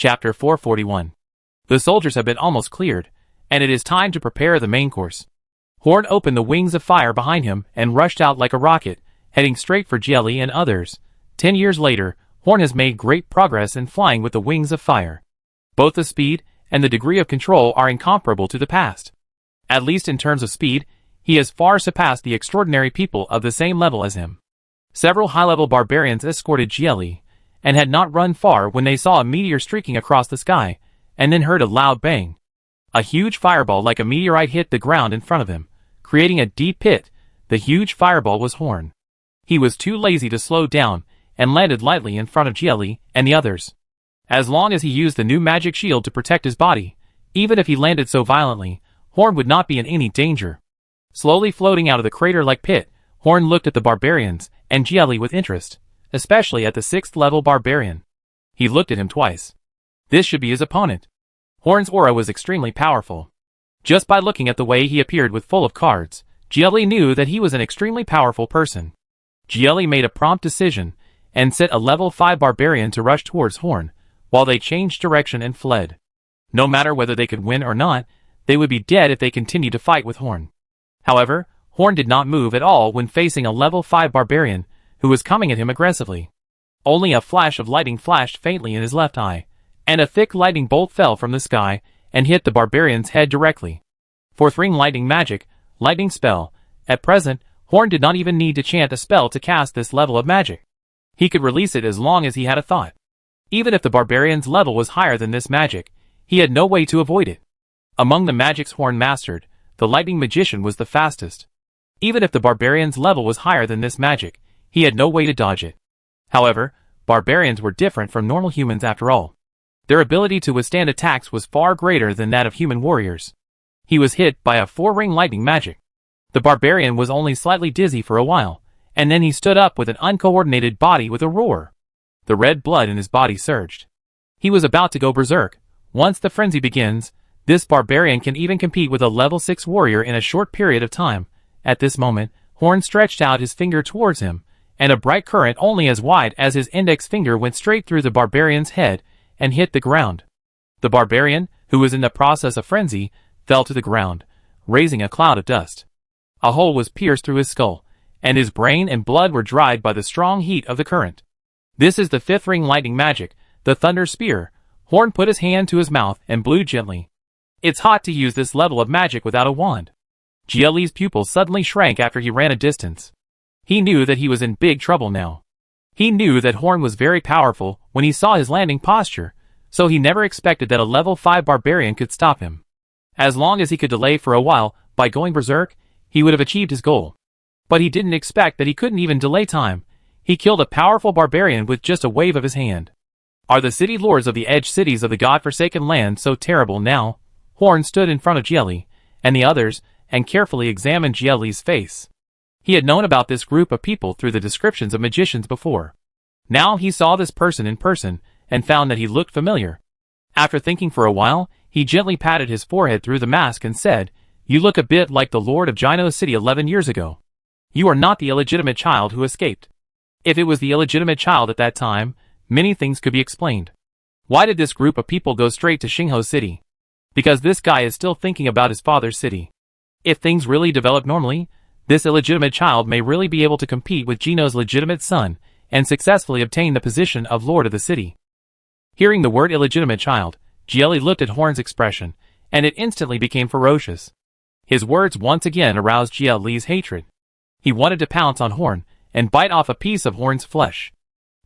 Chapter 441. The soldiers have been almost cleared, and it is time to prepare the main course. Horn opened the wings of fire behind him and rushed out like a rocket, heading straight for Jelly and others. 10 years later, Horn has made great progress in flying with the wings of fire. Both the speed and the degree of control are incomparable to the past. At least in terms of speed, he has far surpassed the extraordinary people of the same level as him. Several high-level barbarians escorted Jelly, and had not run far when they saw a meteor streaking across the sky, and then heard a loud bang. A huge fireball like a meteorite hit the ground in front of him, creating a deep pit. The huge fireball was Horn. He was too lazy to slow down, and landed lightly in front of Jelly and the others. As long as he used the new magic shield to protect his body, even if he landed so violently, Horn would not be in any danger. Slowly floating out of the crater-like pit, Horn looked at the barbarians and Jelly with interest, especially at the 6th level barbarian. He looked at him twice. This should be his opponent. Horn's aura was extremely powerful. Just by looking at the way he appeared with full of cards, Jelly knew that he was an extremely powerful person. Jelly made a prompt decision, and set a level 5 barbarian to rush towards Horn, while they changed direction and fled. No matter whether they could win or not, they would be dead if they continued to fight with Horn. However, Horn did not move at all when facing a level 5 barbarian, who was coming at him aggressively. Only a flash of lightning flashed faintly in his left eye, and a thick lightning bolt fell from the sky, and hit the barbarian's head directly. 4th ring lightning magic, lightning spell. At present, Horn did not even need to chant a spell to cast this level of magic. He could release it as long as he had a thought. Even if the barbarian's level was higher than this magic, he had no way to avoid it. Among the magics Horn mastered, the lightning magician was the fastest. Even if the barbarian's level was higher than this magic, he had no way to dodge it. However, barbarians were different from normal humans after all. Their ability to withstand attacks was far greater than that of human warriors. He was hit by a 4-ring lightning magic. The barbarian was only slightly dizzy for a while, and then he stood up with an uncoordinated body with a roar. The red blood in his body surged. He was about to go berserk. Once the frenzy begins, this barbarian can even compete with a level 6 warrior in a short period of time. At this moment, Horn stretched out his finger towards him, and a bright current only as wide as his index finger went straight through the barbarian's head and hit the ground. The barbarian, who was in the process of frenzy, fell to the ground, raising a cloud of dust. A hole was pierced through his skull, and his brain and blood were dried by the strong heat of the current. This is the 5th ring lightning magic, the Thunder Spear. Horn put his hand to his mouth and blew gently. It's hot to use this level of magic without a wand. Jelly's pupils suddenly shrank after he ran a distance. He knew that he was in big trouble now. He knew that Horn was very powerful when he saw his landing posture, so he never expected that a level 5 barbarian could stop him. As long as he could delay for a while, by going berserk, he would have achieved his goal. But he didn't expect that he couldn't even delay time. He killed a powerful barbarian with just a wave of his hand. Are the city lords of the edge cities of the god-forsaken land so terrible now? Horn stood in front of Jelly and the others and carefully examined Jelly's face. He had known about this group of people through the descriptions of magicians before. Now he saw this person in person and found that he looked familiar. After thinking for a while, he gently patted his forehead through the mask and said, "You look a bit like the Lord of Gino City 11 years ago. You are not the illegitimate child who escaped." If it was the illegitimate child at that time, many things could be explained. Why did this group of people go straight to Xingho City? Because this guy is still thinking about his father's city. If things really develop normally, this illegitimate child may really be able to compete with Gino's legitimate son and successfully obtain the position of Lord of the city. Hearing the word illegitimate child, Jelly looked at Horn's expression, and it instantly became ferocious. His words once again aroused Jelly's hatred. He wanted to pounce on Horn and bite off a piece of Horn's flesh.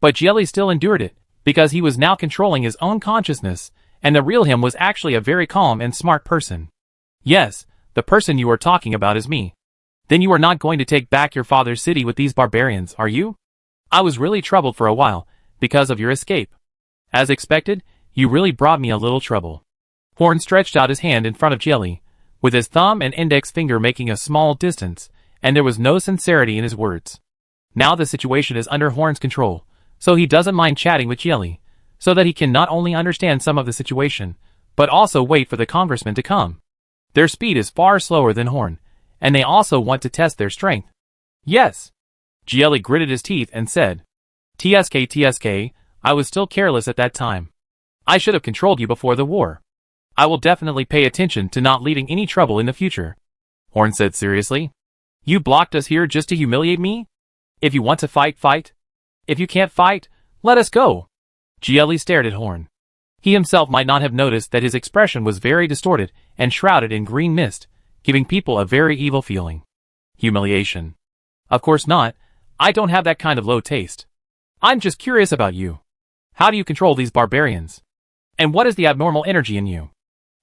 But Jelly still endured it, because he was now controlling his own consciousness, and the real him was actually a very calm and smart person. "Yes, the person you are talking about is me. Then you are not going to take back your father's city with these barbarians, are you? I was really troubled for a while, because of your escape. As expected, you really brought me a little trouble." Horn stretched out his hand in front of Jelly, with his thumb and index finger making a small distance, and there was no sincerity in his words. Now the situation is under Horn's control, so he doesn't mind chatting with Jelly, so that he can not only understand some of the situation, but also wait for the congressman to come. Their speed is far slower than Horn, and they also want to test their strength. "Yes." Jelly gritted his teeth and said, "TSK, I was still careless at that time. I should have controlled you before the war. I will definitely pay attention to not leading any trouble in the future. Horn said seriously. You blocked us here just to humiliate me? If you want to fight, fight. If you can't fight, let us go. Jieli stared at Horn. He himself might not have noticed that his expression was very distorted and shrouded in green mist, giving people a very evil feeling. Humiliation. Of course not. I don't have that kind of low taste. I'm just curious about you. How do you control these barbarians? And what is the abnormal energy in you?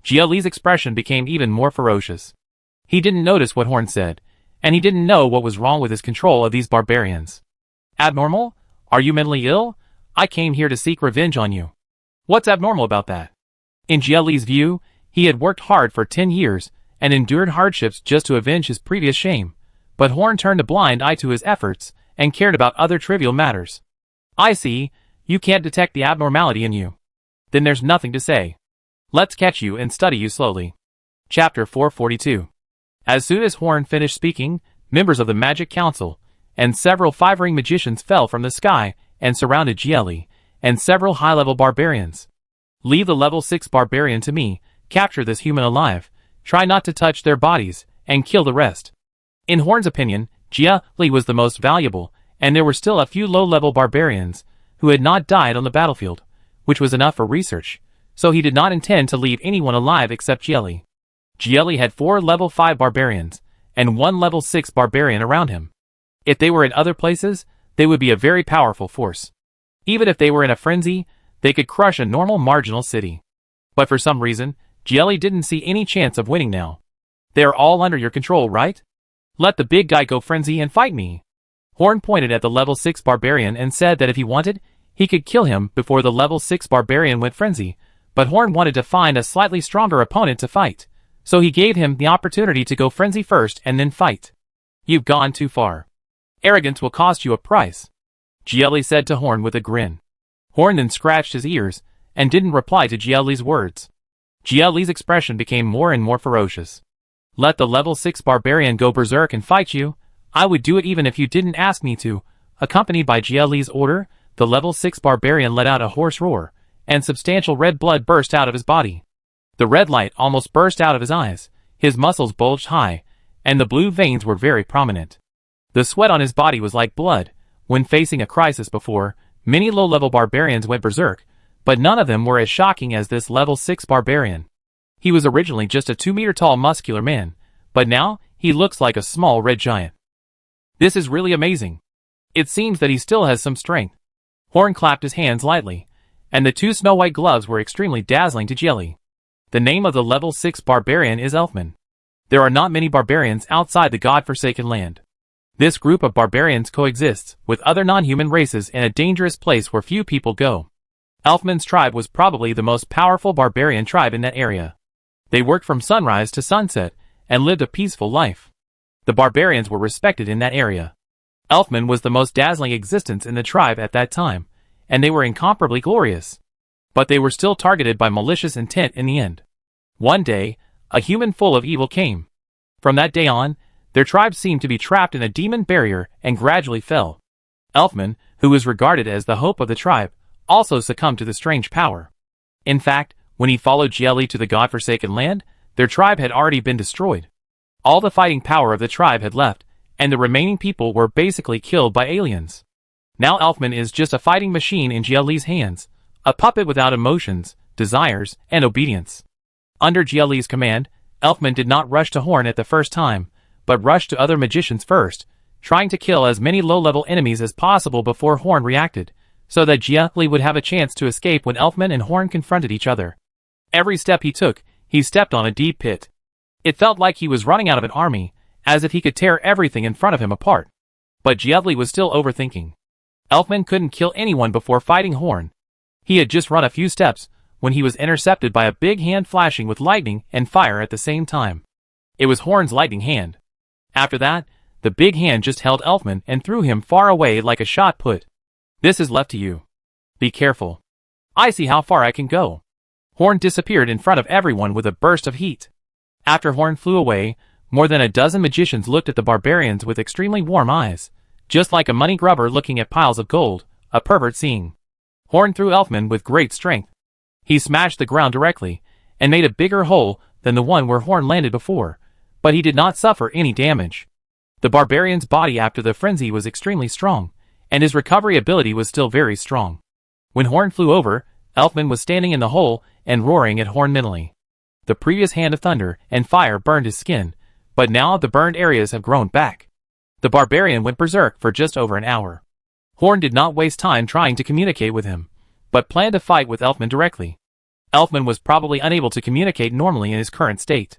Jieli's expression became even more ferocious. He didn't notice what Horn said, and he didn't know what was wrong with his control of these barbarians. Abnormal? Are you mentally ill? I came here to seek revenge on you. What's abnormal about that? In Jieli's view, he had worked hard for 10 years and endured hardships just to avenge his previous shame, but Horn turned a blind eye to his efforts and cared about other trivial matters. I see, you can't detect the abnormality in you. Then there's nothing to say. Let's catch you and study you slowly. Chapter 442. As soon as Horn finished speaking, members of the Magic Council and several five-ring magicians fell from the sky and surrounded Jieli and several high-level barbarians. Leave the level 6 barbarian to me, capture this human alive, try not to touch their bodies, and kill the rest. In Horn's opinion, Jieli was the most valuable, and there were still a few low-level barbarians who had not died on the battlefield, which was enough for research, so he did not intend to leave anyone alive except Jieli. Jieli had 4 level 5 barbarians, and 1 level 6 barbarian around him. If they were in other places, they would be a very powerful force. Even if they were in a frenzy, they could crush a normal marginal city. But for some reason, Jieli didn't see any chance of winning now. They are all under your control, right? Let the big guy go frenzy and fight me. Horn pointed at the level 6 barbarian and said that if he wanted, he could kill him before the level 6 barbarian went frenzy, but Horn wanted to find a slightly stronger opponent to fight, so he gave him the opportunity to go frenzy first and then fight. You've gone too far. Arrogance will cost you a price, Jieli said to Horn with a grin. Horn then scratched his ears and didn't reply to Jieli's words. Jieli's expression became more and more ferocious. Let the level 6 barbarian go berserk and fight you. I would do it even if you didn't ask me to. Accompanied by Jieli's order, the level 6 barbarian let out a hoarse roar, and substantial red blood burst out of his body. The red light almost burst out of his eyes, his muscles bulged high, and the blue veins were very prominent. The sweat on his body was like blood. When facing a crisis before, many low-level barbarians went berserk, but none of them were as shocking as this level 6 barbarian. He was originally just a 2-meter-tall muscular man, but now he looks like a small red giant. This is really amazing. It seems that he still has some strength. Horn clapped his hands lightly, and the 2 snow-white gloves were extremely dazzling to Jieli. The name of the level 6 barbarian is Elfman. There are not many barbarians outside the God-forsaken land. This group of barbarians coexists with other non-human races in a dangerous place where few people go. Elfman's tribe was probably the most powerful barbarian tribe in that area. They worked from sunrise to sunset and lived a peaceful life. The barbarians were respected in that area. Elfman was the most dazzling existence in the tribe at that time, and they were incomparably glorious. But they were still targeted by malicious intent in the end. One day, a human full of evil came. From that day on, their tribe seemed to be trapped in a demon barrier and gradually fell. Elfman, who was regarded as the hope of the tribe, also succumbed to the strange power. In fact, when he followed Jieli to the God-forsaken land, their tribe had already been destroyed. All the fighting power of the tribe had left, and the remaining people were basically killed by aliens. Now Elfman is just a fighting machine in Jieli's hands, a puppet without emotions, desires, and obedience. Under Jieli's command, Elfman did not rush to Horn at the first time, but rushed to other magicians first, trying to kill as many low-level enemies as possible before Horn reacted, so that Jieli would have a chance to escape when Elfman and Horn confronted each other. Every step he took, he stepped on a deep pit. It felt like he was running out of an army, as if he could tear everything in front of him apart. But Jieli was still overthinking. Elfman couldn't kill anyone before fighting Horn. He had just run a few steps when he was intercepted by a big hand flashing with lightning and fire at the same time. It was Horn's lightning hand. After that, the big hand just held Elfman and threw him far away like a shot put. This is left to you. Be careful. I see how far I can go. Horn disappeared in front of everyone with a burst of heat. After Horn flew away, more than a dozen magicians looked at the barbarians with extremely warm eyes, just like a money grubber looking at piles of gold, a pervert seeing. Horn threw Elfman with great strength. He smashed the ground directly, and made a bigger hole than the one where Horn landed before, but he did not suffer any damage. The barbarian's body after the frenzy was extremely strong, and his recovery ability was still very strong. When Horn flew over, Elfman was standing in the hole and roaring at Horn mentally. The previous hand of thunder and fire burned his skin, but now the burned areas have grown back. The barbarian went berserk for just over an hour. Horn did not waste time trying to communicate with him, but planned to fight with Elfman directly. Elfman was probably unable to communicate normally in his current state.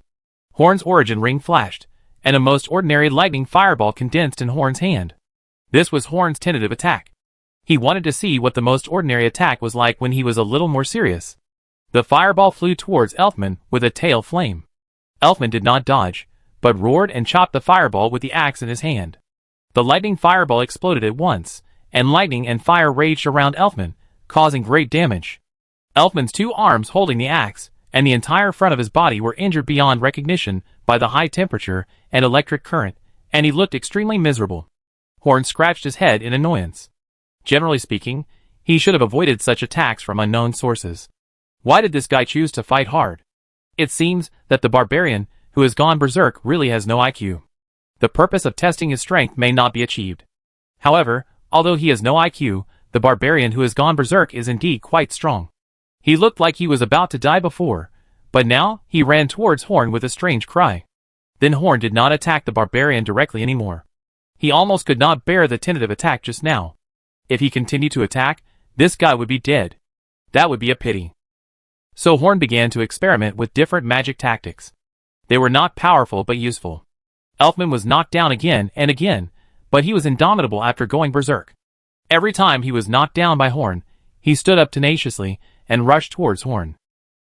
Horn's origin ring flashed, and a most ordinary lightning fireball condensed in Horn's hand. This was Horn's tentative attack. He wanted to see what the most ordinary attack was like when he was a little more serious. The fireball flew towards Elfman with a tail flame. Elfman did not dodge, but roared and chopped the fireball with the axe in his hand. The lightning fireball exploded at once, and lightning and fire raged around Elfman, causing great damage. Elfman's two arms holding the axe, and the entire front of his body were injured beyond recognition by the high temperature and electric current, and he looked extremely miserable. Horn scratched his head in annoyance. Generally speaking, he should have avoided such attacks from unknown sources. Why did this guy choose to fight hard? It seems that the barbarian, who has gone berserk, really has no IQ. The purpose of testing his strength may not be achieved. However, although he has no IQ, the barbarian who has gone berserk is indeed quite strong. He looked like he was about to die before, but now he ran towards Horn with a strange cry. Then Horn did not attack the barbarian directly anymore. He almost could not bear the tentative attack just now. If he continued to attack, this guy would be dead. That would be a pity. So Horn began to experiment with different magic tactics. They were not powerful but useful. Elfman was knocked down again and again, but he was indomitable after going berserk. Every time he was knocked down by Horn, he stood up tenaciously and rushed towards Horn.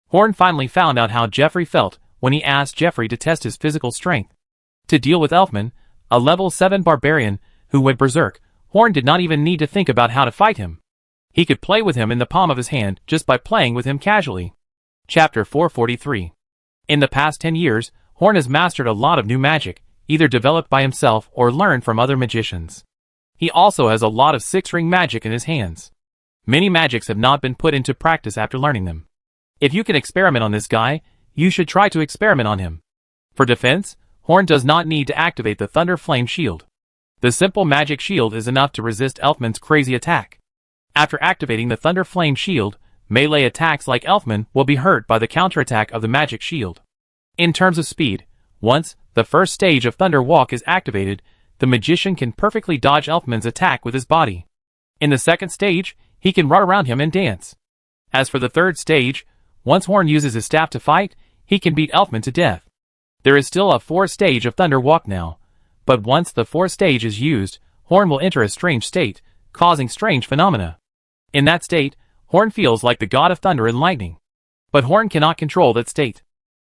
Horn finally found out how Jeffrey felt when he asked Jeffrey to test his physical strength. To deal with Elfman, a level 7 barbarian who went berserk, Horn did not even need to think about how to fight him. He could play with him in the palm of his hand just by playing with him casually. Chapter 443. In the past 10 years, Horn has mastered a lot of new magic, either developed by himself or learned from other magicians. He also has a lot of six-ring magic in his hands. Many magics have not been put into practice after learning them. If you can experiment on this guy, you should try to experiment on him. For defense, Horn does not need to activate the Thunder Flame Shield. The simple magic shield is enough to resist Elfman's crazy attack. After activating the Thunder Flame Shield, melee attacks like Elfman will be hurt by the counterattack of the magic shield. In terms of speed, once the first stage of Thunder Walk is activated, the magician can perfectly dodge Elfman's attack with his body. In the second stage, he can run around him and dance. As for the third stage, once Horn uses his staff to fight, he can beat Elfman to death. There is still a fourth stage of Thunder Walk now, but once the fourth stage is used, Horn will enter a strange state, causing strange phenomena. In that state, Horn feels like the god of thunder and lightning. But Horn cannot control that state.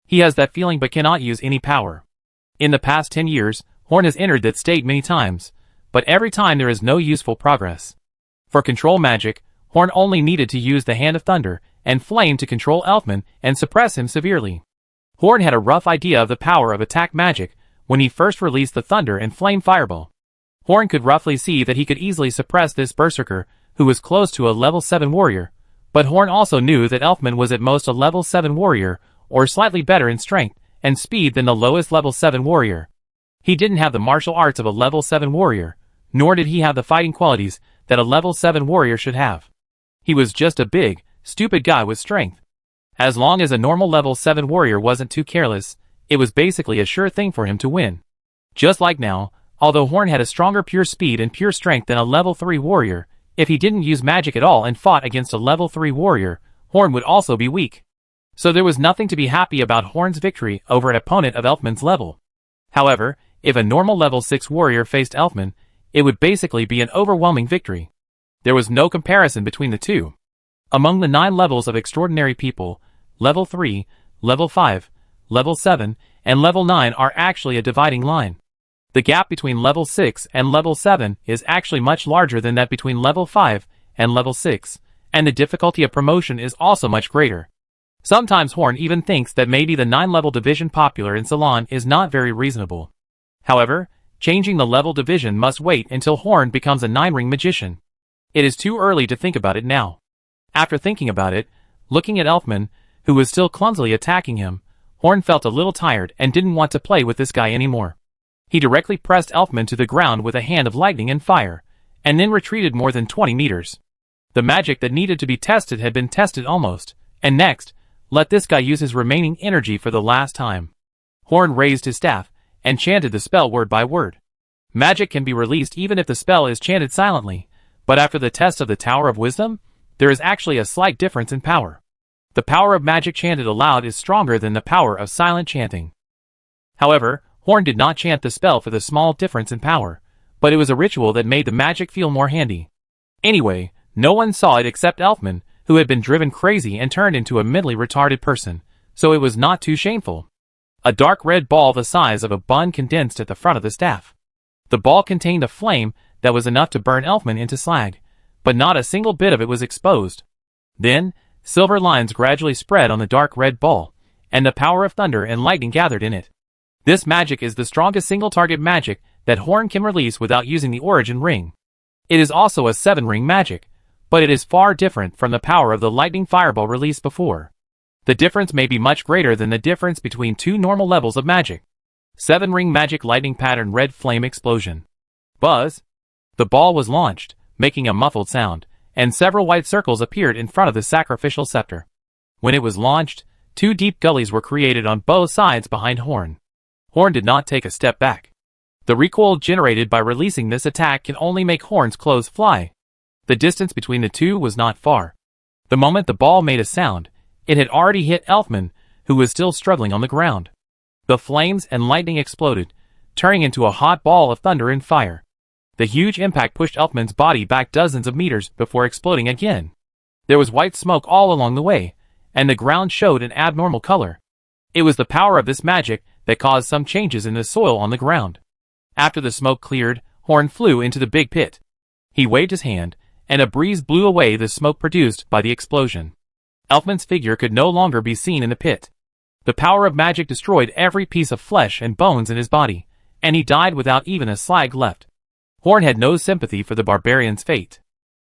He has that feeling but cannot use any power. In the past 10 years, Horn has entered that state many times, but every time there is no useful progress. For control magic, Horn only needed to use the Hand of Thunder and Flame to control Elfman and suppress him severely. Horn had a rough idea of the power of attack magic when he first released the Thunder and Flame Fireball. Horn could roughly see that he could easily suppress this berserker, who was close to a level 7 warrior, but Horn also knew that Elfman was at most a level 7 warrior, or slightly better in strength and speed than the lowest level 7 warrior. He didn't have the martial arts of a level 7 warrior, nor did he have the fighting qualities that a level 7 warrior should have. He was just a big, stupid guy with strength. As long as a normal level 7 warrior wasn't too careless, it was basically a sure thing for him to win. Just like now, although Horn had a stronger pure speed and pure strength than a level 3 warrior, if he didn't use magic at all and fought against a level 3 warrior, Horn would also be weak. So there was nothing to be happy about Horn's victory over an opponent of Elfman's level. However, if a normal level 6 warrior faced Elfman, it would basically be an overwhelming victory. There was no comparison between the two. Among the 9 levels of extraordinary people, level 3, level 5, level 7, and level 9 are actually a dividing line. The gap between level 6 and level 7 is actually much larger than that between level 5 and level 6, and the difficulty of promotion is also much greater. Sometimes Horn even thinks that maybe the 9-level division popular in Ceylon is not very reasonable. However, changing the level division must wait until Horn becomes a 9-ring magician. It is too early to think about it now. After thinking about it, Looking at Elfman, who was still clumsily attacking him, Horn felt a little tired and didn't want to play with this guy anymore. He directly pressed Elfman to the ground with a hand of lightning and fire, and then retreated more than 20 meters. The magic that needed to be tested had been tested almost, and next, let this guy use his remaining energy for the last time. Horn raised his staff, and chanted the spell word by word. Magic can be released even if the spell is chanted silently, but after the test of the Tower of Wisdom, there is actually a slight difference in power. The power of magic chanted aloud is stronger than the power of silent chanting. However, Horn did not chant the spell for the small difference in power, but it was a ritual that made the magic feel more handy. Anyway, no one saw it except Elfman, who had been driven crazy and turned into a mentally retarded person, so it was not too shameful. A dark red ball the size of a bun condensed at the front of the staff. The ball contained a flame that was enough to burn Elfman into slag, but not a single bit of it was exposed. Then, silver lines gradually spread on the dark red ball, and the power of thunder and lightning gathered in it. This magic is the strongest single-target magic that Horn can release without using the origin ring. It is also a 7-ring magic, but it is far different from the power of the lightning fireball released before. The difference may be much greater than the difference between two normal levels of magic. 7-ring magic lightning pattern red flame explosion. Buzz! The ball was launched, making a muffled sound, and several white circles appeared in front of the sacrificial scepter. When it was launched, 2 deep gullies were created on both sides behind Horn. Horn did not take a step back. The recoil generated by releasing this attack can only make Horn's clothes fly. The distance between the two was not far. The moment the ball made a sound, it had already hit Elfman, who was still struggling on the ground. The flames and lightning exploded, turning into a hot ball of thunder and fire. The huge impact pushed Elfman's body back dozens of meters before exploding again. There was white smoke all along the way, and the ground showed an abnormal color. It was the power of this magic that caused some changes in the soil on the ground. After the smoke cleared, Horn flew into the big pit. He waved his hand, and a breeze blew away the smoke produced by the explosion. Elfman's figure could no longer be seen in the pit. The power of magic destroyed every piece of flesh and bones in his body, and he died without even a slag left. Horn had no sympathy for the barbarian's fate.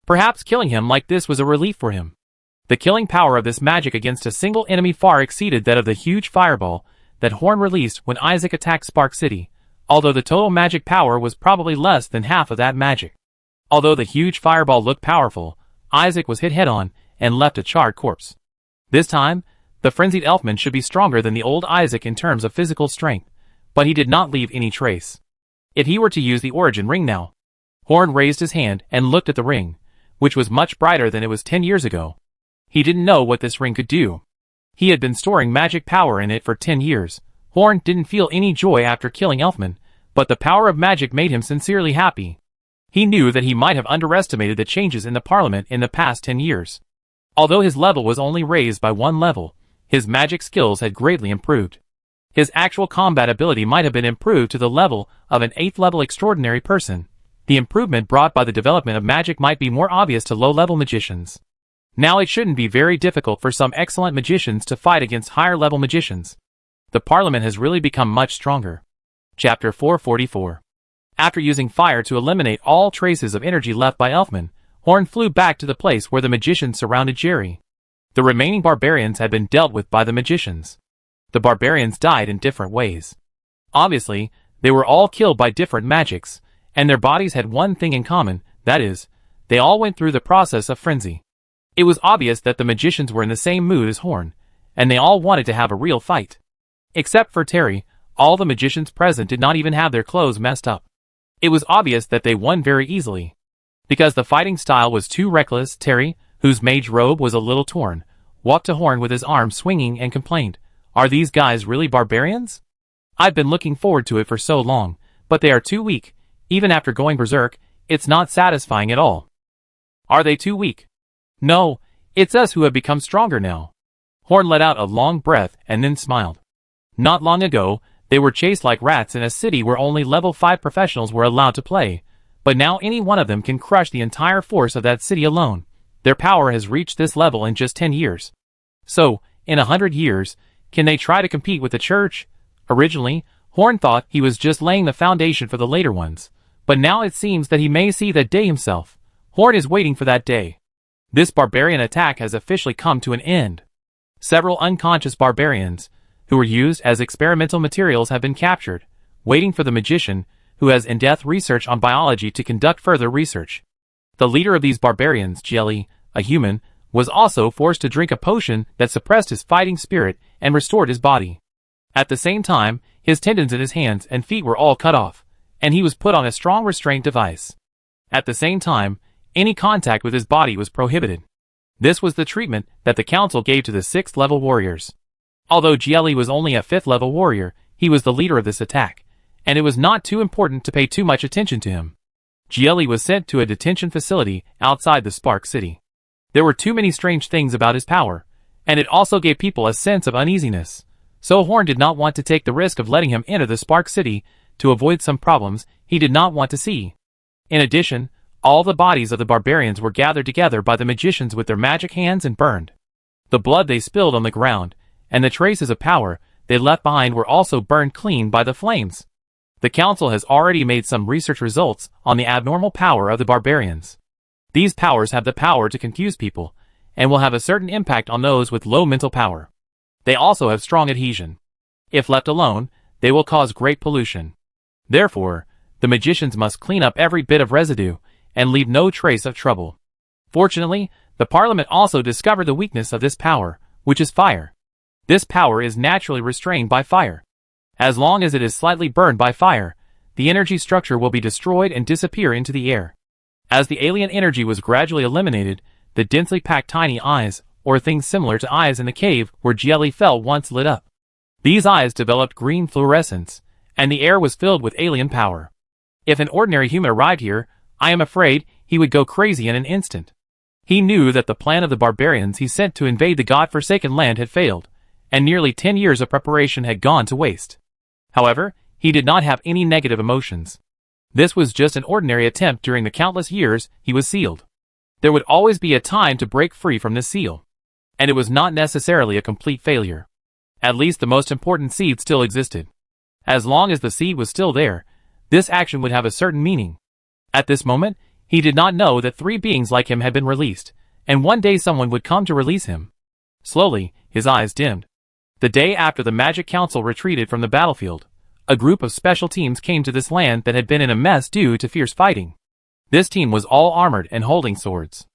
Perhaps killing him like this was a relief for him. The killing power of this magic against a single enemy far exceeded that of the huge fireball that Horn released when Isaac attacked Spark City, although the total magic power was probably less than half of that magic. Although the huge fireball looked powerful, Isaac was hit head-on and left a charred corpse. This time, the frenzied Elfman should be stronger than the old Isaac in terms of physical strength, but he did not leave any trace. If he were to use the origin ring now. Horn raised his hand and looked at the ring, which was much brighter than it was 10 years ago. He didn't know what this ring could do. He had been storing magic power in it for 10 years. Horn didn't feel any joy after killing Elfman, but the power of magic made him sincerely happy. He knew that he might have underestimated the changes in the Parliament in the past 10 years. Although his level was only raised by 1 level, his magic skills had greatly improved. His actual combat ability might have been improved to the level of an 8th level extraordinary person. The improvement brought by the development of magic might be more obvious to low-level magicians. Now it shouldn't be very difficult for some excellent magicians to fight against higher-level magicians. The Parliament has really become much stronger. Chapter 444. After using fire to eliminate all traces of energy left by Elfman, Horn flew back to the place where the magicians surrounded Jerry. The remaining barbarians had been dealt with by the magicians. The barbarians died in different ways. Obviously, they were all killed by different magics, and their bodies had one thing in common, that is, they all went through the process of frenzy. It was obvious that the magicians were in the same mood as Horn, and they all wanted to have a real fight. Except for Terry, all the magicians present did not even have their clothes messed up. It was obvious that they won very easily. Because the fighting style was too reckless, Terry, whose mage robe was a little torn, walked to Horn with his arm swinging and complained, "Are these guys really barbarians? I've been looking forward to it for so long, but they are too weak. Even after going berserk, it's not satisfying at all." "Are they too weak?" "No, it's us who have become stronger now." Horn let out a long breath and then smiled. Not long ago, they were chased like rats in a city where only level 5 professionals were allowed to play, but now any one of them can crush the entire force of that city alone. Their power has reached this level in just 10 years. So, in 100 years, can they try to compete with the church? Originally, Horn thought he was just laying the foundation for the later ones, but now it seems that he may see that day himself. Horn is waiting for that day. This barbarian attack has officially come to an end. Several unconscious barbarians, who were used as experimental materials, have been captured, waiting for the magician, who has in-depth research on biology, to conduct further research. The leader of these barbarians, Jelly, a human, was also forced to drink a potion that suppressed his fighting spirit and restored his body. At the same time, his tendons in his hands and feet were all cut off, and he was put on a strong restraint device. At the same time, any contact with his body was prohibited. This was the treatment that the council gave to the 6th level warriors. Although Jelly was only a 5th level warrior, he was the leader of this attack, and it was not too important to pay too much attention to him. Jelly was sent to a detention facility outside the Spark City. There were too many strange things about his power, and it also gave people a sense of uneasiness. So Horn did not want to take the risk of letting him enter the Spark City to avoid some problems he did not want to see. In addition, all the bodies of the barbarians were gathered together by the magicians with their magic hands and burned. The blood they spilled on the ground, and the traces of power they left behind, were also burned clean by the flames. The council has already made some research results on the abnormal power of the barbarians. These powers have the power to confuse people, and will have a certain impact on those with low mental power. They also have strong adhesion. If left alone, they will cause great pollution. Therefore, the magicians must clean up every bit of residue and leave no trace of trouble. Fortunately, the Parliament also discovered the weakness of this power, which is fire. This power is naturally restrained by fire. As long as it is slightly burned by fire, the energy structure will be destroyed and disappear into the air. As the alien energy was gradually eliminated, the densely packed tiny eyes, or things similar to eyes in the cave where Jelly fell, once lit up. These eyes developed green fluorescence, and the air was filled with alien power. If an ordinary human arrived here, I am afraid he would go crazy in an instant. He knew that the plan of the barbarians he sent to invade the God-forsaken land had failed, and nearly 10 years of preparation had gone to waste. However, he did not have any negative emotions. This was just an ordinary attempt during the countless years he was sealed. There would always be a time to break free from this seal. And it was not necessarily a complete failure. At least the most important seed still existed. As long as the seed was still there, this action would have a certain meaning. At this moment, he did not know that 3 beings like him had been released, and one day someone would come to release him. Slowly, his eyes dimmed. The day after the Magic Council retreated from the battlefield, a group of special teams came to this land that had been in a mess due to fierce fighting. This team was all armored and holding swords.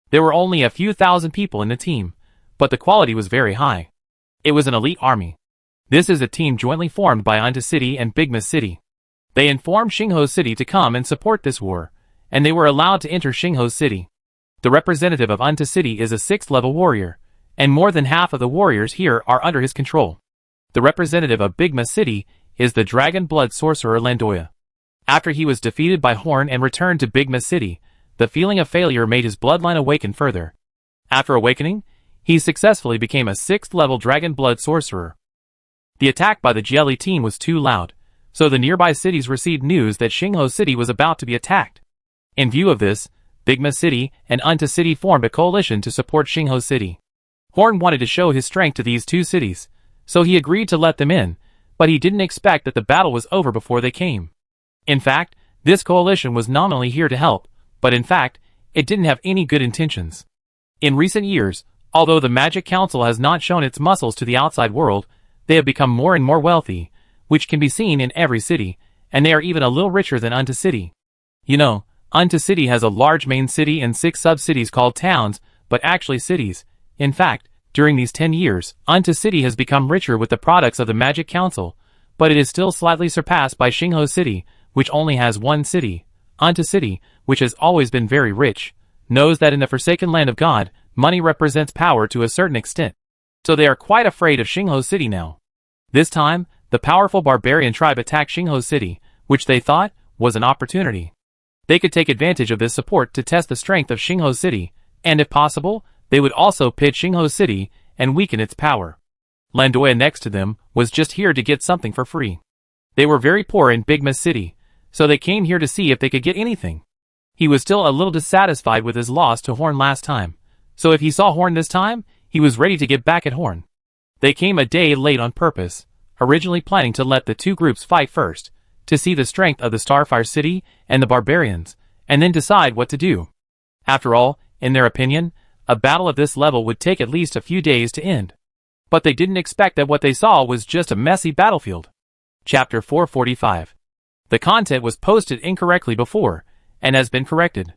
There were only a few thousand people in the team, but the quality was very high. It was an elite army. This is a team jointly formed by Unta City and Bigma City. They informed Xingho City to come and support this war, and they were allowed to enter Xingho City. The representative of Unta City is a 6th level warrior, and more than half of the warriors here are under his control. The representative of Bigma City is the Dragon Blood Sorcerer Landoya. After he was defeated by Horn and returned to Bigma City, the feeling of failure made his bloodline awaken further. After awakening, he successfully became a 6th level Dragon Blood Sorcerer. The attack by the Jelly team was too loud, so the nearby cities received news that Xingho City was about to be attacked. In view of this, Bigma City and Unta City formed a coalition to support Xingho City. Horn wanted to show his strength to these 2 cities, so he agreed to let them in, but he didn't expect that the battle was over before they came. In fact, this coalition was nominally here to help, but in fact, it didn't have any good intentions. In recent years, although the Magic Council has not shown its muscles to the outside world, they have become more and more wealthy, which can be seen in every city, and they are even a little richer than Unta City. You know, Unta City has a large main city and 6 sub-cities called towns, but actually cities. In fact, during these 10 years, Unta City has become richer with the products of the Magic Council, but it is still slightly surpassed by Xingho City, which only has 1 city. Unta City, which has always been very rich, knows that in the Forsaken Land of God, money represents power to a certain extent. So they are quite afraid of Xingho City now. This time, the powerful barbarian tribe attacked Xingho City, which they thought was an opportunity. They could take advantage of this support to test the strength of Xingho City, and if possible, they would also pit Xingho City and weaken its power. Landoya next to them was just here to get something for free. They were very poor in Bigma City, so they came here to see if they could get anything. He was still a little dissatisfied with his loss to Horn last time, so if he saw Horn this time, he was ready to get back at Horn. They came a day late on purpose, originally planning to let the 2 groups fight first, to see the strength of the Starfire City and the barbarians, and then decide what to do. After all, in their opinion, A battle of this level would take at least a few days to end. But they didn't expect that what they saw was just a messy battlefield. Chapter 445. The content was posted incorrectly before, and has been corrected.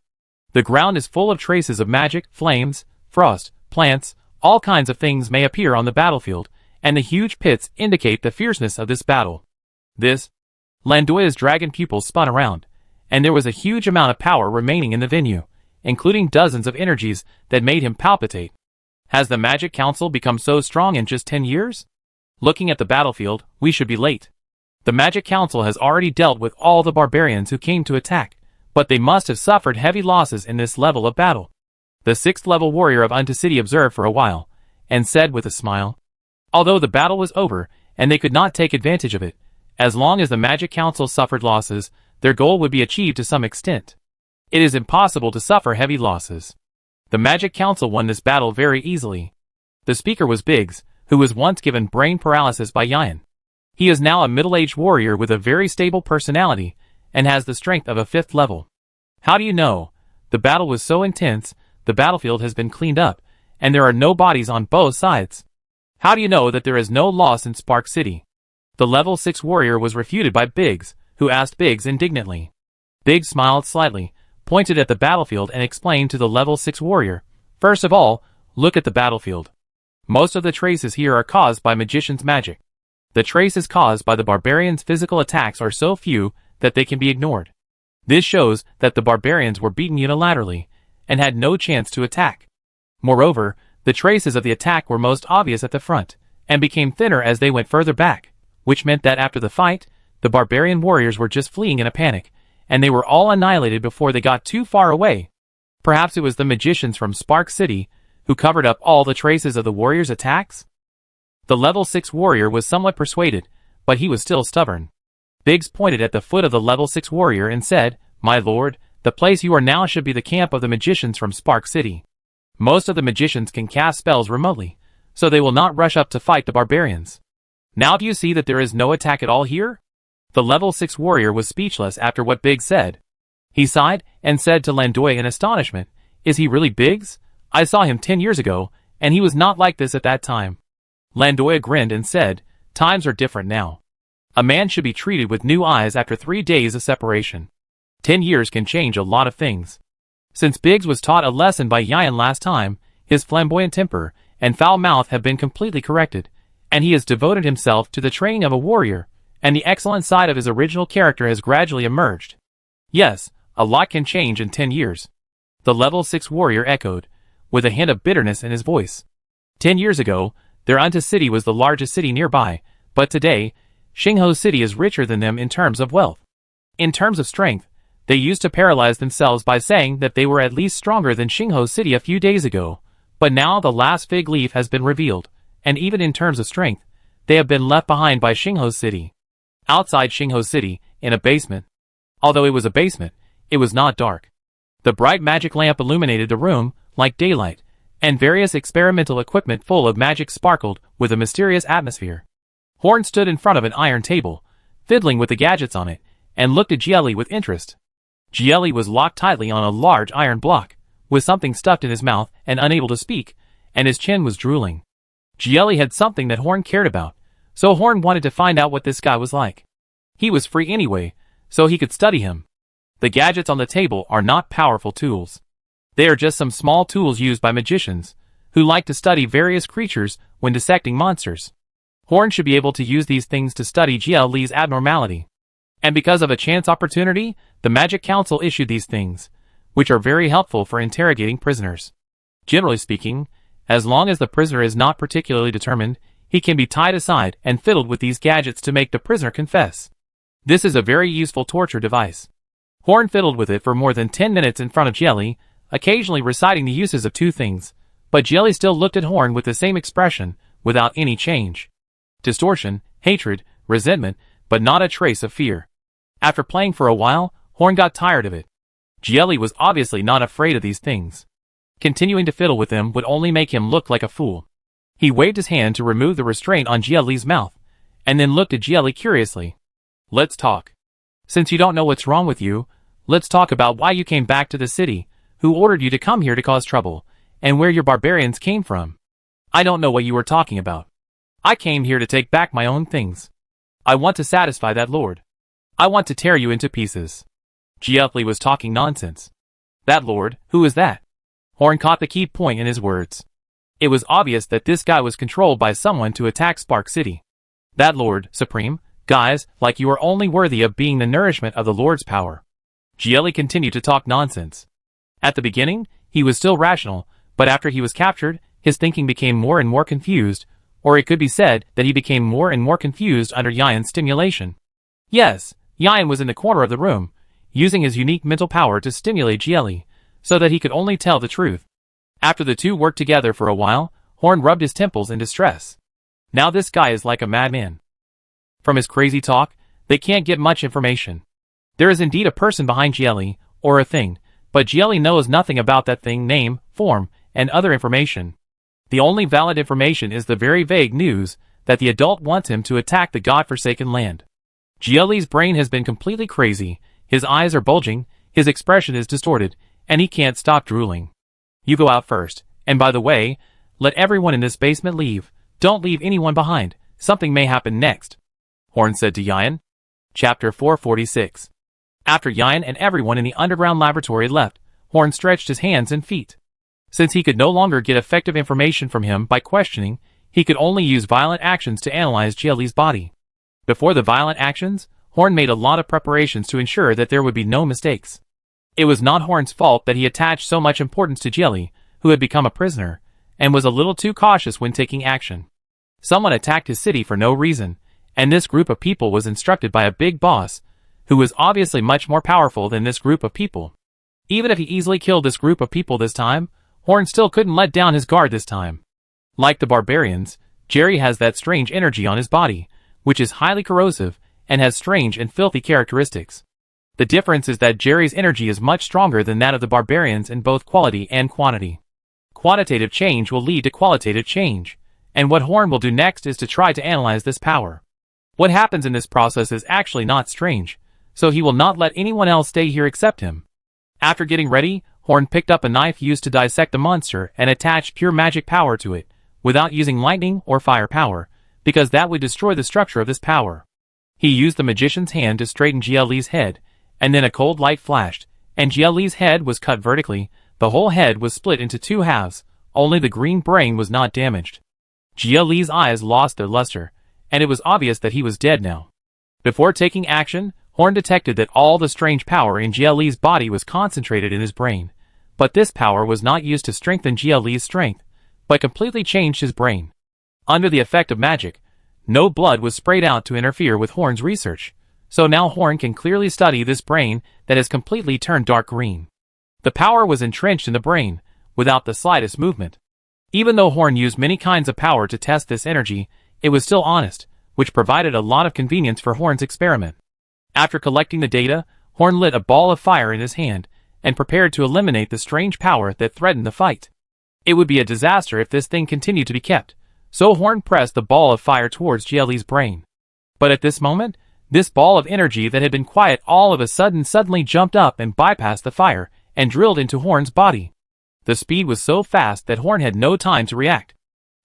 The ground is full of traces of magic, flames, frost, plants, all kinds of things may appear on the battlefield, and the huge pits indicate the fierceness of this battle. Landoya's dragon pupils spun around, and there was a huge amount of power remaining in the venue, including dozens of energies that made him palpitate. Has the Magic Council become so strong in just 10 years? Looking at the battlefield, we should be late. The Magic Council has already dealt with all the barbarians who came to attack, but they must have suffered heavy losses in this level of battle. The 6th level warrior of Unto City observed for a while, and said with a smile, although the battle was over, and they could not take advantage of it, as long as the Magic Council suffered losses, their goal would be achieved to some extent. It is impossible to suffer heavy losses. The Magic Council won this battle very easily. The speaker was Biggs, who was once given brain paralysis by Yan. He is now a middle-aged warrior with a very stable personality, and has the strength of a 5th level. How do you know? The battle was so intense, the battlefield has been cleaned up, and there are no bodies on both sides. How do you know that there is no loss in Spark City? The level 6 warrior was refuted by Biggs, who asked Biggs indignantly. Biggs smiled slightly, pointed at the battlefield and explained to the level 6 warrior, first of all, look at the battlefield. Most of the traces here are caused by magician's magic. The traces caused by the barbarians' physical attacks are so few that they can be ignored. This shows that the barbarians were beaten unilaterally, and had no chance to attack. Moreover, the traces of the attack were most obvious at the front, and became thinner as they went further back, which meant that after the fight, the barbarian warriors were just fleeing in a panic, and they were all annihilated before they got too far away. Perhaps it was the magicians from Spark City, who covered up all the traces of the warriors' attacks? The level 6 warrior was somewhat persuaded, but he was still stubborn. Biggs pointed at the foot of the level 6 warrior and said, "My lord, the place you are now should be the camp of the magicians from Spark City. Most of the magicians can cast spells remotely, so they will not rush up to fight the barbarians. Now do you see that there is no attack at all here?" The level 6 warrior was speechless after what Biggs said. He sighed, and said to Landoya in astonishment, "Is he really Biggs? I saw him 10 years ago, and he was not like this at that time." Landoya grinned and said, "Times are different now. A man should be treated with new eyes after 3 days of separation. 10 years can change a lot of things." Since Biggs was taught a lesson by Yan last time, his flamboyant temper and foul mouth have been completely corrected, and he has devoted himself to the training of a warrior, and the excellent side of his original character has gradually emerged. Yes, a lot can change in 10 years. The level 6 warrior echoed, with a hint of bitterness in his voice. 10 years ago, their Unto City was the largest city nearby, but today, Xingho City is richer than them in terms of wealth. In terms of strength, they used to paralyze themselves by saying that they were at least stronger than Xingho City a few days ago, but now the last fig leaf has been revealed, and even in terms of strength, they have been left behind by Xingho City. Outside Xingho City, in a basement. Although it was a basement, it was not dark. The bright magic lamp illuminated the room, like daylight, and various experimental equipment full of magic sparkled with a mysterious atmosphere. Horn stood in front of an iron table, fiddling with the gadgets on it, and looked at Jieli with interest. Jieli was locked tightly on a large iron block, with something stuffed in his mouth and unable to speak, and his chin was drooling. Jieli had something that Horn cared about, so Horn wanted to find out what this guy was like. He was free anyway, so he could study him. The gadgets on the table are not powerful tools. They are just some small tools used by magicians, who like to study various creatures when dissecting monsters. Horn should be able to use these things to study Jieli's abnormality. And because of a chance opportunity, the Magic Council issued these things, which are very helpful for interrogating prisoners. Generally speaking, as long as the prisoner is not particularly determined, he can be tied aside and fiddled with these gadgets to make the prisoner confess. This is a very useful torture device. Horn fiddled with it for more than 10 minutes in front of Jieli, occasionally reciting the uses of 2 things, but Jieli still looked at Horn with the same expression, without any change. Distortion, hatred, resentment, but not a trace of fear. After playing for a while, Horn got tired of it. Jieli was obviously not afraid of these things. Continuing to fiddle with them would only make him look like a fool. He waved his hand to remove the restraint on Jieli's mouth, and then looked at Jieli curiously. "Let's talk. Since you don't know what's wrong with you, let's talk about why you came back to the city, who ordered you to come here to cause trouble, and where your barbarians came from. I don't know what you were talking about. I came here to take back my own things. I want to satisfy that lord. I want to tear you into pieces. Giuffre was talking nonsense. That lord, who is that? Horn caught the key point in his words. It was obvious that this guy was controlled by someone to attack Spark City. That lord, Supreme, guys, like you are only worthy of being the nourishment of the lord's power. Giuffre continued to talk nonsense. At the beginning, he was still rational, but after he was captured, his thinking became more and more confused, or it could be said that he became more and more confused under Yan's stimulation. Yes, Yan was in the corner of the room, using his unique mental power to stimulate Giuffre, so that he could only tell the truth. After the two worked together for a while, Horn rubbed his temples in distress. Now this guy is like a madman. From his crazy talk, they can't get much information. There is indeed a person behind Giuffre, or a thing, but Giuffre knows nothing about that thing, name, form, and other information. The only valid information is the very vague news that the adult wants him to attack the god-forsaken land. Giuffre's brain has been completely crazy, his eyes are bulging, his expression is distorted, and he can't stop drooling. You go out first, and by the way, let everyone in this basement leave. Don't leave anyone behind, something may happen next. Horn said to Yan. Chapter 446. After Yan and everyone in the underground laboratory left, Horn stretched his hands and feet. Since he could no longer get effective information from him by questioning, he could only use violent actions to analyze Giuffre's body. Before the violent actions, Horn made a lot of preparations to ensure that there would be no mistakes. It was not Horn's fault that he attached so much importance to Giuffre, who had become a prisoner, and was a little too cautious when taking action. Someone attacked his city for no reason, and this group of people was instructed by a big boss, who was obviously much more powerful than this group of people. Even if he easily killed this group of people this time, Horn still couldn't let down his guard this time. Like the barbarians, Jerry has that strange energy on his body, which is highly corrosive, and has strange and filthy characteristics. The difference is that Jerry's energy is much stronger than that of the barbarians in both quality and quantity. Quantitative change will lead to qualitative change, and what Horn will do next is to try to analyze this power. What happens in this process is actually not strange, so he will not let anyone else stay here except him. After getting ready, Horn picked up a knife used to dissect the monster and attached pure magic power to it, without using lightning or fire power, because that would destroy the structure of this power. He used the magician's hand to straighten Giuffre's head, and then a cold light flashed, and Giuffre's head was cut vertically. The whole head was split into two halves, only the green brain was not damaged. Giuffre's eyes lost their luster, and it was obvious that he was dead now. Before taking action, Horn detected that all the strange power in Giuffre's body was concentrated in his brain, but this power was not used to strengthen Giuffre's strength, but completely changed his brain. Under the effect of magic, no blood was sprayed out to interfere with Horn's research, so now Horn can clearly study this brain that has completely turned dark green. The power was entrenched in the brain, without the slightest movement. Even though Horn used many kinds of power to test this energy, it was still honest, which provided a lot of convenience for Horn's experiment. After collecting the data, Horn lit a ball of fire in his hand, and prepared to eliminate the strange power that threatened the fight. It would be a disaster if this thing continued to be kept, so Horn pressed the ball of fire towards Giuffre's brain. But at this moment, this ball of energy that had been quiet all of a sudden suddenly jumped up and bypassed the fire, and drilled into Horn's body. The speed was so fast that Horn had no time to react.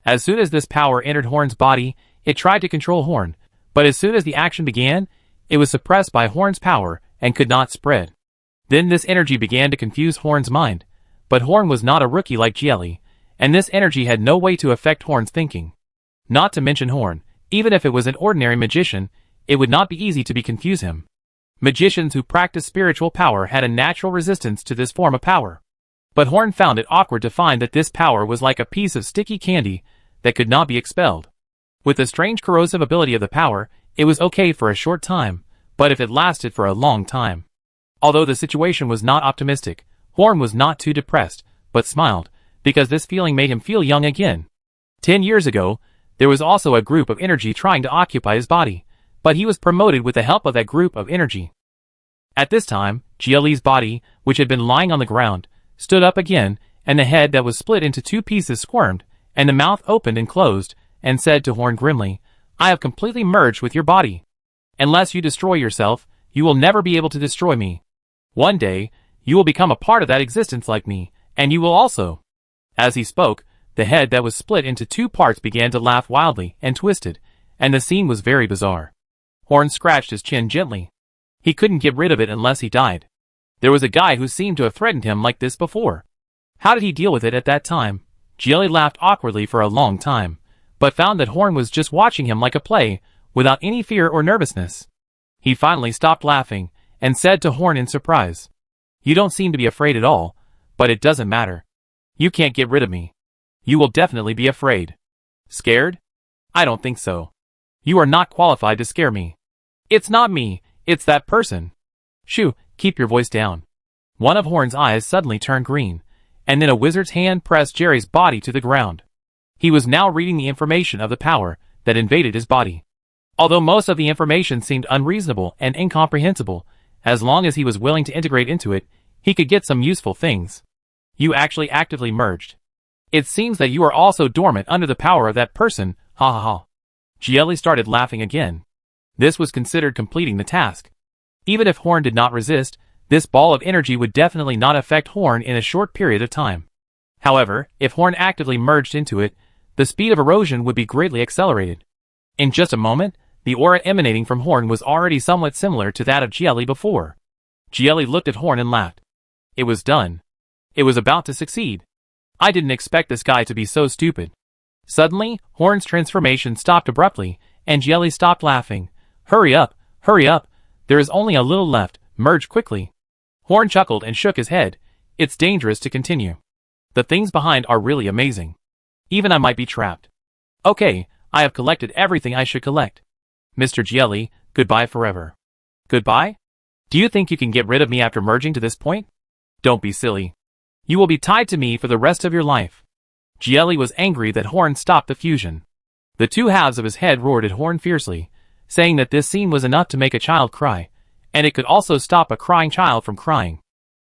As soon as this power entered Horn's body, it tried to control Horn, but as soon as the action began, it was suppressed by Horn's power and could not spread. Then this energy began to confuse Horn's mind, but Horn was not a rookie like Giuffre, and this energy had no way to affect Horn's thinking. Not to mention Horn, even if it was an ordinary magician, it would not be easy to confuse him. Magicians who practice spiritual power had a natural resistance to this form of power. But Horn found it awkward to find that this power was like a piece of sticky candy that could not be expelled. With the strange corrosive ability of the power, it was okay for a short time, but if it lasted for a long time. Although the situation was not optimistic, Horn was not too depressed, but smiled, because this feeling made him feel young again. 10 years ago, there was also a group of energy trying to occupy his body, but he was promoted with the help of that group of energy. At this time, Giuffre's body, which had been lying on the ground, stood up again, and the head that was split into two pieces squirmed, and the mouth opened and closed, and said to Horn grimly, "I have completely merged with your body. Unless you destroy yourself, you will never be able to destroy me. One day, you will become a part of that existence like me, and you will also." As he spoke, the head that was split into two parts began to laugh wildly and twisted, and the scene was very bizarre. Horn scratched his chin gently. He couldn't get rid of it unless he died. There was a guy who seemed to have threatened him like this before. How did he deal with it at that time? Jelly laughed awkwardly for a long time, but found that Horn was just watching him like a play, without any fear or nervousness. He finally stopped laughing, and said to Horn in surprise, "You don't seem to be afraid at all, but it doesn't matter. You can't get rid of me. You will definitely be afraid." "Scared? I don't think so. You are not qualified to scare me." "It's not me, it's that person." "Shoo, keep your voice down." One of Horn's eyes suddenly turned green, and then a wizard's hand pressed Jerry's body to the ground. He was now reading the information of the power that invaded his body. Although most of the information seemed unreasonable and incomprehensible, as long as he was willing to integrate into it, he could get some useful things. "You actually actively merged. It seems that you are also dormant under the power of that person, ha ha ha." Gielli started laughing again. This was considered completing the task. Even if Horn did not resist, this ball of energy would definitely not affect Horn in a short period of time. However, if Horn actively merged into it, the speed of erosion would be greatly accelerated. In just a moment, the aura emanating from Horn was already somewhat similar to that of Gielli before. Gielli looked at Horn and laughed. It was done. It was about to succeed. I didn't expect this guy to be so stupid. Suddenly, Horn's transformation stopped abruptly, and Gielli stopped laughing. Hurry up, there is only a little left, merge quickly." Horn chuckled and shook his head. "It's dangerous to continue. The things behind are really amazing. Even I might be trapped. Okay, I have collected everything I should collect. Mr. Gielli, goodbye forever." "Goodbye? Do you think you can get rid of me after merging to this point? Don't be silly. You will be tied to me for the rest of your life." Gielli was angry that Horn stopped the fusion. The two halves of his head roared at Horn fiercely, saying that this scene was enough to make a child cry, and it could also stop a crying child from crying.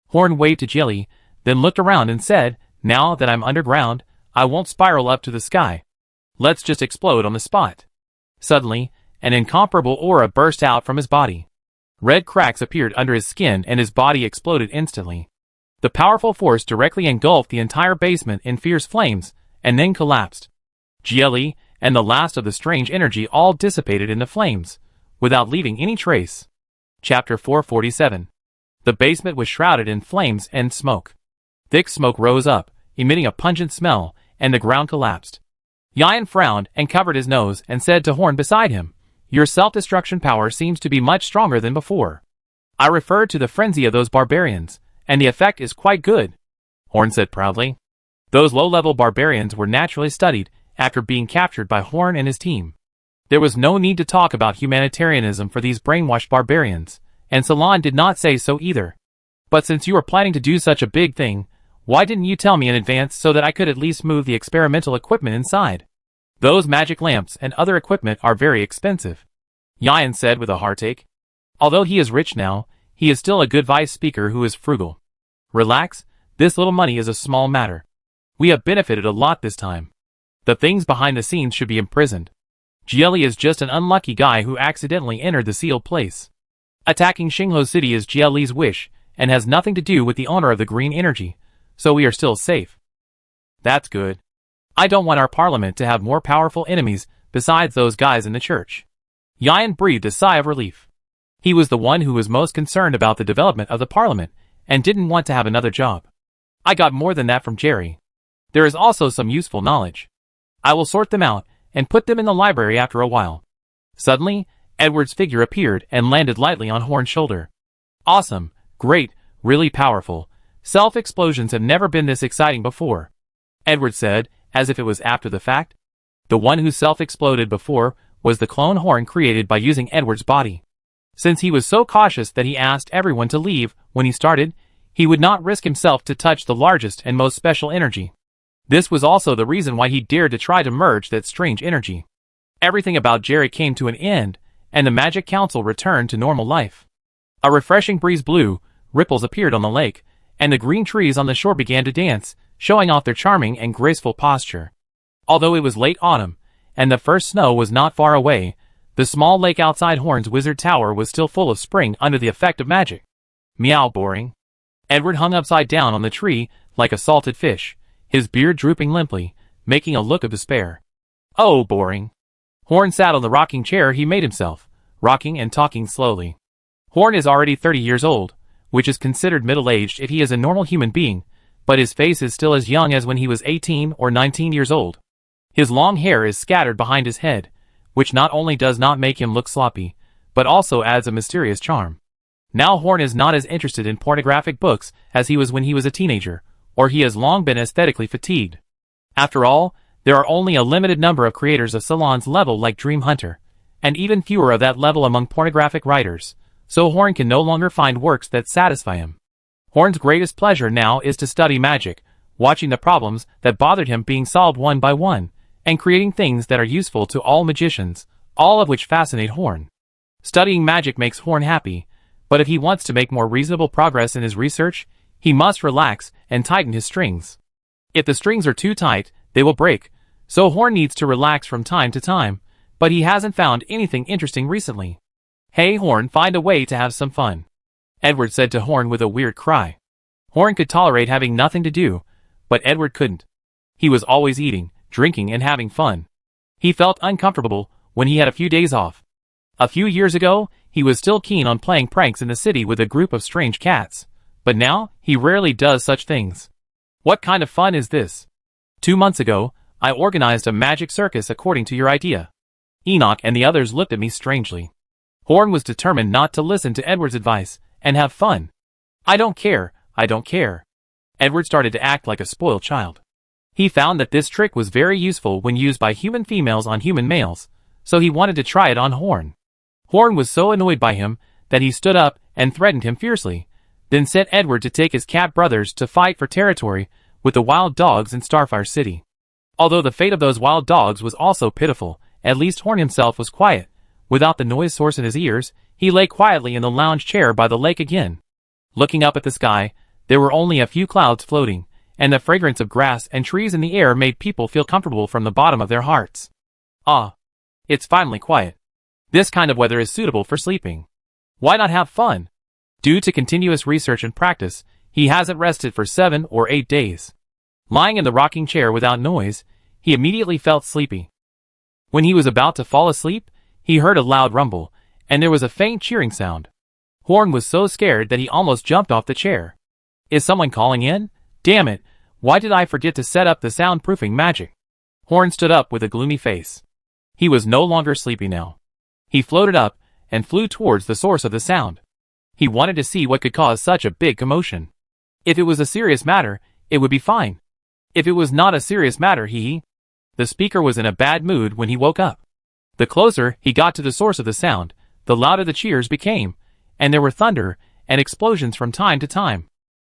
Horn waved to Gielli, then looked around and said, "Now that I'm underground, I won't spiral up to the sky. Let's just explode on the spot." Suddenly, an incomparable aura burst out from his body. Red cracks appeared under his skin and his body exploded instantly. The powerful force directly engulfed the entire basement in fierce flames, and then collapsed. Gielli and the last of the strange energy all dissipated in the flames, without leaving any trace. Chapter 447. The basement was shrouded in flames and smoke. Thick smoke rose up, emitting a pungent smell, and the ground collapsed. Yan frowned and covered his nose and said to Horn beside him, "Your self-destruction power seems to be much stronger than before. I referred to the frenzy of those barbarians, and the effect is quite good," Horn said proudly. Those low-level barbarians were naturally studied after being captured by Horn and his team. There was no need to talk about humanitarianism for these brainwashed barbarians, and Salon did not say so either. "But since you are planning to do such a big thing, why didn't you tell me in advance so that I could at least move the experimental equipment inside? Those magic lamps and other equipment are very expensive," Yan said with a heartache. Although he is rich now, he is still a good vice speaker who is frugal. "Relax, this little money is a small matter. We have benefited a lot this time. The things behind the scenes should be imprisoned. Gielli is just an unlucky guy who accidentally entered the sealed place. Attacking Xingho City is Gielli's wish, and has nothing to do with the owner of the green energy, so we are still safe." "That's good. I don't want our parliament to have more powerful enemies besides those guys in the church." Yan breathed a sigh of relief. He was the one who was most concerned about the development of the parliament, and didn't want to have another job. "I got more than that from Jerry. There is also some useful knowledge. I will sort them out, and put them in the library after a while." Suddenly, Edward's figure appeared and landed lightly on Horn's shoulder. "Awesome, great, really powerful. Self-explosions have never been this exciting before," Edward said, as if it was after the fact. The one who self-exploded before was the clone Horn created by using Edward's body. Since he was so cautious that he asked everyone to leave when he started, he would not risk himself to touch the largest and most special energy. This was also the reason why he dared to try to merge that strange energy. Everything about Jerry came to an end, and the Magic Council returned to normal life. A refreshing breeze blew, ripples appeared on the lake, and the green trees on the shore began to dance, showing off their charming and graceful posture. Although it was late autumn, and the first snow was not far away, the small lake outside Horn's Wizard Tower was still full of spring under the effect of magic. Meow, boring. Edward hung upside down on the tree, like a salted fish, his beard drooping limply, making a look of despair. Oh, boring. Horn sat on the rocking chair he made himself, rocking and talking slowly. Horn is already 30 years old, which is considered middle-aged if he is a normal human being, but his face is still as young as when he was 18 or 19 years old. His long hair is scattered behind his head, which not only does not make him look sloppy, but also adds a mysterious charm. Now Horn is not as interested in pornographic books as he was when he was a teenager, or he has long been aesthetically fatigued. After all, there are only a limited number of creators of Salon's level like Dream Hunter, and even fewer of that level among pornographic writers, so Horn can no longer find works that satisfy him. Horn's greatest pleasure now is to study magic, watching the problems that bothered him being solved one by one, and creating things that are useful to all magicians, all of which fascinate Horn. Studying magic makes Horn happy, but if he wants to make more reasonable progress in his research, he must relax and tighten his strings. If the strings are too tight, they will break, so Horn needs to relax from time to time, but he hasn't found anything interesting recently. Hey Horn, find a way to have some fun. Edward said to Horn with a weird cry. Horn could tolerate having nothing to do, but Edward couldn't. He was always eating, drinking and having fun. He felt uncomfortable when he had a few days off. A few years ago, he was still keen on playing pranks in the city with a group of strange cats, but now he rarely does such things. What kind of fun is this? 2 months ago, I organized a magic circus according to your idea. Enoch and the others looked at me strangely. Horn was determined not to listen to Edward's advice and have fun. I don't care. Edward started to act like a spoiled child. He found that this trick was very useful when used by human females on human males, so he wanted to try it on Horn. Horn was so annoyed by him that he stood up and threatened him fiercely, then sent Edward to take his cat brothers to fight for territory with the wild dogs in Starfire City. Although the fate of those wild dogs was also pitiful, at least Horn himself was quiet. Without the noise source in his ears, he lay quietly in the lounge chair by the lake again. Looking up at the sky, there were only a few clouds floating, and the fragrance of grass and trees in the air made people feel comfortable from the bottom of their hearts. Ah, it's finally quiet. This kind of weather is suitable for sleeping. Why not have fun? Due to continuous research and practice, he hasn't rested for 7 or 8 days. Lying in the rocking chair without noise, he immediately felt sleepy. When he was about to fall asleep, he heard a loud rumble, and there was a faint cheering sound. Horn was so scared that he almost jumped off the chair. Is someone calling in? Damn it, why did I forget to set up the soundproofing magic? Horn stood up with a gloomy face. He was no longer sleepy now. He floated up and flew towards the source of the sound. He wanted to see what could cause such a big commotion. If it was a serious matter, it would be fine. If it was not a serious matter, The speaker was in a bad mood when he woke up. The closer he got to the source of the sound, the louder the cheers became, and there were thunder and explosions from time to time.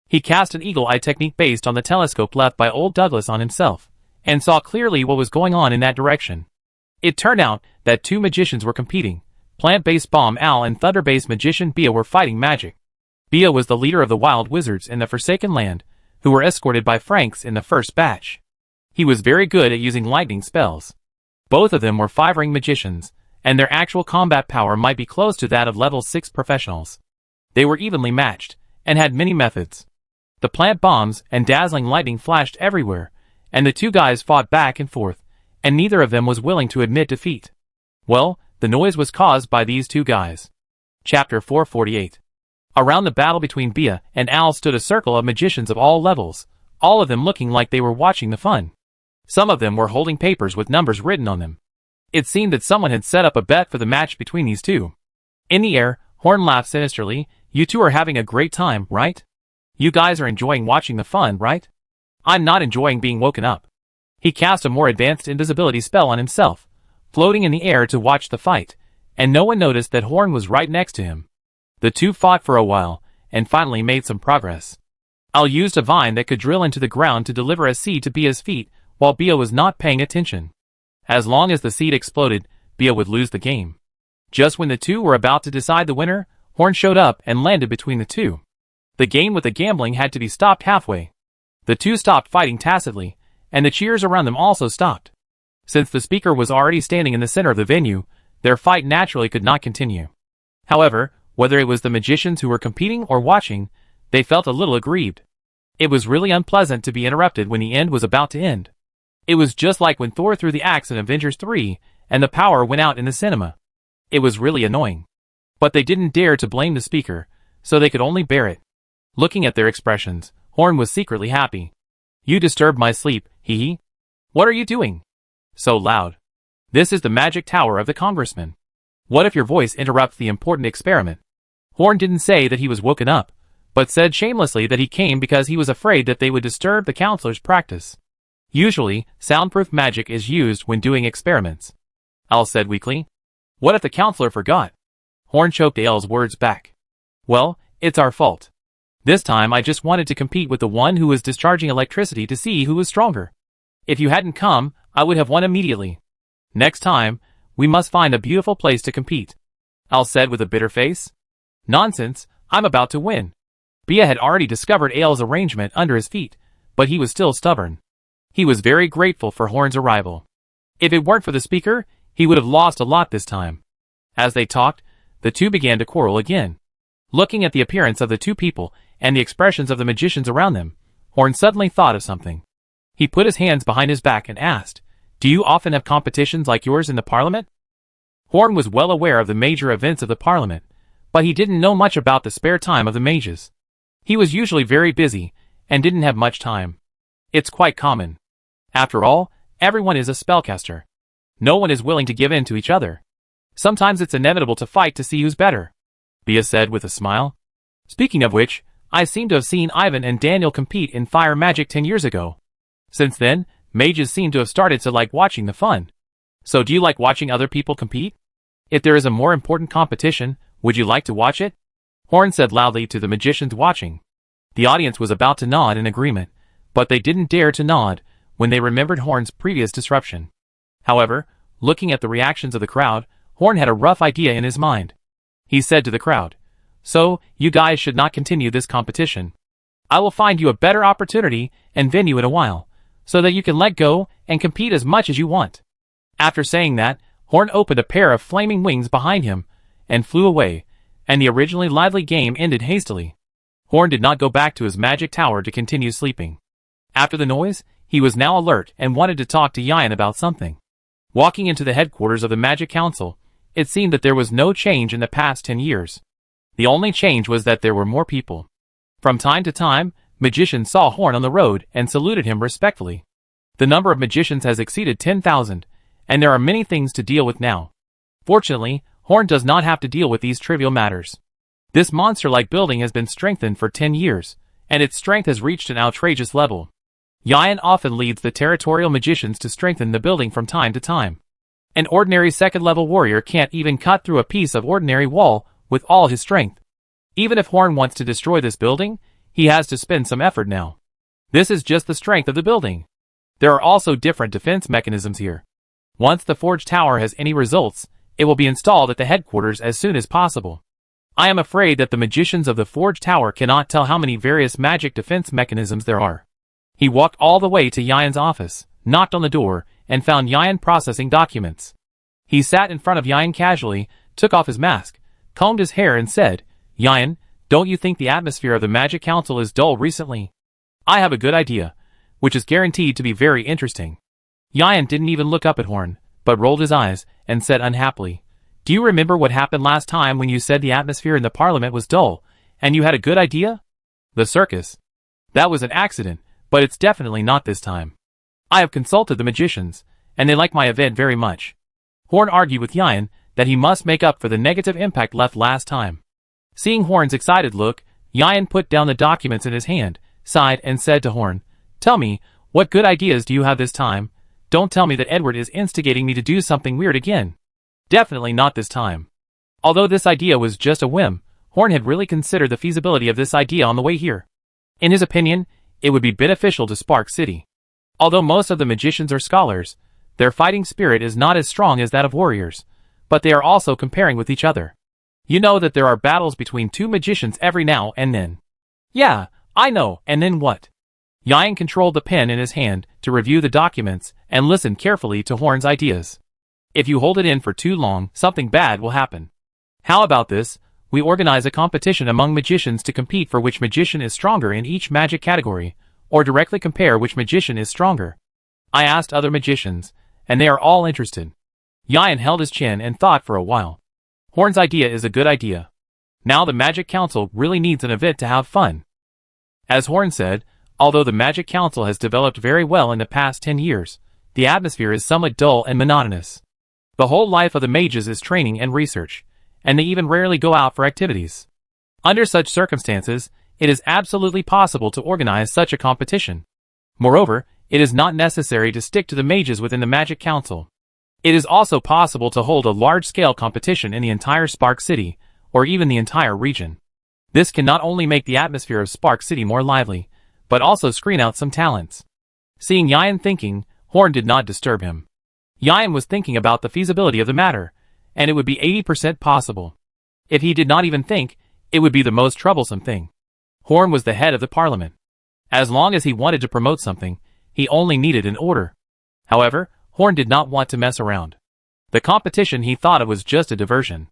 He cast an eagle-eye technique based on the telescope left by old Douglas on himself, and saw clearly what was going on in that direction. It turned out that 2 magicians were competing. Plant-based Bomb Al and Thunder-based magician Bia were fighting magic. Bia was the leader of the wild wizards in the Forsaken Land, who were escorted by Franks in the first batch. He was very good at using lightning spells. Both of them were 5-ring magicians, and their actual combat power might be close to that of level 6 professionals. They were evenly matched, and had many methods. The plant bombs and dazzling lightning flashed everywhere, and the 2 guys fought back and forth, and neither of them was willing to admit defeat. Well, the noise was caused by these 2 guys. Chapter 448. Around the battle between Bia and Al stood a circle of magicians of all levels, all of them looking like they were watching the fun. Some of them were holding papers with numbers written on them. It seemed that someone had set up a bet for the match between these 2. In the air, Horn laughed sinisterly. You 2 are having a great time, right? You guys are enjoying watching the fun, right? I'm not enjoying being woken up. He cast a more advanced invisibility spell on himself, floating in the air to watch the fight, and no one noticed that Horn was right next to him. The 2 fought for a while, and finally made some progress. Al used a vine that could drill into the ground to deliver a seed to Bia's feet, while Bia was not paying attention. As long as the seed exploded, Bia would lose the game. Just when the 2 were about to decide the winner, Horn showed up and landed between the 2. The game with the gambling had to be stopped halfway. The 2 stopped fighting tacitly, and the cheers around them also stopped. Since the speaker was already standing in the center of the venue, their fight naturally could not continue. However, whether it was the magicians who were competing or watching, they felt a little aggrieved. It was really unpleasant to be interrupted when the end was about to end. It was just like when Thor threw the axe in Avengers 3, and the power went out in the cinema. It was really annoying. But they didn't dare to blame the speaker, so they could only bear it. Looking at their expressions, Horn was secretly happy. You disturbed my sleep, hee. What are you doing? So loud. This is the magic tower of the congressman. What if your voice interrupts the important experiment? Horn didn't say that he was woken up, but said shamelessly that he came because he was afraid that they would disturb the counselor's practice. Usually, soundproof magic is used when doing experiments. Al said weakly. What if the counselor forgot? Horn choked Al's words back. Well, it's our fault. This time I just wanted to compete with the one who was discharging electricity to see who was stronger. If you hadn't come, I would have won immediately. Next time, we must find a beautiful place to compete. Al said with a bitter face. Nonsense, I'm about to win. Bia had already discovered Al's arrangement under his feet, but he was still stubborn. He was very grateful for Horn's arrival. If it weren't for the speaker, he would have lost a lot this time. As they talked, the two began to quarrel again. Looking at the appearance of the two people and the expressions of the magicians around them, Horn suddenly thought of something. He put his hands behind his back and asked, Do you often have competitions like yours in the parliament? Horn was well aware of the major events of the parliament, but he didn't know much about the spare time of the mages. He was usually very busy and didn't have much time. It's quite common. After all, everyone is a spellcaster. No one is willing to give in to each other. Sometimes it's inevitable to fight to see who's better, Bia said with a smile. Speaking of which, I seem to have seen Ivan and Daniel compete in fire magic 10 years ago. Since then, mages seem to have started to like watching the fun. So do you like watching other people compete? If there is a more important competition, would you like to watch it? Horn said loudly to the magicians watching. The audience was about to nod in agreement, but they didn't dare to nod when they remembered Horn's previous disruption. However, looking at the reactions of the crowd, Horn had a rough idea in his mind. He said to the crowd, So, you guys should not continue this competition. I will find you a better opportunity and venue in a while, so that you can let go and compete as much as you want. After saying that, Horn opened a pair of flaming wings behind him and flew away, and the originally lively game ended hastily. Horn did not go back to his magic tower to continue sleeping. After the noise, he was now alert and wanted to talk to Yan about something. Walking into the headquarters of the Magic Council, it seemed that there was no change in the past 10 years. The only change was that there were more people. From time to time, magicians saw Horn on the road and saluted him respectfully. The number of magicians has exceeded 10,000, and there are many things to deal with now. Fortunately, Horn does not have to deal with these trivial matters. This monster-like building has been strengthened for 10 years, and its strength has reached an outrageous level. Yan often leads the territorial magicians to strengthen the building from time to time. An ordinary second-level warrior can't even cut through a piece of ordinary wall with all his strength. Even if Horn wants to destroy this building, he has to spend some effort now. This is just the strength of the building. There are also different defense mechanisms here. Once the Forge Tower has any results, it will be installed at the headquarters as soon as possible. I am afraid that the magicians of the Forge Tower cannot tell how many various magic defense mechanisms there are. He walked all the way to Yan's office, knocked on the door, and found Yan processing documents. He sat in front of Yan casually, took off his mask, combed his hair and said, Yan, don't you think the atmosphere of the Magic Council is dull recently? I have a good idea, which is guaranteed to be very interesting. Yan didn't even look up at Horn, but rolled his eyes and said unhappily, Do you remember what happened last time when you said the atmosphere in the parliament was dull, and you had a good idea? The circus. That was an accident, but it's definitely not this time. I have consulted the magicians, and they like my event very much. Horn argued with Yan that he must make up for the negative impact left last time. Seeing Horn's excited look, Yan put down the documents in his hand, sighed and said to Horn, Tell me, what good ideas do you have this time? Don't tell me that Edward is instigating me to do something weird again. Definitely not this time. Although this idea was just a whim, Horn had really considered the feasibility of this idea on the way here. In his opinion, it would be beneficial to Spark City. Although most of the magicians are scholars, their fighting spirit is not as strong as that of warriors, but they are also comparing with each other. You know that there are battles between two magicians every now and then. Yeah, I know, and then what? Yan controlled the pen in his hand to review the documents and listen carefully to Horn's ideas. If you hold it in for too long, something bad will happen. How about this? we organize a competition among magicians to compete for which magician is stronger in each magic category, or directly compare which magician is stronger. I asked other magicians, and they are all interested. Yan held his chin and thought for a while. Horn's idea is a good idea. Now the Magic Council really needs an event to have fun. As Horn said, although the Magic Council has developed very well in the past 10 years, the atmosphere is somewhat dull and monotonous. The whole life of the mages is training and research, and they even rarely go out for activities. Under such circumstances, it is absolutely possible to organize such a competition. Moreover, it is not necessary to stick to the mages within the Magic Council. It is also possible to hold a large-scale competition in the entire Spark City, or even the entire region. This can not only make the atmosphere of Spark City more lively, but also screen out some talents. Seeing Yan thinking, Horn did not disturb him. Yan was thinking about the feasibility of the matter, and it would be 80% possible. If he did not even think, it would be the most troublesome thing. Horn was the head of the parliament. As long as he wanted to promote something, he only needed an order. However, Horn did not want to mess around. The competition he thought it was just a diversion.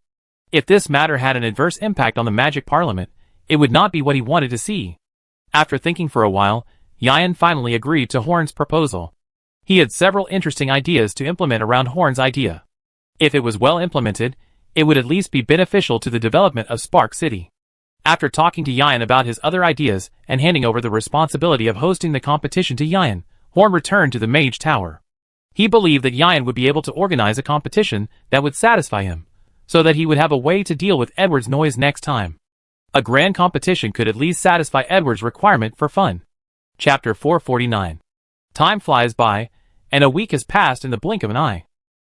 If this matter had an adverse impact on the Magic Parliament, it would not be what he wanted to see. After thinking for a while, Yan finally agreed to Horn's proposal. He had several interesting ideas to implement around Horn's idea. If it was well implemented, it would at least be beneficial to the development of Spark City. After talking to Yan about his other ideas and handing over the responsibility of hosting the competition to Yan, Horn returned to the Mage Tower. He believed that Yan would be able to organize a competition that would satisfy him, so that he would have a way to deal with Edward's noise next time. A grand competition could at least satisfy Edward's requirement for fun. Chapter 449. Time flies by, and a week has passed in the blink of an eye.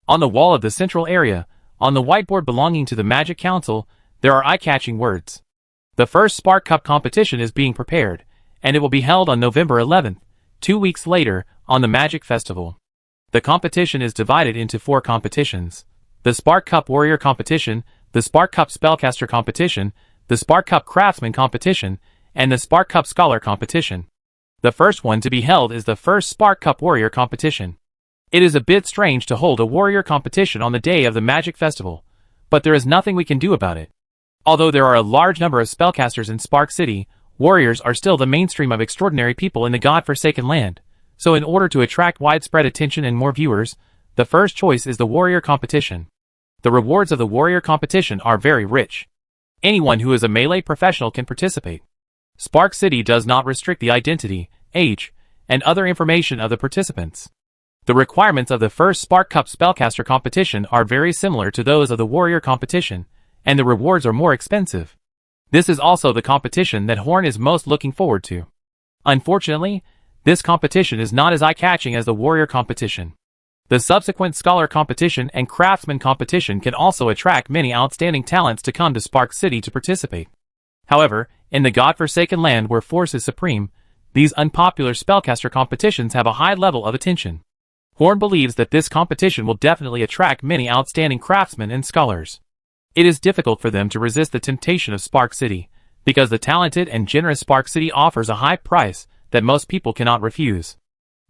On the wall of the central area, on the whiteboard belonging to the Magic Council, there are eye-catching words. The first Spark Cup competition is being prepared, and it will be held on November 11th, 2 weeks later, on the Magic Festival. The competition is divided into 4 competitions. The Spark Cup Warrior Competition, the Spark Cup Spellcaster Competition, the Spark Cup Craftsman Competition, and the Spark Cup Scholar Competition. The first one to be held is the first Spark Cup Warrior Competition. It is a bit strange to hold a warrior competition on the day of the Magic Festival, but there is nothing we can do about it. Although there are a large number of spellcasters in Spark City, warriors are still the mainstream of extraordinary people in the God-forsaken land, so in order to attract widespread attention and more viewers, the first choice is the warrior competition. The rewards of the warrior competition are very rich. Anyone who is a melee professional can participate. Spark City does not restrict the identity, age, and other information of the participants. The requirements of the first Spark Cup Spellcaster competition are very similar to those of the warrior competition, and the rewards are more expensive. This is also the competition that Horn is most looking forward to. Unfortunately, this competition is not as eye-catching as the warrior competition. The subsequent scholar competition and craftsman competition can also attract many outstanding talents to come to Spark City to participate. However, in the God-forsaken land where force is supreme, these unpopular spellcaster competitions have a high level of attention. Horn believes that this competition will definitely attract many outstanding craftsmen and scholars. It is difficult for them to resist the temptation of Spark City, because the talented and generous Spark City offers a high price that most people cannot refuse.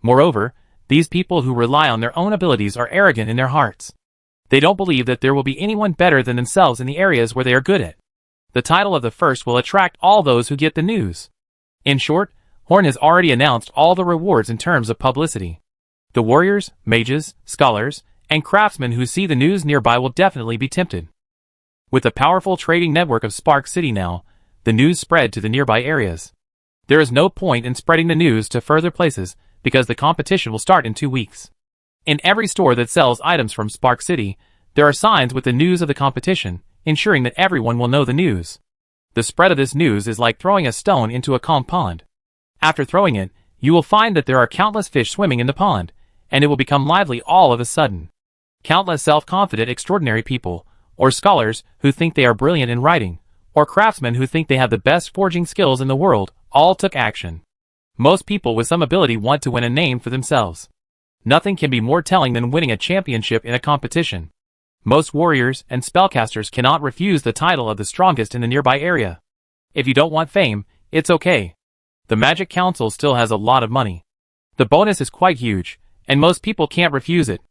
Moreover, these people who rely on their own abilities are arrogant in their hearts. They don't believe that there will be anyone better than themselves in the areas where they are good at. The title of the first will attract all those who get the news. In short, Horn has already announced all the rewards in terms of publicity. The warriors, mages, scholars, and craftsmen who see the news nearby will definitely be tempted. With the powerful trading network of Spark City now, the news spread to the nearby areas. There is no point in spreading the news to further places because the competition will start in 2 weeks. In every store that sells items from Spark City, there are signs with the news of the competition, ensuring that everyone will know the news. The spread of this news is like throwing a stone into a calm pond. After throwing it, you will find that there are countless fish swimming in the pond, and it will become lively all of a sudden. Countless self-confident extraordinary people, or scholars who think they are brilliant in writing, or craftsmen who think they have the best forging skills in the world, all took action. Most people with some ability want to win a name for themselves. Nothing can be more telling than winning a championship in a competition. Most warriors and spellcasters cannot refuse the title of the strongest in the nearby area. If you don't want fame, it's okay. The Magic Council still has a lot of money. The bonus is quite huge, and most people can't refuse it.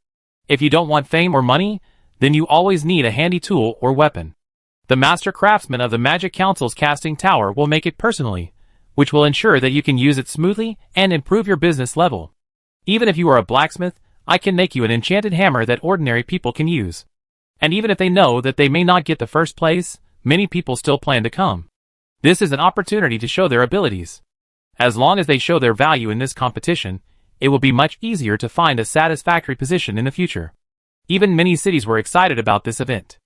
If you don't want fame or money, then you always need a handy tool or weapon. The master craftsman of the Magic Council's casting tower will make it personally, which will ensure that you can use it smoothly and improve your business level. Even if you are a blacksmith, I can make you an enchanted hammer that ordinary people can use. And even if they know that they may not get the first place, many people still plan to come. This is an opportunity to show their abilities. As long as they show their value in this competition, it will be much easier to find a satisfactory position in the future. Even many cities were excited about this event.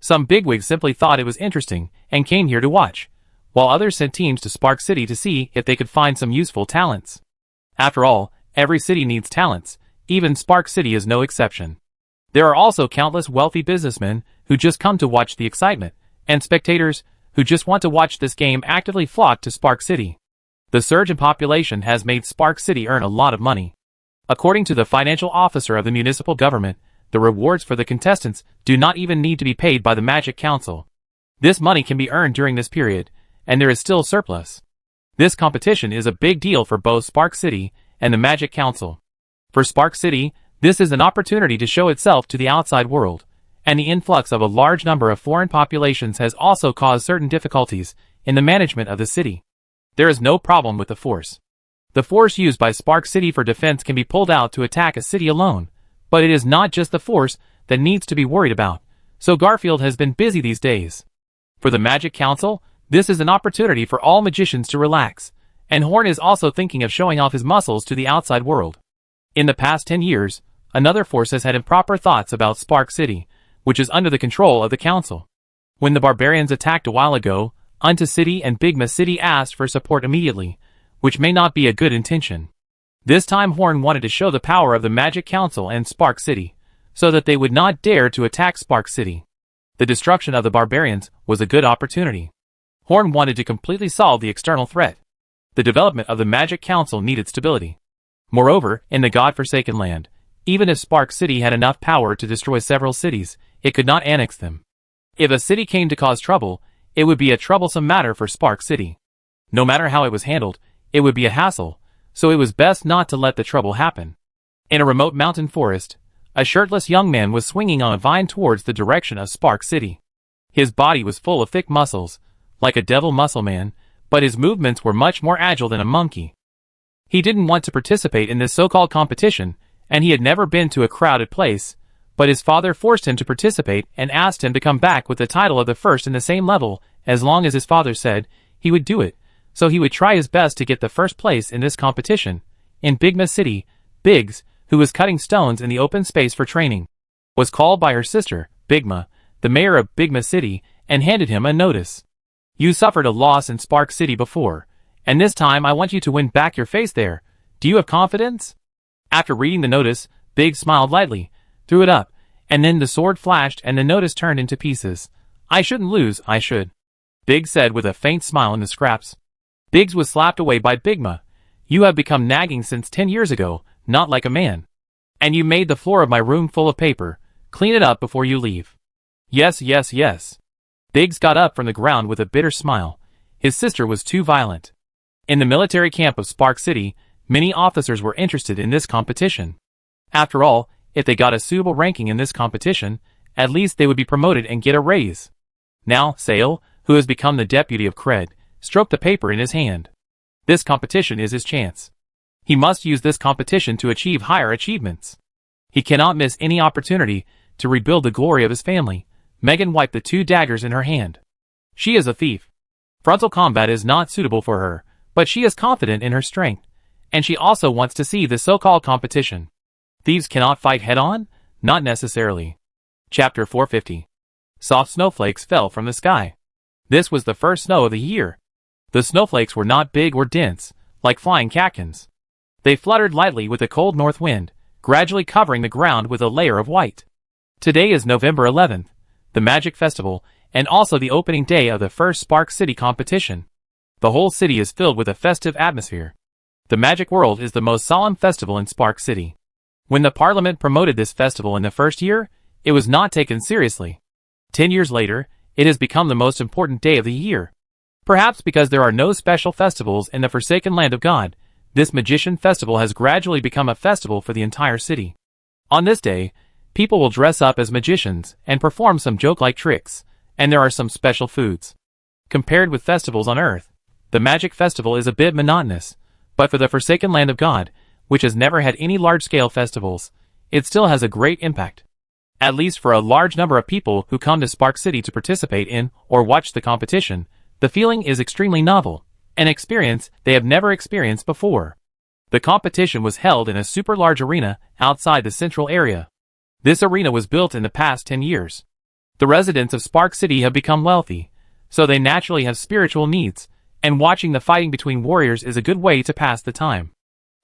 Some bigwigs simply thought it was interesting and came here to watch, while others sent teams to Spark City to see if they could find some useful talents. After all, every city needs talents, even Spark City is no exception. There are also countless wealthy businessmen who just come to watch the excitement, and spectators who just want to watch this game actively flock to Spark City. The surge in population has made Spark City earn a lot of money. According to the financial officer of the municipal government, the rewards for the contestants do not even need to be paid by the Magic Council. This money can be earned during this period, and there is still surplus. This competition is a big deal for both Spark City and the Magic Council. For Spark City, this is an opportunity to show itself to the outside world, and the influx of a large number of foreign populations has also caused certain difficulties in the management of the city. There is no problem with the force. The force used by Spark City for defense can be pulled out to attack a city alone, but it is not just the force that needs to be worried about, so Garfield has been busy these days. For the Magic Council, this is an opportunity for all magicians to relax, and Horn is also thinking of showing off his muscles to the outside world. In the past 10 years, another force has had improper thoughts about Spark City, which is under the control of the council. When the barbarians attacked a while ago, Unta City and Bigma City asked for support immediately, which may not be a good intention. This time Horn wanted to show the power of the Magic Council and Spark City, so that they would not dare to attack Spark City. The destruction of the barbarians was a good opportunity. Horn wanted to completely solve the external threat. The development of the Magic Council needed stability. Moreover, in the God-forsaken land, even if Spark City had enough power to destroy several cities, it could not annex them. If a city came to cause trouble, it would be a troublesome matter for Spark City. No matter how it was handled, it would be a hassle, so it was best not to let the trouble happen. In a remote mountain forest, a shirtless young man was swinging on a vine towards the direction of Spark City. His body was full of thick muscles, like a devil muscle man, but his movements were much more agile than a monkey. He didn't want to participate in this so-called competition, and he had never been to a crowded place, but his father forced him to participate and asked him to come back with the title of the first in the same level. As long as his father said he would do it, so he would try his best to get the first place in this competition. In Bigma City, Biggs, who was cutting stones in the open space for training, was called by her sister, Bigma, the mayor of Bigma City, and handed him a notice. You suffered a loss in Spark City before, and this time I want you to win back your face there. Do you have confidence? After reading the notice, Biggs smiled lightly, threw it up, and then the sword flashed and the notice turned into pieces. I shouldn't lose, I should. Biggs said with a faint smile in the scraps. Biggs was slapped away by Bigma. You have become nagging since 10 years ago, not like a man. And you made the floor of my room full of paper. Clean it up before you leave. Yes, yes, yes. Biggs got up from the ground with a bitter smile. His sister was too violent. In the military camp of Spark City, many officers were interested in this competition. After all, if they got a suitable ranking in this competition, at least they would be promoted and get a raise. Now, Sale, who has become the deputy of Cred, stroked the paper in his hand. This competition is his chance. He must use this competition to achieve higher achievements. He cannot miss any opportunity to rebuild the glory of his family. Megan wiped the 2 daggers in her hand. She is a thief. Frontal combat is not suitable for her, but she is confident in her strength, and she also wants to see the so-called competition. Thieves cannot fight head-on? Not necessarily. Chapter 450. Soft snowflakes fell from the sky. This was the first snow of the year. The snowflakes were not big or dense, like flying catkins. They fluttered lightly with a cold north wind, gradually covering the ground with a layer of white. Today is November 11th, the Magic Festival, and also the opening day of the first Spark City competition. The whole city is filled with a festive atmosphere. The Magic World is the most solemn festival in Spark City. When the Parliament promoted this festival in the first year, it was not taken seriously. 10 years later, it has become the most important day of the year. Perhaps because there are no special festivals in the Forsaken Land of God, this Magician Festival has gradually become a festival for the entire city. On this day, people will dress up as magicians and perform some joke-like tricks, and there are some special foods. Compared with festivals on Earth, the Magic Festival is a bit monotonous, but for the Forsaken Land of God, which has never had any large-scale festivals, it still has a great impact. At least for a large number of people who come to Spark City to participate in or watch the competition, the feeling is extremely novel, an experience they have never experienced before. The competition was held in a super large arena outside the central area. This arena was built in the past 10 years. The residents of Spark City have become wealthy, so they naturally have spiritual needs, and watching the fighting between warriors is a good way to pass the time.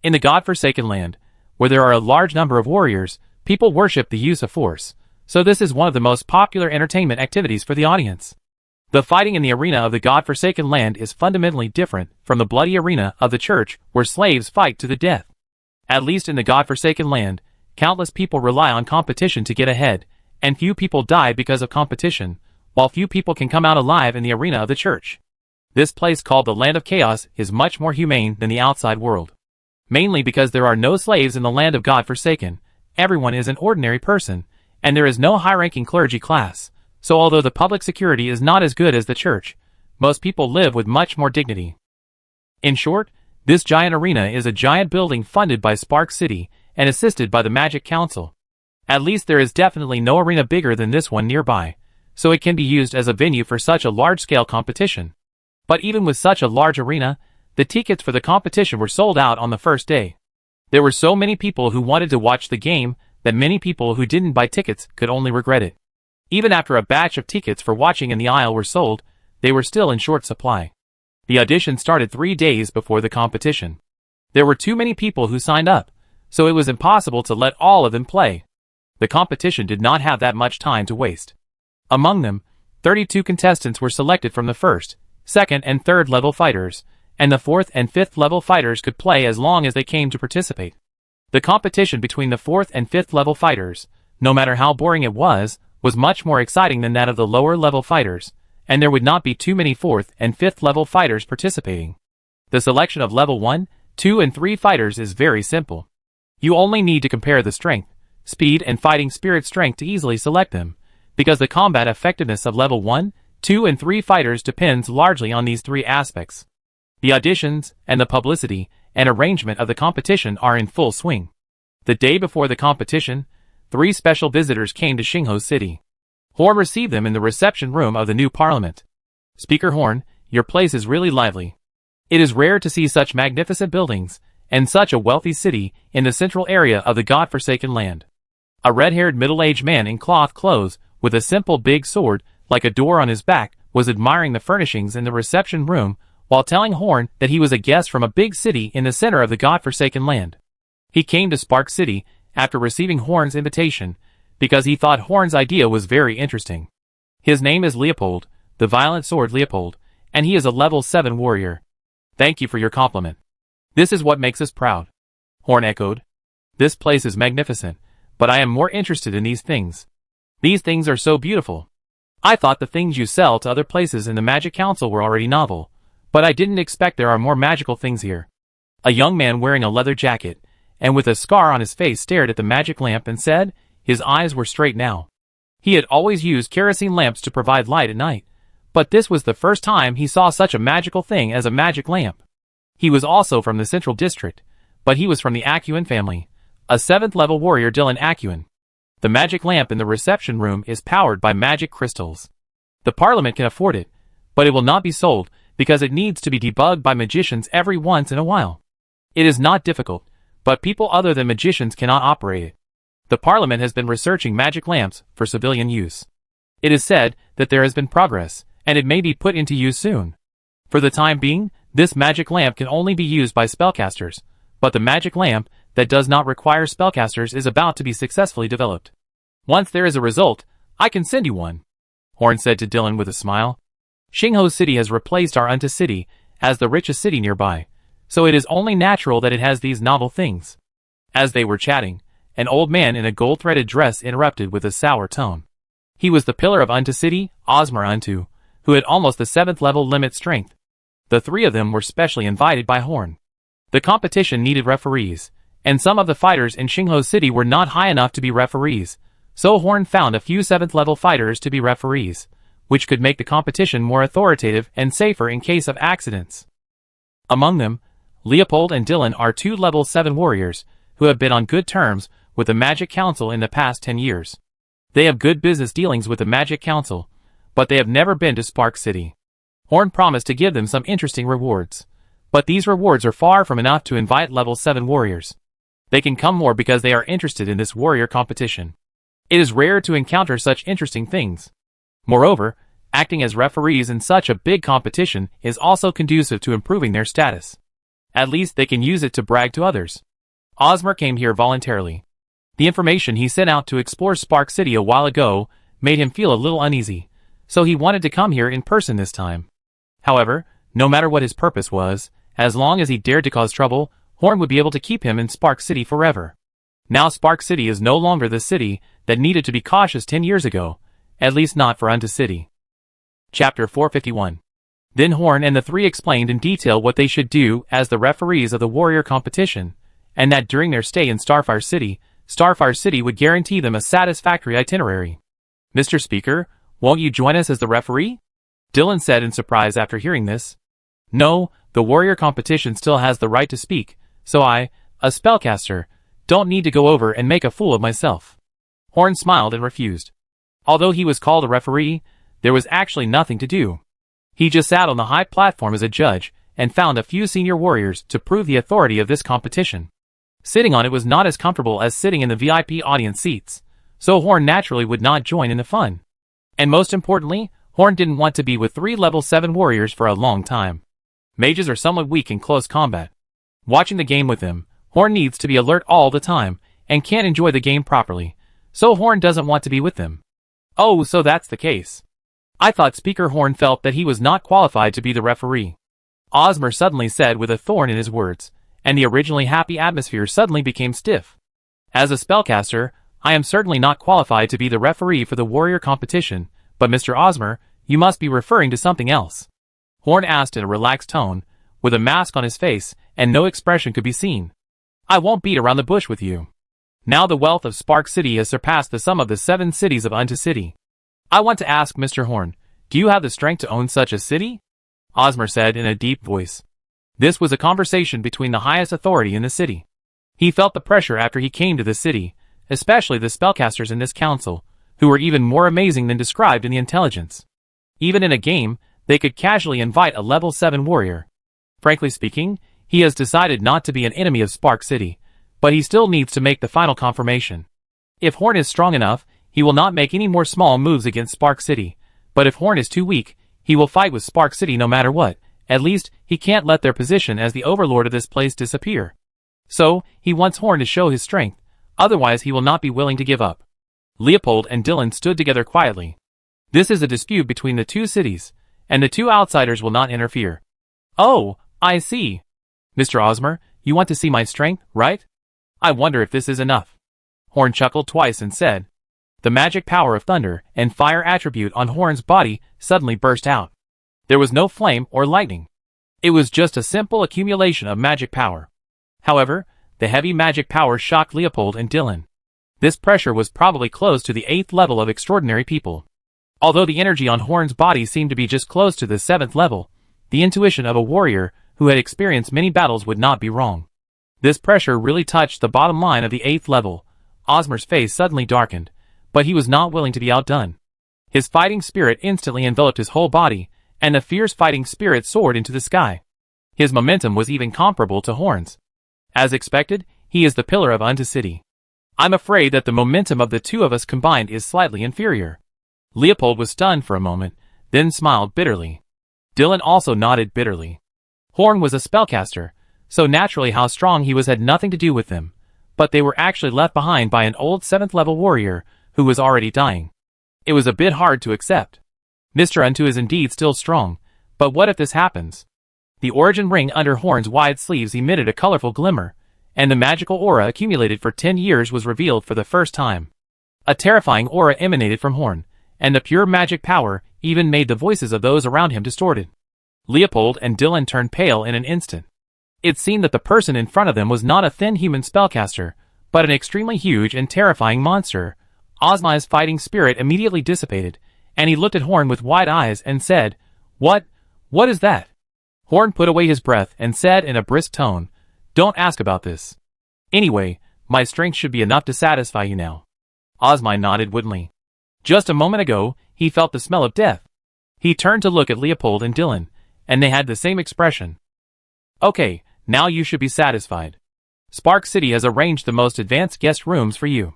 In the God-forsaken land, where there are a large number of warriors, people worship the use of force, so this is one of the most popular entertainment activities for the audience. The fighting in the arena of the God-forsaken land is fundamentally different from the bloody arena of the church where slaves fight to the death. At least in the God-forsaken land, countless people rely on competition to get ahead, and few people die because of competition, while few people can come out alive in the arena of the church. This place called the Land of Chaos is much more humane than the outside world. Mainly because there are no slaves in the land of God-forsaken, everyone is an ordinary person, and there is no high-ranking clergy class, so although the public security is not as good as the church, most people live with much more dignity. In short, this giant arena is a giant building funded by Spark City and assisted by the Magic Council. At least there is definitely no arena bigger than this one nearby, so it can be used as a venue for such a large-scale competition. But even with such a large arena, the tickets for the competition were sold out on the first day. There were so many people who wanted to watch the game that many people who didn't buy tickets could only regret it. Even after a batch of tickets for watching in the aisle were sold, they were still in short supply. The audition started 3 days before the competition. There were too many people who signed up, so it was impossible to let all of them play. The competition did not have that much time to waste. Among them, 32 contestants were selected from the first, second and third level fighters, and the fourth and fifth level fighters could play as long as they came to participate. The competition between the fourth and fifth level fighters, no matter how boring it was much more exciting than that of the lower level fighters, and there would not be too many fourth and fifth level fighters participating. The selection of level 1, 2 and 3 fighters is very simple. You only need to compare the strength, speed and fighting spirit strength to easily select them, because the combat effectiveness of level 1, 2 and 3 fighters depends largely on these 3 aspects. The auditions, and the publicity, and arrangement of the competition are in full swing. The day before the competition, 3 special visitors came to Xingho City. Horn received them in the reception room of the new parliament. Speaker Horn, your place is really lively. It is rare to see such magnificent buildings, and such a wealthy city in the central area of the God-forsaken land. A red-haired middle-aged man in cloth clothes, with a simple big sword, like a door on his back, was admiring the furnishings in the reception room, while telling Horn that he was a guest from a big city in the center of the God-forsaken land. He came to Spark City after receiving Horn's invitation, because he thought Horn's idea was very interesting. His name is Leopold, the Violent Sword Leopold, and he is a level 7 warrior. Thank you for your compliment. This is what makes us proud. Horn echoed. This place is magnificent, but I am more interested in these things. These things are so beautiful. I thought the things you sell to other places in the Magic Council were already novel, but I didn't expect there are more magical things here. A young man wearing a leather jacket, and with a scar on his face stared at the magic lamp and said, his eyes were straight now. He had always used kerosene lamps to provide light at night, but this was the first time he saw such a magical thing as a magic lamp. He was also from the Central District, but he was from the Acuin family, a 7th level warrior Dylan Acuin. The magic lamp in the reception room is powered by magic crystals. The Parliament can afford it, but it will not be sold because it needs to be debugged by magicians every once in a while. It is not difficult, but people other than magicians cannot operate it. The Parliament has been researching magic lamps for civilian use. It is said that there has been progress, and it may be put into use soon. For the time being, this magic lamp can only be used by spellcasters, but the magic lamp that does not require spellcasters is about to be successfully developed. Once there is a result, I can send you one, Horn said to Dylan with a smile. Xingho City has replaced our Unta City as the richest city nearby, so it is only natural that it has these novel things. As they were chatting, an old man in a gold-threaded dress interrupted with a sour tone. He was the pillar of Unta City, Osmar Untu, who had almost the 7th level limit strength. The 3 of them were specially invited by Horn. The competition needed referees, and some of the fighters in Xingho City were not high enough to be referees, so Horn found a few 7th level fighters to be referees, which could make the competition more authoritative and safer in case of accidents. Among them, Leopold and Dylan are two level 7 warriors who have been on good terms with the Magic Council in the past 10 years. They have good business dealings with the Magic Council, but they have never been to Spark City. Horn promised to give them some interesting rewards, but these rewards are far from enough to invite level 7 warriors. They can come more because they are interested in this warrior competition. It is rare to encounter such interesting things. Moreover, acting as referees in such a big competition is also conducive to improving their status. At least they can use it to brag to others. Ozmer came here voluntarily. The information he sent out to explore Spark City a while ago made him feel a little uneasy, so he wanted to come here in person this time. However, no matter what his purpose was, as long as he dared to cause trouble, Horn would be able to keep him in Spark City forever. Now Spark City is no longer the city that needed to be cautious 10 years ago, at least not for Unto City. Chapter 451. Then Horn and the three explained in detail what they should do as the referees of the warrior competition, and that during their stay in Starfire City would guarantee them a satisfactory itinerary. "Mr. Speaker, won't you join us as the referee?" Dylan said in surprise after hearing this. "No, the warrior competition still has the right to speak, so I, a spellcaster, don't need to go over and make a fool of myself." Horn smiled and refused. Although he was called a referee, there was actually nothing to do. He just sat on the high platform as a judge and found a few senior warriors to prove the authority of this competition. Sitting on it was not as comfortable as sitting in the VIP audience seats, so Horn naturally would not join in the fun. And most importantly, Horn didn't want to be with 3 level 7 warriors for a long time. Mages are somewhat weak in close combat. Watching the game with them, Horn needs to be alert all the time and can't enjoy the game properly, so Horn doesn't want to be with them. "Oh, so that's the case. I thought Speaker Horn felt that he was not qualified to be the referee," Ozmer suddenly said with a thorn in his words, and the originally happy atmosphere suddenly became stiff. "As a spellcaster, I am certainly not qualified to be the referee for the warrior competition, but Mr. Ozmer, you must be referring to something else," Horn asked in a relaxed tone, with a mask on his face and no expression could be seen. "I won't beat around the bush with you. Now the wealth of Spark City has surpassed the sum of the 7 cities of Unto City. I want to ask Mr. Horn, do you have the strength to own such a city?" Ozmer said in a deep voice. This was a conversation between the highest authority in the city. He felt the pressure after he came to the city, especially the spellcasters in this council, who were even more amazing than described in the intelligence. Even in a game, they could casually invite a level 7 warrior. Frankly speaking, he has decided not to be an enemy of Spark City, but he still needs to make the final confirmation. If Horn is strong enough, he will not make any more small moves against Spark City, but if Horn is too weak, he will fight with Spark City no matter what. At least, he can't let their position as the overlord of this place disappear. So, he wants Horn to show his strength, otherwise he will not be willing to give up. Leopold and Dylan stood together quietly. This is a dispute between the 2 cities, and the 2 outsiders will not interfere. "Oh, I see. Mr. Ozmer, you want to see my strength, right? I wonder if this is enough." Horn chuckled twice and said. The magic power of thunder and fire attribute on Horn's body suddenly burst out. There was no flame or lightning. It was just a simple accumulation of magic power. However, the heavy magic power shocked Leopold and Dylan. This pressure was probably close to the 8th level of extraordinary people. Although the energy on Horn's body seemed to be just close to the 7th level, the intuition of a warrior who had experienced many battles would not be wrong. This pressure really touched the bottom line of the 8th level. Ozmer's face suddenly darkened, but he was not willing to be outdone. His fighting spirit instantly enveloped his whole body, and the fierce fighting spirit soared into the sky. His momentum was even comparable to Horn's. As expected, he is the pillar of Unto City. I'm afraid that the momentum of the 2 of us combined is slightly inferior. Leopold was stunned for a moment, then smiled bitterly. Dylan also nodded bitterly. Horn was a spellcaster, so naturally how strong he was had nothing to do with them, but they were actually left behind by an old 7th level warrior who was already dying. It was a bit hard to accept. Mr. Unto is indeed still strong, but what if this happens? The origin ring under Horn's wide sleeves emitted a colorful glimmer, and the magical aura accumulated for 10 years was revealed for the first time. A terrifying aura emanated from Horn, and the pure magic power even made the voices of those around him distorted. Leopold and Dylan turned pale in an instant. It seemed that the person in front of them was not a thin human spellcaster, but an extremely huge and terrifying monster. Ozma's fighting spirit immediately dissipated, and he looked at Horn with wide eyes and said, What is that? Horn put away his breath and said in a brisk tone, Don't ask about this. Anyway, my strength should be enough to satisfy you now. Osmine nodded woodenly. Just a moment ago, he felt the smell of death. He turned to look at Leopold and Dylan, and they had the same expression. Okay, now you should be satisfied. Spark City has arranged the most advanced guest rooms for you.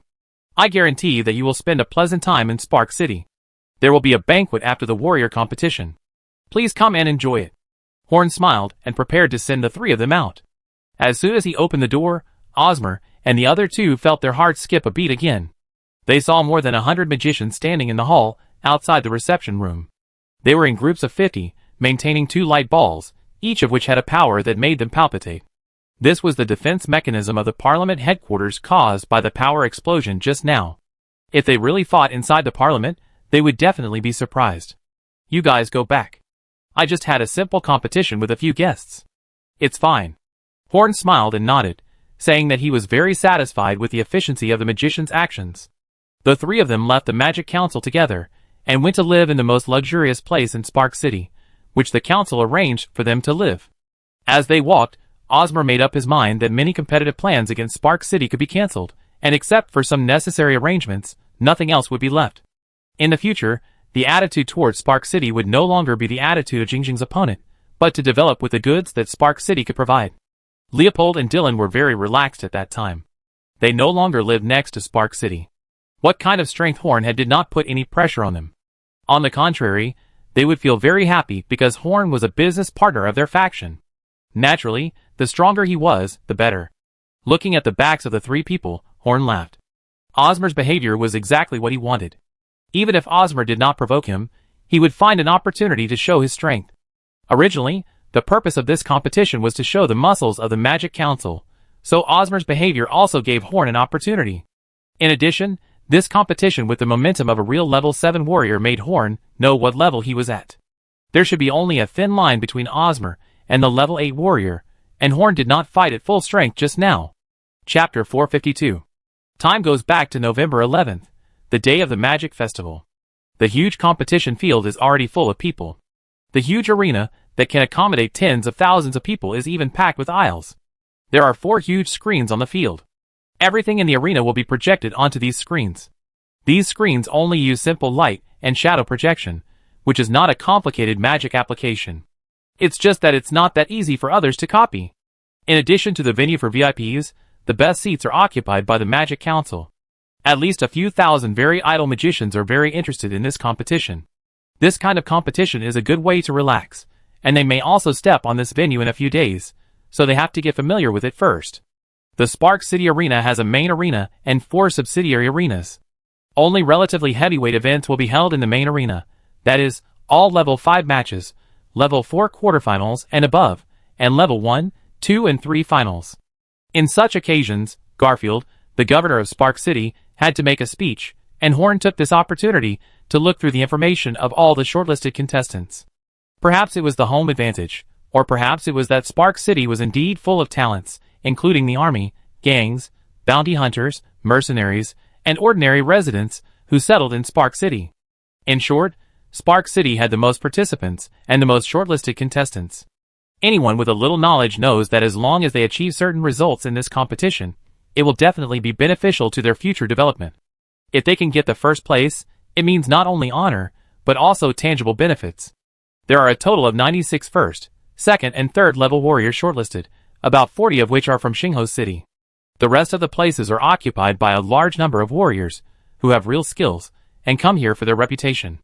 I guarantee that you will spend a pleasant time in Spark City. There will be a banquet after the warrior competition. Please come and enjoy it. Horn smiled and prepared to send the three of them out. As soon as he opened the door, Osmer and the other two felt their hearts skip a beat again. They saw more than 100 magicians standing in the hall outside the reception room. They were in groups of 50, maintaining 2 light balls, each of which had a power that made them palpitate. This was the defense mechanism of the Parliament headquarters caused by the power explosion just now. If they really fought inside the Parliament, they would definitely be surprised. You guys go back. I just had a simple competition with a few guests. It's fine. Horn smiled and nodded, saying that he was very satisfied with the efficiency of the magician's actions. The three of them left the Magic Council together, and went to live in the most luxurious place in Spark City, which the council arranged for them to live. As they walked, Osmer made up his mind that many competitive plans against Spark City could be cancelled, and except for some necessary arrangements, nothing else would be left. In the future, the attitude towards Spark City would no longer be the attitude of Jingjing's opponent, but to develop with the goods that Spark City could provide. Leopold and Dylan were very relaxed at that time. They no longer lived next to Spark City. What kind of strength Horn had did not put any pressure on them. On the contrary, they would feel very happy because Horn was a business partner of their faction. Naturally, the stronger he was, the better. Looking at the backs of the three people, Horn laughed. Osmer's behavior was exactly what he wanted. Even if Osmer did not provoke him, he would find an opportunity to show his strength. Originally, the purpose of this competition was to show the muscles of the Magic Council, so Osmer's behavior also gave Horn an opportunity. In addition, this competition with the momentum of a real level 7 warrior made Horn know what level he was at. There should be only a thin line between Osmer and the level 8 warrior, and Horn did not fight at full strength just now. Chapter 452. Time goes back to November 11th, the day of the Magic Festival. The huge competition field is already full of people. The huge arena that can accommodate tens of thousands of people is even packed with aisles. There are 4 huge screens on the field. Everything in the arena will be projected onto these screens. These screens only use simple light and shadow projection, which is not a complicated magic application. It's just that it's not that easy for others to copy. In addition to the venue for VIPs, the best seats are occupied by the Magic Council. At least a few thousand very idle magicians are very interested in this competition. This kind of competition is a good way to relax, and they may also step on this venue in a few days, so they have to get familiar with it first. The Spark City Arena has a main arena and 4 subsidiary arenas. Only relatively heavyweight events will be held in the main arena, that is, all level 5 matches, level 4 quarterfinals and above, and level 1, 2 and 3 finals. In such occasions, Garfield, the governor of Spark City, had to make a speech, and Horn took this opportunity to look through the information of all the shortlisted contestants. Perhaps it was the home advantage, or perhaps it was that Spark City was indeed full of talents, including the army, gangs, bounty hunters, mercenaries, and ordinary residents who settled in Spark City. In short, Spark City had the most participants and the most shortlisted contestants. Anyone with a little knowledge knows that as long as they achieve certain results in this competition, it will definitely be beneficial to their future development. If they can get the first place, it means not only honor, but also tangible benefits. There are a total of 96 first, second, and third level warriors shortlisted, about 40 of which are from Xingho City. The rest of the places are occupied by a large number of warriors, who have real skills, and come here for their reputation.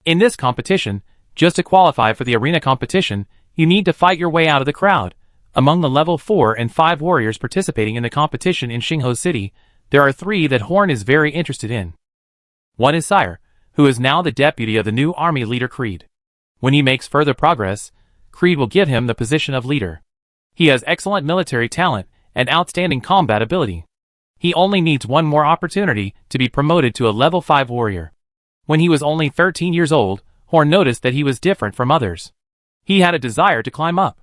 In this competition, just to qualify for the arena competition, you need to fight your way out of the crowd. Among the level 4 and 5 warriors participating in the competition in Xingho City, there are 3 that Horn is very interested in. One is Sire, who is now the deputy of the new army leader Creed. When he makes further progress, Creed will give him the position of leader. He has excellent military talent and outstanding combat ability. He only needs one more opportunity to be promoted to a level 5 warrior. When he was only 13 years old, Horn noticed that he was different from others. He had a desire to climb up.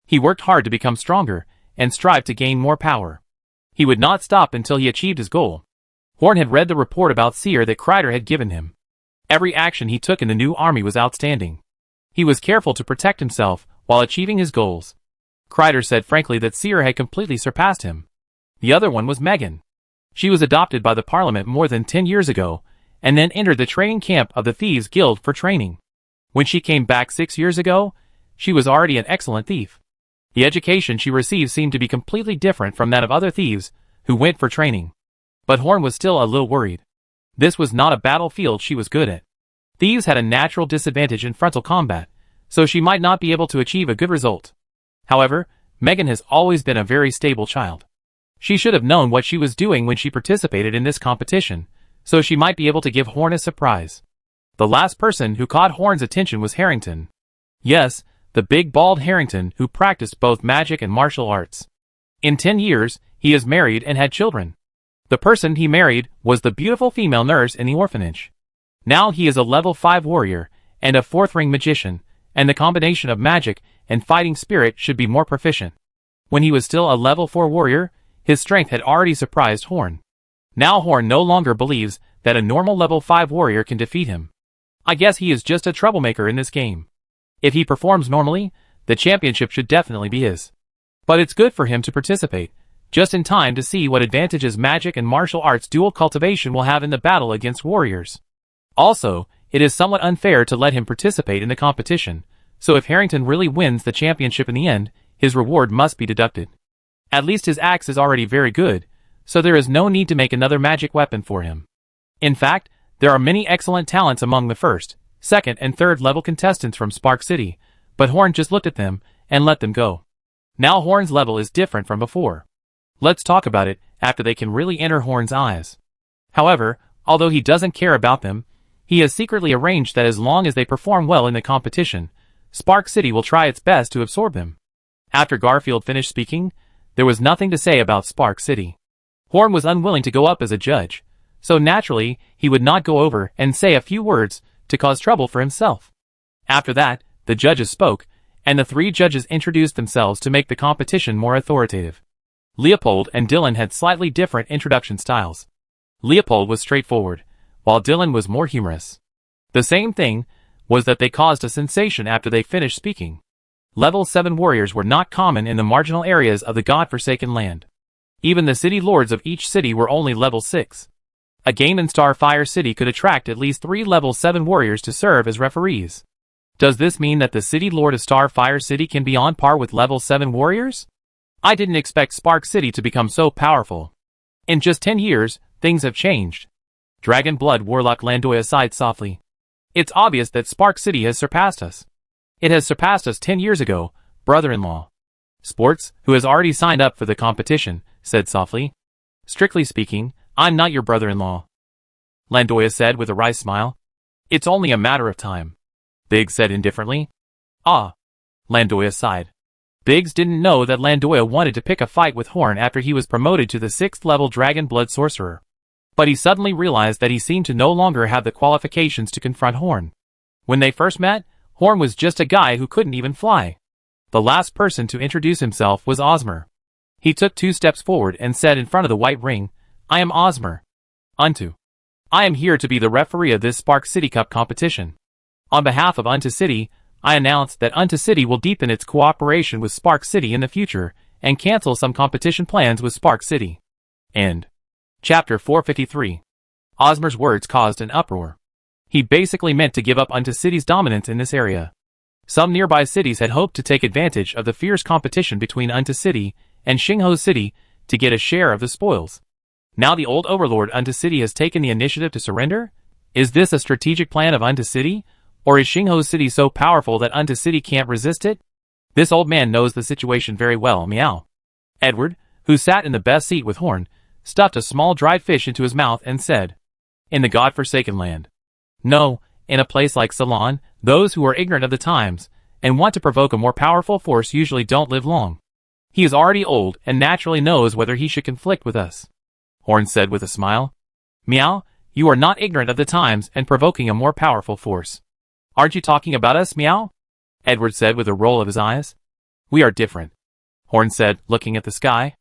He worked hard to become stronger and strived to gain more power. He would not stop until he achieved his goal. Horn had read the report about Seer that Kreider had given him. Every action he took in the new army was outstanding. He was careful to protect himself while achieving his goals. Kreider said frankly that Seer had completely surpassed him. The other one was Megan. She was adopted by the Parliament more than 10 years ago, and then entered the training camp of the Thieves Guild for training. When she came back 6 years ago, she was already an excellent thief. The education she received seemed to be completely different from that of other thieves who went for training. But Horn was still a little worried. This was not a battlefield she was good at. Thieves had a natural disadvantage in frontal combat, so she might not be able to achieve a good result. However, Megan has always been a very stable child. She should have known what she was doing when she participated in this competition, so she might be able to give Horn a surprise. The last person who caught Horn's attention was Harrington. Yes, the big bald Harrington who practiced both magic and martial arts. In 10 years, he is married and had children. The person he married was the beautiful female nurse in the orphanage. Now he is a level 5 warrior and a 4th ring magician, and the combination of magic and fighting spirit should be more proficient. When he was still a level 4 warrior, his strength had already surprised Horn. Now Horn no longer believes that a normal level 5 warrior can defeat him. I guess he is just a troublemaker in this game. If he performs normally, the championship should definitely be his. But it's good for him to participate, just in time to see what advantages magic and martial arts dual cultivation will have in the battle against warriors. Also, it is somewhat unfair to let him participate in the competition, so if Harrington really wins the championship in the end, his reward must be deducted. At least his axe is already very good, so there is no need to make another magic weapon for him. In fact, there are many excellent talents among the 1st, 2nd, and 3rd level contestants from Spark City, but Horn just looked at them and let them go. Now Horn's level is different from before. Let's talk about it after they can really enter Horn's eyes. However, although he doesn't care about them, he has secretly arranged that as long as they perform well in the competition, Spark City will try its best to absorb them. After Garfield finished speaking, there was nothing to say about Spark City. Horn was unwilling to go up as a judge, so naturally he would not go over and say a few words to cause trouble for himself. After that, the judges spoke, and the 3 judges introduced themselves to make the competition more authoritative. Leopold and Dylan had slightly different introduction styles. Leopold was straightforward, while Dylan was more humorous. The same thing was that they caused a sensation after they finished speaking. Level 7 warriors were not common in the marginal areas of the God-forsaken land. Even the city lords of each city were only level 6. A game in Starfire City could attract at least 3 level 7 warriors to serve as referees. Does this mean that the city lord of Starfire City can be on par with level 7 warriors? I didn't expect Spark City to become so powerful. In just 10 years, things have changed. Dragon Blood Warlock Landoya sighed softly. It's obvious that Spark City has surpassed us. It has surpassed us 10 years ago, brother-in-law. Sports, who has already signed up for the competition, said softly. Strictly speaking, I'm not your brother-in-law. Landoya said with a wry smile. It's only a matter of time. Biggs said indifferently. Ah. Landoya sighed. Biggs didn't know that Landoya wanted to pick a fight with Horn after he was promoted to the 6th level Dragon Blood Sorcerer. But he suddenly realized that he seemed to no longer have the qualifications to confront Horn. When they first met, Horn was just a guy who couldn't even fly. The last person to introduce himself was Osmer. He took 2 steps forward and said in front of the white ring, I am Osmer. Unto. I am here to be the referee of this Spark City Cup competition. On behalf of Unto City, I announce that Unto City will deepen its cooperation with Spark City in the future, and cancel some competition plans with Spark City. End. Chapter 453. Osmer's words caused an uproar. He basically meant to give up Unto City's dominance in this area. Some nearby cities had hoped to take advantage of the fierce competition between Unto City and Xingho City to get a share of the spoils. Now the old overlord Unto City has taken the initiative to surrender? Is this a strategic plan of Unto City? Or is Xingho City so powerful that Unto City can't resist it? This old man knows the situation very well, meow. Edward, who sat in the best seat with Horn, stuffed a small dried fish into his mouth and said, In the God-forsaken land. No, in a place like Ceylon, those who are ignorant of the times and want to provoke a more powerful force usually don't live long. He is already old and naturally knows whether he should conflict with us. Horn said with a smile. Meow, you are not ignorant of the times and provoking a more powerful force. Aren't you talking about us, meow? Edward said with a roll of his eyes. We are different, Horn said, looking at the sky.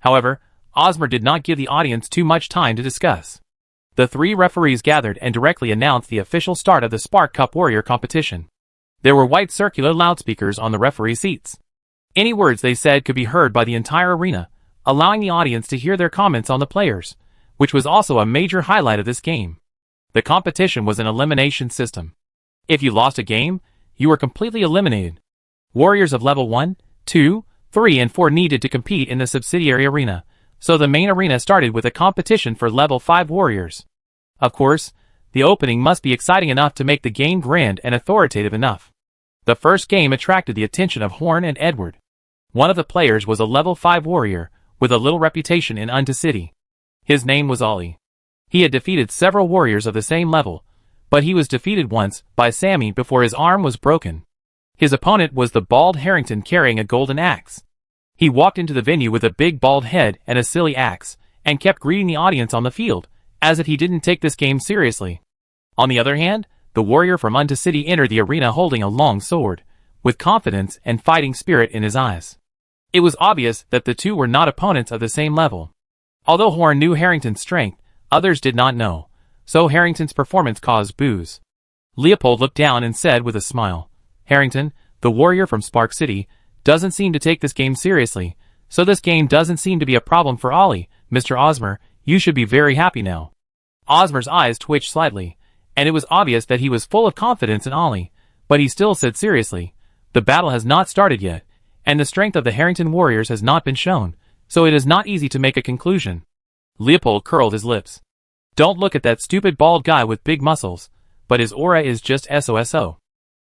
However, Osmer did not give the audience too much time to discuss. The three referees gathered and directly announced the official start of the Spark Cup Warrior competition. There were white circular loudspeakers on the referee seats. Any words they said could be heard by the entire arena, allowing the audience to hear their comments on the players, which was also a major highlight of this game. The competition was an elimination system. If you lost a game, you were completely eliminated. Warriors of level 1, 2, 3 and 4 needed to compete in the subsidiary arena, so the main arena started with a competition for level 5 warriors. Of course, the opening must be exciting enough to make the game grand and authoritative enough. The first game attracted the attention of Horn and Edward. One of the players was a level 5 warrior, with a little reputation in Undercity. His name was Ollie. He had defeated several warriors of the same level, but he was defeated once by Sammy before his arm was broken. His opponent was the bald Harrington carrying a golden axe. He walked into the venue with a big bald head and a silly axe, and kept greeting the audience on the field, as if he didn't take this game seriously. On the other hand, the warrior from Undercity entered the arena holding a long sword, with confidence and fighting spirit in his eyes. It was obvious that the two were not opponents of the same level. Although Horn knew Harrington's strength, others did not know, so Harrington's performance caused boos. Leopold looked down and said with a smile, "Harrington, the warrior from Spark City, doesn't seem to take this game seriously, so this game doesn't seem to be a problem for Ollie. Mr. Osmer, you should be very happy now." Osmer's eyes twitched slightly, and it was obvious that he was full of confidence in Ollie, but he still said seriously, "The battle has not started yet, and the strength of the Harrington warriors has not been shown, so it is not easy to make a conclusion." Leopold curled his lips. "Don't look at that stupid bald guy with big muscles, but his aura is just SOSO.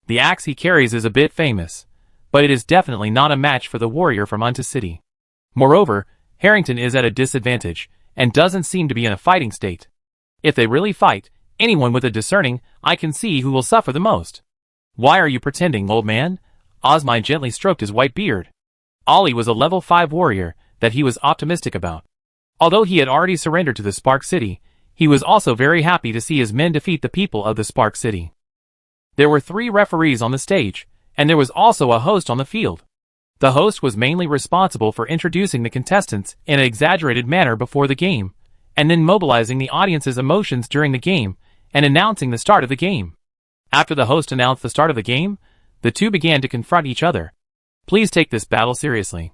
The axe he carries is a bit famous, but it is definitely not a match for the warrior from Undercity. Moreover, Harrington is at a disadvantage, and doesn't seem to be in a fighting state. If they really fight, anyone with a discerning eye can see who will suffer the most." "Why are you pretending, old man?" Osmine gently stroked his white beard. Ollie was a level 5 warrior that he was optimistic about. Although he had already surrendered to the Spark City, he was also very happy to see his men defeat the people of the Spark City. There were 3 referees on the stage, and there was also a host on the field. The host was mainly responsible for introducing the contestants in an exaggerated manner before the game, and then mobilizing the audience's emotions during the game, and announcing the start of the game. After the host announced the start of the game, the two began to confront each other. "Please take this battle seriously.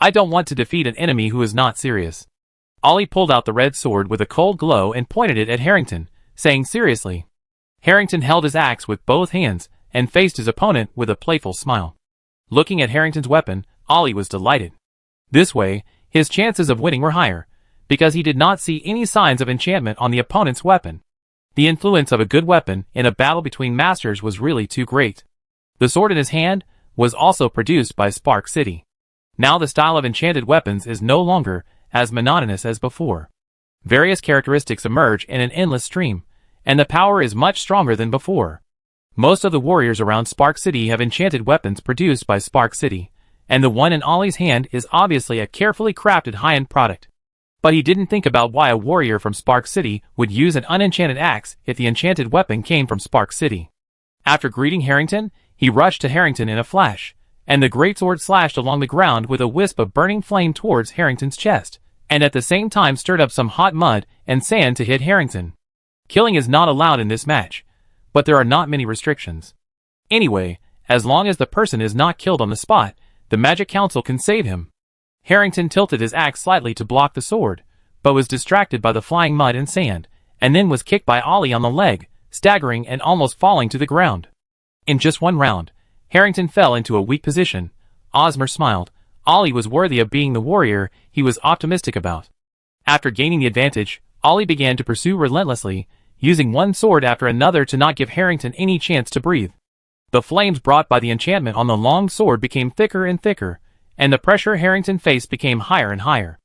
I don't want to defeat an enemy who is not serious." Ollie pulled out the red sword with a cold glow and pointed it at Harrington, saying seriously. Harrington held his axe with both hands and faced his opponent with a playful smile. Looking at Harrington's weapon, Ollie was delighted. This way, his chances of winning were higher, because he did not see any signs of enchantment on the opponent's weapon. The influence of a good weapon in a battle between masters was really too great. The sword in his hand was also produced by Spark City. Now the style of enchanted weapons is no longer as monotonous as before. Various characteristics emerge in an endless stream, and the power is much stronger than before. Most of the warriors around Spark City have enchanted weapons produced by Spark City, and the one in Ollie's hand is obviously a carefully crafted high-end product. But he didn't think about why a warrior from Spark City would use an unenchanted axe if the enchanted weapon came from Spark City. After greeting Harrington, he rushed to Harrington in a flash, and the greatsword slashed along the ground with a wisp of burning flame towards Harrington's chest, and at the same time stirred up some hot mud and sand to hit Harrington. Killing is not allowed in this match, but there are not many restrictions. Anyway, as long as the person is not killed on the spot, the Magic Council can save him. Harrington tilted his axe slightly to block the sword, but was distracted by the flying mud and sand, and then was kicked by Ollie on the leg, staggering and almost falling to the ground. In just one round, Harrington fell into a weak position. Osmer smiled. Ollie was worthy of being the warrior he was optimistic about. After gaining the advantage, Ollie began to pursue relentlessly, using one sword after another to not give Harrington any chance to breathe. The flames brought by the enchantment on the long sword became thicker and thicker, and the pressure Harrington faced became higher and higher.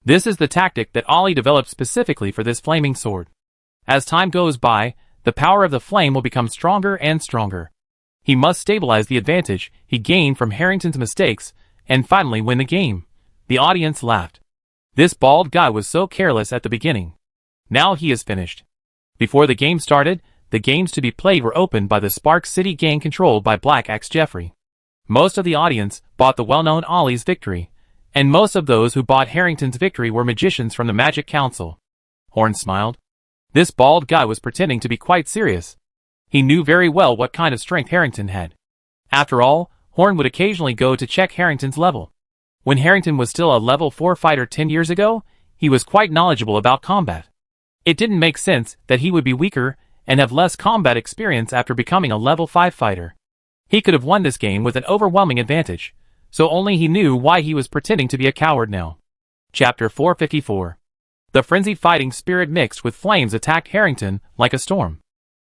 This is the tactic that Ollie developed specifically for this flaming sword. As time goes by, the power of the flame will become stronger and stronger. He must stabilize the advantage he gained from Harrington's mistakes, and finally win the game. The audience laughed. This bald guy was so careless at the beginning. Now he is finished. Before the game started, the games to be played were opened by the Spark City gang controlled by Black Axe Jeffrey. Most of the audience bought the well-known Ollie's victory, and most of those who bought Harrington's victory were magicians from the Magic Council. Horn smiled. This bald guy was pretending to be quite serious. He knew very well what kind of strength Harrington had. After all, Horn would occasionally go to check Harrington's level. When Harrington was still a level 4 fighter 10 years ago, he was quite knowledgeable about combat. It didn't make sense that he would be weaker and have less combat experience after becoming a level 5 fighter. He could have won this game with an overwhelming advantage, so only he knew why he was pretending to be a coward now. Chapter 454. The frenzied fighting spirit mixed with flames attacked Harrington like a storm.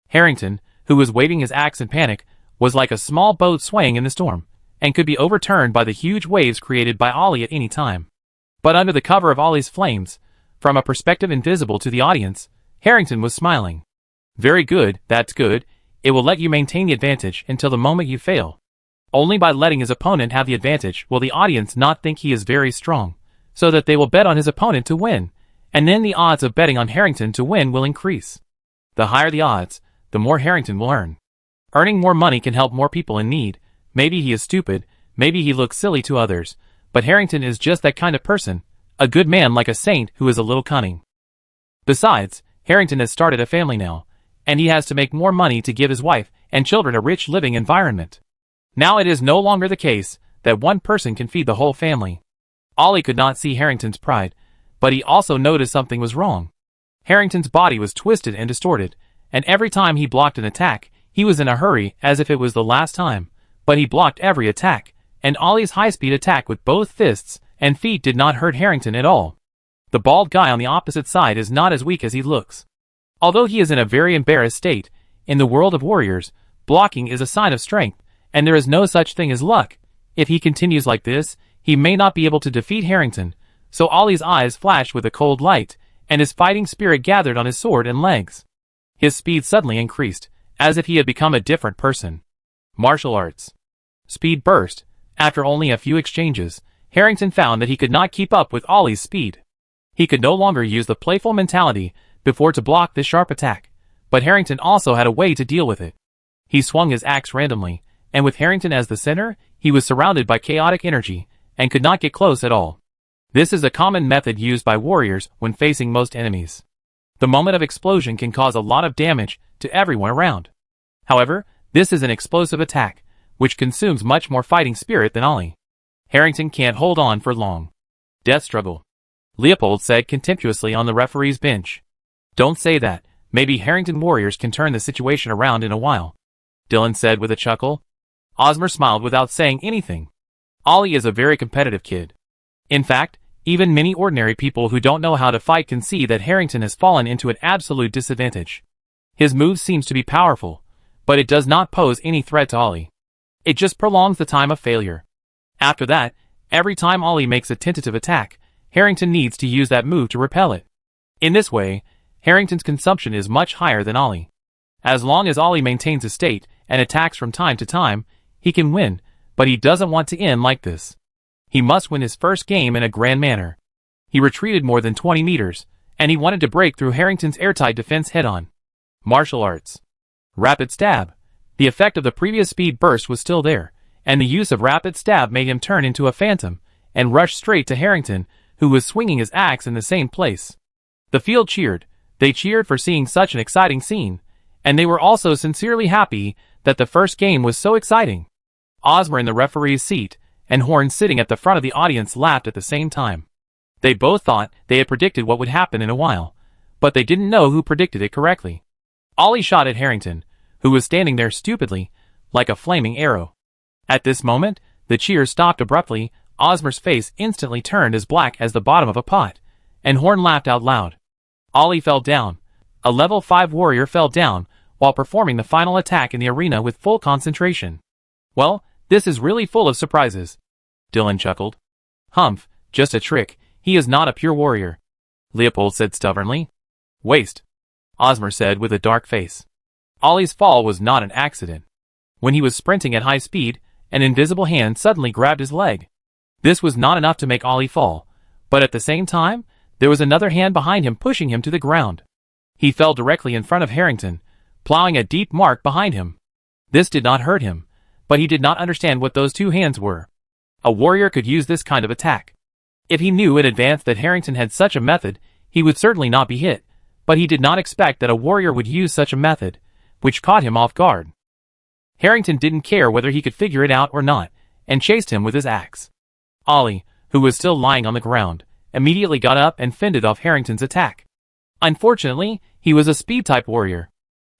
Harrington, who was waving his axe in panic, was like a small boat swaying in the storm, and could be overturned by the huge waves created by Ollie at any time. But under the cover of Ollie's flames, from a perspective invisible to the audience, Harrington was smiling. Very good, that's good. It will let you maintain the advantage until the moment you fail. Only by letting his opponent have the advantage will the audience not think he is very strong, so that they will bet on his opponent to win, and then the odds of betting on Harrington to win will increase. The higher the odds, the more Harrington will earn. Earning more money can help more people in need. Maybe he is stupid, maybe he looks silly to others, but Harrington is just that kind of person, a good man like a saint who is a little cunning. Besides, Harrington has started a family now, and he has to make more money to give his wife and children a rich living environment. Now it is no longer the case that one person can feed the whole family. Ollie could not see Harrington's pride, but he also noticed something was wrong. Harrington's body was twisted and distorted, and every time he blocked an attack, he was in a hurry as if it was the last time, but he blocked every attack, and Ollie's high-speed attack with both fists and feet did not hurt Harrington at all. The bald guy on the opposite side is not as weak as he looks. Although he is in a very embarrassed state, in the world of warriors, blocking is a sign of strength, and there is no such thing as luck. If he continues like this, he may not be able to defeat Harrington, so Ollie's eyes flashed with a cold light, and his fighting spirit gathered on his sword and legs. His speed suddenly increased, as if he had become a different person. Martial arts. Speed burst. After only a few exchanges, Harrington found that he could not keep up with Ollie's speed. He could no longer use the playful mentality before to block this sharp attack, but Harrington also had a way to deal with it. He swung his axe randomly, and with Harrington as the center, he was surrounded by chaotic energy, and could not get close at all. This is a common method used by warriors when facing most enemies. The moment of explosion can cause a lot of damage to everyone around. However, this is an explosive attack, which consumes much more fighting spirit than Ollie. Harrington can't hold on for long. Death struggle. Leopold said contemptuously on the referee's bench. Don't say that, maybe Harrington warriors can turn the situation around in a while. Dylan said with a chuckle. Osmer smiled without saying anything. Ollie is a very competitive kid. In fact, even many ordinary people who don't know how to fight can see that Harrington has fallen into an absolute disadvantage. His move seems to be powerful, but it does not pose any threat to Ollie. It just prolongs the time of failure. After that, every time Ollie makes a tentative attack, Harrington needs to use that move to repel it. In this way, Harrington's consumption is much higher than Ollie. As long as Ollie maintains his state and attacks from time to time, he can win, but he doesn't want to end like this. He must win his first game in a grand manner. He retreated more than 20 meters, and he wanted to break through Harrington's airtight defense head-on. Martial arts. Rapid stab. The effect of the previous speed burst was still there, and the use of rapid stab made him turn into a phantom, and rush straight to Harrington, who was swinging his axe in the same place. The field cheered. They cheered for seeing such an exciting scene, and they were also sincerely happy that the first game was so exciting. Osmer in the referee's seat, and Horn sitting at the front of the audience laughed at the same time. They both thought they had predicted what would happen in a while, but they didn't know who predicted it correctly. Ollie shot at Harrington, who was standing there stupidly, like a flaming arrow. At this moment, the cheers stopped abruptly. Osmer's face instantly turned as black as the bottom of a pot, and Horn laughed out loud. Ollie fell down. A level 5 warrior fell down while performing the final attack in the arena with full concentration. Well, this is really full of surprises. Dylan chuckled. Humph, just a trick. He is not a pure warrior. Leopold said stubbornly. Waste. Osmer said with a dark face. Ollie's fall was not an accident. When he was sprinting at high speed, an invisible hand suddenly grabbed his leg. This was not enough to make Ollie fall, but at the same time, there was another hand behind him pushing him to the ground. He fell directly in front of Harrington, plowing a deep mark behind him. This did not hurt him, but he did not understand what those two hands were. A warrior could use this kind of attack. If he knew in advance that Harrington had such a method, he would certainly not be hit, but he did not expect that a warrior would use such a method, which caught him off guard. Harrington didn't care whether he could figure it out or not, and chased him with his axe. Ollie, who was still lying on the ground, immediately got up and fended off Harrington's attack. Unfortunately, he was a speed-type warrior.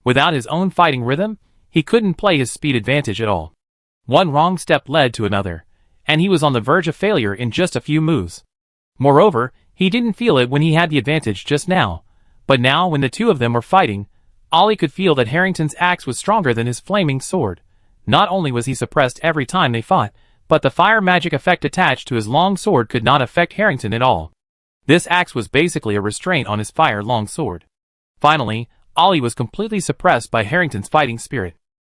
Without his own fighting rhythm, he couldn't play his speed advantage at all. One wrong step led to another, and he was on the verge of failure in just a few moves. Moreover, he didn't feel it when he had the advantage just now, but now when the two of them were fighting, Ollie could feel that Harrington's axe was stronger than his flaming sword. Not only was he suppressed every time they fought, but the fire magic effect attached to his long sword could not affect Harrington at all. This axe was basically a restraint on his fire long sword. Finally, Ollie was completely suppressed by Harrington's fighting spirit.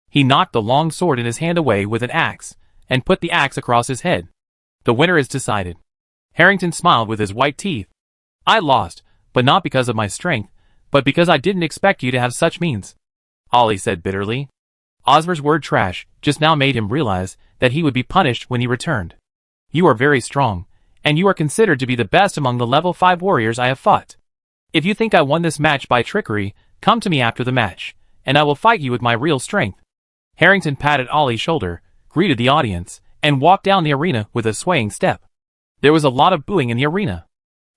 He knocked the long sword in his hand away with an axe, and put the axe across his head. The winner is decided. Harrington smiled with his white teeth. I lost, but not because of my strength, but because I didn't expect you to have such means, Ollie said bitterly. Ozmer's word trash just now made him realize that he would be punished when he returned. You are very strong, and you are considered to be the best among the level 5 warriors I have fought. If you think I won this match by trickery, come to me after the match, and I will fight you with my real strength. Harrington patted Ollie's shoulder, greeted the audience, and walked down the arena with a swaying step. There was a lot of booing in the arena.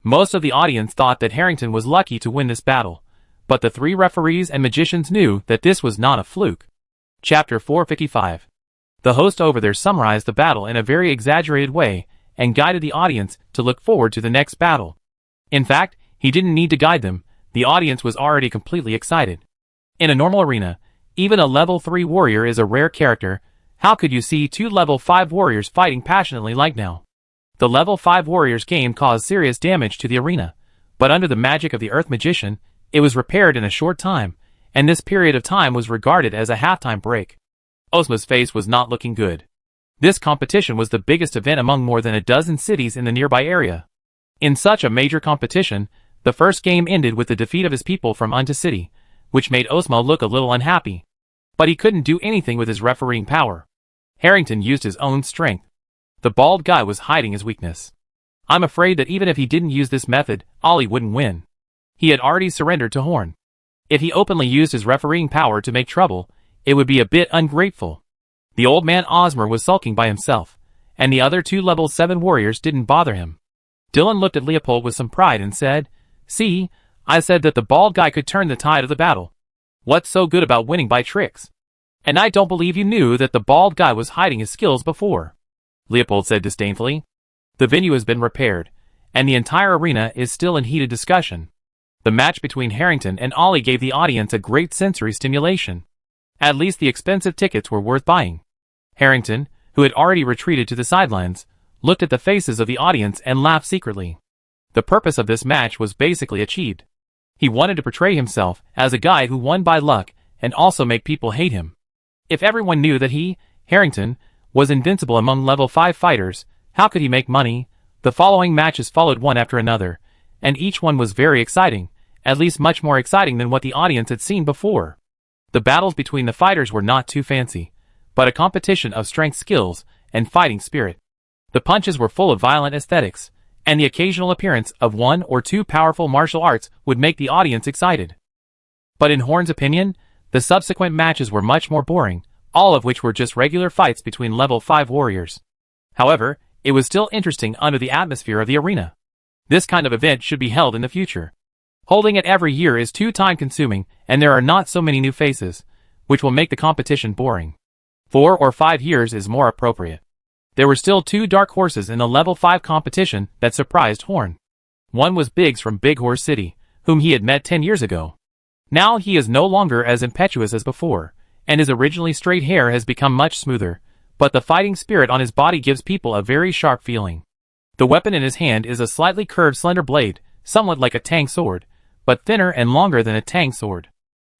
Most of the audience thought that Harrington was lucky to win this battle, but the 3 referees and magicians knew that this was not a fluke. Chapter 455. The host over there summarized the battle in a very exaggerated way and guided the audience to look forward to the next battle. In fact, he didn't need to guide them, the audience was already completely excited. In a normal arena, even a level 3 warrior is a rare character. How could you see 2 level 5 warriors fighting passionately like now? The level 5 warriors game caused serious damage to the arena, but under the magic of the Earth Magician, it was repaired in a short time, and this period of time was regarded as a halftime break. Ozma's face was not looking good. This competition was the biggest event among more than a dozen cities in the nearby area. In such a major competition, the first game ended with the defeat of his people from Unta City, which made Ozma look a little unhappy. But he couldn't do anything with his refereeing power. Harrington used his own strength. The bald guy was hiding his weakness. I'm afraid that even if he didn't use this method, Ollie wouldn't win. He had already surrendered to Horn. If he openly used his refereeing power to make trouble, it would be a bit ungrateful. The old man Ozmer was sulking by himself, and the other 2 level 7 warriors didn't bother him. Dylan looked at Leopold with some pride and said, See, I said that the bald guy could turn the tide of the battle. What's so good about winning by tricks? And I don't believe you knew that the bald guy was hiding his skills before, Leopold said disdainfully. The venue has been repaired, and the entire arena is still in heated discussion. The match between Harrington and Ollie gave the audience a great sensory stimulation. At least the expensive tickets were worth buying. Harrington, who had already retreated to the sidelines, looked at the faces of the audience and laughed secretly. The purpose of this match was basically achieved. He wanted to portray himself as a guy who won by luck and also make people hate him. If everyone knew that he, Harrington, was invincible among level 5 fighters, how could he make money? The following matches followed one after another, and each one was very exciting, at least much more exciting than what the audience had seen before. The battles between the fighters were not too fancy, but a competition of strength skills and fighting spirit. The punches were full of violent aesthetics, and the occasional appearance of 1 or 2 powerful martial arts would make the audience excited. But in Horn's opinion, the subsequent matches were much more boring, all of which were just regular fights between level 5 warriors. However, it was still interesting under the atmosphere of the arena. This kind of event should be held in the future. Holding it every year is too time-consuming, and there are not so many new faces, which will make the competition boring. 4 or 5 years is more appropriate. There were still 2 dark horses in the level 5 competition that surprised Horn. One was Biggs from Big Horse City, whom he had met 10 years ago. Now he is no longer as impetuous as before, and his originally straight hair has become much smoother, but the fighting spirit on his body gives people a very sharp feeling. The weapon in his hand is a slightly curved slender blade, somewhat like a tang sword, but thinner and longer than a tang sword.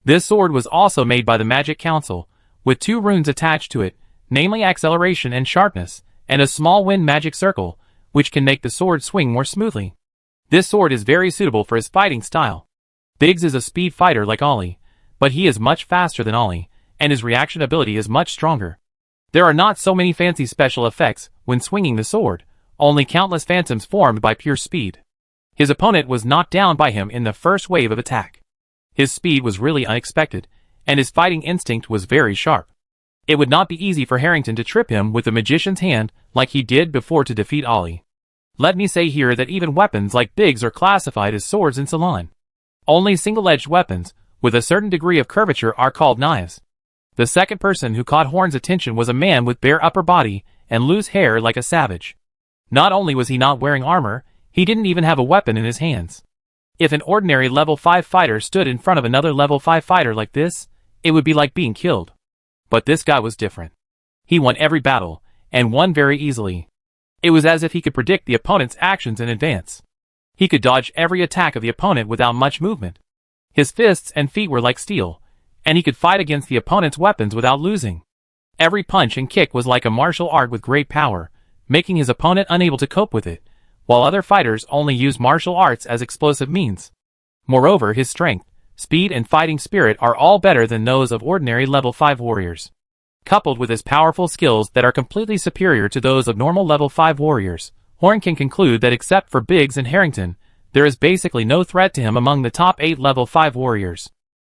This sword was also made by the Magic Council, with 2 runes attached to it, namely acceleration and sharpness, and a small wind magic circle, which can make the sword swing more smoothly. This sword is very suitable for his fighting style. Biggs is a speed fighter like Ollie, but he is much faster than Ollie, and his reaction ability is much stronger. There are not so many fancy special effects when swinging the sword, only countless phantoms formed by pure speed. His opponent was knocked down by him in the first wave of attack. His speed was really unexpected, and his fighting instinct was very sharp. It would not be easy for Harrington to trip him with the magician's hand like he did before to defeat Ollie. Let me say here that even weapons like Biggs are classified as swords in Ceylon. Only single-edged weapons, with a certain degree of curvature, are called knives. The second person who caught Horn's attention was a man with bare upper body and loose hair like a savage. Not only was he not wearing armor, he didn't even have a weapon in his hands. If an ordinary level 5 fighter stood in front of another level 5 fighter like this, it would be like being killed. But this guy was different. He won every battle, and won very easily. It was as if he could predict the opponent's actions in advance. He could dodge every attack of the opponent without much movement. His fists and feet were like steel, and he could fight against the opponent's weapons without losing. Every punch and kick was like a martial art with great power, making his opponent unable to cope with it, while other fighters only used martial arts as explosive means. Moreover, his strength, speed and fighting spirit are all better than those of ordinary level 5 warriors. Coupled with his powerful skills that are completely superior to those of normal level 5 warriors, Horn can conclude that except for Biggs and Harrington, there is basically no threat to him among the top 8 level 5 warriors.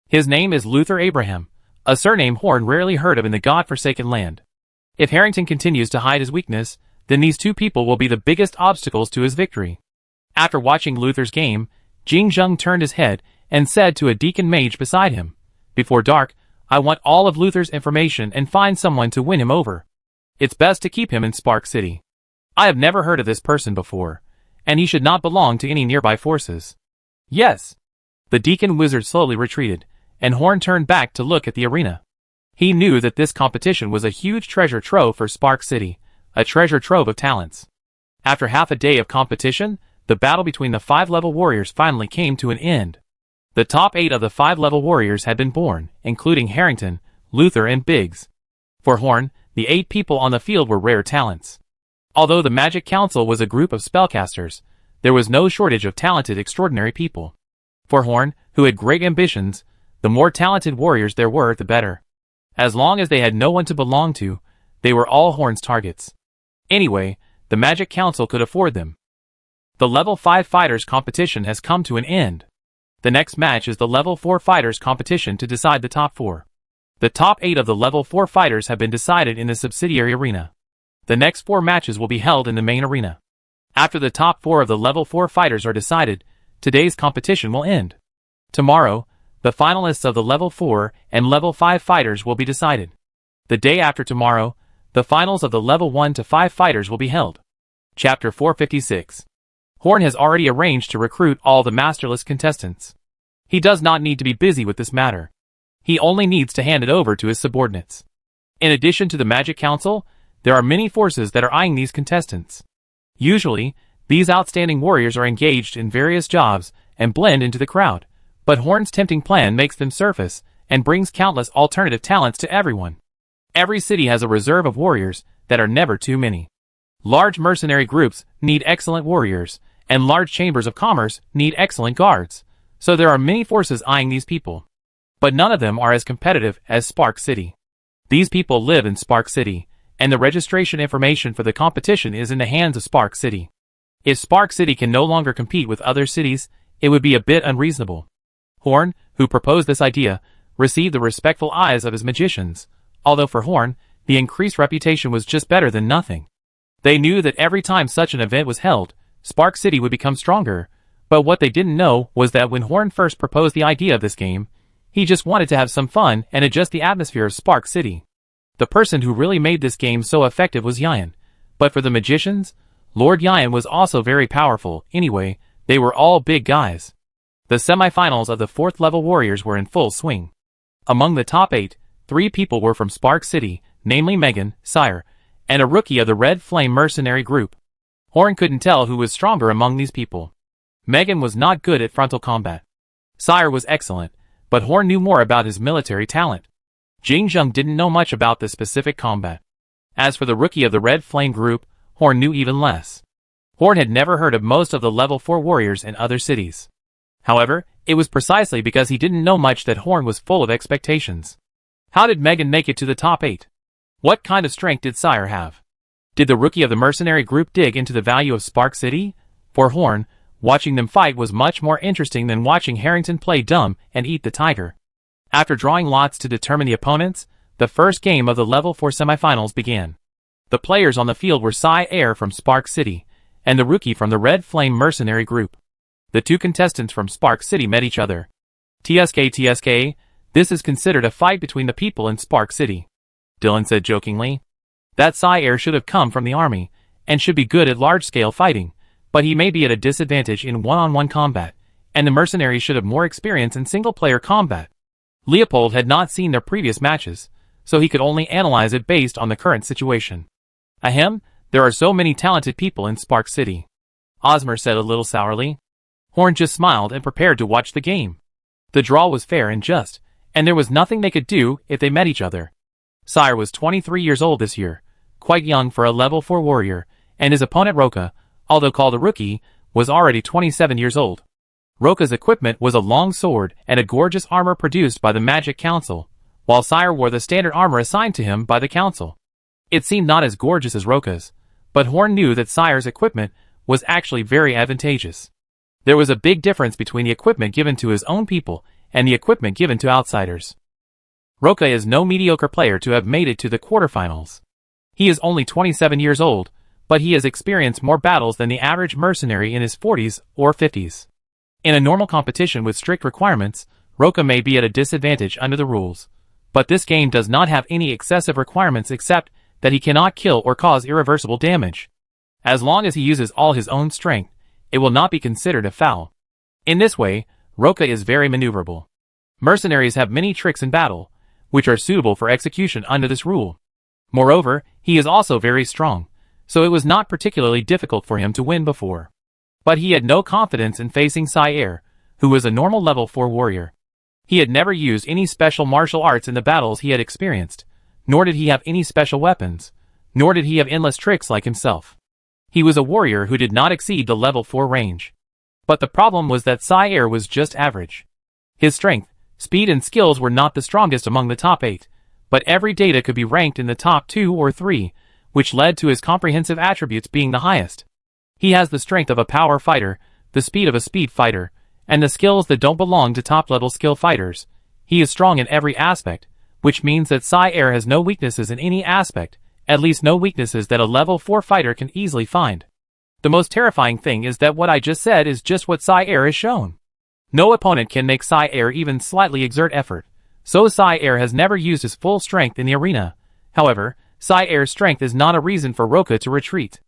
His name is Luther Abraham, a surname Horn rarely heard of in the God-forsaken land. If Harrington continues to hide his weakness, then these two people will be the biggest obstacles to his victory. After watching Luther's game, Jing Zheng turned his head and said to a deacon mage beside him, "Before dark, I want all of Luther's information and find someone to win him over. It's best to keep him in Spark City. I have never heard of this person before, and he should not belong to any nearby forces." "Yes." The deacon wizard slowly retreated, and Horn turned back to look at the arena. He knew that this competition was a huge treasure trove for Spark City, a treasure trove of talents. After half a day of competition, the battle between the 5-level warriors finally came to an end. The top 8 of the 5-level warriors had been born, including Harrington, Luther and Biggs. For Horn, the 8 people on the field were rare talents. Although the Magic Council was a group of spellcasters, there was no shortage of talented extraordinary people. For Horn, who had great ambitions, the more talented warriors there were, the better. As long as they had no one to belong to, they were all Horn's targets. Anyway, the Magic Council could afford them. The level 5 fighters competition has come to an end. The next match is the level 4 fighters competition to decide the top 4. The top 8 of the level 4 fighters have been decided in the subsidiary arena. The next 4 matches will be held in the main arena. After the top 4 of the level 4 fighters are decided, today's competition will end. Tomorrow, the finalists of the level 4 and level 5 fighters will be decided. The day after tomorrow, the finals of the level 1 to 5 fighters will be held. Chapter 456. Horn has already arranged to recruit all the masterless contestants. He does not need to be busy with this matter. He only needs to hand it over to his subordinates. In addition to the Magic Council, there are many forces that are eyeing these contestants. Usually, these outstanding warriors are engaged in various jobs and blend into the crowd, but Horn's tempting plan makes them surface and brings countless alternative talents to everyone. Every city has a reserve of warriors that are never too many. Large mercenary groups need excellent warriors, and large chambers of commerce need excellent guards, so there are many forces eyeing these people. But none of them are as competitive as Spark City. These people live in Spark City, and the registration information for the competition is in the hands of Spark City. If Spark City can no longer compete with other cities, it would be a bit unreasonable. Horn, who proposed this idea, received the respectful eyes of his magicians, although for Horn, the increased reputation was just better than nothing. They knew that every time such an event was held, Spark City would become stronger, but what they didn't know was that when Horn first proposed the idea of this game, he just wanted to have some fun and adjust the atmosphere of Spark City. The person who really made this game so effective was Yan, but for the magicians, Lord Yan was also very powerful. Anyway, they were all big guys. The semifinals of the 4th level warriors were in full swing. Among the top 8, 3 people were from Spark City, namely Megan, Sire, and a rookie of the Red Flame mercenary group. Horn couldn't tell who was stronger among these people. Megan was not good at frontal combat. Sire was excellent, but Horn knew more about his military talent. Jing Zheng didn't know much about the specific combat. As for the rookie of the Red Flame group, Horn knew even less. Horn had never heard of most of the level 4 warriors in other cities. However, it was precisely because he didn't know much that Horn was full of expectations. How did Megan make it to the top 8? What kind of strength did Sire have? Did the rookie of the mercenary group dig into the value of Spark City? For Horn, Watching them fight was much more interesting than watching Harrington play dumb and eat the tiger. After drawing lots to determine the opponents, the first game of the Level 4 semifinals began. The players on the field were Psy Air from Spark City, and the rookie from the Red Flame Mercenary Group. The two contestants from Spark City met each other. TSK, this is considered a fight between the people in Spark City, Dylan said jokingly. That Psy Air should have come from the army, and should be good at large-scale fighting, but he may be at a disadvantage in one-on-one combat, and the mercenaries should have more experience in single-player combat. Leopold had not seen their previous matches, so he could only analyze it based on the current situation. Ahem, there are so many talented people in Spark City, Osmer said a little sourly. Horn just smiled and prepared to watch the game. The draw was fair and just, and there was nothing they could do if they met each other. Sire was 23 years old this year, quite young for a Level 4 warrior, and his opponent Roka, although called a rookie, was already 27 years old. Roka's equipment was a long sword and a gorgeous armor produced by the Magic Council, while Sire wore the standard armor assigned to him by the Council. It seemed not as gorgeous as Roka's, but Horn knew that Sire's equipment was actually very advantageous. There was a big difference between the equipment given to his own people and the equipment given to outsiders. Roka is no mediocre player to have made it to the quarterfinals. He is only 27 years old, but he has experienced more battles than the average mercenary in his 40s or 50s. In a normal competition with strict requirements, Roka may be at a disadvantage under the rules, but this game does not have any excessive requirements except that he cannot kill or cause irreversible damage. As long as he uses all his own strength, it will not be considered a foul. In this way, Roka is very maneuverable. Mercenaries have many tricks in battle, which are suitable for execution under this rule. Moreover, he is also very strong, so it was not particularly difficult for him to win before. But he had no confidence in facing Psy Air, who was a normal Level 4 warrior. He had never used any special martial arts in the battles he had experienced, nor did he have any special weapons, nor did he have endless tricks like himself. He was a warrior who did not exceed the Level 4 range. But the problem was that Psy Air was just average. His strength, speed and skills were not the strongest among the top 8, but every data could be ranked in the top 2 or 3, which led to his comprehensive attributes being the highest. He has the strength of a power fighter, the speed of a speed fighter, and the skills that don't belong to top-level skill fighters. He is strong in every aspect, which means that Psy Air has no weaknesses in any aspect, at least no weaknesses that a Level 4 fighter can easily find. The most terrifying thing is that what I just said is just what Psy Air has shown. No opponent can make Psy Air even slightly exert effort, so Psy Air has never used his full strength in the arena. However, Psy Air's strength is not a reason for Roka to retreat.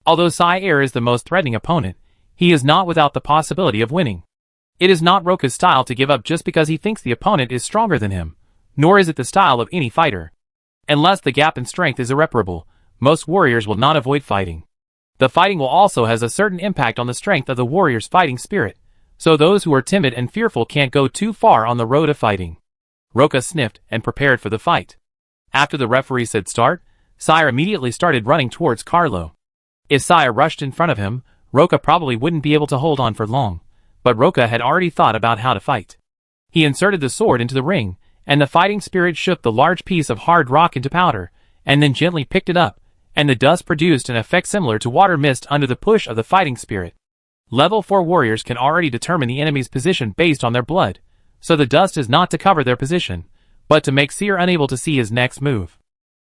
Although Psy Air is the most threatening opponent, he is not without the possibility of winning. It is not Roka's style to give up just because he thinks the opponent is stronger than him, nor is it the style of any fighter. Unless the gap in strength is irreparable, most warriors will not avoid fighting. The fighting will also has a certain impact on the strength of the warrior's fighting spirit, so those who are timid and fearful can't go too far on the road of fighting. Roka sniffed and prepared for the fight. After the referee said start, Sire immediately started running towards Carlo. If Sire rushed in front of him, Roka probably wouldn't be able to hold on for long, but Roka had already thought about how to fight. He inserted the sword into the ring, and the fighting spirit shook the large piece of hard rock into powder, and then gently picked it up, and the dust produced an effect similar to water mist under the push of the fighting spirit. Level 4 warriors can already determine the enemy's position based on their blood, so the dust is not to cover their position, but to make Seer unable to see his next move.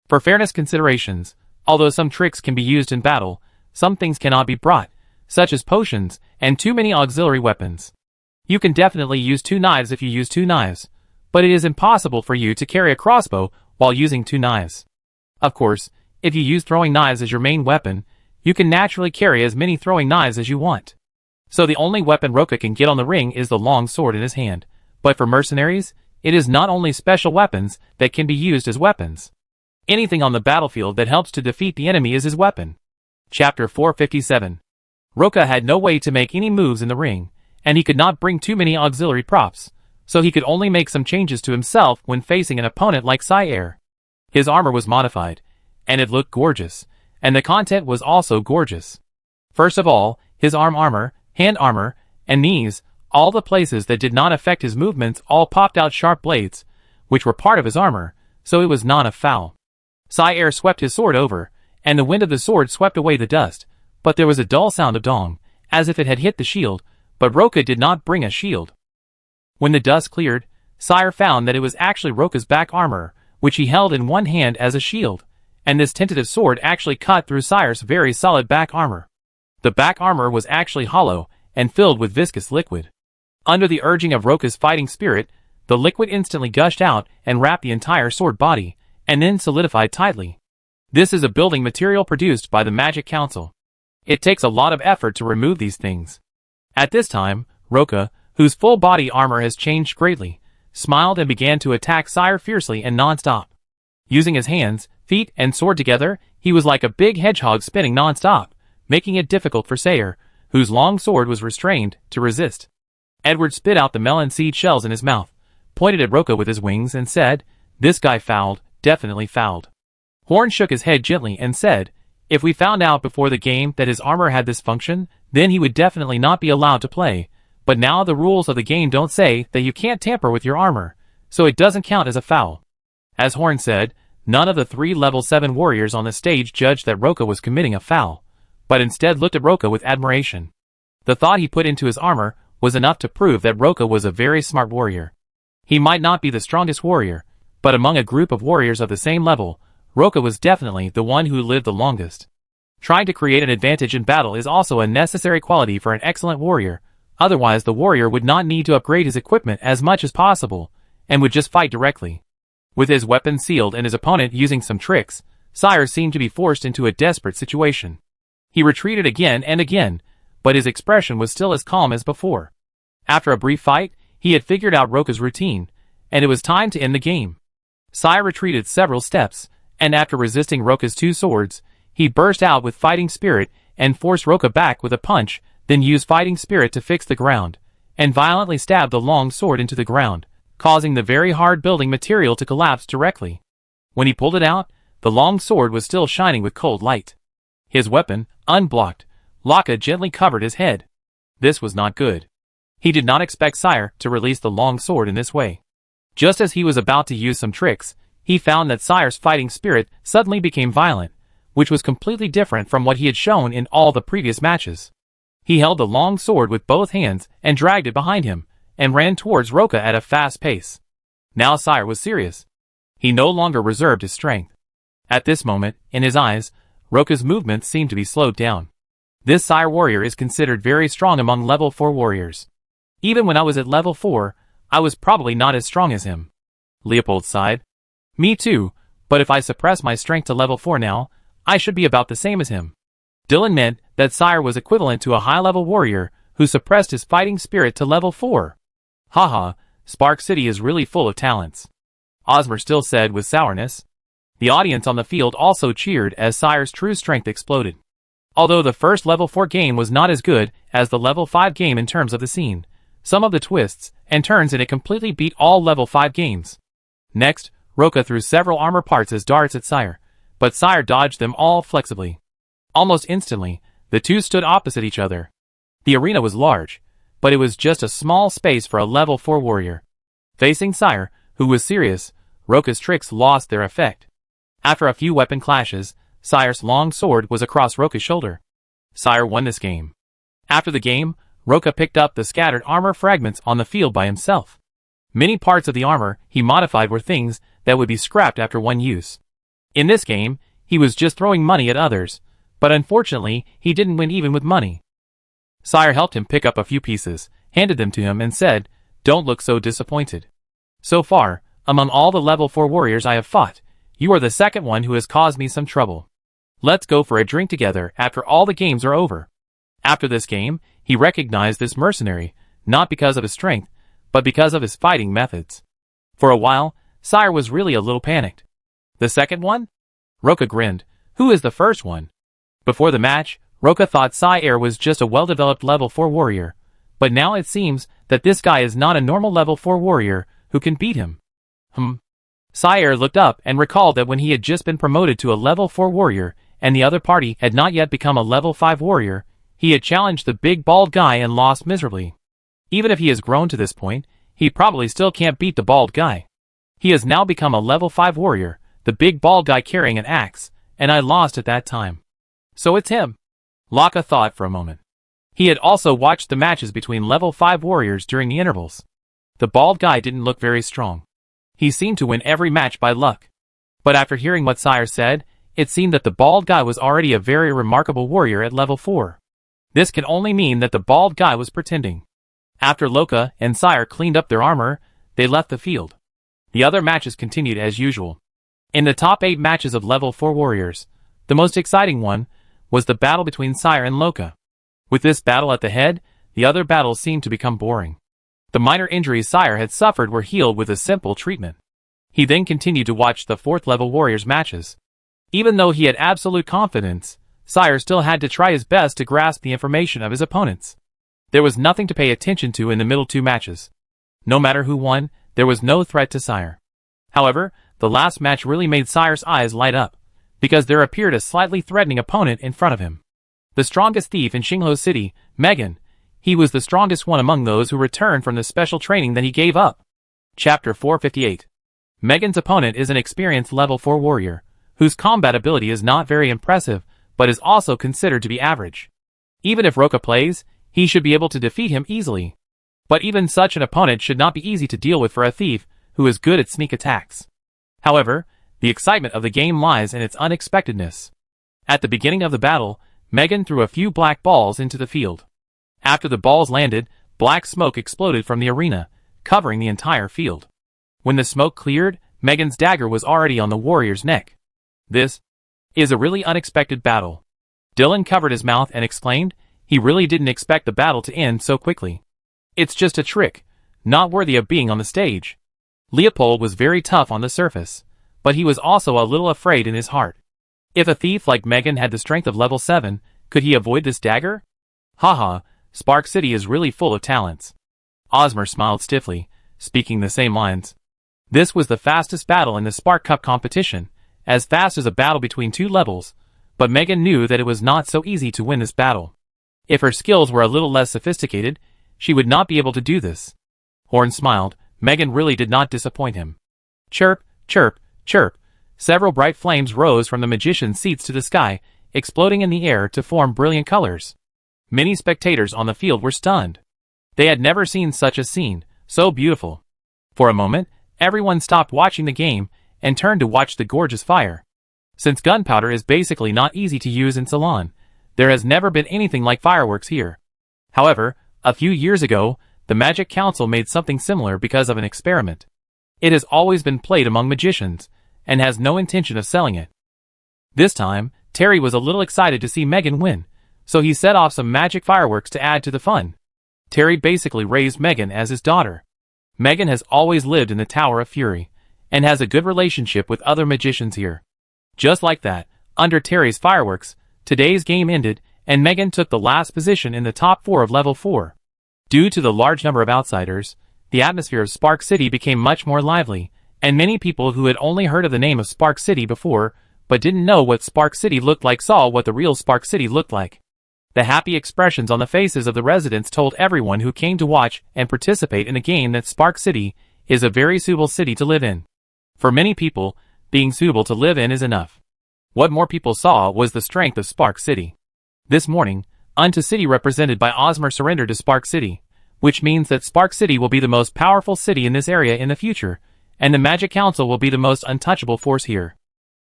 For fairness considerations, although some tricks can be used in battle, some things cannot be brought, such as potions, and too many auxiliary weapons. You can definitely use 2 knives if you use 2 knives, but it is impossible for you to carry a crossbow while using 2 knives. Of course, if you use throwing knives as your main weapon, you can naturally carry as many throwing knives as you want. So the only weapon Roka can get on the ring is the long sword in his hand, but for mercenaries, it is not only special weapons that can be used as weapons. Anything on the battlefield that helps to defeat the enemy is his weapon. Chapter 457. Roka had no way to make any moves in the ring, and he could not bring too many auxiliary props, so he could only make some changes to himself when facing an opponent like Psy Air. His armor was modified, and it looked gorgeous, and the content was also gorgeous. First of all, his arm armor, hand armor, and knees, all the places that did not affect his movements all popped out sharp blades, which were part of his armor, so it was not a foul. Psy Air swept his sword over, and the wind of the sword swept away the dust, but there was a dull sound of dong, as if it had hit the shield, but Roka did not bring a shield. When the dust cleared, Sire found that it was actually Roka's back armor, which he held in one hand as a shield, and this tentative sword actually cut through Sire's very solid back armor. The back armor was actually hollow and filled with viscous liquid. Under the urging of Roka's fighting spirit, the liquid instantly gushed out and wrapped the entire sword body, and then solidified tightly. This is a building material produced by the Magic Council. It takes a lot of effort to remove these things. At this time, Roka, whose full body armor has changed greatly, smiled and began to attack Sire fiercely and non-stop. Using his hands, feet, and sword together, he was like a big hedgehog spinning non-stop, making it difficult for Sire, whose long sword was restrained, to resist. Edward spit out the melon seed shells in his mouth, pointed at Roka with his wings and said, "This guy fouled, definitely fouled." Horn shook his head gently and said, "If we found out before the game that his armor had this function, then he would definitely not be allowed to play, but now the rules of the game don't say that you can't tamper with your armor, so it doesn't count as a foul." As Horn said, none of the 3 level 7 warriors on the stage judged that Roka was committing a foul, but instead looked at Roka with admiration. The thought he put into his armor was enough to prove that Roka was a very smart warrior. He might not be the strongest warrior, but among a group of warriors of the same level, Roka was definitely the one who lived the longest. Trying to create an advantage in battle is also a necessary quality for an excellent warrior, otherwise the warrior would not need to upgrade his equipment as much as possible, and would just fight directly. With his weapon sealed and his opponent using some tricks, Sire seemed to be forced into a desperate situation. He retreated again and again, but his expression was still as calm as before. After a brief fight, he had figured out Roka's routine, and it was time to end the game. Sire retreated several steps, and after resisting Roka's 2 swords, he burst out with fighting spirit and forced Roka back with a punch, then used fighting spirit to fix the ground, and violently stabbed the long sword into the ground, causing the very hard building material to collapse directly. When he pulled it out, the long sword was still shining with cold light. His weapon, unblocked, Laka gently covered his head. This was not good. He did not expect Sire to release the long sword in this way. Just as he was about to use some tricks, he found that Sire's fighting spirit suddenly became violent, which was completely different from what he had shown in all the previous matches. He held the long sword with both hands and dragged it behind him, and ran towards Roka at a fast pace. Now Sire was serious. He no longer reserved his strength. At this moment, in his eyes, Roka's movements seemed to be slowed down. This Sire warrior is considered very strong among level 4 warriors. Even when I was at level 4, I was probably not as strong as him. Leopold sighed. Me too, but if I suppress my strength to level 4 now, I should be about the same as him. Dylan meant that Sire was equivalent to a high-level warrior who suppressed his fighting spirit to level 4. Haha, Spark City is really full of talents. Osmer still said with sourness. The audience on the field also cheered as Sire's true strength exploded. Although the first level 4 game was not as good as the level 5 game in terms of the scene, some of the twists and turns in it completely beat all level 5 games. Next, Roka threw several armor parts as darts at Sire, but Sire dodged them all flexibly. Almost instantly, the two stood opposite each other. The arena was large, but it was just a small space for a level 4 warrior. Facing Sire, who was serious, Roka's tricks lost their effect. After a few weapon clashes, Sire's long sword was across Roka's shoulder. Sire won this game. After the game, Roka picked up the scattered armor fragments on the field by himself. Many parts of the armor he modified were things that would be scrapped after one use. In this game, he was just throwing money at others, but unfortunately, he didn't win even with money. Sire helped him pick up a few pieces, handed them to him and said, "Don't look so disappointed. So far, among all the level 4 warriors I have fought, you are the second one who has caused me some trouble. Let's go for a drink together after all the games are over." After this game, he recognized this mercenary, not because of his strength, but because of his fighting methods. For a while, Sire was really a little panicked. The second one? Roka grinned. Who is the first one? Before the match, Roka thought Sire was just a well-developed level 4 warrior, but now it seems that this guy is not a normal level 4 warrior who can beat him. Sire looked up and recalled that when he had just been promoted to a level 4 warrior and the other party had not yet become a level 5 warrior, he had challenged the big bald guy and lost miserably. Even if he has grown to this point, he probably still can't beat the bald guy. He has now become a level 5 warrior, the big bald guy carrying an axe, and I lost at that time. So it's him. Laka thought for a moment. He had also watched the matches between level 5 warriors during the intervals. The bald guy didn't look very strong. He seemed to win every match by luck. But after hearing what Sire said, it seemed that the bald guy was already a very remarkable warrior at level 4. This can only mean that the bald guy was pretending. After Loka and Sire cleaned up their armor, they left the field. The other matches continued as usual. In the top 8 matches of level 4 warriors, the most exciting one was the battle between Sire and Loka. With this battle at the head, the other battles seemed to become boring. The minor injuries Sire had suffered were healed with a simple treatment. He then continued to watch the 4th level warriors matches. Even though he had absolute confidence, Sire still had to try his best to grasp the information of his opponents. There was nothing to pay attention to in the middle 2 matches. No matter who won, there was no threat to Sire. However, the last match really made Sire's eyes light up, because there appeared a slightly threatening opponent in front of him. The strongest thief in Xingho City, Megan. He was the strongest one among those who returned from the special training that he gave up. Chapter 458. Megan's opponent is an experienced level 4 warrior, whose combat ability is not very impressive, but is also considered to be average. Even if Roka plays, he should be able to defeat him easily. But even such an opponent should not be easy to deal with for a thief who is good at sneak attacks. However, the excitement of the game lies in its unexpectedness. At the beginning of the battle, Megan threw a few black balls into the field. After the balls landed, black smoke exploded from the arena, covering the entire field. When the smoke cleared, Megan's dagger was already on the warrior's neck. This is a really unexpected battle. Dylan covered his mouth and exclaimed, he really didn't expect the battle to end so quickly. It's just a trick, not worthy of being on the stage. Leopold was very tough on the surface, but he was also a little afraid in his heart. If a thief like Megan had the strength of level 7, could he avoid this dagger? Haha, Spark City is really full of talents. Osmer smiled stiffly, speaking the same lines. This was the fastest battle in the Spark Cup competition, as fast as a battle between 2 levels, but Megan knew that it was not so easy to win this battle. If her skills were a little less sophisticated, she would not be able to do this. Horn smiled. Megan really did not disappoint him. Chirp, chirp, chirp. Several bright flames rose from the magician's seats to the sky, exploding in the air to form brilliant colors. Many spectators on the field were stunned. They had never seen such a scene, so beautiful. For a moment, everyone stopped watching the game and turned to watch the gorgeous fire. Since gunpowder is basically not easy to use in Ceylon, there has never been anything like fireworks here. However, a few years ago, the Magic Council made something similar because of an experiment. It has always been played among magicians, and has no intention of selling it. This time, Terry was a little excited to see Megan win, so he set off some magic fireworks to add to the fun. Terry basically raised Megan as his daughter. Megan has always lived in the Tower of Fury, and has a good relationship with other magicians here. Just like that, under Terry's fireworks, today's game ended, and Megan took the last position in the top 4 of level 4. Due to the large number of outsiders, the atmosphere of Spark City became much more lively, and many people who had only heard of the name of Spark City before, but didn't know what Spark City looked like, saw what the real Spark City looked like. The happy expressions on the faces of the residents told everyone who came to watch and participate in the game that Spark City is a very suitable city to live in. For many people, being suitable to live in is enough. What more people saw was the strength of Spark City. This morning, Unto City represented by Osmer surrendered to Spark City, which means that Spark City will be the most powerful city in this area in the future, and the Magic Council will be the most untouchable force here.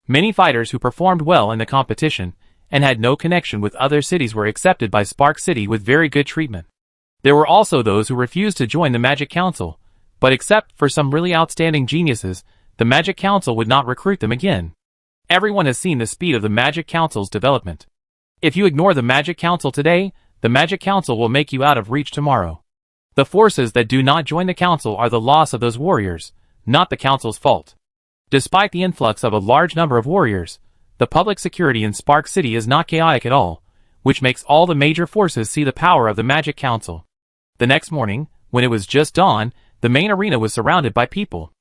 Many fighters who performed well in the competition, and had no connection with other cities, were accepted by Spark City with very good treatment. There were also those who refused to join the Magic Council, but except for some really outstanding geniuses, the Magic Council would not recruit them again. Everyone has seen the speed of the Magic Council's development. If you ignore the Magic Council today, the Magic Council will make you out of reach tomorrow. The forces that do not join the Council are the loss of those warriors, not the Council's fault. Despite the influx of a large number of warriors, the public security in Spark City is not chaotic at all, which makes all the major forces see the power of the Magic Council. The next morning, when it was just dawn, the main arena was surrounded by people.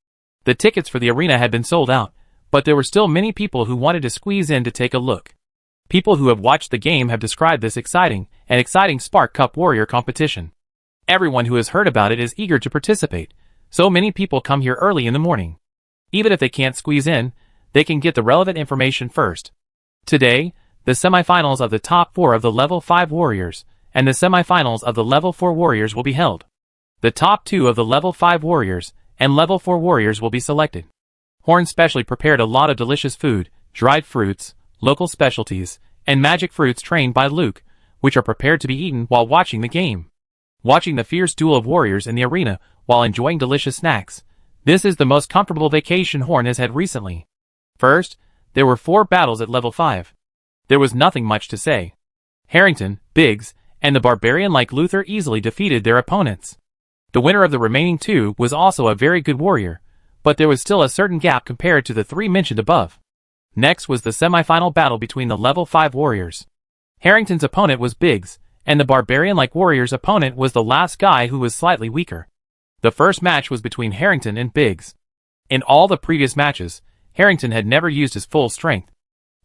The tickets for the arena had been sold out, but there were still many people who wanted to squeeze in to take a look. People who have watched the game have described this exciting Spark Cup Warrior competition. Everyone who has heard about it is eager to participate, so many people come here early in the morning. Even if they can't squeeze in, they can get the relevant information first. Today, the semifinals of the top 4 of the level 5 warriors, and the semifinals of the Level 4 Warriors will be held. The top 2 of the Level 5 Warriors and Level 4 Warriors will be selected. Horn specially prepared a lot of delicious food, dried fruits, local specialties, and magic fruits trained by Luke, which are prepared to be eaten while watching the game. Watching the fierce duel of warriors in the arena while enjoying delicious snacks. This is the most comfortable vacation Horn has had recently. First, there were 4 battles at level 5. There was nothing much to say. Harrington, Biggs, and the barbarian-like Luther easily defeated their opponents. The winner of the remaining 2 was also a very good warrior, but there was still a certain gap compared to the 3 mentioned above. Next was the semifinal battle between the level 5 warriors. Harrington's opponent was Biggs, and the barbarian-like warrior's opponent was the last guy who was slightly weaker. The first match was between Harrington and Biggs. In all the previous matches, Harrington had never used his full strength.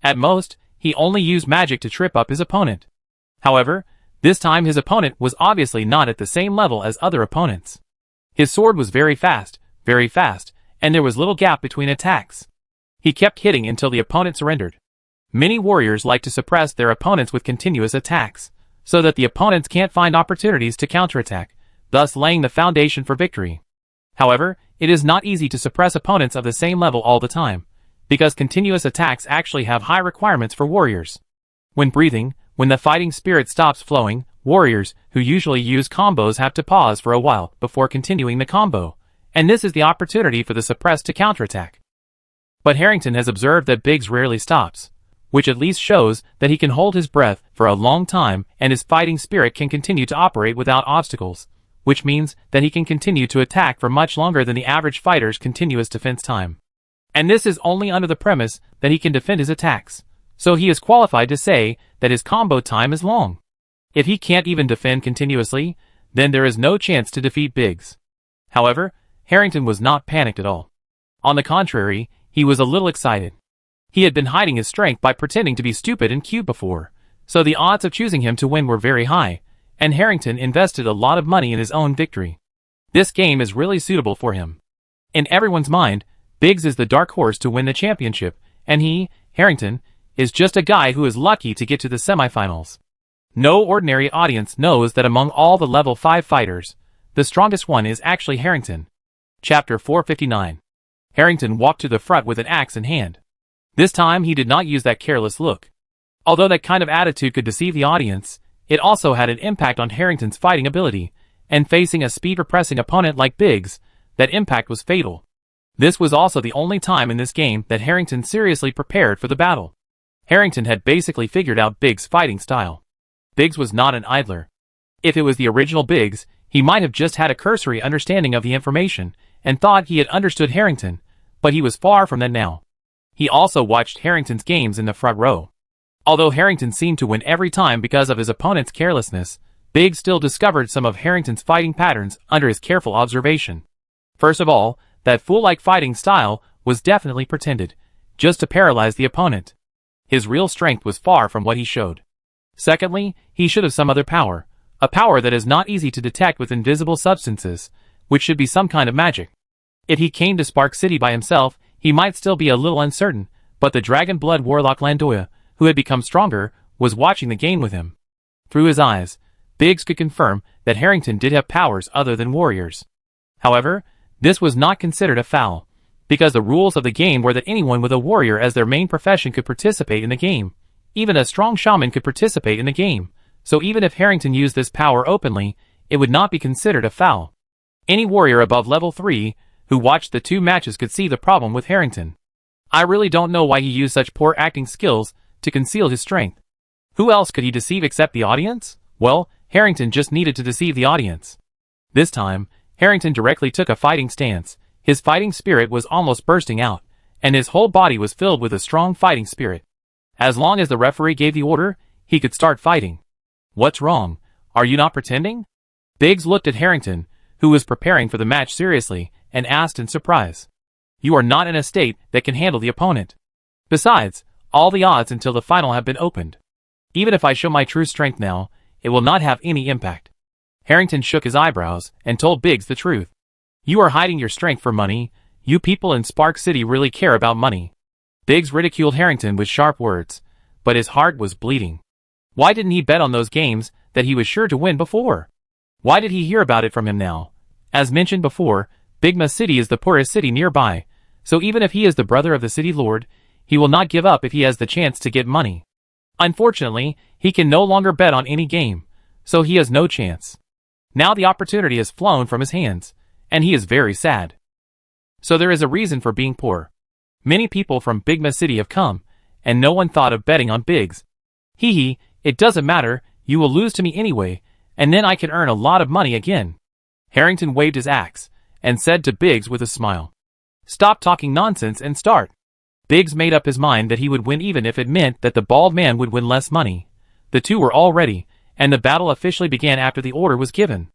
At most, he only used magic to trip up his opponent. However, this time his opponent was obviously not at the same level as other opponents. His sword was very fast, and there was little gap between attacks. He kept hitting until the opponent surrendered. Many warriors like to suppress their opponents with continuous attacks, so that the opponents can't find opportunities to counterattack, thus laying the foundation for victory. However, it is not easy to suppress opponents of the same level all the time, because continuous attacks actually have high requirements for warriors. When breathing, when the fighting spirit stops flowing, warriors who usually use combos have to pause for a while before continuing the combo, and this is the opportunity for the suppressed to counterattack. But Harrington has observed that Biggs rarely stops, which at least shows that he can hold his breath for a long time and his fighting spirit can continue to operate without obstacles, which means that he can continue to attack for much longer than the average fighter's continuous defense time. And this is only under the premise that he can defend his attacks, so he is qualified to say that his combo time is long. If he can't even defend continuously, then there is no chance to defeat Biggs. However, Harrington was not panicked at all. On the contrary, he was a little excited. He had been hiding his strength by pretending to be stupid and cute before, so the odds of choosing him to win were very high, and Harrington invested a lot of money in his own victory. This game is really suitable for him. In everyone's mind, Biggs is the dark horse to win the championship, and he, Harrington, is just a guy who is lucky to get to the semifinals. No ordinary audience knows that among all the level 5 fighters, the strongest one is actually Harrington. Chapter 459. Harrington walked to the front with an axe in hand. This time he did not use that careless look. Although that kind of attitude could deceive the audience, it also had an impact on Harrington's fighting ability, and facing a speed-repressing opponent like Biggs, that impact was fatal. This was also the only time in this game that Harrington seriously prepared for the battle. Harrington had basically figured out Biggs' fighting style. Biggs was not an idler. If it was the original Biggs, he might have just had a cursory understanding of the information, and thought he had understood Harrington, but he was far from that now. He also watched Harrington's games in the front row. Although Harrington seemed to win every time because of his opponent's carelessness, Biggs still discovered some of Harrington's fighting patterns under his careful observation. First of all, that fool-like fighting style was definitely pretended, just to paralyze the opponent. His real strength was far from what he showed. Secondly, he should have some other power, a power that is not easy to detect with invisible substances, which should be some kind of magic. If he came to Spark City by himself, he might still be a little uncertain, but the Dragon Blood Warlock Landoya, who had become stronger, was watching the game with him. Through his eyes, Biggs could confirm that Harrington did have powers other than warriors. However, this was not considered a foul, because the rules of the game were that anyone with a warrior as their main profession could participate in the game. Even a strong shaman could participate in the game, so even if Harrington used this power openly, it would not be considered a foul. Any warrior above level 3 who watched the 2 matches could see the problem with Harrington. I really don't know why he used such poor acting skills to conceal his strength. Who else could he deceive except the audience? Well, Harrington just needed to deceive the audience. This time, Harrington directly took a fighting stance. His fighting spirit was almost bursting out, and his whole body was filled with a strong fighting spirit. As long as the referee gave the order, he could start fighting. What's wrong? Are you not pretending? Biggs looked at Harrington, who was preparing for the match seriously, and asked in surprise. You are not in a state that can handle the opponent. Besides, all the odds until the final have been opened. Even if I show my true strength now, it will not have any impact. Harrington shook his eyebrows and told Biggs the truth. You are hiding your strength for money. You people in Spark City really care about money. Biggs ridiculed Harrington with sharp words, but his heart was bleeding. Why didn't he bet on those games that he was sure to win before. Why did he hear about it from him now? As mentioned before, Bigma City is the poorest city nearby, so even if he is the brother of the city lord, he will not give up if he has the chance to get money. Unfortunately, he can no longer bet on any game, so he has no chance. Now the opportunity has flown from his hands, and he is very sad. So there is a reason for being poor. Many people from Bigma City have come, and no one thought of betting on Biggs. Hee, it doesn't matter, you will lose to me anyway, and then I can earn a lot of money again. Harrington waved his axe, and said to Biggs with a smile, "Stop talking nonsense and start." Biggs made up his mind that he would win even if it meant that the bald man would win less money. The two were all ready, and the battle officially began after the order was given.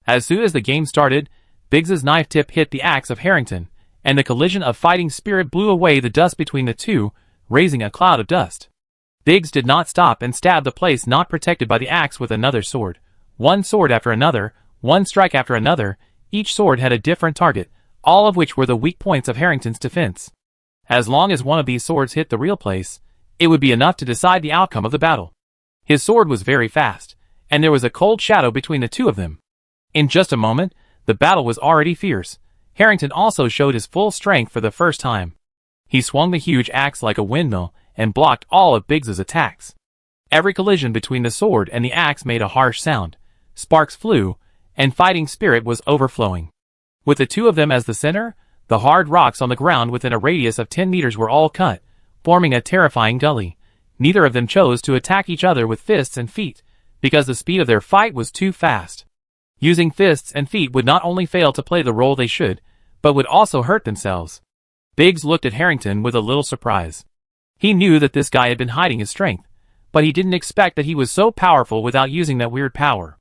As soon as the game started, Biggs's knife tip hit the axe of Harrington, and the collision of fighting spirit blew away the dust between the two, raising a cloud of dust. Biggs did not stop and stabbed the place not protected by the axe with another sword. One sword after another, one strike after another, each sword had a different target, all of which were the weak points of Harrington's defense. As long as one of these swords hit the real place, it would be enough to decide the outcome of the battle. His sword was very fast, and there was a cold shadow between the two of them. In just a moment, the battle was already fierce. Harrington also showed his full strength for the first time. He swung the huge axe like a windmill and blocked all of Biggs's attacks. Every collision between the sword and the axe made a harsh sound. Sparks flew, and fighting spirit was overflowing. With the two of them as the center, the hard rocks on the ground within a radius of 10 meters were all cut, forming a terrifying gully. Neither of them chose to attack each other with fists and feet, because the speed of their fight was too fast. Using fists and feet would not only fail to play the role they should, but would also hurt themselves. Biggs looked at Harrington with a little surprise. He knew that this guy had been hiding his strength, but he didn't expect that he was so powerful without using that weird power.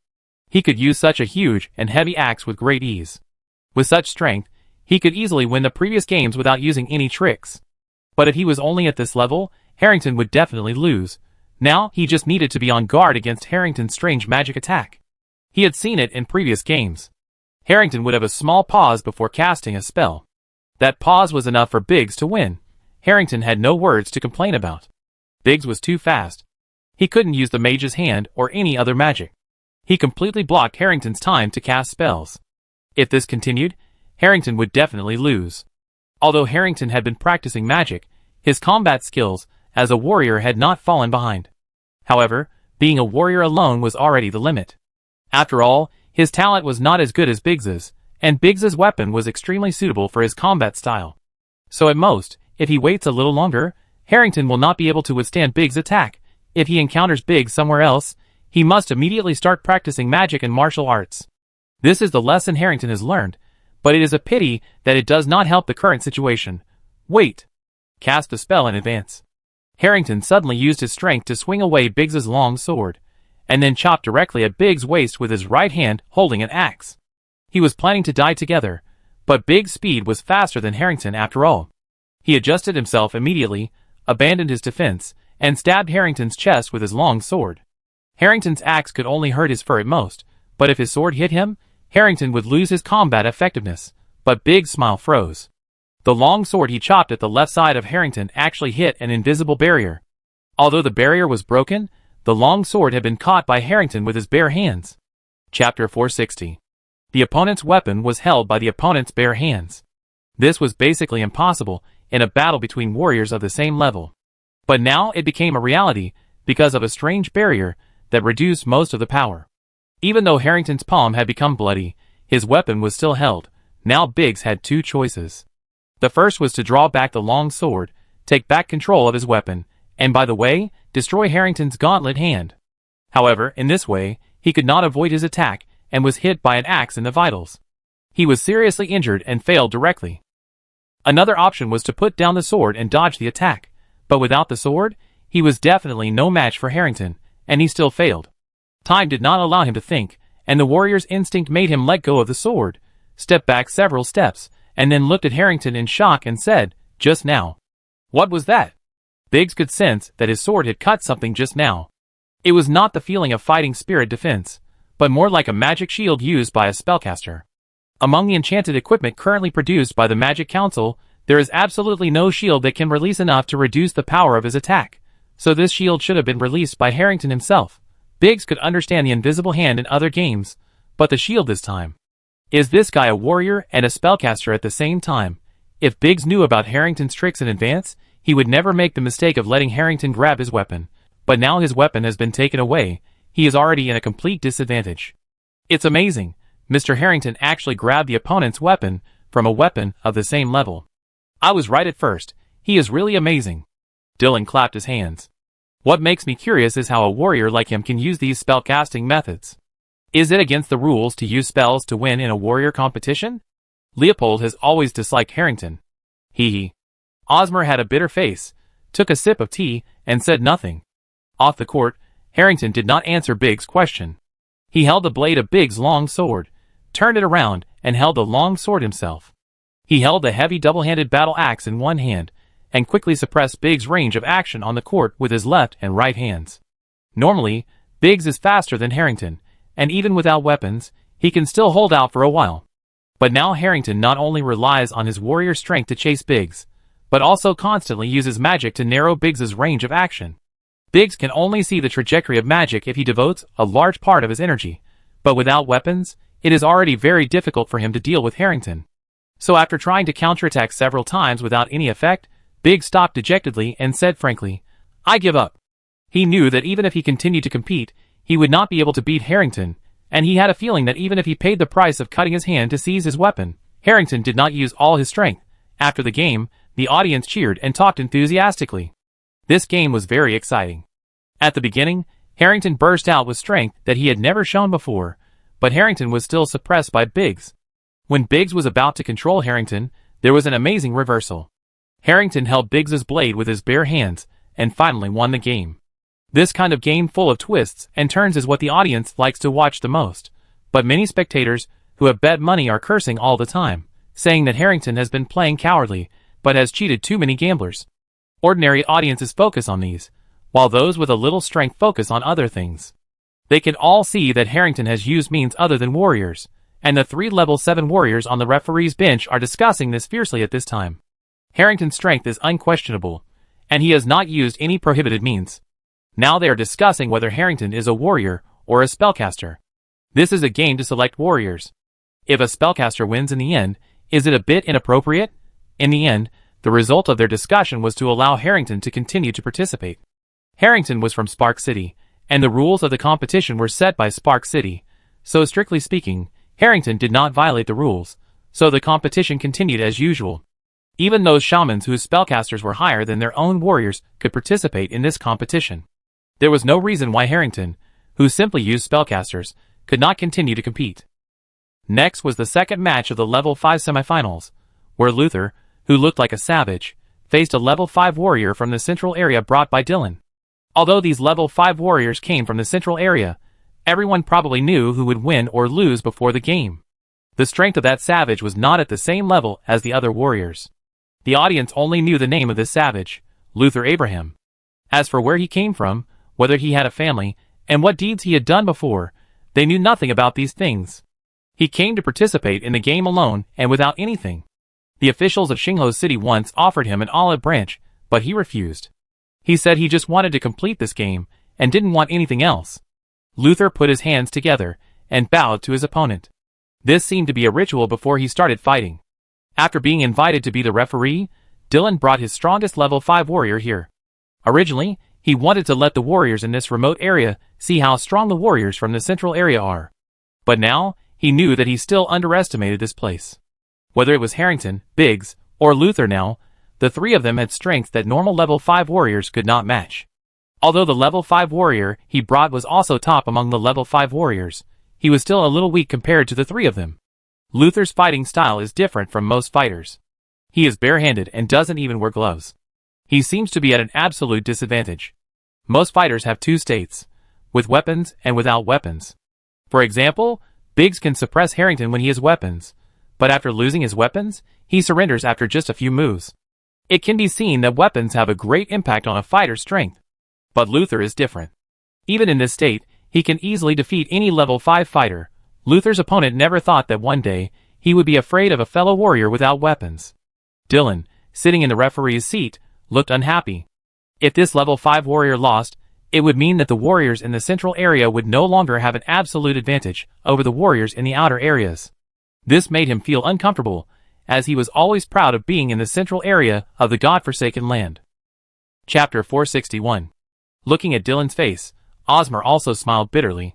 He could use such a huge and heavy axe with great ease. With such strength, he could easily win the previous games without using any tricks. But if he was only at this level, Harrington would definitely lose. Now, he just needed to be on guard against Harrington's strange magic attack. He had seen it in previous games. Harrington would have a small pause before casting a spell. That pause was enough for Biggs to win. Harrington had no words to complain about. Biggs was too fast. He couldn't use the mage's hand or any other magic. He completely blocked Harrington's time to cast spells. If this continued, Harrington would definitely lose. Although Harrington had been practicing magic, his combat skills as a warrior had not fallen behind. However, being a warrior alone was already the limit. After all, his talent was not as good as Biggs's, and Biggs's weapon was extremely suitable for his combat style. So at most, if he waits a little longer, Harrington will not be able to withstand Biggs' attack. If he encounters Biggs somewhere else, he must immediately start practicing magic and martial arts. This is the lesson Harrington has learned, but it is a pity that it does not help the current situation. Wait. Cast the spell in advance. Harrington suddenly used his strength to swing away Biggs's long sword, and then chopped directly at Biggs' waist with his right hand holding an axe. He was planning to die together, but Biggs' speed was faster than Harrington after all. He adjusted himself immediately, abandoned his defense, and stabbed Harrington's chest with his long sword. Harrington's axe could only hurt his fur at most, but if his sword hit him, Harrington would lose his combat effectiveness. But Biggs' smile froze. The long sword he chopped at the left side of Harrington actually hit an invisible barrier. Although the barrier was broken, the long sword had been caught by Harrington with his bare hands. Chapter 460. The opponent's weapon was held by the opponent's bare hands. This was basically impossible in a battle between warriors of the same level. But now it became a reality because of a strange barrier that reduced most of the power. Even though Harrington's palm had become bloody, his weapon was still held. Now Biggs had two choices. The first was to draw back the long sword, take back control of his weapon, and by the way, destroy Harrington's gauntlet hand. However, in this way, he could not avoid his attack and was hit by an axe in the vitals. He was seriously injured and failed directly. Another option was to put down the sword and dodge the attack, but without the sword, he was definitely no match for Harrington, and he still failed. Time did not allow him to think, and the warrior's instinct made him let go of the sword, step back several steps, and then looked at Harrington in shock and said, "Just now." What was that? Biggs could sense that his sword had cut something just now. It was not the feeling of fighting spirit defense, but more like a magic shield used by a spellcaster. Among the enchanted equipment currently produced by the Magic Council, there is absolutely no shield that can release enough to reduce the power of his attack, so this shield should have been released by Harrington himself. Biggs could understand the invisible hand in other games, but the shield this time. Is this guy a warrior and a spellcaster at the same time? If Biggs knew about Harrington's tricks in advance, he would never make the mistake of letting Harrington grab his weapon. But now his weapon has been taken away, he is already in a complete disadvantage. It's amazing, Mr. Harrington actually grabbed the opponent's weapon from a weapon of the same level. I was right at first, he is really amazing. Dylan clapped his hands. What makes me curious is how a warrior like him can use these spellcasting methods. Is it against the rules to use spells to win in a warrior competition? Leopold has always disliked Harrington. Hee. Osmer had a bitter face, took a sip of tea, and said nothing. Off the court, Harrington did not answer Biggs' question. He held the blade of Biggs' long sword, turned it around, and held the long sword himself. He held the heavy double-handed battle axe in one hand, and quickly suppressed Biggs' range of action on the court with his left and right hands. Normally, Biggs is faster than Harrington, and even without weapons, he can still hold out for a while. But now Harrington not only relies on his warrior strength to chase Biggs, but also constantly uses magic to narrow Biggs' range of action. Biggs can only see the trajectory of magic if he devotes a large part of his energy, but without weapons, it is already very difficult for him to deal with Harrington. So after trying to counterattack several times without any effect, Biggs stopped dejectedly and said frankly, "I give up." He knew that even if he continued to compete, he would not be able to beat Harrington, and he had a feeling that even if he paid the price of cutting his hand to seize his weapon, Harrington did not use all his strength. After the game, the audience cheered and talked enthusiastically. This game was very exciting. At the beginning, Harrington burst out with strength that he had never shown before, but Harrington was still suppressed by Biggs. When Biggs was about to control Harrington, there was an amazing reversal. Harrington held Biggs' blade with his bare hands, and finally won the game. This kind of game full of twists and turns is what the audience likes to watch the most, but many spectators who have bet money are cursing all the time, saying that Harrington has been playing cowardly, but has cheated too many gamblers. Ordinary audiences focus on these, while those with a little strength focus on other things. They can all see that Harrington has used means other than warriors, and the 3 level 7 warriors on the referee's bench are discussing this fiercely at this time. Harrington's strength is unquestionable, and he has not used any prohibited means. Now they are discussing whether Harrington is a warrior or a spellcaster. This is a game to select warriors. If a spellcaster wins in the end, is it a bit inappropriate? In the end, the result of their discussion was to allow Harrington to continue to participate. Harrington was from Spark City, and the rules of the competition were set by Spark City, so strictly speaking, Harrington did not violate the rules, so the competition continued as usual. Even those shamans whose spellcasters were higher than their own warriors could participate in this competition. There was no reason why Harrington, who simply used spellcasters, could not continue to compete. Next was the second match of the level 5 semifinals, where Luther, who looked like a savage, faced a level 5 warrior from the central area brought by Dylan. Although these level 5 warriors came from the central area, everyone probably knew who would win or lose before the game. The strength of that savage was not at the same level as the other warriors. The audience only knew the name of this savage, Luther Abraham. As for where he came from, whether he had a family, and what deeds he had done before, they knew nothing about these things. He came to participate in the game alone and without anything. The officials of Xingho City once offered him an olive branch, but he refused. He said he just wanted to complete this game and didn't want anything else. Luther put his hands together and bowed to his opponent. This seemed to be a ritual before he started fighting. After being invited to be the referee, Dylan brought his strongest level 5 warrior here. Originally, he wanted to let the warriors in this remote area see how strong the warriors from the central area are. But now, he knew that he still underestimated this place. Whether it was Harrington, Biggs, or Luther now, the 3 of them had strength that normal level 5 warriors could not match. Although the level 5 warrior he brought was also top among the level 5 warriors, he was still a little weak compared to the 3 of them. Luther's fighting style is different from most fighters. He is barehanded and doesn't even wear gloves. He seems to be at an absolute disadvantage. Most fighters have 2 states, with weapons and without weapons. For example, Biggs can suppress Harrington when he has weapons, but after losing his weapons, he surrenders after just a few moves. It can be seen that weapons have a great impact on a fighter's strength. But Luther is different. Even in this state, he can easily defeat any level 5 fighter. Luther's opponent never thought that one day, he would be afraid of a fellow warrior without weapons. Dylan, sitting in the referee's seat, looked unhappy. If this level 5 warrior lost, It would mean that the warriors in the central area would no longer have an absolute advantage over the warriors in the outer areas. This made him feel uncomfortable, as he was always proud of being in the central area of the godforsaken land. Chapter 461. Looking at Dylan's face, Ozma also smiled bitterly.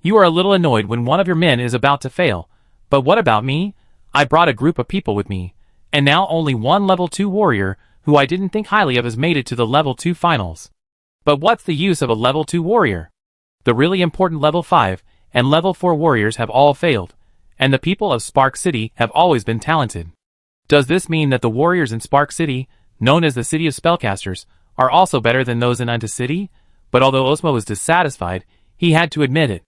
You are a little annoyed when one of your men is about to fail, but what about me? I brought a group of people with me, and now only one level 2 warrior, who I didn't think highly of, has made it to the level 2 finals. But what's the use of a level 2 warrior? The really important level 5 and level 4 warriors have all failed, and the people of Spark City have always been talented. Does this mean that the warriors in Spark City, known as the City of Spellcasters, are also better than those in Unta City? But although Ozma was dissatisfied, he had to admit it.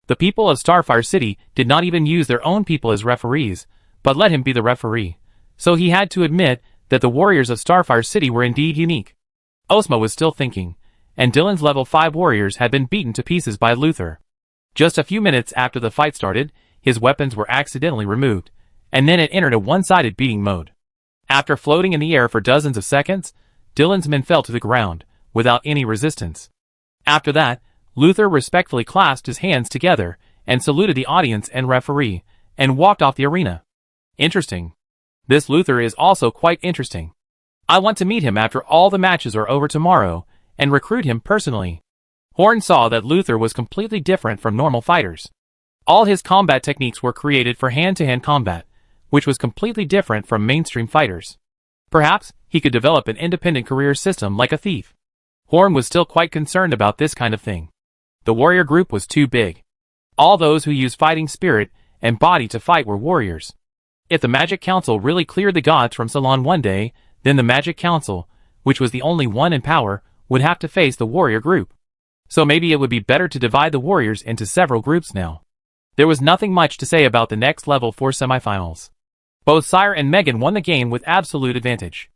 The people of Starfire City did not even use their own people as referees, but let him be the referee. So he had to admit that the warriors of Starfire City were indeed unique. Ozma was still thinking, and Dylan's level 5 warriors had been beaten to pieces by Luther. Just a few minutes after the fight started, his weapons were accidentally removed, and then it entered a one-sided beating mode. After floating in the air for dozens of seconds, Dylan's men fell to the ground, without any resistance. After that, Luther respectfully clasped his hands together, and saluted the audience and referee, and walked off the arena. Interesting. This Luther is also quite interesting. I want to meet him after all the matches are over tomorrow, and recruit him personally. Horn saw that Luther was completely different from normal fighters. All his combat techniques were created for hand-to-hand combat, which was completely different from mainstream fighters. Perhaps he could develop an independent career system like a thief. Horn was still quite concerned about this kind of thing. The warrior group was too big. All those who used fighting spirit and body to fight were warriors. If the Magic Council really cleared the gods from Ceylon one day, then the Magic Council, which was the only one in power, would have to face the warrior group. So maybe it would be better to divide the warriors into several groups now. There was nothing much to say about the next level 4 semifinals. Both Sire and Megan won the game with absolute advantage.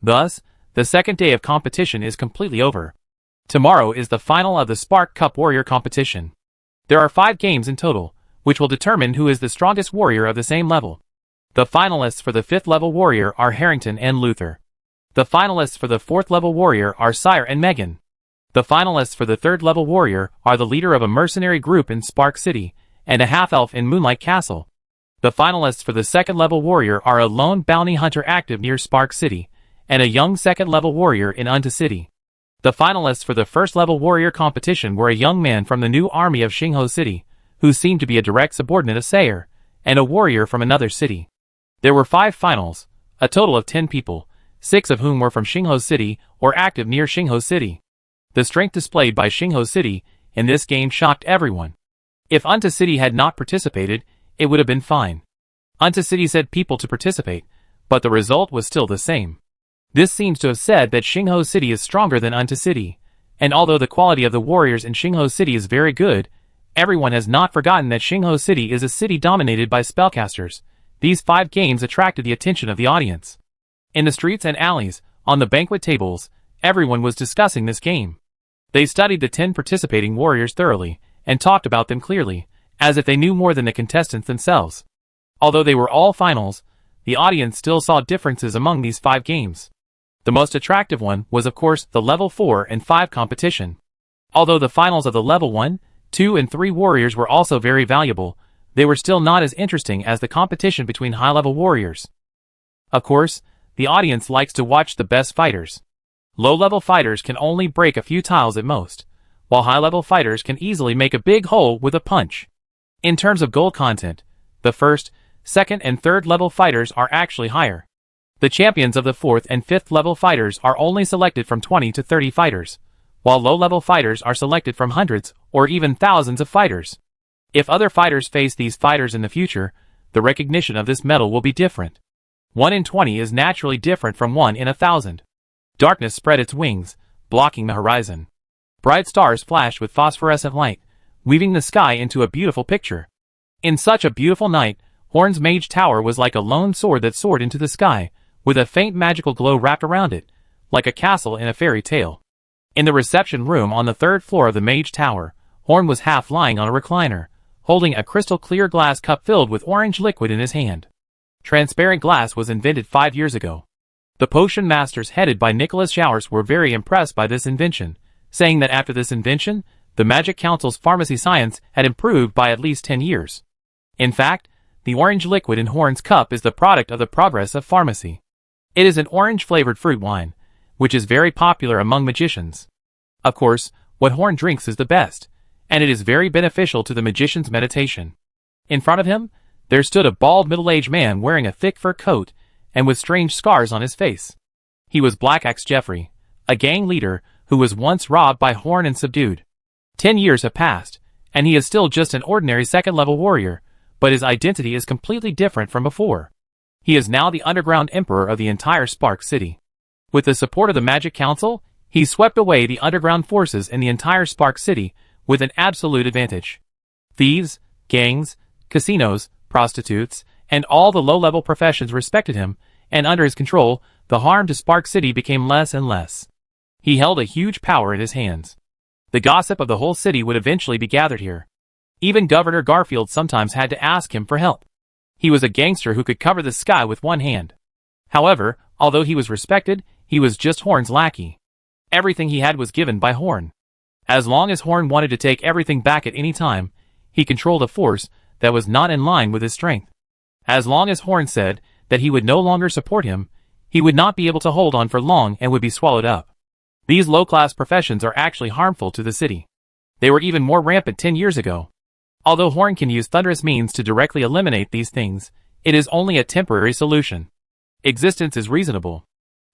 Thus, the second day of competition is completely over. Tomorrow is the final of the Spark Cup Warrior competition. There are 5 games in total, which will determine who is the strongest warrior of the same level. The finalists for the 5th level warrior are Harrington and Luther. The finalists for the 4th level warrior are Sire and Megan. The finalists for the 3rd level warrior are the leader of a mercenary group in Spark City, and a half-elf in Moonlight Castle. The finalists for the 2nd level warrior are a lone bounty hunter active near Spark City, and a young 2nd level warrior in Unta City. The finalists for the 1st level warrior competition were a young man from the new army of Xingho City, who seemed to be a direct subordinate of Sayer, and a warrior from another city. There were 5 finals, a total of 10 people, 6 of whom were from Xingho City or active near Xingho City. The strength displayed by Xingho City in this game shocked everyone. If Unta City had not participated, it would have been fine. Unta City said people to participate, but the result was still the same. This seems to have said that Xingho City is stronger than Unta City, and although the quality of the warriors in Xingho City is very good, everyone has not forgotten that Xingho City is a city dominated by spellcasters. These 5 games attracted the attention of the audience. In the streets and alleys, on the banquet tables, everyone was discussing this game. They studied the 10 participating warriors thoroughly, and talked about them clearly, as if they knew more than the contestants themselves. Although they were all finals, the audience still saw differences among these 5 games. The most attractive one was of course the level 4 and 5 competition. Although the finals of the level 1, 2 and 3 warriors were also very valuable, they were still not as interesting as the competition between high-level warriors. Of course, the audience likes to watch the best fighters. Low-level fighters can only break a few tiles at most, while high-level fighters can easily make a big hole with a punch. In terms of gold content, the 1st, 2nd and 3rd level fighters are actually higher. The champions of the 4th and 5th level fighters are only selected from 20 to 30 fighters, while low-level fighters are selected from hundreds or even thousands of fighters. If other fighters face these fighters in the future, the recognition of this medal will be different. 1 in 20 is naturally different from 1 in 1,000. Darkness spread its wings, blocking the horizon. Bright stars flashed with phosphorescent light, weaving the sky into a beautiful picture. In such a beautiful night, Horn's Mage Tower was like a lone sword that soared into the sky, with a faint magical glow wrapped around it, like a castle in a fairy tale. In the reception room on the 3rd floor of the Mage Tower, Horn was half lying on a recliner, holding a crystal-clear glass cup filled with orange liquid in his hand. Transparent glass was invented 5 years ago. The potion masters headed by Nicholas Showers were very impressed by this invention, saying that after this invention, the Magic Council's pharmacy science had improved by at least 10 years. In fact, the orange liquid in Horn's cup is the product of the progress of pharmacy. It is an orange-flavored fruit wine, which is very popular among magicians. Of course, what Horn drinks is the best, and it is very beneficial to the magician's meditation. In front of him, there stood a bald middle-aged man wearing a thick fur coat and with strange scars on his face. He was Black Axe Jeffrey, a gang leader who was once robbed by Horn and subdued. 10 years have passed, and he is still just an ordinary second-level warrior, but his identity is completely different from before. He is now the underground emperor of the entire Spark City. With the support of the Magic Council, he swept away the underground forces in the entire Spark City with an absolute advantage. Thieves, gangs, casinos, prostitutes, and all the low-level professions respected him, and under his control, the harm to Spark City became less and less. He held a huge power in his hands. The gossip of the whole city would eventually be gathered here. Even Governor Garfield sometimes had to ask him for help. He was a gangster who could cover the sky with one hand. However, although he was respected, he was just Horn's lackey. Everything he had was given by Horn. As long as Horn wanted to take everything back at any time, he controlled a force that was not in line with his strength. As long as Horn said that he would no longer support him, he would not be able to hold on for long and would be swallowed up. These low-class professions are actually harmful to the city. They were even more rampant 10 years ago. Although Horn can use thunderous means to directly eliminate these things, it is only a temporary solution. Existence is reasonable.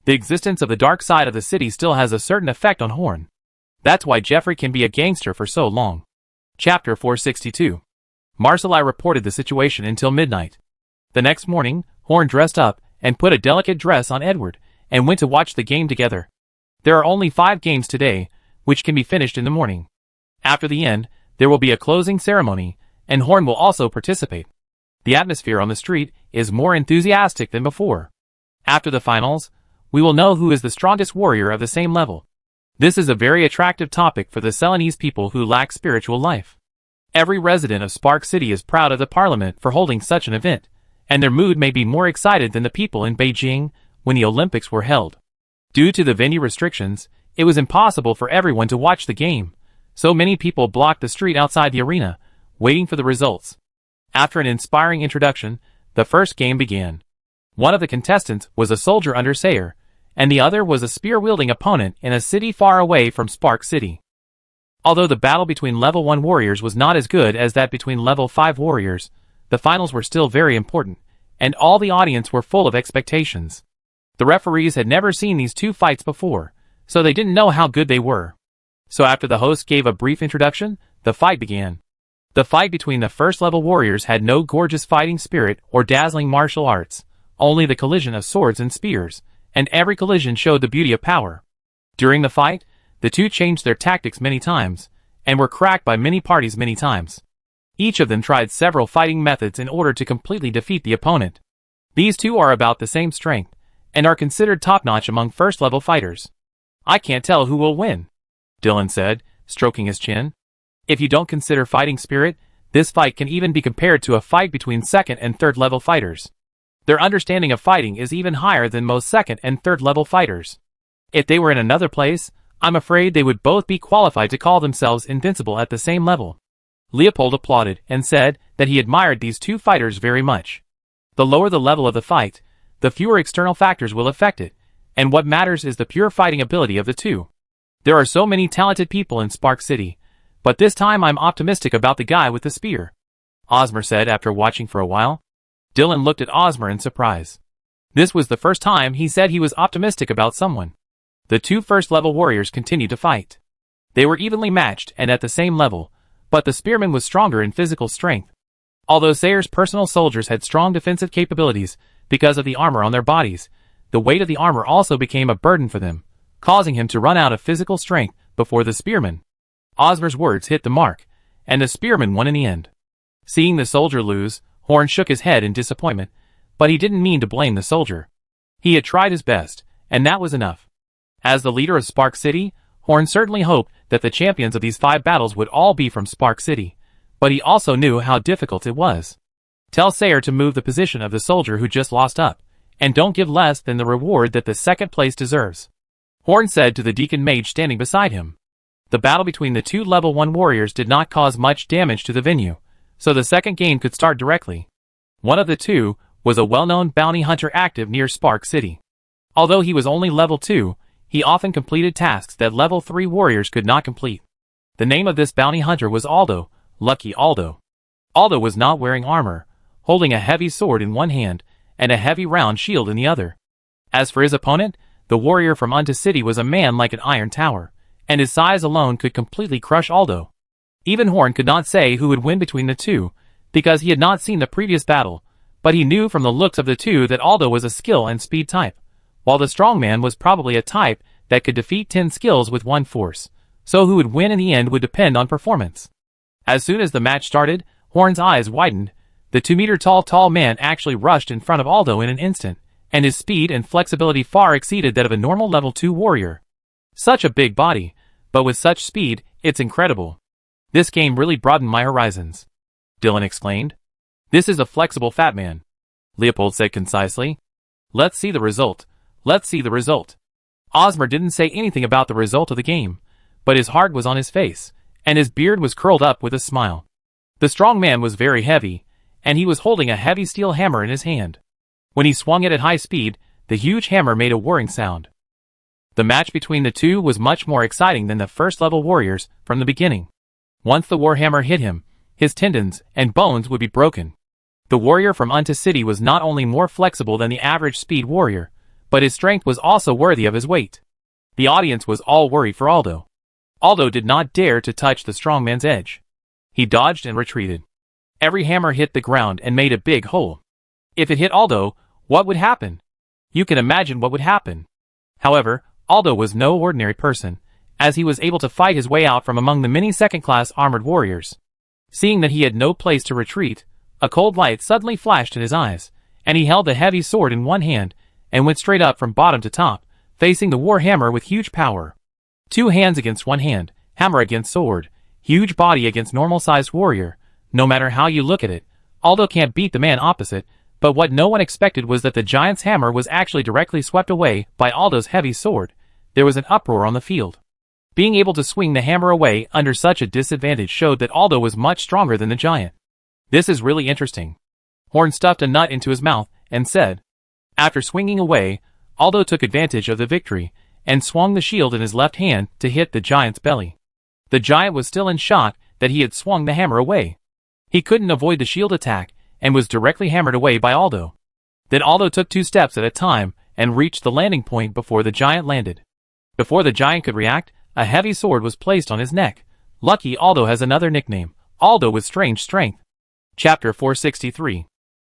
The existence of the dark side of the city still has a certain effect on Horn. That's why Jeffrey can be a gangster for so long. Chapter 462. Marceli reported the situation until midnight. The next morning, Horn dressed up and put a delicate dress on Edward and went to watch the game together. There are only 5 games today, which can be finished in the morning. After the end, there will be a closing ceremony, and Horn will also participate. The atmosphere on the street is more enthusiastic than before. After the finals, we will know who is the strongest warrior of the same level. This is a very attractive topic for the Ceylonese people who lack spiritual life. Every resident of Spark City is proud of the Parliament for holding such an event, and their mood may be more excited than the people in Beijing when the Olympics were held. Due to the venue restrictions, it was impossible for everyone to watch the game, so many people blocked the street outside the arena, waiting for the results. After an inspiring introduction, the first game began. One of the contestants was a soldier under Sayer, and the other was a spear-wielding opponent in a city far away from Spark City. Although the battle between level 1 warriors was not as good as that between level 5 warriors, the finals were still very important, and all the audience were full of expectations. The referees had never seen these two fights before, so they didn't know how good they were. So after the host gave a brief introduction, the fight began. The fight between the first-level warriors had no gorgeous fighting spirit or dazzling martial arts, only the collision of swords and spears, and every collision showed the beauty of power. During the fight, the two changed their tactics many times, and were cracked by many parties many times. Each of them tried several fighting methods in order to completely defeat the opponent. These two are about the same strength, and are considered top-notch among first-level fighters. I can't tell who will win, Dylan said, stroking his chin. If you don't consider fighting spirit, this fight can even be compared to a fight between second and third-level fighters. Their understanding of fighting is even higher than most second and third-level fighters. If they were in another place, I'm afraid they would both be qualified to call themselves invincible at the same level. Leopold applauded and said that he admired these two fighters very much. The lower the level of the fight, the fewer external factors will affect it, and what matters is the pure fighting ability of the two. There are so many talented people in Spark City, but this time I'm optimistic about the guy with the spear, Osmer said after watching for a while. Dylan looked at Osmer in surprise. This was the first time he said he was optimistic about someone. The two first-level warriors continued to fight. They were evenly matched and at the same level, but the spearman was stronger in physical strength. Although Sayer's personal soldiers had strong defensive capabilities because of the armor on their bodies, the weight of the armor also became a burden for them, causing him to run out of physical strength before the spearman. Osmer's words hit the mark, and the spearman won in the end. Seeing the soldier lose, Horn shook his head in disappointment, but he didn't mean to blame the soldier. He had tried his best, and that was enough. As the leader of Spark City, Horn certainly hoped that the champions of these 5 battles would all be from Spark City, but he also knew how difficult it was. Tell Sayer to move the position of the soldier who just lost up, and don't give less than the reward that the second place deserves, Horn said to the deacon mage standing beside him. The battle between the two level 1 warriors did not cause much damage to the venue, so the second game could start directly. One of the two was a well-known bounty hunter active near Spark City. Although he was only level 2, he often completed tasks that level 3 warriors could not complete. The name of this bounty hunter was Aldo, Lucky Aldo. Aldo was not wearing armor, holding a heavy sword in one hand and a heavy round shield in the other. As for his opponent, the warrior from Unto City was a man like an iron tower, and his size alone could completely crush Aldo. Even Horn could not say who would win between the two, because he had not seen the previous battle, but he knew from the looks of the two that Aldo was a skill and speed type, while the strongman was probably a type that could defeat 10 skills with one force, so who would win in the end would depend on performance. As soon as the match started, Horn's eyes widened. The 2-meter-tall man actually rushed in front of Aldo in an instant, and his speed and flexibility far exceeded that of a normal level 2 warrior. Such a big body, but with such speed, it's incredible. This game really broadened my horizons, Dylan explained. This is a flexible fat man, Leopold said concisely. Let's see the result. Let's see the result. Osmer didn't say anything about the result of the game, but his heart was on his face, and his beard was curled up with a smile. The strong man was very heavy, and he was holding a heavy steel hammer in his hand. When he swung it at high speed, the huge hammer made a whirring sound. The match between the two was much more exciting than the first-level warriors from the beginning. Once the warhammer hit him, his tendons and bones would be broken. The warrior from Unto City was not only more flexible than the average speed warrior, but his strength was also worthy of his weight. The audience was all worried for Aldo. Aldo did not dare to touch the strongman's edge. He dodged and retreated. Every hammer hit the ground and made a big hole. If it hit Aldo, what would happen? You can imagine what would happen. However, Aldo was no ordinary person, as he was able to fight his way out from among the many second-class armored warriors. Seeing that he had no place to retreat, a cold light suddenly flashed in his eyes, and he held the heavy sword in one hand and went straight up from bottom to top, facing the warhammer with huge power. 2 hands against 1 hand, hammer against sword, huge body against normal-sized warrior. No matter how you look at it, Aldo can't beat the man opposite, but what no one expected was that the giant's hammer was actually directly swept away by Aldo's heavy sword. There was an uproar on the field. Being able to swing the hammer away under such a disadvantage showed that Aldo was much stronger than the giant. This is really interesting. Horn stuffed a nut into his mouth and said. After swinging away, Aldo took advantage of the victory and swung the shield in his left hand to hit the giant's belly. The giant was still in shock that he had swung the hammer away. He couldn't avoid the shield attack and was directly hammered away by Aldo. Then Aldo took 2 steps at a time and reached the landing point before the giant landed. Before the giant could react, a heavy sword was placed on his neck. Lucky Aldo has another nickname, Aldo with strange strength. Chapter 463.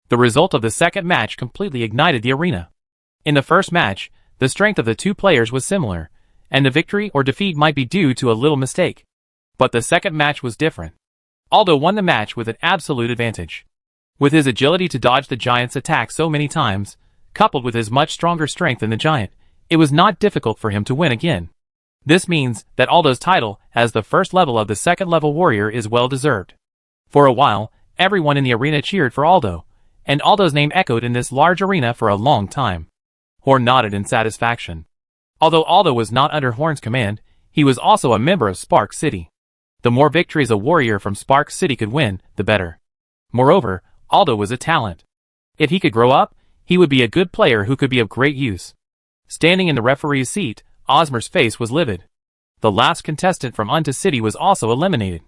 The result of the second match completely ignited the arena. In the first match, the strength of the two players was similar, and the victory or defeat might be due to a little mistake. But the second match was different. Aldo won the match with an absolute advantage. With his agility to dodge the giant's attack so many times, coupled with his much stronger strength than the giant, it was not difficult for him to win again. This means that Aldo's title as the first level of the second level warrior is well deserved. For a while, everyone in the arena cheered for Aldo, and Aldo's name echoed in this large arena for a long time. Horn nodded in satisfaction. Although Aldo was not under Horn's command, he was also a member of Spark City. The more victories a warrior from Spark City could win, the better. Moreover, Aldo was a talent. If he could grow up, he would be a good player who could be of great use. Standing in the referee's seat, Osmer's face was livid. The last contestant from Unto City was also eliminated.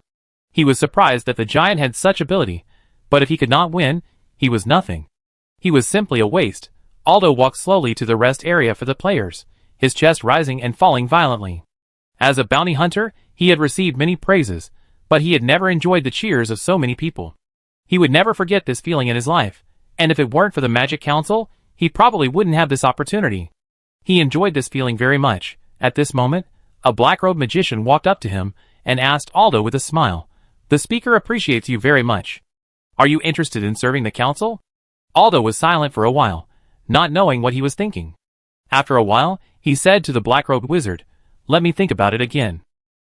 He was surprised that the giant had such ability, but if he could not win, he was nothing. He was simply a waste. Aldo walked slowly to the rest area for the players, his chest rising and falling violently. As a bounty hunter, he had received many praises, but he had never enjoyed the cheers of so many people. He would never forget this feeling in his life, and if it weren't for the Magic Council, he probably wouldn't have this opportunity. He enjoyed this feeling very much. At this moment, a black-robed magician walked up to him and asked Aldo with a smile, "The speaker appreciates you very much. Are you interested in serving the council?" Aldo was silent for a while, not knowing what he was thinking. After a while, he said to the black-robed wizard, "Let me think about it again."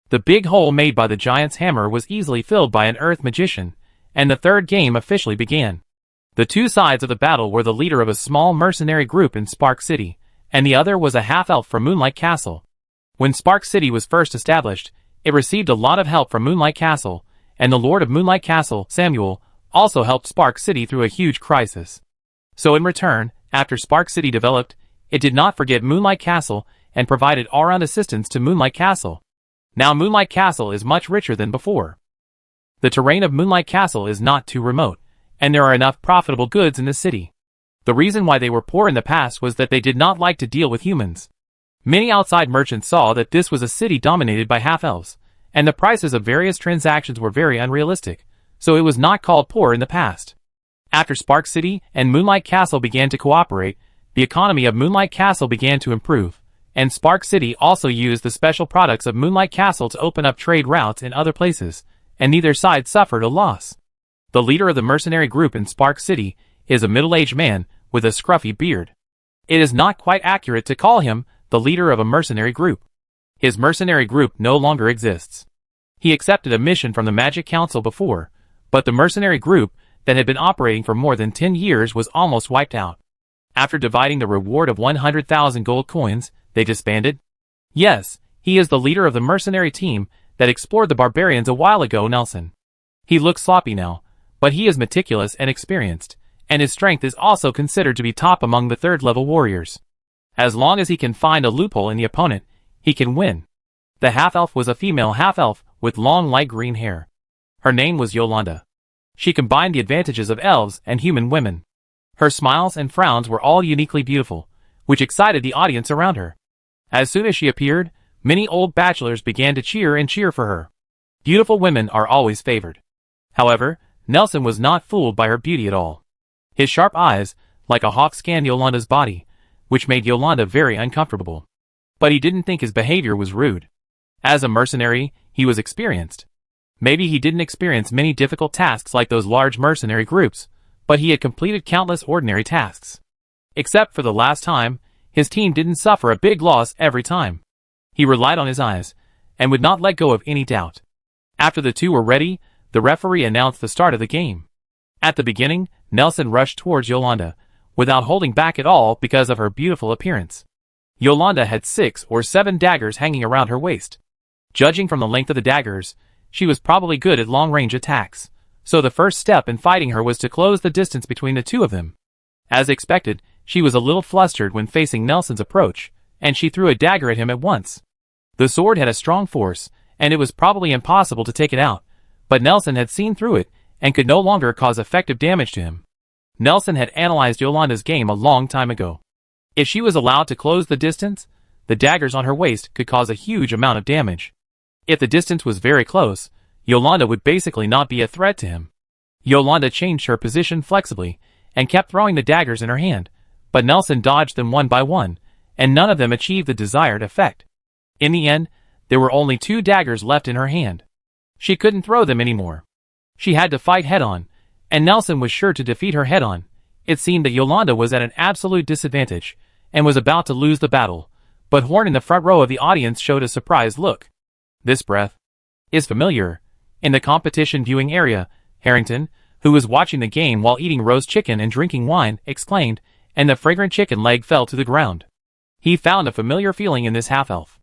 The big hole made by the giant's hammer was easily filled by an earth magician, and the third game officially began. The two sides of the battle were the leader of a small mercenary group in Spark City, and the other was a half-elf from Moonlight Castle. When Spark City was first established, It received a lot of help from Moonlight Castle, and the Lord of Moonlight Castle, Samuel, also helped Spark City through a huge crisis. So in return, after Spark City developed, it did not forget Moonlight Castle and provided all-round assistance to Moonlight Castle. Now Moonlight Castle is much richer than before. The terrain of Moonlight Castle is not too remote, and there are enough profitable goods in the city. The reason why they were poor in the past was that they did not like to deal with humans. Many outside merchants saw that this was a city dominated by half-elves, and the prices of various transactions were very unrealistic, so it was not called poor in the past. After Spark City and Moonlight Castle began to cooperate, the economy of Moonlight Castle began to improve, and Spark City also used the special products of Moonlight Castle to open up trade routes in other places, and neither side suffered a loss. The leader of the mercenary group in Spark City is a middle-aged man with a scruffy beard. It is not quite accurate to call him the leader of a mercenary group. His mercenary group no longer exists. He accepted a mission from the Magic Council before, but the mercenary group that had been operating for more than 10 years was almost wiped out. After dividing the reward of 100,000 gold coins, they disbanded. Yes, he is the leader of the mercenary team that explored the barbarians a while ago, Nelson. He looks sloppy now, but he is meticulous and experienced, and his strength is also considered to be top among the third-level warriors. As long as he can find a loophole in the opponent, he can win. The half-elf was a female half-elf with long light green hair. Her name was Yolanda. She combined the advantages of elves and human women. Her smiles and frowns were all uniquely beautiful, which excited the audience around her. As soon as she appeared, many old bachelors began to cheer for her. Beautiful women are always favored. However, Nelson was not fooled by her beauty at all. His sharp eyes, like a hawk, scanned Yolanda's body, which made Yolanda very uncomfortable. But he didn't think his behavior was rude. As a mercenary, he was experienced. Maybe he didn't experience many difficult tasks like those large mercenary groups, but he had completed countless ordinary tasks. Except for the last time, his team didn't suffer a big loss every time. He relied on his eyes, and would not let go of any doubt. After the two were ready, the referee announced the start of the game. At the beginning, Nelson rushed towards Yolanda, without holding back at all because of her beautiful appearance. Yolanda had 6 or 7 daggers hanging around her waist. Judging from the length of the daggers, she was probably good at long-range attacks, so the first step in fighting her was to close the distance between the two of them. As expected, she was a little flustered when facing Nelson's approach, and she threw a dagger at him at once. The sword had a strong force, and it was probably impossible to take it out, but Nelson had seen through it, and could no longer cause effective damage to him. Nelson had analyzed Yolanda's game a long time ago. If she was allowed to close the distance, the daggers on her waist could cause a huge amount of damage. If the distance was very close, Yolanda would basically not be a threat to him. Yolanda changed her position flexibly, and kept throwing the daggers in her hand, but Nelson dodged them one by one, and none of them achieved the desired effect. In the end, there were only 2 daggers left in her hand. She couldn't throw them anymore. She had to fight head-on, and Nelson was sure to defeat her head-on. It seemed that Yolanda was at an absolute disadvantage, and was about to lose the battle, but Horn in the front row of the audience showed a surprised look. This breath is familiar. In the competition viewing area, Harrington, who was watching the game while eating roast chicken and drinking wine, exclaimed, and the fragrant chicken leg fell to the ground. He found a familiar feeling in this half-elf.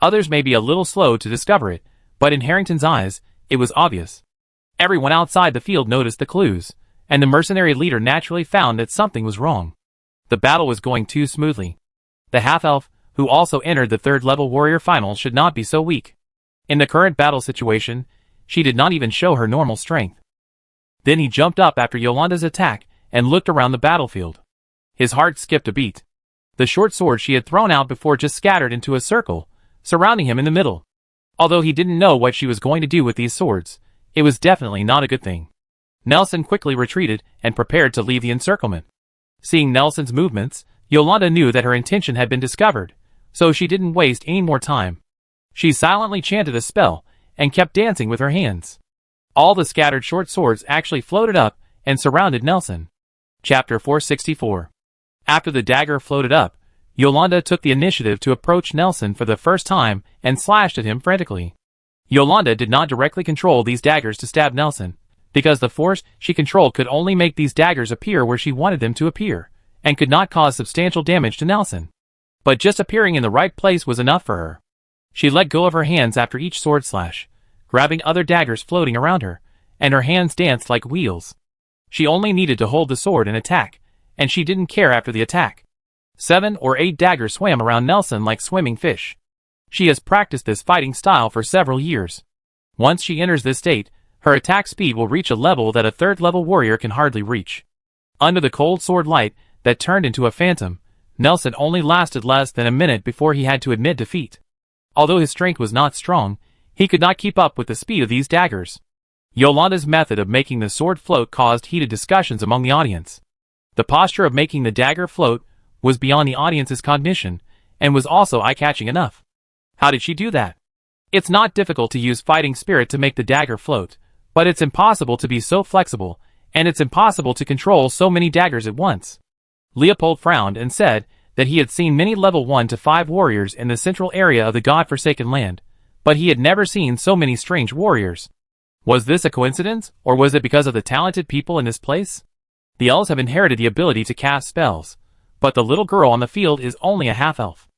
Others may be a little slow to discover it, but in Harrington's eyes, it was obvious. Everyone outside the field noticed the clues, and the mercenary leader naturally found that something was wrong. The battle was going too smoothly. The half-elf, who also entered the third-level warrior final, should not be so weak. In the current battle situation, she did not even show her normal strength. Then he jumped up after Yolanda's attack and looked around the battlefield. His heart skipped a beat. The short sword she had thrown out before just scattered into a circle, surrounding him in the middle. Although he didn't know what she was going to do with these swords, it was definitely not a good thing. Nelson quickly retreated and prepared to leave the encirclement. Seeing Nelson's movements, Yolanda knew that her intention had been discovered, so she didn't waste any more time. She silently chanted a spell and kept dancing with her hands. All the scattered short swords actually floated up and surrounded Nelson. Chapter 464. After the dagger floated up, Yolanda took the initiative to approach Nelson for the first time and slashed at him frantically. Yolanda did not directly control these daggers to stab Nelson, because the force she controlled could only make these daggers appear where she wanted them to appear, and could not cause substantial damage to Nelson. But just appearing in the right place was enough for her. She let go of her hands after each sword slash, grabbing other daggers floating around her, and her hands danced like wheels. She only needed to hold the sword and attack, and she didn't care after the attack. 7 or 8 daggers swam around Nelson like swimming fish. She has practiced this fighting style for several years. Once she enters this state, her attack speed will reach a level that a third-level warrior can hardly reach. Under the cold sword light that turned into a phantom, Nelson only lasted less than a minute before he had to admit defeat. Although his strength was not strong, he could not keep up with the speed of these daggers. Yolanda's method of making the sword float caused heated discussions among the audience. The posture of making the dagger float was beyond the audience's cognition, and was also eye-catching enough. How did she do that? It's not difficult to use fighting spirit to make the dagger float, but it's impossible to be so flexible, and it's impossible to control so many daggers at once. Leopold frowned and said that he had seen many level 1 to 5 warriors in the central area of the God-forsaken land, but he had never seen so many strange warriors. Was this a coincidence, or was it because of the talented people in this place? The elves have inherited the ability to cast spells, but the little girl on the field is only a half-elf.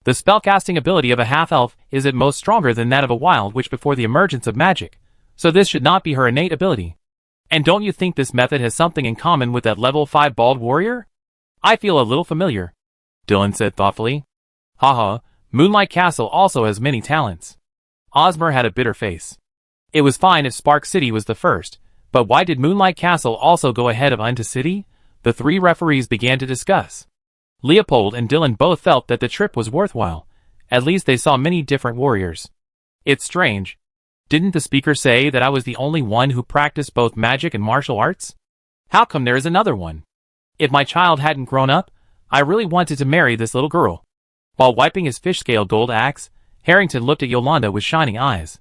The spellcasting ability of a half-elf is at most stronger than that of a wild witch before the emergence of magic, so this should not be her innate ability. And don't you think this method has something in common with that level 5 bald warrior? I feel a little familiar, Dylan said thoughtfully. Haha, Moonlight Castle also has many talents. Osmer had a bitter face. It was fine if Spark City was the first, but why did Moonlight Castle also go ahead of Unto City? The 3 referees began to discuss. Leopold and Dylan both felt that the trip was worthwhile. At least they saw many different warriors. It's strange. Didn't the speaker say that I was the only one who practiced both magic and martial arts? How come there is another one? If my child hadn't grown up, I really wanted to marry this little girl. While wiping his fish-scale gold axe, Harrington looked at Yolanda with shining eyes.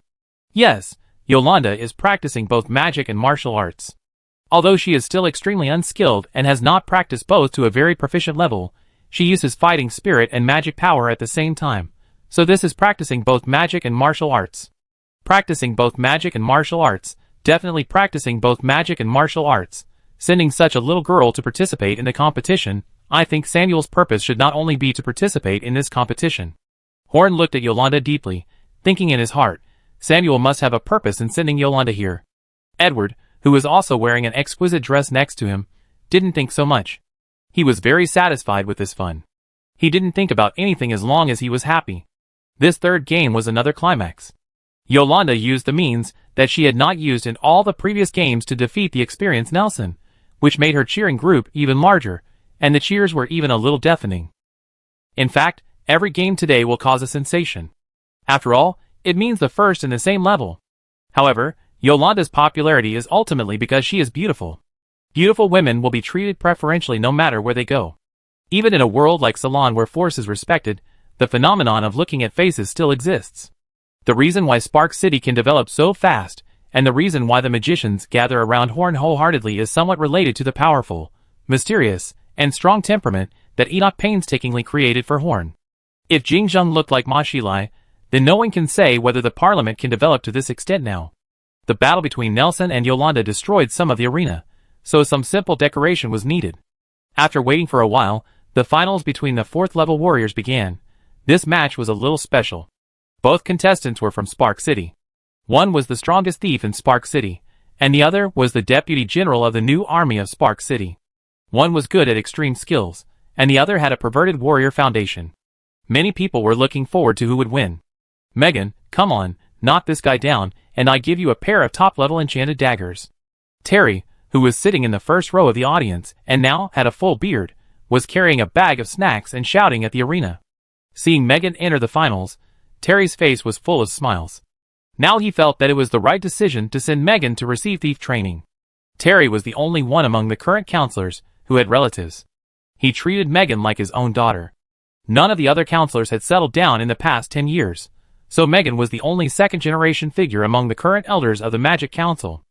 Yes, Yolanda is practicing both magic and martial arts. Although she is still extremely unskilled and has not practiced both to a very proficient level, she uses fighting spirit and magic power at the same time. So this is practicing both magic and martial arts. Practicing both magic and martial arts, definitely practicing both magic and martial arts. Sending such a little girl to participate in the competition, I think Samuel's purpose should not only be to participate in this competition. Horn looked at Yolanda deeply, thinking in his heart, Samuel must have a purpose in sending Yolanda here. Edward, who was also wearing an exquisite dress next to him, didn't think so much. He was very satisfied with this fun. He didn't think about anything as long as he was happy. This third game was another climax. Yolanda used the means that she had not used in all the previous games to defeat the experienced Nelson, which made her cheering group even larger, and the cheers were even a little deafening. In fact, every game today will cause a sensation. After all, it means the first in the same level. However, Yolanda's popularity is ultimately because she is beautiful. Beautiful women will be treated preferentially no matter where they go. Even in a world like Ceylon where force is respected, the phenomenon of looking at faces still exists. The reason why Spark City can develop so fast, and the reason why the magicians gather around Horn wholeheartedly is somewhat related to the powerful, mysterious, and strong temperament that Enoch painstakingly created for Horn. If Jingzheng looked like Ma Shilai, then no one can say whether the parliament can develop to this extent now. The battle between Nelson and Yolanda destroyed some of the arena, so some simple decoration was needed. After waiting for a while, the finals between the 4th level warriors began. This match was a little special. Both contestants were from Spark City. One was the strongest thief in Spark City, and the other was the deputy general of the new army of Spark City. One was good at extreme skills, and the other had a perverted warrior foundation. Many people were looking forward to who would win. Megan, come on, knock this guy down, and I give you a pair of top-level enchanted daggers. Terry, who was sitting in the first row of the audience and now had a full beard, was carrying a bag of snacks and shouting at the arena. Seeing Megan enter the finals, Terry's face was full of smiles. Now he felt that it was the right decision to send Megan to receive thief training. Terry was the only one among the current counselors who had relatives. He treated Megan like his own daughter. None of the other counselors had settled down in the past 10 years, so Megan was the only second-generation figure among the current elders of the Magic Council.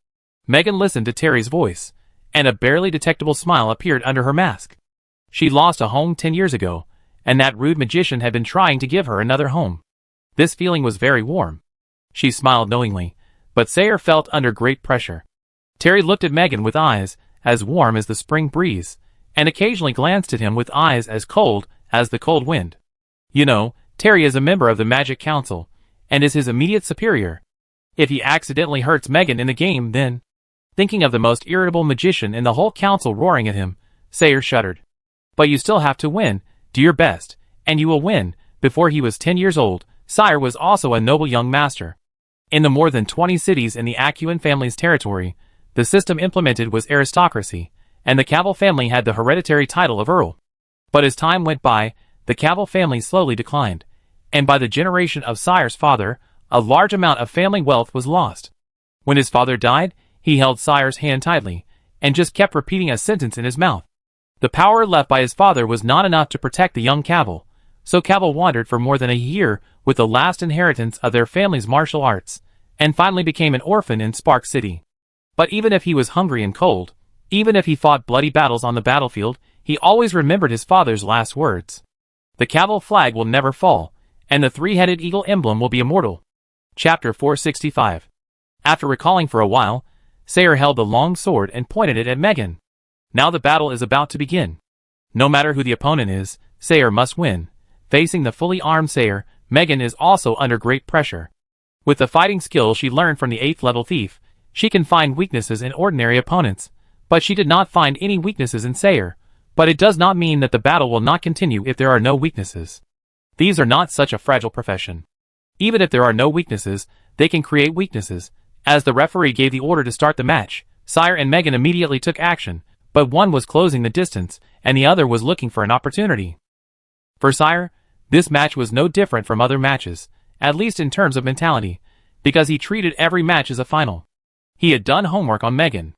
Megan listened to Terry's voice, and a barely detectable smile appeared under her mask. She lost a home 10 years ago, and that rude magician had been trying to give her another home. This feeling was very warm. She smiled knowingly, but Sayer felt under great pressure. Terry looked at Megan with eyes as warm as the spring breeze, and occasionally glanced at him with eyes as cold as the cold wind. You know, Terry is a member of the Magic Council, and is his immediate superior. If he accidentally hurts Megan in the game, then... Thinking of the most irritable magician in the whole council roaring at him, Sayer shuddered. But you still have to win, do your best, and you will win. Before he was 10 years old, Sayer was also a noble young master. In the more than 20 cities in the Acuan family's territory, the system implemented was aristocracy, and the Cavill family had the hereditary title of Earl. But as time went by, the Cavill family slowly declined, and by the generation of Sayer's father, a large amount of family wealth was lost. When his father died, he held Sayer's hand tightly, and just kept repeating a sentence in his mouth. The power left by his father was not enough to protect the young Cavill, so Cavill wandered for more than a year with the last inheritance of their family's martial arts, and finally became an orphan in Spark City. But even if he was hungry and cold, even if he fought bloody battles on the battlefield, he always remembered his father's last words. The Cavill flag will never fall, and the three-headed eagle emblem will be immortal. Chapter 465. After recalling for a while, Sayer held the long sword and pointed it at Megan. Now the battle is about to begin. No matter who the opponent is, Sayer must win. Facing the fully armed Sayer, Megan is also under great pressure. With the fighting skill she learned from the 8th level thief, she can find weaknesses in ordinary opponents, but she did not find any weaknesses in Sayer. But it does not mean that the battle will not continue if there are no weaknesses. These are not such a fragile profession. Even if there are no weaknesses, they can create weaknesses. As the referee gave the order to start the match, Sayer and Megan immediately took action, but one was closing the distance, and the other was looking for an opportunity. For Sayer, this match was no different from other matches, at least in terms of mentality, because he treated every match as a final. He had done homework on Megan.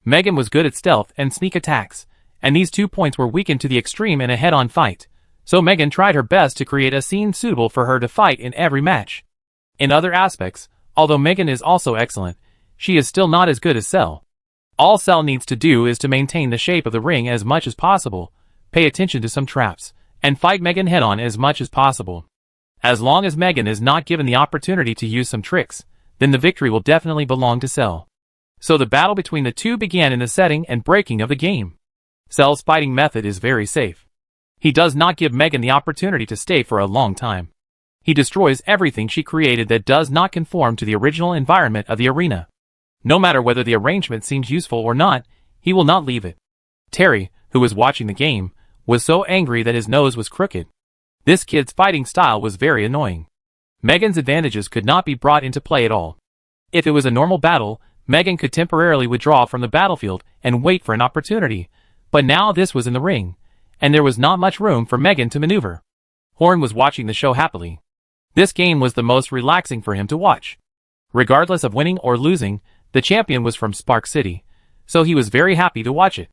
Megan was good at stealth and sneak attacks, and these 2 points were weakened to the extreme in a head-on fight, so Megan tried her best to create a scene suitable for her to fight in every match. In other aspects, although Megan is also excellent, she is still not as good as Cell. All Cell needs to do is to maintain the shape of the ring as much as possible, pay attention to some traps, and fight Megan head-on as much as possible. As long as Megan is not given the opportunity to use some tricks, then the victory will definitely belong to Cell. So the battle between the two began in the setting and breaking of the game. Cell's fighting method is very safe. He does not give Megan the opportunity to stay for a long time. He destroys everything she created that does not conform to the original environment of the arena. No matter whether the arrangement seems useful or not, he will not leave it. Terry, who was watching the game, was so angry that his nose was crooked. This kid's fighting style was very annoying. Megan's advantages could not be brought into play at all. If it was a normal battle, Megan could temporarily withdraw from the battlefield and wait for an opportunity, but now this was in the ring, and there was not much room for Megan to maneuver. Horn was watching the show happily. This game was the most relaxing for him to watch. Regardless of winning or losing, the champion was from Spark City, so he was very happy to watch it.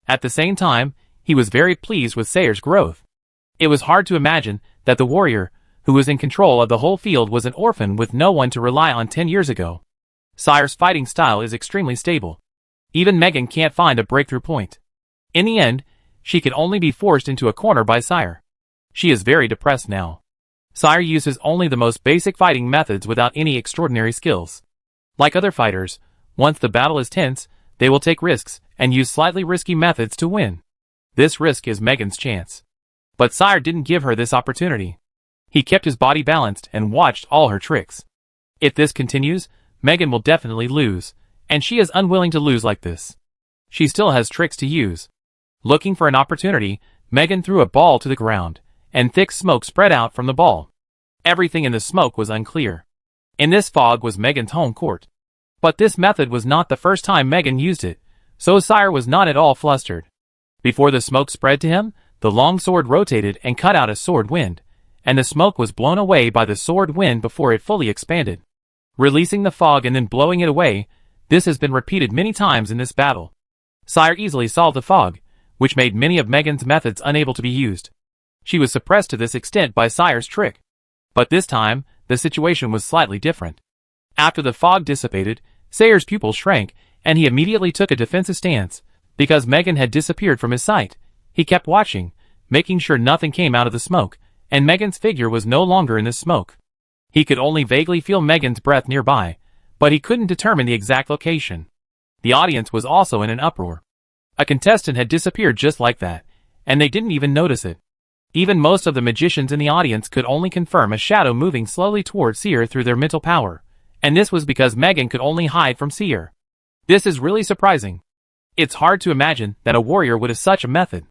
At the same time, he was very pleased with Sayer's growth. It was hard to imagine that the warrior, who was in control of the whole field, was an orphan with no one to rely on 10 years ago. Sayer's fighting style is extremely stable. Even Megan can't find a breakthrough point. In the end, she could only be forced into a corner by Sayer. She is very depressed now. Sayer uses only the most basic fighting methods without any extraordinary skills. Like other fighters, once the battle is tense, they will take risks and use slightly risky methods to win. This risk is Megan's chance. But Sayer didn't give her this opportunity. He kept his body balanced and watched all her tricks. If this continues, Megan will definitely lose, and she is unwilling to lose like this. She still has tricks to use. Looking for an opportunity, Megan threw a ball to the ground, and thick smoke spread out from the ball. Everything in the smoke was unclear. In this fog was Megan's home court. But this method was not the first time Megan used it, so Sayer was not at all flustered. Before the smoke spread to him, the long sword rotated and cut out a sword wind, and the smoke was blown away by the sword wind before it fully expanded. Releasing the fog and then blowing it away, this has been repeated many times in this battle. Sayer easily solved the fog, which made many of Megan's methods unable to be used. She was suppressed to this extent by Sayer's trick. But this time, the situation was slightly different. After the fog dissipated, Sayer's pupil shrank, and he immediately took a defensive stance. Because Megan had disappeared from his sight, he kept watching, making sure nothing came out of the smoke, and Megan's figure was no longer in the smoke. He could only vaguely feel Megan's breath nearby, but he couldn't determine the exact location. The audience was also in an uproar. A contestant had disappeared just like that, and they didn't even notice it. Even most of the magicians in the audience could only confirm a shadow moving slowly towards Seer through their mental power, and this was because Megan could only hide from Seer. This is really surprising. It's hard to imagine that a warrior would have such a method,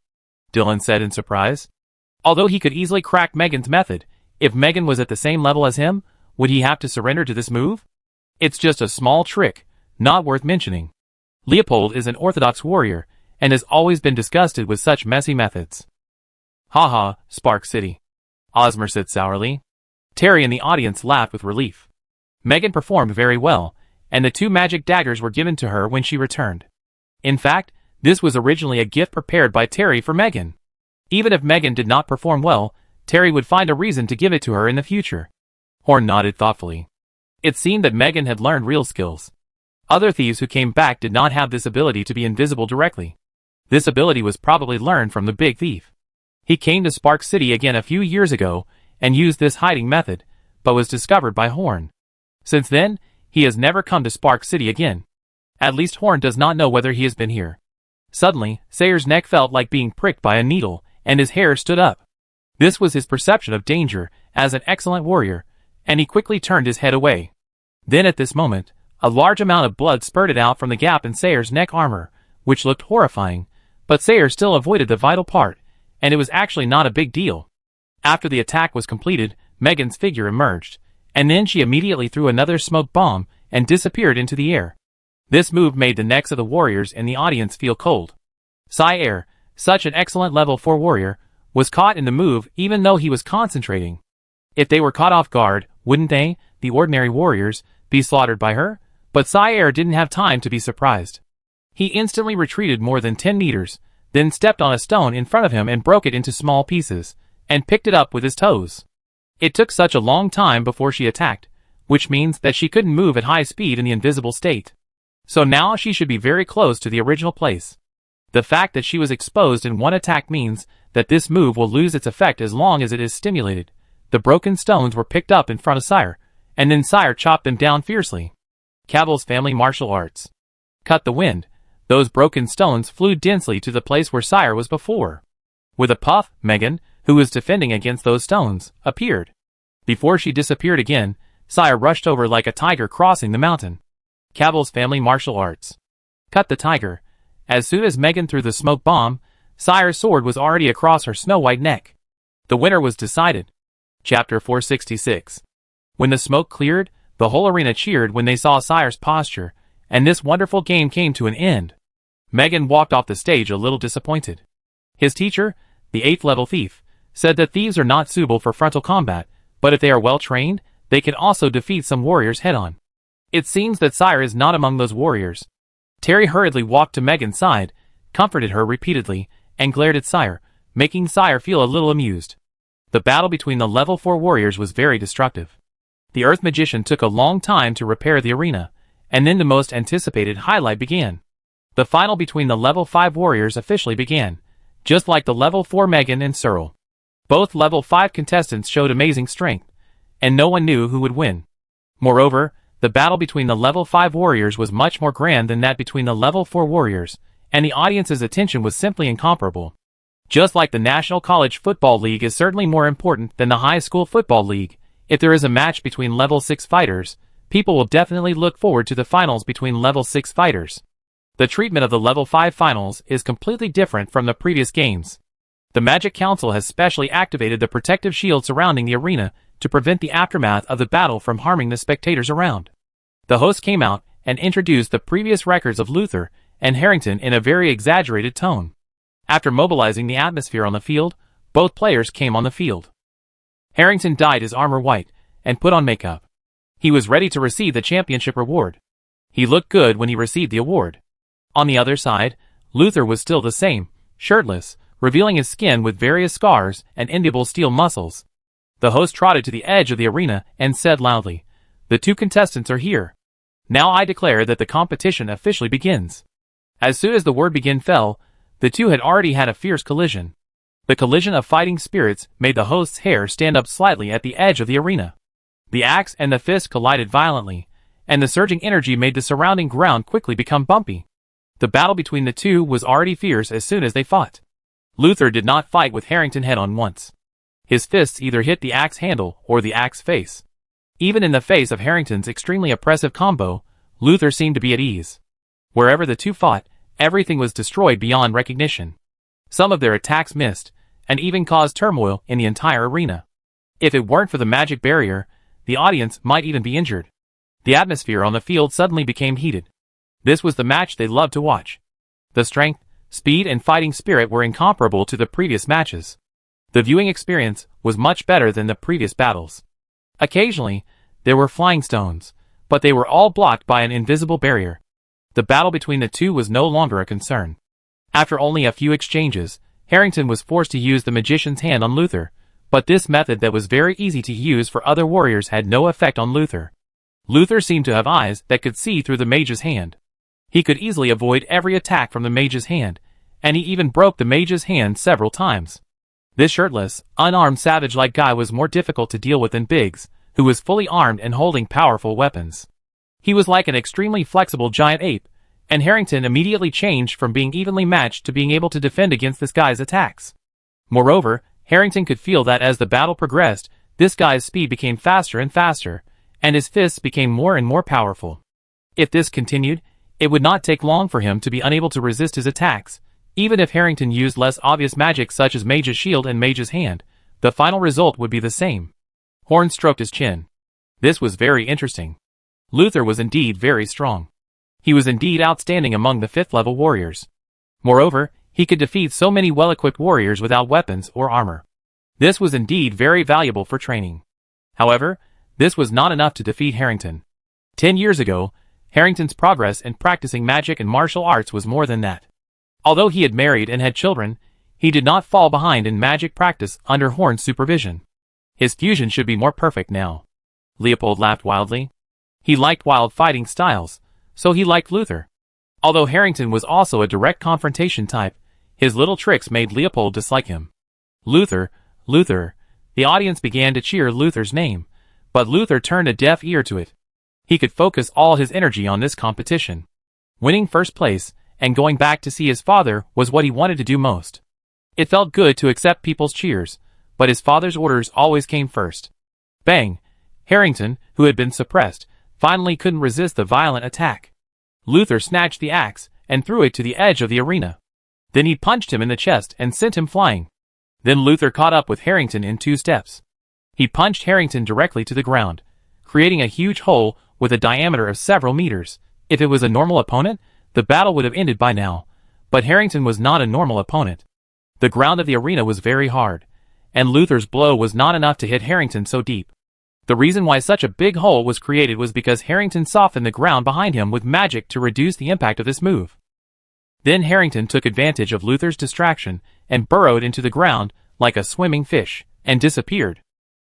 Dylan said in surprise. Although he could easily crack Megan's method, if Megan was at the same level as him, would he have to surrender to this move? It's just a small trick, not worth mentioning. Leopold is an orthodox warrior, and has always been disgusted with such messy methods. Haha, Spark City, Ozmer said sourly. Terry in the audience laughed with relief. Megan performed very well, and the 2 magic daggers were given to her when she returned. In fact, this was originally a gift prepared by Terry for Megan. Even if Megan did not perform well, Terry would find a reason to give it to her in the future. Horn nodded thoughtfully. It seemed that Megan had learned real skills. Other thieves who came back did not have this ability to be invisible directly. This ability was probably learned from the big thief. He came to Spark City again a few years ago and used this hiding method, but was discovered by Horn. Since then, he has never come to Spark City again. At least Horn does not know whether he has been here. Suddenly, Sayer's neck felt like being pricked by a needle, and his hair stood up. This was his perception of danger as an excellent warrior, and he quickly turned his head away. Then at this moment, a large amount of blood spurted out from the gap in Sayer's neck armor, which looked horrifying, but Sayer still avoided the vital part, and it was actually not a big deal. After the attack was completed, Megan's figure emerged, and then she immediately threw another smoke bomb and disappeared into the air. This move made the necks of the warriors in the audience feel cold. Sayer, such an excellent level 4 warrior, was caught in the move even though he was concentrating. If they were caught off guard, wouldn't they, the ordinary warriors, be slaughtered by her? But Sayer didn't have time to be surprised. He instantly retreated more than 10 meters, then stepped on a stone in front of him and broke it into small pieces, and picked it up with his toes. It took such a long time before she attacked, which means that she couldn't move at high speed in the invisible state. So now she should be very close to the original place. The fact that she was exposed in one attack means that this move will lose its effect as long as it is stimulated. The broken stones were picked up in front of Sayer, and then Sayer chopped them down fiercely. Cavill's family martial arts. Cut the wind. Those broken stones flew densely to the place where Sayer was before. With a puff, Megan, who was defending against those stones, appeared. Before she disappeared again, Sayer rushed over like a tiger crossing the mountain. Cavill's family martial arts. Cut the tiger. As soon as Megan threw the smoke bomb, Sayer's sword was already across her snow-white neck. The winner was decided. Chapter 466. When the smoke cleared, the whole arena cheered when they saw Sayer's posture, and this wonderful game came to an end. Megan walked off the stage a little disappointed. His teacher, the 8th level thief, said that thieves are not suitable for frontal combat, but if they are well trained, they can also defeat some warriors head-on. It seems that Sayer is not among those warriors. Terry hurriedly walked to Megan's side, comforted her repeatedly, and glared at Sayer, making Sayer feel a little amused. The battle between the level 4 warriors was very destructive. The Earth Magician took a long time to repair the arena, and then the most anticipated highlight began. The final between the level 5 warriors officially began, just like the level 4 Megan and Searle. Both level 5 contestants showed amazing strength, and no one knew who would win. Moreover, the battle between the level 5 warriors was much more grand than that between the level 4 warriors, and the audience's attention was simply incomparable. Just like the National College Football League is certainly more important than the High School Football League, if there is a match between level 6 fighters, people will definitely look forward to the finals between level 6 fighters. The treatment of the level 5 finals is completely different from the previous games. The Magic Council has specially activated the protective shield surrounding the arena to prevent the aftermath of the battle from harming the spectators around. The host came out and introduced the previous records of Luther and Harrington in a very exaggerated tone. After mobilizing the atmosphere on the field, both players came on the field. Harrington dyed his armor white and put on makeup. He was ready to receive the championship reward. He looked good when he received the award. On the other side, Luther was still the same, shirtless, revealing his skin with various scars and enviable steel muscles. The host trotted to the edge of the arena and said loudly, "The 2 contestants are here. Now I declare that the competition officially begins." As soon as the word begin fell, the 2 had already had a fierce collision. The collision of fighting spirits made the host's hair stand up slightly at the edge of the arena. The axe and the fist collided violently, and the surging energy made the surrounding ground quickly become bumpy. The battle between the 2 was already fierce as soon as they fought. Luther did not fight with Harrington head-on once. His fists either hit the axe handle or the axe face. Even in the face of Harrington's extremely oppressive combo, Luther seemed to be at ease. Wherever the two fought, everything was destroyed beyond recognition. Some of their attacks missed, and even caused turmoil in the entire arena. If it weren't for the magic barrier, the audience might even be injured. The atmosphere on the field suddenly became heated. This was the match they loved to watch. The strength, speed, and fighting spirit were incomparable to the previous matches. The viewing experience was much better than the previous battles. Occasionally, there were flying stones, but they were all blocked by an invisible barrier. The battle between the two was no longer a concern. After only a few exchanges, Harrington was forced to use the magician's hand on Luther, but this method that was very easy to use for other warriors had no effect on Luther. Luther seemed to have eyes that could see through the mage's hand. He could easily avoid every attack from the mage's hand, and he even broke the mage's hand several times. This shirtless, unarmed savage-like guy was more difficult to deal with than Biggs, who was fully armed and holding powerful weapons. He was like an extremely flexible giant ape, and Harrington immediately changed from being evenly matched to being able to defend against this guy's attacks. Moreover, Harrington could feel that as the battle progressed, this guy's speed became faster and faster, and his fists became more and more powerful. If this continued, it would not take long for him to be unable to resist his attacks. Even if Harrington used less obvious magic such as Mage's Shield and Mage's Hand, the final result would be the same. Horn stroked his chin. This was very interesting. Luther was indeed very strong. He was indeed outstanding among the 5th level warriors. Moreover, he could defeat so many well-equipped warriors without weapons or armor. This was indeed very valuable for training. However, this was not enough to defeat Harrington. 10 years ago, Harrington's progress in practicing magic and martial arts was more than that. Although he had married and had children, he did not fall behind in magic practice under Horn's supervision. His fusion should be more perfect now. Leopold laughed wildly. He liked wild fighting styles, so he liked Luther. Although Harrington was also a direct confrontation type, his little tricks made Leopold dislike him. Luther, Luther. The audience began to cheer Luther's name, but Luther turned a deaf ear to it. He could focus all his energy on this competition. Winning first place and going back to see his father was what he wanted to do most. It felt good to accept people's cheers, but his father's orders always came first. Bang! Harrington, who had been suppressed, finally couldn't resist the violent attack. Luther snatched the axe and threw it to the edge of the arena. Then he punched him in the chest and sent him flying. Then Luther caught up with Harrington in 2 steps. He punched Harrington directly to the ground, creating a huge hole with a diameter of several meters. If it was a normal opponent, the battle would have ended by now, but Harrington was not a normal opponent. The ground of the arena was very hard, and Luther's blow was not enough to hit Harrington so deep. The reason why such a big hole was created was because Harrington softened the ground behind him with magic to reduce the impact of this move. Then Harrington took advantage of Luther's distraction and burrowed into the ground like a swimming fish, and disappeared.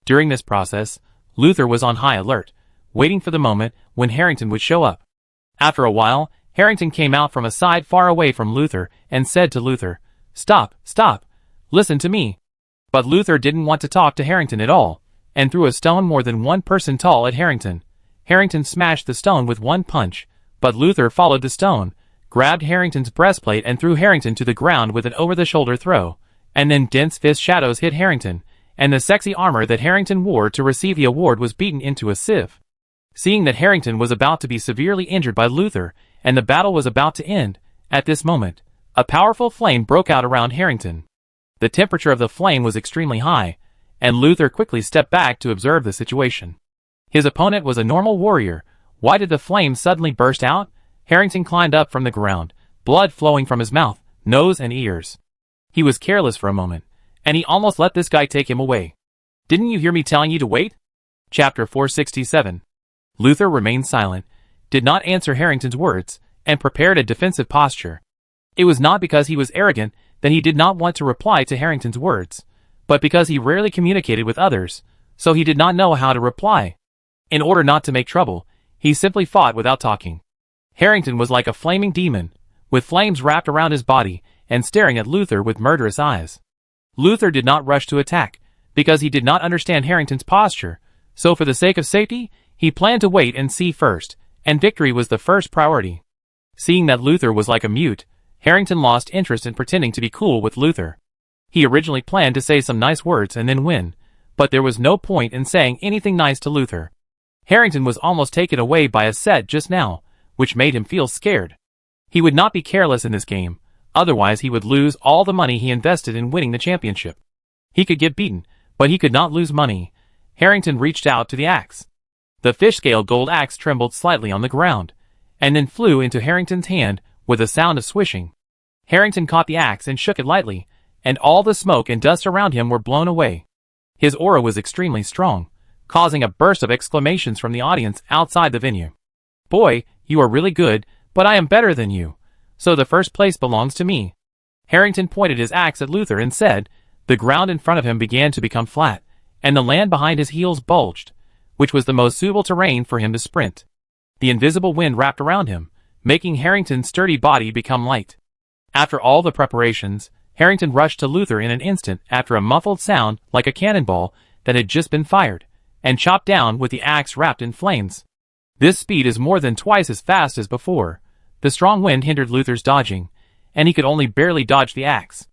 During this process, Luther was on high alert, waiting for the moment when Harrington would show up. After a while, Harrington came out from a side far away from Luther and said to Luther, "Stop, stop, listen to me." But Luther didn't want to talk to Harrington at all, and threw a stone more than 1 person tall at Harrington. Harrington smashed the stone with 1 punch, but Luther followed the stone, grabbed Harrington's breastplate and threw Harrington to the ground with an over-the-shoulder throw, and then dense fist shadows hit Harrington, and the sexy armor that Harrington wore to receive the award was beaten into a sieve. Seeing that Harrington was about to be severely injured by Luther, and the battle was about to end, at this moment, a powerful flame broke out around Harrington. The temperature of the flame was extremely high, and Luther quickly stepped back to observe the situation. His opponent was a normal warrior. Why did the flame suddenly burst out? Harrington climbed up from the ground, blood flowing from his mouth, nose and ears. He was careless for a moment, and he almost let this guy take him away. "Didn't you hear me telling you to wait?" Chapter 467. Luther remained silent, did not answer Harrington's words, and prepared a defensive posture. It was not because he was arrogant that he did not want to reply to Harrington's words, but because he rarely communicated with others, so he did not know how to reply. In order not to make trouble, he simply fought without talking. Harrington was like a flaming demon, with flames wrapped around his body and staring at Luther with murderous eyes. Luther did not rush to attack, because he did not understand Harrington's posture, so for the sake of safety, he planned to wait and see first, and victory was the first priority. Seeing that Luther was like a mute, Harrington lost interest in pretending to be cool with Luther. He originally planned to say some nice words and then win, but there was no point in saying anything nice to Luther. Harrington was almost taken away by a set just now, which made him feel scared. He would not be careless in this game, otherwise he would lose all the money he invested in winning the championship. He could get beaten, but he could not lose money. Harrington reached out to the axe. The fish-scale gold axe trembled slightly on the ground, and then flew into Harrington's hand with a sound of swishing. Harrington caught the axe and shook it lightly, and all the smoke and dust around him were blown away. His aura was extremely strong, causing a burst of exclamations from the audience outside the venue. "Boy, you are really good, but I am better than you, so the first place belongs to me." Harrington pointed his axe at Luther and said. The ground in front of him began to become flat, and the land behind his heels bulged, which was the most suitable terrain for him to sprint. The invisible wind wrapped around him, making Harrington's sturdy body become light. After all the preparations, Harrington rushed to Luther in an instant after a muffled sound like a cannonball that had just been fired, and chopped down with the axe wrapped in flames. This speed is more than twice as fast as before. The strong wind hindered Luther's dodging, and he could only barely dodge the axe.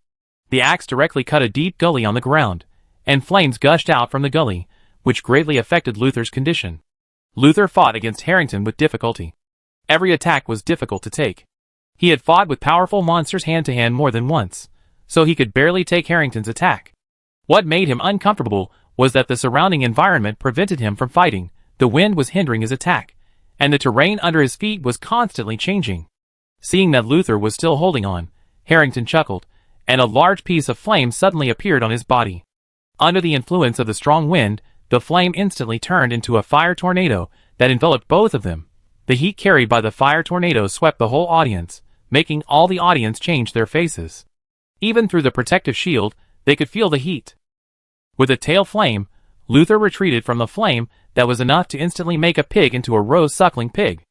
The axe directly cut a deep gully on the ground, and flames gushed out from the gully, which greatly affected Luther's condition. Luther fought against Harrington with difficulty. Every attack was difficult to take. He had fought with powerful monsters hand-to-hand more than once, so he could barely take Harrington's attack. What made him uncomfortable was that the surrounding environment prevented him from fighting, the wind was hindering his attack, and the terrain under his feet was constantly changing. Seeing that Luther was still holding on, Harrington chuckled, and a large piece of flame suddenly appeared on his body. Under the influence of the strong wind, the flame instantly turned into a fire tornado that enveloped both of them. The heat carried by the fire tornado swept the whole audience, making all the audience change their faces. Even through the protective shield, they could feel the heat. With a tail flame, Luther retreated from the flame that was enough to instantly make a pig into a rose-suckling pig.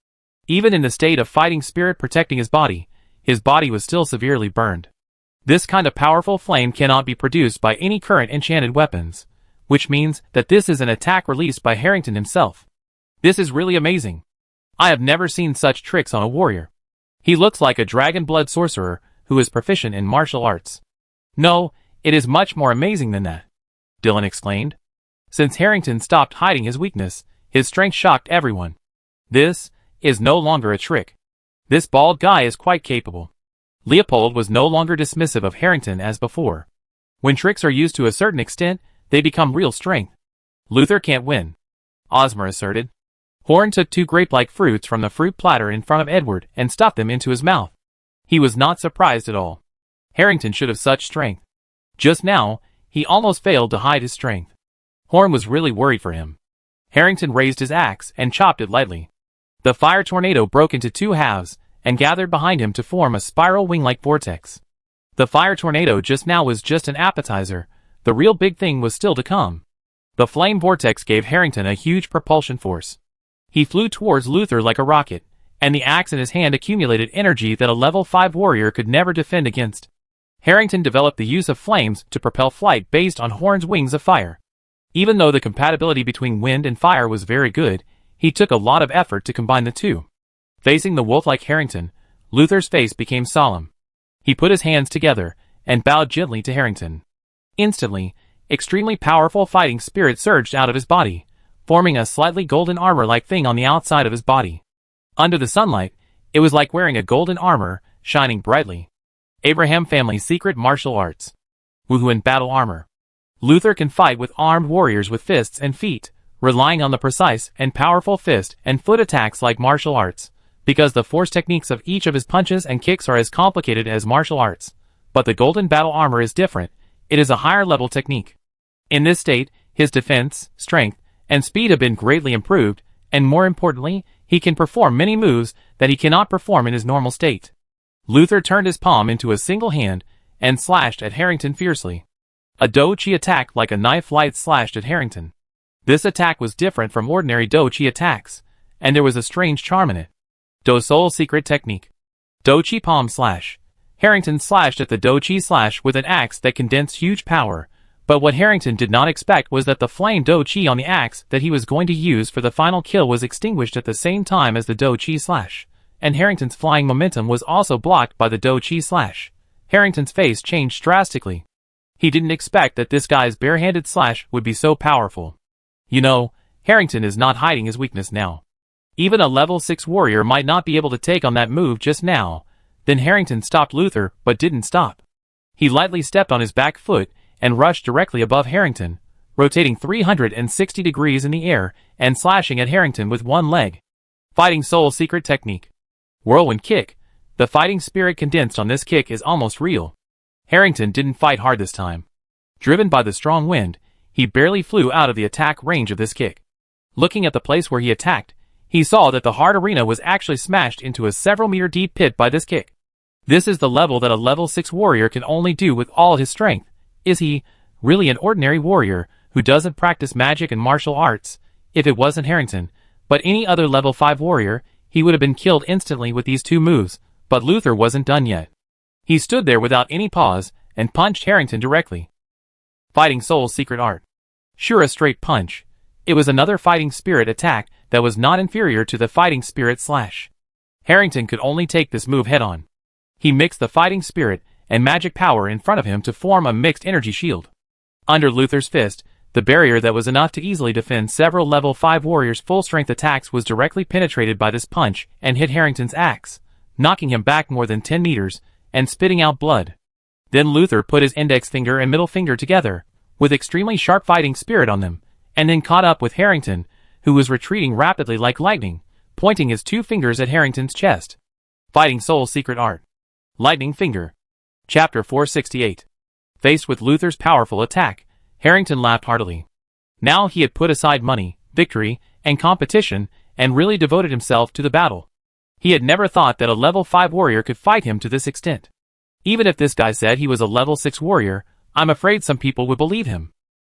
Even in the state of fighting spirit protecting his body was still severely burned. This kind of powerful flame cannot be produced by any current enchanted weapons, which means that this is an attack released by Harrington himself. This is really amazing. I have never seen such tricks on a warrior. He looks like a dragon blood sorcerer who is proficient in martial arts. No, it is much more amazing than that, Dylan exclaimed. Since Harrington stopped hiding his weakness, his strength shocked everyone. This is no longer a trick. This bald guy is quite capable. Leopold was no longer dismissive of Harrington as before. When tricks are used to a certain extent, they become real strength. Luther can't win, Osmer asserted. Horn took 2 grape-like fruits from the fruit platter in front of Edward and stuffed them into his mouth. He was not surprised at all. Harrington should have such strength. Just now, he almost failed to hide his strength. Horn was really worried for him. Harrington raised his axe and chopped it lightly. The fire tornado broke into 2 halves and gathered behind him to form a spiral wing-like vortex. The fire tornado just now was just an appetizer. The real big thing was still to come. The flame vortex gave Harrington a huge propulsion force. He flew towards Luther like a rocket, and the axe in his hand accumulated energy that a level 5 warrior could never defend against. Harrington developed the use of flames to propel flight based on Horn's wings of fire. Even though the compatibility between wind and fire was very good, he took a lot of effort to combine the two. Facing the wolf-like Harrington, Luther's face became solemn. He put his hands together and bowed gently to Harrington. Instantly, extremely powerful fighting spirit surged out of his body, forming a slightly golden armor-like thing on the outside of his body. Under the sunlight, it was like wearing a golden armor, shining brightly. Abraham family's secret martial arts. Wuhuan battle armor. Luther can fight with armed warriors with fists and feet, relying on the precise and powerful fist and foot attacks like martial arts, because the force techniques of each of his punches and kicks are as complicated as martial arts. But the golden battle armor is different. It is a higher level technique. In this state, his defense, strength, and speed have been greatly improved, and more importantly, he can perform many moves that he cannot perform in his normal state. Luther turned his palm into a single hand and slashed at Harrington fiercely. A Do-Chi attack like a knife light slashed at Harrington. This attack was different from ordinary Do-Chi attacks, and there was a strange charm in it. Do-Sol secret technique. Do-Chi palm slash. Harrington slashed at the Do-Chi slash with an axe that condensed huge power, but what Harrington did not expect was that the flame Do-Chi on the axe that he was going to use for the final kill was extinguished at the same time as the Do-Chi slash, and Harrington's flying momentum was also blocked by the Do-Chi slash. Harrington's face changed drastically. He didn't expect that this guy's barehanded slash would be so powerful. You know, Harrington is not hiding his weakness now. Even a level 6 warrior might not be able to take on that move just now. Then Harrington stopped Luther, but didn't stop. He lightly stepped on his back foot and rushed directly above Harrington, rotating 360 degrees in the air and slashing at Harrington with one leg. Fighting Soul's secret technique. Whirlwind kick. The fighting spirit condensed on this kick is almost real. Harrington didn't fight hard this time. Driven by the strong wind, he barely flew out of the attack range of this kick. Looking at the place where he attacked, he saw that the hard arena was actually smashed into a several-meter deep pit by this kick. This is the level that a level 6 warrior can only do with all his strength. Is he really an ordinary warrior who doesn't practice magic and martial arts? If it wasn't Harrington, but any other level 5 warrior, he would have been killed instantly with these two moves, but Luther wasn't done yet. He stood there without any pause and punched Harrington directly. Fighting Soul's secret art. Sure, a straight punch. It was another fighting spirit attack that was not inferior to the fighting spirit slash. Harrington could only take this move head-on. He mixed the fighting spirit and magic power in front of him to form a mixed energy shield. Under Luther's fist, the barrier that was enough to easily defend several level 5 warriors' full-strength attacks was directly penetrated by this punch and hit Harrington's axe, knocking him back more than 10 meters and spitting out blood. Then Luther put his index finger and middle finger together, with extremely sharp fighting spirit on them, and then caught up with Harrington, who was retreating rapidly like lightning, pointing his two fingers at Harrington's chest. Fighting Soul's secret art. Lightning Finger. Chapter 468. Faced with Luther's powerful attack, Harrington laughed heartily. Now he had put aside money, victory, and competition, and really devoted himself to the battle. He had never thought that a level 5 warrior could fight him to this extent. Even if this guy said he was a level 6 warrior, I'm afraid some people would believe him.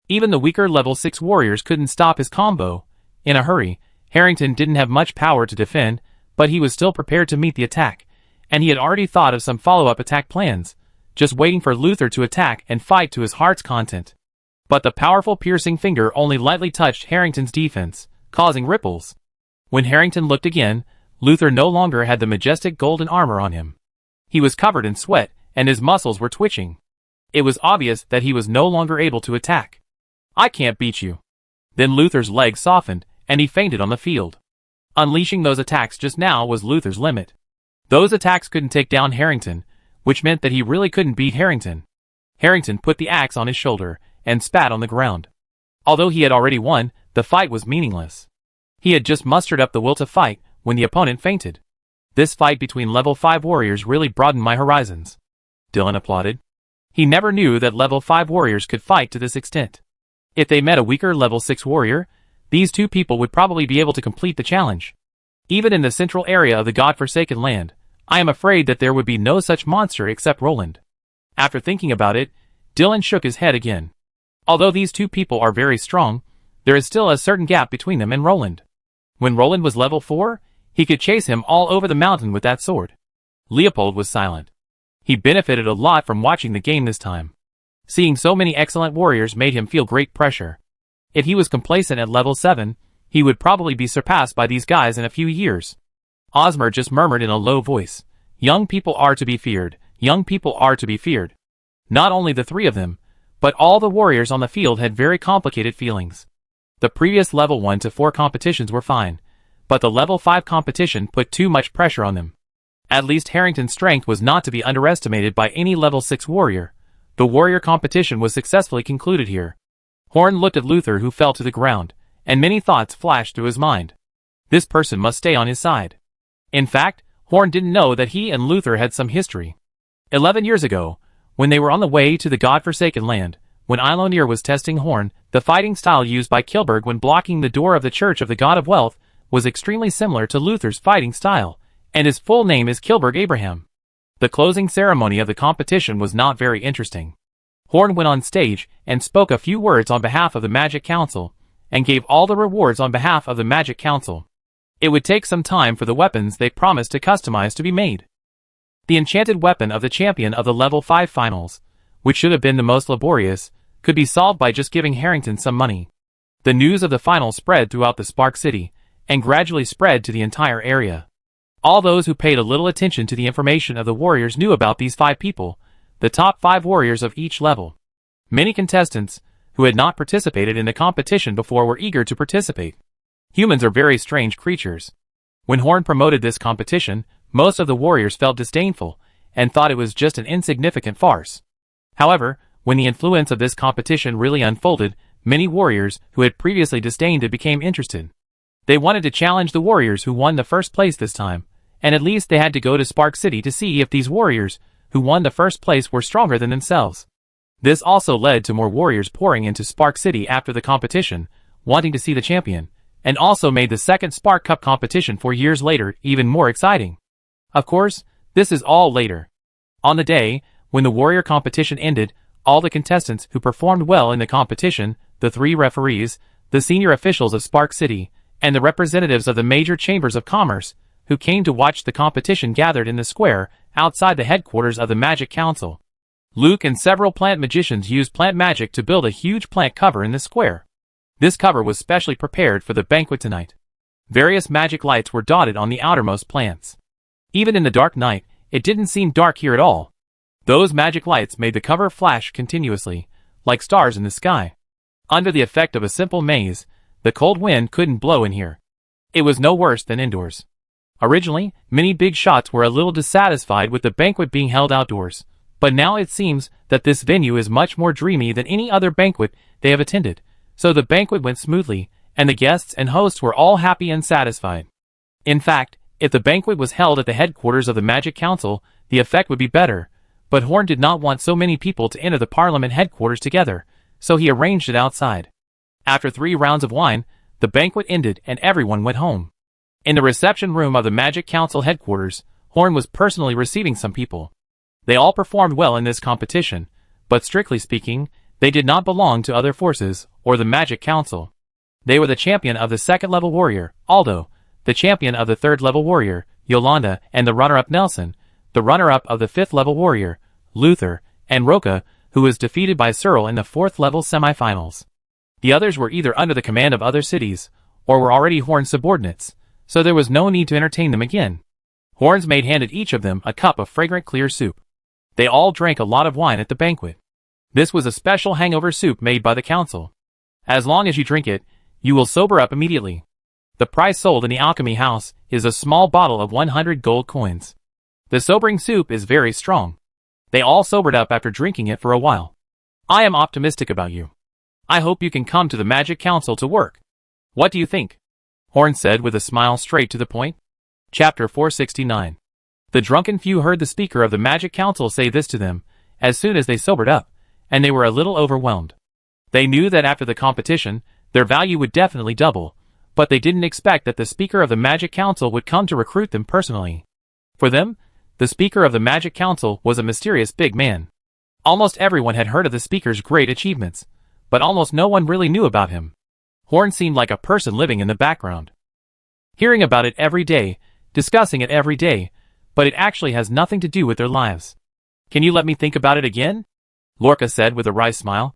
Even the weaker level 6 warriors couldn't stop his combo. In a hurry, Harrington didn't have much power to defend, but he was still prepared to meet the attack, and he had already thought of some follow-up attack plans, just waiting for Luther to attack and fight to his heart's content. But the powerful piercing finger only lightly touched Harrington's defense, causing ripples. When Harrington looked again, Luther no longer had the majestic golden armor on him. He was covered in sweat, and his muscles were twitching. It was obvious that he was no longer able to attack. I can't beat you. Then Luther's legs softened, and he fainted on the field. Unleashing those attacks just now was Luther's limit. Those attacks couldn't take down Harrington, which meant that he really couldn't beat Harrington. Harrington put the axe on his shoulder and spat on the ground. Although he had already won, the fight was meaningless. He had just mustered up the will to fight when the opponent fainted. This fight between level 5 warriors really broadened my horizons. Dylan applauded. He never knew that level 5 warriors could fight to this extent. If they met a weaker level 6 warrior, these two people would probably be able to complete the challenge. Even in the central area of the God-forsaken land, I am afraid that there would be no such monster except Roland. After thinking about it, Dylan shook his head again. Although these two people are very strong, there is still a certain gap between them and Roland. When Roland was level 4, he could chase him all over the mountain with that sword. Leopold was silent. He benefited a lot from watching the game this time. Seeing so many excellent warriors made him feel great pressure. If he was complacent at level 7, he would probably be surpassed by these guys in a few years. Osmer just murmured in a low voice, "Young people are to be feared, young people are to be feared." Not only the three of them, but all the warriors on the field had very complicated feelings. The previous level 1 to 4 competitions were fine, but the level 5 competition put too much pressure on them. At least Harrington's strength was not to be underestimated by any level 6 warrior. The warrior competition was successfully concluded here. Horn looked at Luther, who fell to the ground, and many thoughts flashed through his mind. This person must stay on his side. In fact, Horn didn't know that he and Luther had some history. 11 years ago, when they were on the way to the God-forsaken land, when Eilonir was testing Horn, the fighting style used by Kilberg when blocking the door of the Church of the God of Wealth was extremely similar to Luther's fighting style, and his full name is Kilberg Abraham. The closing ceremony of the competition was not very interesting. Horn went on stage and spoke a few words on behalf of the Magic Council, and gave all the rewards on behalf of the Magic Council. It would take some time for the weapons they promised to customize to be made. The enchanted weapon of the champion of the level 5 finals, which should have been the most laborious, could be solved by just giving Harrington some money. The news of the final spread throughout the Spark City, and gradually spread to the entire area. All those who paid a little attention to the information of the warriors knew about these 5 people, the top 5 warriors of each level. Many contestants, who had not participated in the competition before, were eager to participate. Humans are very strange creatures. When Horn promoted this competition, most of the warriors felt disdainful, and thought it was just an insignificant farce. However, when the influence of this competition really unfolded, many warriors who had previously disdained it became interested. They wanted to challenge the warriors who won the first place this time, and at least they had to go to Spark City to see if these warriors who won the first place were stronger than themselves. This also led to more warriors pouring into Spark City after the competition, wanting to see the champion, and also made the second Spark Cup competition 4 years later even more exciting. Of course, this is all later. On the day when the warrior competition ended, all the contestants who performed well in the competition, the 3 referees, the senior officials of Spark City, and the representatives of the major chambers of commerce, who came to watch the competition, gathered in the square outside the headquarters of the Magic Council. Luke and several plant magicians used plant magic to build a huge plant cover in the square. This cover was specially prepared for the banquet tonight. Various magic lights were dotted on the outermost plants. Even in the dark night, it didn't seem dark here at all. Those magic lights made the cover flash continuously, like stars in the sky. Under the effect of a simple maze, the cold wind couldn't blow in here. It was no worse than indoors. Originally, many big shots were a little dissatisfied with the banquet being held outdoors, but now it seems that this venue is much more dreamy than any other banquet they have attended, so the banquet went smoothly, and the guests and hosts were all happy and satisfied. In fact, if the banquet was held at the headquarters of the Magic Council, the effect would be better, but Horn did not want so many people to enter the Parliament headquarters together, so he arranged it outside. After 3 rounds of wine, the banquet ended and everyone went home. In the reception room of the Magic Council headquarters, Horn was personally receiving some people. They all performed well in this competition, but strictly speaking, they did not belong to other forces or the Magic Council. They were the champion of the 2nd level warrior, Aldo, the champion of the 3rd level warrior, Yolanda, and the runner-up Nelson, the runner-up of the 5th level warrior, Luther, and Roca, who was defeated by Cyril in the 4th level semifinals. The others were either under the command of other cities, or were already Horn's subordinates, so there was no need to entertain them again. Horn's maid handed each of them a cup of fragrant clear soup. They all drank a lot of wine at the banquet. This was a special hangover soup made by the council. As long as you drink it, you will sober up immediately. The price sold in the alchemy house is a small bottle of 100 gold coins. The sobering soup is very strong. They all sobered up after drinking it for a while. I am optimistic about you. I hope you can come to the Magic Council to work. What do you think? Horn said with a smile, straight to the point. Chapter 469. The drunken few heard the speaker of the Magic Council say this to them, as soon as they sobered up, and they were a little overwhelmed. They knew that after the competition, their value would definitely double, but they didn't expect that the speaker of the Magic Council would come to recruit them personally. For them, the speaker of the Magic Council was a mysterious big man. Almost everyone had heard of the speaker's great achievements, but almost no one really knew about him. Horn seemed like a person living in the background. Hearing about it every day, discussing it every day, but it actually has nothing to do with their lives. Can you let me think about it again? Lorca said with a wry smile.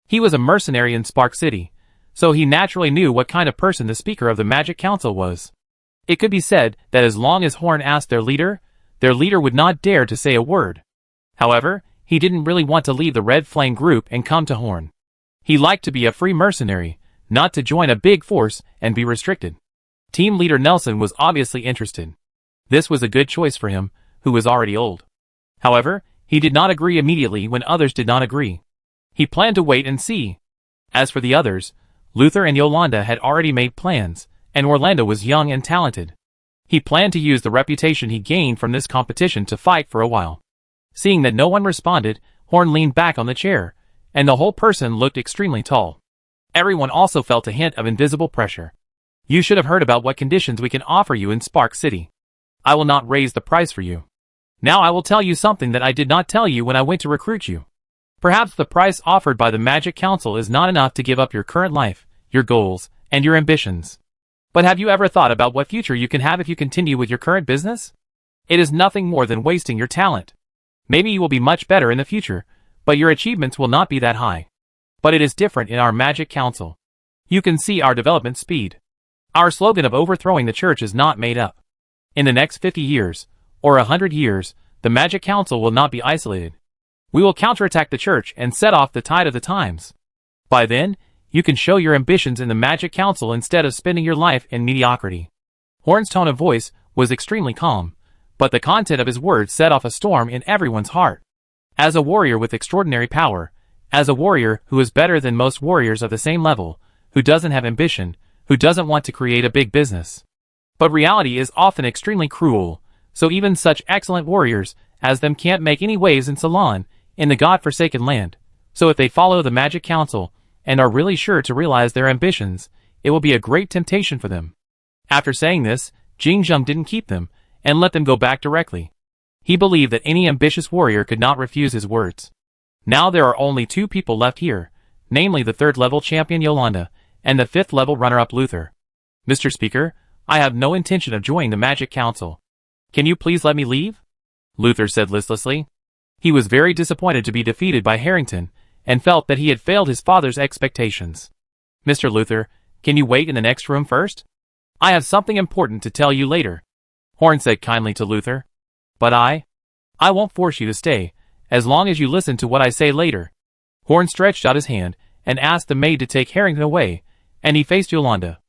He was a mercenary in Spark City, so he naturally knew what kind of person the speaker of the Magic Council was. It could be said that as long as Horn asked their leader would not dare to say a word. However, he didn't really want to leave the Red Flame group and come to Horn. He liked to be a free mercenary, not to join a big force and be restricted. Team leader Nelson was obviously interested. This was a good choice for him, who was already old. However, he did not agree immediately when others did not agree. He planned to wait and see. As for the others, Luther and Yolanda had already made plans, and Orlando was young and talented. He planned to use the reputation he gained from this competition to fight for a while. Seeing that no one responded, Horn leaned back on the chair, and the whole person looked extremely tall. Everyone also felt a hint of invisible pressure. You should have heard about what conditions we can offer you in Spark City. I will not raise the price for you. Now I will tell you something that I did not tell you when I went to recruit you. Perhaps the price offered by the Magic Council is not enough to give up your current life, your goals, and your ambitions. But have you ever thought about what future you can have if you continue with your current business? It is nothing more than wasting your talent. Maybe you will be much better in the future, but your achievements will not be that high. But it is different in our Magic Council. You can see our development speed. Our slogan of overthrowing the church is not made up. In the next 50 years, or 100 years, the Magic Council will not be isolated. We will counterattack the church and set off the tide of the times. By then, you can show your ambitions in the Magic Council instead of spending your life in mediocrity." Horn's tone of voice was extremely calm, but the content of his words set off a storm in everyone's heart. As a warrior with extraordinary power, as a warrior who is better than most warriors of the same level, who doesn't have ambition, who doesn't want to create a big business. But reality is often extremely cruel, so even such excellent warriors as them can't make any waves in Ceylon, in the god-forsaken land. So if they follow the Magic Council, and are really sure to realize their ambitions, it will be a great temptation for them. After saying this, Jingzheng didn't keep them, and let them go back directly. He believed that any ambitious warrior could not refuse his words. Now there are only 2 people left here, namely the 3rd-level champion Yolanda, and the 5th-level runner-up Luther. "Mr. Speaker, I have no intention of joining the Magic Council. Can you please let me leave?" Luther said listlessly. He was very disappointed to be defeated by Harrington, and felt that he had failed his father's expectations. "Mr. Luther, can you wait in the next room first? I have something important to tell you later," Horn said kindly to Luther. "But I won't force you to stay, as long as you listen to what I say later." Horn stretched out his hand, and asked the maid to take Harrington away, and he faced Yolanda.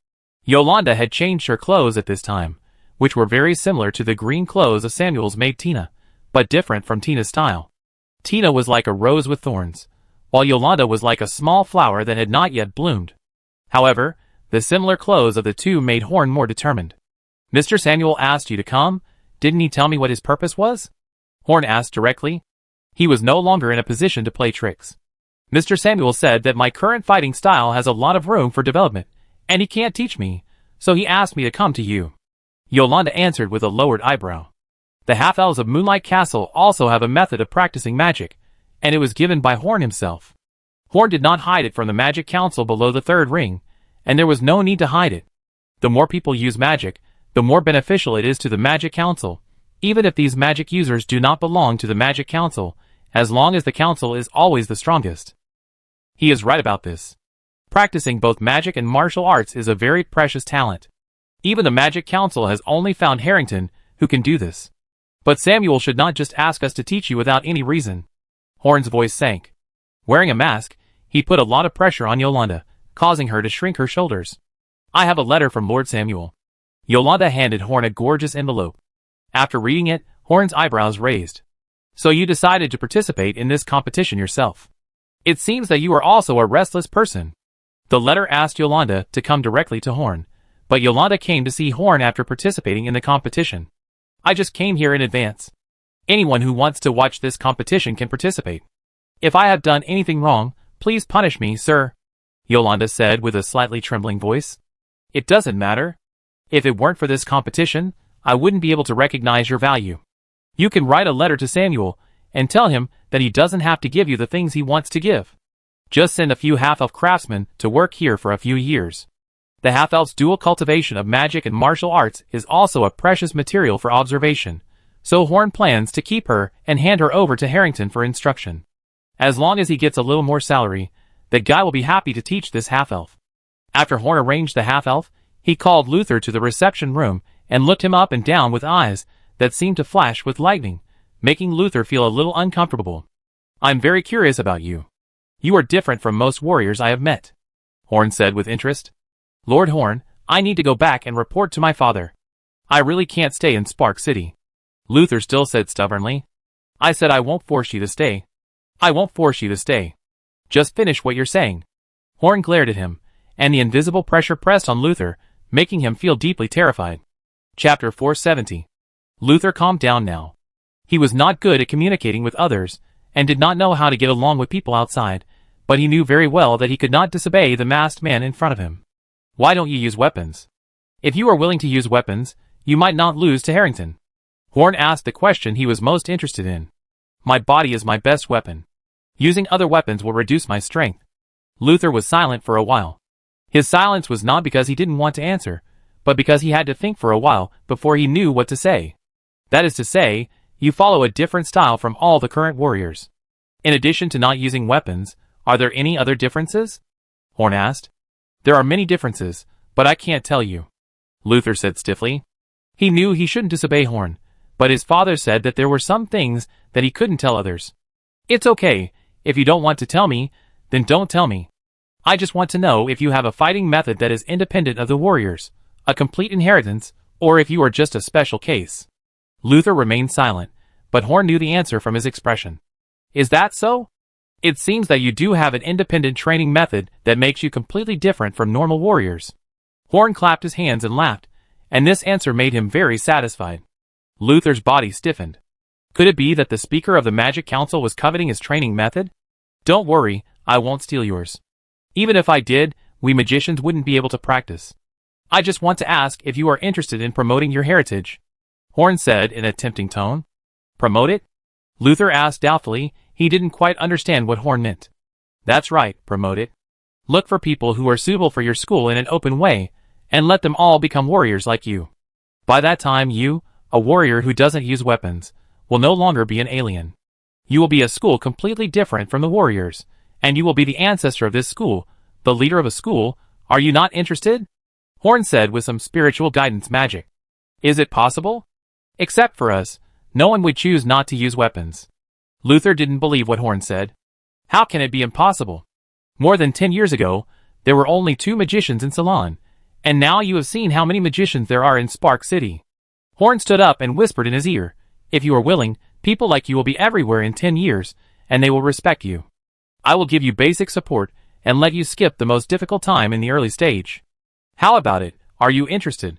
Yolanda had changed her clothes at this time, which were very similar to the green clothes of Samuel's maid Tina, but different from Tina's style. Tina was like a rose with thorns, while Yolanda was like a small flower that had not yet bloomed. However, the similar clothes of the two made Horn more determined. "Mr. Samuel asked you to come, didn't he tell me what his purpose was?" Horn asked directly. He was no longer in a position to play tricks. "Mr. Samuel said that my current fighting style has a lot of room for development, and he can't teach me, so he asked me to come to you," Yolanda answered with a lowered eyebrow. The half-elves of Moonlight Castle also have a method of practicing magic, and it was given by Horn himself. Horn did not hide it from the Magic Council below the 3rd ring, and there was no need to hide it. The more people use magic, the more beneficial it is to the Magic Council, even if these magic users do not belong to the Magic Council, as long as the council is always the strongest. He is right about this. Practicing both magic and martial arts is a very precious talent. Even the Magic Council has only found Harrington who can do this. But Samuel should not just ask us to teach you without any reason. Horn's voice sank. Wearing a mask, he put a lot of pressure on Yolanda, causing her to shrink her shoulders. "I have a letter from Lord Samuel." Yolanda handed Horn a gorgeous envelope. After reading it, Horn's eyebrows raised. "So you decided to participate in this competition yourself. It seems that you are also a restless person." The letter asked Yolanda to come directly to Horn, but Yolanda came to see Horn after participating in the competition. "I just came here in advance. Anyone who wants to watch this competition can participate. If I have done anything wrong, please punish me, sir," Yolanda said with a slightly trembling voice. "It doesn't matter. If it weren't for this competition, I wouldn't be able to recognize your value. You can write a letter to Samuel, and tell him that he doesn't have to give you the things he wants to give. Just send a few half-elf craftsmen to work here for a few years. The half-elf's dual cultivation of magic and martial arts is also a precious material for observation, so Horn plans to keep her and hand her over to Harrington for instruction. As long as he gets a little more salary, the guy will be happy to teach this half-elf." After Horn arranged the half-elf, he called Luther to the reception room and looked him up and down with eyes that seemed to flash with lightning, making Luther feel a little uncomfortable. "I'm very curious about you. You are different from most warriors I have met," Horn said with interest. "Lord Horn, I need to go back and report to my father. I really can't stay in Spark City." Luther still said stubbornly. "I said I won't force you to stay. I won't force you to stay. Just finish what you're saying." Horn glared at him, and the invisible pressure pressed on Luther, making him feel deeply terrified. Chapter 470. Luther calmed down now. He was not good at communicating with others, and did not know how to get along with people outside, but he knew very well that he could not disobey the masked man in front of him. "Why don't you use weapons? If you are willing to use weapons, you might not lose to Harrington." Horn asked the question he was most interested in. "My body is my best weapon. Using other weapons will reduce my strength." Luther was silent for a while. His silence was not because he didn't want to answer, but because he had to think for a while before he knew what to say. "That is to say, you follow a different style from all the current warriors. In addition to not using weapons, are there any other differences?" Horn asked. "There are many differences, but I can't tell you," Luther said stiffly. He knew he shouldn't disobey Horn, but his father said that there were some things that he couldn't tell others. It's okay, if you don't want to tell me, then don't tell me. I just want to know if you have a fighting method that is independent of the warriors, a complete inheritance, or if you are just a special case. Luther remained silent, but Horn knew the answer from his expression. Is that so? It seems that you do have an independent training method that makes you completely different from normal warriors. Horn clapped his hands and laughed, and this answer made him very satisfied. Luther's body stiffened. Could it be that the speaker of the Magic Council was coveting his training method? Don't worry, I won't steal yours. Even if I did, we magicians wouldn't be able to practice. I just want to ask if you are interested in promoting your heritage. Horn said in a tempting tone. Promote it? Luther asked doubtfully. He didn't quite understand what Horn meant. That's right, promote it. Look for people who are suitable for your school in an open way, and let them all become warriors like you. By that time you, a warrior who doesn't use weapons, will no longer be an alien. You will be a school completely different from the warriors, and you will be the ancestor of this school, the leader of a school. Are you not interested? Horn said with some spiritual guidance magic. Is it possible? Except for us, no one would choose not to use weapons. Luther didn't believe what Horn said. How can it be impossible? More than 10 years ago, there were only 2 magicians in Ceylon, and now you have seen how many magicians there are in Spark City. Horn stood up and whispered in his ear, if you are willing, people like you will be everywhere in 10 years, and they will respect you. I will give you basic support, and let you skip the most difficult time in the early stage. How about it? Are you interested?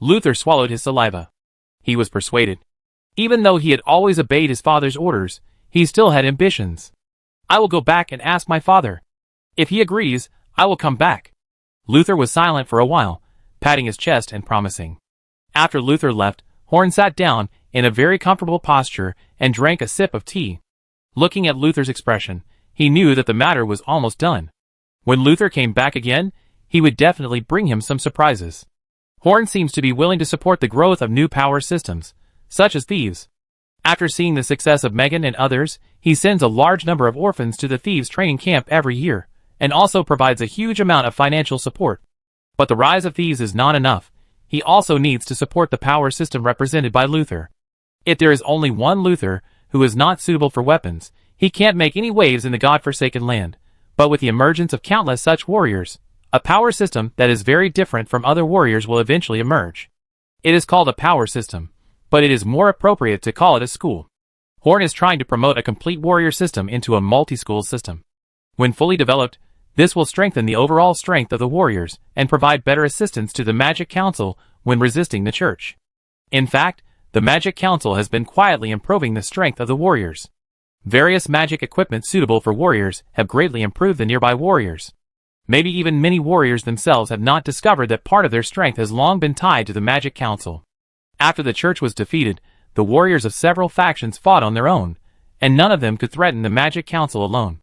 Luther swallowed his saliva. He was persuaded. Even though he had always obeyed his father's orders, he still had ambitions. I will go back and ask my father. If he agrees, I will come back. Luther was silent for a while, patting his chest and promising. After Luther left, Horn sat down in a very comfortable posture and drank a sip of tea. Looking at Luther's expression, he knew that the matter was almost done. When Luther came back again, he would definitely bring him some surprises. Horn seems to be willing to support the growth of new power systems, such as thieves. After seeing the success of Megan and others, he sends a large number of orphans to the thieves training camp every year, and also provides a huge amount of financial support. But the rise of thieves is not enough. He also needs to support the power system represented by Luther. If there is only one Luther who is not suitable for weapons, he can't make any waves in the God-forsaken land. But with the emergence of countless such warriors, a power system that is very different from other warriors will eventually emerge. It is called a power system, but it is more appropriate to call it a school. Horn is trying to promote a complete warrior system into a multi-school system. When fully developed, this will strengthen the overall strength of the warriors and provide better assistance to the Magic Council when resisting the Church. In fact, the Magic Council has been quietly improving the strength of the warriors. Various magic equipment suitable for warriors have greatly improved the nearby warriors. Maybe even many warriors themselves have not discovered that part of their strength has long been tied to the Magic Council. After the Church was defeated, the warriors of several factions fought on their own, and none of them could threaten the Magic Council alone.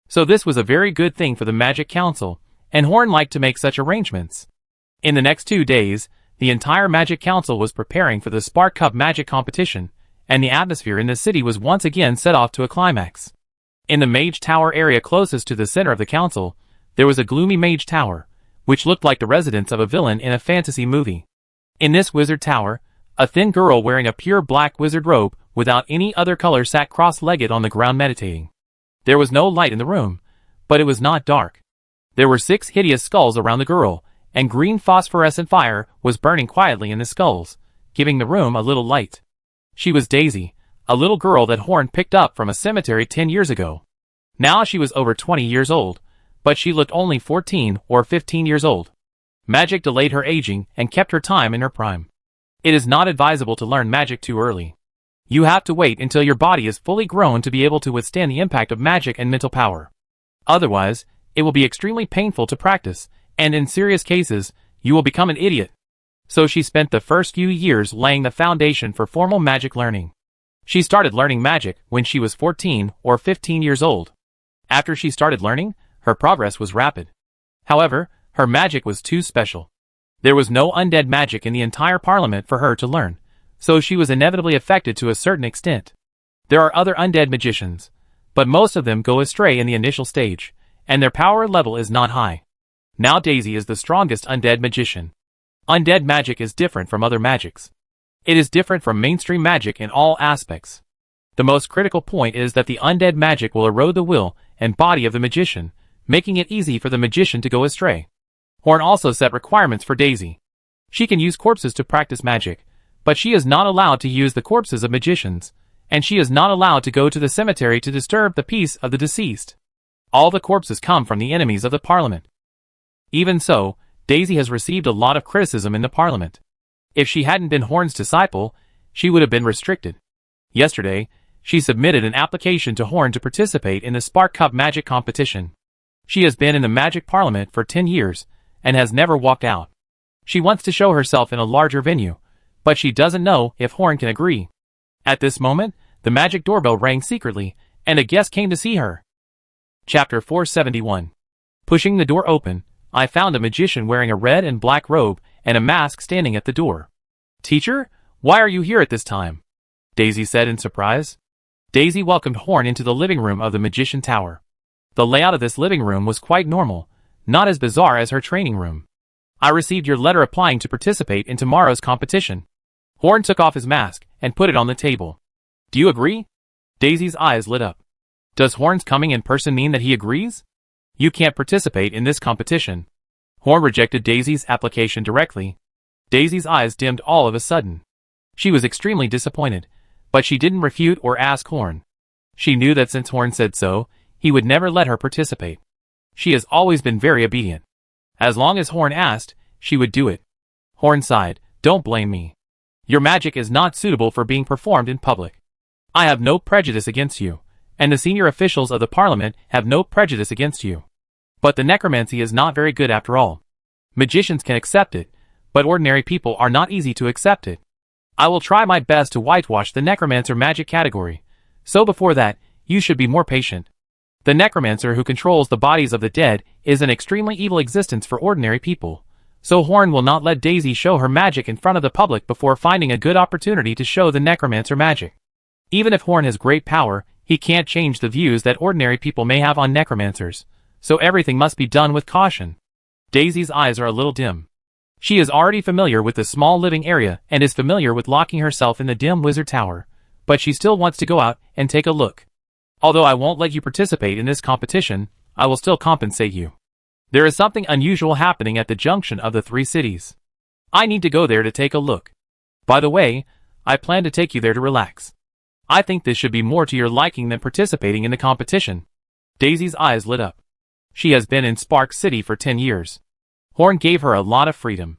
So this was a very good thing for the Magic Council, and Horn liked to make such arrangements. In the next 2 days, the entire Magic Council was preparing for the Spark Cup Magic competition, and the atmosphere in the city was once again set off to a climax. In the Mage Tower area closest to the center of the council, there was a gloomy Mage Tower, which looked like the residence of a villain in a fantasy movie. In this wizard tower, a thin girl wearing a pure black wizard robe without any other color sat cross-legged on the ground meditating. There was no light in the room, but it was not dark. There were 6 hideous skulls around the girl, and green phosphorescent fire was burning quietly in the skulls, giving the room a little light. She was Daisy, a little girl that Horn picked up from a cemetery 10 years ago. Now she was over 20 years old, but she looked only 14 or 15 years old. Magic delayed her aging and kept her time in her prime. It is not advisable to learn magic too early. You have to wait until your body is fully grown to be able to withstand the impact of magic and mental power. Otherwise, it will be extremely painful to practice, and in serious cases, you will become an idiot. So she spent the first few years laying the foundation for formal magic learning. She started learning magic when she was 14 or 15 years old. After she started learning, her progress was rapid. However, her magic was too special. There was no undead magic in the entire parliament for her to learn, so she was inevitably affected to a certain extent. There are other undead magicians, but most of them go astray in the initial stage, and their power level is not high. Now Daisy is the strongest undead magician. Undead magic is different from other magics. It is different from mainstream magic in all aspects. The most critical point is that the undead magic will erode the will and body of the magician, making it easy for the magician to go astray. Horn also set requirements for Daisy. She can use corpses to practice magic, but she is not allowed to use the corpses of magicians, and she is not allowed to go to the cemetery to disturb the peace of the deceased. All the corpses come from the enemies of the Parliament. Even so, Daisy has received a lot of criticism in the Parliament. If she hadn't been Horn's disciple, she would have been restricted. Yesterday, she submitted an application to Horn to participate in the Spark Cup magic competition. She has been in the Magic Parliament for 10 years, and has never walked out. She wants to show herself in a larger venue, but she doesn't know if Horn can agree. At this moment, the magic doorbell rang secretly, and a guest came to see her. Chapter 471. Pushing the door open, I found a magician wearing a red and black robe and a mask standing at the door. "Teacher, why are you here at this time?" Daisy said in surprise. Daisy welcomed Horn into the living room of the Magician Tower. The layout of this living room was quite normal, not as bizarre as her training room. "I received your letter applying to participate in tomorrow's competition." Horn took off his mask and put it on the table. "Do you agree?" Daisy's eyes lit up. "Does Horn's coming in person mean that he agrees?" "You can't participate in this competition." Horn rejected Daisy's application directly. Daisy's eyes dimmed all of a sudden. She was extremely disappointed, but she didn't refute or ask Horn. She knew that since Horn said so, he would never let her participate. She has always been very obedient. As long as Horn asked, she would do it. Horn sighed, "Don't blame me. Your magic is not suitable for being performed in public. I have no prejudice against you, and the senior officials of the Parliament have no prejudice against you. But the necromancy is not very good after all. Magicians can accept it, but ordinary people are not easy to accept it. I will try my best to whitewash the necromancer magic category, so before that, you should be more patient. The necromancer who controls the bodies of the dead is an extremely evil existence for ordinary people, so Horn will not let Daisy show her magic in front of the public before finding a good opportunity to show the necromancer magic. Even if Horn has great power, he can't change the views that ordinary people may have on necromancers, so everything must be done with caution." Daisy's eyes are a little dim. She is already familiar with the small living area and is familiar with locking herself in the dim wizard tower, but she still wants to go out and take a look. "Although I won't let you participate in this competition, I will still compensate you. There is something unusual happening at the junction of the three cities. I need to go there to take a look. By the way, I plan to take you there to relax. I think this should be more to your liking than participating in the competition." Daisy's eyes lit up. She has been in Spark City for 10 years. Horn gave her a lot of freedom.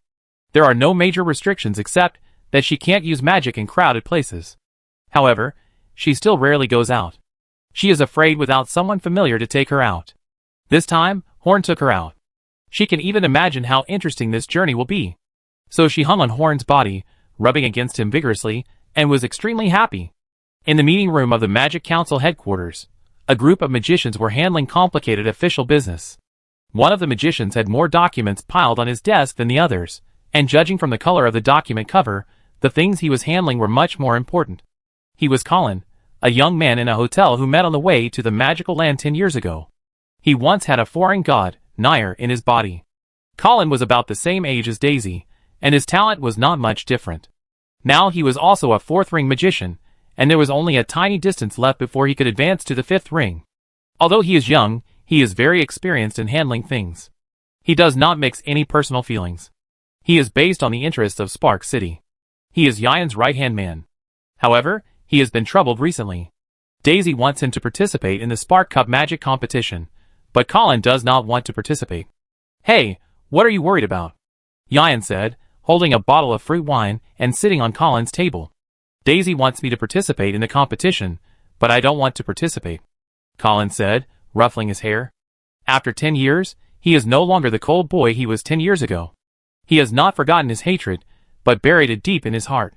There are no major restrictions except that she can't use magic in crowded places. However, she still rarely goes out. She is afraid without someone familiar to take her out. This time, Horn took her out. She can even imagine how interesting this journey will be. So she hung on Horn's body, rubbing against him vigorously, and was extremely happy. In the meeting room of the Magic Council headquarters, a group of magicians were handling complicated official business. One of the magicians had more documents piled on his desk than the others, and judging from the color of the document cover, the things he was handling were much more important. He was Colin, a young man in a hotel who met on the way to the magical land 10 years ago. He once had a foreign god, Nair, in his body. Colin was about the same age as Daisy, and his talent was not much different. Now he was also a fourth ring magician, and there was only a tiny distance left before he could advance to the fifth ring. Although he is young, he is very experienced in handling things. He does not mix any personal feelings. He is based on the interests of Spark City. He is Yayan's right-hand man. However, he has been troubled recently. Daisy wants him to participate in the Spark Cup magic competition, but Colin does not want to participate. "Hey, what are you worried about?" Yayan said, holding a bottle of fruit wine and sitting on Colin's table. "Daisy wants me to participate in the competition, but I don't want to participate," Colin said, ruffling his hair. After 10 years, he is no longer the cold boy he was 10 years ago. He has not forgotten his hatred, but buried it deep in his heart.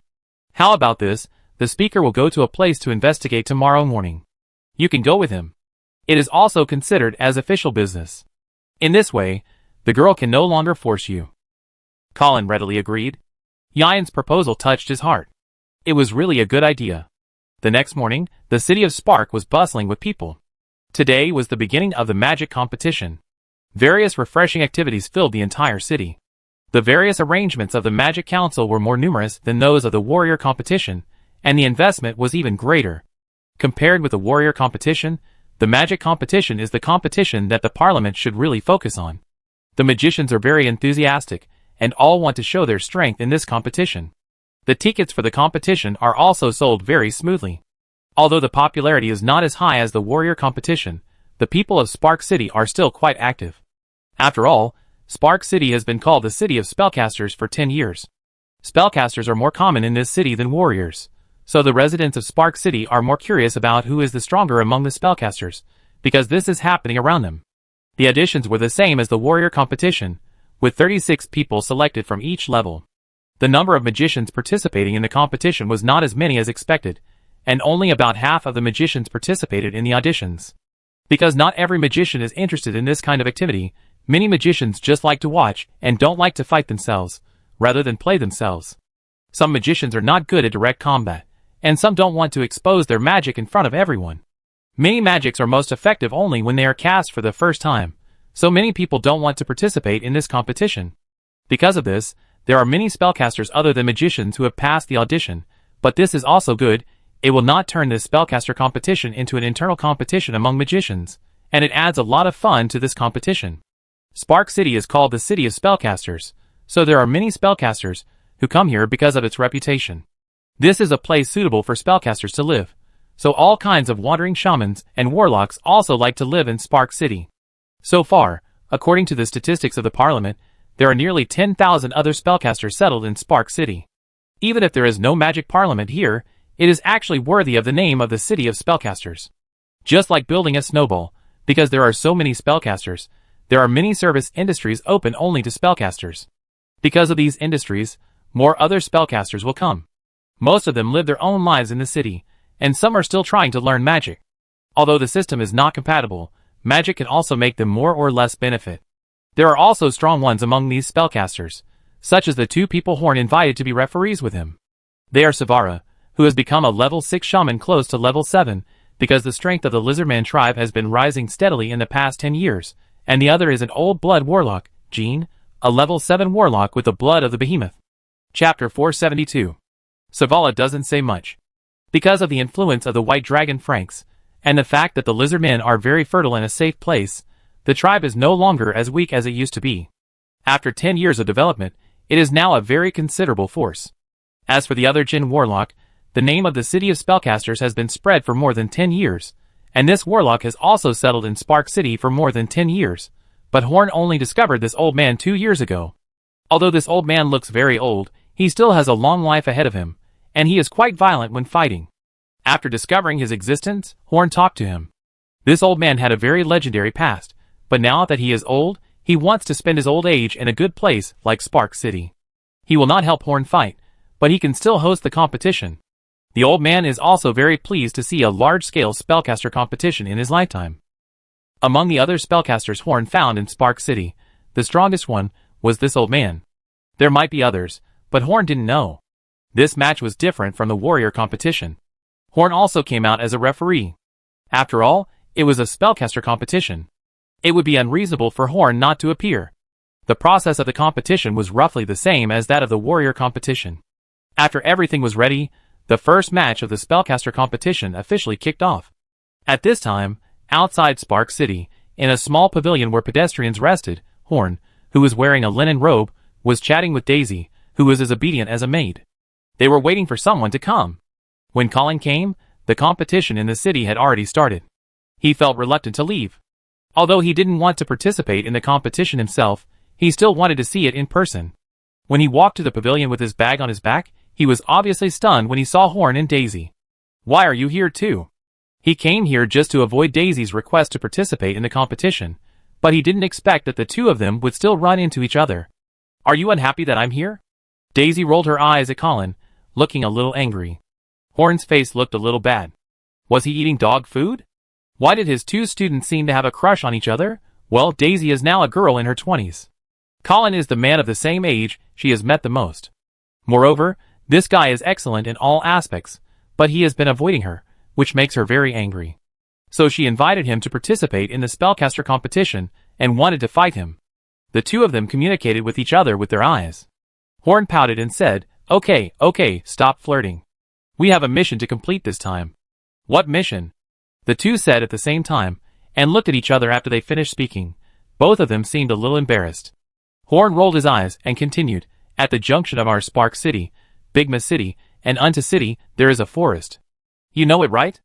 "How about this? The speaker will go to a place to investigate tomorrow morning. You can go with him. It is also considered as official business. In this way, the girl can no longer force you." Colin readily agreed. Yayan's proposal touched his heart. It was really a good idea. The next morning, the city of Spark was bustling with people. Today was the beginning of the magic competition. Various refreshing activities filled the entire city. The various arrangements of the Magic Council were more numerous than those of the warrior competition, and the investment was even greater. Compared with the warrior competition, the magic competition is the competition that the parliament should really focus on. The magicians are very enthusiastic, and all want to show their strength in this competition. The tickets for the competition are also sold very smoothly. Although the popularity is not as high as the warrior competition, the people of Spark City are still quite active. After all, Spark City has been called the city of spellcasters for 10 years. Spellcasters are more common in this city than warriors, so the residents of Spark City are more curious about who is the stronger among the spellcasters, because this is happening around them. The auditions were the same as the warrior competition, with 36 people selected from each level. The number of magicians participating in the competition was not as many as expected, and only about half of the magicians participated in the auditions. Because not every magician is interested in this kind of activity, many magicians just like to watch and don't like to fight themselves, rather than play themselves. Some magicians are not good at direct combat, and some don't want to expose their magic in front of everyone. Many magics are most effective only when they are cast for the first time, so many people don't want to participate in this competition. Because of this, there are many spellcasters other than magicians who have passed the audition, but this is also good. It will not turn this spellcaster competition into an internal competition among magicians, and it adds a lot of fun to this competition. Spark City is called the City of Spellcasters, so there are many spellcasters who come here because of its reputation. This is a place suitable for spellcasters to live, so all kinds of wandering shamans and warlocks also like to live in Spark City. So far, according to the statistics of the Parliament, there are nearly 10,000 other spellcasters settled in Spark City. Even if there is no magic parliament here, it is actually worthy of the name of the City of Spellcasters. Just like building a snowball, because there are so many spellcasters, there are many service industries open only to spellcasters. Because of these industries, more other spellcasters will come. Most of them live their own lives in the city, and some are still trying to learn magic. Although the system is not compatible, magic can also make them more or less benefit. There are also strong ones among these spellcasters, such as the two people Horn invited to be referees with him. They are Savara, who has become a level 6 shaman close to level 7, because the strength of the Lizardman tribe has been rising steadily in the past 10 years, and the other is an old blood warlock, Jean, a level 7 warlock with the blood of the behemoth. Chapter 472. Savala doesn't say much. Because of the influence of the White Dragon Franks, and the fact that the Lizardmen are very fertile in a safe place, the tribe is no longer as weak as it used to be. After 10 years of development, it is now a very considerable force. As for the other Jinn warlock, the name of the City of Spellcasters has been spread for more than 10 years, and this warlock has also settled in Spark City for more than 10 years, but Horn only discovered this old man 2 years ago. Although this old man looks very old, he still has a long life ahead of him, and he is quite violent when fighting. After discovering his existence, Horn talked to him. This old man had a very legendary past, but now that he is old, he wants to spend his old age in a good place like Spark City. He will not help Horn fight, but he can still host the competition. The old man is also very pleased to see a large-scale spellcaster competition in his lifetime. Among the other spellcasters Horn found in Spark City, the strongest one was this old man. There might be others, but Horn didn't know. This match was different from the warrior competition. Horn also came out as a referee. After all, it was a spellcaster competition. It would be unreasonable for Horn not to appear. The process of the competition was roughly the same as that of the warrior competition. After everything was ready, the first match of the spellcaster competition officially kicked off. At this time, outside Spark City, in a small pavilion where pedestrians rested, Horn, who was wearing a linen robe, was chatting with Daisy, who was as obedient as a maid. They were waiting for someone to come. When Colin came, the competition in the city had already started. He felt reluctant to leave. Although he didn't want to participate in the competition himself, he still wanted to see it in person. When he walked to the pavilion with his bag on his back, he was obviously stunned when he saw Horn and Daisy. "Why are you here too?" He came here just to avoid Daisy's request to participate in the competition, but he didn't expect that the two of them would still run into each other. "Are you unhappy that I'm here?" Daisy rolled her eyes at Colin, looking a little angry. Horn's face looked a little bad. Was he eating dog food? Why did his two students seem to have a crush on each other? Well, Daisy is now a girl in her 20s. Colin is the man of the same age she has met the most. Moreover, this guy is excellent in all aspects, but he has been avoiding her, which makes her very angry. So she invited him to participate in the spellcaster competition and wanted to fight him. The two of them communicated with each other with their eyes. Horn pouted and said, Okay, stop flirting. We have a mission to complete this time." What mission? The two said at the same time, and looked at each other after they finished speaking. Both of them seemed a little embarrassed. Horn rolled his eyes and continued, at the junction of our Spark City, Bigma City, and Unta City, there is a forest. You know it, right?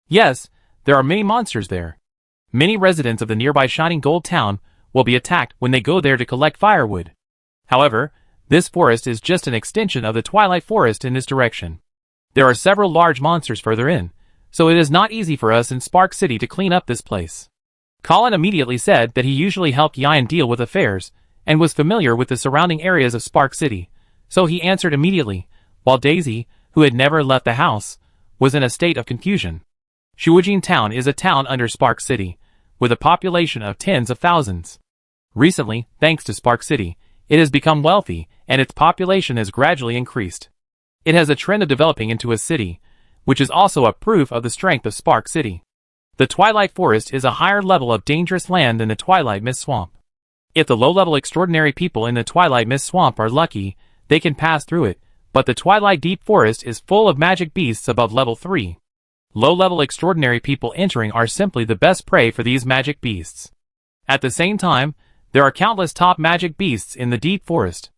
Yes, there are many monsters there. Many residents of the nearby Shining Gold town will be attacked when they go there to collect firewood. However, this forest is just an extension of the Twilight Forest in this direction. There are several large monsters further in, so it is not easy for us in Spark City to clean up this place. Colin immediately said that he usually helped Yian deal with affairs, and was familiar with the surrounding areas of Spark City, so he answered immediately, while Daisy, who had never left the house, was in a state of confusion. Shuojin Town is a town under Spark City, with a population of tens of thousands. Recently, thanks to Spark City, it has become wealthy, and its population has gradually increased. It has a trend of developing into a city, which is also a proof of the strength of Spark City. The Twilight Forest is a higher level of dangerous land than the Twilight Mist Swamp. If the low-level extraordinary people in the Twilight Mist Swamp are lucky, they can pass through it, but the Twilight Deep Forest is full of magic beasts above level 3. Low-level extraordinary people entering are simply the best prey for these magic beasts. At the same time, there are countless top magic beasts in the Deep Forest.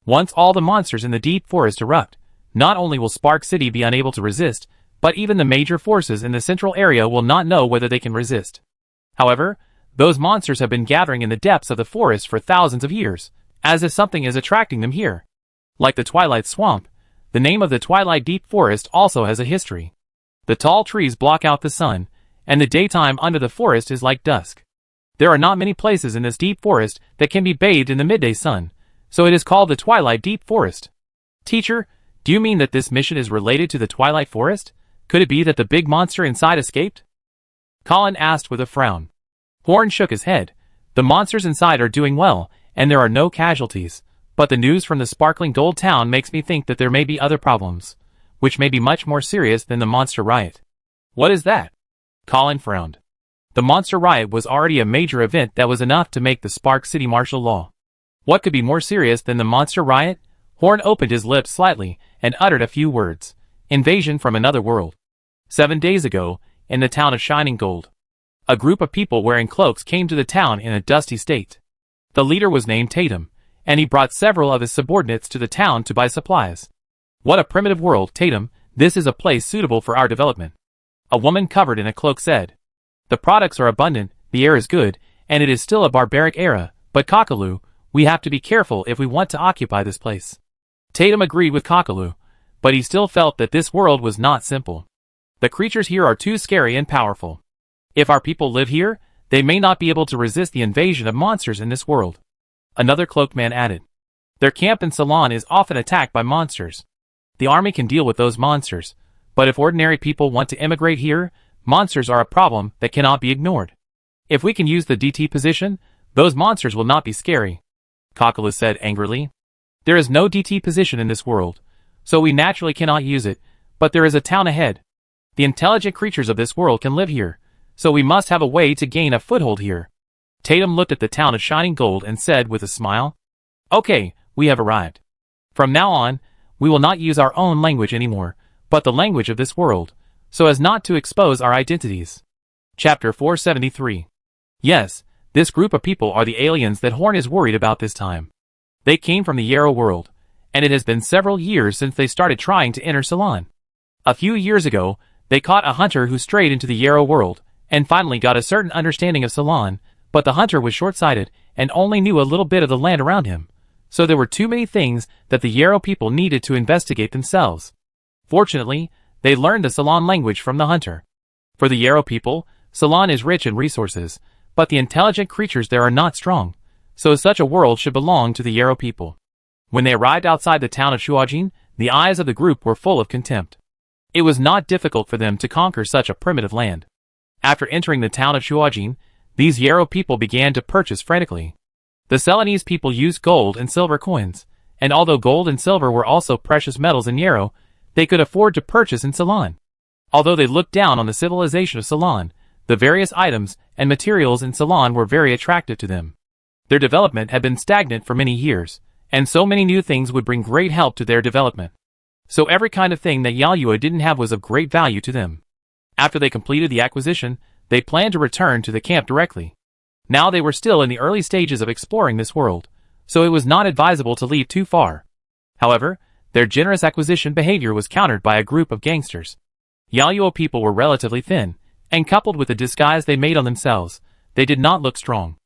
Once all the monsters in the Deep Forest erupt, not only will Spark City be unable to resist, but even the major forces in the central area will not know whether they can resist. However, those monsters have been gathering in the depths of the forest for thousands of years, as if something is attracting them here. Like the Twilight Swamp, the name of the Twilight Deep Forest also has a history. The tall trees block out the sun, and the daytime under the forest is like dusk. There are not many places in this deep forest that can be bathed in the midday sun, so it is called the Twilight Deep Forest. Teacher, do you mean that this mission is related to the Twilight Forest? Could it be that the big monster inside escaped? Colin asked with a frown. Horn shook his head. The monsters inside are doing well, and there are no casualties, but the news from the sparkling gold town makes me think that there may be other problems, which may be much more serious than the monster riot. What is that? Colin frowned. The monster riot was already a major event that was enough to make the Spark City martial law. What could be more serious than the monster riot? Horn opened his lips slightly and uttered a few words. Invasion from another world. 7 days ago, in the town of Shining Gold, a group of people wearing cloaks came to the town in a dusty state. The leader was named Tatum, and he brought several of his subordinates to the town to buy supplies. What a primitive world, Tatum. This is a place suitable for our development. A woman covered in a cloak said. The products are abundant, the air is good, and it is still a barbaric era, but Kakaloo, we have to be careful if we want to occupy this place. Tatum agreed with Kakaloo, but he still felt that this world was not simple. The creatures here are too scary and powerful. If our people live here, they may not be able to resist the invasion of monsters in this world. Another cloaked man added. Their camp and salon is often attacked by monsters. The army can deal with those monsters, but if ordinary people want to immigrate here, monsters are a problem that cannot be ignored. If we can use the DT position, those monsters will not be scary. Kakaloo said angrily. There is no DT position in this world, so we naturally cannot use it, but there is a town ahead. The intelligent creatures of this world can live here, so we must have a way to gain a foothold here. Tatum looked at the town of Shining Gold and said with a smile, Okay, we have arrived. From now on, we will not use our own language anymore, but the language of this world, so as not to expose our identities. Chapter 473. Yes, this group of people are the aliens that Horn is worried about this time. They came from the Yarrow world, and it has been several years since they started trying to enter Ceylon. A few years ago, they caught a hunter who strayed into the Yarrow world, and finally got a certain understanding of Ceylon, but the hunter was short-sighted and only knew a little bit of the land around him, so there were too many things that the Yarrow people needed to investigate themselves. Fortunately, they learned the Ceylon language from the hunter. For the Yarrow people, Ceylon is rich in resources, but the intelligent creatures there are not strong, so such a world should belong to the Yarrow people. When they arrived outside the town of Shuojin, the eyes of the group were full of contempt. It was not difficult for them to conquer such a primitive land. After entering the town of Shuojin, these Yarrow people began to purchase frantically. The Ceylonese people used gold and silver coins, and although gold and silver were also precious metals in Yarrow, they could afford to purchase in Ceylon. Although they looked down on the civilization of Ceylon, the various items and materials in Ceylon were very attractive to them. Their development had been stagnant for many years, and so many new things would bring great help to their development. So every kind of thing that Yaoyue didn't have was of great value to them. After they completed the acquisition, they planned to return to the camp directly. Now they were still in the early stages of exploring this world, so it was not advisable to leave too far. However, their generous acquisition behavior was countered by a group of gangsters. Yaluo people were relatively thin, and coupled with the disguise they made on themselves, they did not look strong.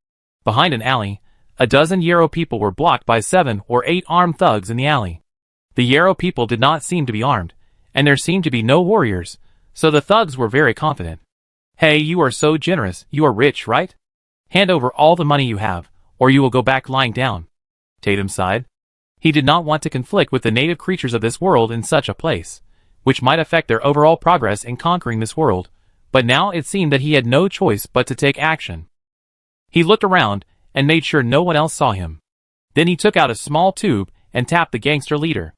Behind an alley, a dozen Yarrow people were blocked by 7 or 8 armed thugs in the alley. The Yarrow people did not seem to be armed, and there seemed to be no warriors, so the thugs were very confident. "Hey, you are so generous, you are rich, right? Hand over all the money you have, or you will go back lying down." Tatum sighed. He did not want to conflict with the native creatures of this world in such a place, which might affect their overall progress in conquering this world, but now it seemed that he had no choice but to take action. He looked around, and made sure no one else saw him. Then he took out a small tube, and tapped the gangster leader.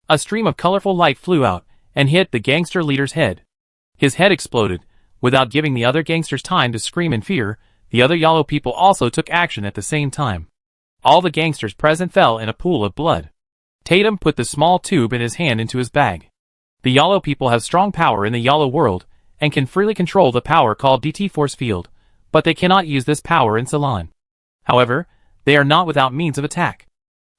A stream of colorful light flew out, and hit the gangster leader's head. His head exploded. Without giving the other gangsters time to scream in fear, the other Yellow people also took action at the same time. All the gangsters present fell in a pool of blood. Tatum put the small tube in his hand into his bag. The Yellow people have strong power in the Yellow world, and can freely control the power called DT Force Field, but they cannot use this power in Ceylon. However, they are not without means of attack.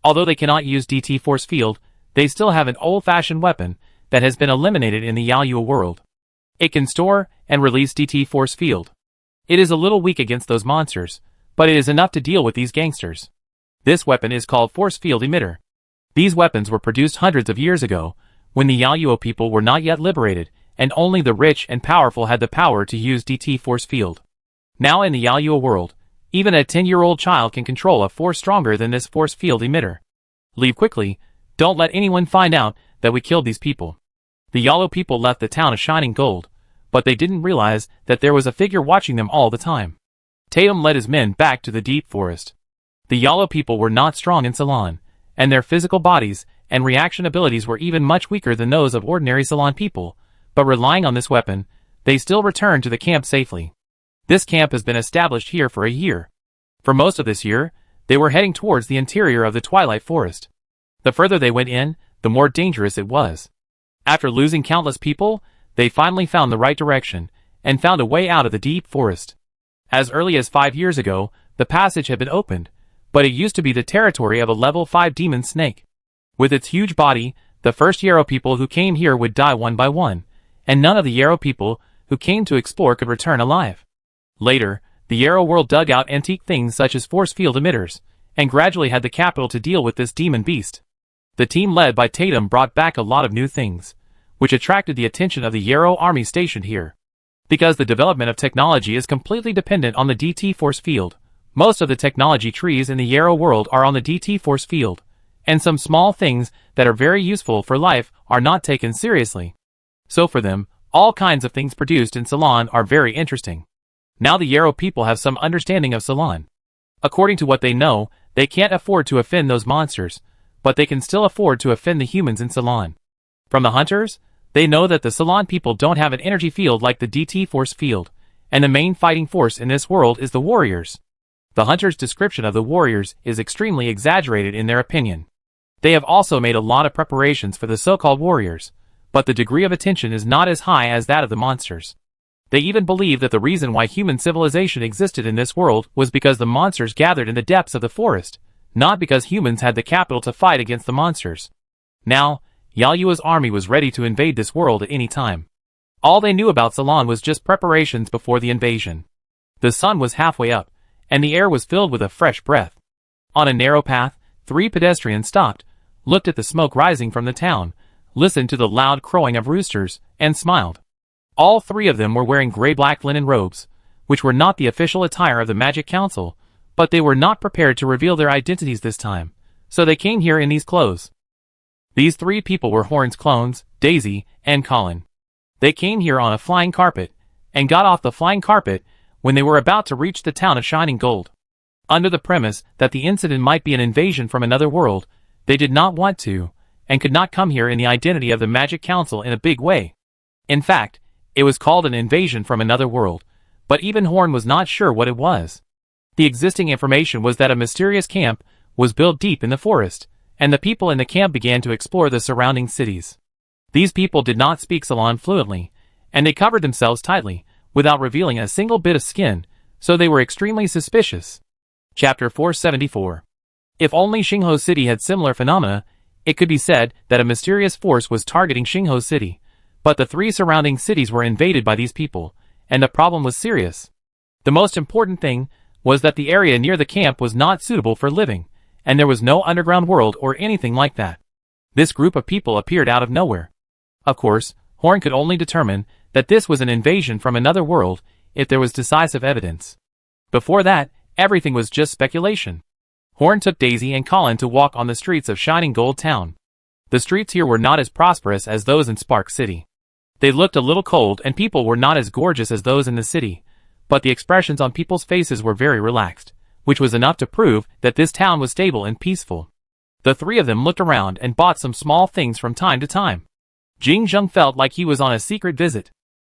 Although they cannot use DT Force Field, they still have an old-fashioned weapon that has been eliminated in the Yaluo world. It can store and release DT Force Field. It is a little weak against those monsters, but it is enough to deal with these gangsters. This weapon is called Force Field Emitter. These weapons were produced hundreds of years ago, when the Yaluo people were not yet liberated, and only the rich and powerful had the power to use DT Force Field. Now in the Yaluo world, even a 10-year-old child can control a force stronger than this Force Field Emitter. Leave quickly, don't let anyone find out that we killed these people. The Yaluo people left the town of Shining Gold, but they didn't realize that there was a figure watching them all the time. Tatum led his men back to the deep forest. The Yaluo people were not strong in Ceylon, and their physical bodies and reaction abilities were even much weaker than those of ordinary Ceylon people, but relying on this weapon, they still returned to the camp safely. This camp has been established here for a year. For most of this year, they were heading towards the interior of the Twilight Forest. The further they went in, the more dangerous it was. After losing countless people, they finally found the right direction, and found a way out of the deep forest. As early as 5 years ago, the passage had been opened, but it used to be the territory of a level 5 demon snake. With its huge body, the first Yarrow people who came here would die one by one, and none of the Yarrow people who came to explore could return alive. Later, the Yarrow world dug out antique things such as force field emitters, and gradually had the capital to deal with this demon beast. The team led by Tatum brought back a lot of new things, which attracted the attention of the Yarrow army stationed here. Because the development of technology is completely dependent on the DT force field, most of the technology trees in the Yarrow world are on the DT force field, and some small things that are very useful for life are not taken seriously. So for them, all kinds of things produced in Ceylon are very interesting. Now the Yarrow people have some understanding of Ceylon. According to what they know, they can't afford to offend those monsters, but they can still afford to offend the humans in Ceylon. From the hunters, they know that the Ceylon people don't have an energy field like the DT force field, and the main fighting force in this world is the warriors. The hunters' description of the warriors is extremely exaggerated in their opinion. They have also made a lot of preparations for the so-called warriors, but the degree of attention is not as high as that of the monsters. They even believe that the reason why human civilization existed in this world was because the monsters gathered in the depths of the forest, not because humans had the capital to fight against the monsters. Now, Yaluo's army was ready to invade this world at any time. All they knew about Ceylon was just preparations before the invasion. The sun was halfway up, and the air was filled with a fresh breath. On a narrow path, 3 pedestrians stopped, looked at the smoke rising from the town, listened to the loud crowing of roosters, and smiled. All 3 of them were wearing gray-black linen robes, which were not the official attire of the Magic Council, but they were not prepared to reveal their identities this time, so they came here in these clothes. These 3 people were Horn's clones, Daisy, and Colin. They came here on a flying carpet, and got off the flying carpet when they were about to reach the town of Shining Gold. Under the premise that the incident might be an invasion from another world, they did not want to, and could not come here in the identity of the Magic Council in a big way. In fact, it was called an invasion from another world, but even Horn was not sure what it was. The existing information was that a mysterious camp was built deep in the forest, and the people in the camp began to explore the surrounding cities. These people did not speak Ceylon fluently, and they covered themselves tightly, without revealing a single bit of skin, so they were extremely suspicious. Chapter 474. If only Xingho City had similar phenomena, it could be said that a mysterious force was targeting Xingho City, but the 3 surrounding cities were invaded by these people, and the problem was serious. The most important thing was that the area near the camp was not suitable for living, and there was no underground world or anything like that. This group of people appeared out of nowhere. Of course, Horn could only determine that this was an invasion from another world if there was decisive evidence. Before that, everything was just speculation. Horn took Daisy and Colin to walk on the streets of Shining Gold Town. The streets here were not as prosperous as those in Spark City. They looked a little cold and people were not as gorgeous as those in the city, but the expressions on people's faces were very relaxed, which was enough to prove that this town was stable and peaceful. The 3 of them looked around and bought some small things from time to time. Jing Zheng felt like he was on a secret visit.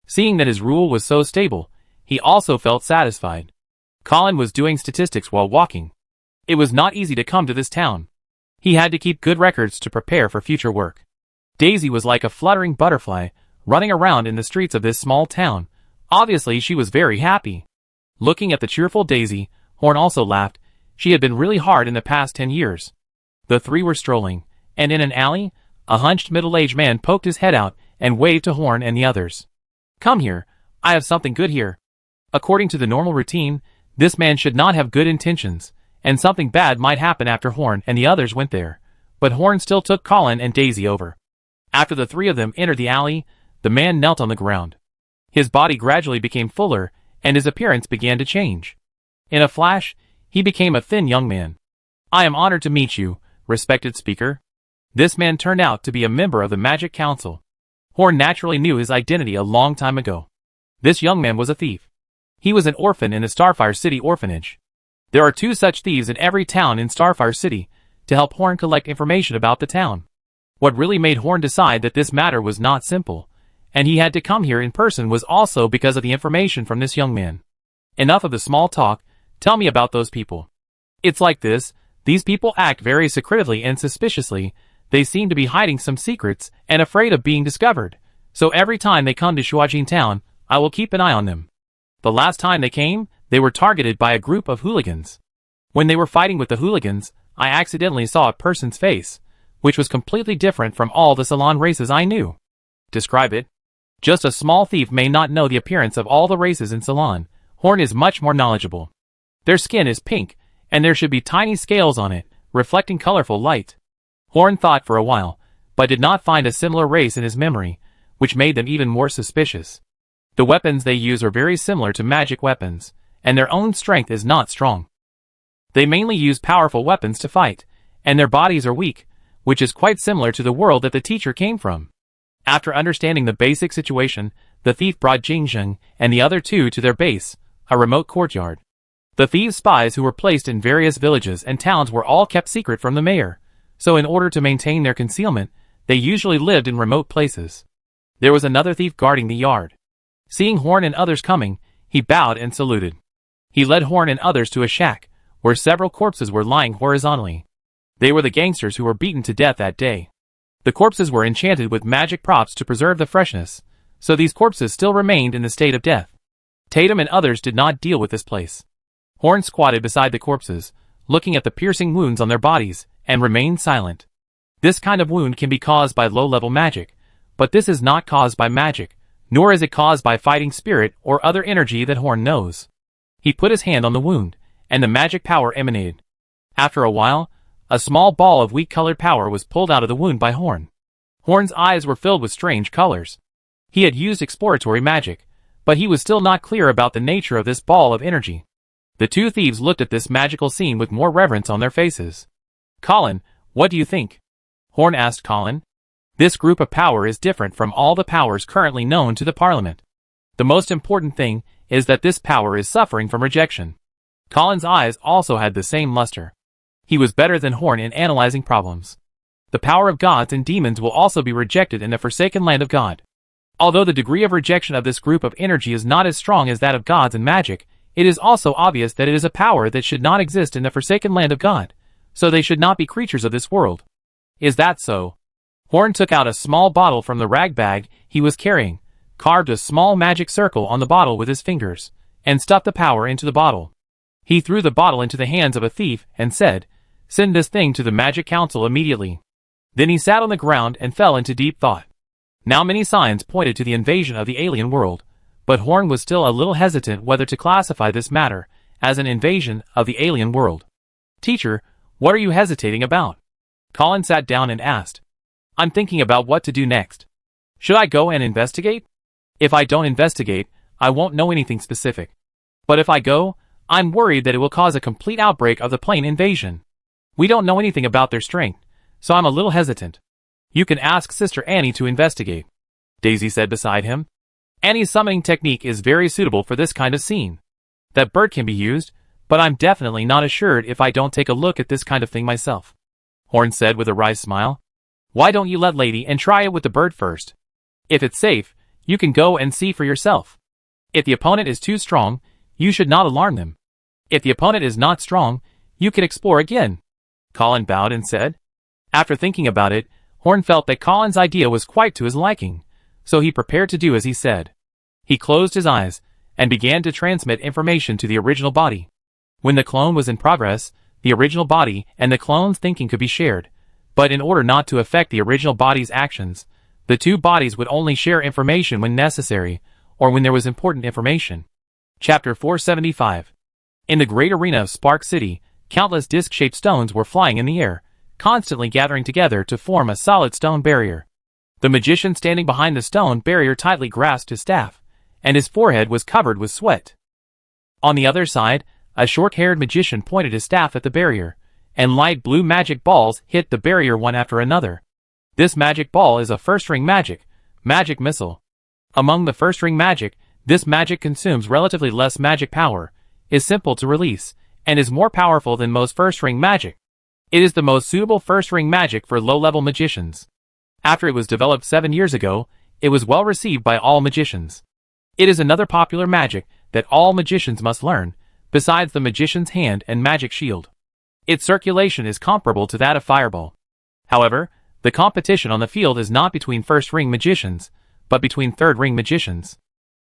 Seeing that his rule was so stable, he also felt satisfied. Colin was doing statistics while walking. It was not easy to come to this town. He had to keep good records to prepare for future work. Daisy was like a fluttering butterfly, running around in the streets of this small town. Obviously she was very happy. Looking at the cheerful Daisy, Horn also laughed. She had been really hard in the past 10 years. The 3 were strolling, and in an alley, a hunched middle-aged man poked his head out and waved to Horn and the others. "Come here, I have something good here." According to the normal routine, this man should not have good intentions, and something bad might happen after Horn and the others went there, but Horn still took Colin and Daisy over. After the 3 of them entered the alley, the man knelt on the ground. His body gradually became fuller, and his appearance began to change. In a flash, he became a thin young man. "I am honored to meet you, respected speaker." This man turned out to be a member of the Magic Council. Horn naturally knew his identity a long time ago. This young man was a thief. He was an orphan in the Starfire City orphanage. There are 2 such thieves in every town in Starfire City, to help Horn collect information about the town. What really made Horn decide that this matter was not simple, and he had to come here in person, was also because of the information from this young man. "Enough of the small talk, tell me about those people." "It's like this, these people act very secretively and suspiciously. They seem to be hiding some secrets and afraid of being discovered, so every time they come to Shuajin Town, I will keep an eye on them. The last time they came, they were targeted by a group of hooligans. When they were fighting with the hooligans, I accidentally saw a person's face, which was completely different from all the Salon races I knew." "Describe it." "Just a small thief may not know the appearance of all the races in Salon. Horn is much more knowledgeable. Their skin is pink, and there should be tiny scales on it, reflecting colorful light." Horn thought for a while, but did not find a similar race in his memory, which made them even more suspicious. The weapons they use are very similar to magic weapons, and their own strength is not strong. They mainly use powerful weapons to fight, and their bodies are weak, which is quite similar to the world that the teacher came from. After understanding the basic situation, the thief brought Jing Zheng and the other 2 to their base, a remote courtyard. The thieves' spies who were placed in various villages and towns were all kept secret from the mayor, so in order to maintain their concealment, they usually lived in remote places. There was another thief guarding the yard. Seeing Horn and others coming, he bowed and saluted. He led Horn and others to a shack, where several corpses were lying horizontally. They were the gangsters who were beaten to death that day. The corpses were enchanted with magic props to preserve the freshness, so these corpses still remained in the state of death. Tatum and others did not deal with this place. Horn squatted beside the corpses, looking at the piercing wounds on their bodies, and remained silent. This kind of wound can be caused by low-level magic, but this is not caused by magic, nor is it caused by fighting spirit or other energy that Horn knows. He put his hand on the wound, and the magic power emanated. After a while, a small ball of weak-colored power was pulled out of the wound by Horn. Horn's eyes were filled with strange colors. He had used exploratory magic, but he was still not clear about the nature of this ball of energy. The 2 thieves looked at this magical scene with more reverence on their faces. "Colin, what do you think?" Horn asked Colin. "This group of power is different from all the powers currently known to the Parliament. The most important thing is that this power is suffering from rejection." Colin's eyes also had the same luster. He was better than Horn in analyzing problems. The power of gods and demons will also be rejected in the Forsaken Land of God. Although the degree of rejection of this group of energy is not as strong as that of gods and magic, it is also obvious that it is a power that should not exist in the Forsaken Land of God, so they should not be creatures of this world. "Is that so?" Horn took out a small bottle from the rag bag he was carrying. carved a small magic circle on the bottle with his fingers, and stuffed the power into the bottle. He threw the bottle into the hands of a thief and said, "Send this thing to the Magic Council immediately." Then he sat on the ground and fell into deep thought. Now many signs pointed to the invasion of the alien world, but Horn was still a little hesitant whether to classify this matter as an invasion of the alien world. "Teacher, what are you hesitating about?" Colin sat down and asked. "I'm thinking about what to do next. Should I go and investigate? If I don't investigate, I won't know anything specific. But if I go, I'm worried that it will cause a complete outbreak of the plane invasion. We don't know anything about their strength, so I'm a little hesitant. You can ask Sister Annie to investigate," Daisy said beside him. "Annie's summoning technique is very suitable for this kind of scene. That bird can be used, but I'm definitely not assured if I don't take a look at this kind of thing myself," Horn said with a wry smile. "Why don't you let Lady and try it with the bird first? If it's safe, you can go and see for yourself. If the opponent is too strong, you should not alarm them. If the opponent is not strong, you can explore again," Colin bowed and said. After thinking about it, Horn felt that Colin's idea was quite to his liking, so he prepared to do as he said. He closed his eyes and began to transmit information to the original body. When the clone was in progress, the original body and the clone's thinking could be shared, but in order not to affect the original body's actions, the two bodies would only share information when necessary or when there was important information. Chapter 475. In the great arena of Spark City, countless disc-shaped stones were flying in the air, constantly gathering together to form a solid stone barrier. The magician standing behind the stone barrier tightly grasped his staff, and his forehead was covered with sweat. On the other side, a short-haired magician pointed his staff at the barrier, and light blue magic balls hit the barrier one after another. This magic ball is a first-ring magic missile. Among the first-ring magic, this magic consumes relatively less magic power, is simple to release, and is more powerful than most first-ring magic. It is the most suitable first-ring magic for low-level magicians. After it was developed 7 years ago, it was well received by all magicians. It is another popular magic that all magicians must learn, besides the magician's hand and magic shield. Its circulation is comparable to that of Fireball. However, the competition on the field is not between first-ring magicians, but between third-ring magicians.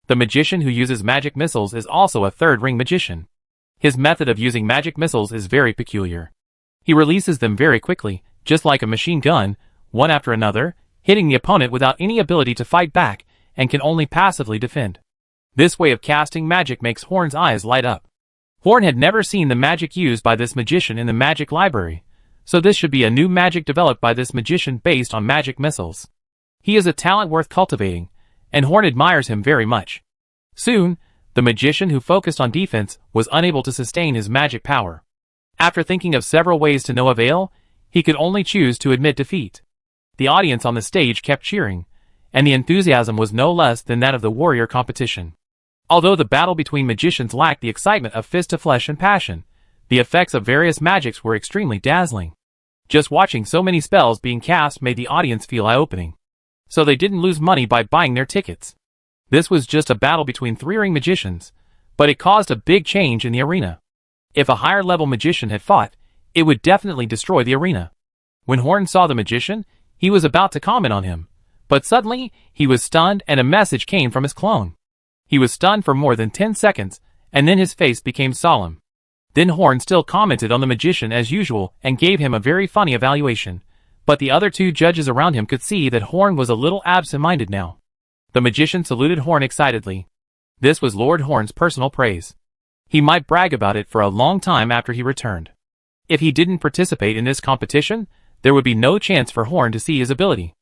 The magician who uses magic missiles is also a third-ring magician. His method of using magic missiles is very peculiar. He releases them very quickly, just like a machine gun, one after another, hitting the opponent without any ability to fight back, and can only passively defend. This way of casting magic makes Horn's eyes light up. Horn had never seen the magic used by this magician in the magic library, so this should be a new magic developed by this magician based on magic missiles. He is a talent worth cultivating, and Horn admires him very much. Soon, the magician who focused on defense was unable to sustain his magic power. After thinking of several ways to no avail, he could only choose to admit defeat. The audience on the stage kept cheering, and the enthusiasm was no less than that of the warrior competition. Although the battle between magicians lacked the excitement of fist-to-flesh and passion, the effects of various magics were extremely dazzling. Just watching so many spells being cast made the audience feel eye-opening. So they didn't lose money by buying their tickets. This was just a battle between three-ring magicians, but it caused a big change in the arena. If a higher-level magician had fought, it would definitely destroy the arena. When Horn saw the magician, he was about to comment on him, but suddenly, he was stunned and a message came from his clone. He was stunned for more than 10 seconds, and then his face became solemn. Then Horn still commented on the magician as usual and gave him a very funny evaluation, but the other two judges around him could see that Horn was a little absent-minded now. The magician saluted Horn excitedly. This was Lord Horn's personal praise. He might brag about it for a long time after he returned. If he didn't participate in this competition, there would be no chance for Horn to see his ability.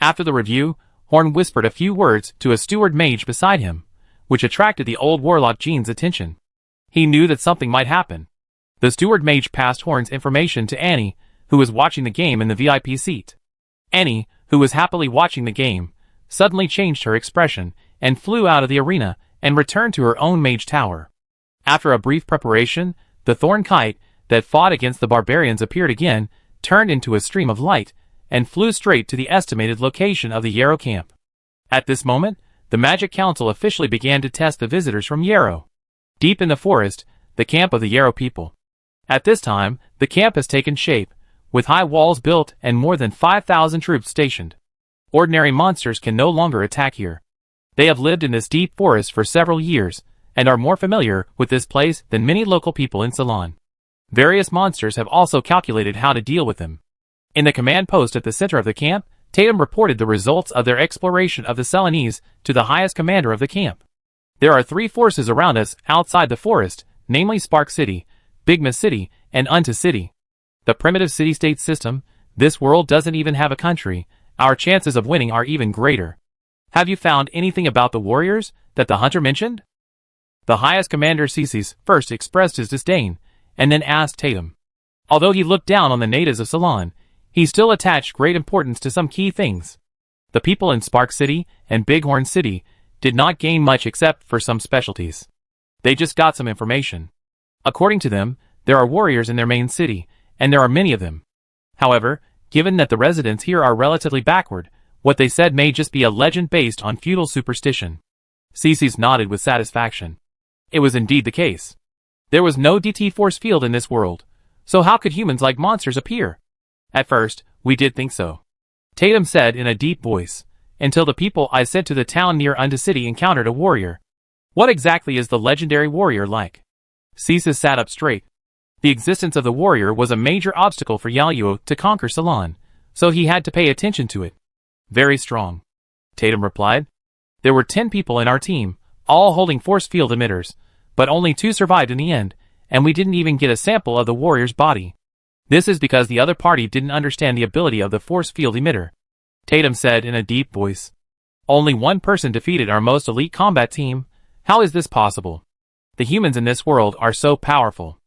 After the review, Horn whispered a few words to a steward mage beside him, which attracted the old warlock Jean's attention. He knew that something might happen. The steward mage passed Horn's information to Annie, who was watching the game in the VIP seat. Annie, who was happily watching the game, suddenly changed her expression and flew out of the arena and returned to her own mage tower. After a brief preparation, the thorn kite that fought against the barbarians appeared again, turned into a stream of light, and flew straight to the estimated location of the Yarrow camp. At this moment, the Magic Council officially began to test the visitors from Yarrow. Deep in the forest, the camp of the Yarrow people. At this time, the camp has taken shape, with high walls built and more than 5,000 troops stationed. Ordinary monsters can no longer attack here. They have lived in this deep forest for several years, and are more familiar with this place than many local people in Ceylon. Various monsters have also calculated how to deal with them. In the command post at the center of the camp, Tatum reported the results of their exploration of the Ceylonese to the highest commander of the camp. There are 3 forces around us outside the forest, namely Spark City, Bigma City, and Unta City. The primitive city-state system, this world doesn't even have a country, our chances of winning are even greater. Have you found anything about the warriors that the hunter mentioned? The highest commander Cesis first expressed his disdain, and then asked Tatum. Although he looked down on the natives of Ceylon, he still attached great importance to some key things. The people in Spark City and Bighorn City did not gain much except for some specialties. They just got some information. According to them, there are warriors in their main city, and there are many of them. However, given that the residents here are relatively backward, what they said may just be a legend based on feudal superstition. Cesis nodded with satisfaction. It was indeed the case. There was no DT force field in this world, so how could humans like monsters appear? At first, we did think so. Tatum said in a deep voice, until the people I sent to the town near Unta City encountered a warrior. What exactly is the legendary warrior like? Cesis sat up straight. The existence of the warrior was a major obstacle for Yaluo to conquer Ceylon, so he had to pay attention to it. Very strong, Tatum replied. There were 10 people in our team, all holding force field emitters, but only 2 survived in the end, and we didn't even get a sample of the warrior's body. This is because the other party didn't understand the ability of the force field emitter, Tatum said in a deep voice. Only 1 person defeated our most elite combat team. How is this possible? The humans in this world are so powerful.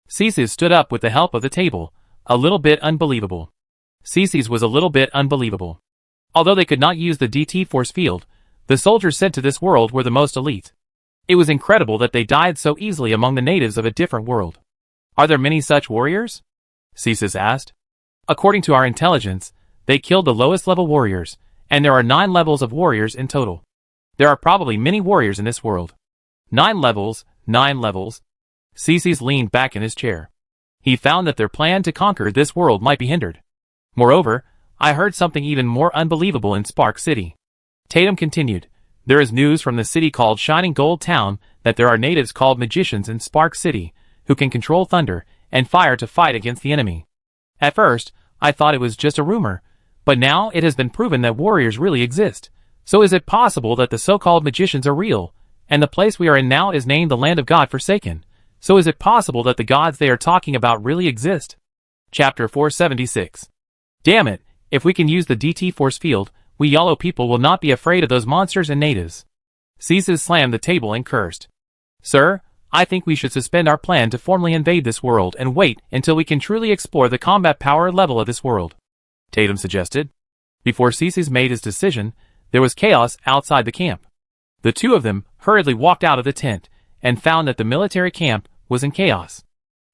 Cesis stood up with the help of the table, a little bit unbelievable. Cesis was a little bit unbelievable. Although they could not use the DT force field, the soldiers sent to this world were the most elite. It was incredible that they died so easily among the natives of a different world. Are there many such warriors? Cesis asked. According to our intelligence, they killed the lowest level warriors, and there are 9 levels of warriors in total. There are probably many warriors in this world. 9 levels, 9 levels. Cesis leaned back in his chair. He found that their plan to conquer this world might be hindered. Moreover, I heard something even more unbelievable in Spark City. Tatum continued, there is news from the city called Shining Gold Town that there are natives called magicians in Spark City, who can control thunder and fire to fight against the enemy. At first, I thought it was just a rumor, but now it has been proven that warriors really exist. So is it possible that the so-called magicians are real, and the place we are in now is named the Land of God Forsaken? So is it possible that the gods they are talking about really exist? Chapter 476. Damn it, if we can use the DT force field, we Yellow people will not be afraid of those monsters and natives. Cesis slammed the table and cursed. Sir, I think we should suspend our plan to formally invade this world and wait until we can truly explore the combat power level of this world, Tatum suggested. Before Cesis made his decision, there was chaos outside the camp. The 2 of them hurriedly walked out of the tent and found that the military camp was in chaos.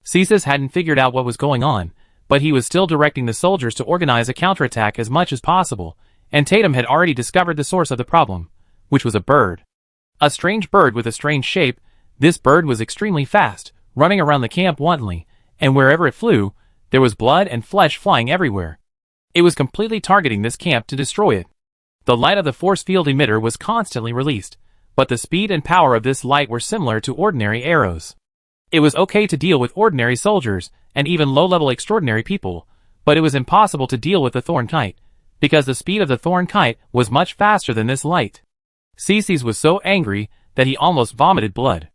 Cesis hadn't figured out what was going on, but he was still directing the soldiers to organize a counterattack as much as possible, and Tatum had already discovered the source of the problem, which was a bird. A strange bird with a strange shape. This bird was extremely fast, running around the camp wantonly, and wherever it flew, there was blood and flesh flying everywhere. It was completely targeting this camp to destroy it. The light of the force field emitter was constantly released, but the speed and power of this light were similar to ordinary arrows. It was okay to deal with ordinary soldiers, and even low-level extraordinary people, but it was impossible to deal with the thorn kite, because the speed of the thorn kite was much faster than this light. Cesis was so angry that he almost vomited blood.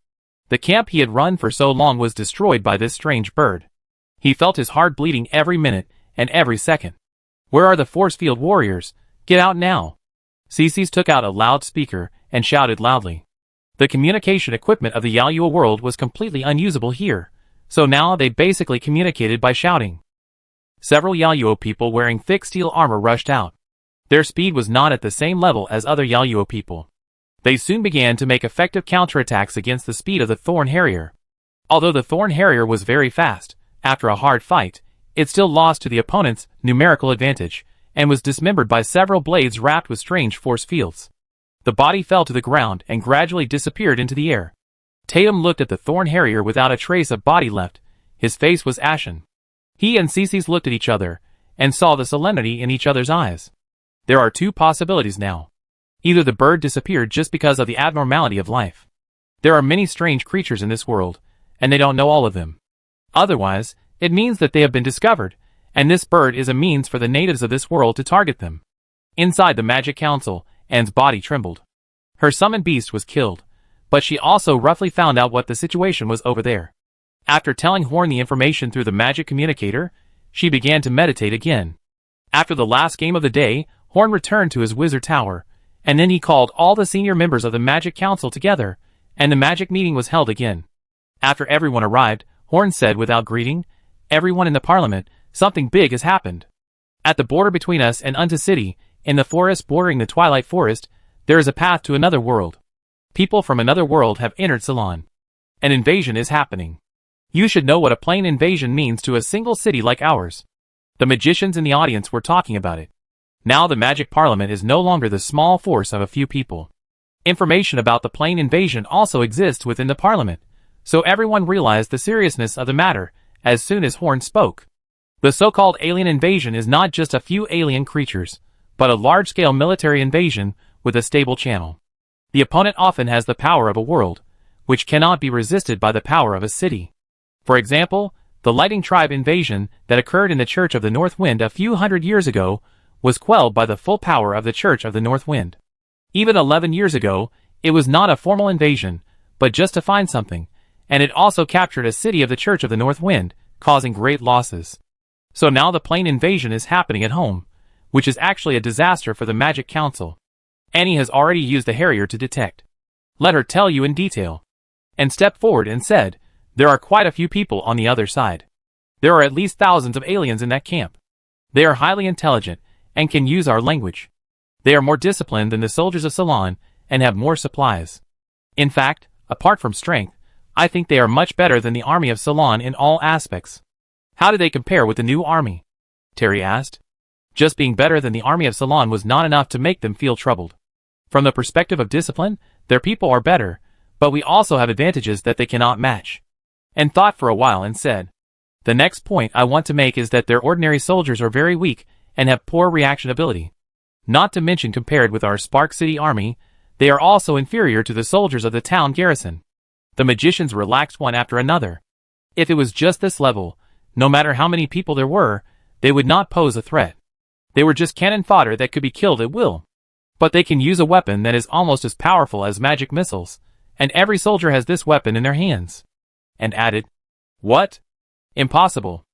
The camp he had run for so long was destroyed by this strange bird. He felt his heart bleeding every minute and every second. Where are the force field warriors? Get out now. Cesis took out a loudspeaker and shouted loudly. The communication equipment of the Yaluo world was completely unusable here, so now they basically communicated by shouting. Several Yaluo people wearing thick steel armor rushed out. Their speed was not at the same level as other Yaluo people. They soon began to make effective counterattacks against the speed of the Thorn Harrier. Although the Thorn Harrier was very fast, after a hard fight, it still lost to the opponent's numerical advantage, and was dismembered by several blades wrapped with strange force fields. The body fell to the ground and gradually disappeared into the air. Tatum looked at the Thorn Harrier without a trace of body left. His face was ashen. He and Cesis looked at each other, and saw the solemnity in each other's eyes. There are 2 possibilities now. Either the bird disappeared just because of the abnormality of life. There are many strange creatures in this world, and they don't know all of them. Otherwise, it means that they have been discovered, and this bird is a means for the natives of this world to target them. Inside the Magic Council, Anne's body trembled. Her summoned beast was killed, but she also roughly found out what the situation was over there. After telling Horn the information through the magic communicator, she began to meditate again. After the last game of the day, Horn returned to his wizard tower, and then he called all the senior members of the Magic Council together, and the magic meeting was held again. After everyone arrived, Horn said without greeting, "Everyone in the parliament, something big has happened. At the border between us and Unto City, in the forest bordering the Twilight Forest, there is a path to another world. People from another world have entered Ceylon. An invasion is happening. You should know what a plain invasion means to a single city like ours." The magicians in the audience were talking about it. Now the Magic Parliament is no longer the small force of a few people. Information about the plain invasion also exists within the Parliament, so everyone realized the seriousness of the matter as soon as Horn spoke. The so-called alien invasion is not just a few alien creatures, but a large-scale military invasion with a stable channel. The opponent often has the power of a world, which cannot be resisted by the power of a city. For example, the Lighting Tribe invasion that occurred in the Church of the North Wind a few hundred years ago was quelled by the full power of the Church of the North Wind. Even 11 years ago, it was not a formal invasion, but just to find something, and it also captured a city of the Church of the North Wind, causing great losses. So now the plain invasion is happening at home, which is actually a disaster for the Magic Council. Annie has already used the Harrier to detect. Let her tell you in detail. And stepped forward and said, "There are quite a few people on the other side. There are at least thousands of aliens in that camp. They are highly intelligent and can use our language. They are more disciplined than the soldiers of Ceylon and have more supplies. In fact, apart from strength, I think they are much better than the army of Ceylon in all aspects." "How do they compare with the new army?" Terry asked. Just being better than the army of Ceylon was not enough to make them feel troubled. From the perspective of discipline, their people are better, but we also have advantages that they cannot match. And thought for a while and said, "The next point I want to make is that their ordinary soldiers are very weak and have poor reaction ability. Not to mention compared with our Spark City army, they are also inferior to the soldiers of the town garrison." The magicians relaxed one after another. If it was just this level, no matter how many people there were, they would not pose a threat. They were just cannon fodder that could be killed at will. But they can use a weapon that is almost as powerful as magic missiles, and every soldier has this weapon in their hands. And added, "What? Impossible."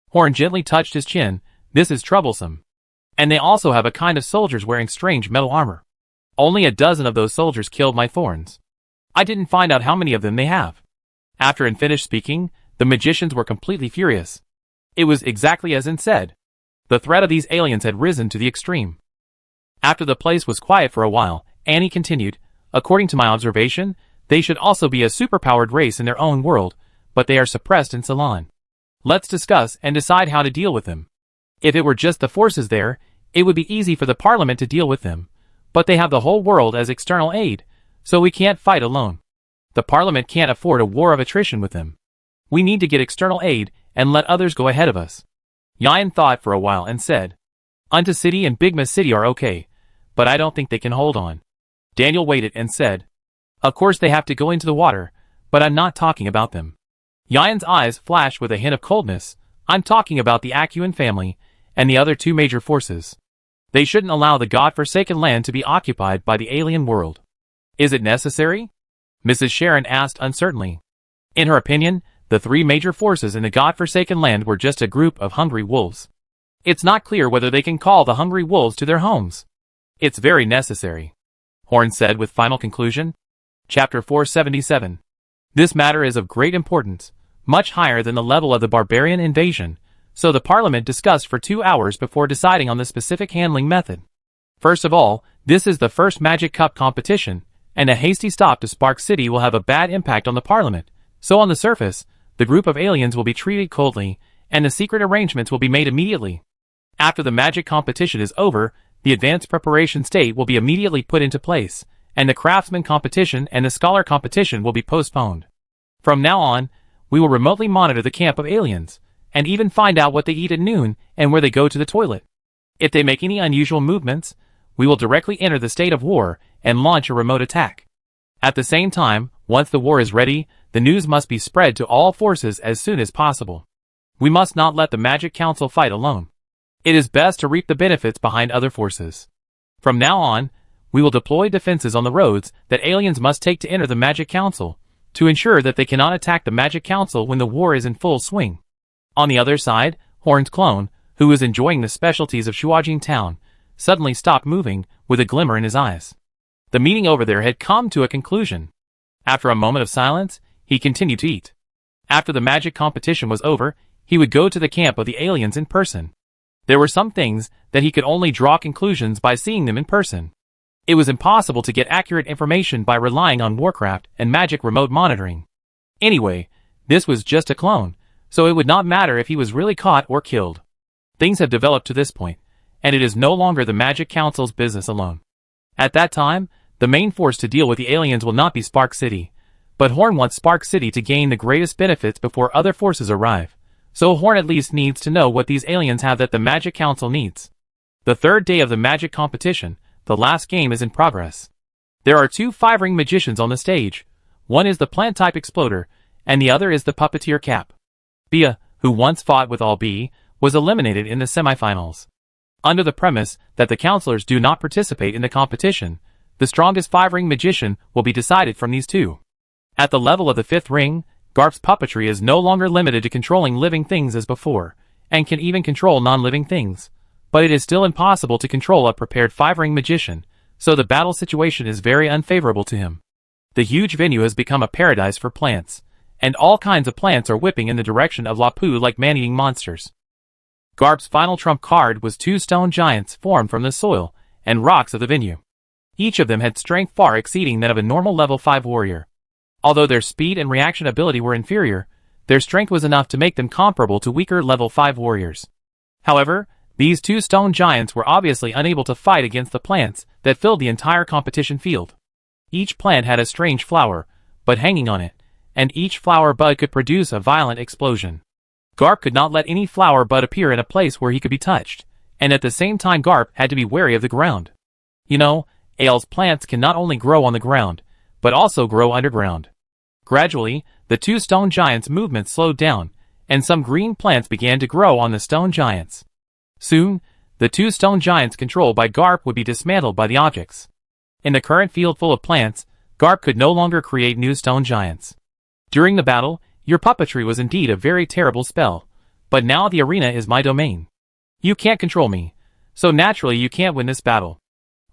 Horn gently touched his chin. "This is troublesome. And they also have a kind of soldiers wearing strange metal armor. Only a dozen of those soldiers killed my thorns. I didn't find out how many of them they have." After Anne finished speaking, the magicians were completely furious. It was exactly as Anne said. The threat of these aliens had risen to the extreme. After the place was quiet for a while, Annie continued, "According to my observation, they should also be a superpowered race in their own world, but they are suppressed in Ceylon. Let's discuss and decide how to deal with them. If it were just the forces there, it would be easy for the Parliament to deal with them, but they have the whole world as external aid, so we can't fight alone. The Parliament can't afford a war of attrition with them. We need to get external aid and let others go ahead of us." Yan thought for a while and said, "Unto City and Bigma City are okay, but I don't think they can hold on." Daniel waited and said, "Of course they have to go into the water, but I'm not talking about them." Yan's eyes flashed with a hint of coldness. "I'm talking about the Akuan family and the other two major forces. They shouldn't allow the God-forsaken land to be occupied by the alien world." "Is it necessary?" Mrs. Sharon asked uncertainly. In her opinion, the three major forces in the God-forsaken land were just a group of hungry wolves. It's not clear whether they can call the hungry wolves to their homes. "It's very necessary," Horn said with final conclusion. Chapter 477. This matter is of great importance, much higher than the level of the barbarian invasion, so the Parliament discussed for 2 hours before deciding on the specific handling method. First of all, this is the first Magic Cup competition, and a hasty stop to Spark City will have a bad impact on the Parliament, so on the surface, the group of aliens will be treated coldly, and the secret arrangements will be made immediately. After the magic competition is over, the advanced preparation state will be immediately put into place, and the craftsman competition and the scholar competition will be postponed. From now on, we will remotely monitor the camp of aliens, and even find out what they eat at noon and where they go to the toilet. If they make any unusual movements, we will directly enter the state of war and launch a remote attack. At the same time, once the war is ready, the news must be spread to all forces as soon as possible. We must not let the Magic Council fight alone. It is best to reap the benefits behind other forces. From now on, we will deploy defenses on the roads that aliens must take to enter the Magic Council, to ensure that they cannot attack the Magic Council when the war is in full swing. On the other side, Horn's clone, who was enjoying the specialties of Shuajing Town, suddenly stopped moving, with a glimmer in his eyes. The meeting over there had come to a conclusion. After a moment of silence, he continued to eat. After the magic competition was over, he would go to the camp of the aliens in person. There were some things that he could only draw conclusions by seeing them in person. It was impossible to get accurate information by relying on Warcraft and magic remote monitoring. Anyway, this was just a clone, so it would not matter if he was really caught or killed. Things have developed to this point, and it is no longer the Magic Council's business alone. At that time, the main force to deal with the aliens will not be Spark City, but Horn wants Spark City to gain the greatest benefits before other forces arrive, so Horn at least needs to know what these aliens have that the Magic Council needs. The third day of the magic competition, the last game is in progress. There are 2 5-ring magicians on the stage. One is the plant-type exploder, and the other is the puppeteer Cap. Bia, who once fought with All B, was eliminated in the semifinals. Under the premise that the counselors do not participate in the competition, the strongest 5-ring magician will be decided from these 2. At the level of the 5th ring, Garp's puppetry is no longer limited to controlling living things as before, and can even control non-living things. But it is still impossible to control a prepared 5-ring magician, so the battle situation is very unfavorable to him. The huge venue has become a paradise for plants, and all kinds of plants are whipping in the direction of Lapu like man-eating monsters. Garp's final trump card was 2 stone giants formed from the soil and rocks of the venue. Each of them had strength far exceeding that of a normal level 5 warrior. Although their speed and reaction ability were inferior, their strength was enough to make them comparable to weaker level 5 warriors. However, these 2 stone giants were obviously unable to fight against the plants that filled the entire competition field. Each plant had a strange flower, but hanging on it, and each flower bud could produce a violent explosion. Garp could not let any flower bud appear in a place where he could be touched, and at the same time Garp had to be wary of the ground. You know, Ale's plants can not only grow on the ground, but also grow underground. Gradually, the 2 stone giants' movement slowed down, and some green plants began to grow on the stone giants. Soon, the 2 stone giants controlled by Garp would be dismantled by the objects. In the current field full of plants, Garp could no longer create new stone giants. During the battle, your puppetry was indeed a very terrible spell, but now the arena is my domain. You can't control me, so naturally you can't win this battle.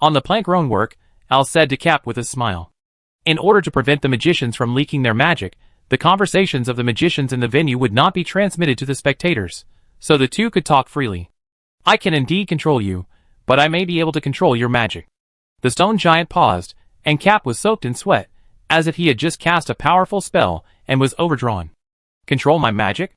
On the plant-grown work, Al said to Cap with a smile. In order to prevent the magicians from leaking their magic, the conversations of the magicians in the venue would not be transmitted to the spectators, so the 2 could talk freely. I can indeed control you, but I may be able to control your magic. The stone giant paused, and Cap was soaked in sweat, as if he had just cast a powerful spell and was overdrawn. Control my magic?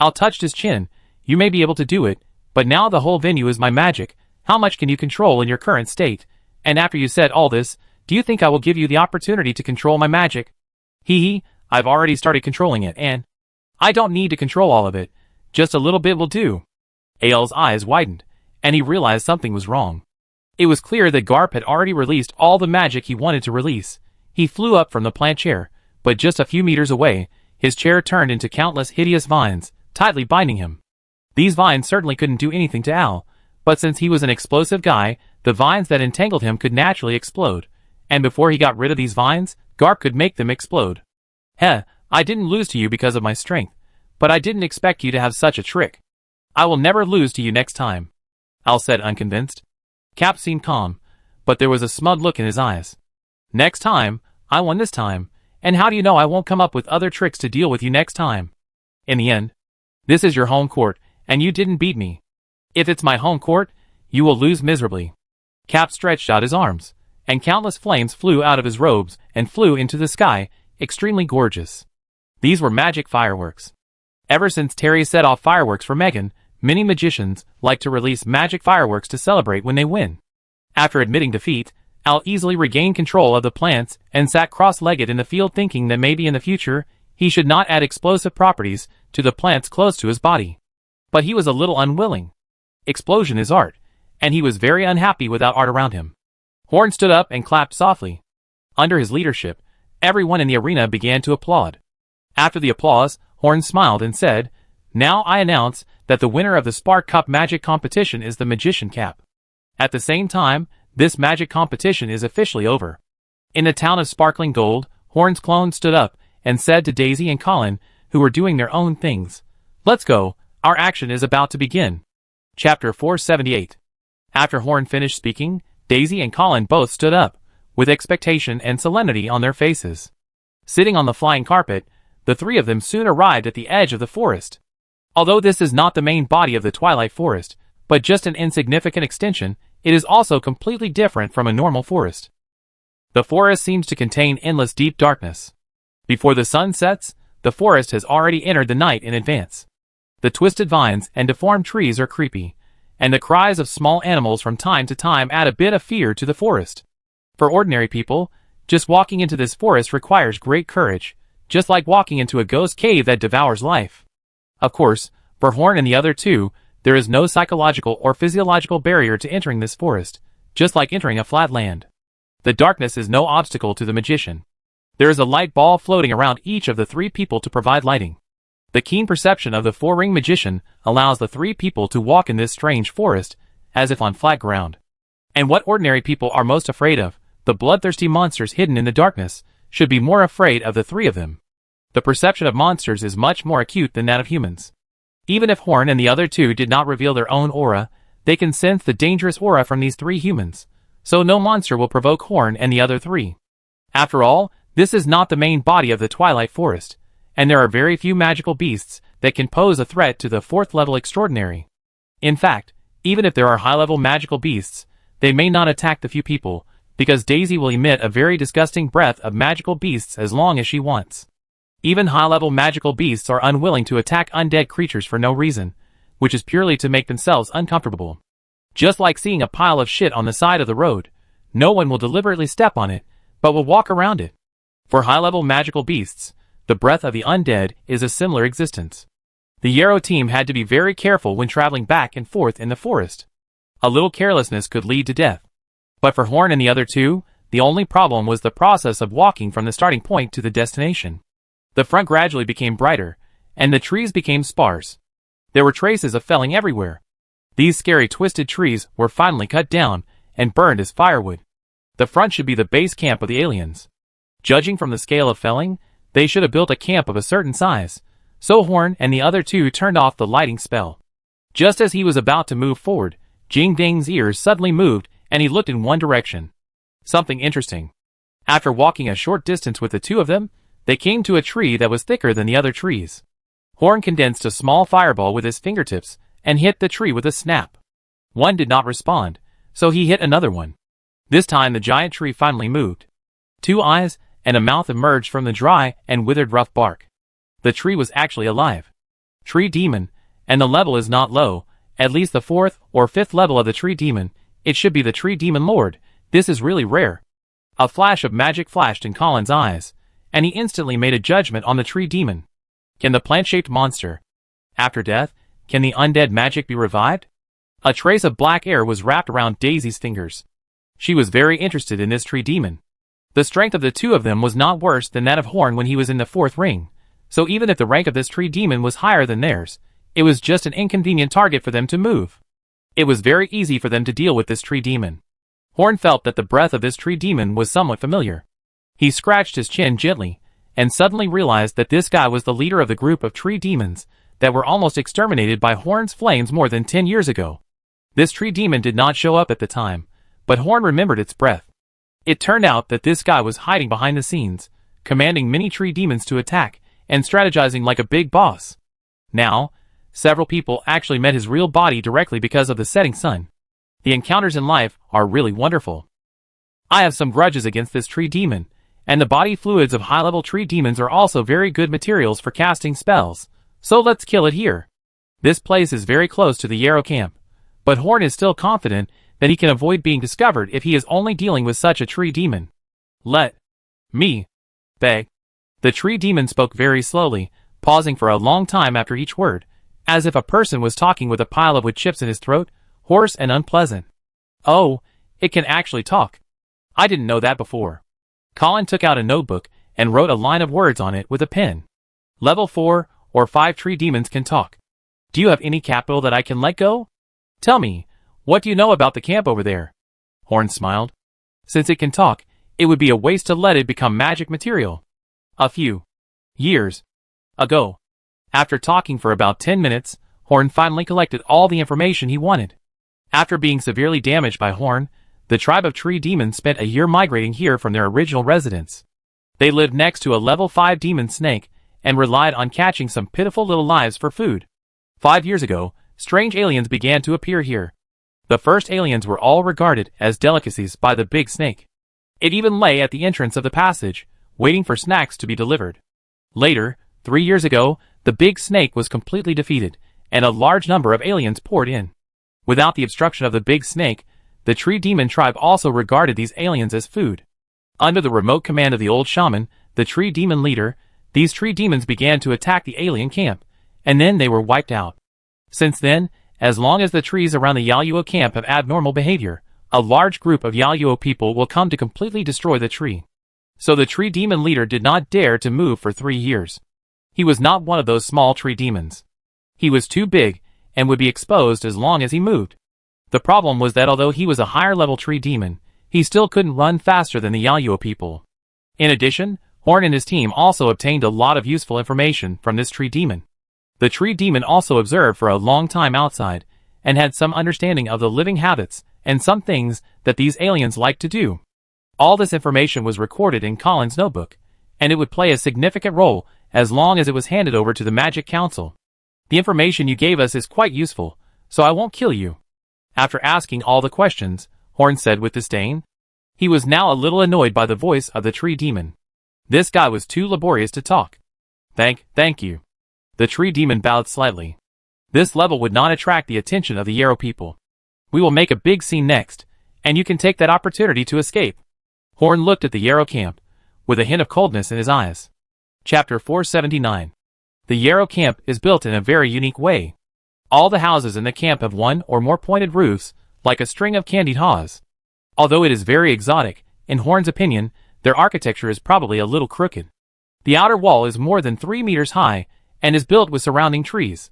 Al touched his chin. You may be able to do it, but now the whole venue is my magic. How much can you control in your current state? And after you said all this, do you think I will give you the opportunity to control my magic? Hee, I've already started controlling it, and I don't need to control all of it. Just a little bit will do. Ale's eyes widened, and he realized something was wrong. It was clear that Garp had already released all the magic he wanted to release. He flew up from the plant chair, but just a few meters away, his chair turned into countless hideous vines, tightly binding him. These vines certainly couldn't do anything to Al, but since he was an explosive guy, the vines that entangled him could naturally explode, and before he got rid of these vines, Garp could make them explode. Heh, I didn't lose to you because of my strength, but I didn't expect you to have such a trick. I will never lose to you next time, Al said unconvinced. Cap seemed calm, but there was a smug look in his eyes. Next time, I won this time, and how do you know I won't come up with other tricks to deal with you next time? In the end, this is your home court, and you didn't beat me. If it's my home court, you will lose miserably. Cap stretched out his arms, and countless flames flew out of his robes and flew into the sky, extremely gorgeous. These were magic fireworks. Ever since Terry set off fireworks for Megan, many magicians like to release magic fireworks to celebrate when they win. After admitting defeat, Al easily regained control of the plants and sat cross-legged in the field thinking that maybe in the future, he should not add explosive properties to the plants close to his body. But he was a little unwilling. Explosion is art, and he was very unhappy without art around him. Horn stood up and clapped softly. Under his leadership, everyone in the arena began to applaud. After the applause, Horn smiled and said, "Now I announce that the winner of the Spark Cup Magic Competition is the Magician Cap. At the same time, this magic competition is officially over." In the town of Sparkling Gold, Horn's clone stood up and said to Daisy and Colin, who were doing their own things, "Let's go, our action is about to begin." Chapter 478. After Horn finished speaking, Daisy and Colin both stood up, with expectation and solemnity on their faces. Sitting on the flying carpet, the three of them soon arrived at the edge of the forest. Although this is not the main body of the Twilight Forest, but just an insignificant extension, it is also completely different from a normal forest. The forest seems to contain endless deep darkness. Before the sun sets, the forest has already entered the night in advance. The twisted vines and deformed trees are creepy, and the cries of small animals from time to time add a bit of fear to the forest. For ordinary people, just walking into this forest requires great courage, just like walking into a ghost cave that devours life. Of course, for Horn and the other two, there is no psychological or physiological barrier to entering this forest, just like entering a flat land. The darkness is no obstacle to the magician. There is a light ball floating around each of the three people to provide lighting. The keen perception of the four-ring magician allows the three people to walk in this strange forest, as if on flat ground. And what ordinary people are most afraid of, the bloodthirsty monsters hidden in the darkness, should be more afraid of the three of them. The perception of monsters is much more acute than that of humans. Even if Horn and the other two did not reveal their own aura, they can sense the dangerous aura from these three humans, so no monster will provoke Horn and the other three. After all, this is not the main body of the Twilight Forest, and there are very few magical beasts that can pose a threat to the fourth-level extraordinary. In fact, even if there are high-level magical beasts, they may not attack the few people, because Daisy will emit a very disgusting breath of magical beasts as long as she wants. Even high-level magical beasts are unwilling to attack undead creatures for no reason, which is purely to make themselves uncomfortable. Just like seeing a pile of shit on the side of the road, no one will deliberately step on it, but will walk around it. For high-level magical beasts, the breath of the undead is a similar existence. The Yarrow team had to be very careful when traveling back and forth in the forest. A little carelessness could lead to death. But for Horn and the other two, the only problem was the process of walking from the starting point to the destination. The front gradually became brighter, and the trees became sparse. There were traces of felling everywhere. These scary twisted trees were finally cut down and burned as firewood. The front should be the base camp of the aliens. Judging from the scale of felling, they should have built a camp of a certain size, so Horn and the other two turned off the lighting spell. Just as he was about to move forward, Jing Ding's ears suddenly moved and he looked in one direction. Something interesting. After walking a short distance with the two of them, they came to a tree that was thicker than the other trees. Horn condensed a small fireball with his fingertips and hit the tree with a snap. One did not respond, so he hit another one. This time the giant tree finally moved. Two eyes and a mouth emerged from the dry and withered rough bark. The tree was actually alive. Tree Demon, and the level is not low, at least the fourth or fifth level of the Tree Demon. It should be the Tree Demon Lord. This is really rare. A flash of magic flashed in Colin's eyes, and he instantly made a judgment on the Tree Demon. Can the plant-shaped monster, after death, can the undead magic be revived? A trace of black air was wrapped around Daisy's fingers. She was very interested in this Tree Demon. The strength of the two of them was not worse than that of Horn when he was in the fourth ring, so even if the rank of this Tree Demon was higher than theirs, it was just an inconvenient target for them to move. It was very easy for them to deal with this Tree Demon. Horn felt that the breath of this Tree Demon was somewhat familiar. He scratched his chin gently, and suddenly realized that this guy was the leader of the group of Tree Demons that were almost exterminated by Horn's flames more than 10 years ago. This Tree Demon did not show up at the time, but Horn remembered its breath. It turned out that this guy was hiding behind the scenes, commanding many Tree Demons to attack, and strategizing like a big boss. Now, several people actually met his real body directly because of the setting sun. The encounters in life are really wonderful. I have some grudges against this Tree Demon, and the body fluids of high-level Tree Demons are also very good materials for casting spells, so let's kill it here. This place is very close to the Yarrow camp, but Horn is still confident that he can avoid being discovered if he is only dealing with such a Tree Demon. Let me beg. The Tree Demon spoke very slowly, pausing for a long time after each word, as if a person was talking with a pile of wood chips in his throat. hoarse and unpleasant. Oh, it can actually talk. I didn't know that before. Colin took out a notebook and wrote a line of words on it with a pen. Level 4 or 5 tree demons can talk. Do you have any capital that I can let go? Tell me, what do you know about the camp over there? Horn smiled. Since it can talk, it would be a waste to let it become magic material. A few years ago, after talking for about 10 minutes, Horn finally collected all the information he wanted. After being severely damaged by Horn, the tribe of tree demons spent a year migrating here from their original residence. They lived next to a level 5 demon snake and relied on catching some pitiful little lives for food. 5 years ago, strange aliens began to appear here. The first aliens were all regarded as delicacies by the big snake. It even lay at the entrance of the passage, waiting for snacks to be delivered. Later, 3 years ago, the big snake was completely defeated, and a large number of aliens poured in. Without the obstruction of the big snake, the tree demon tribe also regarded these aliens as food. Under the remote command of the old shaman, the tree demon leader, these tree demons began to attack the alien camp, and then they were wiped out. Since then, as long as the trees around the Yaluo camp have abnormal behavior, a large group of Yaluo people will come to completely destroy the tree. So the tree demon leader did not dare to move for 3 years. He was not one of those small tree demons. He was too big and would be exposed as long as he moved. The problem was that although he was a higher level tree demon, he still couldn't run faster than the Yaluo people. In addition, Horn and his team also obtained a lot of useful information from this tree demon. The tree demon also observed for a long time outside, and had some understanding of the living habits and some things that these aliens like to do. All this information was recorded in Colin's notebook, and it would play a significant role as long as it was handed over to the Magic Council. The information you gave us is quite useful, so I won't kill you. After asking all the questions, Horn said with disdain. He was now a little annoyed by the voice of the tree demon. This guy was too laborious to talk. Thank you. The tree demon bowed slightly. This level would not attract the attention of the Yarrow people. We will make a big scene next, and you can take that opportunity to escape. Horn looked at the Yarrow camp, with a hint of coldness in his eyes. Chapter 479. The Yarrow camp is built in a very unique way. All the houses in the camp have one or more pointed roofs, like a string of candied haws. Although it is very exotic, in Horn's opinion, their architecture is probably a little crooked. The outer wall is more than 3 meters high, and is built with surrounding trees.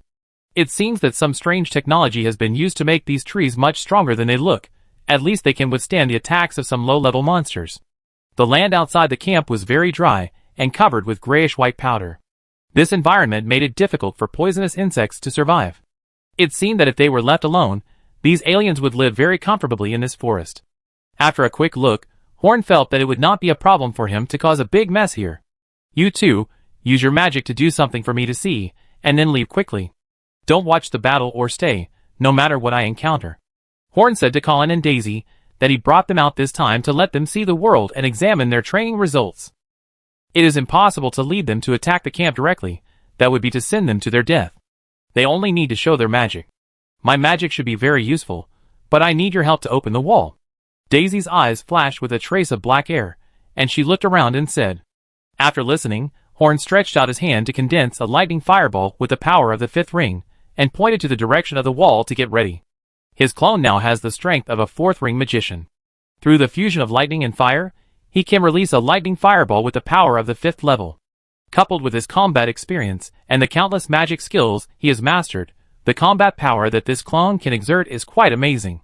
It seems that some strange technology has been used to make these trees much stronger than they look. At least they can withstand the attacks of some low-level monsters. The land outside the camp was very dry, and covered with grayish-white powder. This environment made it difficult for poisonous insects to survive. It seemed that if they were left alone, these aliens would live very comfortably in this forest. After a quick look, Horn felt that it would not be a problem for him to cause a big mess here. You too, use your magic to do something for me to see, and then leave quickly. Don't watch the battle or stay, no matter what I encounter. Horn said to Colin and Daisy that he brought them out this time to let them see the world and examine their training results. It is impossible to lead them to attack the camp directly. That would be to send them to their death. They only need to show their magic. My magic should be very useful, but I need your help to open the wall. Daisy's eyes flashed with a trace of black air, and she looked around and said. After listening, Horn stretched out his hand to condense a lightning fireball with the power of the 5th ring, and pointed to the direction of the wall to get ready. His clone now has the strength of a 4th ring magician. Through the fusion of lightning and fire, he can release a lightning fireball with the power of the 5th level. Coupled with his combat experience and the countless magic skills he has mastered, the combat power that this clone can exert is quite amazing.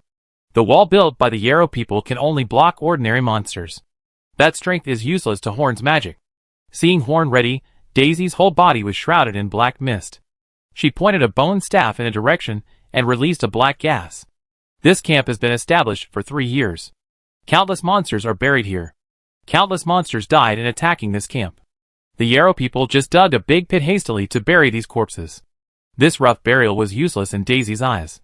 The wall built by the Yarrow people can only block ordinary monsters. That strength is useless to Horn's magic. Seeing Horn ready, Daisy's whole body was shrouded in black mist. She pointed a bone staff in a direction and released a black gas. This camp has been established for 3 years. Countless monsters are buried here. Countless monsters died in attacking this camp. The Yarrow people just dug a big pit hastily to bury these corpses. This rough burial was useless in Daisy's eyes.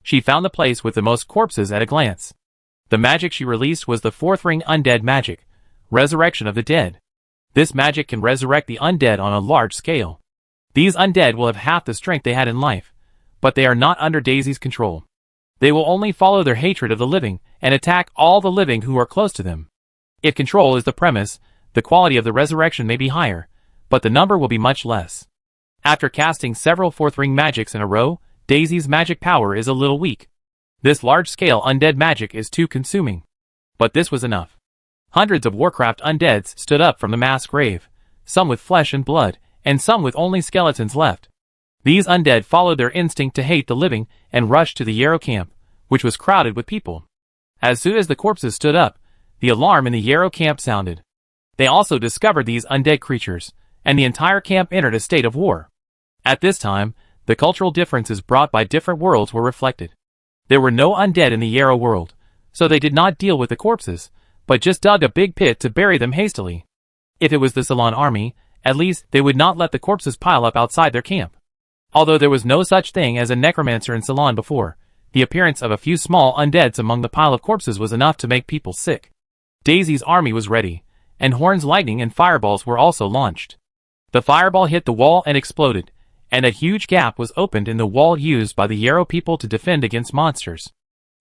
She found the place with the most corpses at a glance. The magic she released was the 4th ring undead magic, resurrection of the dead. This magic can resurrect the undead on a large scale. These undead will have half the strength they had in life, but they are not under Daisy's control. They will only follow their hatred of the living and attack all the living who are close to them. If control is the premise, the quality of the resurrection may be higher, but the number will be much less. After casting several 4th ring magics in a row, Daisy's magic power is a little weak. This large-scale undead magic is too consuming. But this was enough. Hundreds of Warcraft undeads stood up from the mass grave, some with flesh and blood, and some with only skeletons left. These undead followed their instinct to hate the living and rushed to the Yarrow camp, which was crowded with people. As soon as the corpses stood up, the alarm in the Yarrow camp sounded. They also discovered these undead creatures, and the entire camp entered a state of war. At this time, the cultural differences brought by different worlds were reflected. There were no undead in the Yarrow world, so they did not deal with the corpses, but just dug a big pit to bury them hastily. If it was the Ceylon army, at least they would not let the corpses pile up outside their camp. Although there was no such thing as a necromancer in Ceylon before, the appearance of a few small undeads among the pile of corpses was enough to make people sick. Daisy's army was ready, and Horn's lightning and fireballs were also launched. The fireball hit the wall and exploded, and a huge gap was opened in the wall used by the Yarrow people to defend against monsters.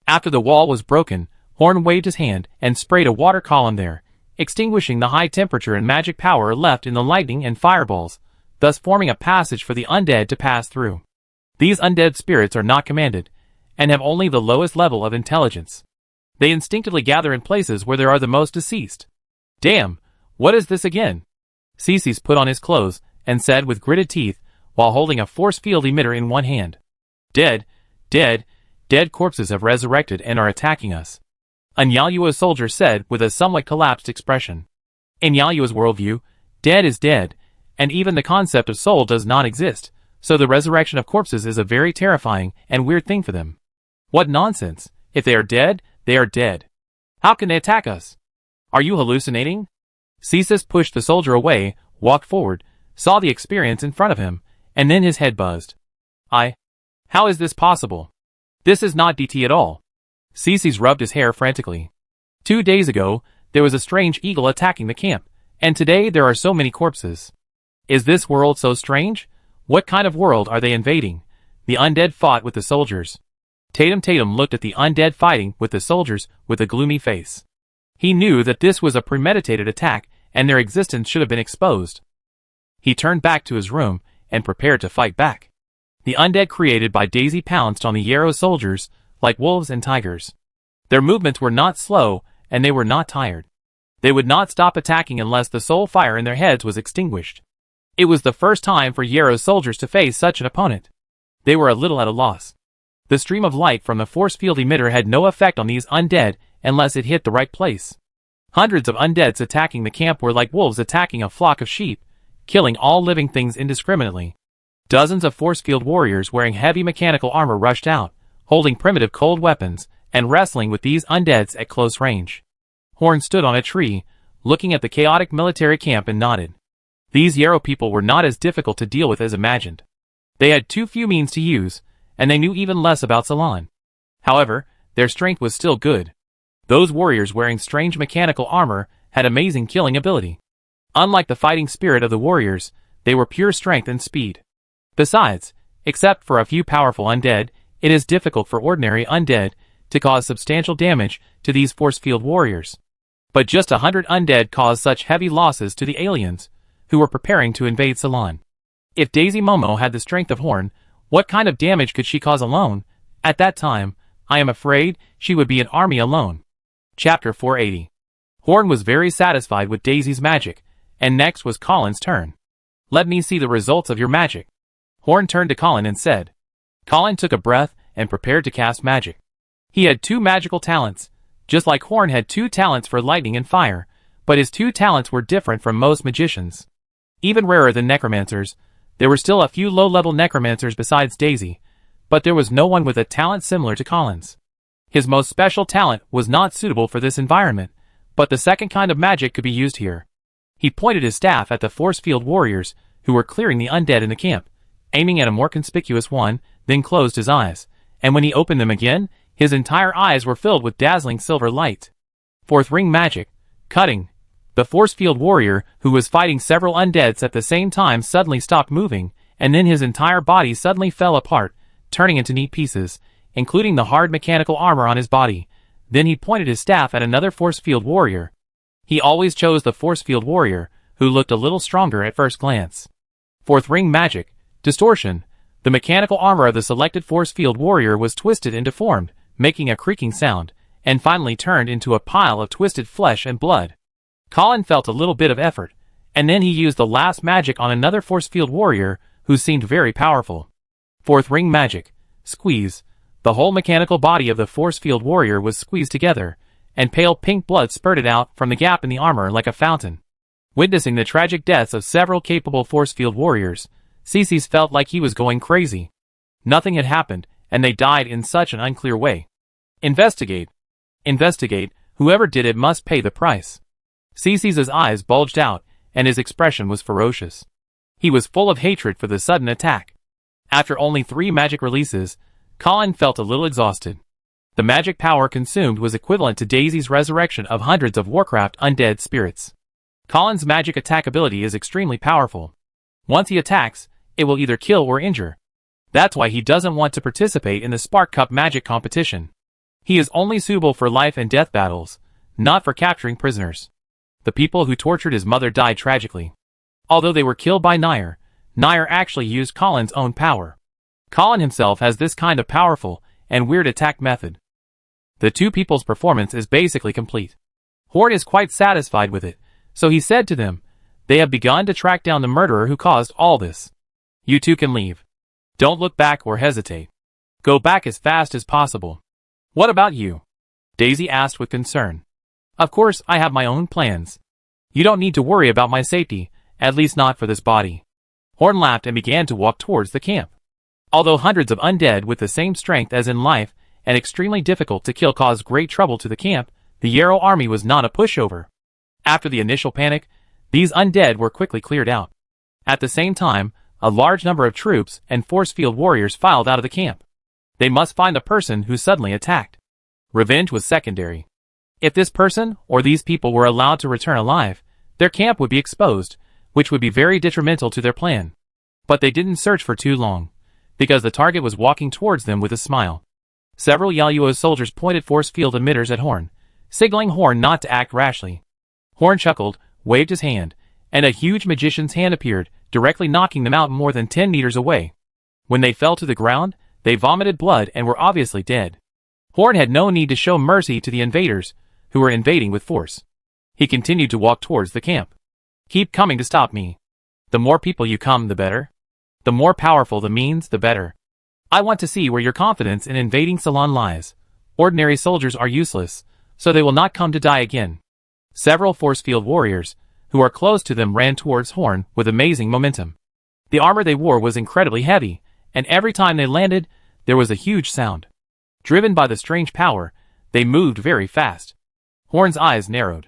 After the wall was broken, Horn waved his hand and sprayed a water column there, extinguishing the high temperature and magic power left in the lightning and fireballs, thus forming a passage for the undead to pass through. These undead spirits are not commanded, and have only the lowest level of intelligence. They instinctively gather in places where there are the most deceased. Damn, what is this again? Cesis put on his clothes and said with gritted teeth, while holding a force field emitter in one hand. Dead corpses have resurrected and are attacking us. A Nyalua's soldier said with a somewhat collapsed expression. In Nyalua's worldview, dead is dead, and even the concept of soul does not exist, so the resurrection of corpses is a very terrifying and weird thing for them. What nonsense! If they are dead, they are dead. How can they attack us? Are you hallucinating? Cesis pushed the soldier away, walked forward, saw the experience in front of him, and then his head buzzed. How is this possible? This is not DT at all. Cesis rubbed his hair frantically. 2 days ago, there was a strange eagle attacking the camp, and today there are so many corpses. Is this world so strange? What kind of world are they invading? The undead fought with the soldiers. Tatum looked at the undead fighting with the soldiers with a gloomy face. He knew that this was a premeditated attack, and their existence should have been exposed. He turned back to his room and prepared to fight back. The undead created by Daisy pounced on the Yarrow soldiers like wolves and tigers. Their movements were not slow, and they were not tired. They would not stop attacking unless the soul fire in their heads was extinguished. It was the first time for Yarrow's soldiers to face such an opponent. They were a little at a loss. The stream of light from the force field emitter had no effect on these undead unless it hit the right place. Hundreds of undeads attacking the camp were like wolves attacking a flock of sheep, killing all living things indiscriminately. Dozens of force field warriors wearing heavy mechanical armor rushed out, holding primitive cold weapons, and wrestling with these undeads at close range. Horn stood on a tree, looking at the chaotic military camp and nodded. These Yarrow people were not as difficult to deal with as imagined. They had too few means to use, and they knew even less about Ceylon. However, their strength was still good. Those warriors wearing strange mechanical armor had amazing killing ability. Unlike the fighting spirit of the warriors, they were pure strength and speed. Besides, except for a few powerful undead, it is difficult for ordinary undead to cause substantial damage to these force field warriors. But just 100 undead caused such heavy losses to the aliens, who were preparing to invade Ceylon. If Daisy Momo had the strength of Horn, what kind of damage could she cause alone? At that time, I am afraid she would be an army alone. Chapter 480. Horn was very satisfied with Daisy's magic, and next was Colin's turn. Let me see the results of your magic. Horn turned to Colin and said. Colin took a breath and prepared to cast magic. He had 2 magical talents, just like Horn had 2 talents for lightning and fire, but his 2 talents were different from most magicians. Even rarer than necromancers, there were still a few low-level necromancers besides Daisy, but there was no one with a talent similar to Colin's. His most special talent was not suitable for this environment, but the second kind of magic could be used here. He pointed his staff at the force field warriors who were clearing the undead in the camp, aiming at a more conspicuous one, then closed his eyes, and when he opened them again, his entire eyes were filled with dazzling silver light. Fourth ring magic, cutting. The force field warrior, who was fighting several undeads at the same time, suddenly stopped moving, and then his entire body suddenly fell apart, turning into neat pieces, including the hard mechanical armor on his body. Then he pointed his staff at another force field warrior. He always chose the force field warrior, who looked a little stronger at first glance. Fourth ring magic, distortion. The mechanical armor of the selected force field warrior was twisted and deformed, making a creaking sound, and finally turned into a pile of twisted flesh and blood. Colin felt a little bit of effort, and then he used the last magic on another force field warrior who seemed very powerful. Fourth ring magic, squeeze. The whole mechanical body of the force field warrior was squeezed together, and pale pink blood spurted out from the gap in the armor like a fountain. Witnessing the tragic deaths of several capable force field warriors, Cece's felt like he was going crazy. Nothing had happened, and they died in such an unclear way. Investigate. Investigate. Whoever did it must pay the price. Cece's eyes bulged out, and his expression was ferocious. He was full of hatred for the sudden attack. After only 3 magic releases, Colin felt a little exhausted. The magic power consumed was equivalent to Daisy's resurrection of hundreds of Warcraft undead spirits. Colin's magic attack ability is extremely powerful. Once he attacks, it will either kill or injure. That's why he doesn't want to participate in the Spark Cup magic competition. He is only suitable for life and death battles, not for capturing prisoners. The people who tortured his mother died tragically. Although they were killed by Nair, Nair actually used Colin's own power. Colin himself has this kind of powerful and weird attack method. The two people's performance is basically complete. Horn is quite satisfied with it, so he said to them, "They have begun to track down the murderer who caused all this. You two can leave. Don't look back or hesitate. Go back as fast as possible." "What about you?" Daisy asked with concern. "Of course, I have my own plans. You don't need to worry about my safety, at least not for this body." Horn laughed and began to walk towards the camp. Although hundreds of undead with the same strength as in life and extremely difficult to kill caused great trouble to the camp, the Yarrow army was not a pushover. After the initial panic, these undead were quickly cleared out. At the same time, a large number of troops and force field warriors filed out of the camp. They must find the person who suddenly attacked. Revenge was secondary. If this person or these people were allowed to return alive, their camp would be exposed, which would be very detrimental to their plan. But they didn't search for too long, because the target was walking towards them with a smile. Several Yaluo soldiers pointed force field emitters at Horn, signaling Horn not to act rashly. Horn chuckled, waved his hand, and a huge magician's hand appeared, directly knocking them out more than 10 meters away. When they fell to the ground, they vomited blood and were obviously dead. Horn had no need to show mercy to the invaders, who were invading with force. He continued to walk towards the camp. "Keep coming to stop me. The more people you come, the better. The more powerful the means, the better. I want to see where your confidence in invading Ceylon lies. Ordinary soldiers are useless, so they will not come to die again." Several force field warriors, who are close to them, ran towards Horn with amazing momentum. The armor they wore was incredibly heavy, and every time they landed, there was a huge sound. Driven by the strange power, they moved very fast. Horn's eyes narrowed.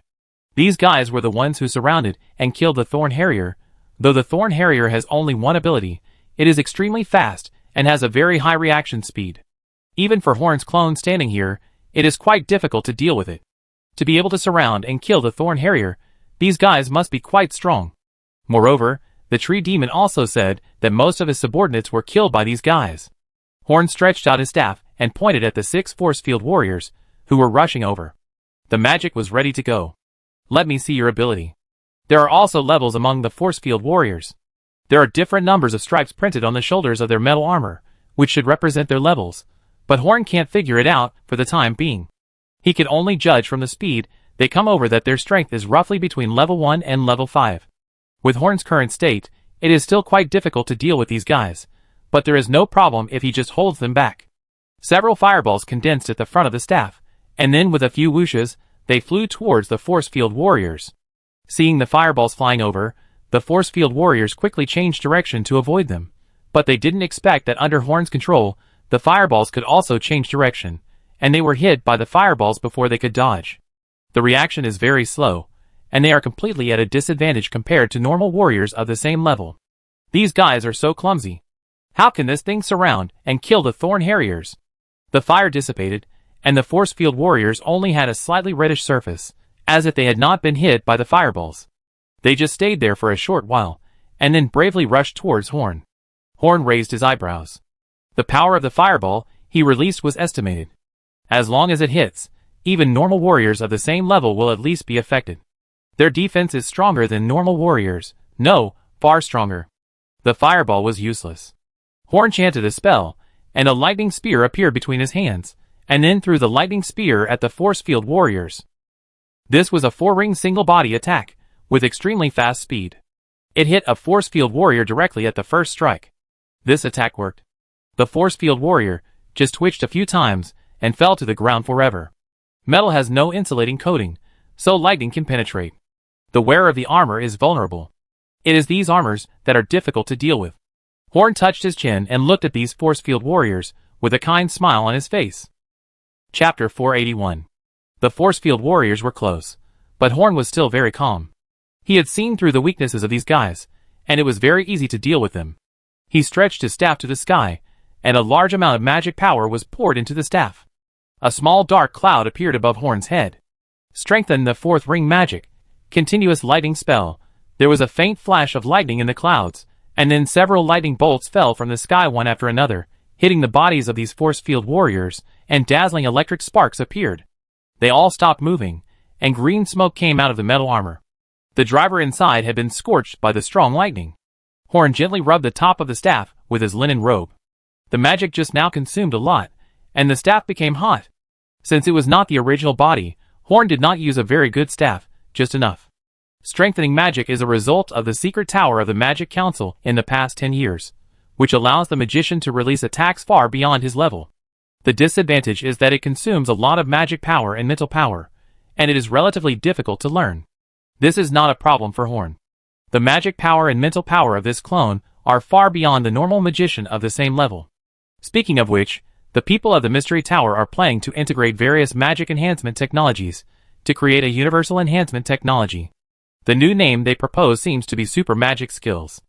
These guys were the ones who surrounded and killed the Thorn Harrier. Though the Thorn Harrier has only one ability, it is extremely fast and has a very high reaction speed. Even for Horn's clone standing here, it is quite difficult to deal with it. To be able to surround and kill the Thorn Harrier, these guys must be quite strong. Moreover, the Tree Demon also said that most of his subordinates were killed by these guys. Horn stretched out his staff and pointed at the 6 force field warriors, who were rushing over. The magic was ready to go. "Let me see your ability." There are also levels among the force field warriors. There are different numbers of stripes printed on the shoulders of their metal armor, which should represent their levels, but Horn can't figure it out for the time being. He can only judge from the speed they come over that their strength is roughly between level 1 and level 5. With Horn's current state, it is still quite difficult to deal with these guys, but there is no problem if he just holds them back. Several fireballs condensed at the front of the staff, and then with a few whooshes, they flew towards the force field warriors. Seeing the fireballs flying over, the force field warriors quickly changed direction to avoid them, but they didn't expect that under Horn's control, the fireballs could also change direction, and they were hit by the fireballs before they could dodge. The reaction is very slow, and they are completely at a disadvantage compared to normal warriors of the same level. These guys are so clumsy. How can this thing surround and kill the Thorn Harriers? The fire dissipated, and the force field warriors only had a slightly reddish surface, as if they had not been hit by the fireballs. They just stayed there for a short while, and then bravely rushed towards Horn. Horn raised his eyebrows. The power of the fireball he released was estimated. As long as it hits, even normal warriors of the same level will at least be affected. Their defense is stronger than normal warriors. No, far stronger. The fireball was useless. Horn chanted a spell, and a lightning spear appeared between his hands, and then threw the lightning spear at the force field warriors. This was a 4-ring single-body attack, with extremely fast speed. It hit a force field warrior directly at the first strike. This attack worked. The force field warrior just twitched a few times and fell to the ground forever. Metal has no insulating coating, so lightning can penetrate. The wearer of the armor is vulnerable. It is these armors that are difficult to deal with. Horn touched his chin and looked at these force field warriors with a kind smile on his face. Chapter 481. The force field warriors were close, but Horn was still very calm. He had seen through the weaknesses of these guys, and it was very easy to deal with them. He stretched his staff to the sky, and a large amount of magic power was poured into the staff. A small dark cloud appeared above Horn's head. Strengthen the 4th ring magic. Continuous lightning spell. There was a faint flash of lightning in the clouds, and then several lightning bolts fell from the sky one after another, hitting the bodies of these force field warriors, and dazzling electric sparks appeared. They all stopped moving, and green smoke came out of the metal armor. The driver inside had been scorched by the strong lightning. Horn gently rubbed the top of the staff with his linen robe. The magic just now consumed a lot, and the staff became hot. Since it was not the original body, Horn did not use a very good staff, just enough. Strengthening magic is a result of the secret tower of the Magic Council in the past 10 years, which allows the magician to release attacks far beyond his level. The disadvantage is that it consumes a lot of magic power and mental power, and it is relatively difficult to learn. This is not a problem for Horn. The magic power and mental power of this clone are far beyond the normal magician of the same level. Speaking of which, the people of the Mystery Tower are planning to integrate various magic enhancement technologies to create a universal enhancement technology. The new name they propose seems to be Super Magic Skills.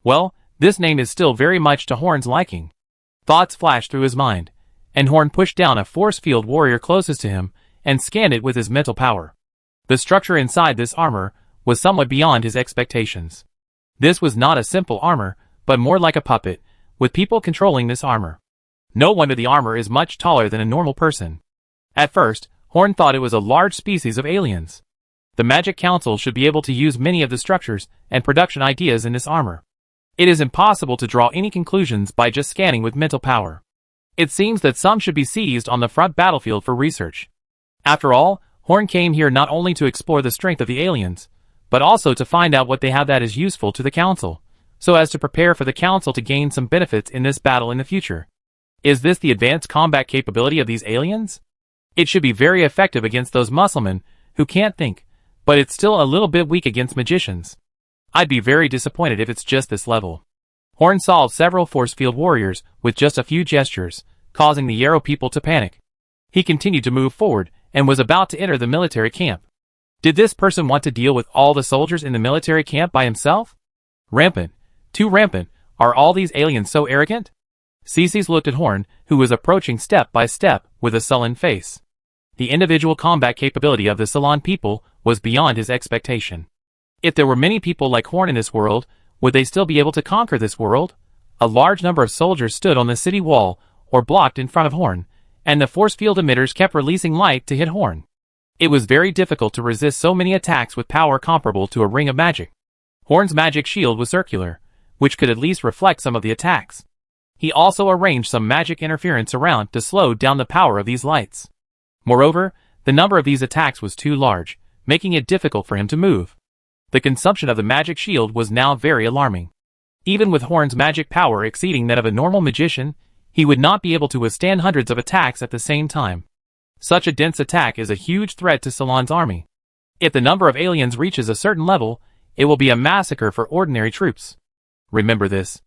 Well, this name is still very much to Horn's liking. Thoughts flashed through his mind, and Horn pushed down a force field warrior closest to him and scanned it with his mental power. The structure inside this armor was somewhat beyond his expectations. This was not a simple armor, but more like a puppet, with people controlling this armor. No wonder the armor is much taller than a normal person. At first, Horn thought it was a large species of aliens. The Magic Council should be able to use many of the structures and production ideas in this armor. It is impossible to draw any conclusions by just scanning with mental power. It seems that some should be seized on the front battlefield for research. After all, Horn came here not only to explore the strength of the aliens, but also to find out what they have that is useful to the Council, so as to prepare for the Council to gain some benefits in this battle in the future. Is this the advanced combat capability of these aliens? It should be very effective against those musclemen who can't think, but it's still a little bit weak against magicians. I'd be very disappointed if it's just this level. Horn solved several force field warriors with just a few gestures, causing the Yarrow people to panic. He continued to move forward and was about to enter the military camp. Did this person want to deal with all the soldiers in the military camp by himself? Rampant. Too rampant. Are all these aliens so arrogant? Cece's looked at Horn, who was approaching step by step with a sullen face. The individual combat capability of the Salon people was beyond his expectation. If there were many people like Horn in this world, would they still be able to conquer this world? A large number of soldiers stood on the city wall or blocked in front of Horn, and the force field emitters kept releasing light to hit Horn. It was very difficult to resist so many attacks with power comparable to a ring of magic. Horn's magic shield was circular, which could at least reflect some of the attacks. He also arranged some magic interference around to slow down the power of these lights. Moreover, the number of these attacks was too large, making it difficult for him to move. The consumption of the magic shield was now very alarming. Even with Horn's magic power exceeding that of a normal magician, he would not be able to withstand hundreds of attacks at the same time. Such a dense attack is a huge threat to Salon's army. If the number of aliens reaches a certain level, it will be a massacre for ordinary troops. Remember this.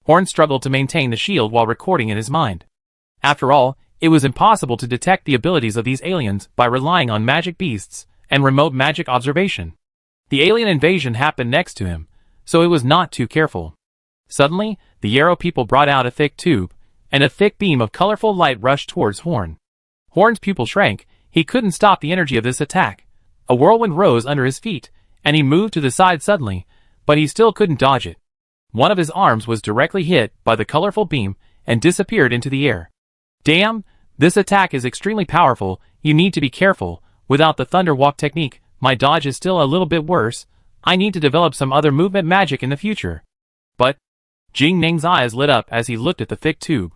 Horn struggled to maintain the shield while recording in his mind. After all, it was impossible to detect the abilities of these aliens by relying on magic beasts and remote magic observation. The alien invasion happened next to him, so it was not too careful. Suddenly, the Yarrow people brought out a thick tube, and a thick beam of colorful light rushed towards Horn. Horn's pupil shrank. He couldn't stop the energy of this attack. A whirlwind rose under his feet, and he moved to the side suddenly, but he still couldn't dodge it. One of his arms was directly hit by the colorful beam and disappeared into the air. Damn, this attack is extremely powerful. You need to be careful. Without the Thunder Walk technique, my dodge is still a little bit worse. I need to develop some other movement magic in the future. But Jing Ning's eyes lit up as he looked at the thick tube.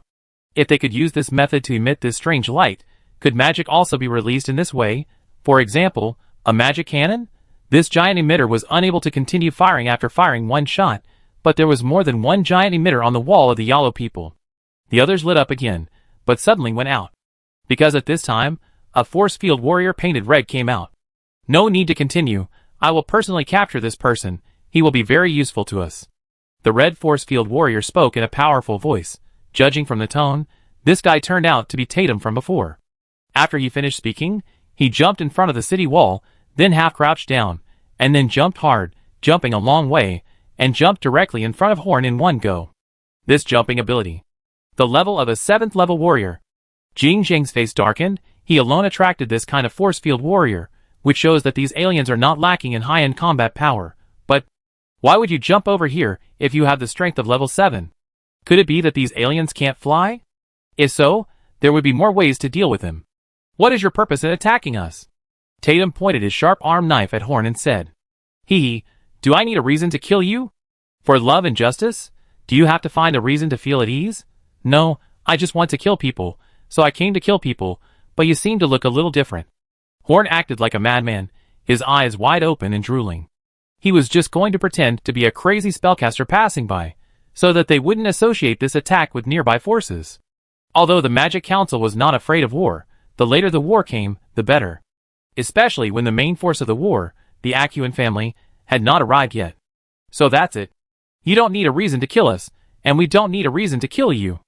If they could use this method to emit this strange light, could magic also be released in this way? For example, a magic cannon? This giant emitter was unable to continue firing after firing one shot, but there was more than one giant emitter on the wall of the yellow people. The others lit up again, but suddenly went out. Because at this time, a force field warrior painted red came out. No need to continue, I will personally capture this person, he will be very useful to us. The red force field warrior spoke in a powerful voice. Judging from the tone, this guy turned out to be Tatum from before. After he finished speaking, he jumped in front of the city wall, then half crouched down, and then jumped hard, jumping a long way, and jumped directly in front of Horn in one go. This jumping ability. The level of a 7th level warrior. Jing Zhang's face darkened, he alone attracted this kind of force field warrior, which shows that these aliens are not lacking in high-end combat power. But why would you jump over here if you have the strength of level 7? Could it be that these aliens can't fly? If so, there would be more ways to deal with him. What is your purpose in attacking us? Tatum pointed his sharp arm knife at Horn and said, do I need a reason to kill you? For love and justice? Do you have to find a reason to feel at ease? No, I just want to kill people, so I came to kill people, but you seem to look a little different. Horn acted like a madman, his eyes wide open and drooling. He was just going to pretend to be a crazy spellcaster passing by, so that they wouldn't associate this attack with nearby forces. Although the Magic Council was not afraid of war, the later the war came, the better. Especially when the main force of the war, the Akuan family, had not arrived yet. So that's it. You don't need a reason to kill us, and we don't need a reason to kill you.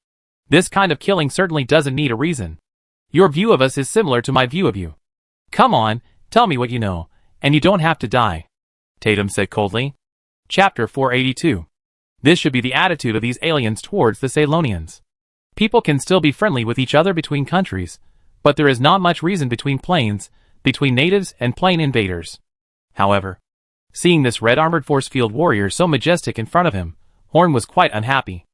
This kind of killing certainly doesn't need a reason. Your view of us is similar to my view of you. Come on, tell me what you know, and you don't have to die. Tatum said coldly. Chapter 482. This should be the attitude of these aliens towards the Ceylonians. People can still be friendly with each other between countries, but there is not much reason between planes, between natives and plane invaders. However, seeing this red-armored force field warrior so majestic in front of him, Horn was quite unhappy.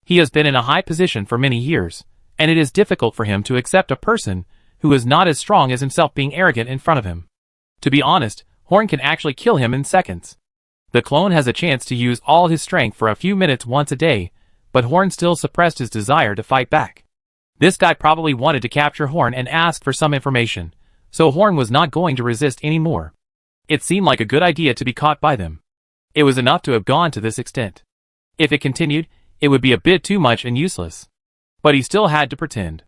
He has been in a high position for many years, and it is difficult for him to accept a person who is not as strong as himself being arrogant in front of him. To be honest, Horn can actually kill him in seconds. The clone has a chance to use all his strength for a few minutes once a day, but Horn still suppressed his desire to fight back. This guy probably wanted to capture Horn and ask for some information, so Horn was not going to resist anymore. It seemed like a good idea to be caught by them. It was enough to have gone to this extent. If it continued, it would be a bit too much and useless. But he still had to pretend.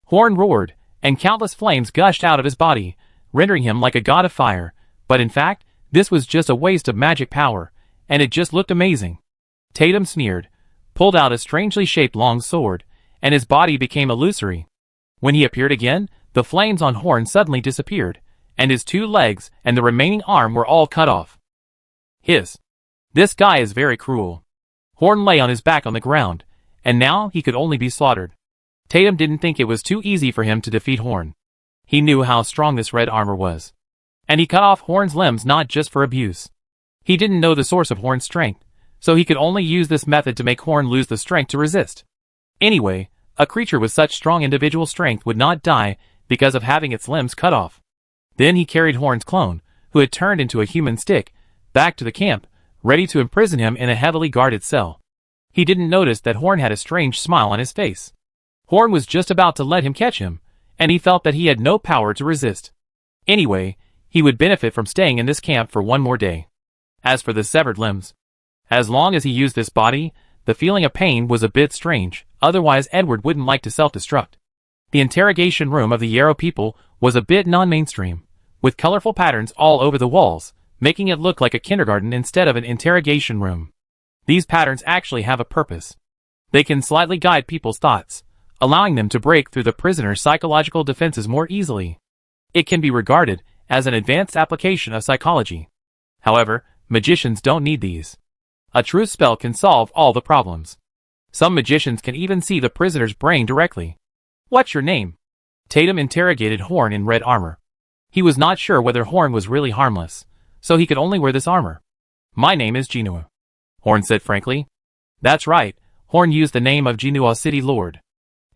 Horn roared, and countless flames gushed out of his body, rendering him like a god of fire, but in fact, this was just a waste of magic power, and it just looked amazing. Tatum sneered, pulled out a strangely shaped long sword, and his body became illusory. When he appeared again, the flames on Horn suddenly disappeared, and his 2 legs and the remaining arm were all cut off. This guy is very cruel. Horn lay on his back on the ground, and now he could only be slaughtered. Tatum didn't think it was too easy for him to defeat Horn. He knew how strong this red armor was. And he cut off Horn's limbs not just for abuse. He didn't know the source of Horn's strength, so he could only use this method to make Horn lose the strength to resist. Anyway, a creature with such strong individual strength would not die because of having its limbs cut off. Then he carried Horn's clone, who had turned into a human stick, back to the camp, ready to imprison him in a heavily guarded cell. He didn't notice that Horn had a strange smile on his face. Horn was just about to let him catch him, and he felt that he had no power to resist. Anyway, he would benefit from staying in this camp for one more day. As for the severed limbs, as long as he used this body, the feeling of pain was a bit strange, otherwise Edward wouldn't like to self-destruct. The interrogation room of the Yarrow people was a bit non-mainstream, with colorful patterns all over the walls, making it look like a kindergarten instead of an interrogation room. These patterns actually have a purpose. They can slightly guide people's thoughts, allowing them to break through the prisoner's psychological defenses more easily. It can be regarded as an advanced application of psychology. However, magicians don't need these. A true spell can solve all the problems. Some magicians can even see the prisoner's brain directly. What's your name? Tatum interrogated Horn in red armor. He was not sure whether Horn was really harmless, so he could only wear this armor. My name is Genua, Horn said frankly. That's right, Horn used the name of Genua City Lord.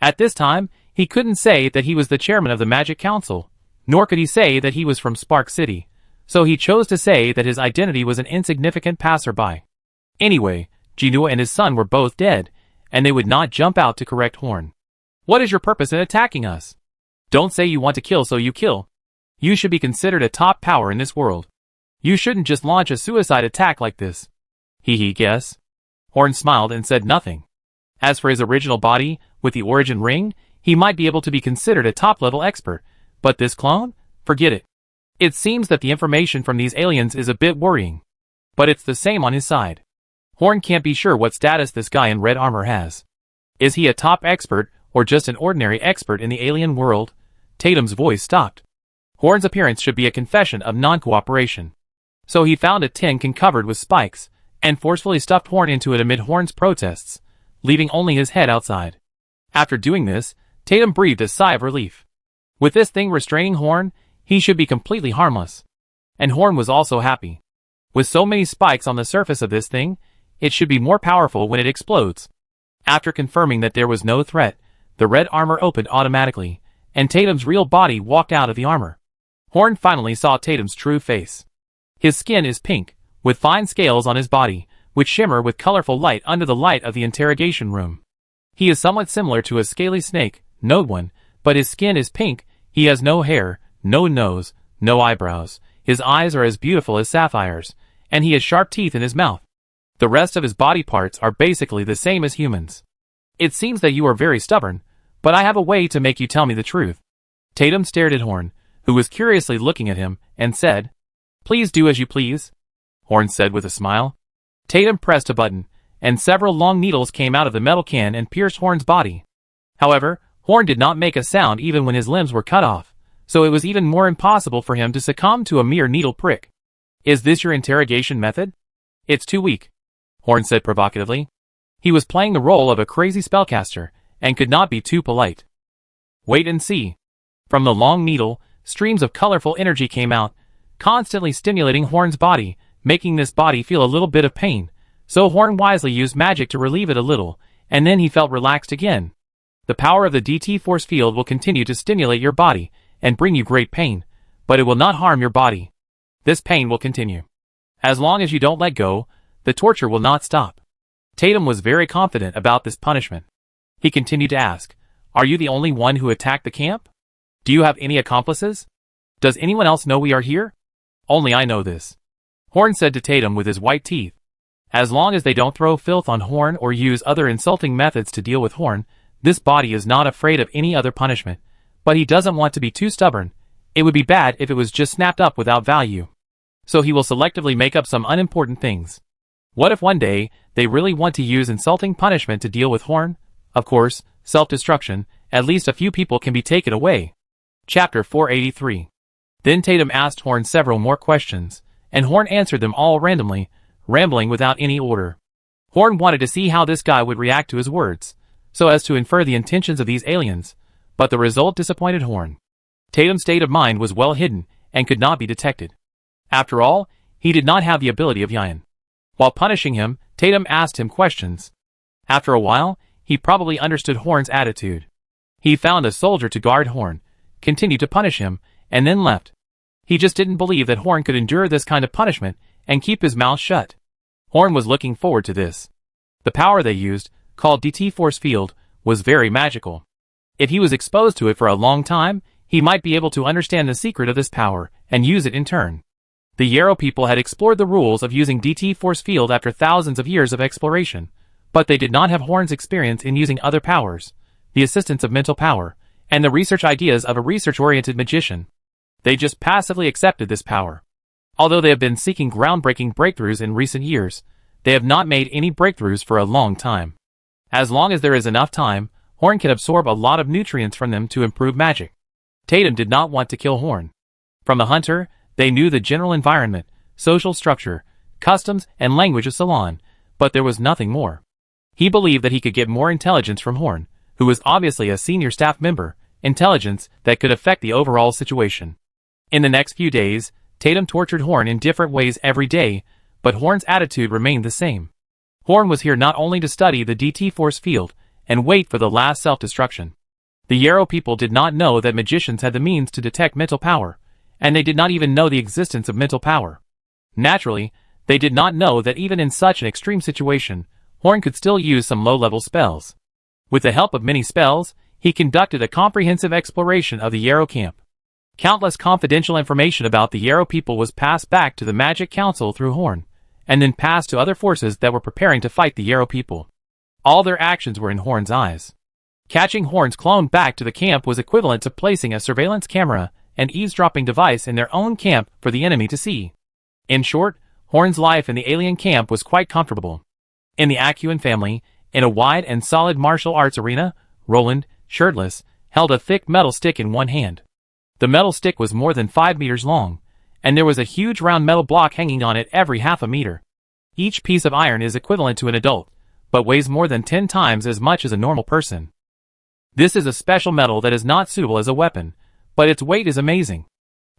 At this time, he couldn't say that he was the chairman of the Magic Council, nor could he say that he was from Spark City, so he chose to say that his identity was an insignificant passerby. Anyway, Genua and his son were both dead, and they would not jump out to correct Horn. What is your purpose in attacking us? Don't say you want to kill so you kill. You should be considered a top power in this world. You shouldn't just launch a suicide attack like this. Guess. Horn smiled and said nothing. As for his original body, with the origin ring, he might be able to be considered a top-level expert, but this clone? Forget it. It seems that the information from these aliens is a bit worrying. But it's the same on his side. Horn can't be sure what status this guy in red armor has. Is he a top expert, or just an ordinary expert in the alien world? Tatum's voice stopped. Horn's appearance should be a confession of non-cooperation. So he found a tin can covered with spikes, and forcefully stuffed Horn into it amid Horn's protests, leaving only his head outside. After doing this, Tatum breathed a sigh of relief. With this thing restraining Horn, he should be completely harmless. And Horn was also happy. With so many spikes on the surface of this thing, it should be more powerful when it explodes. After confirming that there was no threat, the red armor opened automatically, and Tatum's real body walked out of the armor. Horn finally saw Tatum's true face. His skin is pink, with fine scales on his body, which shimmer with colorful light under the light of the interrogation room. He is somewhat similar to a scaly snake, no one, but his skin is pink, he has no hair, no nose, no eyebrows, his eyes are as beautiful as sapphires, and he has sharp teeth in his mouth. The rest of his body parts are basically the same as humans. It seems that you are very stubborn, but I have a way to make you tell me the truth. Tatum stared at Horn, who was curiously looking at him, and said, "Please do as you please," Horn said with a smile. Tatum pressed a button, and several long needles came out of the metal can and pierced Horn's body. However, Horn did not make a sound even when his limbs were cut off, so it was even more impossible for him to succumb to a mere needle prick. "Is this your interrogation method?" "It's too weak," Horn said provocatively. He was playing the role of a crazy spellcaster, and could not be too polite. "Wait and see." From the long needle, streams of colorful energy came out, constantly stimulating Horn's body, making this body feel a little bit of pain, so Horn wisely used magic to relieve it a little, and then he felt relaxed again. The power of the DT force field will continue to stimulate your body, and bring you great pain, but it will not harm your body. This pain will continue. As long as you don't let go, the torture will not stop. Tatum was very confident about this punishment. He continued to ask, "Are you the only one who attacked the camp? Do you have any accomplices? Does anyone else know we are here?" "Only I know this," Horn said to Tatum with his white teeth. As long as they don't throw filth on Horn or use other insulting methods to deal with Horn, this body is not afraid of any other punishment, but he doesn't want to be too stubborn. It would be bad if it was just snapped up without value. So he will selectively make up some unimportant things. What if one day, they really want to use insulting punishment to deal with Horn? Of course, self-destruction, at least a few people can be taken away. Chapter 483. Then Tatum asked Horn several more questions, and Horn answered them all randomly, rambling without any order. Horn wanted to see how this guy would react to his words, so as to infer the intentions of these aliens, but the result disappointed Horn. Tatum's state of mind was well hidden, and could not be detected. After all, he did not have the ability of Yin. While punishing him, Tatum asked him questions. After a while, he probably understood Horn's attitude. He found a soldier to guard Horn, continued to punish him, and then left. He just didn't believe that Horn could endure this kind of punishment and keep his mouth shut. Horn was looking forward to this. The power they used, called DT Force Field, was very magical. If he was exposed to it for a long time, he might be able to understand the secret of this power and use it in turn. The Yarrow people had explored the rules of using DT Force Field after thousands of years of exploration, but they did not have Horn's experience in using other powers, the assistance of mental power, and the research ideas of a research-oriented magician. They just passively accepted this power. Although they have been seeking groundbreaking breakthroughs in recent years, they have not made any breakthroughs for a long time. As long as there is enough time, Horn can absorb a lot of nutrients from them to improve magic. Tatum did not want to kill Horn. From the hunter, they knew the general environment, social structure, customs, and language of Ceylon, but there was nothing more. He believed that he could get more intelligence from Horn, who was obviously a senior staff member, intelligence that could affect the overall situation. In the next few days, Tatum tortured Horn in different ways every day, but Horn's attitude remained the same. Horn was here not only to study the DT Force Field and wait for the last self-destruction. The Yarrow people did not know that magicians had the means to detect mental power, and they did not even know the existence of mental power. Naturally, they did not know that even in such an extreme situation, Horn could still use some low-level spells. With the help of many spells, he conducted a comprehensive exploration of the Yarrow camp. Countless confidential information about the Yarrow people was passed back to the Magic Council through Horn, and then passed to other forces that were preparing to fight the Yarrow people. All their actions were in Horn's eyes. Catching Horn's clone back to the camp was equivalent to placing a surveillance camera and eavesdropping device in their own camp for the enemy to see. In short, Horn's life in the alien camp was quite comfortable. In the Acuin family, in a wide and solid martial arts arena, Roland, shirtless, held a thick metal stick in one hand. The metal stick was more than 5 meters long, and there was a huge round metal block hanging on it every half a meter. Each piece of iron is equivalent to an adult, but weighs more than 10 times as much as a normal person. This is a special metal that is not suitable as a weapon, but its weight is amazing.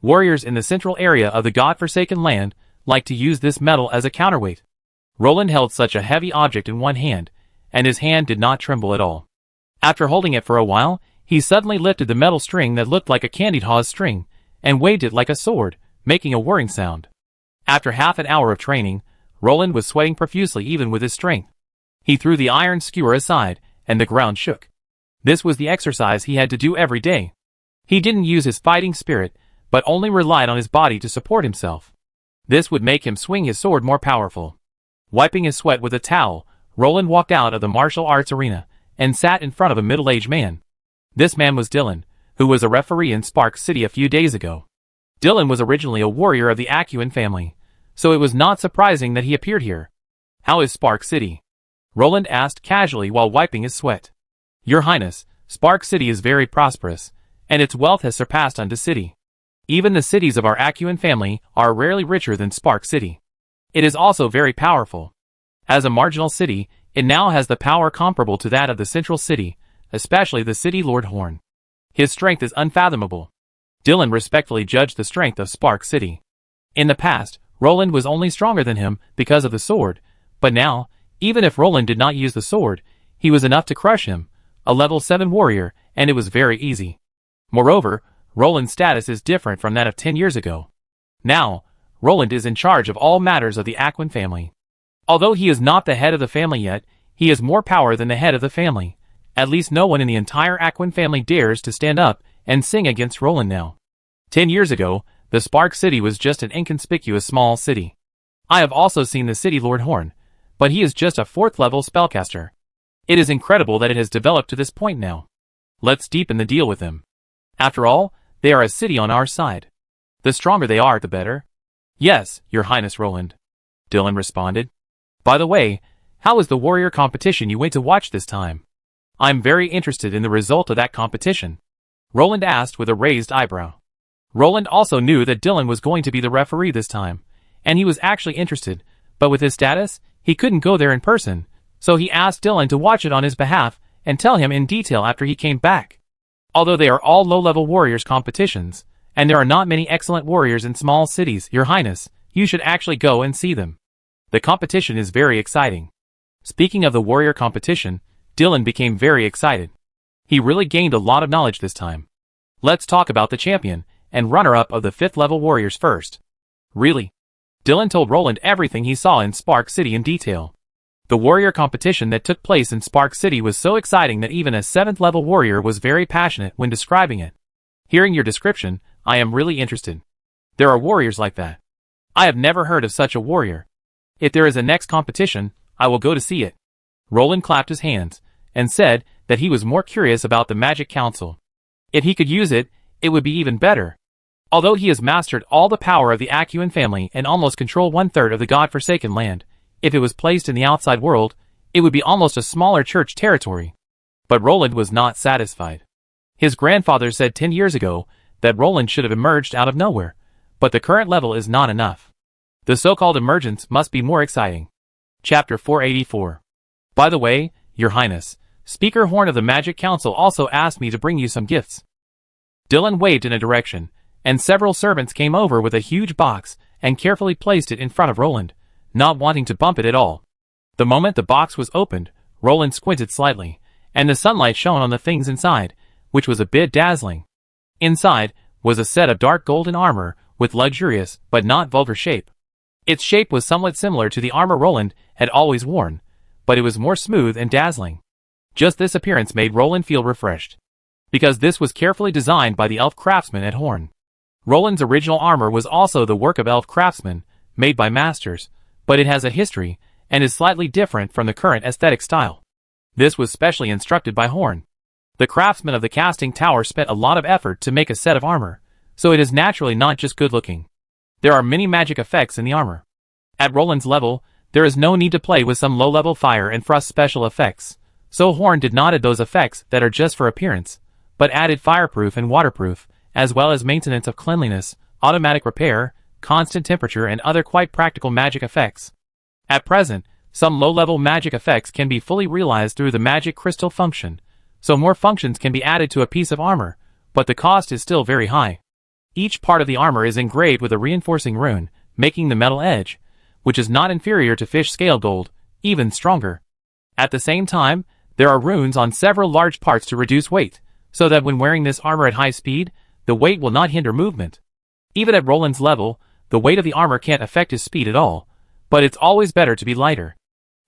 Warriors in the central area of the God-forsaken land like to use this metal as a counterweight. Roland held such a heavy object in one hand, and his hand did not tremble at all. After holding it for a while, he suddenly lifted the metal string that looked like a candied haw's string, and waved it like a sword, making a whirring sound. After half an hour of training, Roland was sweating profusely even with his strength. He threw the iron skewer aside, and the ground shook. This was the exercise he had to do every day. He didn't use his fighting spirit, but only relied on his body to support himself. This would make him swing his sword more powerful. Wiping his sweat with a towel, Roland walked out of the martial arts arena, and sat in front of a middle-aged man. This man was Dylan, who was a referee in Spark City a few days ago. Dylan was originally a warrior of the Acuin family, so it was not surprising that he appeared here. "How is Spark City?" Roland asked casually while wiping his sweat. "Your Highness, Spark City is very prosperous, and its wealth has surpassed Unto City. Even the cities of our Acuin family are rarely richer than Spark City. It is also very powerful. As a marginal city, it now has the power comparable to that of the central city, especially the city Lord Horn. His strength is unfathomable." Dylan respectfully judged the strength of Spark City. In the past, Roland was only stronger than him because of the sword, but now, even if Roland did not use the sword, he was enough to crush him, a level 7 warrior, and it was very easy. Moreover, Roland's status is different from that of 10 years ago. Now, Roland is in charge of all matters of the Acuin family. Although he is not the head of the family yet, he has more power than the head of the family. At least no one in the entire Acuin family dares to stand up and sing against Roland now. 10 years ago, the Spark City was just an inconspicuous small city. I have also seen the city Lord Horn, but he is just a 4th level spellcaster. It is incredible that it has developed to this point now. Let's deepen the deal with them. After all, they are a city on our side. The stronger they are, the better. "Yes, Your Highness Roland," Dylan responded. "By the way, how was the warrior competition you went to watch this time? I'm very interested in the result of that competition," Roland asked with a raised eyebrow. Roland also knew that Dylan was going to be the referee this time, and he was actually interested, but with his status, he couldn't go there in person, so he asked Dylan to watch it on his behalf and tell him in detail after he came back. Although they are all low-level warriors competitions, and there are not many excellent warriors in small cities, Your Highness, you should actually go and see them. The competition is very exciting. Speaking of the warrior competition, Dylan became very excited. He really gained a lot of knowledge this time. Let's talk about the champion and runner-up of the 5th level warriors first. Really? Dylan told Roland everything he saw in Spark City in detail. The warrior competition that took place in Spark City was so exciting that even a 7th level warrior was very passionate when describing it. Hearing your description, I am really interested. There are warriors like that. I have never heard of such a warrior. If there is a next competition, I will go to see it. Roland clapped his hands, and said that he was more curious about the Magic Council. If he could use it, it would be even better. Although he has mastered all the power of the Acuin family and almost control 1/3 of the God-forsaken land, if it was placed in the outside world, it would be almost a smaller church territory. But Roland was not satisfied. His grandfather said 10 years ago that Roland should have emerged out of nowhere, but the current level is not enough. The so-called emergence must be more exciting. Chapter 484. By the way, Your Highness, Speaker Horn of the Magic Council also asked me to bring you some gifts. Dylan waved in a direction, and several servants came over with a huge box and carefully placed it in front of Roland, not wanting to bump it at all. The moment the box was opened, Roland squinted slightly, and the sunlight shone on the things inside, which was a bit dazzling. Inside was a set of dark golden armor with luxurious but not vulgar shape. Its shape was somewhat similar to the armor Roland had always worn, but it was more smooth and dazzling. Just this appearance made Roland feel refreshed. because this was carefully designed by the elf craftsmen at Horn. Roland's original armor was also the work of elf craftsmen, made by masters, but it has a history, and is slightly different from the current aesthetic style. This was specially instructed by Horn. The craftsmen of the casting tower spent a lot of effort to make a set of armor, so it is naturally not just good looking. There are many magic effects in the armor. At Roland's level, there is no need to play with some low-level fire and frost special effects, so Horn did not add those effects that are just for appearance, but added fireproof and waterproof, as well as maintenance of cleanliness, automatic repair, constant temperature and other quite practical magic effects. At present, some low-level magic effects can be fully realized through the magic crystal function, so more functions can be added to a piece of armor, but the cost is still very high. Each part of the armor is engraved with a reinforcing rune, making the metal edge, which is not inferior to fish scale gold, even stronger. At the same time, there are runes on several large parts to reduce weight, so that when wearing this armor at high speed, the weight will not hinder movement. Even at Roland's level, the weight of the armor can't affect his speed at all, but it's always better to be lighter.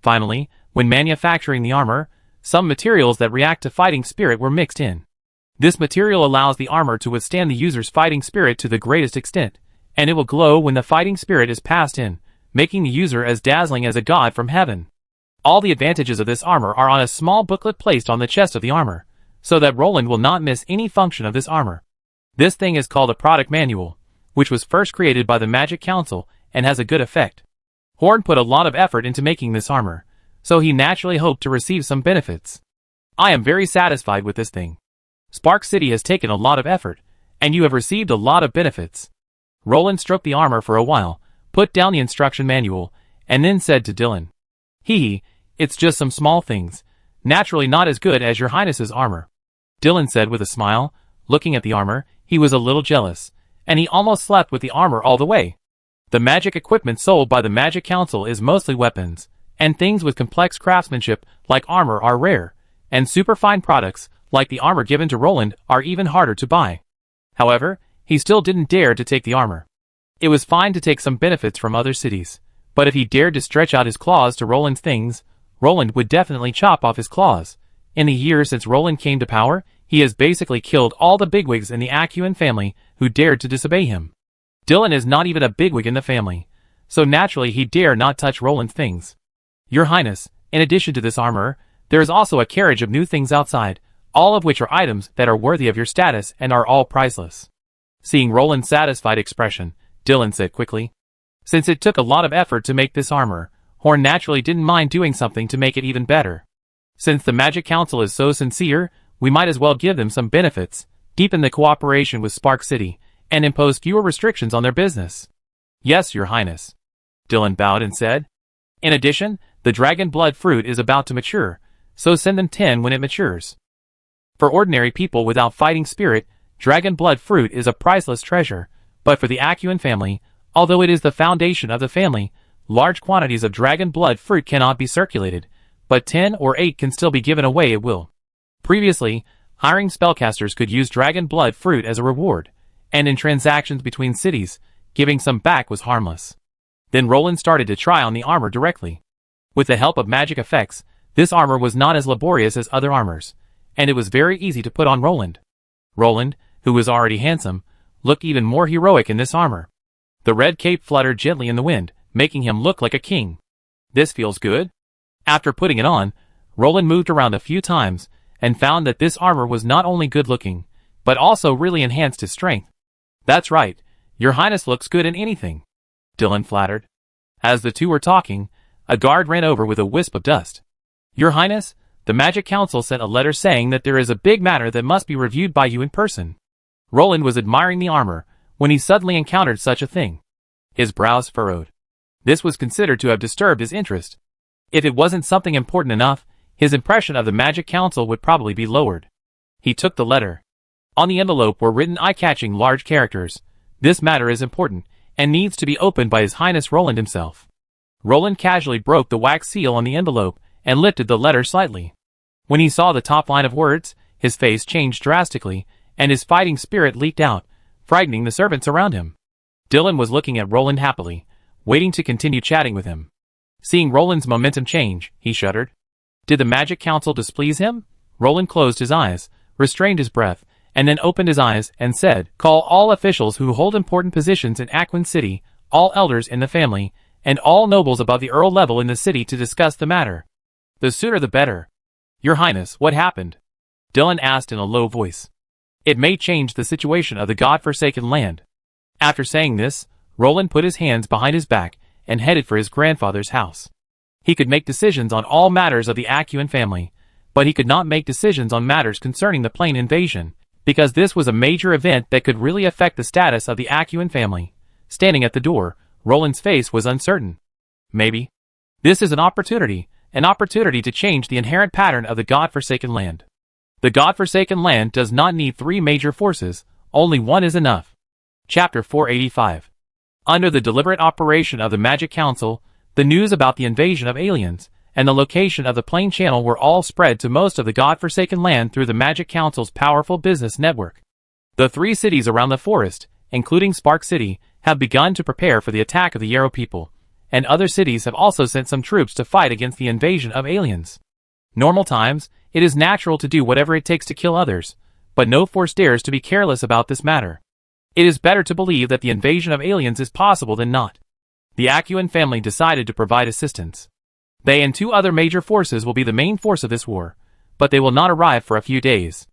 Finally, when manufacturing the armor, some materials that react to fighting spirit were mixed in. This material allows the armor to withstand the user's fighting spirit to the greatest extent, and it will glow when the fighting spirit is passed in, making the user as dazzling as a god from heaven. All the advantages of this armor are on a small booklet placed on the chest of the armor, so that Roland will not miss any function of this armor. This thing is called a product manual, which was first created by the Magic Council and has a good effect. Horn put a lot of effort into making this armor, so he naturally hoped to receive some benefits. I am very satisfied with this thing. Spark City has taken a lot of effort, and you have received a lot of benefits. Roland stroked the armor for a while, put down the instruction manual, and then said to Dylan, It's just some small things, naturally not as good as your Highness's armor. Dylan said with a smile, looking at the armor, he was a little jealous, and he almost slept with the armor all the way. The magic equipment sold by the Magic Council is mostly weapons, and things with complex craftsmanship like armor are rare, and superfine products, like the armor given to Roland, are even harder to buy. However, he still didn't dare to take the armor. It was fine to take some benefits from other cities, but if he dared to stretch out his claws to Roland's things, Roland would definitely chop off his claws. In the years since Roland came to power, he has basically killed all the bigwigs in the Acuan family who dared to disobey him. Dylan is not even a bigwig in the family, so naturally he dare not touch Roland's things. Your Highness, in addition to this armor, there is also a carriage of new things outside, all of which are items that are worthy of your status and are all priceless. Seeing Roland's satisfied expression, Dylan said quickly, Since it took a lot of effort to make this armor, Horn naturally didn't mind doing something to make it even better. Since the Magic Council is so sincere, we might as well give them some benefits, deepen the cooperation with Spark City, and impose fewer restrictions on their business. Yes, Your Highness. Dylan bowed and said, In addition, the dragon blood fruit is about to mature, so send them 10 when it matures. For ordinary people without fighting spirit, dragon blood fruit is a priceless treasure, but for the Acuan family, although it is the foundation of the family, large quantities of dragon blood fruit cannot be circulated, but 10 or 8 can still be given away at will. Previously, hiring spellcasters could use dragon blood fruit as a reward, and in transactions between cities, giving some back was harmless. Then Roland started to try on the armor directly. With the help of magic effects, this armor was not as laborious as other armors, and it was very easy to put on Roland. Roland, who was already handsome, looked even more heroic in this armor. The red cape fluttered gently in the wind, making him look like a king. This feels good? After putting it on, Roland moved around a few times, and found that this armor was not only good looking, but also really enhanced his strength. That's right, Your Highness looks good in anything, Dylan flattered. As the two were talking, a guard ran over with a wisp of dust. Your Highness, the Magic Council sent a letter saying that there is a big matter that must be reviewed by you in person. Roland was admiring the armor, when he suddenly encountered such a thing. His brows furrowed. This was considered to have disturbed his interest. If it wasn't something important enough, his impression of the Magic Council would probably be lowered. He took the letter. On the envelope were written eye-catching large characters. This matter is important, and needs to be opened by His Highness Roland himself. Roland casually broke the wax seal on the envelope, and lifted the letter slightly. When he saw the top line of words, his face changed drastically, and his fighting spirit leaked out, frightening the servants around him. Dylan was looking at Roland happily, waiting to continue chatting with him. Seeing Roland's momentum change, he shuddered. Did the Magic Council displease him? Roland closed his eyes, restrained his breath, and then opened his eyes and said, "Call all officials who hold important positions in Aquin City, all elders in the family, and all nobles above the earl level in the city to discuss the matter. The sooner the better." "Your Highness, what happened?" Dylan asked in a low voice. "It may change the situation of the God-forsaken land." After saying this, Roland put his hands behind his back and headed for his grandfather's house. He could make decisions on all matters of the Aquin family, but he could not make decisions on matters concerning the Plain invasion, because this was a major event that could really affect the status of the Aquin family. Standing at the door, Roland's face was uncertain. Maybe. This is an opportunity to change the inherent pattern of the God-forsaken land. The God-forsaken land does not need 3 major forces, only one is enough. Chapter 485. Under the deliberate operation of the Magic Council, the news about the invasion of aliens and the location of the Plain Channel were all spread to most of the God-forsaken land through the Magic Council's powerful business network. The 3 cities around the forest, including Spark City, have begun to prepare for the attack of the Yarrow people, and other cities have also sent some troops to fight against the invasion of aliens. Normal times, it is natural to do whatever it takes to kill others, but no force dares to be careless about this matter. It is better to believe that the invasion of aliens is possible than not. The Aquin family decided to provide assistance. They and 2 other major forces will be the main force of this war, but they will not arrive for a few days.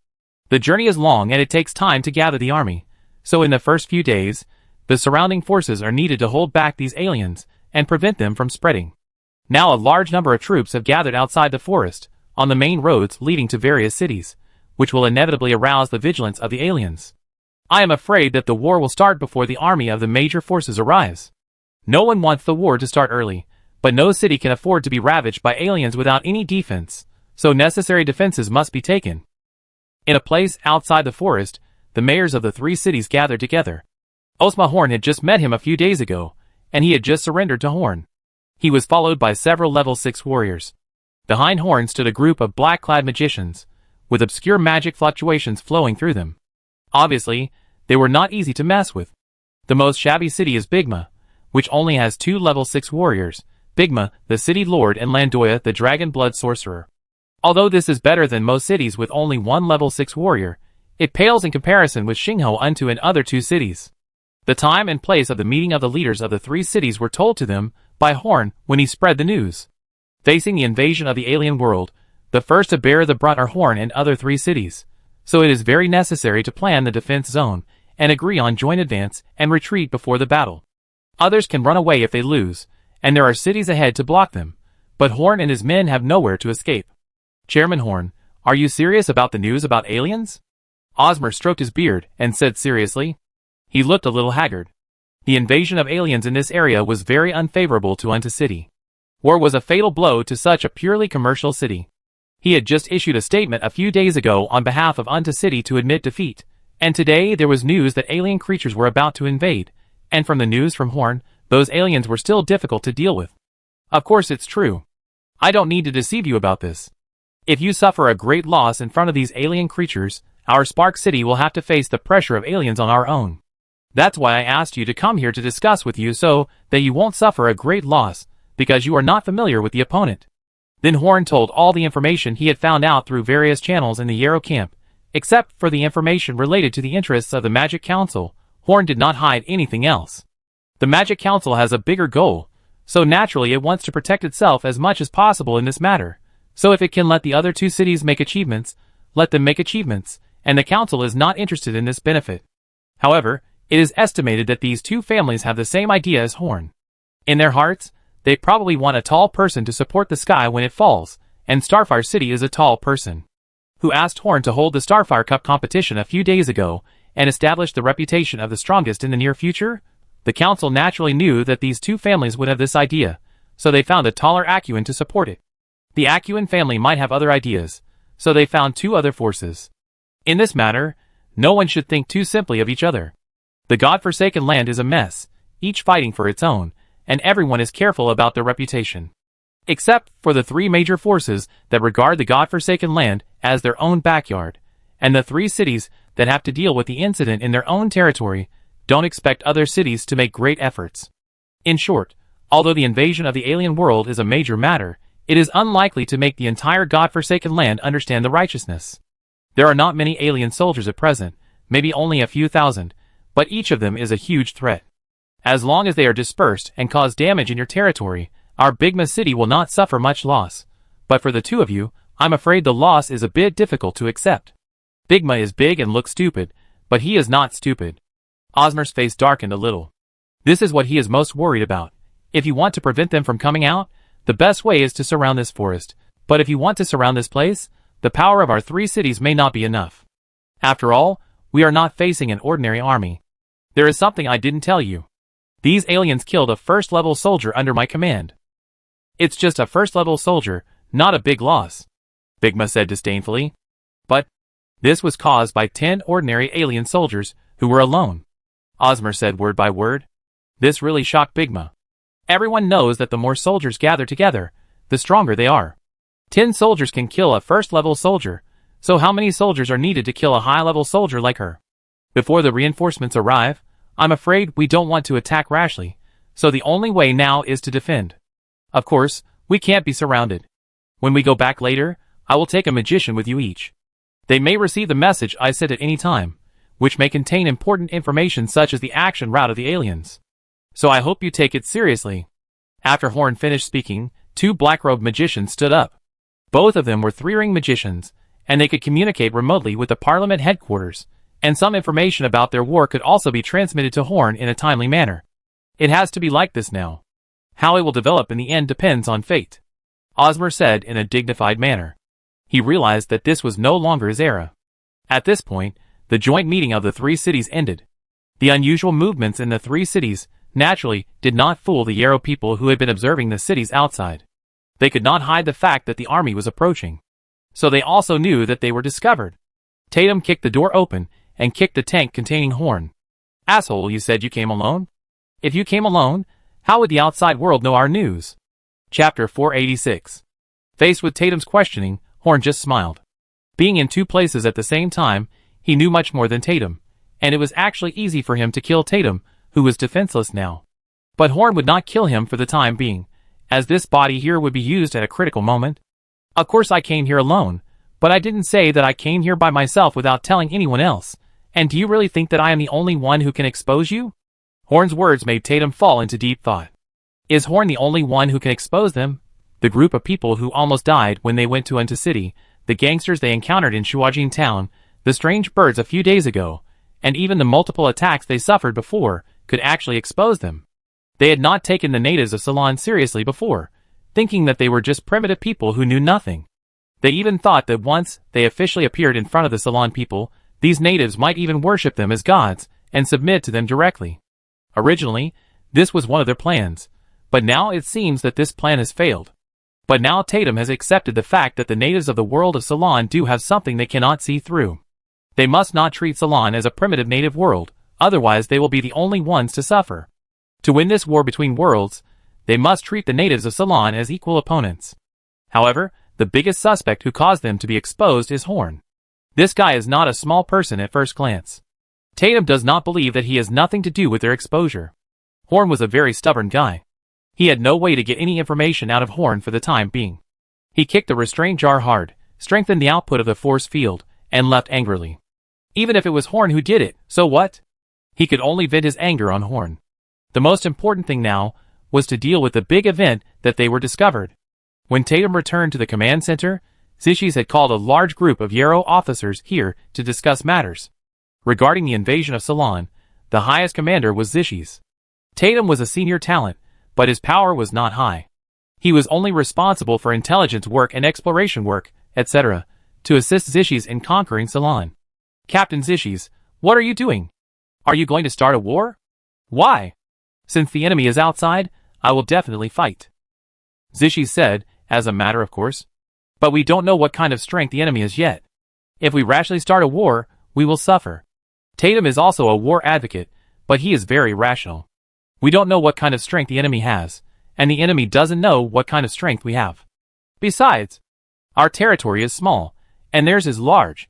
The journey is long and it takes time to gather the army, so in the first few days, the surrounding forces are needed to hold back these aliens and prevent them from spreading. Now a large number of troops have gathered outside the forest, on the main roads leading to various cities, which will inevitably arouse the vigilance of the aliens. I am afraid that the war will start before the army of the major forces arrives. No one wants the war to start early, but no city can afford to be ravaged by aliens without any defense, so necessary defenses must be taken. In a place outside the forest, the mayors of the 3 cities gathered together. Osma Horn had just met him a few days ago, and he had just surrendered to Horn. He was followed by several level 6 warriors. Behind Horn stood a group of black-clad magicians, with obscure magic fluctuations flowing through them. Obviously, they were not easy to mess with. The most shabby city is Bigma, which only has 2 level 6 warriors, Bigma, the city lord, and Landoya, the dragon blood sorcerer. Although this is better than most cities with only 1 level 6 warrior, it pales in comparison with Xingho Untu and other 2 cities. The time and place of the meeting of the leaders of the 3 cities were told to them by Horn when he spread the news. Facing the invasion of the alien world, the first to bear the brunt are Horn and other 3 cities, so it is very necessary to plan the defense zone and agree on joint advance and retreat before the battle. Others can run away if they lose, and there are cities ahead to block them, but Horn and his men have nowhere to escape. Chairman Horn, are you serious about the news about aliens? Osmer stroked his beard and said seriously. He looked a little haggard. The invasion of aliens in this area was very unfavorable to Unta City. War was a fatal blow to such a purely commercial city. He had just issued a statement a few days ago on behalf of Unta City to admit defeat, and today there was news that alien creatures were about to invade, and from the news from Horn, those aliens were still difficult to deal with. Of course it's true. I don't need to deceive you about this. If you suffer a great loss in front of these alien creatures, our Spark City will have to face the pressure of aliens on our own. That's why I asked you to come here to discuss with you so that you won't suffer a great loss, because you are not familiar with the opponent. Then Horn told all the information he had found out through various channels in the Yarrow camp, except for the information related to the interests of the Magic Council. Horn did not hide anything else. The Magic Council has a bigger goal, so naturally it wants to protect itself as much as possible in this matter. So if it can let the other 2 cities make achievements, let them make achievements, and the Council is not interested in this benefit. However, it is estimated that these 2 families have the same idea as Horn. In their hearts, they probably want a tall person to support the sky when it falls, and Starfire City is a tall person. Who asked Horn to hold the Starfire Cup competition a few days ago, and establish the reputation of the strongest in the near future? The Council naturally knew that these 2 families would have this idea, so they found a taller Aquin to support it. The Aquin family might have other ideas, so they found 2 other forces. In this matter, no one should think too simply of each other. The God-forsaken land is a mess, each fighting for its own, and everyone is careful about their reputation. Except for the 3 major forces that regard the God-forsaken land as their own backyard, and the 3 cities that have to deal with the incident in their own territory, don't expect other cities to make great efforts. In short, although the invasion of the alien world is a major matter, it is unlikely to make the entire God-forsaken land understand the righteousness. There are not many alien soldiers at present, maybe only a few thousand, but each of them is a huge threat. As long as they are dispersed and cause damage in your territory, our Bigma city will not suffer much loss. But for the two of you, I'm afraid the loss is a bit difficult to accept. Bigma is big and looks stupid, but he is not stupid. Ozmer's face darkened a little. This is what he is most worried about. If you want to prevent them from coming out, the best way is to surround this forest. But if you want to surround this place, the power of our 3 cities may not be enough. After all, we are not facing an ordinary army. There is something I didn't tell you. These aliens killed a first-level soldier under my command. It's just a first-level soldier, not a big loss, Bigma said disdainfully. But this was caused by 10 ordinary alien soldiers who were alone, Ozmer said word by word. This really shocked Bigma. Everyone knows that the more soldiers gather together, the stronger they are. 10 soldiers can kill a first-level soldier, so how many soldiers are needed to kill a high-level soldier like her? Before the reinforcements arrive, I'm afraid we don't want to attack rashly, so the only way now is to defend. Of course, we can't be surrounded. When we go back later, I will take a magician with you each. They may receive the message I sent at any time, which may contain important information such as the action route of the aliens. So I hope you take it seriously. After Horn finished speaking, 2 black-robed magicians stood up. Both of them were 3-ring magicians, and they could communicate remotely with the Parliament headquarters, and some information about their war could also be transmitted to Horn in a timely manner. It has to be like this now. How it will develop in the end depends on fate, Ozmer said in a dignified manner. He realized that this was no longer his era. At this point, the joint meeting of the 3 cities ended. The unusual movements in the 3 cities, naturally, did not fool the Yarrow people who had been observing the cities outside. They could not hide the fact that the army was approaching. So they also knew that they were discovered. Tatum kicked the door open and kicked the tank containing Horn. Asshole, you said you came alone? If you came alone, how would the outside world know our news? Chapter 486. Faced with Tatum's questioning, Horn just smiled. Being in 2 places at the same time, he knew much more than Tatum, and it was actually easy for him to kill Tatum, who was defenseless now. But Horn would not kill him for the time being, as this body here would be used at a critical moment. Of course I came here alone, but I didn't say that I came here by myself without telling anyone else. And do you really think that I am the only one who can expose you? Horn's words made Tatum fall into deep thought. Is Horn the only one who can expose them? The group of people who almost died when they went to Unta City, the gangsters they encountered in Shuajin Town, the strange birds a few days ago, and even the multiple attacks they suffered before, could actually expose them. They had not taken the natives of Ceylon seriously before, thinking that they were just primitive people who knew nothing. They even thought that once they officially appeared in front of the Ceylon people, these natives might even worship them as gods and submit to them directly. Originally, this was one of their plans, but now it seems that this plan has failed. But now Tatum has accepted the fact that the natives of the world of Ceylon do have something they cannot see through. They must not treat Ceylon as a primitive native world, otherwise they will be the only ones to suffer. To win this war between worlds, they must treat the natives of Ceylon as equal opponents. However, the biggest suspect who caused them to be exposed is Horn. This guy is not a small person at first glance. Tatum does not believe that he has nothing to do with their exposure. Horn was a very stubborn guy. He had no way to get any information out of Horn for the time being. He kicked the restraint jar hard, strengthened the output of the force field, and left angrily. Even if it was Horn who did it, so what? He could only vent his anger on Horn. The most important thing now was to deal with the big event that they were discovered. When Tatum returned to the command center, Zishis had called a large group of Yarrow officers here to discuss matters. Regarding the invasion of Ceylon, the highest commander was Zishis. Tatum was a senior talent, but his power was not high. He was only responsible for intelligence work and exploration work, etc., to assist Zishis in conquering Ceylon. Captain Zishis, what are you doing? Are you going to start a war? Why? Since the enemy is outside, I will definitely fight. Zishis said, as a matter of course. But we don't know what kind of strength the enemy is yet. If we rashly start a war, we will suffer. Tatum is also a war advocate, but he is very rational. We don't know what kind of strength the enemy has, and the enemy doesn't know what kind of strength we have. Besides, our territory is small, and theirs is large.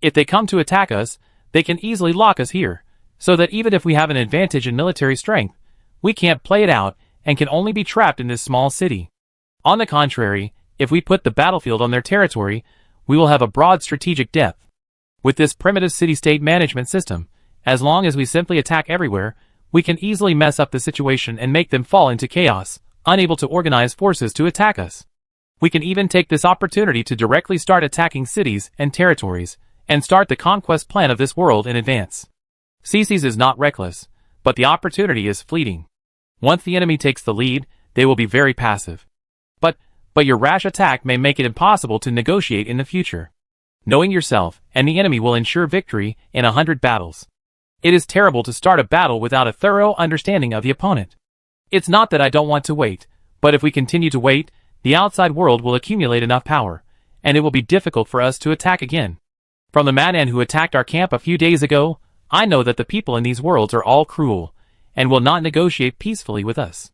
If they come to attack us, they can easily lock us here, so that even if we have an advantage in military strength, we can't play it out and can only be trapped in this small city. On the contrary, if we put the battlefield on their territory, we will have a broad strategic depth. With this primitive city-state management system, as long as we simply attack everywhere, we can easily mess up the situation and make them fall into chaos, unable to organize forces to attack us. We can even take this opportunity to directly start attacking cities and territories, and start the conquest plan of this world in advance. CC's is not reckless, but the opportunity is fleeting. Once the enemy takes the lead, they will be very passive. But your rash attack may make it impossible to negotiate in the future. Knowing yourself and the enemy will ensure victory in 100 battles. It is terrible to start a battle without a thorough understanding of the opponent. It's not that I don't want to wait, but if we continue to wait, the outside world will accumulate enough power, and it will be difficult for us to attack again. From the madman who attacked our camp a few days ago, I know that the people in these worlds are all cruel, and will not negotiate peacefully with us.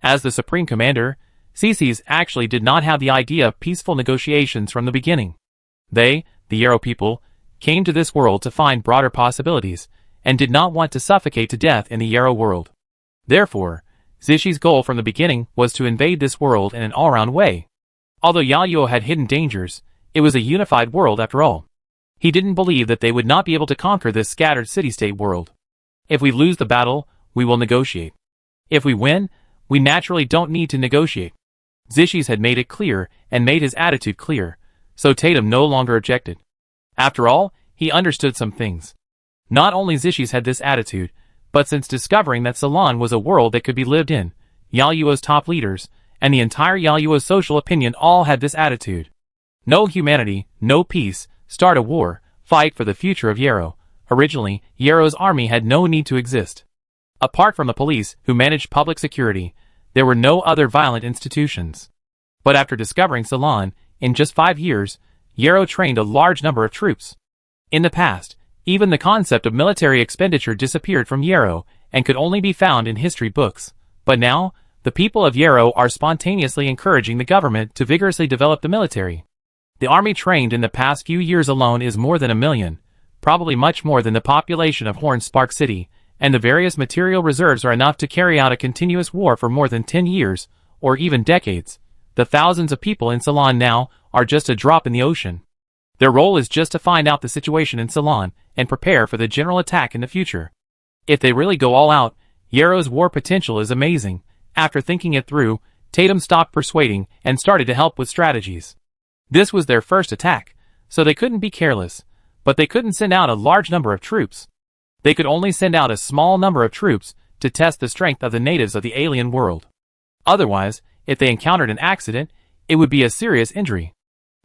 As the Supreme Commander, CC's actually did not have the idea of peaceful negotiations from the beginning. They, the Yarrow people, came to this world to find broader possibilities, and did not want to suffocate to death in the Yarrow world. Therefore, Zishi's goal from the beginning was to invade this world in an all-round way. Although Yaoyuo had hidden dangers, it was a unified world after all. He didn't believe that they would not be able to conquer this scattered city-state world. If we lose the battle, we will negotiate. If we win, we naturally don't need to negotiate. Zishi's had made it clear and made his attitude clear, so Tatum no longer objected. After all, he understood some things. Not only Zishi's had this attitude, but since discovering that Ceylon was a world that could be lived in, Yaoyuo's top leaders, and the entire Yaoyuo's social opinion all had this attitude. No humanity, no peace, start a war, fight for the future of Yarrow. Originally, Yarrow's army had no need to exist. Apart from the police, who managed public security, there were no other violent institutions. But after discovering Ceylon, in just 5 years, Yarrow trained a large number of troops. In the past, even the concept of military expenditure disappeared from Yarrow and could only be found in history books. But now, the people of Yarrow are spontaneously encouraging the government to vigorously develop the military. The army trained in the past few years alone is more than 1 million, probably much more than the population of Horn Spark City, and the various material reserves are enough to carry out a continuous war for more than 10 years, or even decades. The thousands of people in Ceylon now are just a drop in the ocean. Their role is just to find out the situation in Ceylon and prepare for the general attack in the future. If they really go all out, Yarrow's war potential is amazing. After thinking it through, Tatum stopped persuading and started to help with strategies. This was their first attack, so they couldn't be careless, but they couldn't send out a large number of troops. They could only send out a small number of troops to test the strength of the natives of the alien world. Otherwise, if they encountered an accident, it would be a serious injury.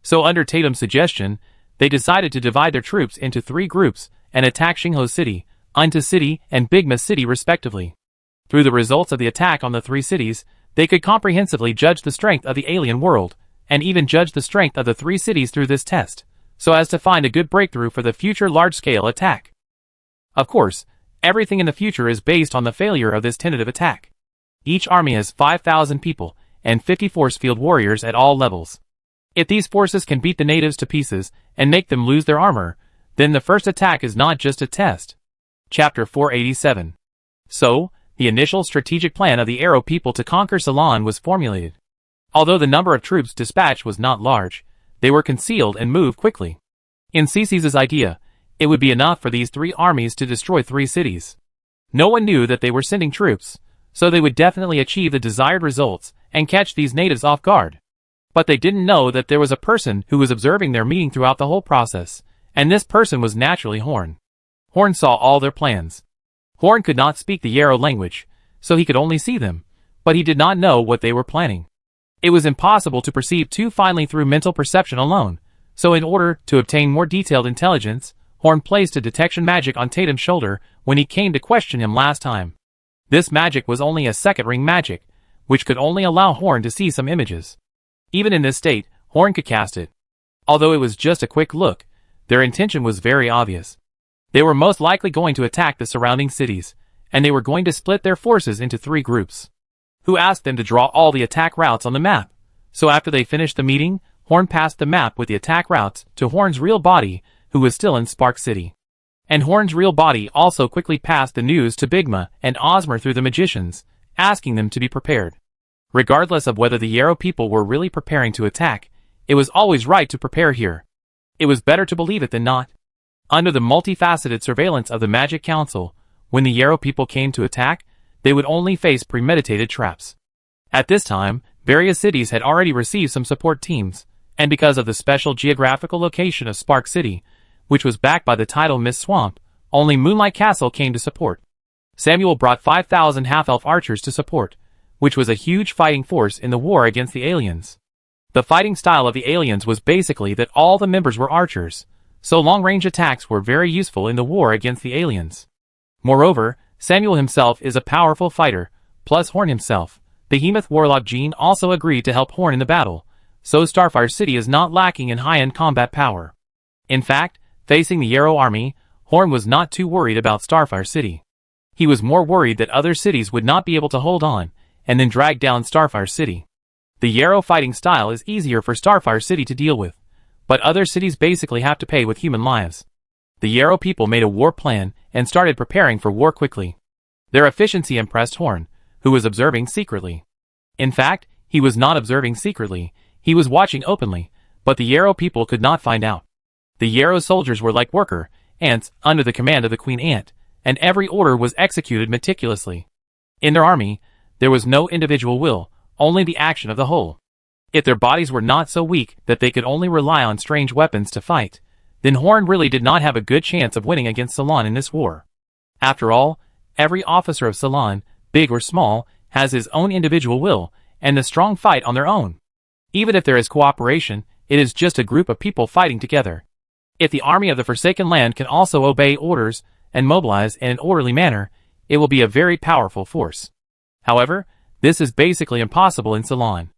So under Tatum's suggestion, they decided to divide their troops into 3 groups and attack Xingho City, Unta City, and Bigma City respectively. Through the results of the attack on the 3 cities, they could comprehensively judge the strength of the alien world, and even judge the strength of the 3 cities through this test, so as to find a good breakthrough for the future large-scale attack. Of course, everything in the future is based on the failure of this tentative attack. Each army has 5,000 people, and 50 force field warriors at all levels. If these forces can beat the natives to pieces, and make them lose their armor, then the first attack is not just a test. Chapter 487. So, the initial strategic plan of the Yarrow people to conquer Ceylon was formulated. Although the number of troops dispatched was not large, they were concealed and moved quickly. In CC's idea, it would be enough for these 3 armies to destroy 3 cities. No one knew that they were sending troops, so they would definitely achieve the desired results and catch these natives off guard. But they didn't know that there was a person who was observing their meeting throughout the whole process, and this person was naturally Horn. Horn saw all their plans. Horn could not speak the Yarrow language, so he could only see them, but he did not know what they were planning. It was impossible to perceive too finely through mental perception alone, so in order to obtain more detailed intelligence, Horn placed a detection magic on Tatum's shoulder when he came to question him last time. This magic was only a second ring magic, which could only allow Horn to see some images. Even in this state, Horn could cast it. Although it was just a quick look, their intention was very obvious. They were most likely going to attack the surrounding cities, and they were going to split their forces into 3 groups. Who asked them to draw all the attack routes on the map? So after they finished the meeting, Horn passed the map with the attack routes to Horn's real body, who was still in Spark City. And Horn's real body also quickly passed the news to Bigma and Osmer through the magicians, asking them to be prepared. Regardless of whether the Yarrow people were really preparing to attack, it was always right to prepare here. It was better to believe it than not. Under the multifaceted surveillance of the Magic Council, when the Yarrow people came to attack, they would only face premeditated traps. At this time, various cities had already received some support teams, and because of the special geographical location of Spark City, which was backed by the tidal Mist Swamp, only Moonlight Castle came to support. Samuel brought 5,000 half-elf archers to support, which was a huge fighting force in the war against the aliens. The fighting style of the aliens was basically that all the members were archers, so long-range attacks were very useful in the war against the aliens. Moreover, Samuel himself is a powerful fighter, plus Horn himself. The Hemoth Warlock Jean also agreed to help Horn in the battle, so Starfire City is not lacking in high-end combat power. In fact, facing the Yarrow army, Horn was not too worried about Starfire City. He was more worried that other cities would not be able to hold on, and then drag down Starfire City. The Yarrow fighting style is easier for Starfire City to deal with, but other cities basically have to pay with human lives. The Yarrow people made a war plan and started preparing for war quickly. Their efficiency impressed Horn, who was observing secretly. In fact, he was not observing secretly, he was watching openly, but the Yarrow people could not find out. The Yarrow soldiers were like worker ants under the command of the Queen Ant, and every order was executed meticulously. In their army, there was no individual will, only the action of the whole. If their bodies were not so weak that they could only rely on strange weapons to fight, then Horn really did not have a good chance of winning against Salon in this war. After all, every officer of Salon, big or small, has his own individual will, and the strong fight on their own. Even if there is cooperation, it is just a group of people fighting together. If the army of the Forsaken Land can also obey orders and mobilize in an orderly manner, it will be a very powerful force. However, this is basically impossible in Salon.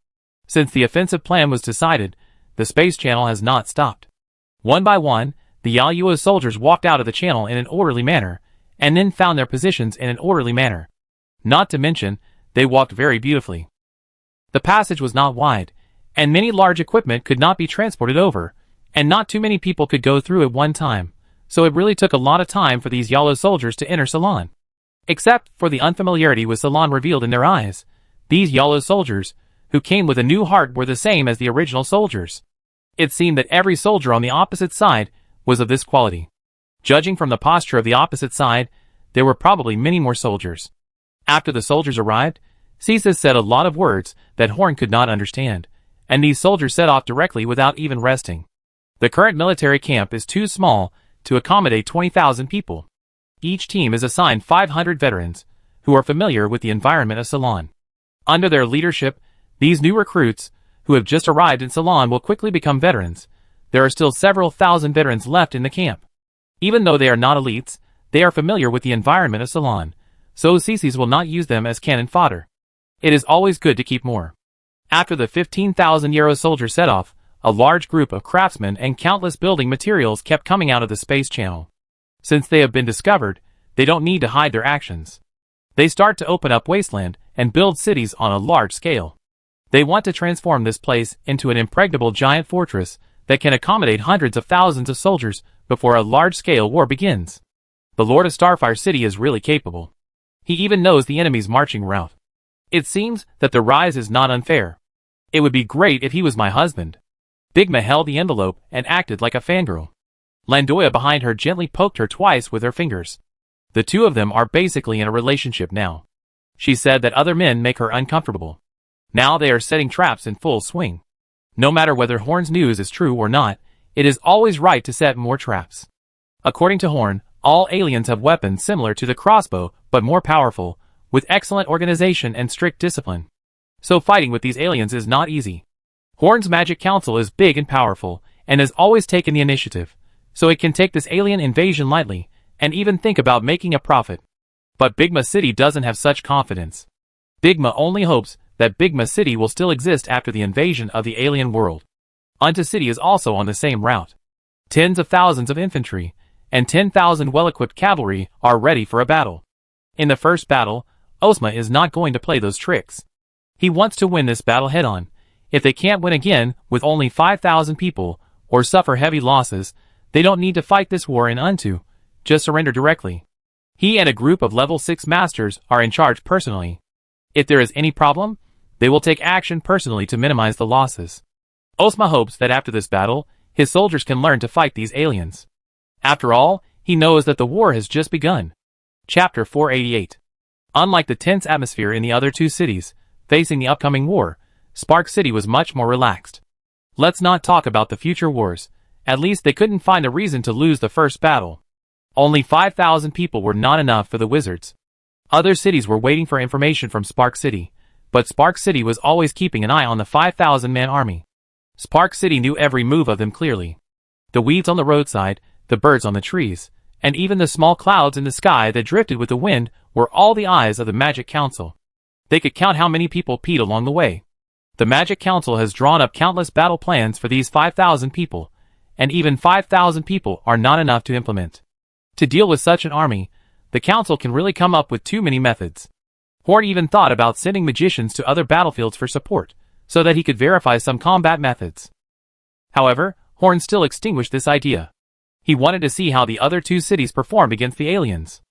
Since the offensive plan was decided, the space channel has not stopped. One by one, the Yaoyuo soldiers walked out of the channel in an orderly manner, and then found their positions in an orderly manner. Not to mention, they walked very beautifully. The passage was not wide, and many large equipment could not be transported over, and not too many people could go through at one time, so it really took a lot of time for these Yaoyuo soldiers to enter Salon. Except for the unfamiliarity with Salon revealed in their eyes, these Yaoyuo soldiers, who came with a new heart, were the same as the original soldiers. It seemed that every soldier on the opposite side was of this quality. Judging from the posture of the opposite side, there were probably many more soldiers. After the soldiers arrived, Caesar said a lot of words that Horn could not understand, and these soldiers set off directly without even resting. The current military camp is too small to accommodate 20,000 people. Each team is assigned 500 veterans, who are familiar with the environment of Salon. Under their leadership, these new recruits, who have just arrived in Salon, will quickly become veterans. There are still several thousand veterans left in the camp. Even though they are not elites, they are familiar with the environment of Salon, so Ceces will not use them as cannon fodder. It is always good to keep more. After the 15,000 Yarrow soldiers set off, a large group of craftsmen and countless building materials kept coming out of the space channel. Since they have been discovered, they don't need to hide their actions. They start to open up wasteland and build cities on a large scale. They want to transform this place into an impregnable giant fortress that can accommodate hundreds of thousands of soldiers before a large-scale war begins. The Lord of Starfire City is really capable. He even knows the enemy's marching route. It seems that the rise is not unfair. It would be great if he was my husband. Bigma held the envelope and acted like a fangirl. Landoya behind her gently poked her twice with her fingers. The two of them are basically in a relationship now. She said that other men make her uncomfortable. Now they are setting traps in full swing. No matter whether Horn's news is true or not, it is always right to set more traps. According to Horn, all aliens have weapons similar to the crossbow, but more powerful, with excellent organization and strict discipline. So fighting with these aliens is not easy. Horn's Magic Council is big and powerful, and has always taken the initiative, so it can take this alien invasion lightly, and even think about making a profit. But Bigma City doesn't have such confidence. Bigma only hopes that Bigma City will still exist after the invasion of the alien world. Unta City is also on the same route. Tens of thousands of infantry, and 10,000 well-equipped cavalry are ready for a battle. In the first battle, Osma is not going to play those tricks. He wants to win this battle head-on. If they can't win again with only 5,000 people, or suffer heavy losses, they don't need to fight this war in Untu, just surrender directly. He and a group of level 6 masters are in charge personally. If there is any problem, they will take action personally to minimize the losses. Osma hopes that after this battle, his soldiers can learn to fight these aliens. After all, he knows that the war has just begun. Chapter 488. Unlike the tense atmosphere in the other two cities, facing the upcoming war, Spark City was much more relaxed. Let's not talk about the future wars. At least they couldn't find a reason to lose the first battle. Only 5,000 people were not enough for the wizards. Other cities were waiting for information from Spark City, but Spark City was always keeping an eye on the 5,000-man army. Spark City knew every move of them clearly. The weeds on the roadside, the birds on the trees, and even the small clouds in the sky that drifted with the wind were all the eyes of the Magic Council. They could count how many people peed along the way. The Magic Council has drawn up countless battle plans for these 5,000 people, and even 5,000 people are not enough to implement. To deal with such an army, the Council can really come up with too many methods. Horn even thought about sending magicians to other battlefields for support, so that he could verify some combat methods. However, Horn still extinguished this idea. He wanted to see how the other two cities performed against the aliens.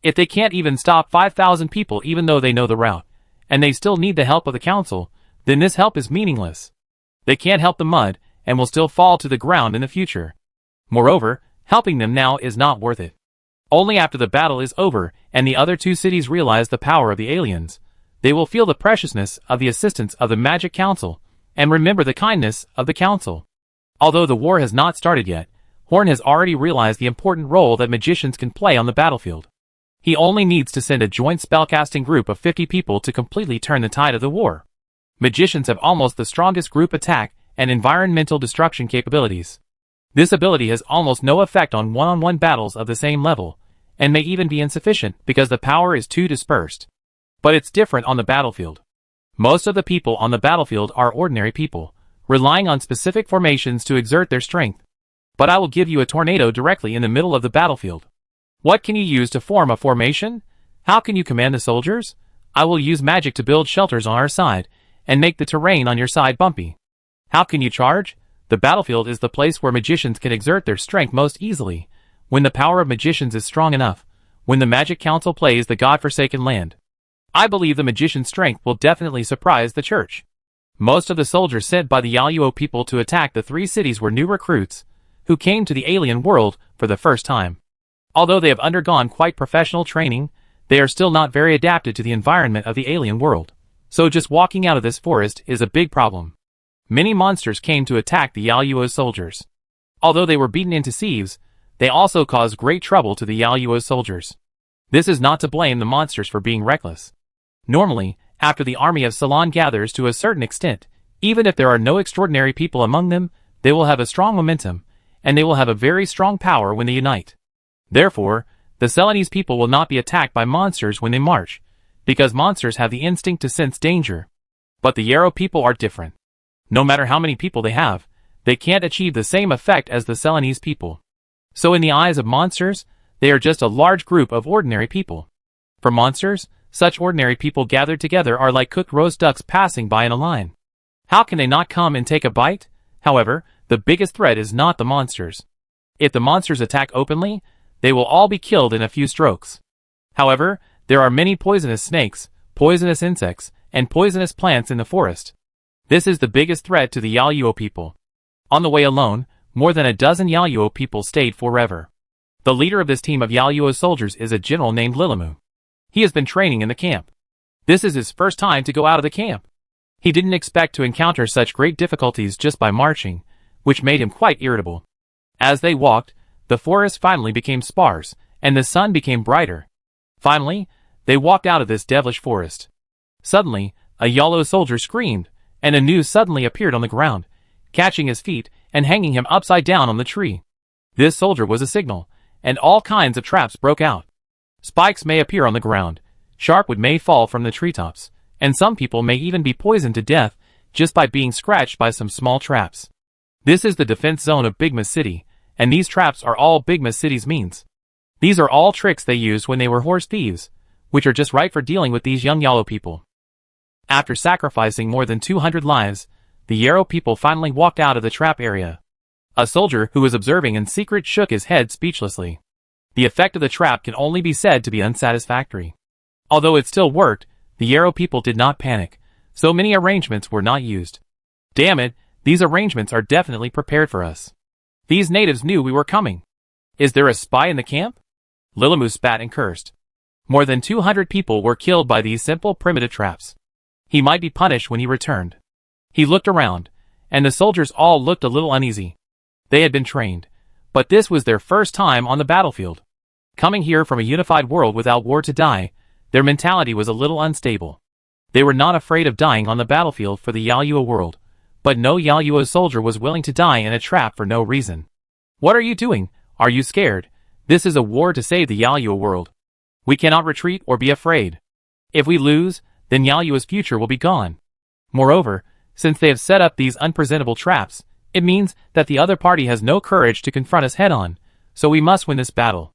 If they can't even stop 5,000 people even though they know the route, and they still need the help of the Council, then this help is meaningless. They can't help the mud, and will still fall to the ground in the future. Moreover, helping them now is not worth it. Only after the battle is over and the other two cities realize the power of the aliens, they will feel the preciousness of the assistance of the Magic Council, and remember the kindness of the Council. Although the war has not started yet, Horn has already realized the important role that magicians can play on the battlefield. He only needs to send a joint spellcasting group of 50 people to completely turn the tide of the war. Magicians have almost the strongest group attack and environmental destruction capabilities. This ability has almost no effect on one-on-one battles of the same level, and may even be insufficient because the power is too dispersed. But it's different on the battlefield. Most of the people on the battlefield are ordinary people, relying on specific formations to exert their strength. But I will give you a tornado directly in the middle of the battlefield. What can you use to form a formation? How can you command the soldiers? I will use magic to build shelters on our side, and make the terrain on your side bumpy. How can you charge? The battlefield is the place where magicians can exert their strength most easily, when the power of magicians is strong enough, when the Magic Council plays the God-forsaken land. I believe the magician's strength will definitely surprise the church. Most of the soldiers sent by the Yaluo people to attack the three cities were new recruits, who came to the alien world for the first time. Although they have undergone quite professional training, they are still not very adapted to the environment of the alien world. So just walking out of this forest is a big problem. Many monsters came to attack the Yaluo soldiers. Although they were beaten into sieves, they also caused great trouble to the Yaluo soldiers. This is not to blame the monsters for being reckless. Normally, after the army of Ceylon gathers to a certain extent, even if there are no extraordinary people among them, they will have a strong momentum, and they will have a very strong power when they unite. Therefore, the Ceylonese people will not be attacked by monsters when they march, because monsters have the instinct to sense danger. But the Yarrow people are different. No matter how many people they have, they can't achieve the same effect as the Ceylonese people. So in the eyes of monsters, they are just a large group of ordinary people. For monsters, such ordinary people gathered together are like cooked roast ducks passing by in a line. How can they not come and take a bite? However, the biggest threat is not the monsters. If the monsters attack openly, they will all be killed in a few strokes. However, there are many poisonous snakes, poisonous insects, and poisonous plants in the forest. This is the biggest threat to the Yaluo people. On the way alone, more than a dozen Yaluo people stayed forever. The leader of this team of Yaluo soldiers is a general named Lilimu. He has been training in the camp. This is his first time to go out of the camp. He didn't expect to encounter such great difficulties just by marching, which made him quite irritable. As they walked, the forest finally became sparse, and the sun became brighter. Finally, they walked out of this devilish forest. Suddenly, a Yaluo soldier screamed, and a noose suddenly appeared on the ground, catching his feet and hanging him upside down on the tree. This soldier was a signal, and all kinds of traps broke out. Spikes may appear on the ground, sharp wood may fall from the treetops, and some people may even be poisoned to death just by being scratched by some small traps. This is the defense zone of Bigma City, and these traps are all Bigma City's means. These are all tricks they used when they were horse thieves, which are just right for dealing with these young Yaluo people. After sacrificing more than 200 lives, the Yarrow people finally walked out of the trap area. A soldier who was observing in secret shook his head speechlessly. The effect of the trap can only be said to be unsatisfactory. Although it still worked, the Yarrow people did not panic, so many arrangements were not used. Damn it, these arrangements are definitely prepared for us. These natives knew we were coming. Is there a spy in the camp? Lilimou spat and cursed. More than 200 people were killed by these simple primitive traps. He might be punished when he returned. He looked around, and the soldiers all looked a little uneasy. They had been trained, but this was their first time on the battlefield. Coming here from a unified world without war to die, their mentality was a little unstable. They were not afraid of dying on the battlefield for the Yaoyuo world, but no Yaoyuo soldier was willing to die in a trap for no reason. What are you doing? Are you scared? This is a war to save the Yaoyuo world. We cannot retreat or be afraid. If we lose, then Yaoyuo's future will be gone. Moreover, since they have set up these unpresentable traps, it means that the other party has no courage to confront us head-on, so we must win this battle.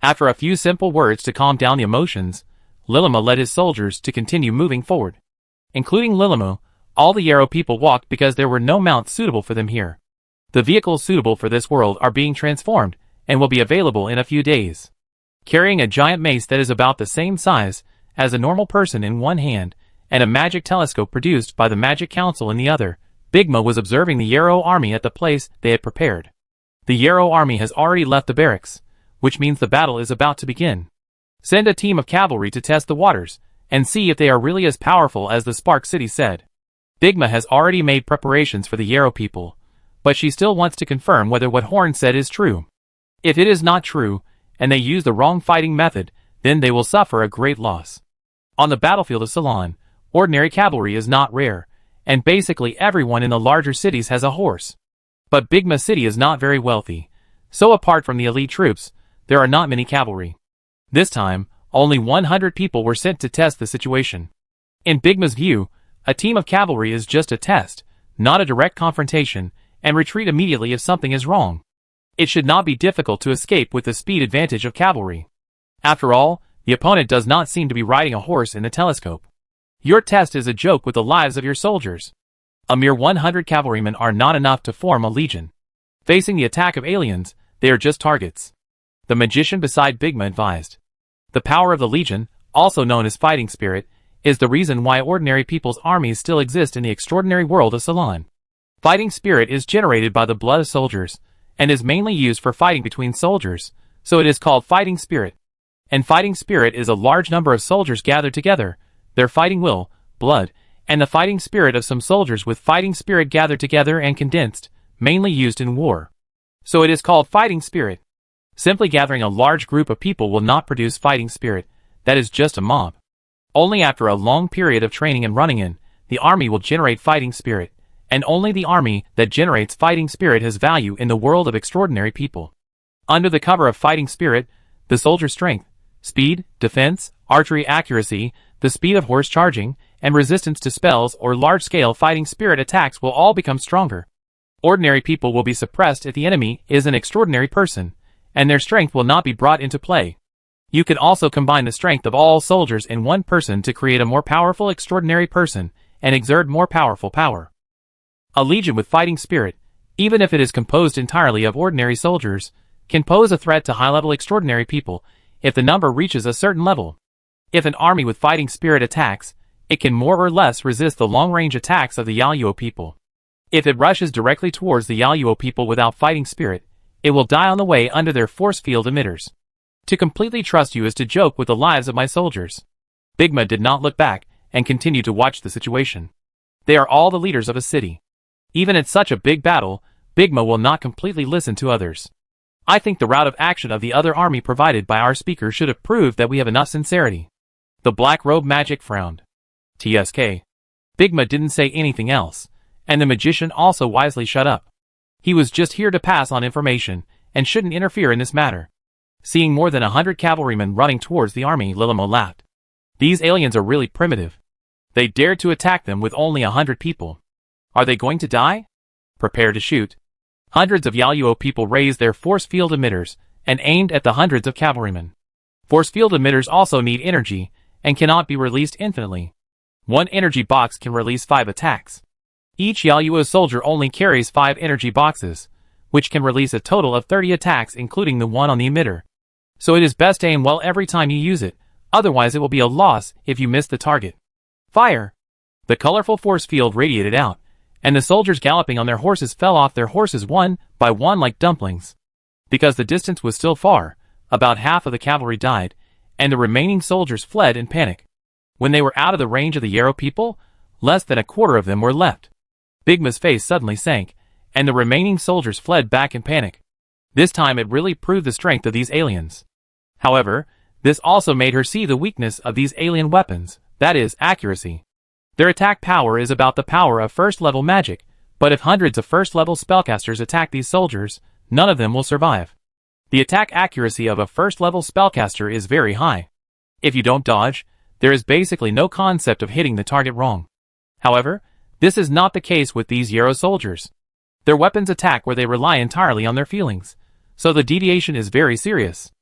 After a few simple words to calm down the emotions, Lilimou led his soldiers to continue moving forward. Including Lilimou, all the Yarrow people walked because there were no mounts suitable for them here. The vehicles suitable for this world are being transformed and will be available in a few days. Carrying a giant mace that is about the same size as a normal person in one hand, and a magic telescope produced by the Magic Council in the other, Bigma was observing the Yarrow army at the place they had prepared. The Yarrow army has already left the barracks, which means the battle is about to begin. Send a team of cavalry to test the waters, and see if they are really as powerful as the Spark City said. Bigma has already made preparations for the Yarrow people, but she still wants to confirm whether what Horn said is true. If it is not true, and they use the wrong fighting method, then they will suffer a great loss. On the battlefield of Ceylon, ordinary cavalry is not rare, and basically everyone in the larger cities has a horse. But Bigma City is not very wealthy, so apart from the elite troops, there are not many cavalry. This time, only 100 people were sent to test the situation. In Bigma's view, a team of cavalry is just a test, not a direct confrontation, and retreat immediately if something is wrong. It should not be difficult to escape with the speed advantage of cavalry. After all, the opponent does not seem to be riding a horse in the telescope. Your test is a joke with the lives of your soldiers. A mere 100 cavalrymen are not enough to form a legion. Facing the attack of aliens, they are just targets. The magician beside Bigma advised. The power of the legion, also known as fighting spirit, is the reason why ordinary people's armies still exist in the extraordinary world of Ceylon. Fighting spirit is generated by the blood of soldiers, and is mainly used for fighting between soldiers, so it is called fighting spirit. And fighting spirit is a large number of soldiers gathered together, their fighting will, blood, and the fighting spirit of some soldiers with fighting spirit gathered together and condensed, mainly used in war. So it is called fighting spirit. Simply gathering a large group of people will not produce fighting spirit, that is just a mob. Only after a long period of training and running in, the army will generate fighting spirit, and only the army that generates fighting spirit has value in the world of extraordinary people. Under the cover of fighting spirit, the soldier's strength, speed, defense, archery accuracy, the speed of horse charging, and resistance to spells or large-scale fighting spirit attacks will all become stronger. Ordinary people will be suppressed if the enemy is an extraordinary person, and their strength will not be brought into play. You can also combine the strength of all soldiers in one person to create a more powerful extraordinary person, and exert more powerful power. A legion with fighting spirit, even if it is composed entirely of ordinary soldiers, can pose a threat to high-level extraordinary people if the number reaches a certain level. If an army with fighting spirit attacks, it can more or less resist the long-range attacks of the Yaoyuo people. If it rushes directly towards the Yaoyuo people without fighting spirit, it will die on the way under their force field emitters. To completely trust you is to joke with the lives of my soldiers. Bigma did not look back, and continued to watch the situation. They are all the leaders of a city. Even in such a big battle, Bigma will not completely listen to others. I think the route of action of the other army provided by our speaker should have proved that we have enough sincerity. The black robe magic frowned. TSK. Bigma didn't say anything else, and the magician also wisely shut up. He was just here to pass on information, and shouldn't interfere in this matter. Seeing more than 100 cavalrymen running towards the army, Lilimou laughed. These aliens are really primitive. They dared to attack them with only 100 people. Are they going to die? Prepare to shoot. Hundreds of Yaoyuo people raised their force field emitters, and aimed at the hundreds of cavalrymen. Force field emitters also need energy, and cannot be released infinitely. One energy box can release 5 attacks. Each Yaoyuo soldier only carries 5 energy boxes, which can release a total of 30 attacks including the one on the emitter. So it is best to aim well every time you use it, otherwise it will be a loss if you miss the target. Fire! The colorful force field radiated out, and the soldiers galloping on their horses fell off their horses one by one like dumplings. Because the distance was still far, about half of the cavalry died, and the remaining soldiers fled in panic. When they were out of the range of the Yarrow people, less than a quarter of them were left. Bigma's face suddenly sank, and the remaining soldiers fled back in panic. This time it really proved the strength of these aliens. However, this also made her see the weakness of these alien weapons, that is, accuracy. Their attack power is about the power of first-level magic, but if hundreds of first-level spellcasters attack these soldiers, none of them will survive. The attack accuracy of a first-level spellcaster is very high. If you don't dodge, there is basically no concept of hitting the target wrong. However, this is not the case with these Yarrow soldiers. Their weapons attack where they rely entirely on their feelings, so the deviation is very serious.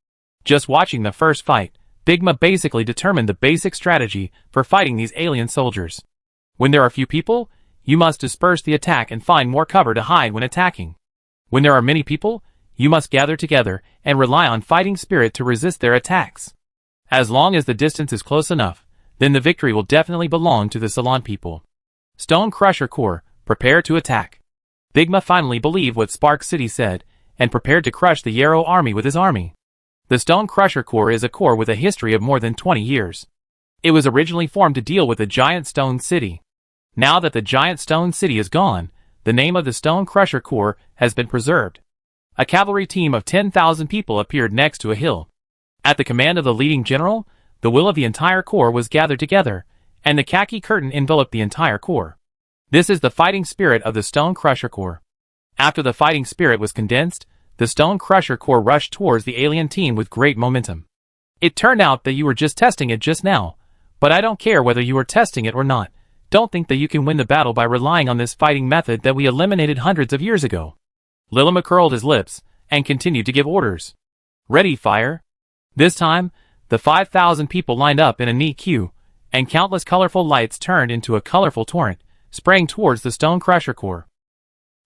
Just watching the first fight, Bigma basically determined the basic strategy for fighting these alien soldiers. When there are few people, you must disperse the attack and find more cover to hide when attacking. When there are many people, you must gather together and rely on fighting spirit to resist their attacks. As long as the distance is close enough, then the victory will definitely belong to the Ceylon people. Stone Crusher Corps, prepare to attack. Bigma finally believed what Spark City said, and prepared to crush the Yarrow army with his army. The Stone Crusher Corps is a corps with a history of more than 20 years. It was originally formed to deal with the giant stone city. Now that the giant stone city is gone, the name of the Stone Crusher Corps has been preserved. A cavalry team of 10,000 people appeared next to a hill. At the command of the leading general, the will of the entire corps was gathered together, and the khaki curtain enveloped the entire corps. This is the fighting spirit of the Stone Crusher Corps. After the fighting spirit was condensed, the Stone Crusher Corps rushed towards the alien team with great momentum. It turned out that you were just testing it just now, but I don't care whether you were testing it or not. Don't think that you can win the battle by relying on this fighting method that we eliminated hundreds of years ago. Lilima curled his lips and continued to give orders. Ready, fire. This time, the 5,000 people lined up in a neat queue, and countless colorful lights turned into a colorful torrent, spraying towards the Stone Crusher Corps.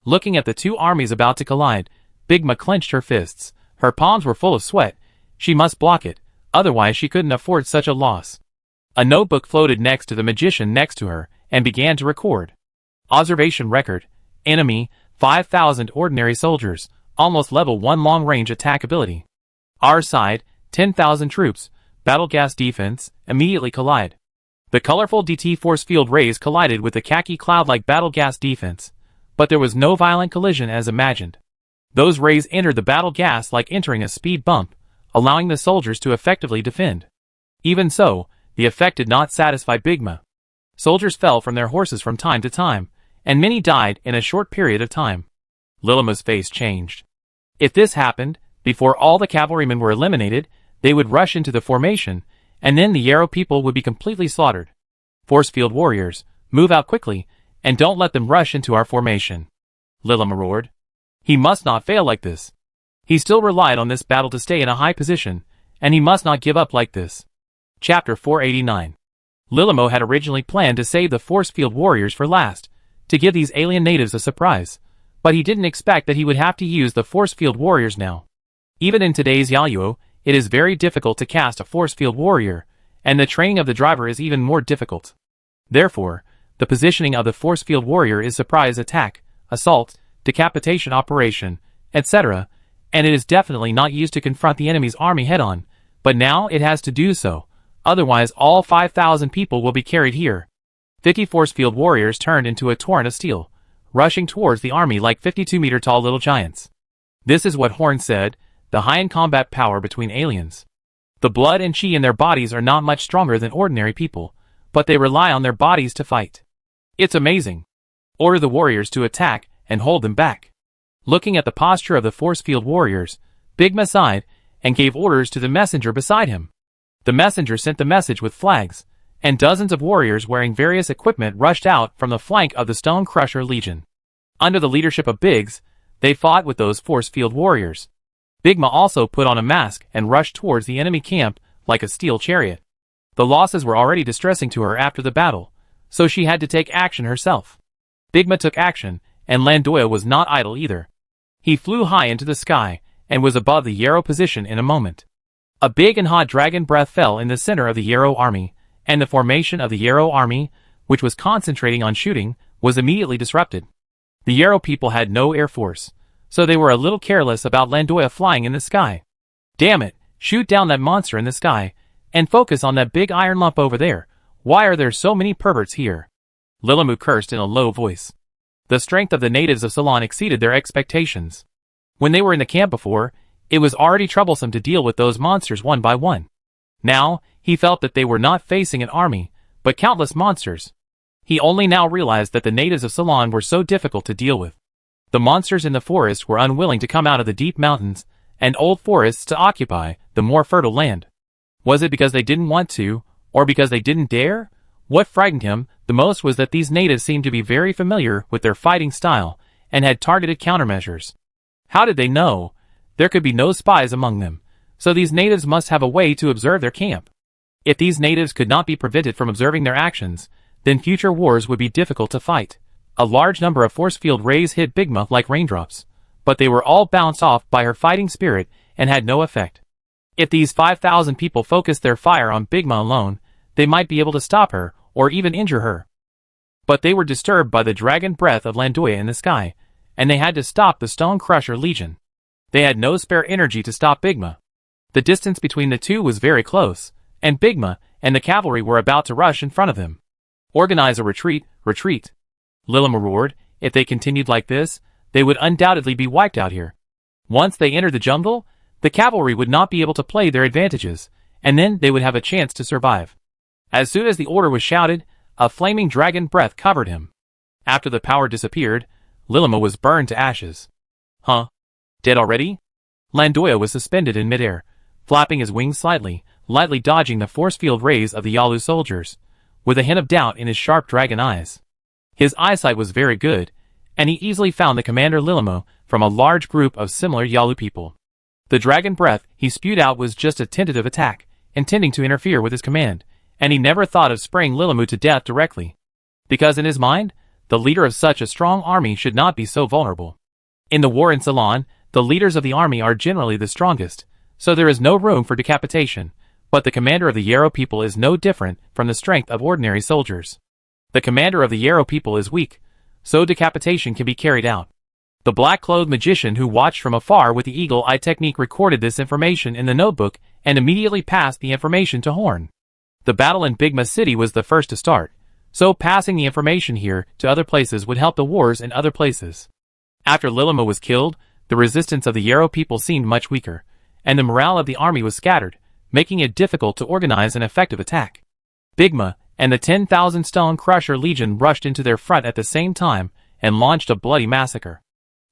Looking at the two armies about to collide, Bigma clenched her fists. Her palms were full of sweat. She must block it, otherwise she couldn't afford such a loss. A notebook floated next to the magician next to her, and began to record. Observation record. Enemy, 5,000 ordinary soldiers, almost level 1 long-range attack ability. Our side, 10,000 troops, battle gas defense, immediately collide. The colorful DT force field rays collided with the khaki cloud-like battle gas defense, but there was no violent collision as imagined. Those rays entered the battle gas like entering a speed bump, allowing the soldiers to effectively defend. Even so, the effect did not satisfy Bigma. Soldiers fell from their horses from time to time, and many died in a short period of time. Lilima's face changed. If this happened, before all the cavalrymen were eliminated, they would rush into the formation, and then the Yarrow people would be completely slaughtered. Force field warriors, move out quickly, and don't let them rush into our formation. Lilima roared. He must not fail like this. He still relied on this battle to stay in a high position, and he must not give up like this. Chapter 489. Lilimo had originally planned to save the force field warriors for last, to give these alien natives a surprise, but he didn't expect that he would have to use the force field warriors now. Even in today's Yaluo, it is very difficult to cast a force field warrior, and the training of the driver is even more difficult. Therefore, the positioning of the force field warrior is surprise attack, assault, decapitation operation, etc., and it is definitely not used to confront the enemy's army head-on, but now it has to do so, otherwise all 5,000 people will be carried here. 50 force field warriors turned into a torrent of steel, rushing towards the army like 52-meter-tall little giants. This is what Horn said, the high-in-combat power between aliens. The blood and chi in their bodies are not much stronger than ordinary people, but they rely on their bodies to fight. It's amazing. Order the warriors to attack, and hold them back. Looking at the posture of the force field warriors, Bigma sighed, and gave orders to the messenger beside him. The messenger sent the message with flags, and dozens of warriors wearing various equipment rushed out from the flank of the Stone Crusher Legion. Under the leadership of Biggs, they fought with those force field warriors. Bigma also put on a mask and rushed towards the enemy camp like a steel chariot. The losses were already distressing to her after the battle, so she had to take action herself. Bigma took action, and Landoya was not idle either. He flew high into the sky, and was above the Yarrow position in a moment. A big and hot dragon breath fell in the center of the Yarrow army, and the formation of the Yarrow army, which was concentrating on shooting, was immediately disrupted. The Yarrow people had no air force, so they were a little careless about Landoya flying in the sky. Damn it, shoot down that monster in the sky, and focus on that big iron lump over there. Why are there so many perverts here? Lilamu cursed in a low voice. The strength of the natives of Ceylon exceeded their expectations. When they were in the camp before, it was already troublesome to deal with those monsters one by one. Now, he felt that they were not facing an army, but countless monsters. He only now realized that the natives of Ceylon were so difficult to deal with. The monsters in the forest were unwilling to come out of the deep mountains and old forests to occupy the more fertile land. Was it because they didn't want to, or because they didn't dare? What frightened him the most was that these natives seemed to be very familiar with their fighting style and had targeted countermeasures. How did they know? There could be no spies among them, so these natives must have a way to observe their camp. If these natives could not be prevented from observing their actions, then future wars would be difficult to fight. A large number of force field rays hit Bigma like raindrops, but they were all bounced off by her fighting spirit and had no effect. If these 5,000 people focused their fire on Bigma alone, they might be able to stop her, or even injure her. But they were disturbed by the dragon breath of Landoya in the sky, and they had to stop the Stone Crusher Legion. They had no spare energy to stop Bigma. The distance between the two was very close, and Bigma and the cavalry were about to rush in front of them. Organize a retreat, retreat. Lilamu roared. If they continued like this, they would undoubtedly be wiped out here. Once they entered the jungle, the cavalry would not be able to play their advantages, and then they would have a chance to survive. As soon as the order was shouted, a flaming dragon breath covered him. After the power disappeared, Lilamu was burned to ashes. Huh? Dead already? Landoya was suspended in midair, flapping his wings slightly, lightly dodging the force field rays of the Yalu soldiers, with a hint of doubt in his sharp dragon eyes. His eyesight was very good, and he easily found the commander Lilamu from a large group of similar Yalu people. The dragon breath he spewed out was just a tentative attack, intending to interfere with his command, and he never thought of spraying Lilamu to death directly. Because in his mind, the leader of such a strong army should not be so vulnerable. In the war in Ceylon, the leaders of the army are generally the strongest, so there is no room for decapitation, but the commander of the Yarrow people is no different from the strength of ordinary soldiers. The commander of the Yarrow people is weak, so decapitation can be carried out. The black-clothed magician who watched from afar with the eagle eye technique recorded this information in the notebook and immediately passed the information to Horn. The battle in Bigma City was the first to start, so passing the information here to other places would help the wars in other places. After Lilamu was killed, the resistance of the Yarrow people seemed much weaker, and the morale of the army was scattered, making it difficult to organize an effective attack. Bigma and the 10,000 Stone Crusher Legion rushed into their front at the same time and launched a bloody massacre.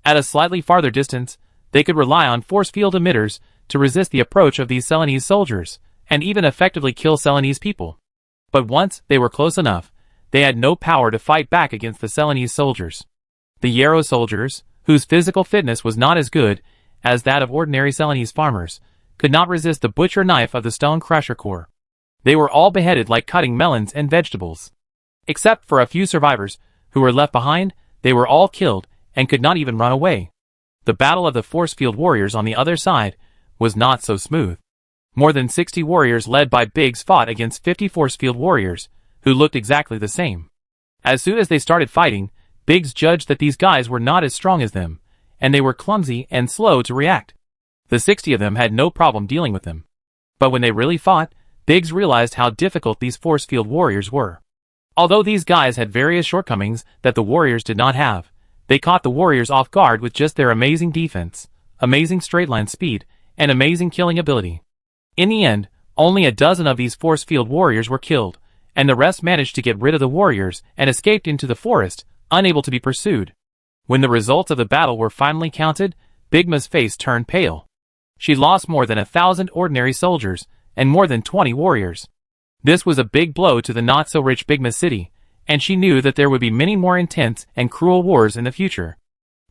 At a slightly farther distance, they could rely on force field emitters to resist the approach of these Ceylonese soldiers, and even effectively kill Ceylonese people. But once they were close enough, they had no power to fight back against the Ceylonese soldiers. The Yarrow soldiers, whose physical fitness was not as good as that of ordinary Ceylonese farmers, could not resist the butcher knife of the Stone Crusher Corps. They were all beheaded like cutting melons and vegetables. Except for a few survivors who were left behind, they were all killed and could not even run away. The battle of the force field warriors on the other side was not so smooth. More than 60 warriors led by Biggs fought against 50 force field warriors, who looked exactly the same. As soon as they started fighting, Biggs judged that these guys were not as strong as them, and they were clumsy and slow to react. The 60 of them had no problem dealing with them. But when they really fought, Biggs realized how difficult these force field warriors were. Although these guys had various shortcomings that the warriors did not have, they caught the warriors off guard with just their amazing defense, amazing straight-line speed, and amazing killing ability. In the end, only a dozen of these force field warriors were killed, and the rest managed to get rid of the warriors and escaped into the forest, unable to be pursued. When the results of the battle were finally counted, Bigma's face turned pale. She lost more than 1,000 ordinary soldiers, and more than 20 warriors. This was a big blow to the not-so-rich Bigma City, and she knew that there would be many more intense and cruel wars in the future.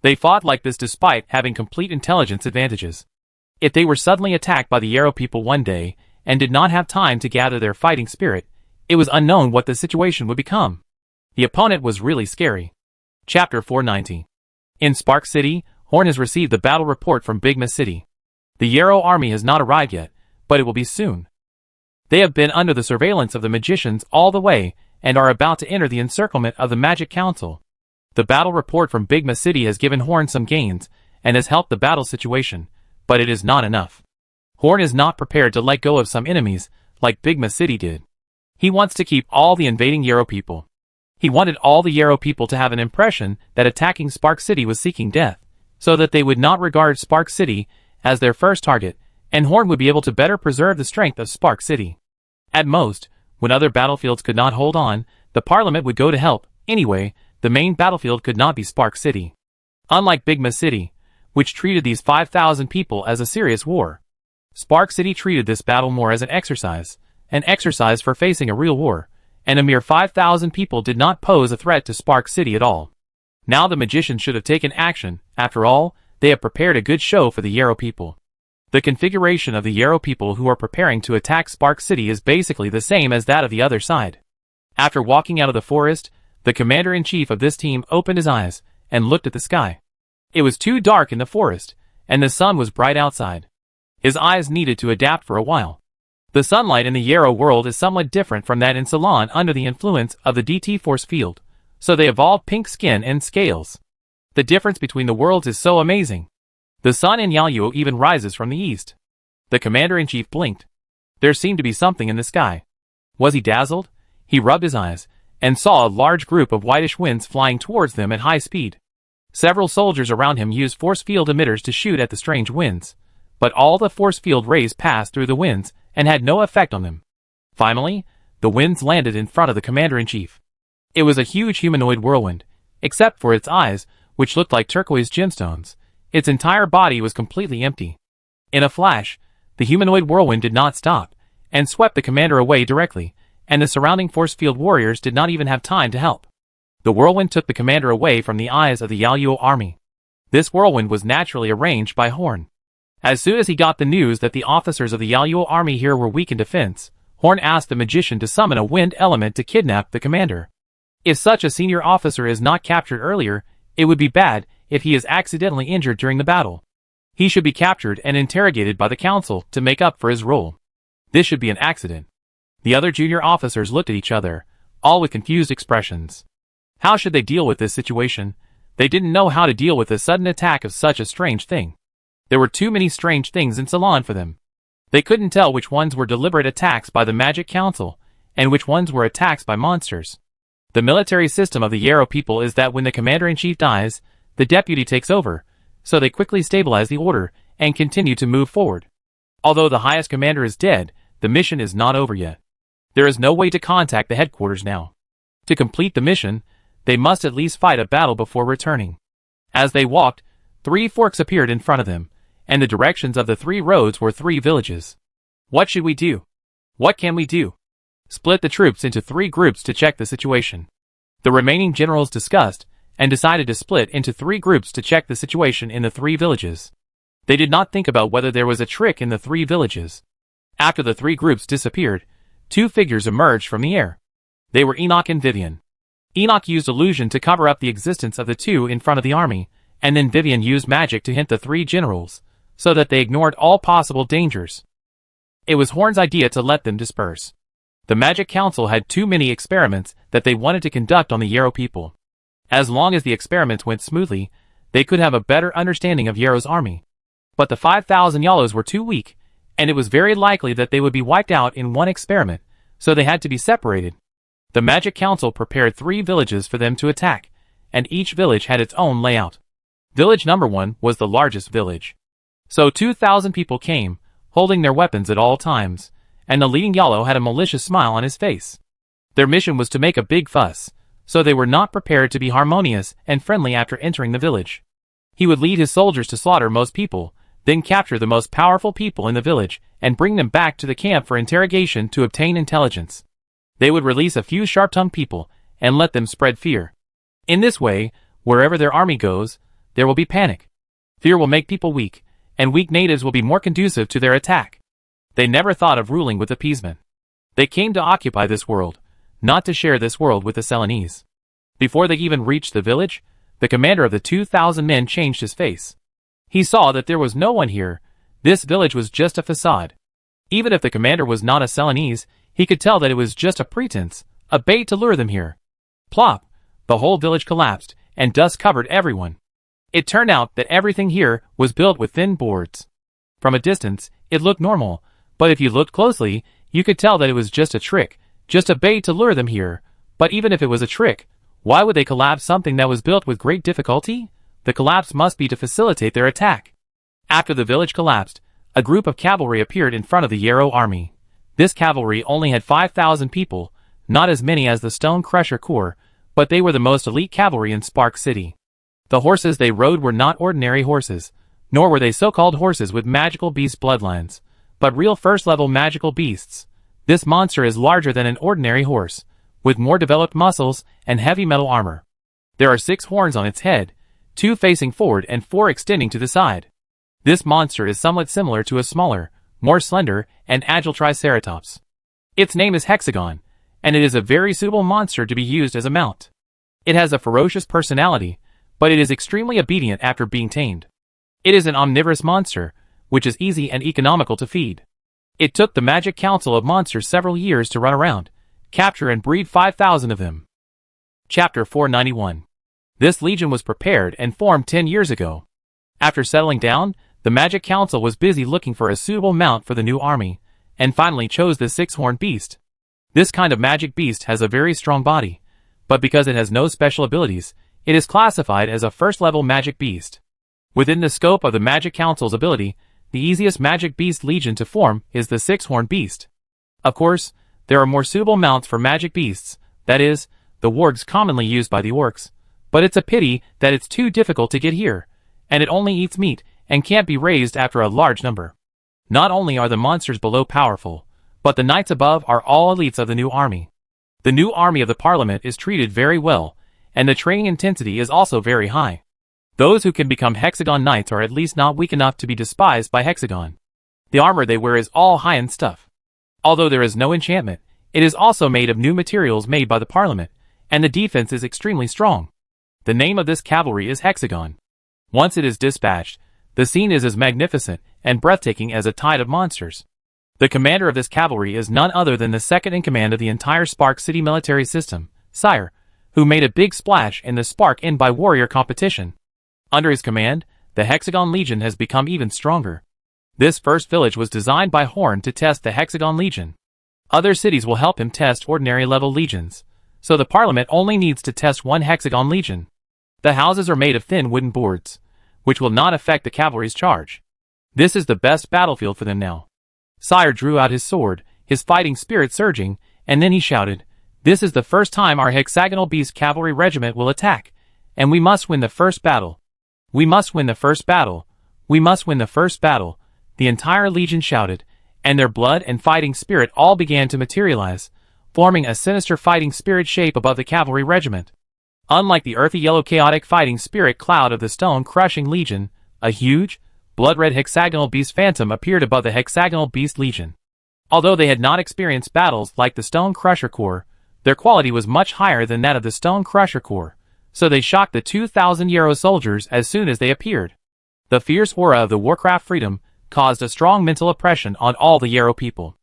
They fought like this despite having complete intelligence advantages. If they were suddenly attacked by the Yarrow people one day, and did not have time to gather their fighting spirit, it was unknown what the situation would become. The opponent was really scary. Chapter 490. In Spark City, Horn has received the battle report from Bigma City. The Yarrow army has not arrived yet, but it will be soon. They have been under the surveillance of the magicians all the way, and are about to enter the encirclement of the Magic Council. The battle report from Bigma City has given Horn some gains, and has helped the battle situation, but it is not enough. Horn is not prepared to let go of some enemies, like Bigma City did. He wants to keep all the invading Yarrow people. He wanted all the Yarrow people to have an impression that attacking Spark City was seeking death, so that they would not regard Spark City as their first target, and Horn would be able to better preserve the strength of Spark City. At most, when other battlefields could not hold on, the Parliament would go to help. Anyway, the main battlefield could not be Spark City. Unlike Bigma City, which treated these 5,000 people as a serious war, Spark City treated this battle more as an exercise for facing a real war, and a mere 5,000 people did not pose a threat to Spark City at all. Now the magicians should have taken action. After all, they have prepared a good show for the Yarrow people. The configuration of the Yarrow people who are preparing to attack Spark City is basically the same as that of the other side. After walking out of the forest, the commander-in-chief of this team opened his eyes and looked at the sky. It was too dark in the forest, and the sun was bright outside. His eyes needed to adapt for a while. The sunlight in the Yarrow world is somewhat different from that in Ceylon under the influence of the DT force field, so they evolved pink skin and scales. The difference between the worlds is so amazing. The sun in Yaluo even rises from the east. The commander-in-chief blinked. There seemed to be something in the sky. Was he dazzled? He rubbed his eyes, and saw a large group of whitish winds flying towards them at high speed. Several soldiers around him used force field emitters to shoot at the strange winds, but all the force field rays passed through the winds and had no effect on them. Finally, the winds landed in front of the commander-in-chief. It was a huge humanoid whirlwind, except for its eyes, which looked like turquoise gemstones. Its entire body was completely empty. In a flash, the humanoid whirlwind did not stop, and swept the commander away directly, and the surrounding force field warriors did not even have time to help. The whirlwind took the commander away from the eyes of the Yaluo army. This whirlwind was naturally arranged by Horn. As soon as he got the news that the officers of the Yaluo army here were weak in defense, Horn asked the magician to summon a wind element to kidnap the commander. If such a senior officer is not captured earlier, it would be bad if he is accidentally injured during the battle. He should be captured and interrogated by the council to make up for his role. This should be an accident. The other junior officers looked at each other, all with confused expressions. How should they deal with this situation? They didn't know how to deal with the sudden attack of such a strange thing. There were too many strange things in Ceylon for them. They couldn't tell which ones were deliberate attacks by the Magic Council, and which ones were attacks by monsters. The military system of the Yarrow people is that when the commander-in-chief dies, the deputy takes over, so they quickly stabilize the order and continue to move forward. Although the highest commander is dead, the mission is not over yet. There is no way to contact the headquarters now. To complete the mission, they must at least fight a battle before returning. As they walked, 3 forks appeared in front of them, and the directions of the 3 roads were 3 villages. What should we do? What can we do? Split the troops into 3 groups to check the situation. The remaining generals discussed, and decided to split into 3 groups to check the situation in the 3 villages. They did not think about whether there was a trick in the 3 villages. After the 3 groups disappeared, 2 figures emerged from the air. They were Enoch and Vivian. Enoch used illusion to cover up the existence of the 2 in front of the army, and then Vivian used magic to hint the 3 generals, so that they ignored all possible dangers. It was Horn's idea to let them disperse. The Magic Council had too many experiments that they wanted to conduct on the Yarrow people. As long as the experiments went smoothly, they could have a better understanding of Yarrow's army. But the 5,000 Yalos were too weak, and it was very likely that they would be wiped out in one experiment, so they had to be separated. The Magic Council prepared 3 villages for them to attack, and each village had its own layout. Village number 1 was the largest village. So 2,000 people came, holding their weapons at all times, and the leading Yalo had a malicious smile on his face. Their mission was to make a big fuss, so they were not prepared to be harmonious and friendly after entering the village. He would lead his soldiers to slaughter most people, then capture the most powerful people in the village and bring them back to the camp for interrogation to obtain intelligence. They would release a few sharp-tongued people and let them spread fear. In this way, wherever their army goes, there will be panic. Fear will make people weak, and weak natives will be more conducive to their attack. They never thought of ruling with appeasement. They came to occupy this world, not to share this world with the Ceylonese. Before they even reached the village, the commander of the 2,000 men changed his face. He saw that there was no one here. This village was just a facade. Even if the commander was not a Ceylonese, he could tell that it was just a pretense, a bait to lure them here. Plop! The whole village collapsed, and dust covered everyone. It turned out that everything here was built with thin boards. From a distance, it looked normal, but if you looked closely, you could tell that it was just a trick, just a bait to lure them here. But even if it was a trick, why would they collapse something that was built with great difficulty? The collapse must be to facilitate their attack. After the village collapsed, a group of cavalry appeared in front of the Yarrow army. This cavalry only had 5,000 people, not as many as the Stone Crusher Corps, but they were the most elite cavalry in Spark City. The horses they rode were not ordinary horses, nor were they so-called horses with magical beast bloodlines, but real first-level magical beasts. This monster is larger than an ordinary horse, with more developed muscles and heavy metal armor. There are 6 horns on its head, 2 facing forward and 4 extending to the side. This monster is somewhat similar to a smaller, more slender, and agile Triceratops. Its name is Hexagon, and it is a very suitable monster to be used as a mount. It has a ferocious personality, but it is extremely obedient after being tamed. It is an omnivorous monster, which is easy and economical to feed. It took the Magic Council of Monsters several years to run around, capture and breed 5,000 of them. Chapter 491. This legion was prepared and formed 10 years ago. After settling down, the Magic Council was busy looking for a suitable mount for the new army, and finally chose the 6-horned beast. This kind of magic beast has a very strong body, but because it has no special abilities, it is classified as a first-level magic beast. Within the scope of the Magic Council's ability, the easiest magic beast legion to form is the 6-horned beast. Of course, there are more suitable mounts for magic beasts, that is, the wargs commonly used by the orcs, but it's a pity that it's too difficult to get here, and it only eats meat and can't be raised after a large number. Not only are the monsters below powerful, but the knights above are all elites of the new army. The new army of the Parliament is treated very well, and the training intensity is also very high. Those who can become Hexagon Knights are at least not weak enough to be despised by Hexagon. The armor they wear is all high-end stuff. Although there is no enchantment, it is also made of new materials made by the Parliament, and the defense is extremely strong. The name of this cavalry is Hexagon. Once it is dispatched, the scene is as magnificent and breathtaking as a tide of monsters. The commander of this cavalry is none other than the second in command of the entire Spark City military system, Sire, who made a big splash in the Spark In by Warrior competition. Under his command, the Hexagon Legion has become even stronger. This first village was designed by Horn to test the Hexagon Legion. Other cities will help him test ordinary level legions, so the Parliament only needs to test 1 Hexagon Legion. The houses are made of thin wooden boards, which will not affect the cavalry's charge. This is the best battlefield for them now. Sire drew out his sword, his fighting spirit surging, and then he shouted, "This is the first time our hexagonal beast cavalry regiment will attack, and we must win the first battle. We must win the first battle. We must win the first battle." The entire legion shouted, and their blood and fighting spirit all began to materialize, forming a sinister fighting spirit shape above the cavalry regiment. Unlike the earthy yellow chaotic fighting spirit cloud of the stone-crushing legion, a huge, blood-red hexagonal beast phantom appeared above the hexagonal beast legion. Although they had not experienced battles like the Stone Crusher Corps, their quality was much higher than that of the Stone Crusher Corps, so they shocked the 2,000 Yarrow soldiers as soon as they appeared. The fierce aura of the Warcraft freedom caused a strong mental oppression on all the Yarrow people.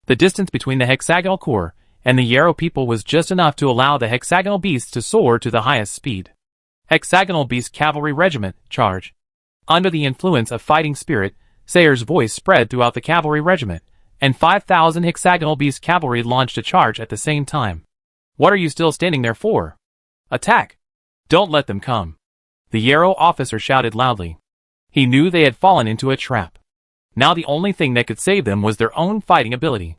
The distance between the hexagonal corps and the Yarrow people was just enough to allow the hexagonal beasts to soar to the highest speed. Hexagonal Beast Cavalry Regiment, charge. Under the influence of fighting spirit, Sayer's voice spread throughout the cavalry regiment, and 5,000 Hexagonal Beast Cavalry launched a charge at the same time. What are you still standing there for? Attack! Don't let them come. The Yarrow officer shouted loudly. He knew they had fallen into a trap. Now the only thing that could save them was their own fighting ability.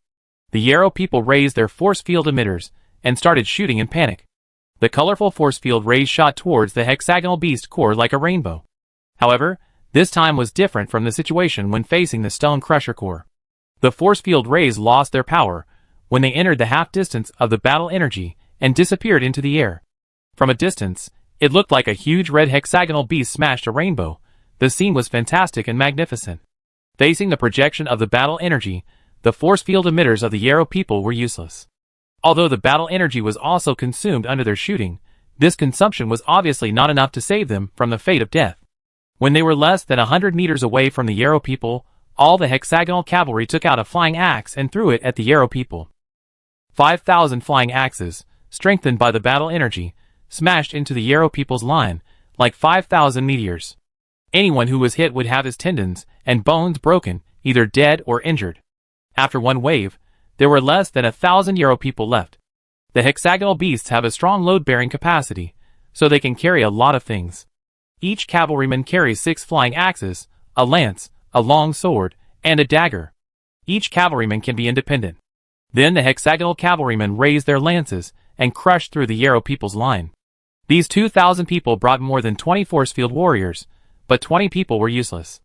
The Yarrow people raised their force field emitters and started shooting in panic. The colorful force field rays shot towards the hexagonal beast core like a rainbow. However, this time was different from the situation when facing the Stone Crusher Corps. The force field rays lost their power when they entered the half distance of the battle energy and disappeared into the air. From a distance, it looked like a huge red hexagonal beast smashed a rainbow. The scene was fantastic and magnificent. Facing the projection of the battle energy, the force field emitters of the Yarrow people were useless. Although the battle energy was also consumed under their shooting, this consumption was obviously not enough to save them from the fate of death. When they were less than 100 meters away from the Yarrow people, all the hexagonal cavalry took out a flying axe and threw it at the Yarrow people. 5,000 flying axes, strengthened by the battle energy, smashed into the Yarrow people's line, like 5,000 meteors. Anyone who was hit would have his tendons and bones broken, either dead or injured. After one wave, there were less than 1,000 Yarrow people left. The hexagonal beasts have a strong load-bearing capacity, so they can carry a lot of things. Each cavalryman carries 6 flying axes, a lance, a long sword, and a dagger. Each cavalryman can be independent. Then the hexagonal cavalrymen raised their lances and crushed through the Yarrow people's line. These 2,000 people brought more than 20 force field warriors, but 20 people were useless.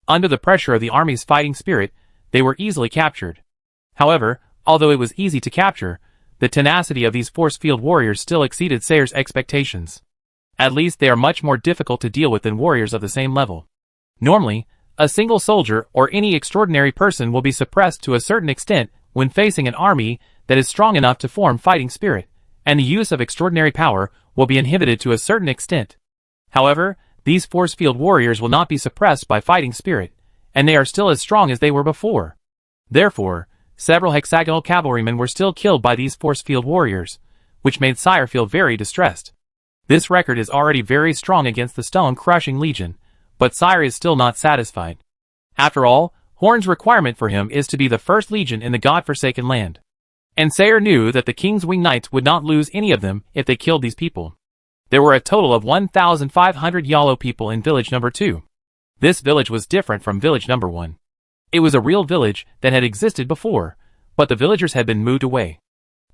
Under the pressure of the army's fighting spirit, they were easily captured. However, although it was easy to capture, the tenacity of these force field warriors still exceeded Sayre's expectations. At least they are much more difficult to deal with than warriors of the same level. Normally, a single soldier or any extraordinary person will be suppressed to a certain extent when facing an army that is strong enough to form fighting spirit, and the use of extraordinary power will be inhibited to a certain extent. However, these force field warriors will not be suppressed by fighting spirit, and they are still as strong as they were before. Therefore, several hexagonal cavalrymen were still killed by these force field warriors, which made Sayre feel very distressed. This record is already very strong against the stone-crushing legion, but Sayre is still not satisfied. After all, Horn's requirement for him is to be the first legion in the God-forsaken land. And Sayre knew that the King's Winged Knights would not lose any of them if they killed these people. There were a total of 1,500 Yarrow people in village number 2. This village was different from village number 1. It was a real village that had existed before, but the villagers had been moved away.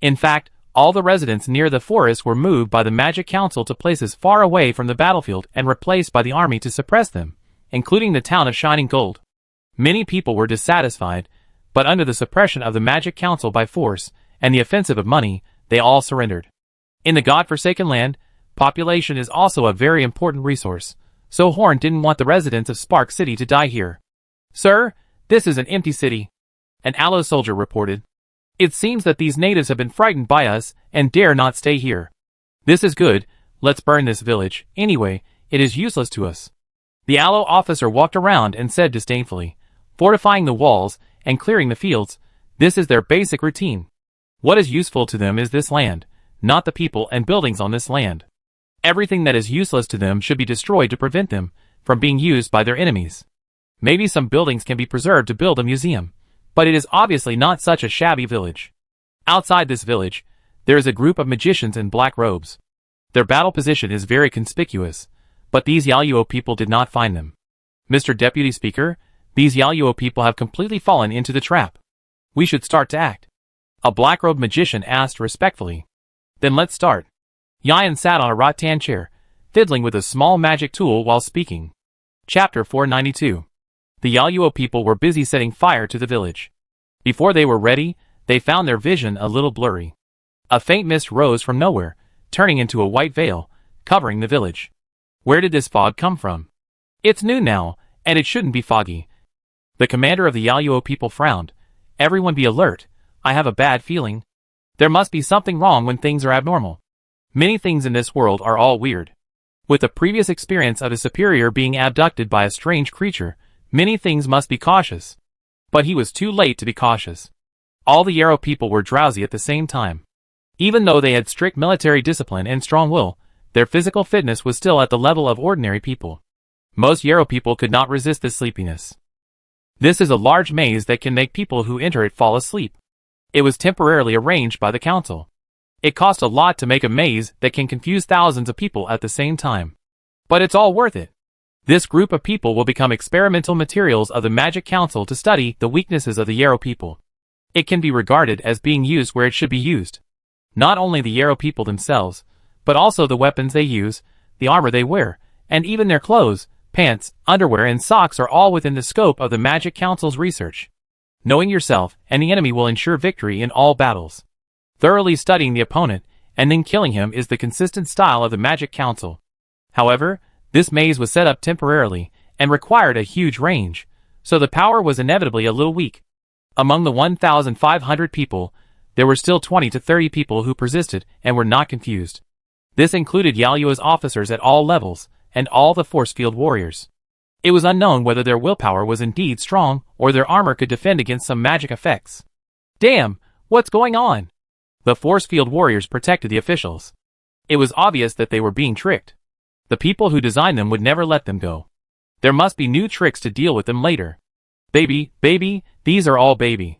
In fact, all the residents near the forest were moved by the Magic Council to places far away from the battlefield and replaced by the army to suppress them, including the town of Shining Gold. Many people were dissatisfied, but under the suppression of the Magic Council by force and the offensive of money, they all surrendered. In the God-forsaken land, population is also a very important resource, so Horn didn't want the residents of Spark City to die here. "Sir, this is an empty city," an Aloe soldier reported. "It seems that these natives have been frightened by us and dare not stay here. This is good, let's burn this village, anyway, it is useless to us." The Aloe officer walked around and said disdainfully, "Fortifying the walls and clearing the fields, this is their basic routine. What is useful to them is this land, not the people and buildings on this land. Everything that is useless to them should be destroyed to prevent them from being used by their enemies. Maybe some buildings can be preserved to build a museum, but it is obviously not such a shabby village." Outside this village, there is a group of magicians in black robes. Their battle position is very conspicuous, but these Yaluo people did not find them. "Mr. Deputy Speaker, these Yaluo people have completely fallen into the trap. We should start to act," a black-robed magician asked respectfully. "Then let's start." Yayan sat on a rattan chair, fiddling with a small magic tool while speaking. Chapter 492. The Yaluo people were busy setting fire to the village. Before they were ready, they found their vision a little blurry. A faint mist rose from nowhere, turning into a white veil, covering the village. Where did this fog come from? "It's noon now, and it shouldn't be foggy." The commander of the Yaluo people frowned. "Everyone be alert, I have a bad feeling. There must be something wrong when things are abnormal. Many things in this world are all weird." With the previous experience of his superior being abducted by a strange creature, many things must be cautious. But he was too late to be cautious. All the Yarrow people were drowsy at the same time. Even though they had strict military discipline and strong will, their physical fitness was still at the level of ordinary people. Most Yarrow people could not resist this sleepiness. This is a large maze that can make people who enter it fall asleep. It was temporarily arranged by the council. It cost a lot to make a maze that can confuse thousands of people at the same time. But it's all worth it. This group of people will become experimental materials of the Magic Council to study the weaknesses of the Yarrow people. It can be regarded as being used where it should be used. Not only the Yarrow people themselves, but also the weapons they use, the armor they wear, and even their clothes, pants, underwear and socks are all within the scope of the Magic Council's research. Knowing yourself and the enemy will ensure victory in all battles. Thoroughly studying the opponent and then killing him is the consistent style of the Magic Council. However, this maze was set up temporarily and required a huge range, so the power was inevitably a little weak. Among the 1,500 people, there were still 20 to 30 people who persisted and were not confused. This included Yaluo's officers at all levels and all the force field warriors. It was unknown whether their willpower was indeed strong or their armor could defend against some magic effects. "Damn, what's going on?" The force field warriors protected the officials. It was obvious that they were being tricked. The people who designed them would never let them go. There must be new tricks to deal with them later. Baby, these are all baby.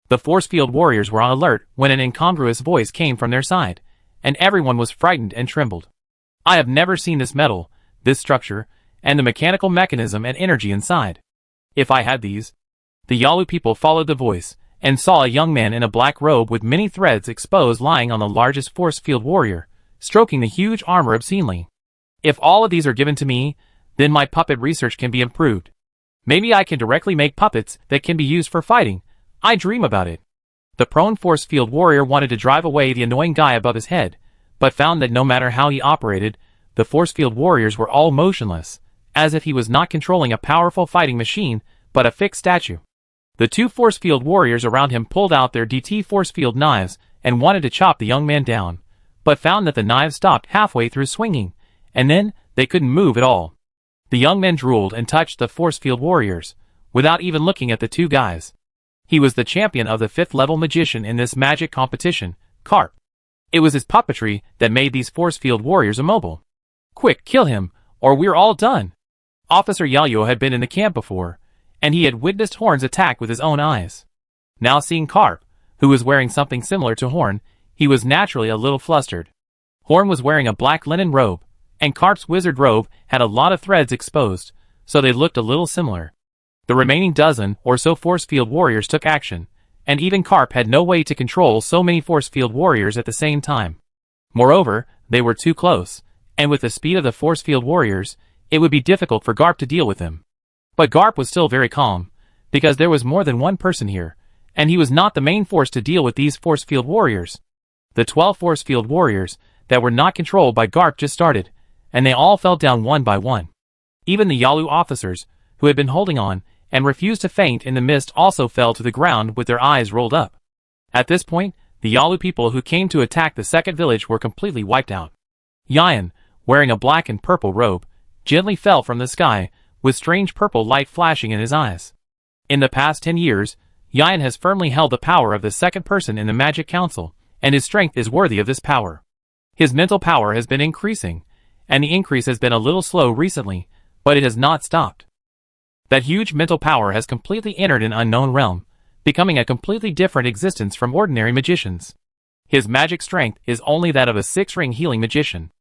The force field warriors were on alert when an incongruous voice came from their side, and everyone was frightened and trembled. I have never seen this metal, this structure, and the mechanical mechanism and energy inside. If I had these. The Yalu people followed the voice, and saw a young man in a black robe with many threads exposed lying on the largest force field warrior, stroking the huge armor obscenely. If all of these are given to me, then my puppet research can be improved. Maybe I can directly make puppets that can be used for fighting. I dream about it. The prone force field warrior wanted to drive away the annoying guy above his head, but found that no matter how he operated, the force field warriors were all motionless, as if he was not controlling a powerful fighting machine, but a fixed statue. The two force field warriors around him pulled out their DT force field knives and wanted to chop the young man down, but found that the knives stopped halfway through swinging, and then they couldn't move at all. The young man drooled and touched the force field warriors, without even looking at the two guys. He was the champion of the 5th level magician in this magic competition, Carp. It was his puppetry that made these force field warriors immobile. Quick, kill him, or we're all done. Officer Yayo had been in the camp before, and he had witnessed Horn's attack with his own eyes. Now seeing Carp, who was wearing something similar to Horn, he was naturally a little flustered. Horn was wearing a black linen robe, and Carp's wizard robe had a lot of threads exposed, so they looked a little similar. The remaining dozen or so force field warriors took action, and even Carp had no way to control so many force field warriors at the same time. Moreover, they were too close, and with the speed of the force field warriors, it would be difficult for Garp to deal with them. But Garp was still very calm, because there was more than one person here, and he was not the main force to deal with these force field warriors. The 12 force field warriors that were not controlled by Garp just started, and they all fell down one by one. Even the Yalu officers, who had been holding on, and refused to faint in the mist also fell to the ground with their eyes rolled up. At this point, the Yalu people who came to attack the second village were completely wiped out. Yayan, wearing a black and purple robe, gently fell from the sky, with strange purple light flashing in his eyes. In the past 10 years, Yayan has firmly held the power of the second person in the Magic Council, and his strength is worthy of this power. His mental power has been increasing, and the increase has been a little slow recently, but it has not stopped. That huge mental power has completely entered an unknown realm, becoming a completely different existence from ordinary magicians. His magic strength is only that of a 6-ring healing magician.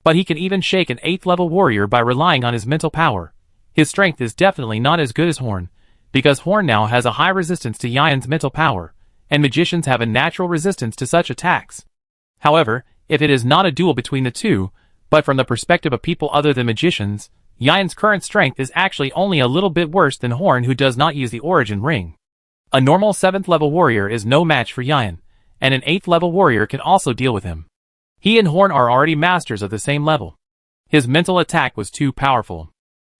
But he can even shake an 8th level warrior by relying on his mental power. His strength is definitely not as good as Horn, because Horn now has a high resistance to Yayan's mental power, and magicians have a natural resistance to such attacks. However, if it is not a duel between the two, but from the perspective of people other than magicians, Yayan's current strength is actually only a little bit worse than Horn, who does not use the origin ring. A normal 7th level warrior is no match for Yayan, and an 8th level warrior can also deal with him. He and Horn are already masters of the same level. His mental attack was too powerful.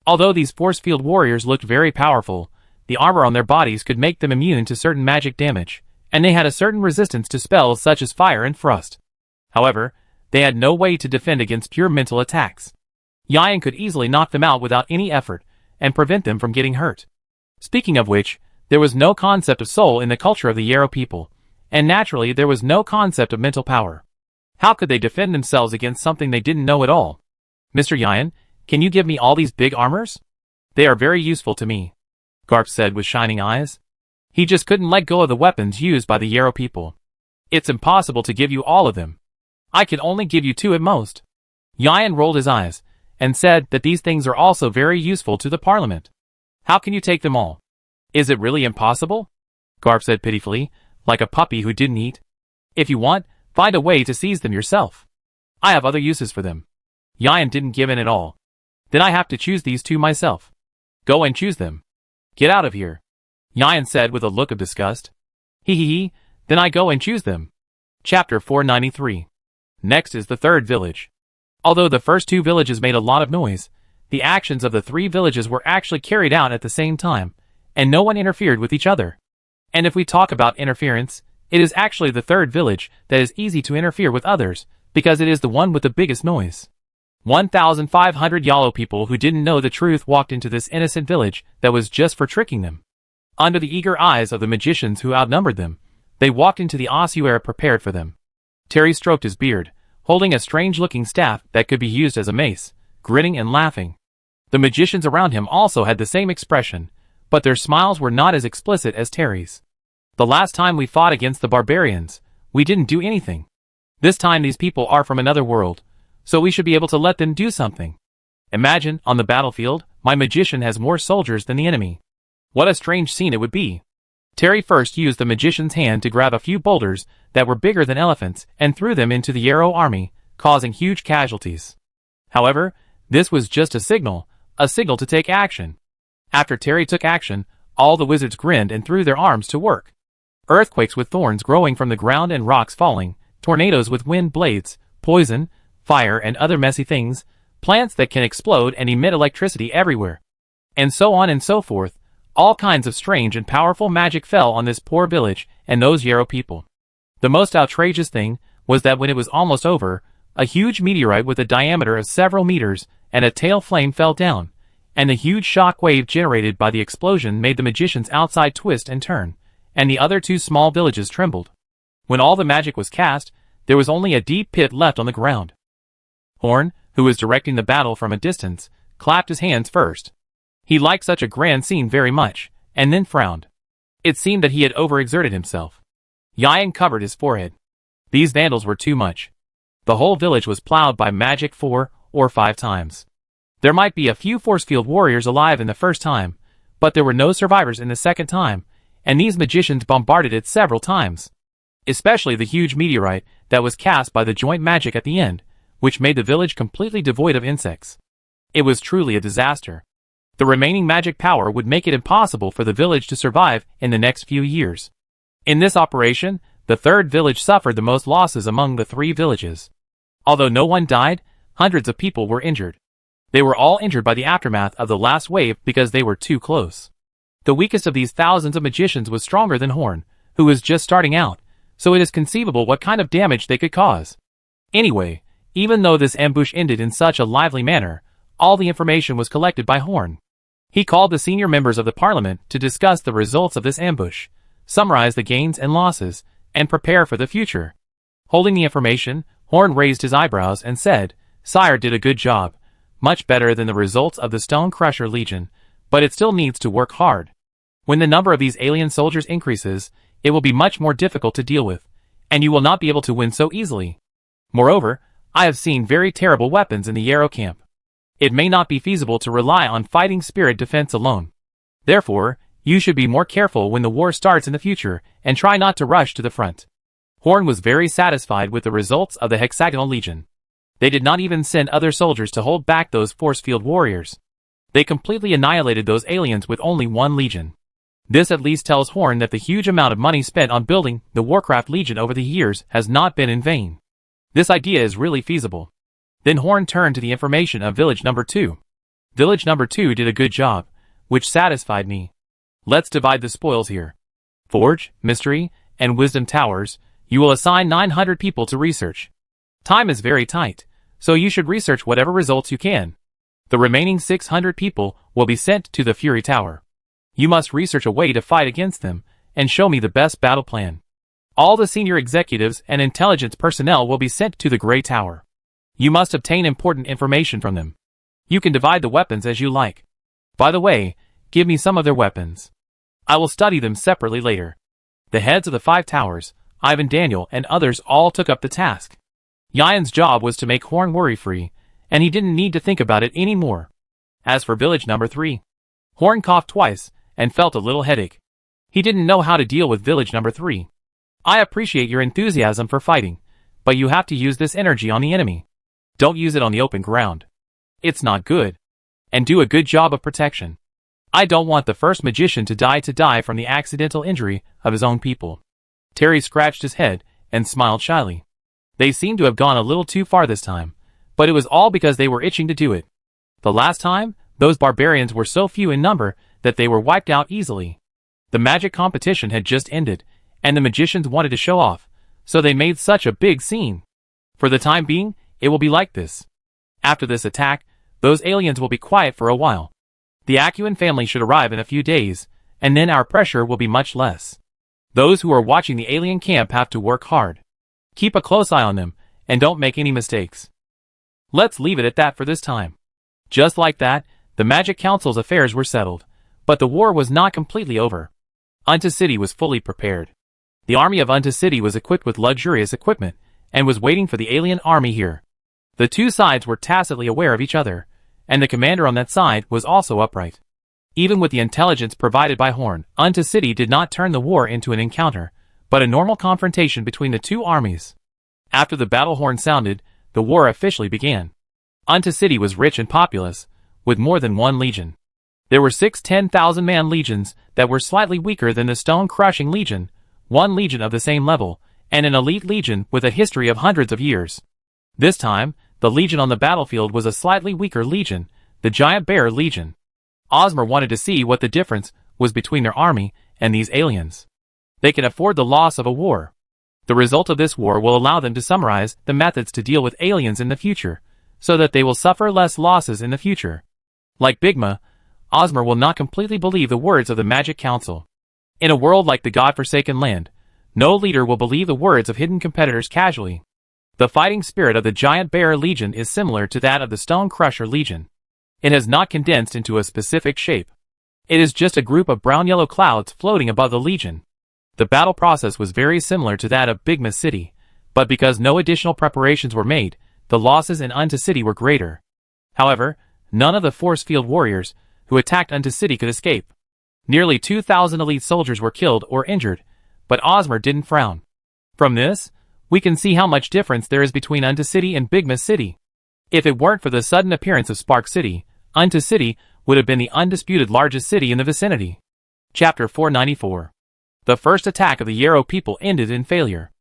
Although these force field warriors looked very powerful, the armor on their bodies could make them immune to certain magic damage, and they had a certain resistance to spells such as fire and frost. However, they had no way to defend against pure mental attacks. Yayan could easily knock them out without any effort, and prevent them from getting hurt. Speaking of which, there was no concept of soul in the culture of the Yarrow people, and naturally there was no concept of mental power. How could they defend themselves against something they didn't know at all? Mr. Yayan, can you give me all these big armors? They are very useful to me, Garp said with shining eyes. He just couldn't let go of the weapons used by the Yarrow people. It's impossible to give you all of them. I can only give you 2 at most. Yayan rolled his eyes, and said that these things are also very useful to the Parliament. How can you take them all? Is it really impossible? Garp said pitifully, like a puppy who didn't eat. If you want, find a way to seize them yourself. I have other uses for them. Yayan didn't give in at all. Then I have to choose these 2 myself. Go and choose them. Get out of here, Yayan said with a look of disgust. He, then I go and choose them. Chapter 493. Next is the 3rd village. Although the first 2 villages made a lot of noise, the actions of the 3 villages were actually carried out at the same time, and no one interfered with each other. And if we talk about interference, it is actually the 3rd village that is easy to interfere with others, because it is the one with the biggest noise. 1,500 Yellow people who didn't know the truth walked into this innocent village that was just for tricking them. Under the eager eyes of the magicians who outnumbered them, they walked into the ossuary prepared for them. Terry stroked his beard, holding a strange-looking staff that could be used as a mace, grinning and laughing. The magicians around him also had the same expression, but their smiles were not as explicit as Terry's. The last time we fought against the barbarians, we didn't do anything. This time these people are from another world, so we should be able to let them do something. Imagine, on the battlefield, my magician has more soldiers than the enemy. What a strange scene it would be. Terry first used the magician's hand to grab a few boulders that were bigger than elephants and threw them into the Yarrow army, causing huge casualties. However, this was just a signal to take action. After Terry took action, all the wizards grinned and threw their arms to work. Earthquakes with thorns growing from the ground and rocks falling, tornadoes with wind blades, poison, fire and other messy things, plants that can explode and emit electricity everywhere, and so on and so forth. All kinds of strange and powerful magic fell on this poor village and those Yarrow people. The most outrageous thing was that when it was almost over, a huge meteorite with a diameter of several meters and a tail flame fell down, and the huge shock wave generated by the explosion made the magicians outside twist and turn, and the other two small villages trembled. When all the magic was cast, there was only a deep pit left on the ground. Horn, who was directing the battle from a distance, clapped his hands first. He liked such a grand scene very much, and then frowned. It seemed that he had overexerted himself. Yian covered his forehead. These vandals were too much. The whole village was plowed by magic 4 or 5 times. There might be a few force field warriors alive in the first time, but there were no survivors in the second time, and these magicians bombarded it several times. Especially the huge meteorite that was cast by the joint magic at the end, which made the village completely devoid of insects. It was truly a disaster. The remaining magic power would make it impossible for the village to survive in the next few years. In this operation, the third village suffered the most losses among the 3 villages. Although no one died, hundreds of people were injured. They were all injured by the aftermath of the last wave because they were too close. The weakest of these thousands of magicians was stronger than Horn, who was just starting out, so it is conceivable what kind of damage they could cause. Anyway, even though this ambush ended in such a lively manner, all the information was collected by Horn. He called the senior members of the parliament to discuss the results of this ambush, summarize the gains and losses, and prepare for the future. Holding the information, Horn raised his eyebrows and said, "Sire did a good job, much better than the results of the Stone Crusher Legion, but it still needs to work hard. When the number of these alien soldiers increases, it will be much more difficult to deal with, and you will not be able to win so easily. Moreover, I have seen very terrible weapons in the Yarrow camp. It may not be feasible to rely on fighting spirit defense alone. Therefore, you should be more careful when the war starts in the future and try not to rush to the front." Horn was very satisfied with the results of the Hexagonal Legion. They did not even send other soldiers to hold back those force field warriors. They completely annihilated those aliens with only 1 legion. This at least tells Horn that the huge amount of money spent on building the Warcraft Legion over the years has not been in vain. This idea is really feasible. Then Horn turned to the information of Village Number 2. Village Number 2 did a good job, which satisfied me. Let's divide the spoils here. Forge, Mystery, and Wisdom Towers, you will assign 900 people to research. Time is very tight, so you should research whatever results you can. The remaining 600 people will be sent to the Fury Tower. You must research a way to fight against them, and show me the best battle plan. All the senior executives and intelligence personnel will be sent to the Grey Tower. You must obtain important information from them. You can divide the weapons as you like. By the way, give me some of their weapons. I will study them separately later." The heads of the 5 towers, Ivan, Daniel, and others all took up the task. Yian's job was to make Horn worry-free, and he didn't need to think about it anymore. As for Village Number 3, Horn coughed twice and felt a little headache. He didn't know how to deal with Village Number 3. "I appreciate your enthusiasm for fighting, but you have to use this energy on the enemy. Don't use it on the open ground. It's not good. And do a good job of protection. I don't want the first magician to die from the accidental injury of his own people." Terry scratched his head and smiled shyly. They seemed to have gone a little too far this time, but it was all because they were itching to do it. The last time, those barbarians were so few in number that they were wiped out easily. The magic competition had just ended, and the magicians wanted to show off, so they made such a big scene. For the time being, it will be like this. After this attack, those aliens will be quiet for a while. The Acuan family should arrive in a few days, and then our pressure will be much less. Those who are watching the alien camp have to work hard. Keep a close eye on them, and don't make any mistakes. Let's leave it at that for this time. Just like that, the Magic Council's affairs were settled. But the war was not completely over. Unta City was fully prepared. The army of Unta City was equipped with luxurious equipment, and was waiting for the alien army here. The two sides were tacitly aware of each other, and the commander on that side was also upright. Even with the intelligence provided by Horn, Unta City did not turn the war into an encounter, but a normal confrontation between the two armies. After the battle horn sounded, the war officially began. Unta City was rich and populous, with more than one legion. There were 6 10,000-man legions that were slightly weaker than the stone-crushing legion, one legion of the same level, and an elite legion with a history of hundreds of years. This time, the legion on the battlefield was a slightly weaker legion, the Giant Bear Legion. Ozma wanted to see what the difference was between their army and these aliens. They can afford the loss of a war. The result of this war will allow them to summarize the methods to deal with aliens in the future, so that they will suffer less losses in the future. Like Bigma, Ozma will not completely believe the words of the Magic Council. In a world like the God-forsaken land, no leader will believe the words of hidden competitors casually. The fighting spirit of the Giant Bear Legion is similar to that of the Stone Crusher Legion. It has not condensed into a specific shape. It is just a group of brown-yellow clouds floating above the Legion. The battle process was very similar to that of Bigma City, but because no additional preparations were made, the losses in Unta City were greater. However, none of the force field warriors who attacked Unta City could escape. Nearly 2,000 elite soldiers were killed or injured, but Ozma didn't frown. From this, we can see how much difference there is between Unta City and Bigma City. If it weren't for the sudden appearance of Spark City, Unta City would have been the undisputed largest city in the vicinity. Chapter 494. The first attack of the Yarrow people ended in failure.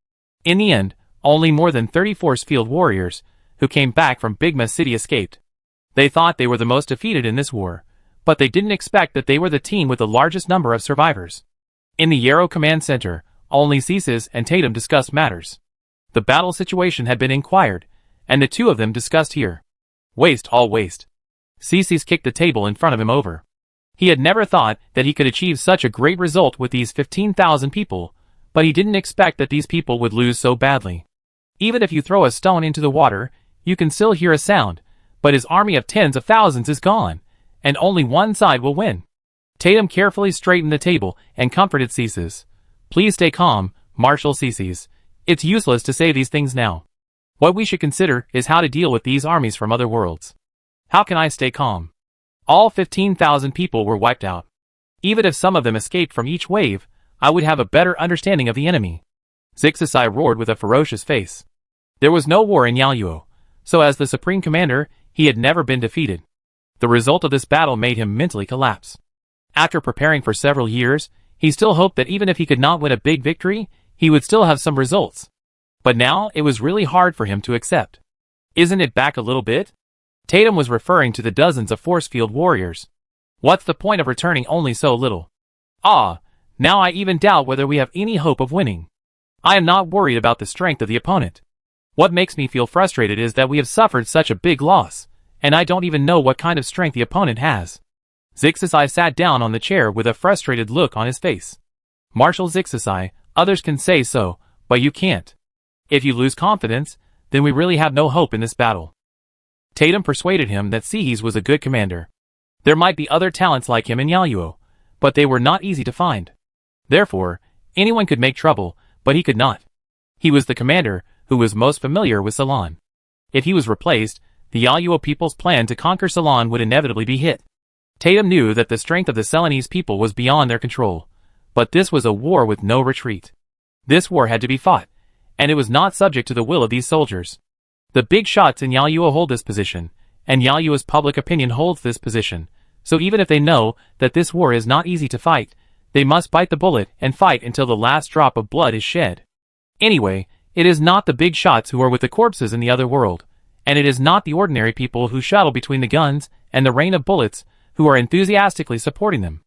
In the end, only more than 30 force field warriors, who came back from Bigma City, escaped. They thought they were the most defeated in this war, but they didn't expect that they were the team with the largest number of survivors. In the Yarrow Command Center, only Ceases and Tatum discussed matters. The battle situation had been inquired, and the two of them discussed here. Waste, all waste. Ceases kicked the table in front of him over. He had never thought that he could achieve such a great result with these 15,000 people, but he didn't expect that these people would lose so badly. Even if you throw a stone into the water, you can still hear a sound, but his army of tens of thousands is gone, and only one side will win. Tatum carefully straightened the table and comforted Ceases. Please stay calm, Marshal Ceases. It's useless to say these things now. What we should consider is how to deal with these armies from other worlds. How can I stay calm? All 15,000 people were wiped out. Even if some of them escaped from each wave, I would have a better understanding of the enemy. Zixisai roared with a ferocious face. There was no war in Yaluo, so as the Supreme Commander, he had never been defeated. The result of this battle made him mentally collapse. After preparing for several years, he still hoped that even if he could not win a big victory, he would still have some results. But now it was really hard for him to accept. Isn't it back a little bit? Tatum was referring to the dozens of force field warriors. What's the point of returning only so little? Ah, now I even doubt whether we have any hope of winning. I am not worried about the strength of the opponent. What makes me feel frustrated is that we have suffered such a big loss, and I don't even know what kind of strength the opponent has. Zixisai sat down on the chair with a frustrated look on his face. Marshal Zixisai, others can say so, but you can't. If you lose confidence, then we really have no hope in this battle. Tatum persuaded him that Ceases was a good commander. There might be other talents like him in Yaluo, but they were not easy to find. Therefore, anyone could make trouble, but he could not. He was the commander who was most familiar with Ceylon. If he was replaced, the Yaluo people's plan to conquer Ceylon would inevitably be hit. Tatum knew that the strength of the Ceylonese people was beyond their control, but this was a war with no retreat. This war had to be fought, and it was not subject to the will of these soldiers. The big shots in Yaluo hold this position, and Yaluo's public opinion holds this position, so even if they know that this war is not easy to fight, they must bite the bullet and fight until the last drop of blood is shed. Anyway, it is not the big shots who are with the corpses in the other world, and it is not the ordinary people who shuttle between the guns and the rain of bullets who are enthusiastically supporting them.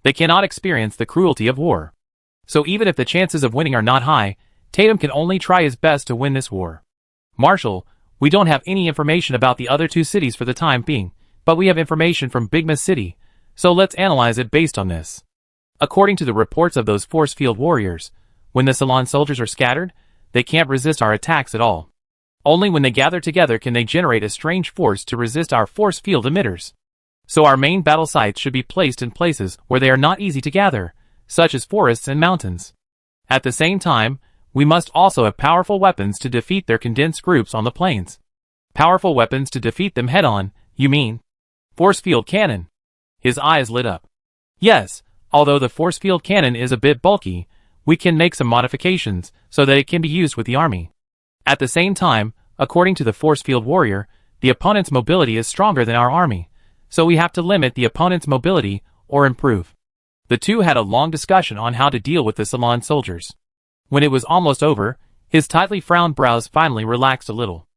They cannot experience the cruelty of war. So even if the chances of winning are not high, Tatum can only try his best to win this war. Marshal, we don't have any information about the other two cities for the time being, but we have information from Bigma City, so let's analyze it based on this. According to the reports of those force field warriors, when the Ceylon soldiers are scattered, they can't resist our attacks at all. Only when they gather together can they generate a strange force to resist our force field emitters. So our main battle sites should be placed in places where they are not easy to gather, such as forests and mountains. At the same time, we must also have powerful weapons to defeat their condensed groups on the plains. Powerful weapons to defeat them head-on, you mean? Force field cannon. His eyes lit up. Yes, although the force field cannon is a bit bulky, we can make some modifications so that it can be used with the army. At the same time, according to the force field warrior, the opponent's mobility is stronger than our army, so we have to limit the opponent's mobility or improve. The two had a long discussion on how to deal with the Salon soldiers. When it was almost over, his tightly frowned brows finally relaxed a little.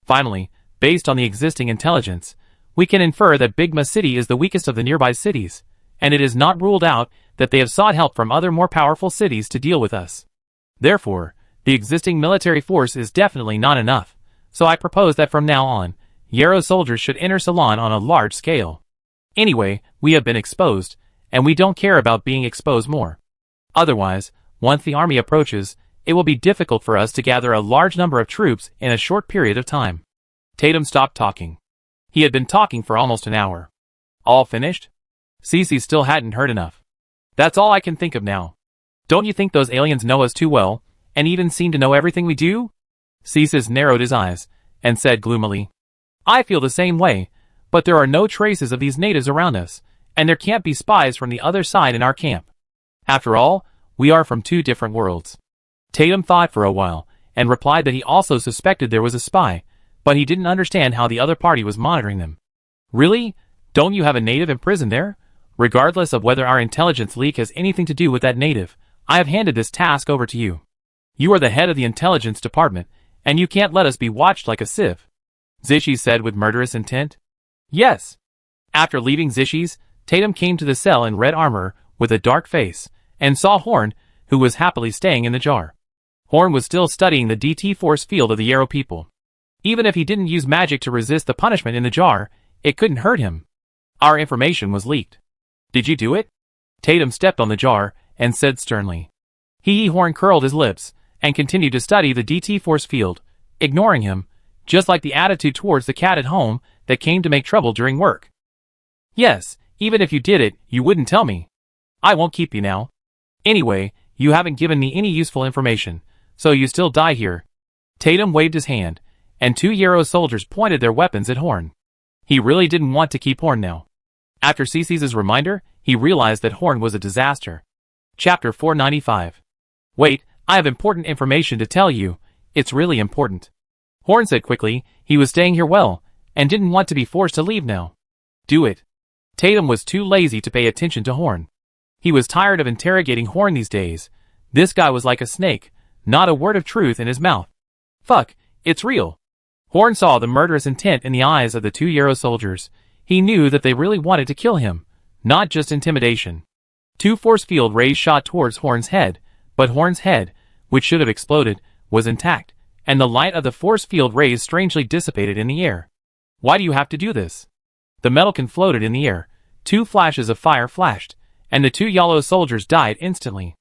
Finally, based on the existing intelligence, we can infer that Bigma City is the weakest of the nearby cities, and it is not ruled out that they have sought help from other more powerful cities to deal with us. Therefore, the existing military force is definitely not enough, so I propose that from now on, Yarrow soldiers should enter Salon on a large scale. Anyway, we have been exposed, and we don't care about being exposed more. Otherwise, once the army approaches, it will be difficult for us to gather a large number of troops in a short period of time. Tatum stopped talking. He had been talking for almost an hour. All finished? Cece still hadn't heard enough. That's all I can think of now. Don't you think those aliens know us too well, and even seem to know everything we do? Cece narrowed his eyes, and said gloomily, I feel the same way, but there are no traces of these natives around us, and there can't be spies from the other side in our camp. After all, we are from two different worlds. Tatum thought for a while, and replied that he also suspected there was a spy, but he didn't understand how the other party was monitoring them. Really? Don't you have a native imprisoned there? Regardless of whether our intelligence leak has anything to do with that native, I have handed this task over to you. You are the head of the intelligence department, and you can't let us be watched like a sieve. Zishies said with murderous intent. Yes. After leaving Zishies, Tatum came to the cell in red armor with a dark face, and saw Horn, who was happily staying in the jar. Horn was still studying the DT force field of the Yarrow people. Even if he didn't use magic to resist the punishment in the jar, it couldn't hurt him. Our information was leaked. Did you do it? Tatum stepped on the jar, and said sternly. Horn curled his lips, and continued to study the DT force field, ignoring him, just like the attitude towards the cat at home that came to make trouble during work. Yes, even if you did it, you wouldn't tell me. I won't keep you now. Anyway, you haven't given me any useful information, so you still die here. Tatum waved his hand, and two Yarrow soldiers pointed their weapons at Horn. He really didn't want to keep Horn now. After Cece's reminder, he realized that Horn was a disaster. Chapter 495. Wait, I have important information to tell you. It's really important. Horn said quickly. He was staying here well, and didn't want to be forced to leave now. Do it. Tatum was too lazy to pay attention to Horn. He was tired of interrogating Horn these days. This guy was like a snake, not a word of truth in his mouth. Fuck, it's real. Horn saw the murderous intent in the eyes of the two Yarrow soldiers. He knew that they really wanted to kill him, not just intimidation. Two force field rays shot towards Horn's head, but Horn's head, which should have exploded, was intact, and the light of the force field rays strangely dissipated in the air. Why do you have to do this? The metalcan floated in the air. Two flashes of fire flashed, and the two Yarrow soldiers died instantly.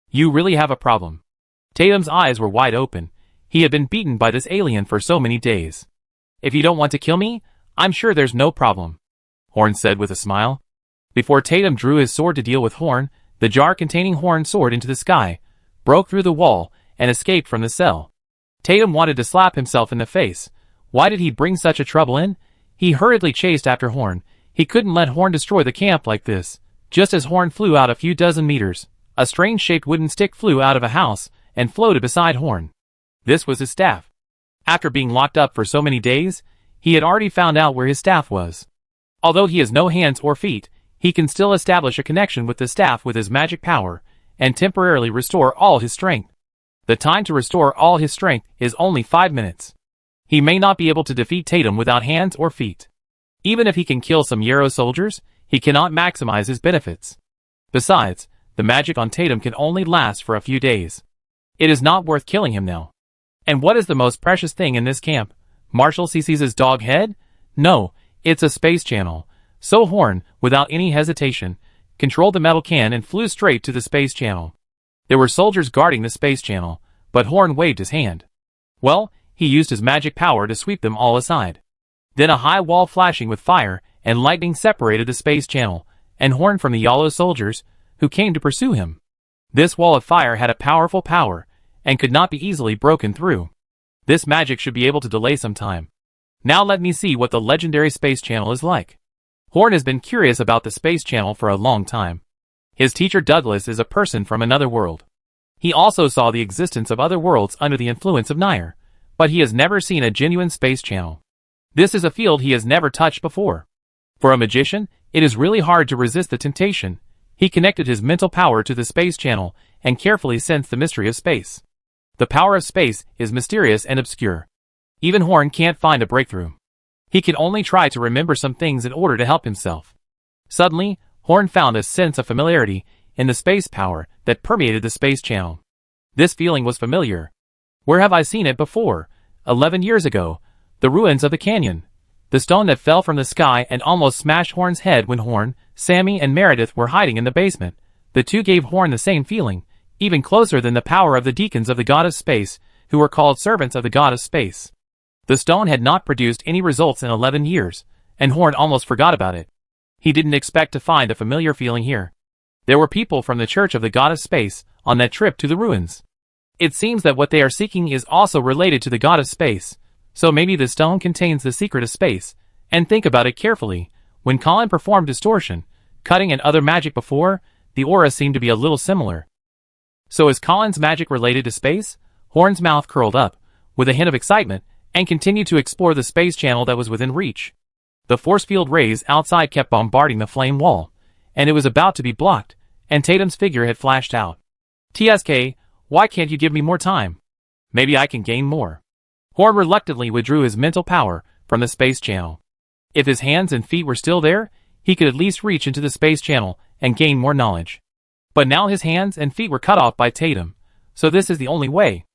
You really have a problem. Tatum's eyes were wide open. He had been beaten by this alien for so many days. If you don't want to kill me, I'm sure there's no problem, Horn said with a smile. Before Tatum drew his sword to deal with Horn, the jar containing Horn soared into the sky, broke through the wall, and escaped from the cell. Tatum wanted to slap himself in the face. Why did he bring such a trouble in? He hurriedly chased after Horn. He couldn't let Horn destroy the camp like this. Just as Horn flew out a few dozen meters, a strange-shaped wooden stick flew out of a house and floated beside Horn. This was his staff. After being locked up for so many days, he had already found out where his staff was. Although he has no hands or feet, he can still establish a connection with the staff with his magic power, and temporarily restore all his strength. The time to restore all his strength is only 5 minutes. He may not be able to defeat Tatum without hands or feet. Even if he can kill some Yarrow soldiers, he cannot maximize his benefits. Besides, the magic on Tatum can only last for a few days. It is not worth killing him now. And what is the most precious thing in this camp? Marshal Cc's dog head? No, it's a space channel. So Horn, without any hesitation, controlled the metal can and flew straight to the space channel. There were soldiers guarding the space channel, but Horn waved his hand. Well, he used his magic power to sweep them all aside. Then a high wall flashing with fire and lightning separated the space channel and Horn from the yellow soldiers who came to pursue him. This wall of fire had a powerful power and could not be easily broken through. This magic should be able to delay some time. Now let me see what the legendary space channel is like. Horn has been curious about the space channel for a long time. His teacher Douglas is a person from another world. He also saw the existence of other worlds under the influence of Nair, but he has never seen a genuine space channel. This is a field he has never touched before. For a magician, it is really hard to resist the temptation. He connected his mental power to the space channel and carefully sensed the mystery of space. The power of space is mysterious and obscure. Even Horn can't find a breakthrough. He can only try to remember some things in order to help himself. Suddenly, Horn found a sense of familiarity in the space power that permeated the space channel. This feeling was familiar. Where have I seen it before? 11 years ago. The ruins of the canyon. The stone that fell from the sky and almost smashed Horn's head when Horn, Sammy, and Meredith were hiding in the basement. The two gave Horn the same feeling, even closer than the power of the deacons of the god of space, who were called servants of the god of space. The stone had not produced any results in 11 years, and Horn almost forgot about it. He didn't expect to find a familiar feeling here. There were people from the Church of the God of Space on that trip to the ruins. It seems that what they are seeking is also related to the god of space, so maybe the stone contains the secret of space, and think about it carefully. When Colin performed distortion, cutting and other magic before, the aura seemed to be a little similar. So is Colin's magic related to space? Horn's mouth curled up, with a hint of excitement, and continued to explore the space channel that was within reach. The force field rays outside kept bombarding the flame wall, and it was about to be blocked, and Tatum's figure had flashed out. TSK, why can't you give me more time? Maybe I can gain more. Horn reluctantly withdrew his mental power from the space channel. If his hands and feet were still there, he could at least reach into the space channel and gain more knowledge. But now his hands and feet were cut off by Tatum, so this is the only way.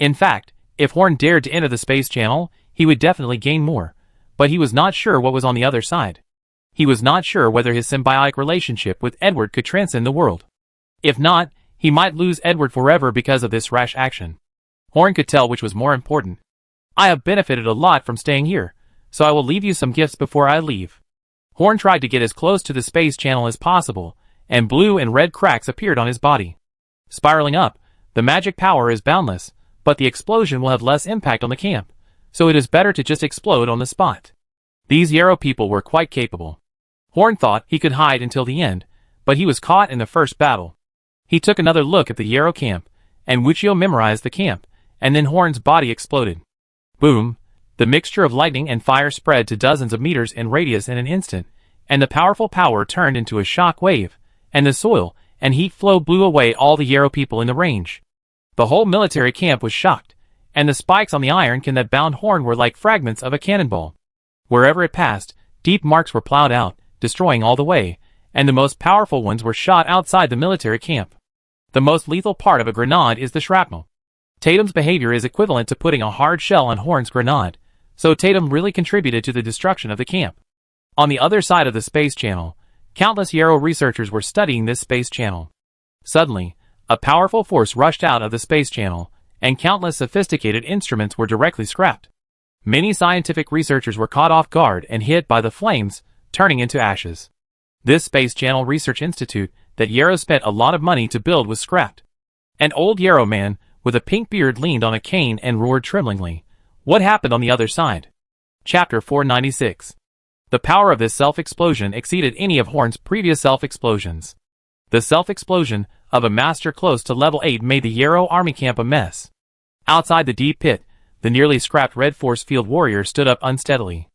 In fact, if Horn dared to enter the space channel, he would definitely gain more, but he was not sure what was on the other side. He was not sure whether his symbiotic relationship with Edward could transcend the world. If not, he might lose Edward forever because of this rash action. Horn could tell which was more important. I have benefited a lot from staying here, so I will leave you some gifts before I leave. Horn tried to get as close to the space channel as possible, and blue and red cracks appeared on his body. Spiraling up, the magic power is boundless, but the explosion will have less impact on the camp, so it is better to just explode on the spot. These Yarrow people were quite capable. Horn thought he could hide until the end, but he was caught in the first battle. He took another look at the Yarrow camp, and Wuchio memorized the camp, and then Horn's body exploded. Boom! The mixture of lightning and fire spread to dozens of meters in radius in an instant, and the powerful power turned into a shock wave, and the soil and heat flow blew away all the Yarrow people in the range. The whole military camp was shocked, and the spikes on the iron can that bound Horn were like fragments of a cannonball. Wherever it passed, deep marks were plowed out, destroying all the way, and the most powerful ones were shot outside the military camp. The most lethal part of a grenade is the shrapnel. Tatum's behavior is equivalent to putting a hard shell on Horn's grenade, so Tatum really contributed to the destruction of the camp. On the other side of the space channel, countless Yarrow researchers were studying this space channel. Suddenly, a powerful force rushed out of the space channel, and countless sophisticated instruments were directly scrapped. Many scientific researchers were caught off guard and hit by the flames, turning into ashes. This Space Channel Research Institute that Yarrow spent a lot of money to build was scrapped. An old Yarrow man with a pink beard leaned on a cane and roared tremblingly. What happened on the other side? Chapter 496. The power of this self-explosion exceeded any of Horn's previous self-explosions. The self-explosion of a master close to level 8 made the Yarrow army camp a mess. Outside the deep pit, the nearly scrapped red force field warrior stood up unsteadily.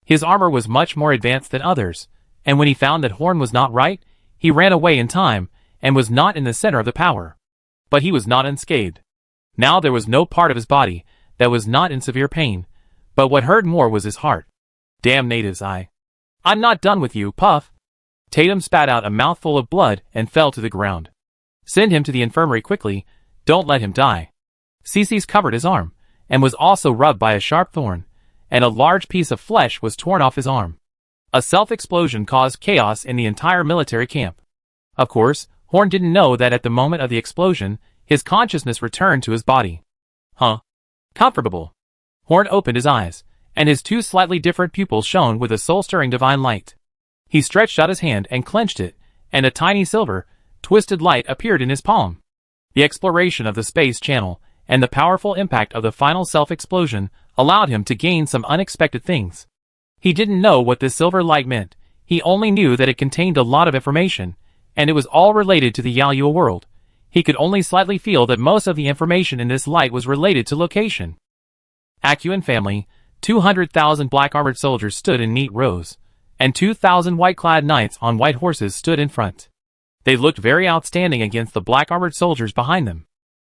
His armor was much more advanced than others, and when he found that Horn was not right, he ran away in time, and was not in the center of the power. But he was not unscathed. Now there was no part of his body that was not in severe pain, but what hurt more was his heart. Damn natives, I'm not done with you, Puff. Tatum spat out a mouthful of blood and fell to the ground. Send him to the infirmary quickly, don't let him die. Cece's covered his arm, and was also rubbed by a sharp thorn, and a large piece of flesh was torn off his arm. A self-explosion caused chaos in the entire military camp. Of course, Horn didn't know that at the moment of the explosion, his consciousness returned to his body. Comfortable. Horn opened his eyes, and his two slightly different pupils shone with a soul-stirring divine light. He stretched out his hand and clenched it, and a tiny silver, twisted light appeared in his palm. The exploration of the space channel and the powerful impact of the final self-explosion allowed him to gain some unexpected things. He didn't know what this silver light meant. He only knew that it contained a lot of information, and it was all related to the Yaoyuo world. He could only slightly feel that most of the information in this light was related to location. Akuan family, 200,000 black-armored soldiers stood in neat rows, and 2,000 white-clad knights on white horses stood in front. They looked very outstanding against the black-armored soldiers behind them.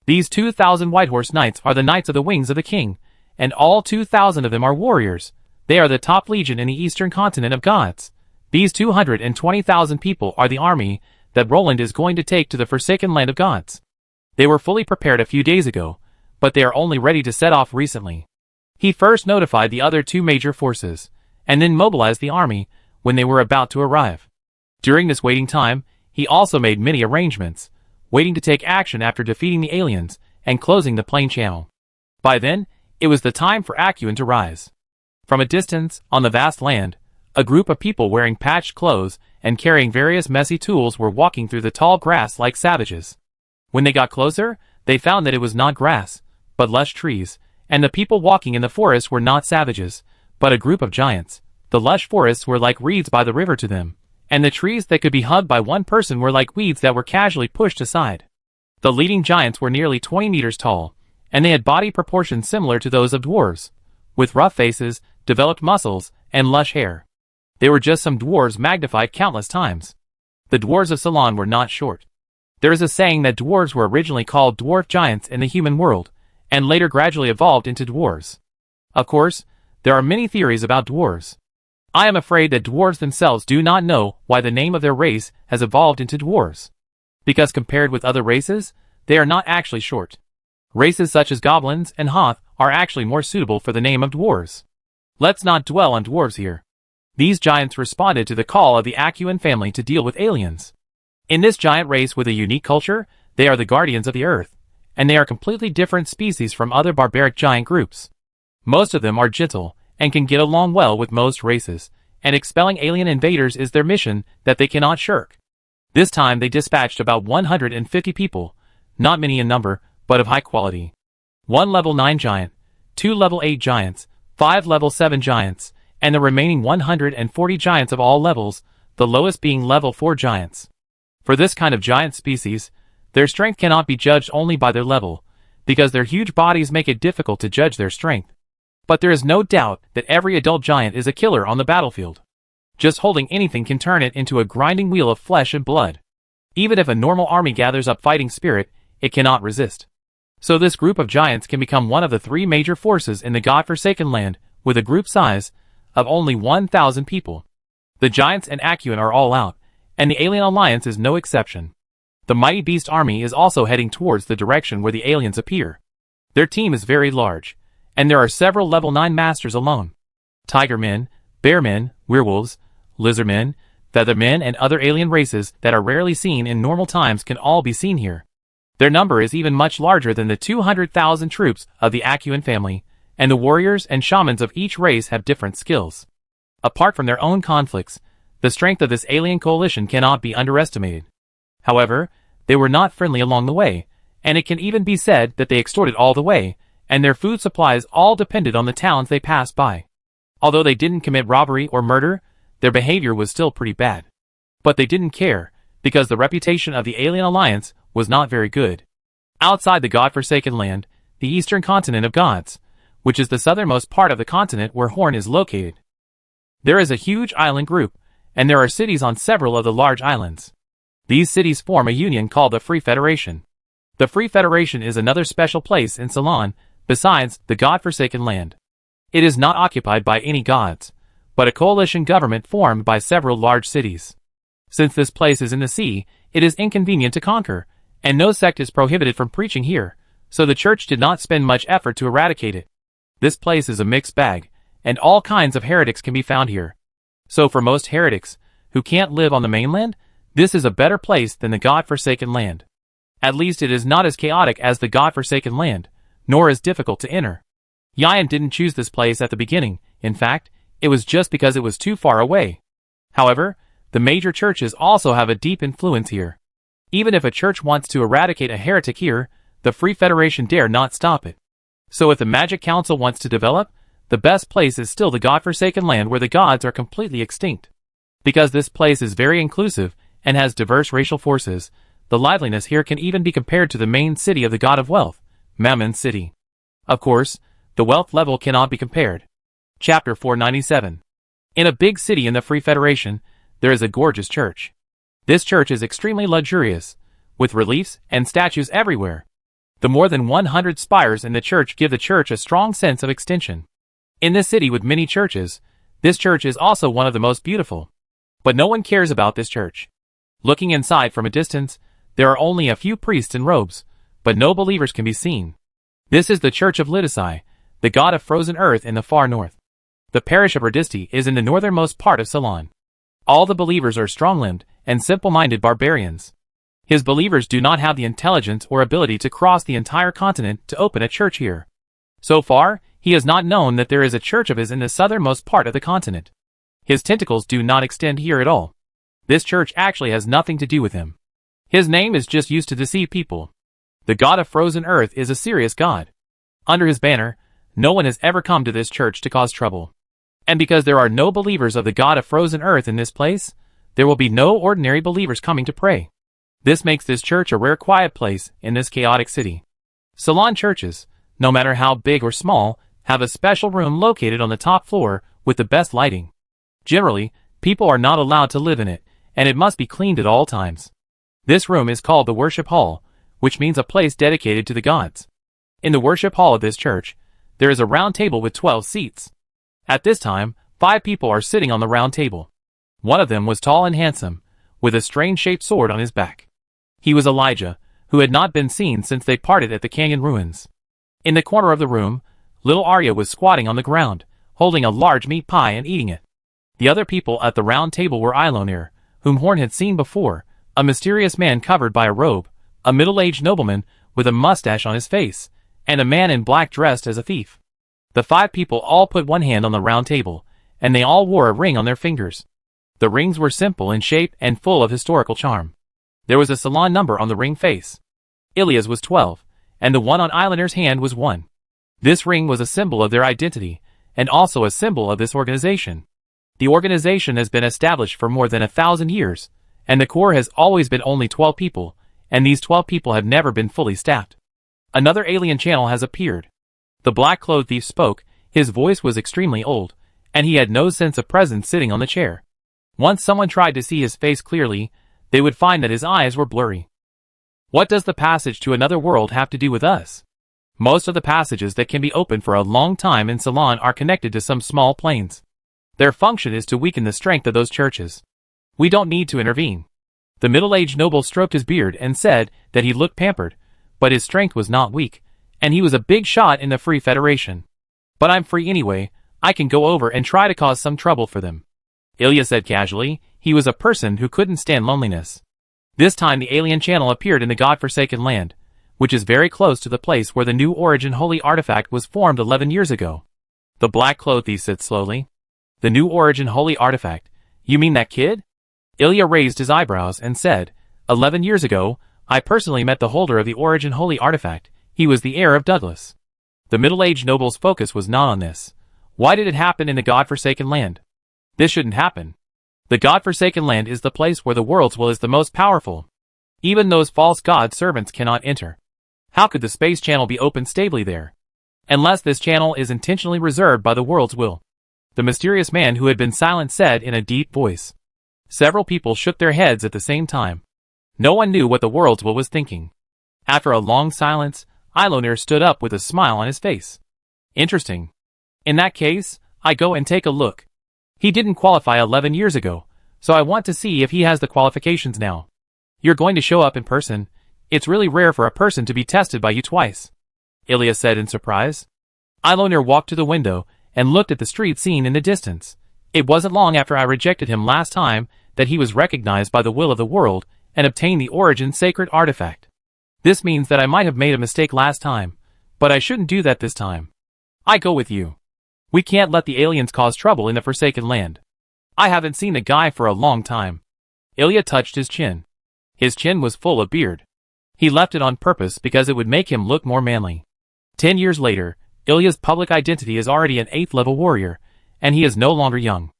These 2,000 white horse knights are the knights of the wings of the king, and all 2,000 of them are warriors. They are the top legion in the eastern continent of gods. These 220,000 people are the army that Roland is going to take to the Forsaken Land of Gods. They were fully prepared a few days ago, but they are only ready to set off recently. He first notified the other two major forces, and then mobilized the army when they were about to arrive. During this waiting time, he also made many arrangements, waiting to take action after defeating the aliens and closing the plane channel. By then, it was the time for Akuan to rise. From a distance, on the vast land, a group of people wearing patched clothes and carrying various messy tools were walking through the tall grass like savages. When they got closer, they found that it was not grass, but lush trees, and the people walking in the forest were not savages, but a group of giants. The lush forests were like reeds by the river to them, and the trees that could be hugged by one person were like weeds that were casually pushed aside. The leading giants were nearly 20 meters tall, and they had body proportions similar to those of dwarves, with rough faces, developed muscles, and lush hair. They were just some dwarves magnified countless times. The dwarves of Ceylon were not short. There is a saying that dwarves were originally called dwarf giants in the human world, and later gradually evolved into dwarves. Of course, there are many theories about dwarves. I am afraid that dwarves themselves do not know why the name of their race has evolved into dwarves. Because compared with other races, they are not actually short. Races such as goblins and hoth are actually more suitable for the name of dwarves. Let's not dwell on dwarves here. These giants responded to the call of the Akuan family to deal with aliens. In this giant race with a unique culture, they are the guardians of the earth, and they are completely different species from other barbaric giant groups. Most of them are gentle, and can get along well with most races, and expelling alien invaders is their mission that they cannot shirk. This time they dispatched about 150 people, not many in number, but of high quality. 1 level 9 giant, 2 level 8 giants, 5 level 7 giants, and the remaining 140 giants of all levels, the lowest being level 4 giants. For this kind of giant species, their strength cannot be judged only by their level, because their huge bodies make it difficult to judge their strength. But there is no doubt that every adult giant is a killer on the battlefield. Just holding anything can turn it into a grinding wheel of flesh and blood. Even if a normal army gathers up fighting spirit, it cannot resist. So this group of giants can become one of the 3 major forces in the God-forsaken land, with a group size of only 1,000 people. The giants and Akuan are all out, and the alien alliance is no exception. The mighty beast army is also heading towards the direction where the aliens appear. Their team is very large, and there are several level 9 masters alone. Tiger men, bear men, werewolves, lizard men, feather men, and other alien races that are rarely seen in normal times can all be seen here. Their number is even much larger than the 200,000 troops of the Akuan family, and the warriors and shamans of each race have different skills. Apart from their own conflicts, the strength of this alien coalition cannot be underestimated. However, they were not friendly along the way, and it can even be said that they extorted all the way, and their food supplies all depended on the towns they passed by. Although they didn't commit robbery or murder, their behavior was still pretty bad. But they didn't care, because the reputation of the alien alliance was not very good. Outside the God-forsaken land, the eastern continent of gods, which is the southernmost part of the continent where Horn is located, there is a huge island group, and there are cities on several of the large islands. These cities form a union called the Free Federation. The Free Federation is another special place in Ceylon, besides the God-forsaken land. It is not occupied by any gods, but a coalition government formed by several large cities. Since this place is in the sea, it is inconvenient to conquer, and no sect is prohibited from preaching here, so the church did not spend much effort to eradicate it. This place is a mixed bag, and all kinds of heretics can be found here. So for most heretics, who can't live on the mainland, this is a better place than the God-forsaken land. At least it is not as chaotic as the God-forsaken land, nor as difficult to enter. Yian didn't choose this place at the beginning. In fact, it was just because it was too far away. However, the major churches also have a deep influence here. Even if a church wants to eradicate a heretic here, the Free Federation dare not stop it. So if the Magic Council wants to develop, the best place is still the godforsaken land where the gods are completely extinct. Because this place is very inclusive and has diverse racial forces, the liveliness here can even be compared to the main city of the god of wealth, Mammon City. Of course, the wealth level cannot be compared. Chapter 497. In a big city in the Free Federation, there is a gorgeous church. This church is extremely luxurious, with reliefs and statues everywhere. The more than 100 spires in the church give the church a strong sense of extension. In this city with many churches, this church is also one of the most beautiful. But no one cares about this church. Looking inside from a distance, there are only a few priests in robes, but no believers can be seen. This is the Church of Lidisai, the god of frozen earth in the far north. The parish of Radisti is in the northernmost part of Ceylon. All the believers are strong-limbed and simple-minded barbarians. His believers do not have the intelligence or ability to cross the entire continent to open a church here. So far, he has not known that there is a church of his in the southernmost part of the continent. His tentacles do not extend here at all. This church actually has nothing to do with him. His name is just used to deceive people. The god of frozen earth is a serious god. Under his banner, no one has ever come to this church to cause trouble. And because there are no believers of the god of frozen earth in this place, there will be no ordinary believers coming to pray. This makes this church a rare quiet place in this chaotic city. Ceylon churches, no matter how big or small, have a special room located on the top floor with the best lighting. Generally, people are not allowed to live in it, and it must be cleaned at all times. This room is called the worship hall, which means a place dedicated to the gods. In the worship hall of this church, there is a round table with 12 seats. At this time, 5 people are sitting on the round table. One of them was tall and handsome, with a strange-shaped sword on his back. He was Elijah, who had not been seen since they parted at the canyon ruins. In the corner of the room, little Arya was squatting on the ground, holding a large meat pie and eating it. The other people at the round table were Eilonir, whom Horn had seen before, a mysterious man covered by a robe, a middle-aged nobleman with a mustache on his face, and a man in black dressed as a thief. The 5 people all put one hand on the round table, and they all wore a ring on their fingers. The rings were simple in shape and full of historical charm. There was a Ceylon number on the ring face. Ilya's was 12, and the one on Eilonir's hand was 1. This ring was a symbol of their identity, and also a symbol of this organization. The organization has been established for more than 1,000 years, and the core has always been only 12 people, and these 12 people have never been fully staffed. Another alien channel has appeared. The black-clothed thief spoke, his voice was extremely old, and he had no sense of presence sitting on the chair. Once someone tried to see his face clearly, they would find that his eyes were blurry. What does the passage to another world have to do with us? Most of the passages that can be opened for a long time in Ceylon are connected to some small planes. Their function is to weaken the strength of those churches. We don't need to intervene. The middle-aged noble stroked his beard and said that he looked pampered, but his strength was not weak, and he was a big shot in the Free Federation. But I'm free anyway, I can go over and try to cause some trouble for them. Ilya said casually. He was a person who couldn't stand loneliness. This time the alien channel appeared in the godforsaken land, which is very close to the place where the New Origin Holy Artifact was formed 11 years ago. The black-clothed thief said slowly. The New Origin Holy Artifact? You mean that kid? Ilya raised his eyebrows and said, 11 years ago, I personally met the holder of the Origin Holy Artifact. He was the heir of Douglas. The middle-aged noble's focus was not on this. Why did it happen in the godforsaken land? This shouldn't happen. The godforsaken land is the place where the world's will is the most powerful. Even those false god servants cannot enter. How could the space channel be opened stably there? Unless this channel is intentionally reserved by the world's will. The mysterious man who had been silent said in a deep voice. Several people shook their heads at the same time. No one knew what the world's will was thinking. After a long silence, Eilonir stood up with a smile on his face. Interesting. In that case, I go and take a look. He didn't qualify 11 years ago, so I want to see if he has the qualifications now. You're going to show up in person. It's really rare for a person to be tested by you twice. Ilya said in surprise. Eilonir walked to the window and looked at the street scene in the distance. It wasn't long after I rejected him last time that he was recognized by the will of the world and obtained the Origin Sacred Artifact. This means that I might have made a mistake last time, but I shouldn't do that this time. I go with you. We can't let the aliens cause trouble in the Forsaken Land. I haven't seen the guy for a long time. Ilya touched his chin. His chin was full of beard. He left it on purpose because it would make him look more manly. 10 years later, Ilya's public identity is already an 8th level warrior, and he is no longer young.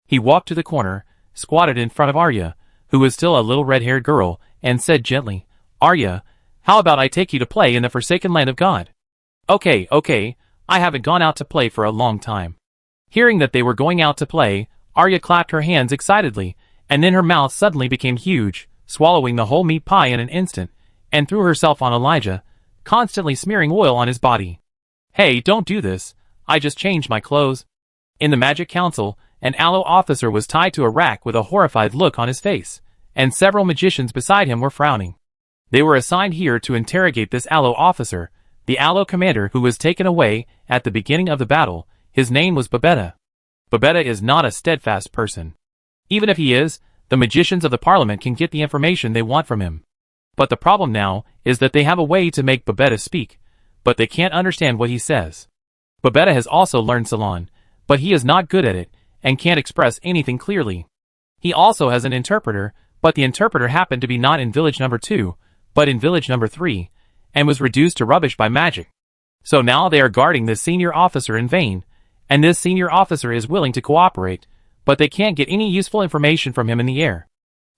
He walked to the corner, squatted in front of Arya, who was still a little red-haired girl, and said gently, Arya, how about I take you to play in the Forsaken Land of God? Okay, I haven't gone out to play for a long time. Hearing that they were going out to play, Arya clapped her hands excitedly, and then her mouth suddenly became huge, swallowing the whole meat pie in an instant, and threw herself on Elijah, constantly smearing oil on his body. Hey, don't do this, I just changed my clothes. In the Magic Council, an Aloe officer was tied to a rack with a horrified look on his face, and several magicians beside him were frowning. They were assigned here to interrogate this Aloe officer, the Aloe commander who was taken away at the beginning of the battle. His name was Babetta. Babetta is not a steadfast person. Even if he is, the magicians of the Parliament can get the information they want from him. But the problem now is that they have a way to make Babetta speak, but they can't understand what he says. Babetta has also learned Salon, but he is not good at it, and can't express anything clearly. He also has an interpreter, but the interpreter happened to be not in village number 2, but in village number 3, and was reduced to rubbish by magic. So now they are guarding this senior officer in vain, and this senior officer is willing to cooperate, but they can't get any useful information from him in the air.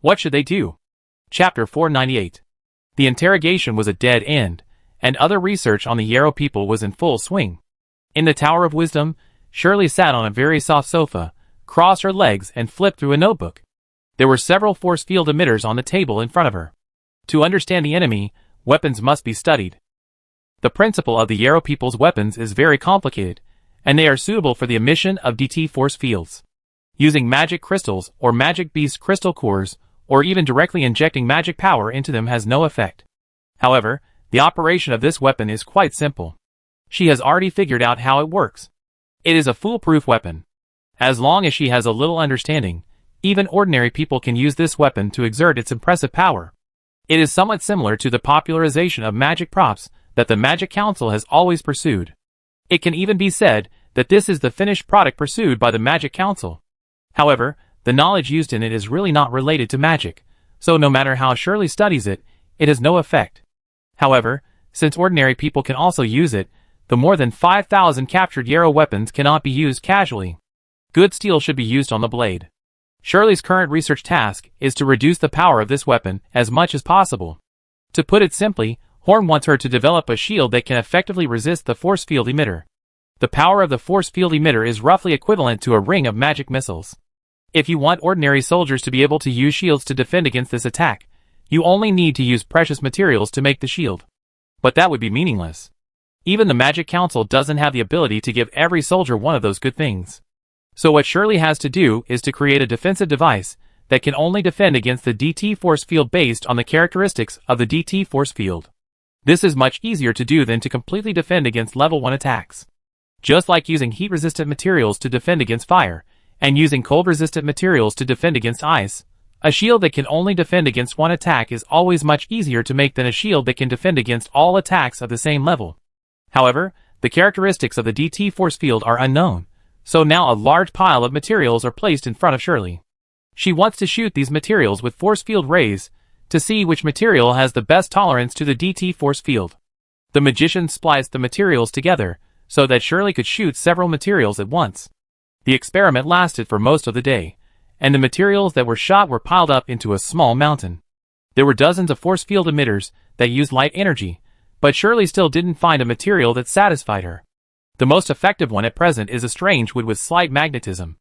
What should they do? Chapter 498. The interrogation was a dead end, and other research on the Yarrow people was in full swing. In the Tower of Wisdom, Shirley sat on a very soft sofa, crossed her legs and flipped through a notebook. There were several force field emitters on the table in front of her. To understand the enemy, weapons must be studied. The principle of the Yarrow people's weapons is very complicated, and they are suitable for the emission of DT force fields. Using magic crystals or magic beast crystal cores, or even directly injecting magic power into them has no effect. However, the operation of this weapon is quite simple. She has already figured out how it works. It is a foolproof weapon. As long as she has a little understanding, even ordinary people can use this weapon to exert its impressive power. It is somewhat similar to the popularization of magic props that the Magic Council has always pursued. It can even be said that this is the finished product pursued by the Magic Council. However, the knowledge used in it is really not related to magic, so no matter how Shirley studies it, it has no effect. However, since ordinary people can also use it, the more than 5,000 captured Yarrow weapons cannot be used casually. Good steel should be used on the blade. Shirley's current research task is to reduce the power of this weapon as much as possible. To put it simply, Horn wants her to develop a shield that can effectively resist the force field emitter. The power of the force field emitter is roughly equivalent to a ring of magic missiles. If you want ordinary soldiers to be able to use shields to defend against this attack, you only need to use precious materials to make the shield. But that would be meaningless. Even the Magic Council doesn't have the ability to give every soldier one of those good things. So what Shirley has to do is to create a defensive device that can only defend against the DT force field based on the characteristics of the DT force field. This is much easier to do than to completely defend against level 1 attacks. Just like using heat-resistant materials to defend against fire, and using cold-resistant materials to defend against ice, a shield that can only defend against one attack is always much easier to make than a shield that can defend against all attacks of the same level. However, the characteristics of the DT force field are unknown, so now a large pile of materials are placed in front of Shirley. She wants to shoot these materials with force field rays to see which material has the best tolerance to the DT force field. The magician spliced the materials together so that Shirley could shoot several materials at once. The experiment lasted for most of the day, and the materials that were shot were piled up into a small mountain. There were dozens of force field emitters that used light energy, but Shirley still didn't find a material that satisfied her. The most effective one at present is a strange wood with slight magnetism.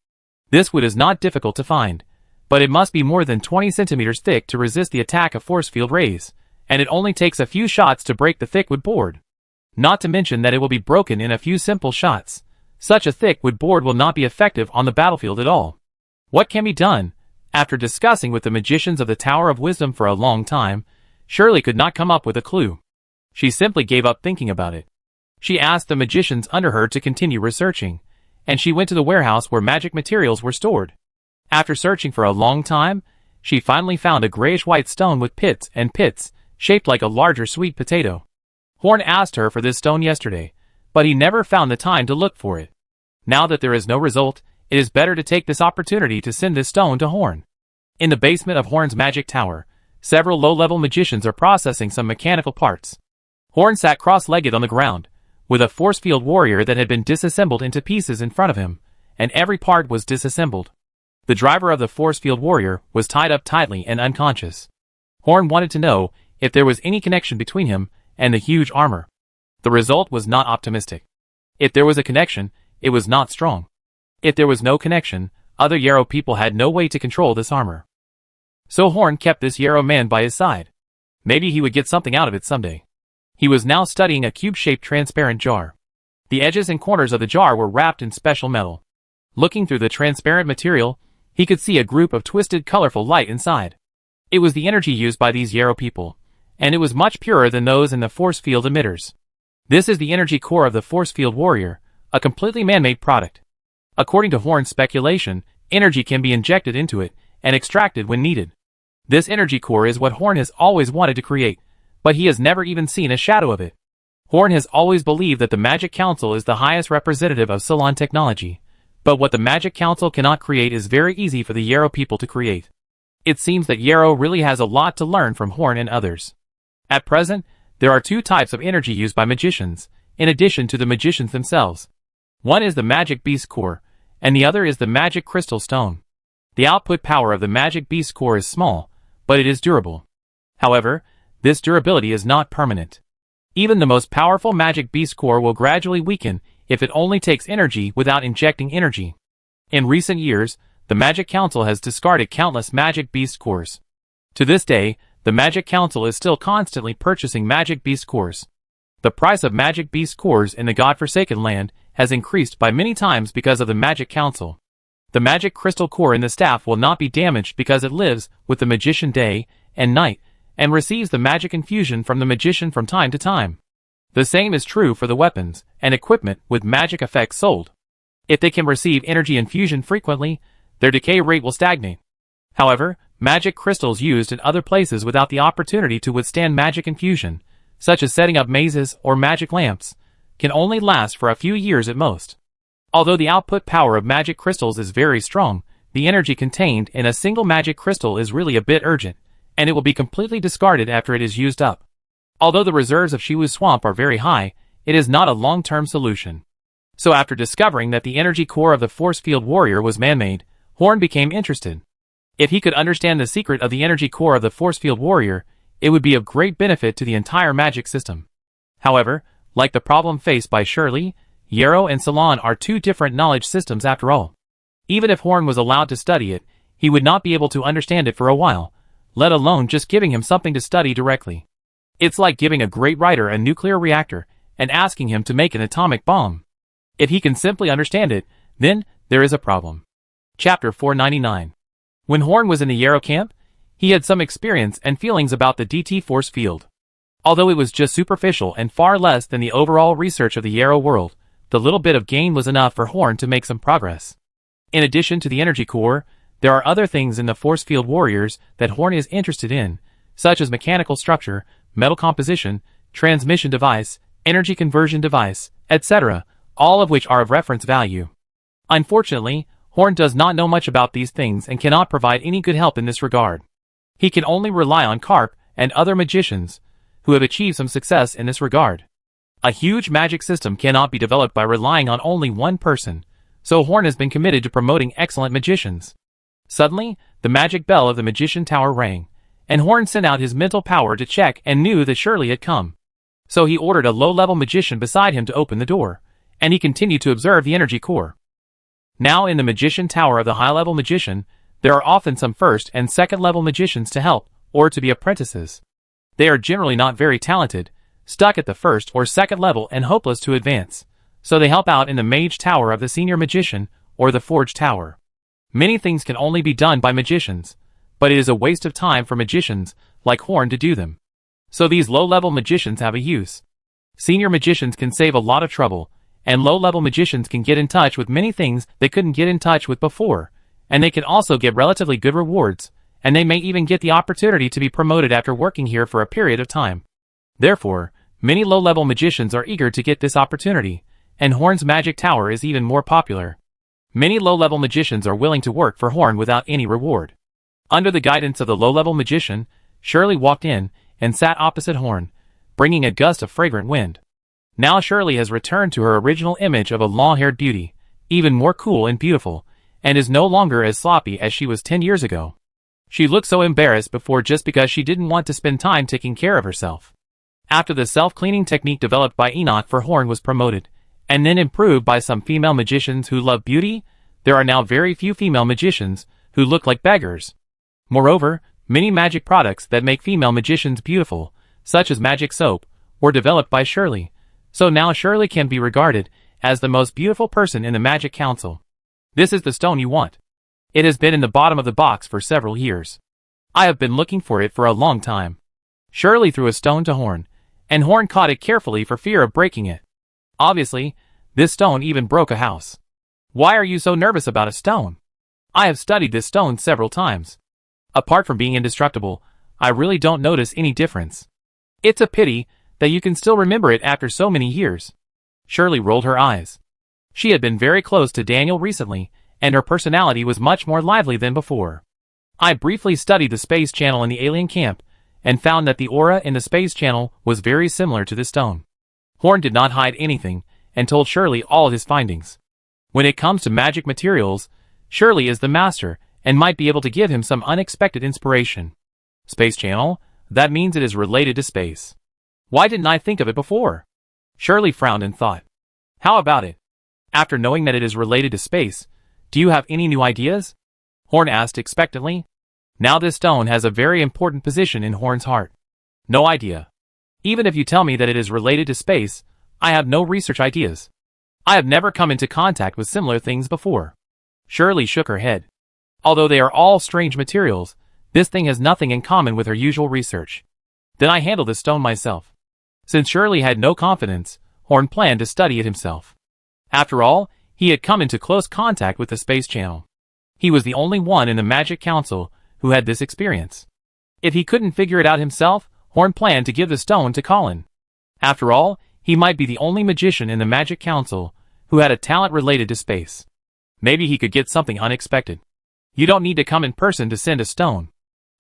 This wood is not difficult to find, but it must be more than 20 centimeters thick to resist the attack of force field rays, and it only takes a few shots to break the thick wood board. Not to mention that it will be broken in a few simple shots. Such a thick wood board will not be effective on the battlefield at all. What can be done? After discussing with the magicians of the Tower of Wisdom for a long time, Shirley could not come up with a clue. She simply gave up thinking about it. She asked the magicians under her to continue researching, and she went to the warehouse where magic materials were stored. After searching for a long time, she finally found a grayish-white stone with pits and pits, shaped like a larger sweet potato. Horn asked her for this stone yesterday, but he never found the time to look for it. Now that there is no result, it is better to take this opportunity to send this stone to Horn. In the basement of Horn's magic tower, several low-level magicians are processing some mechanical parts. Horn sat cross-legged on the ground, with a force field warrior that had been disassembled into pieces in front of him, and every part was disassembled. The driver of the force field warrior was tied up tightly and unconscious. Horn wanted to know if there was any connection between him and the huge armor. The result was not optimistic. If there was a connection, it was not strong. If there was no connection, other Yarrow people had no way to control this armor. So Horn kept this Yarrow man by his side. Maybe he would get something out of it someday. He was now studying a cube-shaped transparent jar. The edges and corners of the jar were wrapped in special metal. Looking through the transparent material, he could see a group of twisted, colorful light inside. It was the energy used by these Yarrow people, and it was much purer than those in the force field emitters. This is the energy core of the force field warrior, a completely man-made product. According to Horn's speculation, energy can be injected into it and extracted when needed. This energy core is what Horn has always wanted to create, but he has never even seen a shadow of it. Horn has always believed that the Magic Council is the highest representative of Salon technology, but what the Magic Council cannot create is very easy for the Yarrow people to create. It seems that Yarrow really has a lot to learn from Horn and others. At present, there are two types of energy used by magicians, in addition to the magicians themselves. One is the Magic Beast Core, and the other is the Magic Crystal Stone. The output power of the Magic Beast Core is small, but it is durable. However, this durability is not permanent. Even the most powerful Magic Beast Core will gradually weaken if it only takes energy without injecting energy. In recent years, the Magic Council has discarded countless Magic Beast Cores. To this day, the Magic Council is still constantly purchasing Magic Beast Cores. The price of Magic Beast Cores in the God-forsaken land has increased by many times because of the Magic Council. The Magic Crystal Core in the staff will not be damaged because it lives with the magician day and night, and receives the magic infusion from the magician from time to time. The same is true for the weapons and equipment with magic effects sold. If they can receive energy infusion frequently, their decay rate will stagnate. However, magic crystals used in other places without the opportunity to withstand magic infusion, such as setting up mazes or magic lamps, can only last for a few years at most. Although the output power of magic crystals is very strong, the energy contained in a single magic crystal is really a bit urgent, and it will be completely discarded after it is used up. Although the reserves of Shiwu Swamp are very high, it is not a long-term solution. So after discovering that the energy core of the force field warrior was man-made, Horn became interested. If he could understand the secret of the energy core of the force field warrior, it would be of great benefit to the entire magic system. However, like the problem faced by Shirley, Yarrow and Salon are two different knowledge systems after all. Even if Horn was allowed to study it, he would not be able to understand it for a while, let alone just giving him something to study directly. It's like giving a great writer a nuclear reactor and asking him to make an atomic bomb. If he can simply understand it, then there is a problem. Chapter 499. When Horn was in the Yarrow camp, he had some experience and feelings about the DT force field. Although it was just superficial and far less than the overall research of the Yarrow world, the little bit of gain was enough for Horn to make some progress. In addition to the energy core, there are other things in the force field warriors that Horn is interested in, such as mechanical structure, metal composition, transmission device, energy conversion device, etc., all of which are of reference value. Unfortunately, Horn does not know much about these things and cannot provide any good help in this regard. He can only rely on Carp and other magicians, who have achieved some success in this regard. A huge magic system cannot be developed by relying on only one person, so Horn has been committed to promoting excellent magicians. Suddenly, the magic bell of the magician tower rang, and Horn sent out his mental power to check and knew that Shirley had come. So he ordered a low-level magician beside him to open the door, and he continued to observe the energy core. Now in the magician tower of the high-level magician, there are often some first and second-level magicians to help, or to be apprentices. They are generally not very talented, stuck at the first or second level and hopeless to advance, so they help out in the mage tower of the senior magician, or the forge tower. Many things can only be done by magicians, but it is a waste of time for magicians like Horn to do them. So these low-level magicians have a use. Senior magicians can save a lot of trouble, and low-level magicians can get in touch with many things they couldn't get in touch with before, and they can also get relatively good rewards, and they may even get the opportunity to be promoted after working here for a period of time. Therefore, Many low-level magicians are eager to get this opportunity, and Horn's magic tower is even more popular. Many low-level magicians are willing to work for Horn without any reward. Under the guidance of the low-level magician, Shirley walked in and sat opposite Horn, bringing a gust of fragrant wind. Now Shirley has returned to her original image of a long-haired beauty, even more cool and beautiful, and is no longer as sloppy as she was 10 years ago. She looked so embarrassed before just because she didn't want to spend time taking care of herself. After the self-cleaning technique developed by Enoch for Horn was promoted, and then improved by some female magicians who love beauty, there are now very few female magicians who look like beggars. Moreover, many magic products that make female magicians beautiful, such as magic soap, were developed by Shirley, so now Shirley can be regarded as the most beautiful person in the Magic Council. This is the stone you want. It has been in the bottom of the box for several years. I have been looking for it for a long time. Shirley threw a stone to Horn, and Horn caught it carefully for fear of breaking it. Obviously, this stone even broke a house. Why are you so nervous about a stone? I have studied this stone several times. Apart from being indestructible, I really don't notice any difference. It's a pity that you can still remember it after so many years. Shirley rolled her eyes. She had been very close to Daniel recently, and her personality was much more lively than before. I briefly studied the space channel in the alien camp, and found that the aura in the space channel was very similar to the stone. Horn did not hide anything, and told Shirley all his findings. When it comes to magic materials, Shirley is the master, and might be able to give him some unexpected inspiration. Space channel? That means it is related to space. Why didn't I think of it before? Shirley frowned and thought. How about it? After knowing that it is related to space, do you have any new ideas? Horn asked expectantly. Now this stone has a very important position in Horn's heart. No idea. Even if you tell me that it is related to space, I have no research ideas. I have never come into contact with similar things before. Shirley shook her head. Although they are all strange materials, this thing has nothing in common with her usual research. Then I handle this stone myself. Since Shirley had no confidence, Horn planned to study it himself. After all, he had come into close contact with the space channel. He was the only one in the Magic Council who had this experience. If he couldn't figure it out himself, Horn planned to give the stone to Colin. After all, he might be the only magician in the Magic Council who had a talent related to space. Maybe he could get something unexpected. You don't need to come in person to send a stone.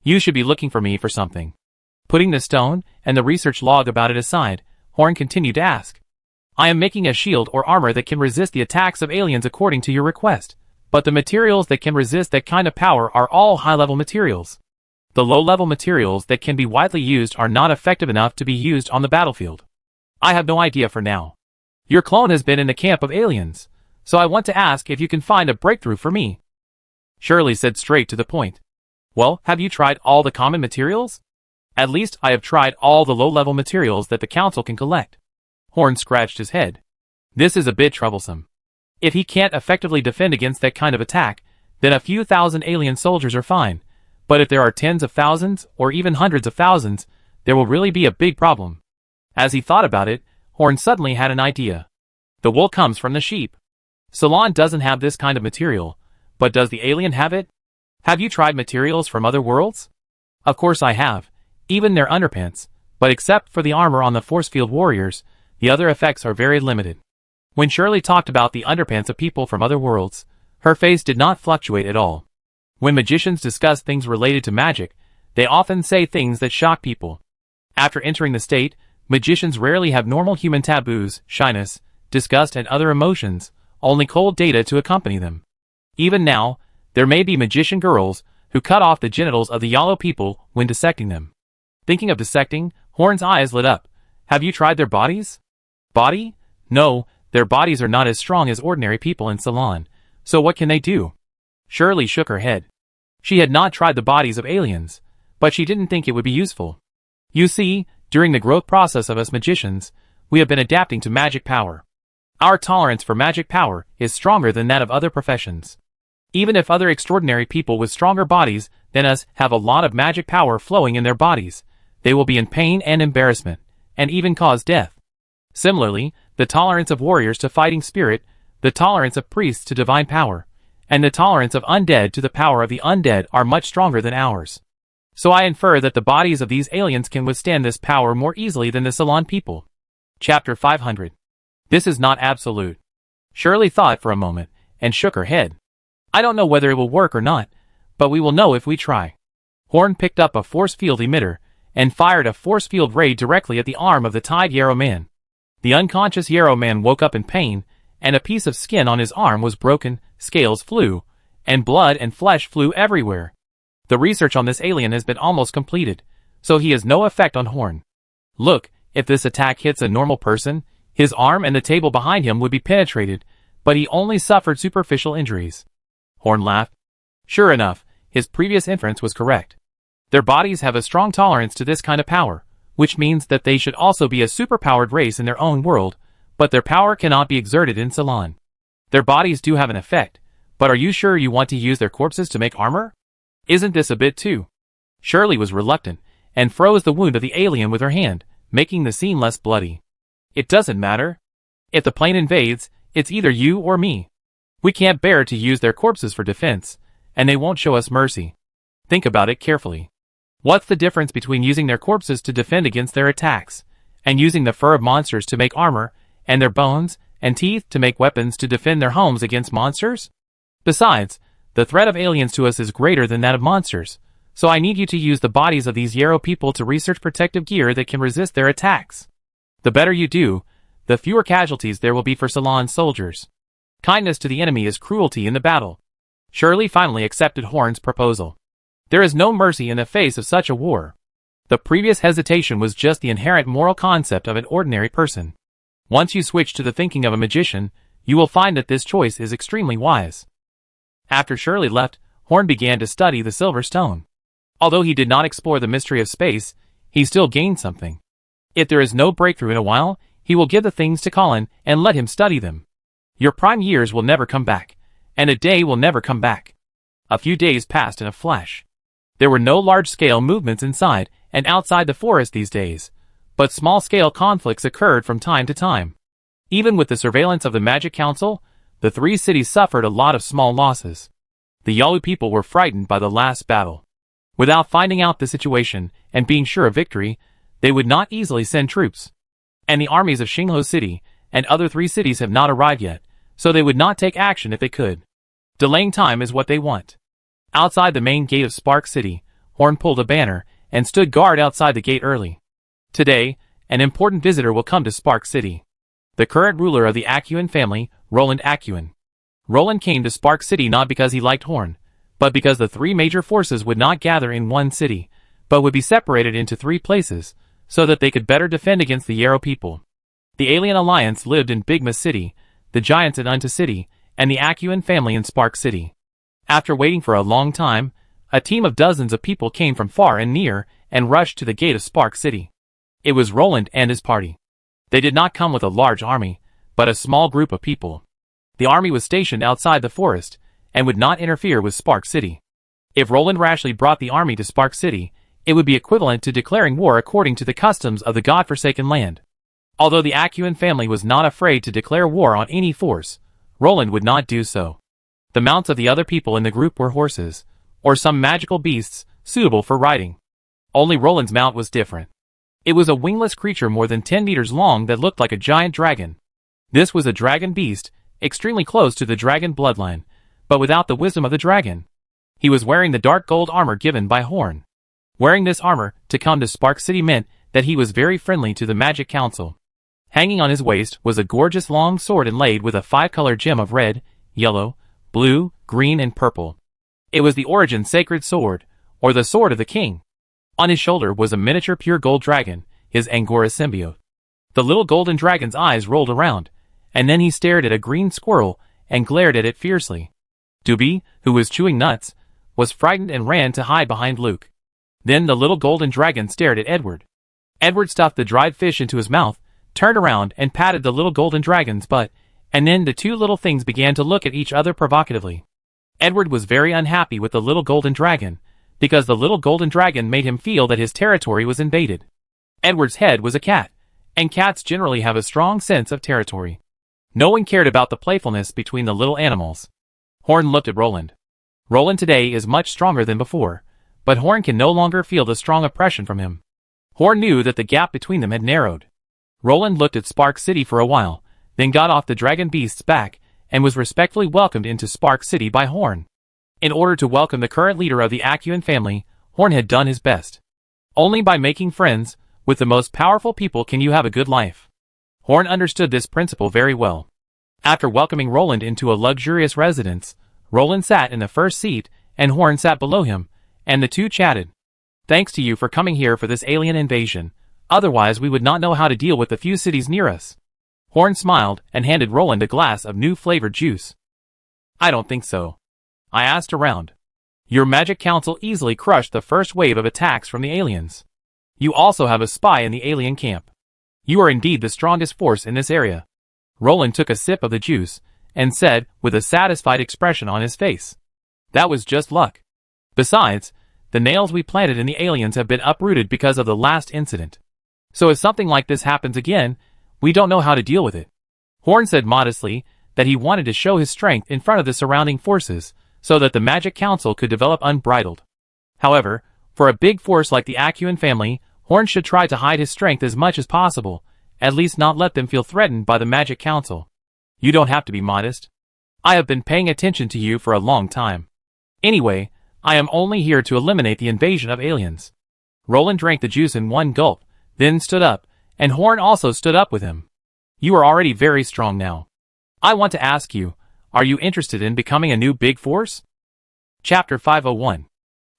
You should be looking for me for something. Putting the stone and the research log about it aside, Horn continued to ask. I am making a shield or armor that can resist the attacks of aliens according to your request, but the materials that can resist that kind of power are all high-level materials. The low-level materials that can be widely used are not effective enough to be used on the battlefield. I have no idea for now. Your clone has been in the camp of aliens, so I want to ask if you can find a breakthrough for me. Shirley said straight to the point. Well, have you tried all the common materials? At least I have tried all the low-level materials that the council can collect. Horn scratched his head. This is a bit troublesome. If he can't effectively defend against that kind of attack, then a few thousand alien soldiers are fine. But if there are tens of thousands, or even hundreds of thousands, there will really be a big problem. As he thought about it, Horn suddenly had an idea. The wool comes from the sheep. Ceylon doesn't have this kind of material, but does the alien have it? Have you tried materials from other worlds? Of course I have, even their underpants, but except for the armor on the force field warriors, the other effects are very limited. When Shirley talked about the underpants of people from other worlds, her face did not fluctuate at all. When magicians discuss things related to magic, they often say things that shock people. After entering the state, magicians rarely have normal human taboos, shyness, disgust and other emotions, only cold data to accompany them. Even now, there may be magician girls who cut off the genitals of the yellow people when dissecting them. Thinking of dissecting, Horn's eyes lit up. Have you tried their bodies? Body? No, their bodies are not as strong as ordinary people in Ceylon, so what can they do? Shirley shook her head. She had not tried the bodies of aliens, but she didn't think it would be useful. You see, during the growth process of us magicians, we have been adapting to magic power. Our tolerance for magic power is stronger than that of other professions. Even if other extraordinary people with stronger bodies than us have a lot of magic power flowing in their bodies, they will be in pain and embarrassment, and even cause death. Similarly, the tolerance of warriors to fighting spirit, the tolerance of priests to divine power, and the tolerance of undead to the power of the undead are much stronger than ours. So I infer that the bodies of these aliens can withstand this power more easily than the Ceylon people. Chapter 500. This is not absolute. Shirley thought for a moment, and shook her head. I don't know whether it will work or not, but we will know if we try. Horn picked up a force field emitter, and fired a force field ray directly at the arm of the tied Yarrow man. The unconscious Yarrow man woke up in pain, and a piece of skin on his arm was broken, scales flew, and blood and flesh flew everywhere. The research on this alien has been almost completed, so he has no effect on Horn. Look, if this attack hits a normal person, his arm and the table behind him would be penetrated, but he only suffered superficial injuries. Horn laughed. Sure enough, his previous inference was correct. Their bodies have a strong tolerance to this kind of power, which means that they should also be a superpowered race in their own world, but their power cannot be exerted in Ceylon. Their bodies do have an effect, but are you sure you want to use their corpses to make armor? Isn't this a bit too? Shirley was reluctant, and froze the wound of the alien with her hand, making the scene less bloody. It doesn't matter. If the plane invades, it's either you or me. We can't bear to use their corpses for defense, and they won't show us mercy. Think about it carefully. What's the difference between using their corpses to defend against their attacks, and using the fur of monsters to make armor, and their bones and teeth to make weapons to defend their homes against monsters? Besides, the threat of aliens to us is greater than that of monsters, so I need you to use the bodies of these Yarrow people to research protective gear that can resist their attacks. The better you do, the fewer casualties there will be for Ceylon's soldiers. Kindness to the enemy is cruelty in the battle. Shirley finally accepted Horn's proposal. There is no mercy in the face of such a war. The previous hesitation was just the inherent moral concept of an ordinary person. Once you switch to the thinking of a magician, you will find that this choice is extremely wise. After Shirley left, Horn began to study the Silver Stone. Although he did not explore the mystery of space, he still gained something. If there is no breakthrough in a while, he will give the things to Colin and let him study them. Your prime years will never come back, and a day will never come back. A few days passed in a flash. There were no large-scale movements inside and outside the forest these days, but small-scale conflicts occurred from time to time. Even with the surveillance of the Magic Council, the three cities suffered a lot of small losses. The Yalu people were frightened by the last battle. Without finding out the situation and being sure of victory, they would not easily send troops. And the armies of Xingho City and other three cities have not arrived yet, so they would not take action if they could. Delaying time is what they want. Outside the main gate of Spark City, Horn pulled a banner and stood guard outside the gate early. Today, an important visitor will come to Spark City. The current ruler of the Acuin family, Roland Acuin. Roland came to Spark City not because he liked Horn, but because the three major forces would not gather in one city, but would be separated into three places, so that they could better defend against the Yarrow people. The Alien Alliance lived in Bigma City, the Giants in Unta City, and the Acuin family in Spark City. After waiting for a long time, a team of dozens of people came from far and near and rushed to the gate of Spark City. It was Roland and his party. They did not come with a large army, but a small group of people. The army was stationed outside the forest and would not interfere with Spark City. If Roland rashly brought the army to Spark City, it would be equivalent to declaring war according to the customs of the God-forsaken land. Although the Acuin family was not afraid to declare war on any force, Roland would not do so. The mounts of the other people in the group were horses, or some magical beasts suitable for riding. Only Roland's mount was different. It was a wingless creature more than 10 meters long that looked like a giant dragon. This was a dragon beast, extremely close to the dragon bloodline, but without the wisdom of the dragon. He was wearing the dark gold armor given by Horn. Wearing this armor to come to Spark City meant that he was very friendly to the Magic Council. Hanging on his waist was a gorgeous long sword inlaid with a 5-color gem of red, yellow, blue, green, and purple. It was the Origin Sacred Sword, or the Sword of the King. On his shoulder was a miniature pure gold dragon, his Angora symbiote. The little golden dragon's eyes rolled around, and then he stared at a green squirrel and glared at it fiercely. Doobie, who was chewing nuts, was frightened and ran to hide behind Luke. Then the little golden dragon stared at Edward. Edward stuffed the dried fish into his mouth, turned around and patted the little golden dragon's butt, and then the two little things began to look at each other provocatively. Edward was very unhappy with the little golden dragon, because the little golden dragon made him feel that his territory was invaded. Edward's head was a cat, and cats generally have a strong sense of territory. No one cared about the playfulness between the little animals. Horn looked at Roland. Roland today is much stronger than before, but Horn can no longer feel the strong oppression from him. Horn knew that the gap between them had narrowed. Roland looked at Spark City for a while, then got off the dragon beast's back, and was respectfully welcomed into Spark City by Horn. In order to welcome the current leader of the Acuan family, Horn had done his best. Only by making friends with the most powerful people can you have a good life. Horn understood this principle very well. After welcoming Roland into a luxurious residence, Roland sat in the first seat, and Horn sat below him, and the two chatted. Thanks to you for coming here for this alien invasion. Otherwise we would not know how to deal with the few cities near us. Horn smiled and handed Roland a glass of new flavored juice. I don't think so. I asked around. Your magic council easily crushed the first wave of attacks from the aliens. You also have a spy in the alien camp. You are indeed the strongest force in this area. Roland took a sip of the juice, and said, with a satisfied expression on his face. That was just luck. Besides, the nails we planted in the aliens have been uprooted because of the last incident. So if something like this happens again, we don't know how to deal with it. Horn said modestly that he wanted to show his strength in front of the surrounding forces, so that the Magic Council could develop unbridled. However, for a big force like the Acuan family, Horn should try to hide his strength as much as possible, at least not let them feel threatened by the Magic Council. You don't have to be modest. I have been paying attention to you for a long time. Anyway, I am only here to eliminate the invasion of aliens. Roland drank the juice in one gulp, then stood up, and Horn also stood up with him. You are already very strong now. I want to ask you, are you interested in becoming a new big force? Chapter 501.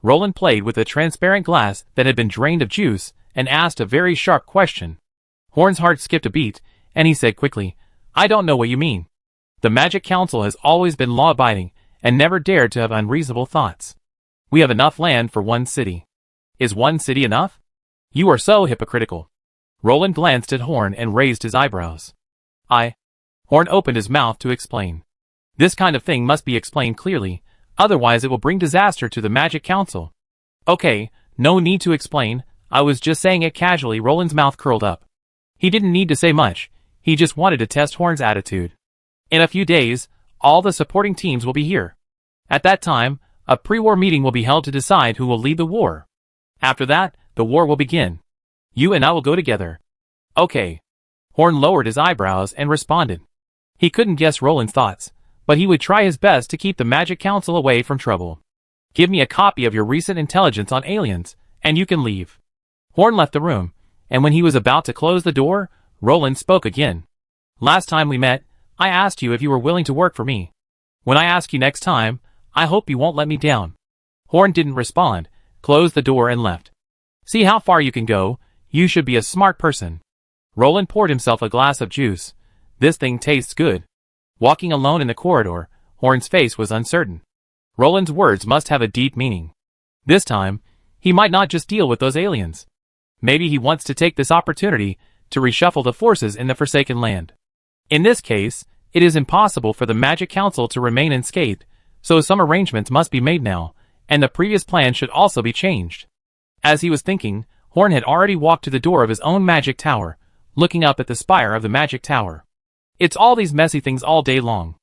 Roland played with a transparent glass that had been drained of juice, and asked a very sharp question. Horn's heart skipped a beat, and he said quickly, I don't know what you mean. The Magic Council has always been law-abiding, and never dared to have unreasonable thoughts. We have enough land for one city. Is one city enough? You are so hypocritical. Roland glanced at Horn and raised his eyebrows. Horn opened his mouth to explain. This kind of thing must be explained clearly, otherwise it will bring disaster to the Magic Council. Okay, no need to explain, I was just saying it casually. Roland's mouth curled up. He didn't need to say much, he just wanted to test Horn's attitude. In a few days, all the supporting teams will be here. At that time, a pre-war meeting will be held to decide who will lead the war. After that, the war will begin. You and I will go together. Okay. Horn lowered his eyebrows and responded. He couldn't guess Roland's thoughts, but he would try his best to keep the Magic Council away from trouble. Give me a copy of your recent intelligence on aliens, and you can leave. Horn left the room, and when he was about to close the door, Roland spoke again. Last time we met, I asked you if you were willing to work for me. When I ask you next time, I hope you won't let me down. Horn didn't respond, closed the door and left. See how far you can go, you should be a smart person. Roland poured himself a glass of juice. This thing tastes good. Walking alone in the corridor, Horn's face was uncertain. Roland's words must have a deep meaning. This time, he might not just deal with those aliens. Maybe he wants to take this opportunity to reshuffle the forces in the Forsaken Land. In this case, it is impossible for the Magic Council to remain unscathed, so some arrangements must be made now, and the previous plan should also be changed. As he was thinking, Horn had already walked to the door of his own magic tower, looking up at the spire of the magic tower. It's all these messy things all day long.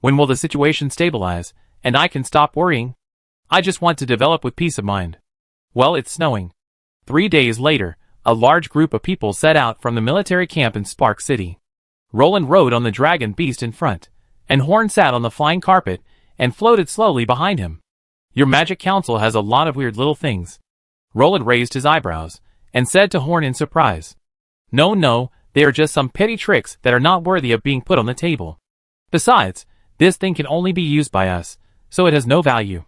When will the situation stabilize, and I can stop worrying? I just want to develop with peace of mind. Well, it's snowing. 3 days later, a large group of people set out from the military camp in Spark City. Roland rode on the dragon beast in front, and Horn sat on the flying carpet and floated slowly behind him. Your Magic Council has a lot of weird little things. Roland raised his eyebrows, and said to Horn in surprise. No, they are just some petty tricks that are not worthy of being put on the table. Besides, this thing can only be used by us, so it has no value.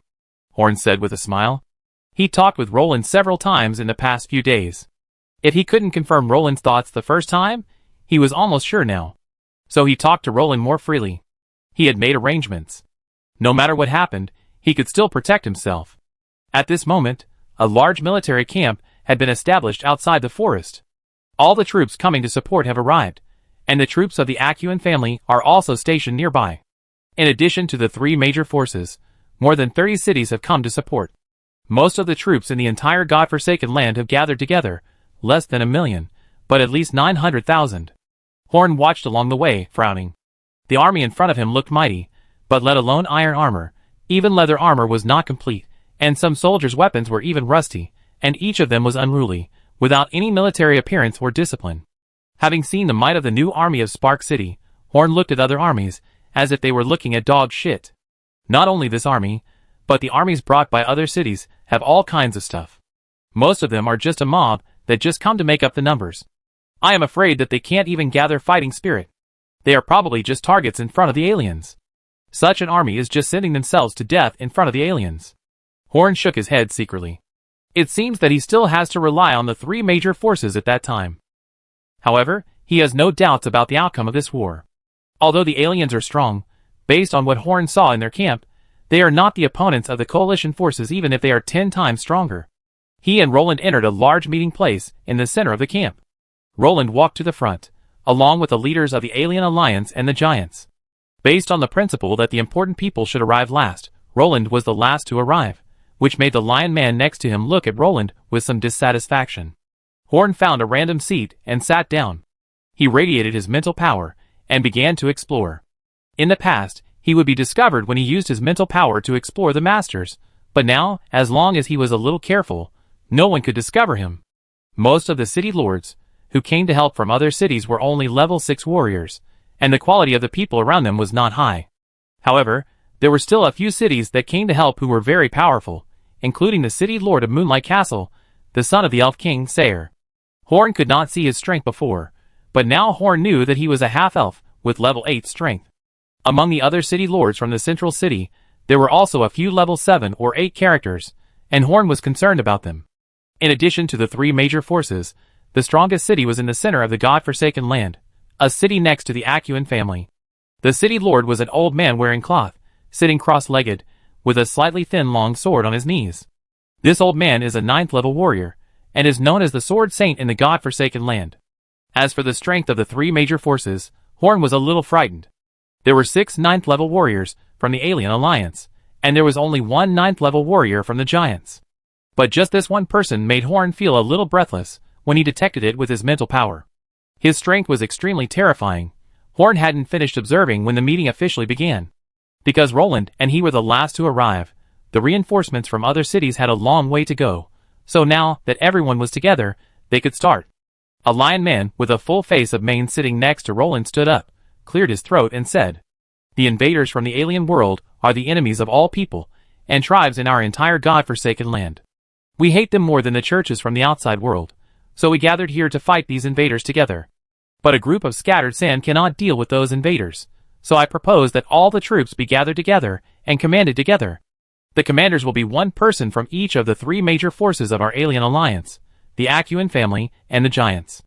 Horn said with a smile. He talked with Roland several times in the past few days. If he couldn't confirm Roland's thoughts the first time, he was almost sure now. So he talked to Roland more freely. He had made arrangements. No matter what happened, he could still protect himself. At this moment, a large military camp had been established outside the forest. All the troops coming to support have arrived, and the troops of the Acuan family are also stationed nearby. In addition to the 3 major forces, more than 30 cities have come to support. Most of the troops in the entire God-forsaken land have gathered together, less than 1 million, but at least 900,000. Horn watched along the way, frowning. The army in front of him looked mighty, but let alone iron armor, even leather armor was not complete, and some soldiers' weapons were even rusty, and each of them was unruly, without any military appearance or discipline. Having seen the might of the new army of Spark City, Horn looked at other armies, as if they were looking at dog shit. Not only this army, but the armies brought by other cities have all kinds of stuff. Most of them are just a mob that just come to make up the numbers. I am afraid that they can't even gather fighting spirit. They are probably just targets in front of the aliens. Such an army is just sending themselves to death in front of the aliens. Horn shook his head secretly. It seems that he still has to rely on the three major forces at that time. However, he has no doubts about the outcome of this war. Although the aliens are strong, based on what Horn saw in their camp, they are not the opponents of the coalition forces even if they are 10 times stronger. He and Roland entered a large meeting place in the center of the camp. Roland walked to the front, along with the leaders of the Alien Alliance and the Giants. Based on the principle that the important people should arrive last, Roland was the last to arrive, which made the Lion Man next to him look at Roland with some dissatisfaction. Horn found a random seat and sat down. He radiated his mental power and began to explore. In the past, he would be discovered when he used his mental power to explore the Masters, but now, as long as he was a little careful, no one could discover him. Most of the city lords, who came to help from other cities, were only level 6 warriors, and the quality of the people around them was not high. However, there were still a few cities that came to help who were very powerful, including the city lord of Moonlight Castle, the son of the Elf King, Sayer. Horn could not see his strength before, but now Horn knew that he was a half-elf with level 8 strength. Among the other city lords from the central city, there were also a few level 7 or 8 characters, and Horn was concerned about them. In addition to the three major forces, the strongest city was in the center of the God-forsaken land, a city next to the Acuan family. The city lord was an old man wearing cloth, sitting cross-legged, with a slightly thin long sword on his knees. This old man is a 9th level warrior, and is known as the Sword Saint in the God-forsaken land. As for the strength of the three major forces, Horn was a little frightened. There were 6 9th level warriors from the Alien Alliance, and there was only 1 9th level warrior from the Giants. But just this one person made Horn feel a little breathless when he detected it with his mental power. His strength was extremely terrifying. Horn hadn't finished observing when the meeting officially began. Because Roland and he were the last to arrive, the reinforcements from other cities had a long way to go, so now that everyone was together, they could start. A lion man with a full face of mane sitting next to Roland stood up, cleared his throat and said, "The invaders from the alien world are the enemies of all people and tribes in our entire God-forsaken land. We hate them more than the churches from the outside world, so we gathered here to fight these invaders together. But a group of scattered sand cannot deal with those invaders, so I propose that all the troops be gathered together and commanded together. The commanders will be one person from each of the three major forces of our alien alliance, the Acuan family and the Giants.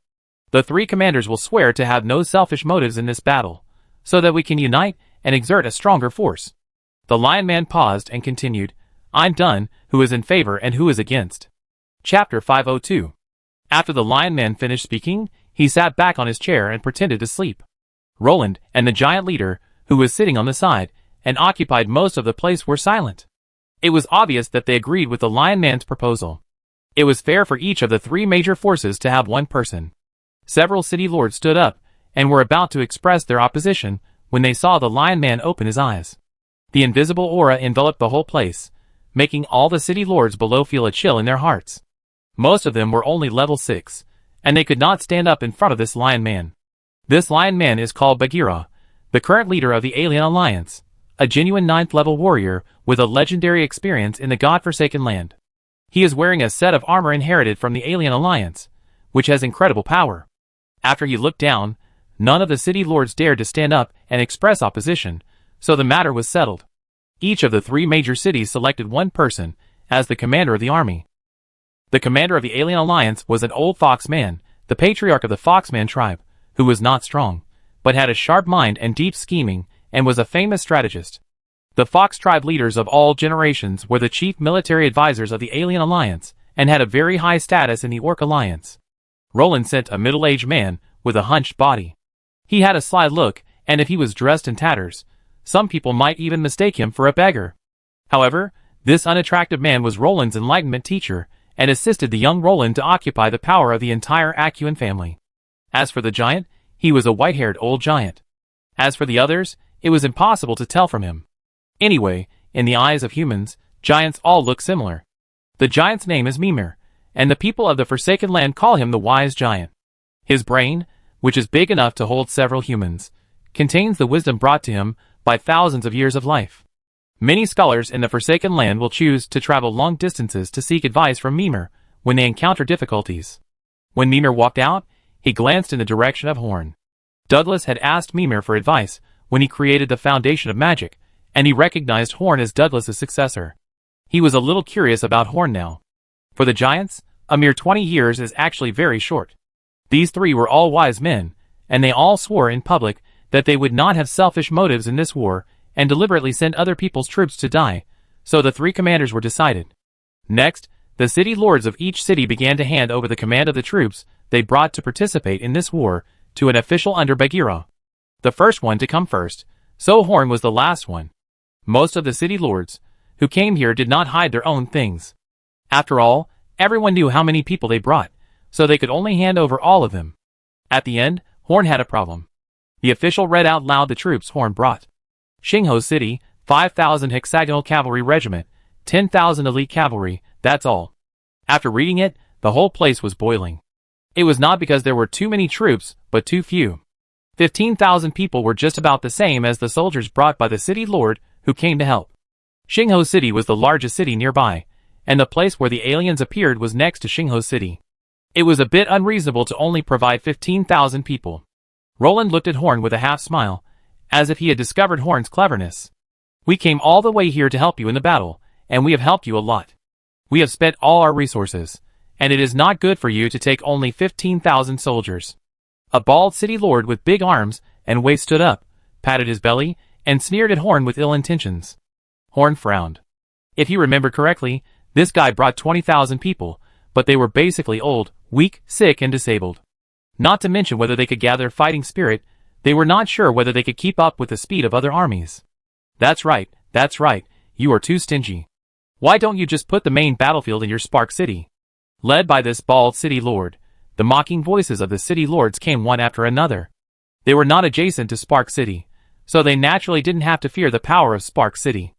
The 3 commanders will swear to have no selfish motives in this battle, so that we can unite and exert a stronger force." The Lion Man paused and continued, "I'm done, who is in favor and who is against?" Chapter 502. After the Lion Man finished speaking, he sat back on his chair and pretended to sleep. Roland and the giant leader, who was sitting on the side and occupied most of the place, were silent. It was obvious that they agreed with the Lion Man's proposal. It was fair for each of the 3 major forces to have one person. Several city lords stood up and were about to express their opposition when they saw the Lion Man open his eyes. The invisible aura enveloped the whole place, making all the city lords below feel a chill in their hearts. Most of them were only level 6, and they could not stand up in front of this Lion Man. This Lion Man is called Bagheera, the current leader of the Alien Alliance, a genuine 9th level warrior with a legendary experience in the God-forsaken land. He is wearing a set of armor inherited from the Alien Alliance, which has incredible power. After he looked down, none of the city lords dared to stand up and express opposition, so the matter was settled. Each of the 3 major cities selected one person as the commander of the army. The commander of the Alien Alliance was an old fox man, the patriarch of the Foxman tribe, who was not strong, but had a sharp mind and deep scheming, and was a famous strategist. The Fox tribe leaders of all generations were the chief military advisors of the Alien Alliance, and had a very high status in the Orc Alliance. Roland sent a middle-aged man with a hunched body. He had a sly look, and if he was dressed in tatters, some people might even mistake him for a beggar. However, this unattractive man was Roland's enlightenment teacher, and assisted the young Roland to occupy the power of the entire Acuan family. As for the giant, he was a white-haired old giant. As for the others, it was impossible to tell from him. Anyway, in the eyes of humans, giants all look similar. The giant's name is Mimir, and the people of the Forsaken Land call him the Wise Giant. His brain, which is big enough to hold several humans, contains the wisdom brought to him by thousands of years of life. Many scholars in the Forsaken Land will choose to travel long distances to seek advice from Mimir when they encounter difficulties. When Mimir walked out, he glanced in the direction of Horn. Douglas had asked Mimir for advice when he created the foundation of magic, and he recognized Horn as Douglas's successor. He was a little curious about Horn now. For the giants, a mere 20 years is actually very short. These three were all wise men, and they all swore in public that they would not have selfish motives in this war and deliberately send other people's troops to die, so the three commanders were decided. Next, the city lords of each city began to hand over the command of the troops they brought to participate in this war to an official under Bagheera. The first one to come first, so Horn was the last one. Most of the city lords who came here did not hide their own things. After all, everyone knew how many people they brought, so they could only hand over all of them. At the end, Horn had a problem. The official read out loud the troops Horn brought. Xingho City, 5,000 hexagonal cavalry regiment, 10,000 elite cavalry, that's all. After reading it, the whole place was boiling. It was not because there were too many troops, but too few. 15,000 people were just about the same as the soldiers brought by the city lord who came to help. Xingho City was the largest city nearby, and the place where the aliens appeared was next to Xingho City. It was a bit unreasonable to only provide 15,000 people. Roland looked at Horn with a half-smile, as if he had discovered Horn's cleverness. We came all the way here to help you in the battle, and we have helped you a lot. We have spent all our resources, and it is not good for you to take only 15,000 soldiers. A bald city lord with big arms and waist stood up, patted his belly, and sneered at Horn with ill intentions. Horn frowned. If he remembered correctly, this guy brought 20,000 people, but they were basically old, weak, sick, and disabled. Not to mention whether they could gather fighting spirit, they were not sure whether they could keep up with the speed of other armies. That's right, you are too stingy. Why don't you just put the main battlefield in your Spark City? Led by this bald city lord, the mocking voices of the city lords came one after another. They were not adjacent to Spark City, so they naturally didn't have to fear the power of Spark City.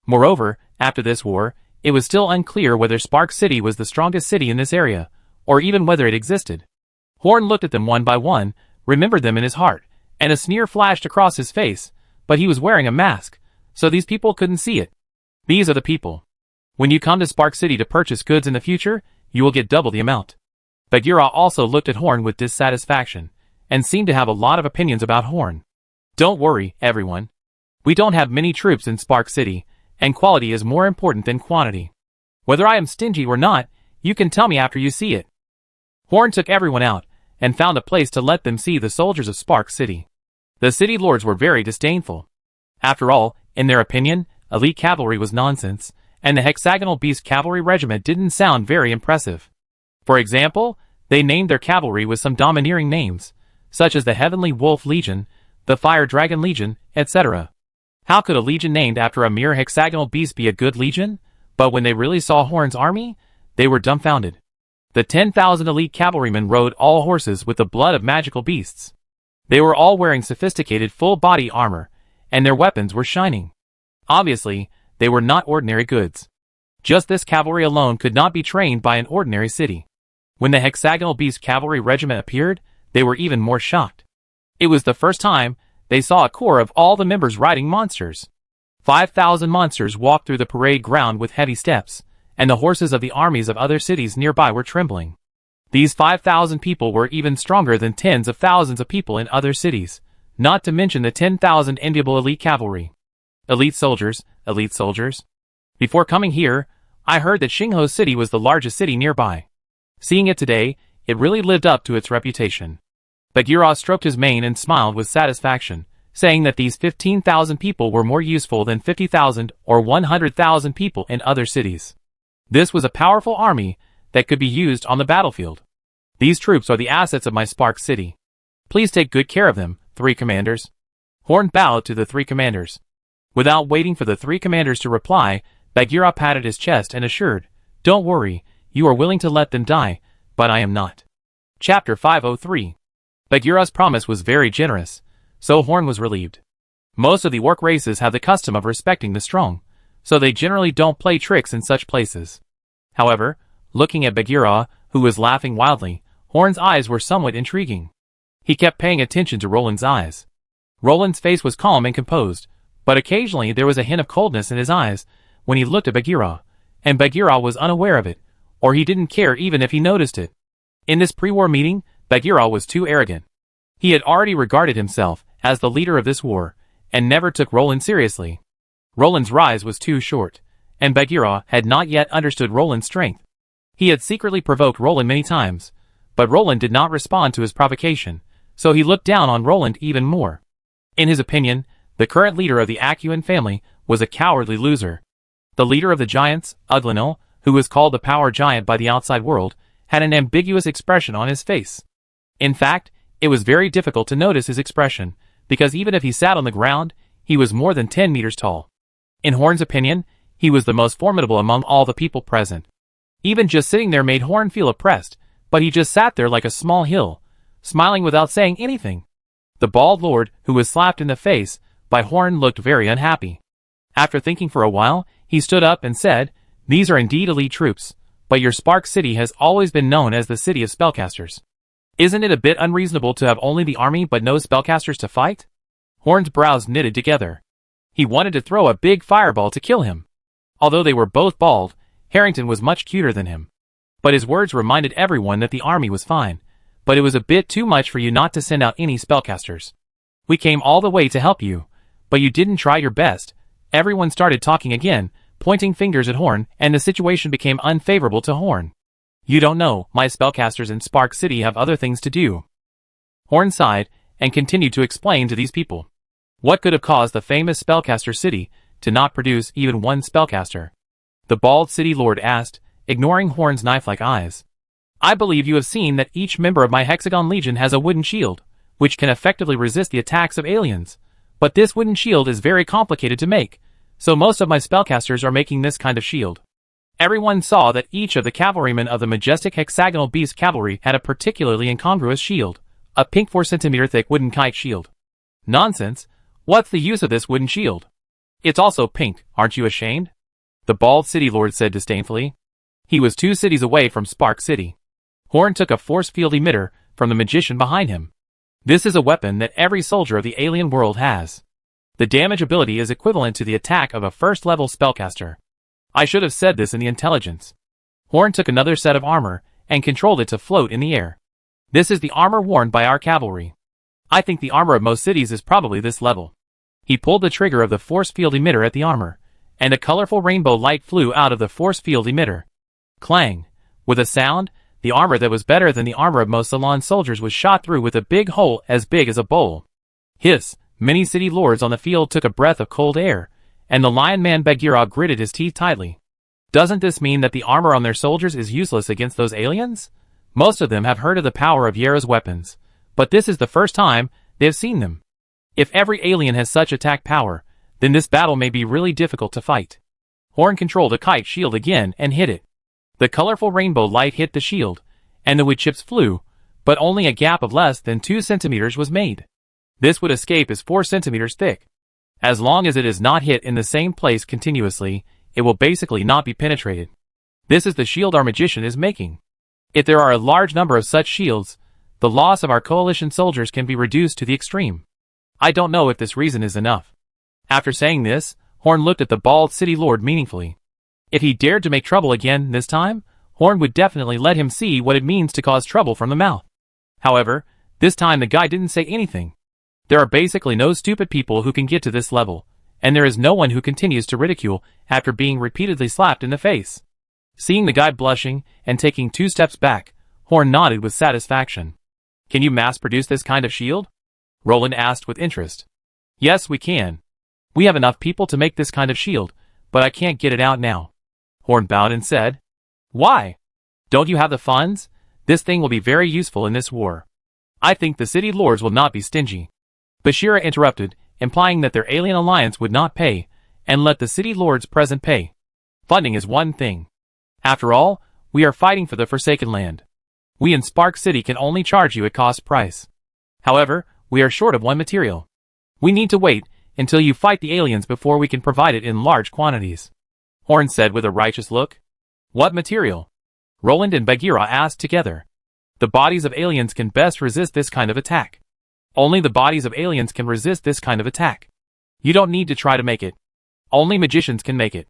Moreover, after this war, it was still unclear whether Spark City was the strongest city in this area, or even whether it existed. Horn looked at them one by one, remembered them in his heart, and a sneer flashed across his face, but he was wearing a mask, so these people couldn't see it. These are the people. When you come to Spark City to purchase goods in the future, you will get double the amount. Bagheera also looked at Horn with dissatisfaction, and seemed to have a lot of opinions about Horn. Don't worry, everyone. We don't have many troops in Spark City, and quality is more important than quantity. Whether I am stingy or not, you can tell me after you see it. Horn took everyone out, and found a place to let them see the soldiers of Spark City. The city lords were very disdainful. After all, in their opinion, elite cavalry was nonsense, and the hexagonal beast cavalry regiment didn't sound very impressive. For example, they named their cavalry with some domineering names, such as the Heavenly Wolf Legion, the Fire Dragon Legion, etc. How could a legion named after a mere hexagonal beast be a good legion? But when they really saw Horn's army, they were dumbfounded. The 10,000 elite cavalrymen rode all horses with the blood of magical beasts. They were all wearing sophisticated full-body armor, and their weapons were shining. Obviously, they were not ordinary goods. Just this cavalry alone could not be trained by an ordinary city. When the hexagonal beast cavalry regiment appeared, they were even more shocked. It was the first time they saw a corps of all the members riding monsters. 5,000 monsters walked through the parade ground with heavy steps, and the horses of the armies of other cities nearby were trembling. These 5,000 people were even stronger than tens of thousands of people in other cities, not to mention the 10,000 enviable elite cavalry. Elite soldiers. Before coming here, I heard that Xingho City was the largest city nearby. Seeing it today, it really lived up to its reputation. Bagheera stroked his mane and smiled with satisfaction, saying that these 15,000 people were more useful than 50,000 or 100,000 people in other cities. This was a powerful army that could be used on the battlefield. These troops are the assets of my Spark City. Please take good care of them, three commanders. Horn bowed to the three commanders. Without waiting for the three commanders to reply, Bagheera patted his chest and assured, "Don't worry, you are willing to let them die, but I am not." Chapter 503. Bagheera's promise was very generous, so Horn was relieved. Most of the orc races have the custom of respecting the strong, so they generally don't play tricks in such places. However, looking at Bagheera, who was laughing wildly, Horn's eyes were somewhat intriguing. He kept paying attention to Roland's eyes. Roland's face was calm and composed, but occasionally there was a hint of coldness in his eyes when he looked at Bagheera, and Bagheera was unaware of it, or he didn't care even if he noticed it. In this pre-war meeting, Bagheera was too arrogant. He had already regarded himself as the leader of this war, and never took Roland seriously. Roland's rise was too short, and Bagheera had not yet understood Roland's strength. He had secretly provoked Roland many times, but Roland did not respond to his provocation, so he looked down on Roland even more. In his opinion, the current leader of the Akuan family was a cowardly loser. The leader of the giants, Uglinil, who was called the power giant by the outside world, had an ambiguous expression on his face. In fact, it was very difficult to notice his expression, because even if he sat on the ground, he was more than 10 meters tall. In Horn's opinion, he was the most formidable among all the people present. Even just sitting there made Horn feel oppressed, but he just sat there like a small hill, smiling without saying anything. The bald lord, who was slapped in the face by Horn, looked very unhappy. After thinking for a while, he stood up and said, "These are indeed elite troops, but your Spark City has always been known as the city of spellcasters. Isn't it a bit unreasonable to have only the army but no spellcasters to fight?" Horn's brows knitted together. He wanted to throw a big fireball to kill him. Although they were both bald, Harrington was much cuter than him. But his words reminded everyone that the army was fine, but it was a bit too much for you not to send out any spellcasters. "We came all the way to help you, but you didn't try your best." Everyone started talking again, pointing fingers at Horn, and the situation became unfavorable to Horn. "You don't know, my spellcasters in Spark City have other things to do." Horn sighed, and continued to explain to these people. What could have caused the famous spellcaster city to not produce even one spellcaster? The bald city lord asked, ignoring Horn's knife-like eyes. "I believe you have seen that each member of my Hexagon Legion has a wooden shield, which can effectively resist the attacks of aliens. But this wooden shield is very complicated to make, so most of my spellcasters are making this kind of shield." Everyone saw that each of the cavalrymen of the majestic hexagonal beast cavalry had a particularly incongruous shield, a pink 4-centimeter thick wooden kite shield. "Nonsense! What's the use of this wooden shield? It's also pink, aren't you ashamed?" the bald city lord said disdainfully. He was 2 cities away from Spark City. Horn took a force field emitter from the magician behind him. This is a weapon that every soldier of the alien world has. The damage ability is equivalent to the attack of a first-level spellcaster. I should have said this in the intelligence. Horn took another set of armor and controlled it to float in the air. This is the armor worn by our cavalry. I think the armor of most cities is probably this level. He pulled the trigger of the force field emitter at the armor, and a colorful rainbow light flew out of the force field emitter. Clang! With a sound, the armor that was better than the armor of most Salon soldiers was shot through with a big hole as big as a bowl. Hiss! Many city lords on the field took a breath of cold air, and the lion man Bagheera gritted his teeth tightly. Doesn't this mean that the armor on their soldiers is useless against those aliens? Most of them have heard of the power of Yera's weapons, but this is the first time they have seen them. If every alien has such attack power, then this battle may be really difficult to fight. Horn controlled a kite shield again and hit it. The colorful rainbow light hit the shield, and the wood chips flew, but only a gap of less than 2 centimeters was made. This wood escape is 4 centimeters thick. As long as it is not hit in the same place continuously, it will basically not be penetrated. This is the shield our magician is making. If there are a large number of such shields, the loss of our coalition soldiers can be reduced to the extreme. I don't know if this reason is enough. After saying this, Horn looked at the bald city lord meaningfully. If he dared to make trouble again this time, Horn would definitely let him see what it means to cause trouble from the mouth. However, this time the guy didn't say anything. There are basically no stupid people who can get to this level, and there is no one who continues to ridicule after being repeatedly slapped in the face. Seeing the guy blushing and taking 2 steps back, Horn nodded with satisfaction. "Can you mass-produce this kind of shield?" Roland asked with interest. "Yes, we can. We have enough people to make this kind of shield, but I can't get it out now." Horn bowed and said, "Why? Don't you have the funds? This thing will be very useful in this war." "I think the city lords will not be stingy." Bashira interrupted, implying that their alien alliance would not pay, and let the city lords present pay. Funding is one thing. After all, we are fighting for the Forsaken Land. We in Spark City can only charge you at cost price. However, we are short of one material. We need to wait until you fight the aliens before we can provide it in large quantities." Horn said with a righteous look. "What material?" Roland and Bagheera asked together. The bodies of aliens can best resist this kind of attack. Only the bodies of aliens can resist this kind of attack. You don't need to try to make it. Only magicians can make it.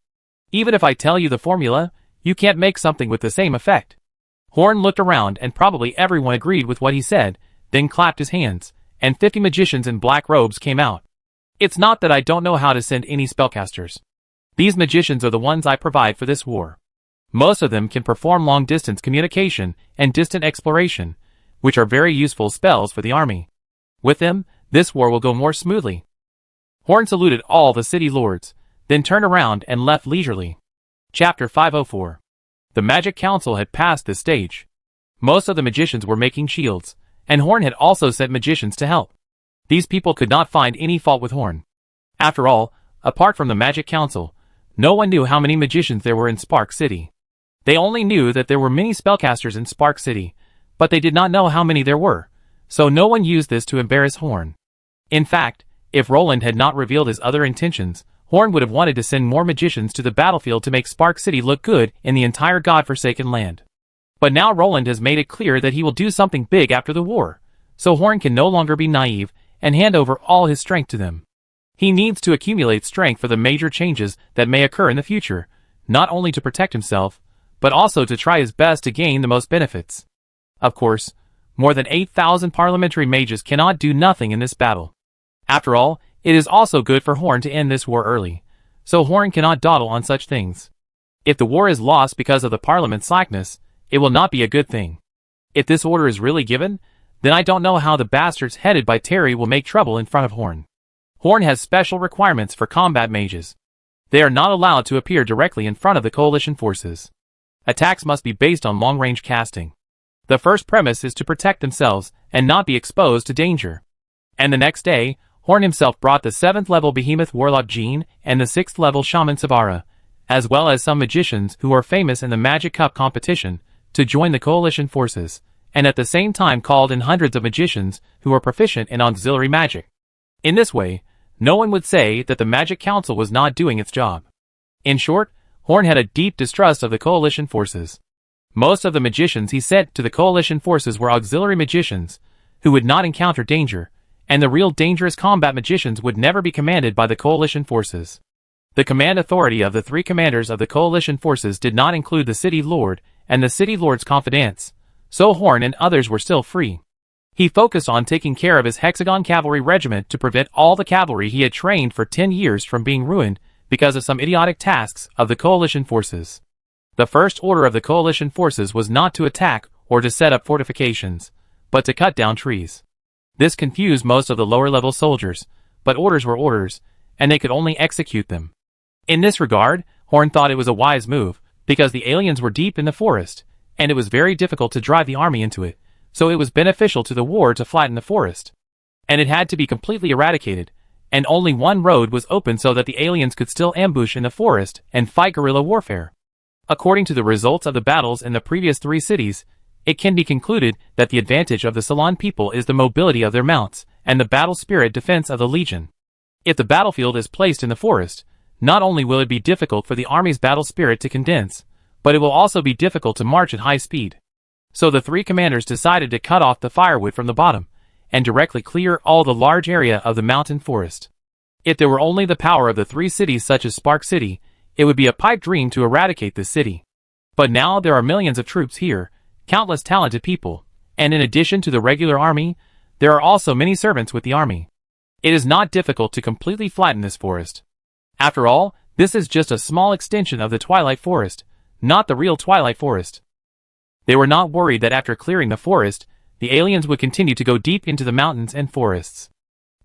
Even if I tell you the formula, you can't make something with the same effect. Horn looked around and probably everyone agreed with what he said, then clapped his hands, and 50 magicians in black robes came out. It's not that I don't know how to send any spellcasters. These magicians are the ones I provide for this war. Most of them can perform long-distance communication and distant exploration, which are very useful spells for the army. With them, this war will go more smoothly. Horn saluted all the city lords, then turned around and left leisurely. Chapter 504. The Magic Council had passed this stage. Most of the magicians were making shields, and Horn had also sent magicians to help. These people could not find any fault with Horn. After all, apart from the Magic Council, no one knew how many magicians there were in Spark City. They only knew that there were many spellcasters in Spark City, but they did not know how many there were, so no one used this to embarrass Horn. In fact, if Roland had not revealed his other intentions, Horn would have wanted to send more magicians to the battlefield to make Spark City look good in the entire godforsaken land. But now Roland has made it clear that he will do something big after the war, so Horn can no longer be naive and hand over all his strength to them. He needs to accumulate strength for the major changes that may occur in the future, not only to protect himself, but also to try his best to gain the most benefits. Of course, more than 8,000 parliamentary mages cannot do nothing in this battle. After all, it is also good for Horn to end this war early, so Horn cannot dawdle on such things. If the war is lost because of the parliament's slackness, it will not be a good thing. If this order is really given, then I don't know how the bastards headed by Terry will make trouble in front of Horn. Horn has special requirements for combat mages. They are not allowed to appear directly in front of the coalition forces. Attacks must be based on long-range casting. The first premise is to protect themselves and not be exposed to danger. And the next day, Horn himself brought the 7th level Behemoth Warlock Jean and the 6th level Shaman Savara, as well as some magicians who are famous in the Magic Cup competition, to join the coalition forces, and at the same time called in hundreds of magicians who are proficient in auxiliary magic. In this way, no one would say that the Magic Council was not doing its job. In short, Horn had a deep distrust of the coalition forces. Most of the magicians he sent to the coalition forces were auxiliary magicians, who would not encounter danger, and the real dangerous combat magicians would never be commanded by the coalition forces. The command authority of the 3 commanders of the coalition forces did not include the city lord and the city lord's confidants, so Horn and others were still free. He focused on taking care of his Hexagon Cavalry Regiment to prevent all the cavalry he had trained for 10 years from being ruined because of some idiotic tasks of the coalition forces. The first order of the coalition forces was not to attack or to set up fortifications, but to cut down trees. This confused most of the lower-level soldiers, but orders were orders, and they could only execute them. In this regard, Horn thought it was a wise move, because the aliens were deep in the forest, and it was very difficult to drive the army into it, so it was beneficial to the war to flatten the forest. And it had to be completely eradicated, and only one road was open so that the aliens could still ambush in the forest and fight guerrilla warfare. According to the results of the battles in the previous 3 cities, it can be concluded that the advantage of the Salon people is the mobility of their mounts and the battle spirit defense of the legion. If the battlefield is placed in the forest, not only will it be difficult for the army's battle spirit to condense, but it will also be difficult to march at high speed. So the 3 commanders decided to cut off the firewood from the bottom, and directly clear all the large area of the mountain forest. If there were only the power of the 3 cities such as Spark City, it would be a pipe dream to eradicate this city. But now there are millions of troops here, countless talented people, and in addition to the regular army, there are also many servants with the army. It is not difficult to completely flatten this forest. After all, this is just a small extension of the Twilight Forest, not the real Twilight Forest. They were not worried that after clearing the forest, the aliens would continue to go deep into the mountains and forests.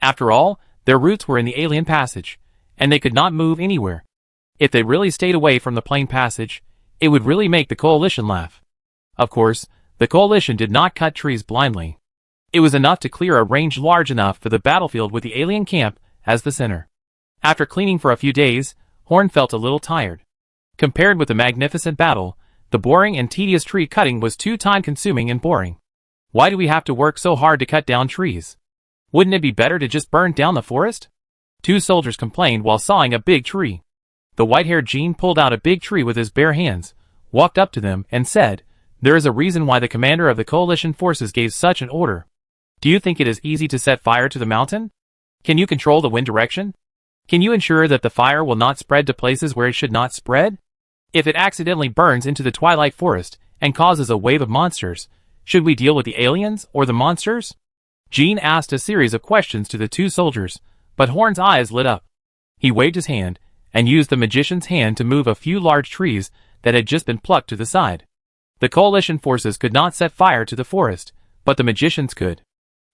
After all, their roots were in the alien passage, and they could not move anywhere. If they really stayed away from the plain passage, it would really make the coalition laugh. Of course, the coalition did not cut trees blindly. It was enough to clear a range large enough for the battlefield with the alien camp as the center. After cleaning for a few days, Horn felt a little tired. Compared with the magnificent battle, the boring and tedious tree cutting was too time-consuming and boring. Why do we have to work so hard to cut down trees? Wouldn't it be better to just burn down the forest? 2 soldiers complained while sawing a big tree. The white-haired Jean pulled out a big tree with his bare hands, walked up to them, and said, There is a reason why the commander of the coalition forces gave such an order. Do you think it is easy to set fire to the mountain? Can you control the wind direction? Can you ensure that the fire will not spread to places where it should not spread? If it accidentally burns into the twilight forest and causes a wave of monsters, should we deal with the aliens or the monsters? Jean asked a series of questions to the two soldiers, but Horn's eyes lit up. He waved his hand and used the magician's hand to move a few large trees that had just been plucked to the side. The coalition forces could not set fire to the forest, but the magicians could.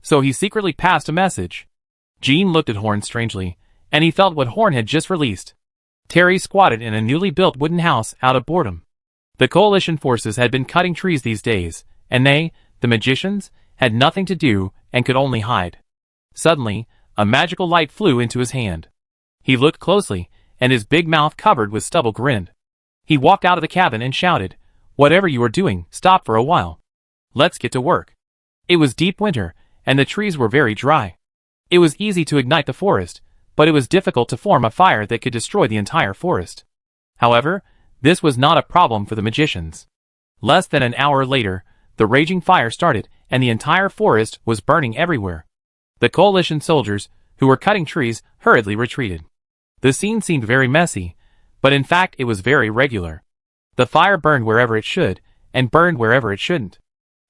So he secretly passed a message. Jean looked at Horn strangely, and he felt what Horn had just released. Terry squatted in a newly built wooden house out of boredom. The coalition forces had been cutting trees these days, and they, the magicians, had nothing to do and could only hide. Suddenly, a magical light flew into his hand. He looked closely, and his big mouth covered with stubble grinned. He walked out of the cabin and shouted, "Whatever you are doing, stop for a while. Let's get to work." It was deep winter, and the trees were very dry. It was easy to ignite the forest, but it was difficult to form a fire that could destroy the entire forest. However, this was not a problem for the magicians. Less than an hour later, the raging fire started, and the entire forest was burning everywhere. The coalition soldiers, who were cutting trees, hurriedly retreated. The scene seemed very messy, but in fact it was very regular. The fire burned wherever it should, and burned wherever it shouldn't.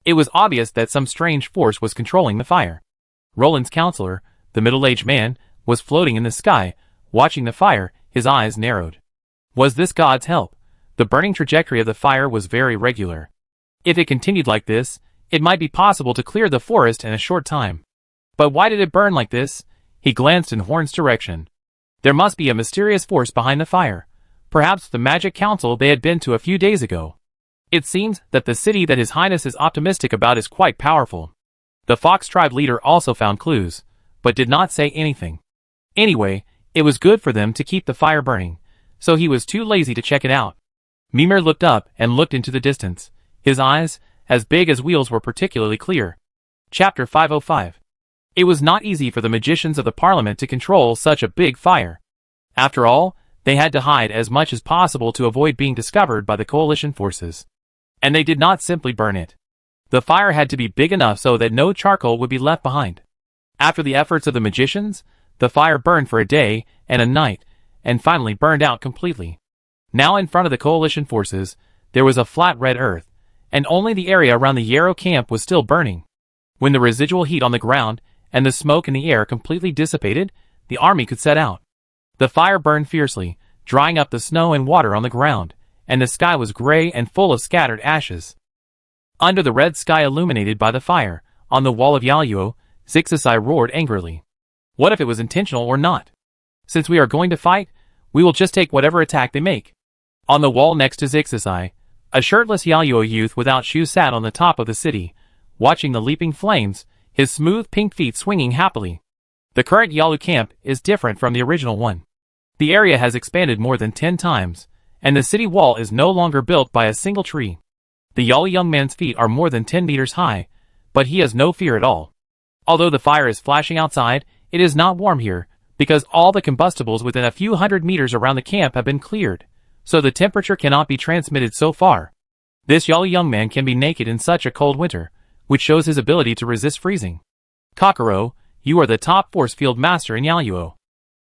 It was obvious that some strange force was controlling the fire. Roland's counselor, the middle-aged man, was floating in the sky, watching the fire, his eyes narrowed. Was this God's help? The burning trajectory of the fire was very regular. If it continued like this, it might be possible to clear the forest in a short time. But why did it burn like this? He glanced in Horn's direction. There must be a mysterious force behind the fire. Perhaps the magic council they had been to a few days ago. It seems that the city that His Highness is optimistic about is quite powerful. The Fox tribe leader also found clues, but did not say anything. Anyway, it was good for them to keep the fire burning, so he was too lazy to check it out. Mimir looked up and looked into the distance. His eyes, as big as wheels, were particularly clear. Chapter 505. It was not easy for the magicians of the Parliament to control such a big fire. After all, they had to hide as much as possible to avoid being discovered by the coalition forces. And they did not simply burn it. The fire had to be big enough so that no charcoal would be left behind. After the efforts of the magicians, the fire burned for a day and a night, and finally burned out completely. Now in front of the coalition forces, there was a flat red earth, and only the area around the Yarrow camp was still burning. When the residual heat on the ground and the smoke in the air completely dissipated, the army could set out. The fire burned fiercely, drying up the snow and water on the ground, and the sky was gray and full of scattered ashes. Under the red sky illuminated by the fire, on the wall of Yaluo, Zixisai roared angrily. What if it was intentional or not? Since we are going to fight, we will just take whatever attack they make. On the wall next to Zixisai, a shirtless Yaluo youth without shoes sat on the top of the city, watching the leaping flames, his smooth pink feet swinging happily. The current Yalu camp is different from the original one. The area has expanded more than 10 times, and the city wall is no longer built by a single tree. The Yalu young man's feet are more than 10 meters high, but he has no fear at all. Although the fire is flashing outside, it is not warm here, because all the combustibles within a few hundred meters around the camp have been cleared, so the temperature cannot be transmitted so far. This Yalu young man can be naked in such a cold winter, which shows his ability to resist freezing. Kokoro, you are the top force field master in Yaluo.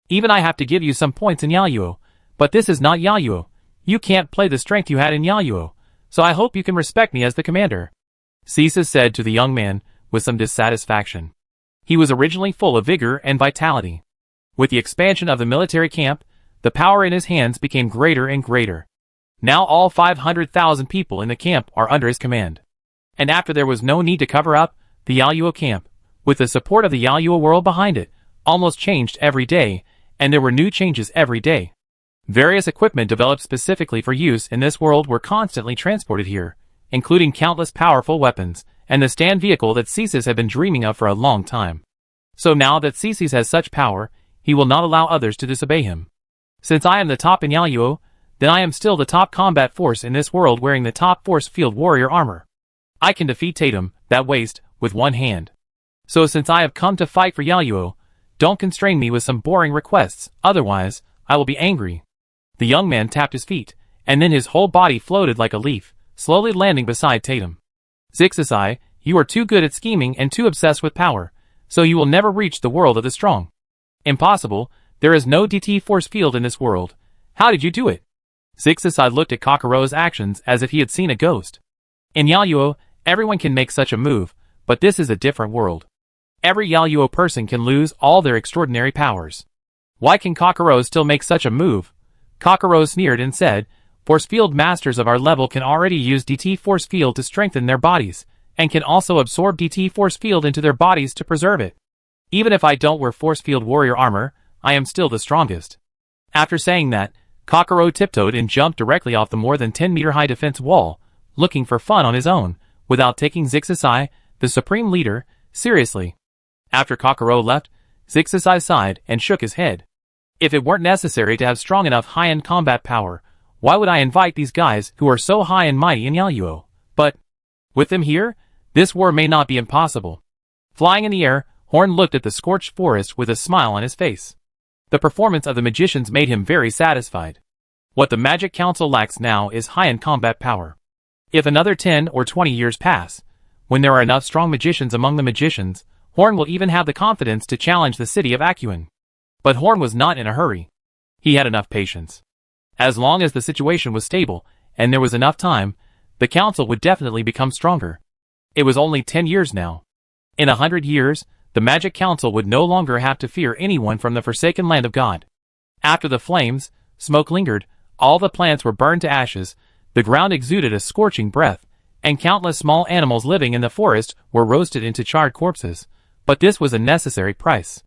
Even I have to give you some points in Yaluo, but this is not Yaluo. You can't play the strength you had in Yaluo, so I hope you can respect me as the commander. Cisa said to the young man, with some dissatisfaction. He was originally full of vigor and vitality. With the expansion of the military camp, the power in his hands became greater and greater. Now all 500,000 people in the camp are under his command. And after there was no need to cover up, the Yaluo camp, with the support of the Yaluo world behind it, almost changed every day, and there were new changes every day. Various equipment developed specifically for use in this world were constantly transported here, including countless powerful weapons, and the stand vehicle that Cesis had been dreaming of for a long time. So now that Cesis has such power, he will not allow others to disobey him. Since I am the top in Yaluo, then I am still the top combat force in this world wearing the top force field warrior armor. I can defeat Tatum, that waste, with one hand. So since I have come to fight for Yaluo, don't constrain me with some boring requests, otherwise, I will be angry. The young man tapped his feet, and then his whole body floated like a leaf, slowly landing beside Tatum. Zixisai, you are too good at scheming and too obsessed with power, so you will never reach the world of the strong. Impossible, there is no DT force field in this world. How did you do it? Zixisai looked at Kakero's actions as if he had seen a ghost. In Yaoyuo, everyone can make such a move, but this is a different world. Every Yaoyuo person can lose all their extraordinary powers. Why can Kakero still make such a move? Kakero sneered and said, force field masters of our level can already use DT force field to strengthen their bodies, and can also absorb DT force field into their bodies to preserve it. Even if I don't wear force field warrior armor, I am still the strongest. After saying that, Kakero tiptoed and jumped directly off the more than 10-meter high defense wall, looking for fun on his own, without taking Zixisai, the supreme leader, seriously. After Kakero left, Zixisai sighed and shook his head. If it weren't necessary to have strong enough high-end combat power, why would I invite these guys who are so high and mighty in Yaoyuo? But, with them here, this war may not be impossible. Flying in the air, Horn looked at the scorched forest with a smile on his face. The performance of the magicians made him very satisfied. What the Magic Council lacks now is high-end combat power. If another 10 or 20 years pass, when there are enough strong magicians among the magicians, Horn will even have the confidence to challenge the city of Akuin. But Horn was not in a hurry. He had enough patience. As long as the situation was stable, and there was enough time, the council would definitely become stronger. It was only 10 years now. In 100 years, the Magic Council would no longer have to fear anyone from the forsaken land of God. After the flames, smoke lingered, all the plants were burned to ashes, the ground exuded a scorching breath, and countless small animals living in the forest were roasted into charred corpses. But this was a necessary price.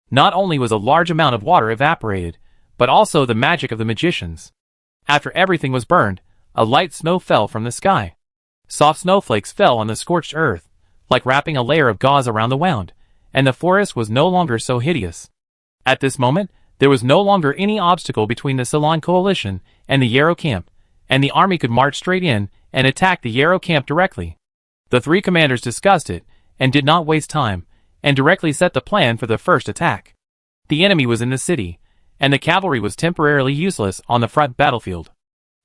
Not only was a large amount of water evaporated, but also the magic of the magicians. After everything was burned, a light snow fell from the sky. Soft snowflakes fell on the scorched earth, like wrapping a layer of gauze around the wound, and the forest was no longer so hideous. At this moment, there was no longer any obstacle between the Ceylon coalition and the Yarrow camp, and the army could march straight in and attack the Yarrow camp directly. The three commanders discussed it, and did not waste time, and directly set the plan for the first attack. The enemy was in the city, and the cavalry was temporarily useless on the front battlefield.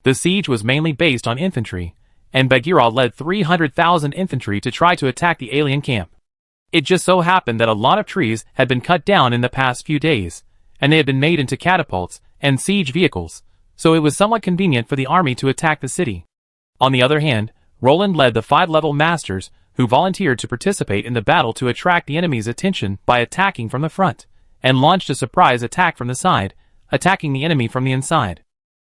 The siege was mainly based on infantry, and Bagheera led 300,000 infantry to try to attack the alien camp. It just so happened that a lot of trees had been cut down in the past few days, and they had been made into catapults and siege vehicles, so it was somewhat convenient for the army to attack the city. On the other hand, Roland led the 5-level masters, who volunteered to participate in the battle to attract the enemy's attention by attacking from the front, and launched a surprise attack from the side, attacking the enemy from the inside.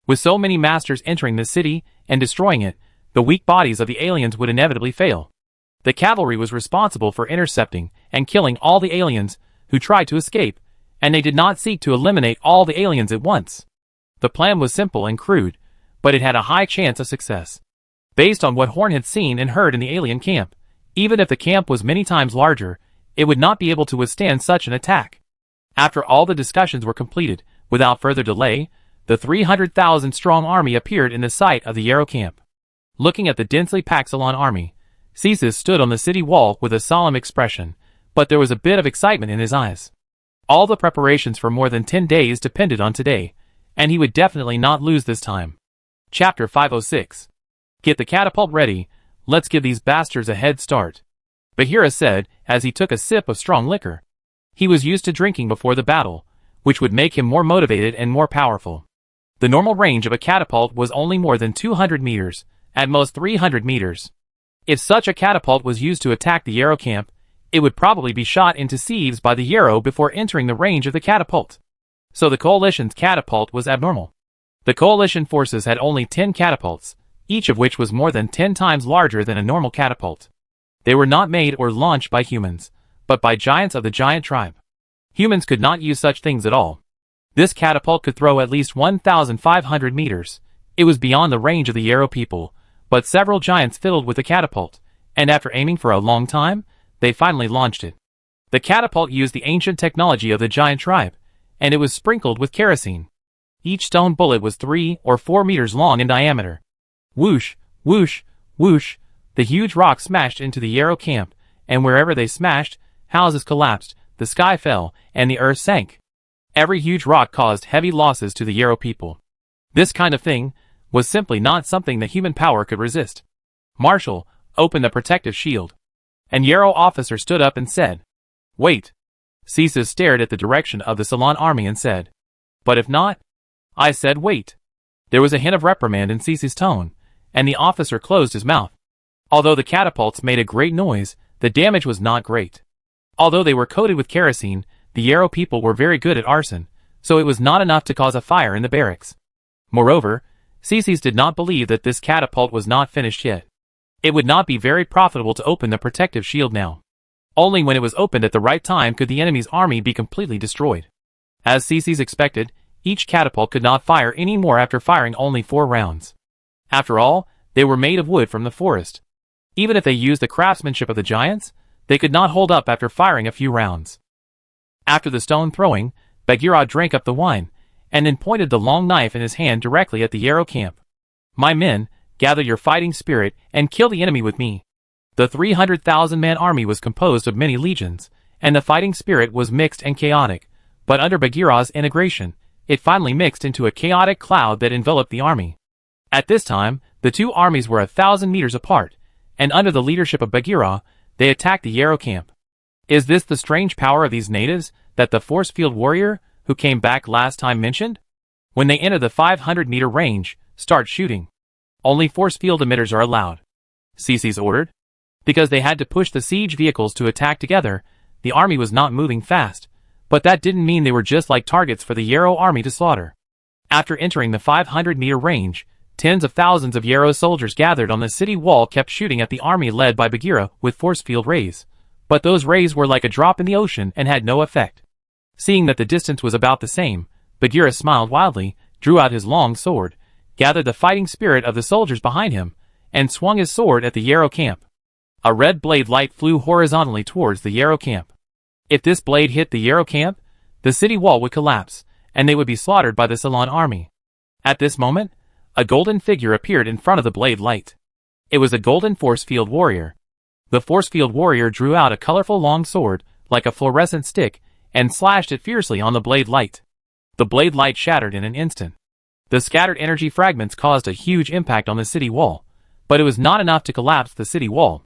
With so many masters entering the city and destroying it, the weak bodies of the aliens would inevitably fail. The cavalry was responsible for intercepting and killing all the aliens who tried to escape, and they did not seek to eliminate all the aliens at once. The plan was simple and crude, but it had a high chance of success. Based on what Horn had seen and heard in the alien camp, even if the camp was many times larger, it would not be able to withstand such an attack. After all the discussions were completed, without further delay, the 300,000-strong army appeared in the sight of the Yarrow camp. Looking at the densely packed Ceylon army, Ceases stood on the city wall with a solemn expression, but there was a bit of excitement in his eyes. All the preparations for more than 10 days depended on today, and he would definitely not lose this time. Chapter 506. Get the catapult ready, let's give these bastards a head start, Bagheera said as he took a sip of strong liquor. He was used to drinking before the battle, which would make him more motivated and more powerful. The normal range of a catapult was only more than 200 meters, at most 300 meters. If such a catapult was used to attack the Yarrow camp, it would probably be shot into sieves by the Yarrow before entering the range of the catapult. So the coalition's catapult was abnormal. The coalition forces had only 10 catapults, each of which was more than 10 times larger than a normal catapult. They were not made or launched by humans, but by giants of the giant tribe. Humans could not use such things at all. This catapult could throw at least 1,500 meters. It was beyond the range of the Yarrow people, but several giants fiddled with the catapult, and after aiming for a long time, they finally launched it. The catapult used the ancient technology of the giant tribe, and it was sprinkled with kerosene. Each stone bullet was 3 or 4 meters long in diameter. Whoosh, whoosh, whoosh, the huge rocks smashed into the Yarrow camp, and wherever they smashed, houses collapsed, the sky fell, and the earth sank. Every huge rock caused heavy losses to the Yarrow people. This kind of thing, was simply not something that human power could resist. Marshal, open the protective shield. An Yarrow officer stood up and said, "Wait." Caesar stared at the direction of the Ceylon army and said, "But if not?" I said, "Wait." There was a hint of reprimand in Caesar's tone, and the officer closed his mouth. Although the catapults made a great noise, the damage was not great. Although they were coated with kerosene, the Yarrow people were very good at arson, so it was not enough to cause a fire in the barracks. Moreover, Caesar did not believe that this catapult was not finished yet. It would not be very profitable to open the protective shield now. Only when it was opened at the right time could the enemy's army be completely destroyed. As Caesar expected, each catapult could not fire any more after firing only 4 rounds. After all, they were made of wood from the forest. Even if they used the craftsmanship of the giants, they could not hold up after firing a few rounds. After the stone throwing, Bagheera drank up the wine, and then pointed the long knife in his hand directly at the Yarrow camp. "My men, gather your fighting spirit and kill the enemy with me." The 300,000-man army was composed of many legions, and the fighting spirit was mixed and chaotic, but under Bagheera's integration, it finally mixed into a chaotic cloud that enveloped the army. At this time, the two armies were 1,000 meters apart, and under the leadership of Bagheera, they attacked the Yarrow camp. Is this the strange power of these natives that the force field warrior, who came back last time, mentioned? When they enter the 500-meter range, start shooting. Only force field emitters are allowed. Caesar ordered. Because they had to push the siege vehicles to attack together, the army was not moving fast, but that didn't mean they were just like targets for the Yarrow army to slaughter. After entering the 500-meter range, tens of thousands of Yarrow soldiers gathered on the city wall kept shooting at the army led by Bagheera with force field rays. But those rays were like a drop in the ocean and had no effect. Seeing that the distance was about the same, Bagheera smiled wildly, drew out his long sword, gathered the fighting spirit of the soldiers behind him, and swung his sword at the Yarrow camp. A red blade light flew horizontally towards the Yarrow camp. If this blade hit the Yarrow camp, the city wall would collapse, and they would be slaughtered by the Ceylon army. At this moment, a golden figure appeared in front of the blade light. It was a golden force field warrior. The force field warrior drew out a colorful long sword, like a fluorescent stick, and slashed it fiercely on the blade light. The blade light shattered in an instant. The scattered energy fragments caused a huge impact on the city wall, but it was not enough to collapse the city wall.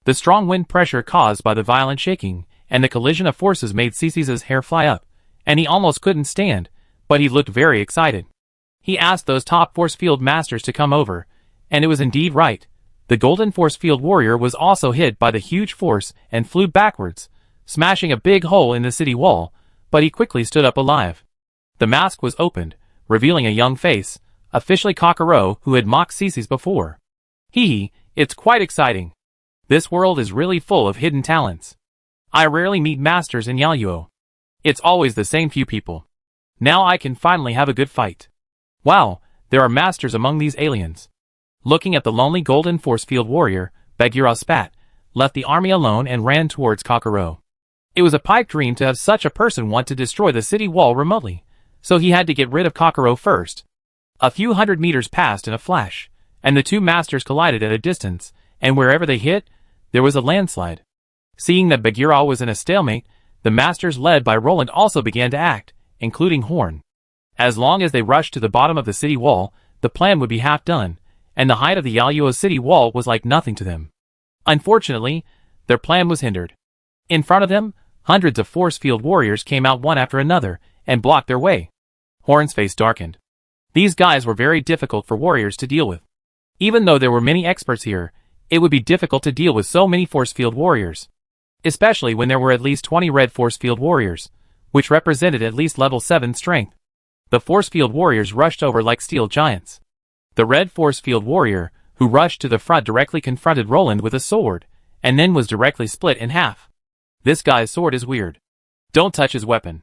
The strong wind pressure caused by the violent shaking and the collision of forces made Caesar's hair fly up, and he almost couldn't stand, but he looked very excited. He asked those top force field masters to come over, and it was indeed right. The golden force field warrior was also hit by the huge force and flew backwards, smashing a big hole in the city wall, but he quickly stood up alive. The mask was opened, revealing a young face, officially Cockero, who had mocked Caesar before. Hee, it's quite exciting. This world is really full of hidden talents. I rarely meet masters in Yaluo. It's always the same few people. Now I can finally have a good fight. Wow, there are masters among these aliens. Looking at the lonely golden force field warrior, Bagheera spat, left the army alone and ran towards Cockero. It was a pipe dream to have such a person want to destroy the city wall remotely, so he had to get rid of Cockero first. A few hundred meters passed in a flash, and the two masters collided at a distance, and wherever they hit, there was a landslide. Seeing that Bagheera was in a stalemate, the masters led by Roland also began to act, including Horn. As long as they rushed to the bottom of the city wall, the plan would be half done, and the height of the Yaluo city wall was like nothing to them. Unfortunately, their plan was hindered. In front of them, hundreds of force field warriors came out one after another, and blocked their way. Horn's face darkened. These guys were very difficult for warriors to deal with. Even though there were many experts here, it would be difficult to deal with so many force field warriors. Especially when there were at least 20 red force field warriors, which represented at least level 7 strength. The force field warriors rushed over like steel giants. The red force field warrior, who rushed to the front, directly confronted Roland with a sword, and then was directly split in half. This guy's sword is weird. Don't touch his weapon.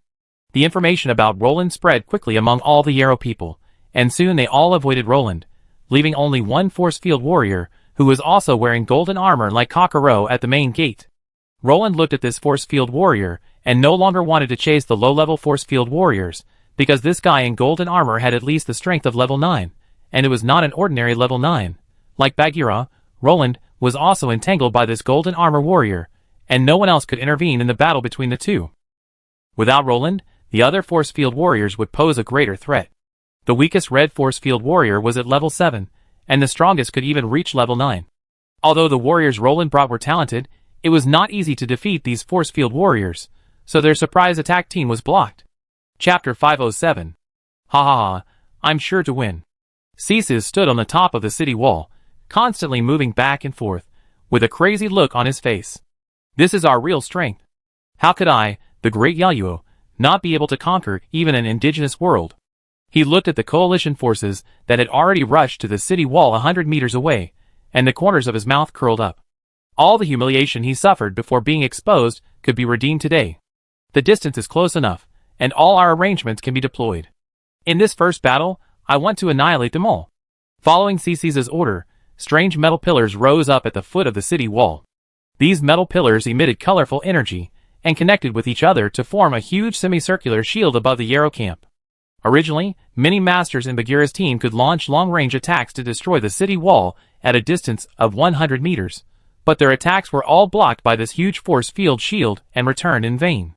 The information about Roland spread quickly among all the Yarrow people, and soon they all avoided Roland, leaving only one force field warrior, who was also wearing golden armor like Cockero, at the main gate. Roland looked at this force field warrior, and no longer wanted to chase the low-level force field warriors, because this guy in golden armor had at least the strength of level 9, and it was not an ordinary level 9. Like Bagheera, Roland was also entangled by this golden armor warrior, and no one else could intervene in the battle between the two. Without Roland, the other force field warriors would pose a greater threat. The weakest red force field warrior was at level 7, and the strongest could even reach level 9. Although the warriors Roland brought were talented, it was not easy to defeat these force field warriors, so their surprise attack team was blocked. Chapter 507. Ha ha ha, I'm sure to win. Ceases stood on the top of the city wall, constantly moving back and forth, with a crazy look on his face. This is our real strength. How could I, the great Yaluo, not be able to conquer even an indigenous world? He looked at the coalition forces that had already rushed to the city wall 100 meters away, and the corners of his mouth curled up. All the humiliation he suffered before being exposed could be redeemed today. The distance is close enough, and all our arrangements can be deployed. In this first battle, I want to annihilate them all. Following Cease's order, strange metal pillars rose up at the foot of the city wall. These metal pillars emitted colorful energy, and connected with each other to form a huge semicircular shield above the Yarrow camp. Originally, many masters in Bagheera's team could launch long-range attacks to destroy the city wall at a distance of 100 meters, but their attacks were all blocked by this huge force field shield and returned in vain.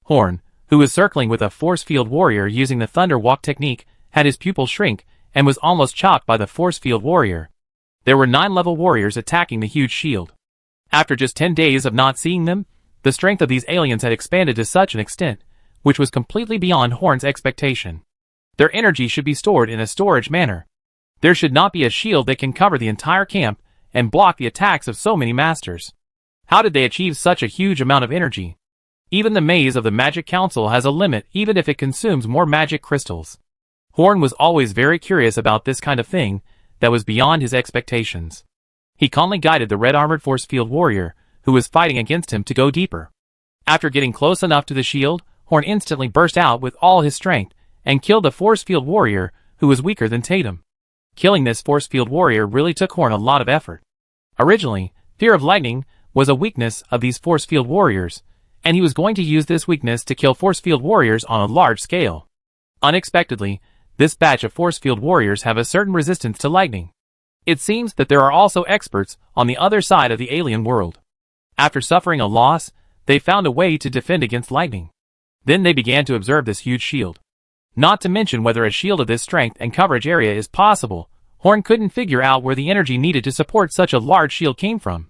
Horn, who was circling with a force field warrior using the Thunder Walk technique, had his pupil shrink and was almost chopped by the force field warrior. There were 9 level warriors attacking the huge shield. After just 10 days of not seeing them, the strength of these aliens had expanded to such an extent, which was completely beyond Horn's expectation. Their energy should be stored in a storage manner. There should not be a shield that can cover the entire camp and block the attacks of so many masters. How did they achieve such a huge amount of energy? Even the maze of the Magic Council has a limit even if it consumes more magic crystals. Horn was always very curious about this kind of thing that was beyond his expectations. He calmly guided the red-armored force field warrior, who was fighting against him, to go deeper. After getting close enough to the shield, Horn instantly burst out with all his strength and killed the force field warrior, who was weaker than Tatum. Killing this force field warrior really took Horn a lot of effort. Originally, fear of lightning was a weakness of these force field warriors, and he was going to use this weakness to kill force field warriors on a large scale. Unexpectedly, this batch of force field warriors have a certain resistance to lightning. It seems that there are also experts on the other side of the alien world. After suffering a loss, they found a way to defend against lightning. Then they began to observe this huge shield. Not to mention whether a shield of this strength and coverage area is possible, Horn couldn't figure out where the energy needed to support such a large shield came from.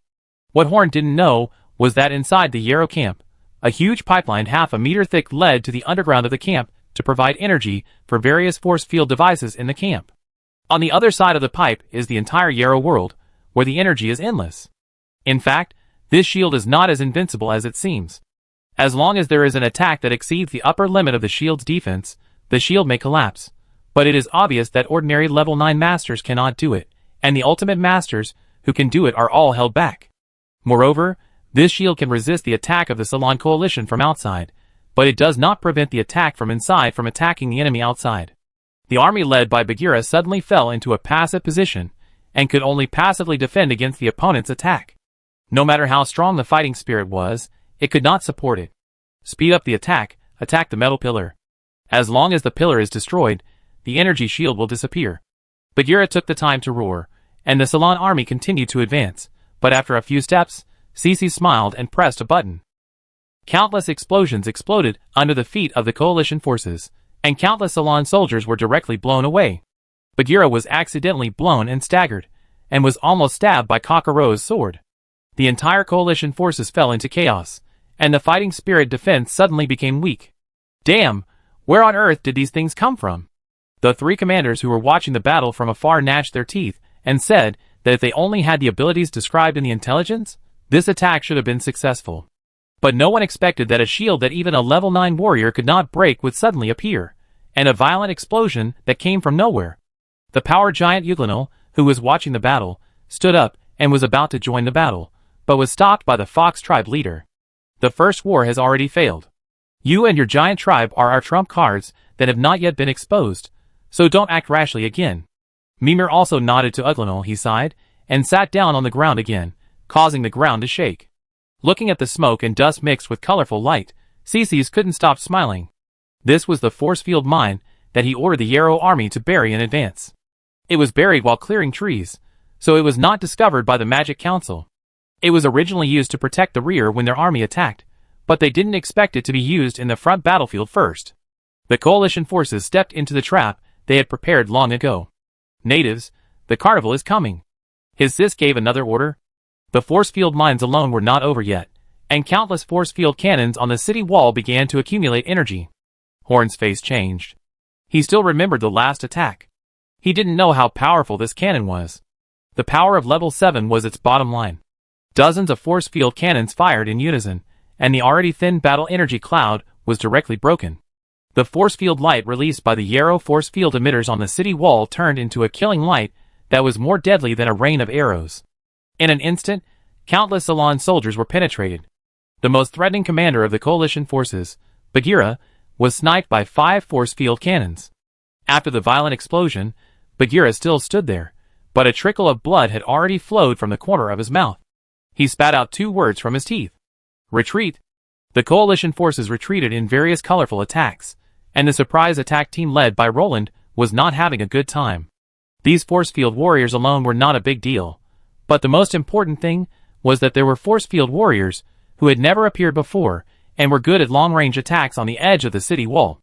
What Horn didn't know was that inside the Yarrow camp, a huge pipeline half a meter thick led to the underground of the camp to provide energy for various force field devices in the camp. On the other side of the pipe is the entire Yarrow world, where the energy is endless. In fact, this shield is not as invincible as it seems. As long as there is an attack that exceeds the upper limit of the shield's defense, the shield may collapse. But it is obvious that ordinary level 9 masters cannot do it, and the ultimate masters who can do it are all held back. Moreover, this shield can resist the attack of the Salon Coalition from outside, but it does not prevent the attack from inside from attacking the enemy outside. The army led by Bagheera suddenly fell into a passive position, and could only passively defend against the opponent's attack. No matter how strong the fighting spirit was, it could not support it. Speed up the attack, attack the metal pillar. As long as the pillar is destroyed, the energy shield will disappear. Bagheera took the time to roar, and the Salon army continued to advance, but after a few steps, Cece smiled and pressed a button. Countless explosions exploded under the feet of the coalition forces, and countless Salon soldiers were directly blown away. Bagheera was accidentally blown and staggered, and was almost stabbed by Kakaro's sword. The entire coalition forces fell into chaos, and the fighting spirit defense suddenly became weak. Damn, where on earth did these things come from? The 3 commanders who were watching the battle from afar gnashed their teeth, and said that if they only had the abilities described in the intelligence, this attack should have been successful. But no one expected that a shield that even a level 9 warrior could not break would suddenly appear, and a violent explosion that came from nowhere. The power giant Uglanil, who was watching the battle, stood up and was about to join the battle, but was stopped by the Fox tribe leader. The first war has already failed. You and your giant tribe are our trump cards that have not yet been exposed, so don't act rashly again. Mimir also nodded to Uglanil. He sighed, and sat down on the ground again, causing the ground to shake. Looking at the smoke and dust mixed with colorful light, Ceces couldn't stop smiling. This was the force field mine that he ordered the Yarrow army to bury in advance. It was buried while clearing trees, so it was not discovered by the Magic Council. It was originally used to protect the rear when their army attacked, but they didn't expect it to be used in the front battlefield first. The coalition forces stepped into the trap they had prepared long ago. "Natives, the carnival is coming." His sis gave another order. The force field mines alone were not over yet, and countless force field cannons on the city wall began to accumulate energy. Horn's face changed. He still remembered the last attack. He didn't know how powerful this cannon was. The power of level 7 was its bottom line. Dozens of force field cannons fired in unison, and the already thin battle energy cloud was directly broken. The force field light released by the Yarrow force field emitters on the city wall turned into a killing light that was more deadly than a rain of arrows. In an instant, countless Salon soldiers were penetrated. The most threatening commander of the coalition forces, Bagheera, was sniped by 5 force field cannons. After the violent explosion, Bagheera still stood there, but a trickle of blood had already flowed from the corner of his mouth. He spat out 2 words from his teeth. "Retreat!" The coalition forces retreated in various colorful attacks, and the surprise attack team led by Roland was not having a good time. These force field warriors alone were not a big deal, but the most important thing was that there were force field warriors who had never appeared before and were good at long-range attacks on the edge of the city wall.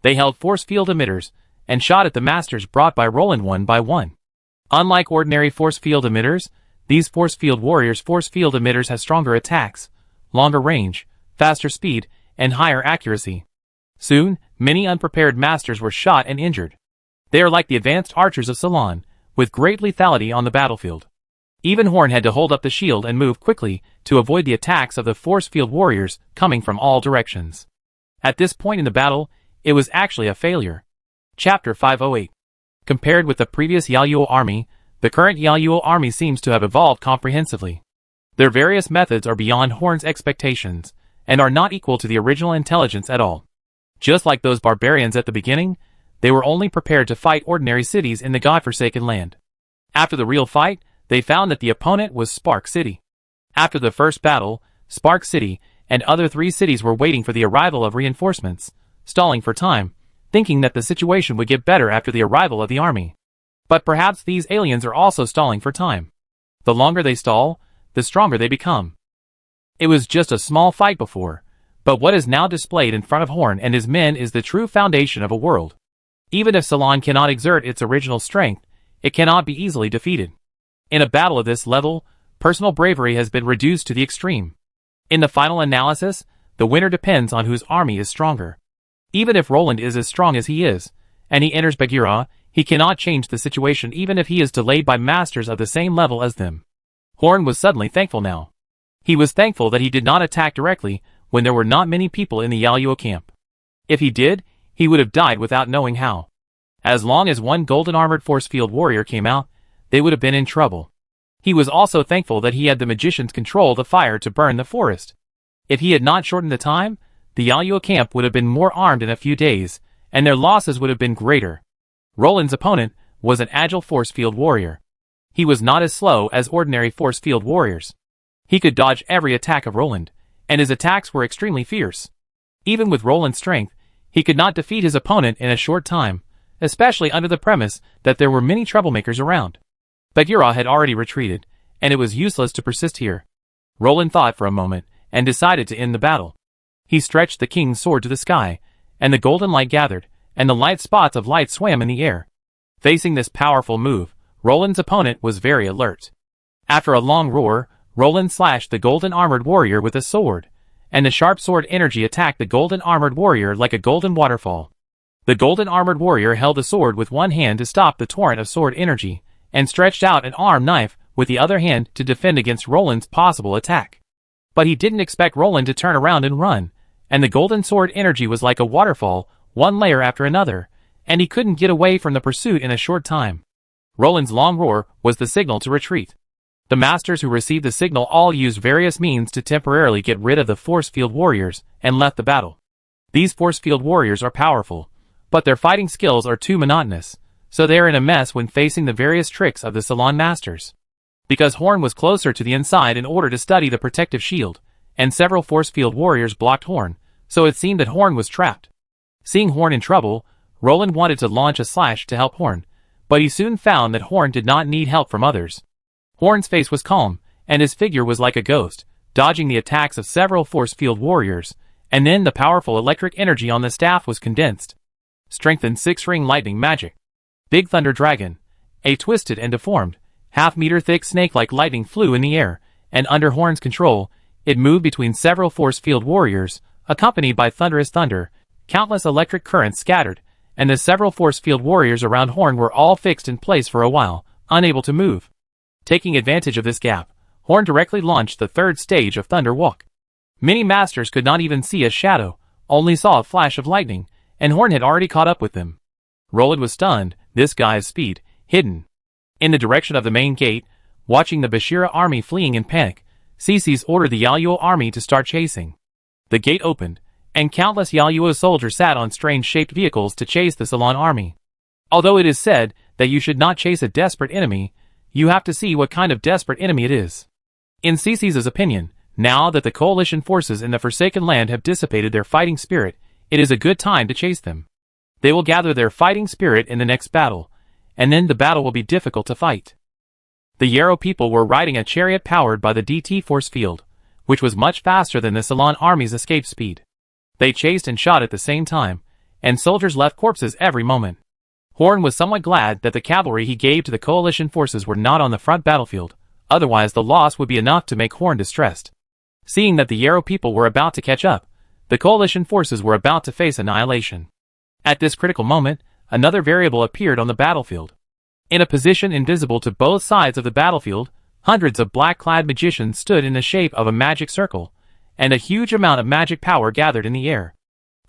They held force field emitters and shot at the masters brought by Roland one by one. Unlike ordinary force field emitters, these force field warriors' force field emitters had stronger attacks, longer range, faster speed, and higher accuracy. Soon, many unprepared masters were shot and injured. They are like the advanced archers of Ceylon, with great lethality on the battlefield. Even Horn had to hold up the shield and move quickly to avoid the attacks of the force field warriors coming from all directions. At this point in the battle, it was actually a failure. Chapter 508. Compared with the previous Yaluo army, the current Yaluo army seems to have evolved comprehensively. Their various methods are beyond Horn's expectations, and are not equal to the original intelligence at all. Just like those barbarians at the beginning, they were only prepared to fight ordinary cities in the godforsaken land. After the real fight, they found that the opponent was Spark City. After the first battle, Spark City and other 3 cities were waiting for the arrival of reinforcements, stalling for time, thinking that the situation would get better after the arrival of the army. But perhaps these aliens are also stalling for time. The longer they stall, the stronger they become. It was just a small fight before, but what is now displayed in front of Horn and his men is the true foundation of a world. Even if Ceylon cannot exert its original strength, it cannot be easily defeated. In a battle of this level, personal bravery has been reduced to the extreme. In the final analysis, the winner depends on whose army is stronger. Even if Roland is as strong as he is, and he enters Bagheera, he cannot change the situation even if he is delayed by masters of the same level as them. Horn was suddenly thankful now. He was thankful that he did not attack directly when there were not many people in the Yaluo camp. If he did, he would have died without knowing how. As long as one golden armored force field warrior came out, they would have been in trouble. He was also thankful that he had the magicians control the fire to burn the forest. If he had not shortened the time, the Yaluo camp would have been more armed in a few days, and their losses would have been greater. Roland's opponent was an agile force field warrior. He was not as slow as ordinary force field warriors. He could dodge every attack of Roland, and his attacks were extremely fierce. Even with Roland's strength, he could not defeat his opponent in a short time, especially under the premise that there were many troublemakers around. Bagheera had already retreated, and it was useless to persist here. Roland thought for a moment, and decided to end the battle. He stretched the king's sword to the sky, and the golden light gathered, and the light spots of light swam in the air. Facing this powerful move, Roland's opponent was very alert. After a long roar, Roland slashed the golden armored warrior with a sword, and the sharp sword energy attacked the golden armored warrior like a golden waterfall. The golden armored warrior held the sword with one hand to stop the torrent of sword energy, and stretched out an arm knife with the other hand to defend against Roland's possible attack. But he didn't expect Roland to turn around and run, and the golden sword energy was like a waterfall, one layer after another, and he couldn't get away from the pursuit in a short time. Roland's long roar was the signal to retreat. The masters who received the signal all used various means to temporarily get rid of the force field warriors and left the battle. These force field warriors are powerful, but their fighting skills are too monotonous, so they are in a mess when facing the various tricks of the Ceylon masters. Because Horn was closer to the inside in order to study the protective shield, and several force field warriors blocked Horn, so it seemed that Horn was trapped. Seeing Horn in trouble, Roland wanted to launch a slash to help Horn, but he soon found that Horn did not need help from others. Horn's face was calm, and his figure was like a ghost, dodging the attacks of several force field warriors, and then the powerful electric energy on the staff was condensed. Strengthened 6-ring lightning magic. Big Thunder Dragon. A twisted and deformed, half-meter-thick snake like lightning flew in the air, and under Horn's control, it moved between several force field warriors, accompanied by thunderous thunder. Countless electric currents scattered, and the several force field warriors around Horn were all fixed in place for a while, unable to move. Taking advantage of this gap, Horn directly launched the third stage of Thunder Walk. Many masters could not even see a shadow, only saw a flash of lightning, and Horn had already caught up with them. Roland was stunned, this guy's speed, hidden. In the direction of the main gate, watching the Bashira army fleeing in panic, Cicis ordered the Yaluo army to start chasing. The gate opened, and countless Yaluo soldiers sat on strange-shaped vehicles to chase the Salon army. Although it is said that you should not chase a desperate enemy, you have to see what kind of desperate enemy it is. In Cicis's opinion, now that the coalition forces in the Forsaken Land have dissipated their fighting spirit, it is a good time to chase them. They will gather their fighting spirit in the next battle, and then the battle will be difficult to fight. The Yarrow people were riding a chariot powered by the DT force field, which was much faster than the Salon army's escape speed. They chased and shot at the same time, and soldiers left corpses every moment. Horn was somewhat glad that the cavalry he gave to the coalition forces were not on the front battlefield, otherwise the loss would be enough to make Horn distressed. Seeing that the Yarrow people were about to catch up, the coalition forces were about to face annihilation. At this critical moment, another variable appeared on the battlefield. In a position invisible to both sides of the battlefield, hundreds of black-clad magicians stood in the shape of a magic circle, and a huge amount of magic power gathered in the air.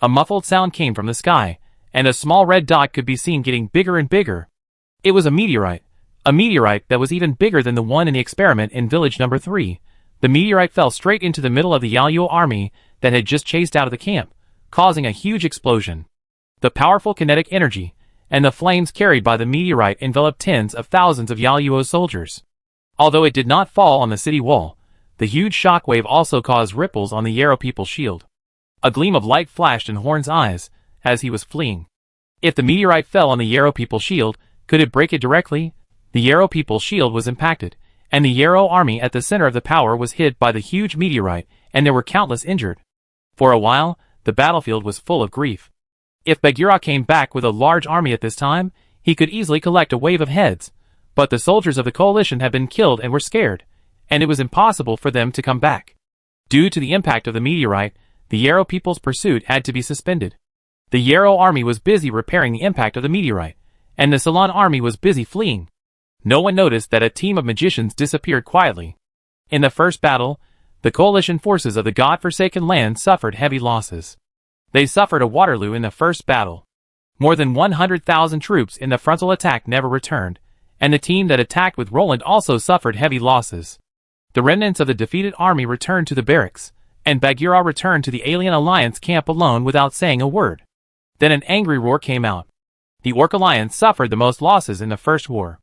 A muffled sound came from the sky, and a small red dot could be seen getting bigger and bigger. It was a meteorite that was even bigger than the one in the experiment in village number 3. The meteorite fell straight into the middle of the Yaluo army that had just chased out of the camp, causing a huge explosion. The powerful kinetic energy and the flames carried by the meteorite enveloped tens of thousands of Yaluo soldiers. Although it did not fall on the city wall, the huge shockwave also caused ripples on the Yarrow people's shield. A gleam of light flashed in Horn's eyes as he was fleeing. If the meteorite fell on the Yarrow people's shield, could it break it directly? The Yarrow people's shield was impacted, and the Yarrow army at the center of the power was hit by the huge meteorite, and there were countless injured. For a while, the battlefield was full of grief. If Bagheera came back with a large army at this time, he could easily collect a wave of heads, but the soldiers of the coalition had been killed and were scared, and it was impossible for them to come back. Due to the impact of the meteorite, the Yarrow people's pursuit had to be suspended. The Yarrow army was busy repairing the impact of the meteorite, and the Salon army was busy fleeing. No one noticed that a team of magicians disappeared quietly. In the first battle, the coalition forces of the God-forsaken land suffered heavy losses. They suffered a Waterloo in the first battle. More than 100,000 troops in the frontal attack never returned, and the team that attacked with Roland also suffered heavy losses. The remnants of the defeated army returned to the barracks, and Bagheera returned to the Alien Alliance camp alone without saying a word. Then an angry roar came out. The Orc Alliance suffered the most losses in the first war.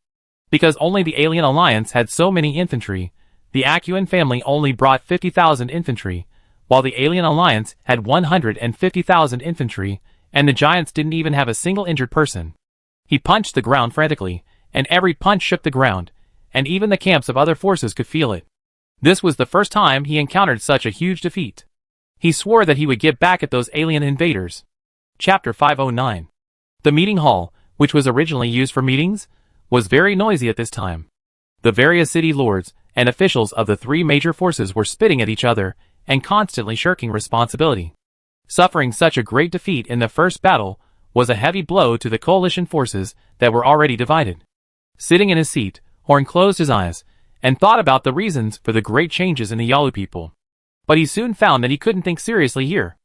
Because only the Alien Alliance had so many infantry, the Akuan family only brought 50,000 infantry, while the Alien Alliance had 150,000 infantry, and the Giants didn't even have a single injured person. He punched the ground frantically, and every punch shook the ground, and even the camps of other forces could feel it. This was the first time he encountered such a huge defeat. He swore that he would get back at those alien invaders. Chapter 509. The meeting hall, which was originally used for meetings, was very noisy at this time. The various city lords and officials of the three major forces were spitting at each other and constantly shirking responsibility. Suffering such a great defeat in the first battle was a heavy blow to the coalition forces that were already divided. Sitting in his seat, Horn closed his eyes and thought about the reasons for the great changes in the Yalu people. But he soon found that he couldn't think seriously here.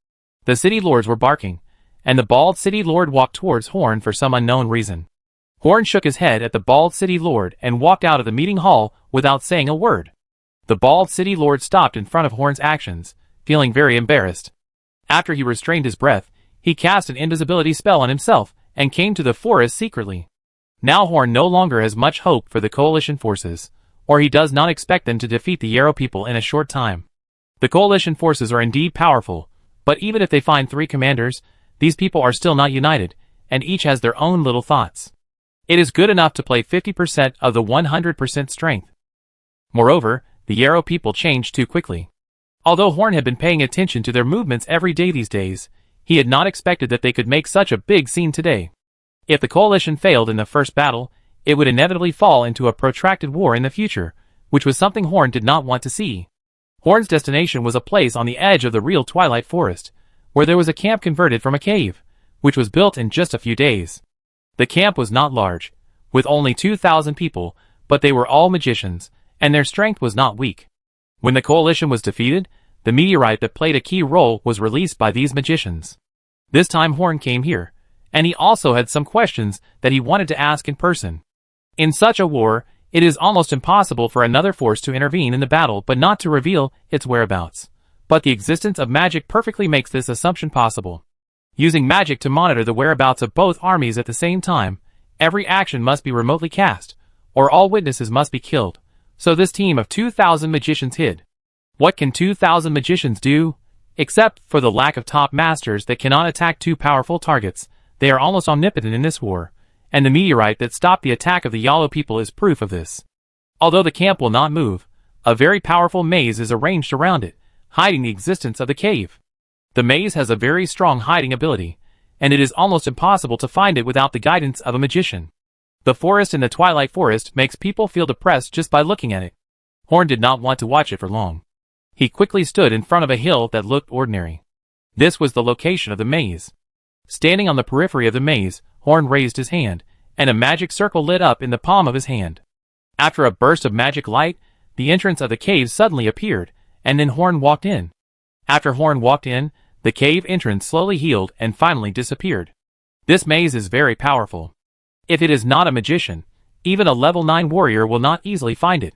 The city lords were barking, and the bald city lord walked towards Horn for some unknown reason. Horn shook his head at the bald city lord and walked out of the meeting hall without saying a word. The bald city lord stopped in front of Horn's actions, feeling very embarrassed. After he restrained his breath, he cast an invisibility spell on himself and came to the forest secretly. Now Horn no longer has much hope for the coalition forces, or he does not expect them to defeat the Yarrow people in a short time. The coalition forces are indeed powerful, but even if they find 3 commanders, these people are still not united, and each has their own little thoughts. It is good enough to play 50% of the 100% strength. Moreover, the Yarrow people changed too quickly. Although Horn had been paying attention to their movements every day these days, he had not expected that they could make such a big scene today. If the coalition failed in the first battle, it would inevitably fall into a protracted war in the future, which was something Horn did not want to see. Horn's destination was a place on the edge of the real Twilight Forest, where there was a camp converted from a cave, which was built in just a few days. The camp was not large, with only 2,000 people, but they were all magicians, and their strength was not weak. When the coalition was defeated, the meteorite that played a key role was released by these magicians. This time Horn came here, and he also had some questions that he wanted to ask in person. In such a war, it is almost impossible for another force to intervene in the battle but not to reveal its whereabouts. But the existence of magic perfectly makes this assumption possible. Using magic to monitor the whereabouts of both armies at the same time, every action must be remotely cast, or all witnesses must be killed. So this team of 2,000 magicians hid. What can 2,000 magicians do? Except for the lack of top masters that cannot attack two powerful targets, they are almost omnipotent in this war, and the meteorite that stopped the attack of the Yalo people is proof of this. Although the camp will not move, a very powerful maze is arranged around it, hiding the existence of the cave. The maze has a very strong hiding ability, and it is almost impossible to find it without the guidance of a magician. The forest in the Twilight Forest makes people feel depressed just by looking at it. Horn did not want to watch it for long. He quickly stood in front of a hill that looked ordinary. This was the location of the maze. Standing on the periphery of the maze, Horn raised his hand, and a magic circle lit up in the palm of his hand. After a burst of magic light, the entrance of the cave suddenly appeared, and then Horn walked in. After Horn walked in, the cave entrance slowly healed and finally disappeared. This maze is very powerful. If it is not a magician, even a level 9 warrior will not easily find it.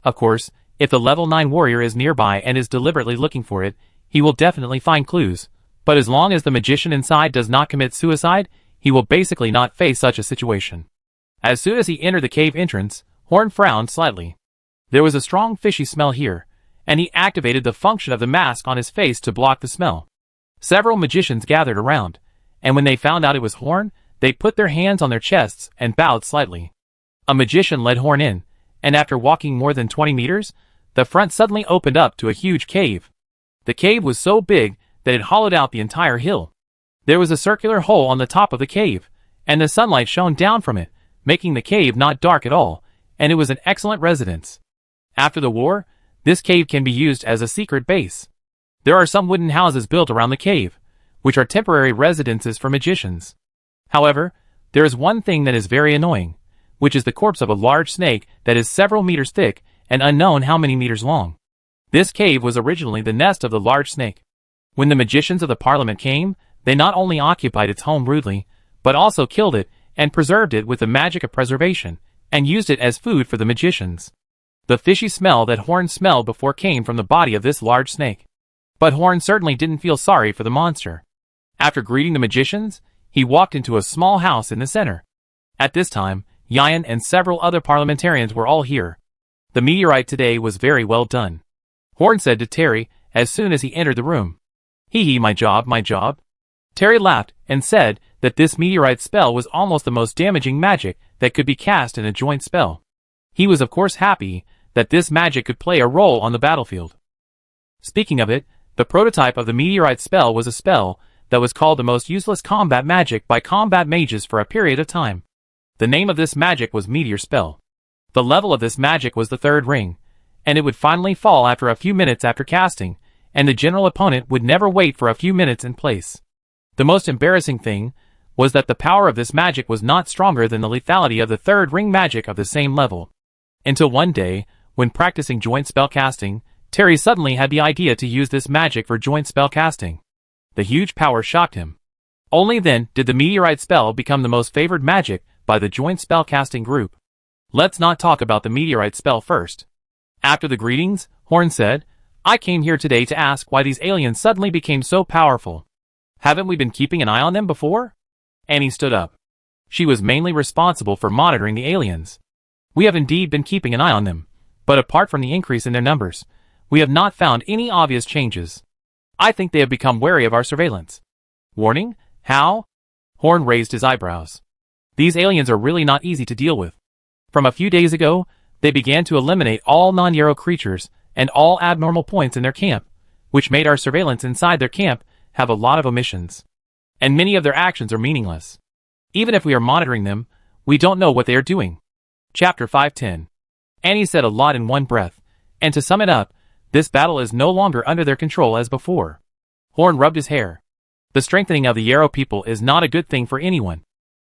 Of course, if the level 9 warrior is nearby and is deliberately looking for it, he will definitely find clues, but as long as the magician inside does not commit suicide, he will basically not face such a situation. As soon as he entered the cave entrance, Horn frowned slightly. There was a strong fishy smell here, and he activated the function of the mask on his face to block the smell. Several magicians gathered around, and when they found out it was Horn, they put their hands on their chests and bowed slightly. A magician led Horn in, and after walking more than 20 meters, the front suddenly opened up to a huge cave. The cave was so big that it hollowed out the entire hill. There was a circular hole on the top of the cave, and the sunlight shone down from it, making the cave not dark at all, and it was an excellent residence. After the war, this cave can be used as a secret base. There are some wooden houses built around the cave, which are temporary residences for magicians. However, there is one thing that is very annoying, which is the corpse of a large snake that is several meters thick and unknown how many meters long. This cave was originally the nest of the large snake. When the magicians of the Parliament came, they not only occupied its home rudely, but also killed it and preserved it with the magic of preservation, and used it as food for the magicians. The fishy smell that Horn smelled before came from the body of this large snake. But Horn certainly didn't feel sorry for the monster. After greeting the magicians, he walked into a small house in the center. At this time, Yan and several other parliamentarians were all here. The meteorite today was very well done, Horn said to Terry as soon as he entered the room. Hee hee, my job, my job. Terry laughed and said that this meteorite spell was almost the most damaging magic that could be cast in a joint spell. He was of course happy that this magic could play a role on the battlefield. Speaking of it, the prototype of the meteorite spell was a spell that was called the most useless combat magic by combat mages for a period of time. The name of this magic was Meteor Spell. The level of this magic was the 3rd ring, and it would finally fall after a few minutes after casting, and the general opponent would never wait for a few minutes in place. The most embarrassing thing was that the power of this magic was not stronger than the lethality of the 3rd ring magic of the same level. Until one day, when practicing joint spell casting, Terry suddenly had the idea to use this magic for joint spell casting. The huge power shocked him. Only then did the meteorite spell become the most favored magic by the joint spell casting group. Let's not talk about the meteorite spell first. After the greetings, Horn said, I came here today to ask why these aliens suddenly became so powerful. Haven't we been keeping an eye on them before? Annie stood up. She was mainly responsible for monitoring the aliens. We have indeed been keeping an eye on them, but apart from the increase in their numbers, we have not found any obvious changes. I think they have become wary of our surveillance. Warning? How? Horn raised his eyebrows. These aliens are really not easy to deal with. From a few days ago, they began to eliminate all non-Yarrow creatures and all abnormal points in their camp, which made our surveillance inside their camp have a lot of omissions. And many of their actions are meaningless. Even if we are monitoring them, we don't know what they are doing. Chapter 510. Annie said a lot in one breath, and to sum it up, this battle is no longer under their control as before. Horn rubbed his hair. The strengthening of the Yarrow people is not a good thing for anyone.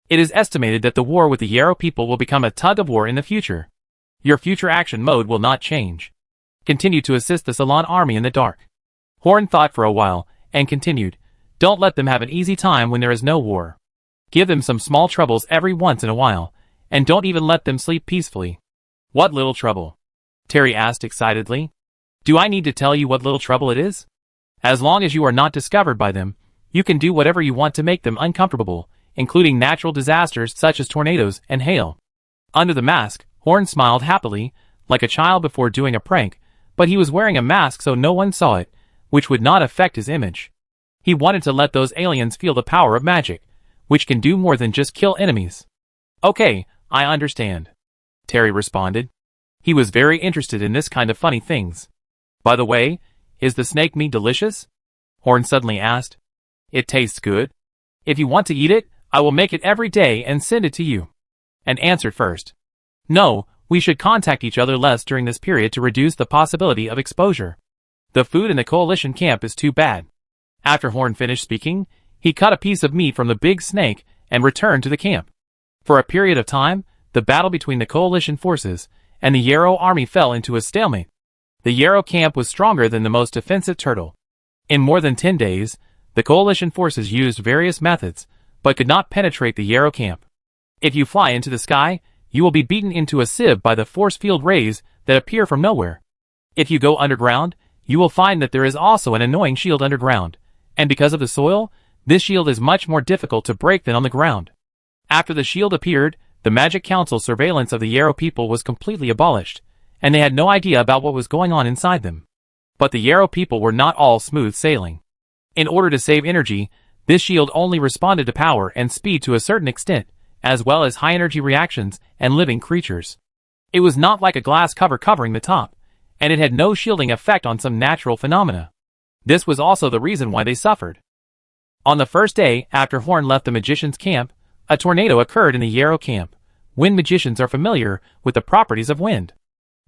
It is estimated that the war with the Yarrow people will become a tug-of-war in the future. Your future action mode will not change. Continue to assist the Ceylon army in the dark. Horn thought for a while, and continued, don't let them have an easy time when there is no war. Give them some small troubles every once in a while, and don't even let them sleep peacefully. What little trouble? Terry asked excitedly. Do I need to tell you what little trouble it is? As long as you are not discovered by them, you can do whatever you want to make them uncomfortable, including natural disasters such as tornadoes and hail. Under the mask, Horn smiled happily, like a child before doing a prank, but he was wearing a mask so no one saw it, which would not affect his image. He wanted to let those aliens feel the power of magic, which can do more than just kill enemies. Okay, I understand, Terry responded. He was very interested in this kind of funny things. By the way, is the snake meat delicious? Horn suddenly asked. It tastes good. If you want to eat it, I will make it every day and send it to you. And answered first. No, we should contact each other less during this period to reduce the possibility of exposure. The food in the coalition camp is too bad. After Horn finished speaking, he cut a piece of meat from the big snake and returned to the camp. For a period of time, the battle between the coalition forces and the Yarrow army fell into a stalemate. The Yarrow camp was stronger than the most defensive turtle. In more than 10 days, the coalition forces used various methods, but could not penetrate the Yarrow camp. If you fly into the sky, you will be beaten into a sieve by the force field rays that appear from nowhere. If you go underground, you will find that there is also an annoying shield underground, and because of the soil, this shield is much more difficult to break than on the ground. After the shield appeared, the Magic Council surveillance of the Yarrow people was completely abolished, and they had no idea about what was going on inside them. But the Yarrow people were not all smooth sailing. In order to save energy, this shield only responded to power and speed to a certain extent, as well as high-energy reactions and living creatures. It was not like a glass cover covering the top, and it had no shielding effect on some natural phenomena. This was also the reason why they suffered. On the first day after Horn left the magician's camp, a tornado occurred in the Yarrow camp. Wind magicians are familiar with the properties of wind.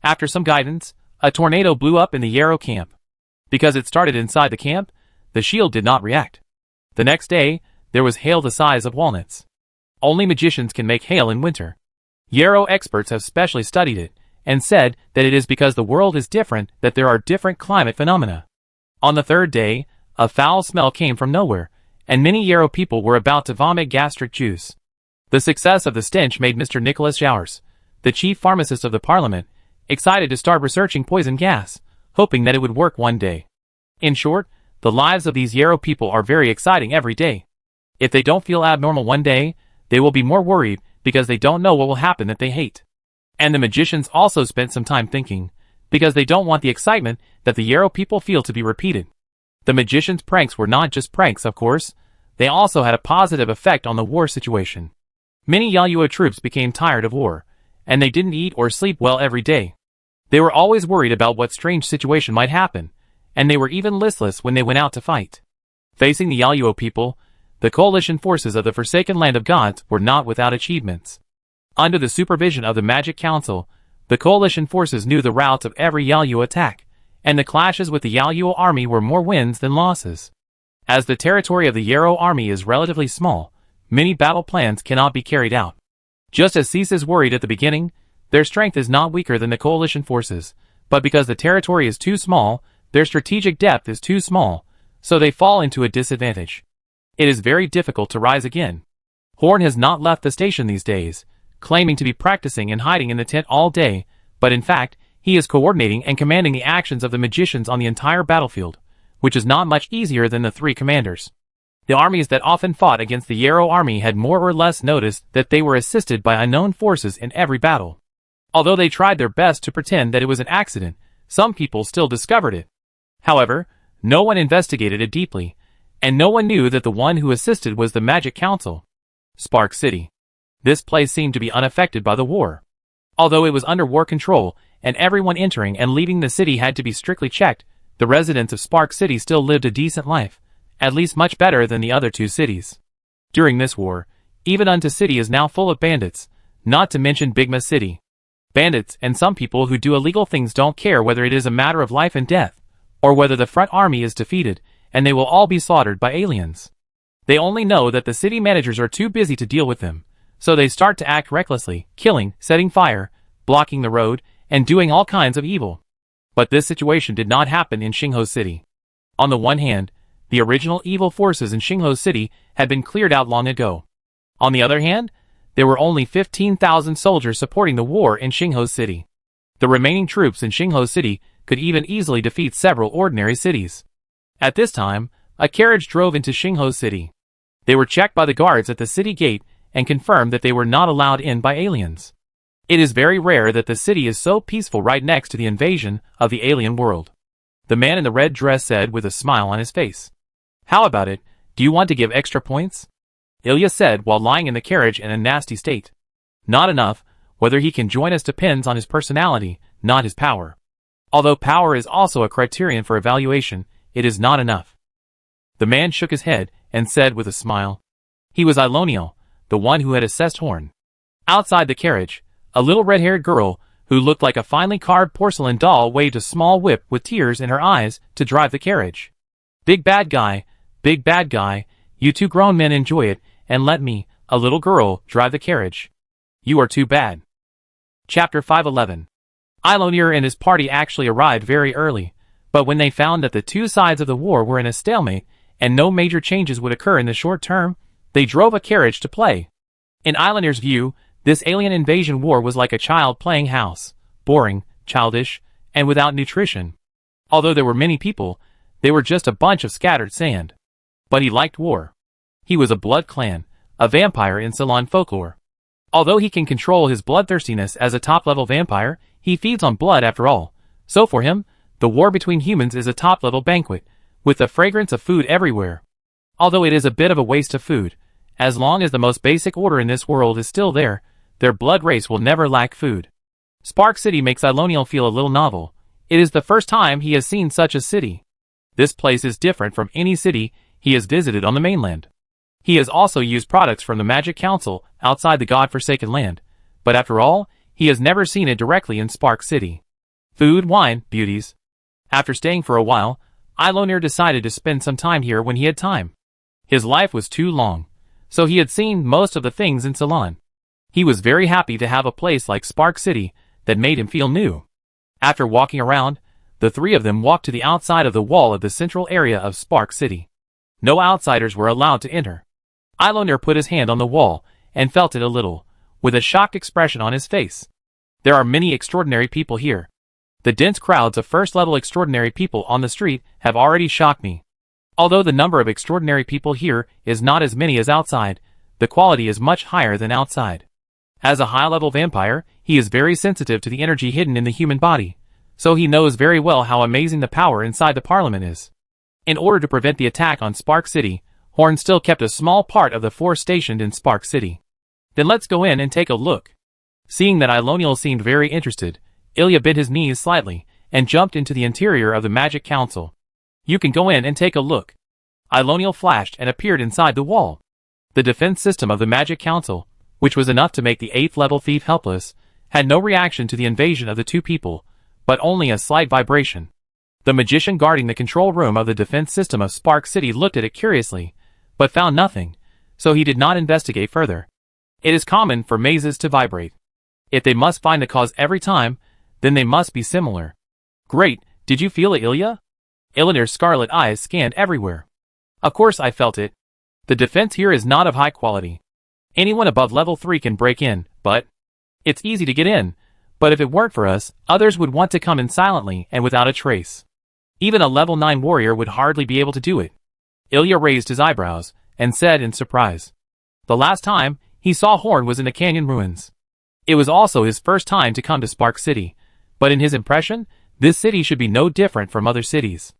After some guidance, a tornado blew up in the Yarrow camp. Because it started inside the camp, the shield did not react. The next day, there was hail the size of walnuts. Only magicians can make hail in winter. Yarrow experts have specially studied it, and said that it is because the world is different that there are different climate phenomena. On the third day, a foul smell came from nowhere, and many Yarrow people were about to vomit gastric juice. The success of the stench made Mr. Nicholas Showers, the chief pharmacist of the Parliament, excited to start researching poison gas, hoping that it would work one day. In short, the lives of these Yarrow people are very exciting every day. If they don't feel abnormal one day, they will be more worried because they don't know what will happen that they hate. And the magicians also spent some time thinking, because they don't want the excitement that the Yarrow people feel to be repeated. The magicians' pranks were not just pranks, of course. They also had a positive effect on the war situation. Many Yaluo troops became tired of war, and they didn't eat or sleep well every day. They were always worried about what strange situation might happen, and they were even listless when they went out to fight. Facing the Yaluo people, the coalition forces of the Forsaken Land of Gods were not without achievements. Under the supervision of the Magic Council, the coalition forces knew the routes of every Yaluo attack, and the clashes with the Yaluo army were more wins than losses. As the territory of the Yarrow army is relatively small, many battle plans cannot be carried out. Just as Ceases worried at the beginning, their strength is not weaker than the coalition forces, but because the territory is too small, their strategic depth is too small, so they fall into a disadvantage. It is very difficult to rise again. Horn has not left the station these days, claiming to be practicing and hiding in the tent all day, but in fact, he is coordinating and commanding the actions of the magicians on the entire battlefield, which is not much easier than the three commanders. The armies that often fought against the Yarrow army had more or less noticed that they were assisted by unknown forces in every battle. Although they tried their best to pretend that it was an accident, some people still discovered it. However, no one investigated it deeply, and no one knew that the one who assisted was the Magic Council. Spark City. This place seemed to be unaffected by the war. Although it was under war control, and everyone entering and leaving the city had to be strictly checked, the residents of Spark City still lived a decent life, at least much better than the other two cities. During this war, Even unto city is now full of bandits, not to mention Bigma City. Bandits and some people who do illegal things don't care whether it is a matter of life and death, or whether the front army is defeated, and they will all be slaughtered by aliens. They only know that the city managers are too busy to deal with them, so they start to act recklessly, killing, setting fire, blocking the road, and doing all kinds of evil. But this situation did not happen in Xingho City. On the one hand, the original evil forces in Xingho City had been cleared out long ago. On the other hand, there were only 15,000 soldiers supporting the war in Xingho City. The remaining troops in Xingho City could even easily defeat several ordinary cities. At this time, a carriage drove into Xingho City. They were checked by the guards at the city gate and confirmed that they were not allowed in by aliens. It is very rare that the city is so peaceful right next to the invasion of the alien world. The man in the red dress said with a smile on his face. How about it, do you want to give extra points? Ilya said while lying in the carriage in a nasty state. Not enough. Whether he can join us depends on his personality, not his power. Although power is also a criterion for evaluation, it is not enough. The man shook his head and said with a smile. He was Iloniel, the one who had assessed Horn. Outside the carriage, a little red-haired girl, who looked like a finely carved porcelain doll, waved a small whip with tears in her eyes to drive the carriage. Big bad guy, you two grown men enjoy it, and let me, a little girl, drive the carriage. You are too bad. Chapter 511. Ilonir and his party actually arrived very early, but when they found that the two sides of the war were in a stalemate, and no major changes would occur in the short term, they drove a carriage to play. In Ilonir's view, this alien invasion war was like a child playing house, boring, childish, and without nutrition. Although there were many people, they were just a bunch of scattered sand. But he liked war. He was a blood clan, a vampire in Ceylon folklore. Although he can control his bloodthirstiness as a top-level vampire, he feeds on blood after all. So for him, the war between humans is a top-level banquet, with the fragrance of food everywhere. Although it is a bit of a waste of food, as long as the most basic order in this world is still there, their blood race will never lack food. Spark City makes Iloniel feel a little novel. It is the first time he has seen such a city. This place is different from any city he has visited on the mainland. He has also used products from the Magic Council outside the God-forsaken land, but after all, he has never seen it directly in Spark City. Food, wine, beauties. After staying for a while, Ilonir decided to spend some time here when he had time. His life was too long, so he had seen most of the things in Ceylon. He was very happy to have a place like Spark City that made him feel new. After walking around, the three of them walked to the outside of the wall of the central area of Spark City. No outsiders were allowed to enter. Ilonir put his hand on the wall and felt it a little, with a shocked expression on his face. There are many extraordinary people here. The dense crowds of first-level extraordinary people on the street have already shocked me. Although the number of extraordinary people here is not as many as outside, the quality is much higher than outside. As a high-level vampire, he is very sensitive to the energy hidden in the human body, so he knows very well how amazing the power inside the parliament is. In order to prevent the attack on Spark City, Horn still kept a small part of the force stationed in Spark City. Then let's go in and take a look. Seeing that Iloniel seemed very interested, Ilya bent his knees slightly and jumped into the interior of the Magic Council. You can go in and take a look. Iloniel flashed and appeared inside the wall. The defense system of the Magic Council, which was enough to make the 8th-level thief helpless, had no reaction to the invasion of the two people, but only a slight vibration. The magician guarding the control room of the defense system of Spark City looked at it curiously, but found nothing, so he did not investigate further. It is common for mazes to vibrate. If they must find the cause every time, then they must be similar. Great, did you feel it, Ilya? Ilonir's scarlet eyes scanned everywhere. Of course I felt it. The defense here is not of high quality. Anyone above level 3 can break in, but it's easy to get in, but if it weren't for us, others would want to come in silently and without a trace. Even a level 9 warrior would hardly be able to do it. Ilya raised his eyebrows and said in surprise. The last time he saw Horn was in the canyon ruins. It was also his first time to come to Spark City, but in his impression, this city should be no different from other cities.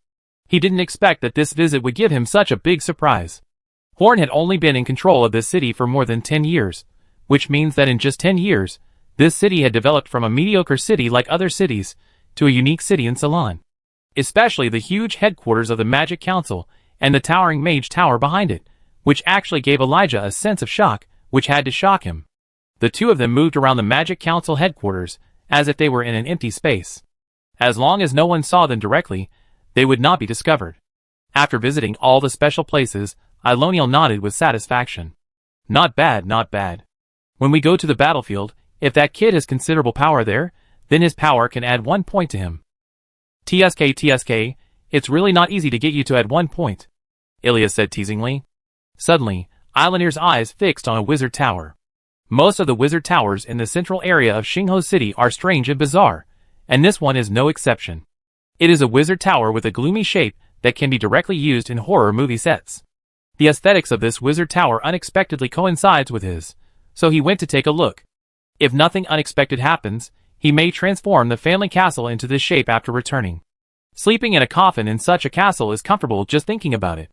He didn't expect that this visit would give him such a big surprise. Horn had only been in control of this city for more than 10 years, which means that in just 10 years, this city had developed from a mediocre city like other cities to a unique city in Ceylon. Especially the huge headquarters of the Magic Council and the towering Mage Tower behind it, which actually gave Elijah a sense of shock which had to shock him. The two of them moved around the Magic Council headquarters, as if they were in an empty space. As long as no one saw them directly, they would not be discovered. After visiting all the special places, Iloniel nodded with satisfaction. Not bad, not bad. When we go to the battlefield, if that kid has considerable power there, then his power can add 1 point to him. TSK, it's really not easy to get you to add 1 point, Ilya said teasingly. Suddenly, Ilonir's eyes fixed on a wizard tower. Most of the wizard towers in the central area of Xingho City are strange and bizarre, and this one is no exception. It is a wizard tower with a gloomy shape that can be directly used in horror movie sets. The aesthetics of this wizard tower unexpectedly coincides with his, so he went to take a look. If nothing unexpected happens, he may transform the family castle into this shape after returning. Sleeping in a coffin in such a castle is comfortable just thinking about it.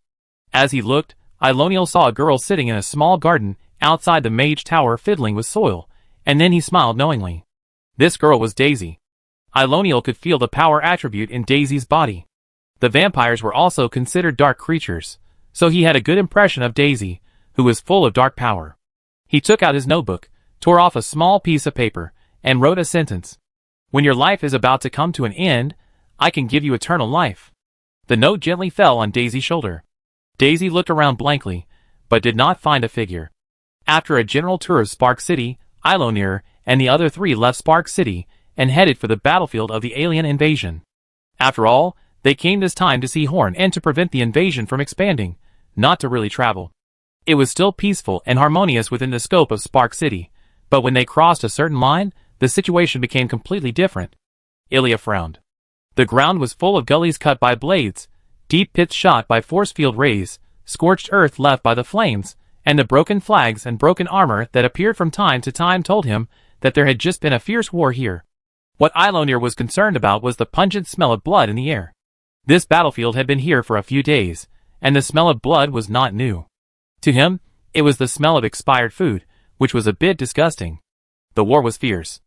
As he looked, Iloniel saw a girl sitting in a small garden outside the mage tower fiddling with soil, and then he smiled knowingly. This girl was Daisy. Iloniel could feel the power attribute in Daisy's body. The vampires were also considered dark creatures, so he had a good impression of Daisy, who was full of dark power. He took out his notebook, tore off a small piece of paper, and wrote a sentence. When your life is about to come to an end, I can give you eternal life. The note gently fell on Daisy's shoulder. Daisy looked around blankly, but did not find a figure. After a general tour of Spark City, Ilonir and the other three left Spark City and headed for the battlefield of the alien invasion. After all, they came this time to see Horn and to prevent the invasion from expanding, not to really travel. It was still peaceful and harmonious within the scope of Spark City, but when they crossed a certain line, the situation became completely different. Ilya frowned. The ground was full of gullies cut by blades, deep pits shot by force field rays, scorched earth left by the flames, and the broken flags and broken armor that appeared from time to time told him that there had just been a fierce war here. What Ilonir was concerned about was the pungent smell of blood in the air. This battlefield had been here for a few days, and the smell of blood was not new. To him, it was the smell of expired food, which was a bit disgusting. The war was fierce.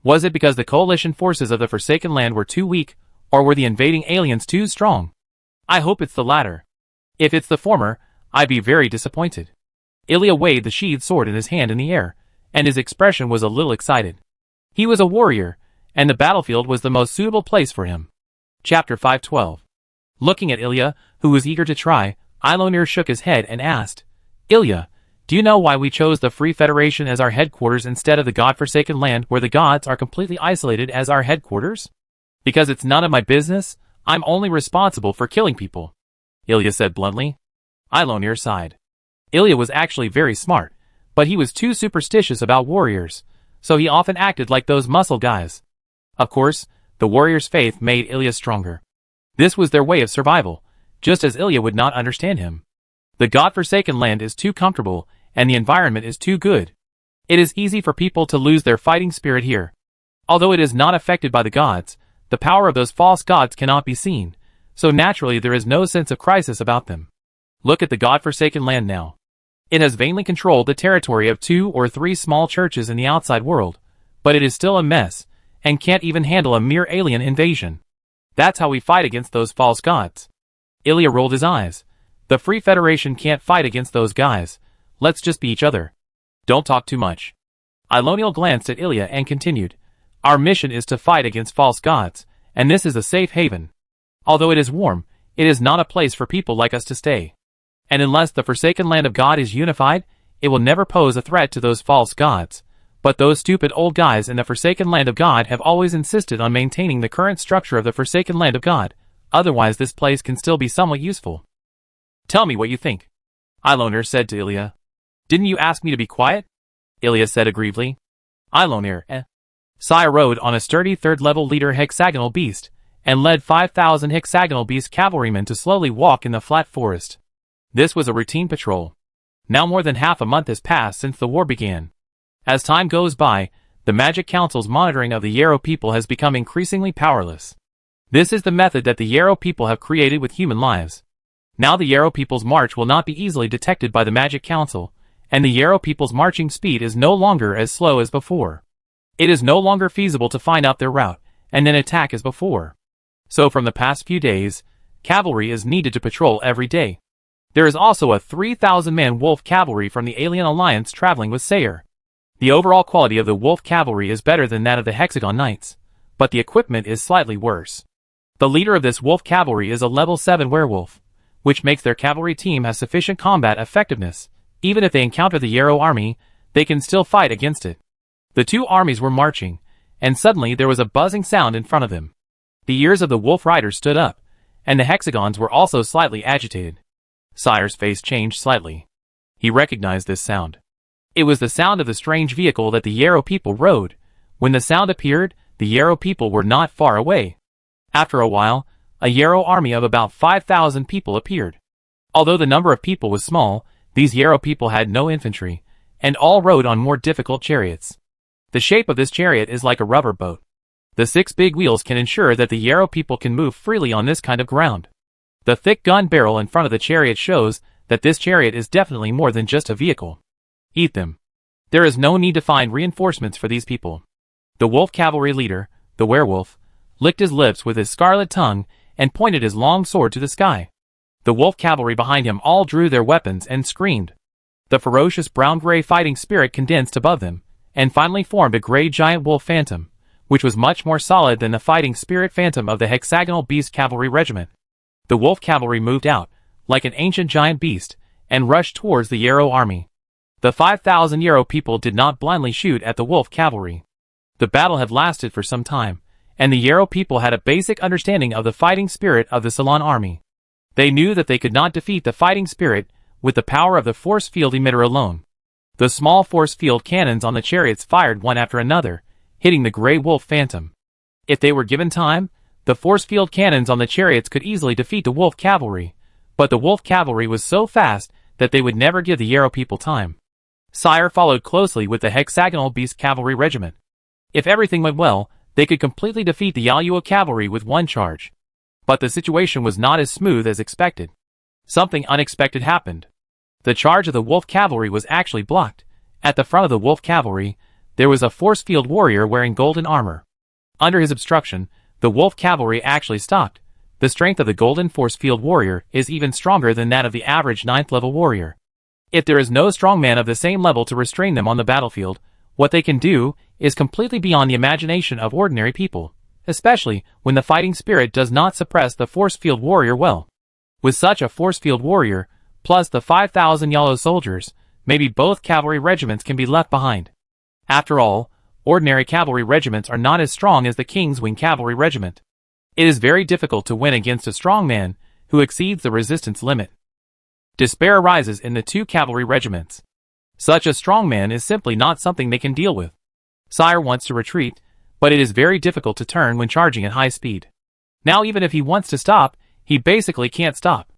Was it because the coalition forces of the Forsaken Land were too weak, or were the invading aliens too strong? I hope it's the latter. If it's the former, I'd be very disappointed. Ilya waved the sheathed sword in his hand in the air, and his expression was a little excited. He was a warrior, and the battlefield was the most suitable place for him. Chapter 512. Looking at Ilya, who was eager to try, Ilonir shook his head and asked, Ilya, do you know why we chose the Free Federation as our headquarters instead of the God-forsaken land where the gods are completely isolated as our headquarters? Because it's none of my business, I'm only responsible for killing people, Ilya said bluntly. Ilonir sighed. Ilya was actually very smart, but he was too superstitious about warriors, so he often acted like those muscle guys. Of course, the warriors' faith made Ilya stronger. This was their way of survival, just as Ilya would not understand him. The God-forsaken land is too comfortable, and the environment is too good. It is easy for people to lose their fighting spirit here. Although it is not affected by the gods, the power of those false gods cannot be seen, so naturally there is no sense of crisis about them. Look at the God-forsaken land now. It has vainly controlled the territory of 2 or 3 small churches in the outside world, but it is still a mess, and can't even handle a mere alien invasion. That's how we fight against those false gods. Ilya rolled his eyes. The Free Federation can't fight against those guys. Let's just be each other. Don't talk too much. Iloniel glanced at Ilya and continued. Our mission is to fight against false gods, and this is a safe haven. Although it is warm, it is not a place for people like us to stay. And unless the Forsaken Land of God is unified, it will never pose a threat to those false gods. But those stupid old guys in the Forsaken Land of God have always insisted on maintaining the current structure of the Forsaken Land of God, otherwise this place can still be somewhat useful. Tell me what you think, Ilonir said to Ilya. Didn't you ask me to be quiet? Ilya said aggrievedly. Ilonir, Sai rode on a sturdy third-level leader hexagonal beast, and led 5,000 hexagonal beast cavalrymen to slowly walk in the flat forest. This was a routine patrol. Now more than half a month has passed since the war began. As time goes by, the Magic Council's monitoring of the Yarrow people has become increasingly powerless. This is the method that the Yarrow people have created with human lives. Now the Yarrow people's march will not be easily detected by the Magic Council, and the Yarrow people's marching speed is no longer as slow as before. It is no longer feasible to find out their route, and then attack as before. So from the past few days, cavalry is needed to patrol every day. There is also a 3,000-man wolf cavalry from the Alien Alliance traveling with Sayer. The overall quality of the wolf cavalry is better than that of the Hexagon Knights, but the equipment is slightly worse. The leader of this wolf cavalry is a level 7 werewolf, which makes their cavalry team have sufficient combat effectiveness. Even if they encounter the Yarrow army, they can still fight against it. The two armies were marching, and suddenly there was a buzzing sound in front of them. The ears of the wolf riders stood up, and the hexagons were also slightly agitated. Sayer's face changed slightly. He recognized this sound. It was the sound of the strange vehicle that the Yarrow people rode. When the sound appeared, the Yarrow people were not far away. After a while, a Yarrow army of about 5,000 people appeared. Although the number of people was small, these Yarrow people had no infantry, and all rode on more difficult chariots. The shape of this chariot is like a rubber boat. The 6 big wheels can ensure that the Yarrow people can move freely on this kind of ground. The thick gun barrel in front of the chariot shows that this chariot is definitely more than just a vehicle. Eat them. There is no need to find reinforcements for these people. The wolf cavalry leader, the werewolf, licked his lips with his scarlet tongue and pointed his long sword to the sky. The wolf cavalry behind him all drew their weapons and screamed. The ferocious brown-gray fighting spirit condensed above them, and finally formed a gray giant wolf phantom, which was much more solid than the fighting spirit phantom of the hexagonal beast cavalry regiment. The wolf cavalry moved out, like an ancient giant beast, and rushed towards the Yarrow army. The 5,000 Yarrow people did not blindly shoot at the wolf cavalry. The battle had lasted for some time, and the Yarrow people had a basic understanding of the fighting spirit of the Ceylon army. They knew that they could not defeat the fighting spirit with the power of the force field emitter alone. The small force field cannons on the chariots fired one after another, hitting the gray wolf phantom. If they were given time, the force field cannons on the chariots could easily defeat the wolf cavalry, but the wolf cavalry was so fast that they would never give the Yarrow people time. Sayer followed closely with the hexagonal beast cavalry regiment. If everything went well, they could completely defeat the Yaoyuo cavalry with one charge. But the situation was not as smooth as expected. Something unexpected happened. The charge of the wolf cavalry was actually blocked. At the front of the wolf cavalry, there was a force field warrior wearing golden armor. Under his obstruction, the wolf cavalry actually stopped. The strength of the golden force field warrior is even stronger than that of the average 9th level warrior. If there is no strong man of the same level to restrain them on the battlefield, what they can do is completely beyond the imagination of ordinary people, especially when the fighting spirit does not suppress the force field warrior well. With such a force field warrior, plus the 5,000 Yarrow soldiers, maybe both cavalry regiments can be left behind. After all, ordinary cavalry regiments are not as strong as the King's Wing cavalry regiment. It is very difficult to win against a strong man who exceeds the resistance limit. Despair arises in the two cavalry regiments. Such a strong man is simply not something they can deal with. Sayer wants to retreat, but it is very difficult to turn when charging at high speed. Now even if he wants to stop, he basically can't stop.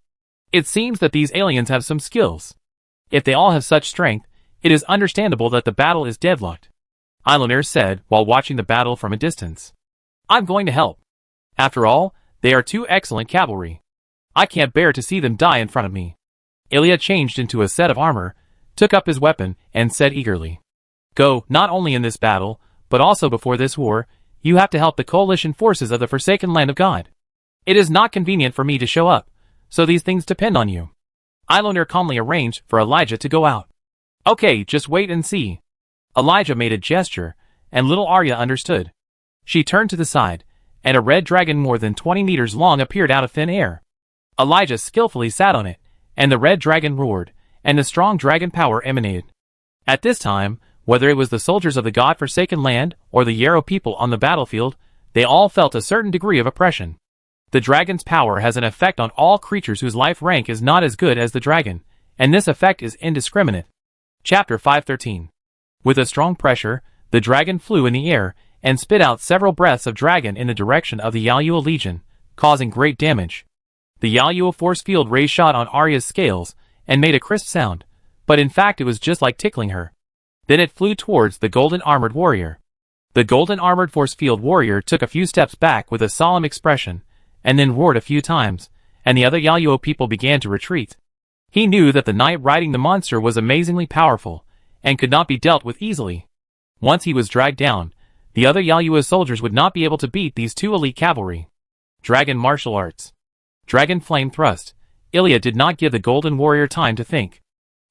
It seems that these aliens have some skills. If they all have such strength, it is understandable that the battle is deadlocked. Eilenir said while watching the battle from a distance. I'm going to help. After all, they are two excellent cavalry. I can't bear to see them die in front of me. Ilya changed into a set of armor, took up his weapon, and said eagerly. Go, not only in this battle, but also before this war, you have to help the coalition forces of the Forsaken Land of God. It is not convenient for me to show up, so these things depend on you. Eilenir calmly arranged for Elijah to go out. Okay, just wait and see. Elijah made a gesture, and little Arya understood. She turned to the side, and a red dragon more than 20 meters long appeared out of thin air. Elijah skillfully sat on it, and the red dragon roared, and the strong dragon power emanated. At this time, whether it was the soldiers of the God-forsaken land or the Yarrow people on the battlefield, they all felt a certain degree of oppression. The dragon's power has an effect on all creatures whose life rank is not as good as the dragon, and this effect is indiscriminate. Chapter 513. With a strong pressure, the dragon flew in the air and spit out several breaths of dragon in the direction of the Yaoyuo legion, causing great damage. The Yaoyuo force field ray shot on Arya's scales and made a crisp sound, but in fact it was just like tickling her. Then it flew towards the golden armored warrior. The golden armored force field warrior took a few steps back with a solemn expression, and then roared a few times, and the other Yaoyuo people began to retreat. He knew that the knight riding the monster was amazingly powerful, and could not be dealt with easily. Once he was dragged down, the other Yaoyuo soldiers would not be able to beat these two elite cavalry. Dragon Martial Arts. Dragon Flame Thrust. Ilya did not give the Golden Warrior time to think.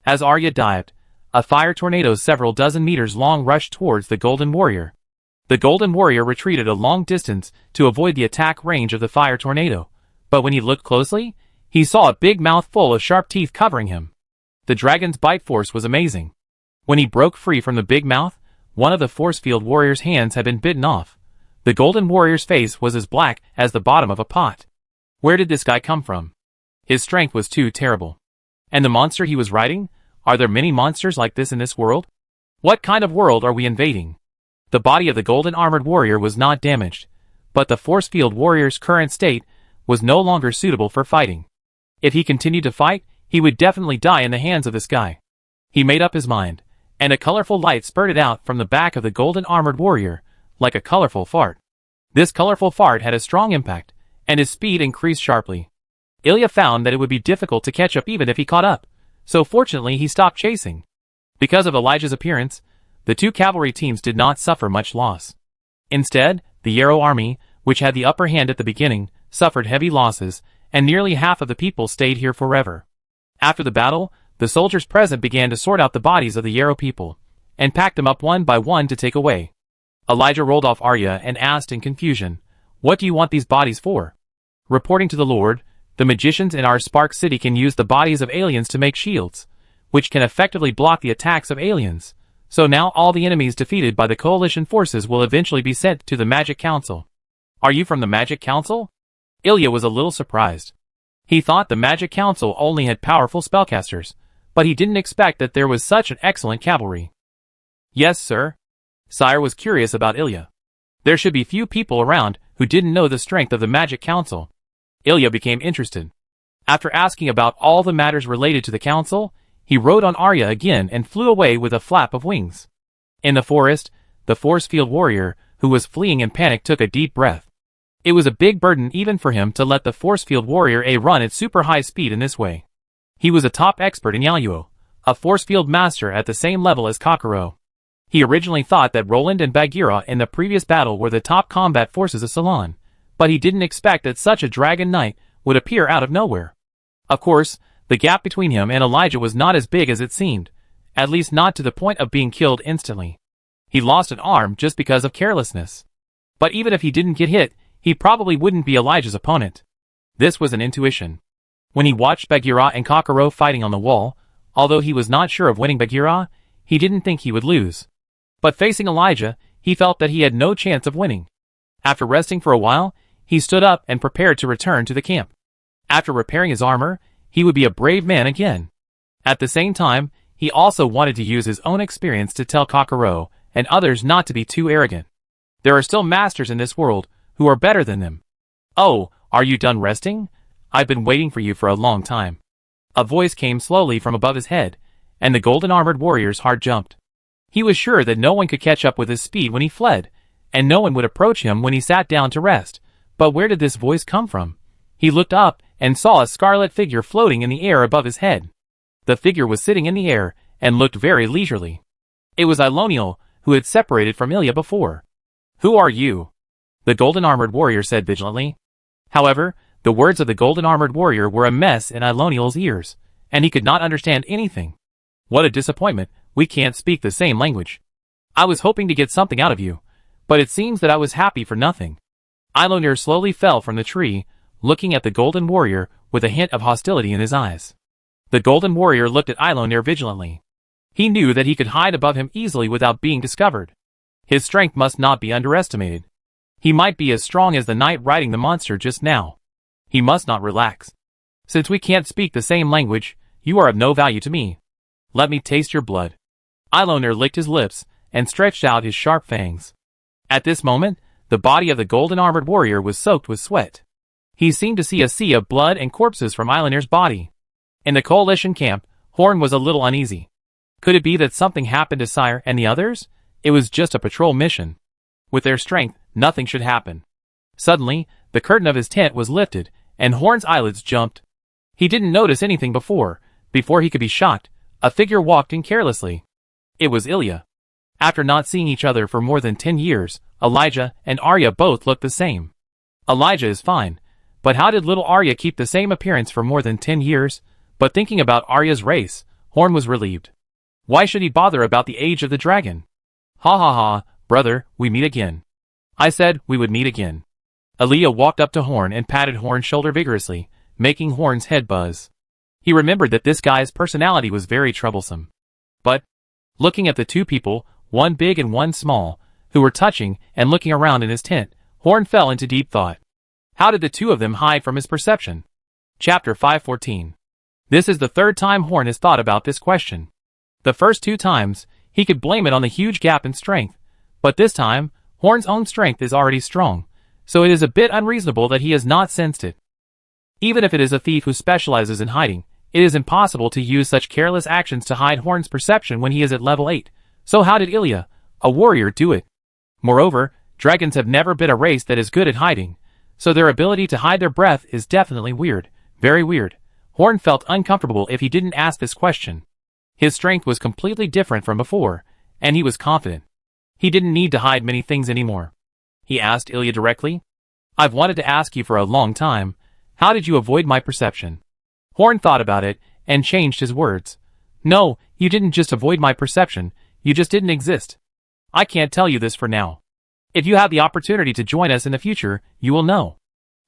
As Arya dived, a fire tornado several dozen meters long rushed towards the Golden Warrior. The Golden Warrior retreated a long distance to avoid the attack range of the fire tornado, but when he looked closely, he saw a big mouth full of sharp teeth covering him. The dragon's bite force was amazing. When he broke free from the big mouth, one of the force field warrior's hands had been bitten off. The Golden Warrior's face was as black as the bottom of a pot. Where did this guy come from? His strength was too terrible. And the monster he was riding? Are there many monsters like this in this world? What kind of world are we invading? The body of the golden armored warrior was not damaged, but the force field warrior's current state was no longer suitable for fighting. If he continued to fight, he would definitely die in the hands of this guy. He made up his mind, and a colorful light spurted out from the back of the golden armored warrior, like a colorful fart. This colorful fart had a strong impact, and his speed increased sharply. Ilya found that it would be difficult to catch up even if he caught up, so fortunately he stopped chasing. Because of Elijah's appearance, the two cavalry teams did not suffer much loss. Instead, the Yarrow army, which had the upper hand at the beginning, suffered heavy losses, and nearly half of the people stayed here forever. After the battle, the soldiers present began to sort out the bodies of the Yarrow people, and packed them up one by one to take away. Elijah rolled off Arya and asked in confusion, "What do you want these bodies for?" Reporting to the Lord, the magicians in our Spark City can use the bodies of aliens to make shields, which can effectively block the attacks of aliens. So now all the enemies defeated by the coalition forces will eventually be sent to the Magic Council. Are you from the Magic Council? Ilya was a little surprised. He thought the Magic Council only had powerful spellcasters, but he didn't expect that there was such an excellent cavalry. Yes, sir. Sire was curious about Ilya. There should be few people around who didn't know the strength of the Magic Council. Ilya became interested. After asking about all the matters related to the council, he rode on Arya again and flew away with a flap of wings. In the forest, the force field warrior, who was fleeing in panic, took a deep breath. It was a big burden even for him to let the force field warrior run at super high speed in this way. He was a top expert in Yaluo, a force field master at the same level as Kokoro. He originally thought that Roland and Bagheera in the previous battle were the top combat forces of Ceylon, but he didn't expect that such a dragon knight would appear out of nowhere. Of course, the gap between him and Elijah was not as big as it seemed, at least not to the point of being killed instantly. He lost an arm just because of carelessness. But even if he didn't get hit, he probably wouldn't be Elijah's opponent. This was an intuition. When he watched Bagheera and Kokoro fighting on the wall, although he was not sure of winning Bagheera, he didn't think he would lose. But facing Elijah, he felt that he had no chance of winning. After resting for a while, he stood up and prepared to return to the camp. After repairing his armor, he would be a brave man again. At the same time, he also wanted to use his own experience to tell Kokoro and others not to be too arrogant. There are still masters in this world who are better than them. Oh, are you done resting? I've been waiting for you for a long time. A voice came slowly from above his head, and the golden armored warrior's heart jumped. He was sure that no one could catch up with his speed when he fled, and no one would approach him when he sat down to rest. But where did this voice come from? He looked up and saw a scarlet figure floating in the air above his head. The figure was sitting in the air and looked very leisurely. It was Iloniel, who had separated from Ilya before. Who are you? The golden armored warrior said vigilantly. However, the words of the golden armored warrior were a mess in Iloniel's ears, and he could not understand anything. What a disappointment, we can't speak the same language. I was hoping to get something out of you, but it seems that I was happy for nothing. Ilonir slowly fell from the tree, looking at the golden warrior with a hint of hostility in his eyes. The golden warrior looked at Ilonir vigilantly. He knew that he could hide above him easily without being discovered. His strength must not be underestimated. He might be as strong as the knight riding the monster just now. He must not relax. Since we can't speak the same language, you are of no value to me. Let me taste your blood. Ilonir licked his lips and stretched out his sharp fangs. At this moment, the body of the golden armored warrior was soaked with sweat. He seemed to see a sea of blood and corpses from Ilonir's body. In the coalition camp, Horn was a little uneasy. Could it be that something happened to Sire and the others? It was just a patrol mission. With their strength, nothing should happen. Suddenly, the curtain of his tent was lifted, and Horn's eyelids jumped. He didn't notice anything before he could be shocked, a figure walked in carelessly. It was Ilya. After not seeing each other for more than 10 years, Elijah and Arya both looked the same. Elijah is fine, But how did little Arya keep the same appearance for more than 10 years? But thinking about Arya's race, Horn was relieved. Why should he bother about the age of the dragon? Ha ha ha, brother, we meet again. I said we would meet again. Aaliyah walked up to Horn and patted Horn's shoulder vigorously, making Horn's head buzz. He remembered that this guy's personality was very troublesome. But, looking at the two people, one big and one small, who were touching and looking around in his tent, Horn fell into deep thought. How did the two of them hide from his perception? Chapter 514. This is the third time Horn has thought about this question. The first two times, he could blame it on the huge gap in strength, but this time, Horn's own strength is already strong, so it is a bit unreasonable that he has not sensed it. Even if it is a thief who specializes in hiding, it is impossible to use such careless actions to hide Horn's perception when he is at level 8. So how did Ilya, a warrior, do it? Moreover, dragons have never been a race that is good at hiding, so their ability to hide their breath is definitely weird, very weird. Horn felt uncomfortable if he didn't ask this question. His strength was completely different from before, and he was confident. He didn't need to hide many things anymore. He asked Ilya directly. I've wanted to ask you for a long time. How did you avoid my perception? Horn thought about it, and changed his words. No, you didn't just avoid my perception, you just didn't exist. I can't tell you this for now. If you have the opportunity to join us in the future, you will know.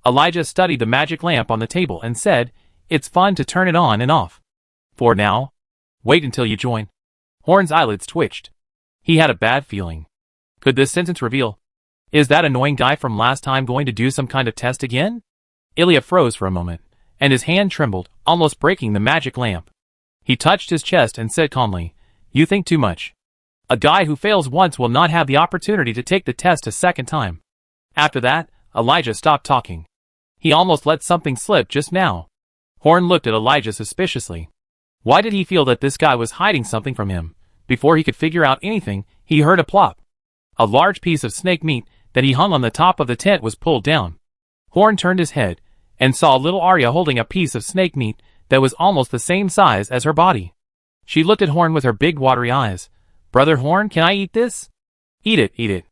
Elijah studied the magic lamp on the table and said, it's fun to turn it on and off. For now, wait until you join. Horn's eyelids twitched. He had a bad feeling. Could this sentence reveal? Is that annoying guy from last time going to do some kind of test again? Ilya froze for a moment, and his hand trembled, almost breaking the magic lamp. He touched his chest and said calmly, you think too much. A guy who fails once will not have the opportunity to take the test a second time. After that, Elijah stopped talking. He almost let something slip just now. Horn looked at Elijah suspiciously. Why did he feel that this guy was hiding something from him? Before he could figure out anything, he heard a plop. A large piece of snake meat that he hung on the top of the tent was pulled down. Horn turned his head, and saw little Arya holding a piece of snake meat that was almost the same size as her body. She looked at Horn with her big watery eyes. Brother Horn, can I eat this? Eat it, eat it.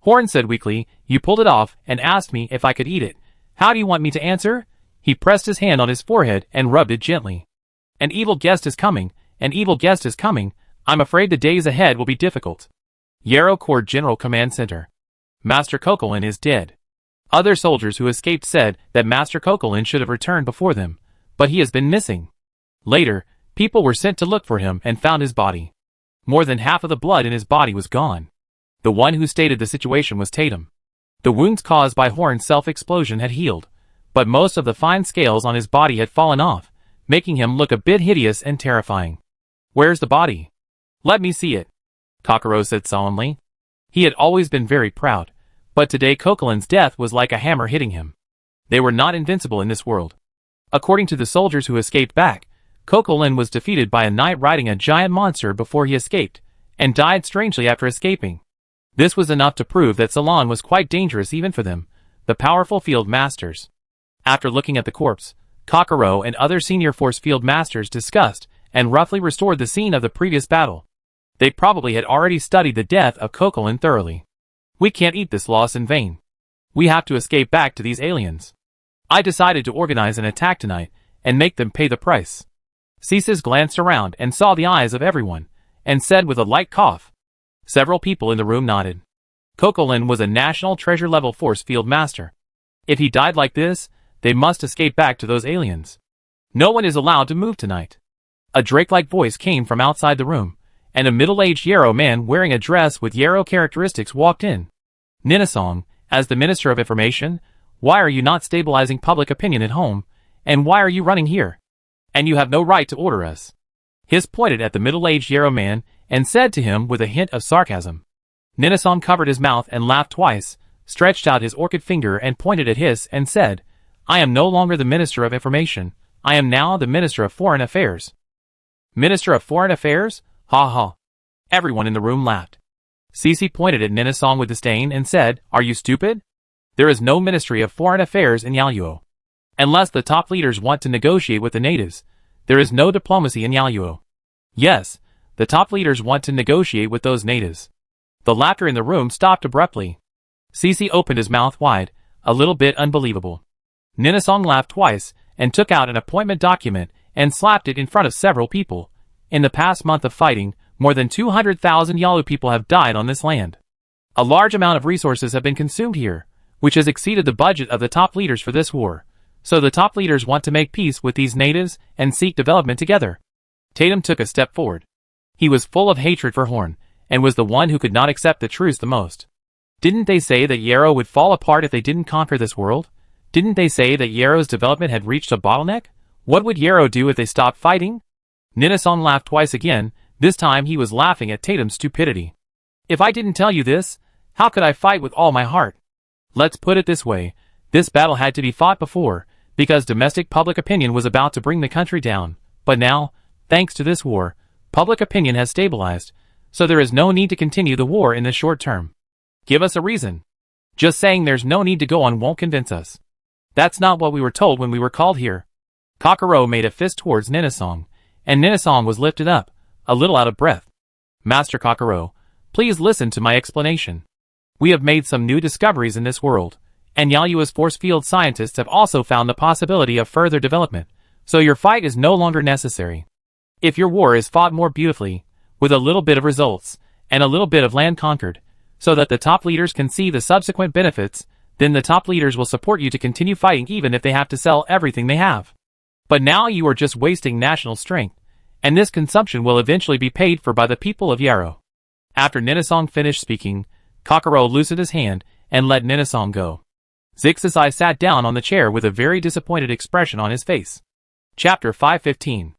Horn said weakly, you pulled it off and asked me if I could eat it. How do you want me to answer? He pressed his hand on his forehead and rubbed it gently. An evil guest is coming, an evil guest is coming. I'm afraid the days ahead will be difficult. Yarrow Court General Command Center. Master Kokolin is dead. Other soldiers who escaped said that Master Kokolin should have returned before them, but he has been missing. Later, people were sent to look for him and found his body. More than half of the blood in his body was gone. The one who stated the situation was Tatum. The wounds caused by Horn's self-explosion had healed, but most of the fine scales on his body had fallen off, making him look a bit hideous and terrifying. Where's the body? Let me see it, Kokoro said solemnly. He had always been very proud, but today Kokolin's death was like a hammer hitting him. They were not invincible in this world. According to the soldiers who escaped back, Kokolin was defeated by a knight riding a giant monster before he escaped, and died strangely after escaping. This was enough to prove that Ceylon was quite dangerous even for them, the powerful field masters. After looking at the corpse, Kokoro and other senior force field masters discussed and roughly restored the scene of the previous battle. They probably had already studied the death of Kokolin thoroughly. We can't eat this loss in vain. We have to escape back to these aliens. I decided to organize an attack tonight and make them pay the price. Ceases glanced around and saw the eyes of everyone, and said with a light cough. Several people in the room nodded. Kokolin was a national treasure level force field master. If he died like this, they must escape back to those aliens. No one is allowed to move tonight. A Drake-like voice came from outside the room, and a middle-aged Yarrow man wearing a dress with Yarrow characteristics walked in. Ninasong, as the Minister of Information, why are you not stabilizing public opinion at home, and why are you running here? And you have no right to order us. Hiss pointed at the middle-aged Yarrow man and said to him with a hint of sarcasm. Ninasong covered his mouth and laughed twice, stretched out his orchid finger and pointed at Hiss and said, I am no longer the Minister of Information, I am now the Minister of Foreign Affairs. Minister of Foreign Affairs? Ha ha. Everyone in the room laughed. Cece pointed at Ninasong with disdain and said, Are you stupid? There is no Ministry of Foreign Affairs in Yaluo. Unless the top leaders want to negotiate with the natives, there is no diplomacy in Yaluo. Yes, the top leaders want to negotiate with those natives. The laughter in the room stopped abruptly. Cece opened his mouth wide, a little bit unbelievable. Ninasong laughed twice and took out an appointment document and slapped it in front of several people. In the past month of fighting, more than 200,000 Yalu people have died on this land. A large amount of resources have been consumed here, which has exceeded the budget of the top leaders for this war. So the top leaders want to make peace with these natives and seek development together. Tatum took a step forward. He was full of hatred for Horn, and was the one who could not accept the truce the most. Didn't they say that Yarrow would fall apart if they didn't conquer this world? Didn't they say that Yarrow's development had reached a bottleneck? What would Yarrow do if they stopped fighting? Ninasong laughed twice again. This time he was laughing at Tatum's stupidity. If I didn't tell you this, how could I fight with all my heart? Let's put it this way. This battle had to be fought before, because domestic public opinion was about to bring the country down. But now, thanks to this war, public opinion has stabilized, so there is no need to continue the war in the short term. Give us a reason. Just saying there's no need to go on won't convince us. That's not what we were told when we were called here. Kokoro made a fist towards Ninasong, and Ninasong was lifted up, a little out of breath. Master Kokoro, please listen to my explanation. We have made some new discoveries in this world, and Yalua's force field scientists have also found the possibility of further development, so your fight is no longer necessary. If your war is fought more beautifully, with a little bit of results, and a little bit of land conquered, so that the top leaders can see the subsequent benefits, then the top leaders will support you to continue fighting even if they have to sell everything they have. But now you are just wasting national strength, and this consumption will eventually be paid for by the people of Yarrow. After Ninasong finished speaking, Kokoro loosened his hand and let Ninasong go. Zixisai sat down on the chair with a very disappointed expression on his face. Chapter 515.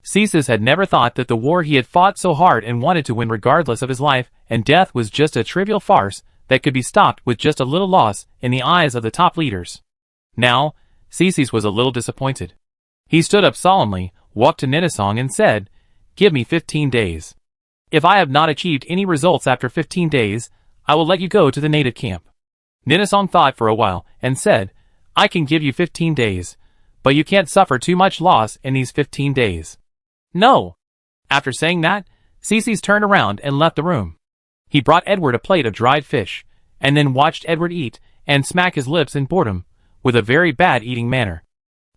Ceases had never thought that the war he had fought so hard and wanted to win regardless of his life and death was just a trivial farce that could be stopped with just a little loss in the eyes of the top leaders. Now, Ceases was a little disappointed. He stood up solemnly, walked to Ninasong and said, "Give me 15 days. If I have not achieved any results after 15 days, I will let you go to the native camp." Ninasong thought for a while and said, "I can give you 15 days, but you can't suffer too much loss in these 15 days. No." After saying that, Ceases turned around and left the room. He brought Edward a plate of dried fish, and then watched Edward eat and smack his lips in boredom, with a very bad eating manner.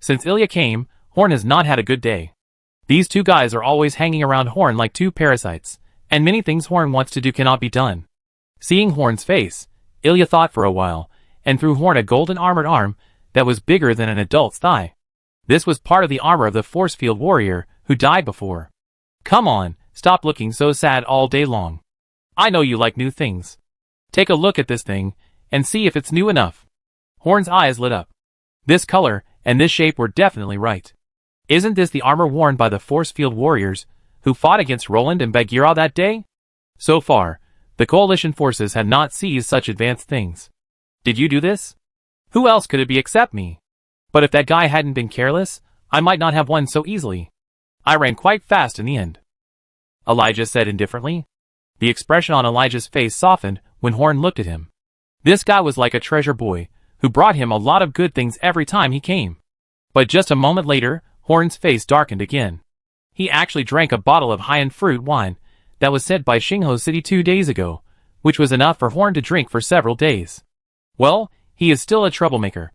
Since Ilya came, Horn has not had a good day. These two guys are always hanging around Horn like two parasites, and many things Horn wants to do cannot be done. Seeing Horn's face, Ilya thought for a while, and threw Horn a golden armored arm that was bigger than an adult's thigh. This was part of the armor of the force field warrior who died before. "Come on, stop looking so sad all day long. I know you like new things. Take a look at this thing, and see if it's new enough." Horn's eyes lit up. This color and this shape were definitely right. Isn't this the armor worn by the force field warriors who fought against Roland and Bagheera that day? So far, the coalition forces had not seized such advanced things. Did you do this? Who else could it be except me? But if that guy hadn't been careless, I might not have won so easily. I ran quite fast in the end. Elijah said indifferently. The expression on Elijah's face softened when Horn looked at him. This guy was like a treasure boy, who brought him a lot of good things every time he came. But just a moment later, Horn's face darkened again. He actually drank a bottle of high-end fruit wine that was sent by Xingho City 2 days ago, which was enough for Horn to drink for several days. Well, he is still a troublemaker.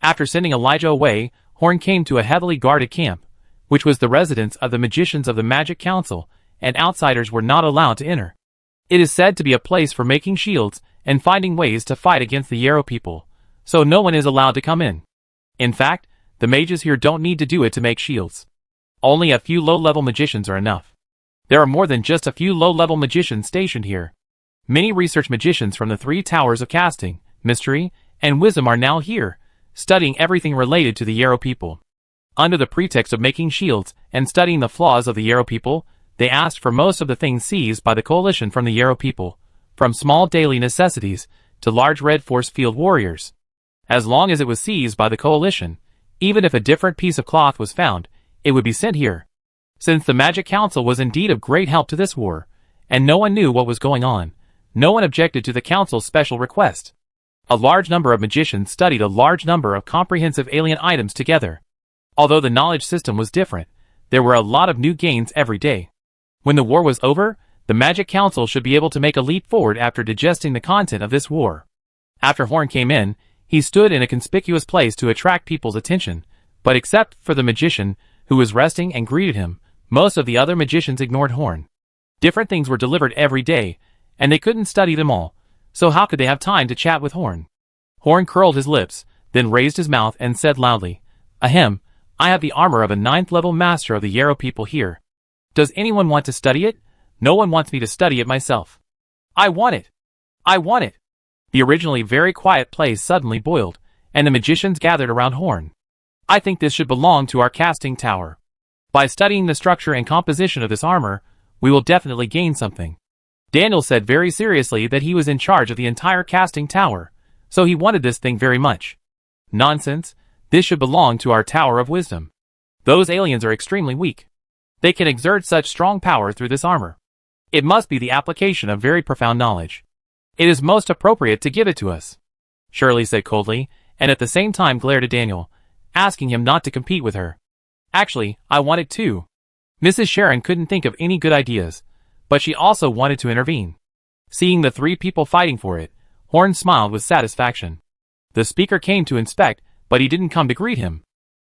After sending Elijah away, Horn came to a heavily guarded camp, which was the residence of the magicians of the Magic Council, and outsiders were not allowed to enter. It is said to be a place for making shields and finding ways to fight against the Yarrow people, so no one is allowed to come in. In fact, the mages here don't need to do it to make shields. Only a few low-level magicians are enough. There are more than just a few low-level magicians stationed here. Many research magicians from the 3 towers of casting, mystery, and wisdom are now here, studying everything related to the Yarrow people. Under the pretext of making shields and studying the flaws of the Yarrow people, they asked for most of the things seized by the coalition from the Yarrow people, from small daily necessities to large red force field warriors. As long as it was seized by the coalition, even if a different piece of cloth was found, it would be sent here. Since the Magic Council was indeed of great help to this war, and no one knew what was going on, no one objected to the Council's special request. A large number of magicians studied a large number of comprehensive alien items together. Although the knowledge system was different, there were a lot of new gains every day. When the war was over, the Magic Council should be able to make a leap forward after digesting the content of this war. After Horn came in, He stood in a conspicuous place to attract people's attention, but except for the magician, who was resting and greeted him, most of the other magicians ignored Horn. Different things were delivered every day, and they couldn't study them all, so how could they have time to chat with Horn? Horn curled his lips, then raised his mouth and said loudly, "Ahem, I have the armor of a 9th-level master of the Yarrow people here. Does anyone want to study it? No one wants me to study it myself. I want it! I want it!" The originally very quiet place suddenly boiled, and the magicians gathered around Horn. "I think this should belong to our casting tower. By studying the structure and composition of this armor, we will definitely gain something." Daniel said very seriously that he was in charge of the entire casting tower, so he wanted this thing very much. "Nonsense, this should belong to our Tower of Wisdom. Those aliens are extremely weak. They can exert such strong power through this armor. It must be the application of very profound knowledge. It is most appropriate to give it to us," Shirley said coldly, and at the same time glared at Daniel, asking him not to compete with her. "Actually, I want it too." Mrs. Sharon couldn't think of any good ideas, but she also wanted to intervene. Seeing the three people fighting for it, Horn smiled with satisfaction. The speaker came to inspect, but he didn't come to greet him.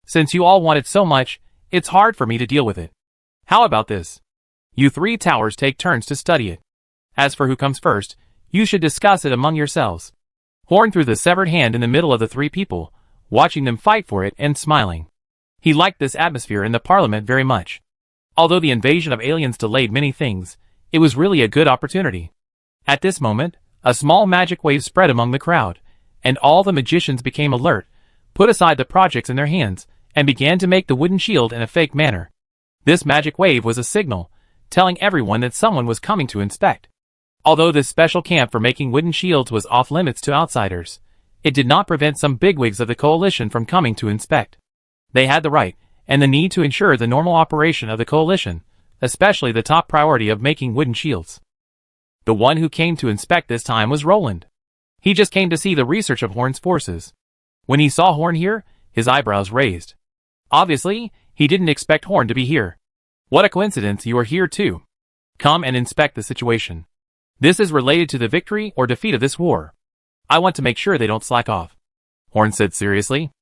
"Since you all want it so much, it's hard for me to deal with it. How about this? You 3 towers take turns to study it. As for who comes first, you should discuss it among yourselves." Horn threw the severed hand in the middle of the 3 people, watching them fight for it and smiling. He liked this atmosphere in the parliament very much. Although the invasion of aliens delayed many things, it was really a good opportunity. At this moment, a small magic wave spread among the crowd, and all the magicians became alert, put aside the projects in their hands, and began to make the wooden shield in a fake manner. This magic wave was a signal, telling everyone that someone was coming to inspect. Although this special camp for making wooden shields was off limits to outsiders, it did not prevent some bigwigs of the coalition from coming to inspect. They had the right, and the need to ensure the normal operation of the coalition, especially the top priority of making wooden shields. The one who came to inspect this time was Roland. He just came to see the research of Horn's forces. When he saw Horn here, his eyebrows raised. Obviously, he didn't expect Horn to be here. "What a coincidence you are here too. Come and inspect the situation. This is related to the victory or defeat of this war. I want to make sure they don't slack off," Horn said seriously.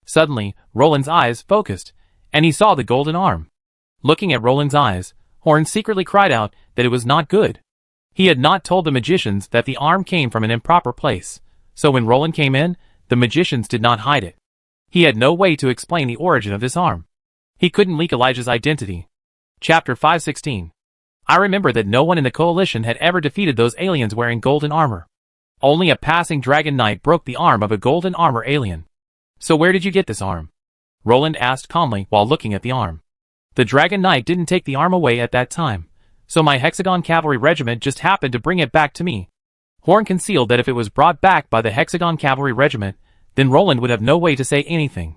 Suddenly, Roland's eyes focused, and he saw the golden arm. Looking at Roland's eyes, Horn secretly cried out that it was not good. He had not told the magicians that the arm came from an improper place, so when Roland came in, the magicians did not hide it. He had no way to explain the origin of this arm. He couldn't leak Elijah's identity. Chapter 516. I remember that no one in the coalition had ever defeated those aliens wearing golden armor. Only a passing dragon knight broke the arm of a golden armor alien. "So where did you get this arm?" Roland asked calmly while looking at the arm. "The dragon knight didn't take the arm away at that time, so my Hexagon Cavalry Regiment just happened to bring it back to me." Horn concealed that if it was brought back by the Hexagon Cavalry Regiment, then Roland would have no way to say anything.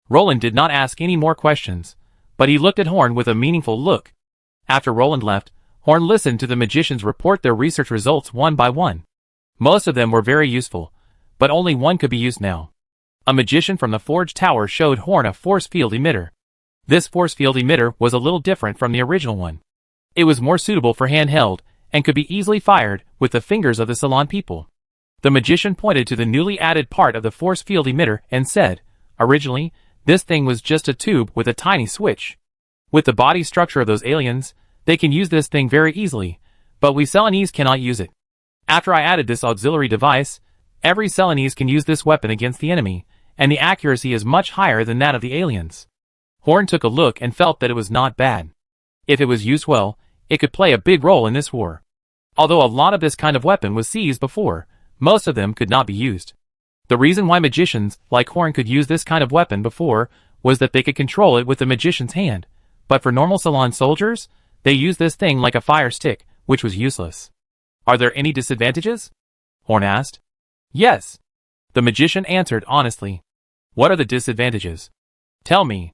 Roland did not ask any more questions, but he looked at Horn with a meaningful look. After Roland left, Horn listened to the magicians report their research results one by one. Most of them were very useful, but only one could be used now. A magician from the Forge Tower showed Horn a force field emitter. This force field emitter was a little different from the original one. It was more suitable for handheld, and could be easily fired with the fingers of the Salon people. The magician pointed to the newly added part of the force field emitter and said, "Originally, this thing was just a tube with a tiny switch. With the body structure of those aliens, they can use this thing very easily, but we Selenese cannot use it. After I added this auxiliary device, every Selenese can use this weapon against the enemy, and the accuracy is much higher than that of the aliens." Horn took a look and felt that it was not bad. If it was used well, it could play a big role in this war. Although a lot of this kind of weapon was seized before, most of them could not be used. The reason why magicians like Horn could use this kind of weapon before was that they could control it with the magician's hand, but for normal Salon soldiers, they used this thing like a fire stick, which was useless. "Are there any disadvantages?" Horn asked. "Yes," the magician answered honestly. "What are the disadvantages? Tell me."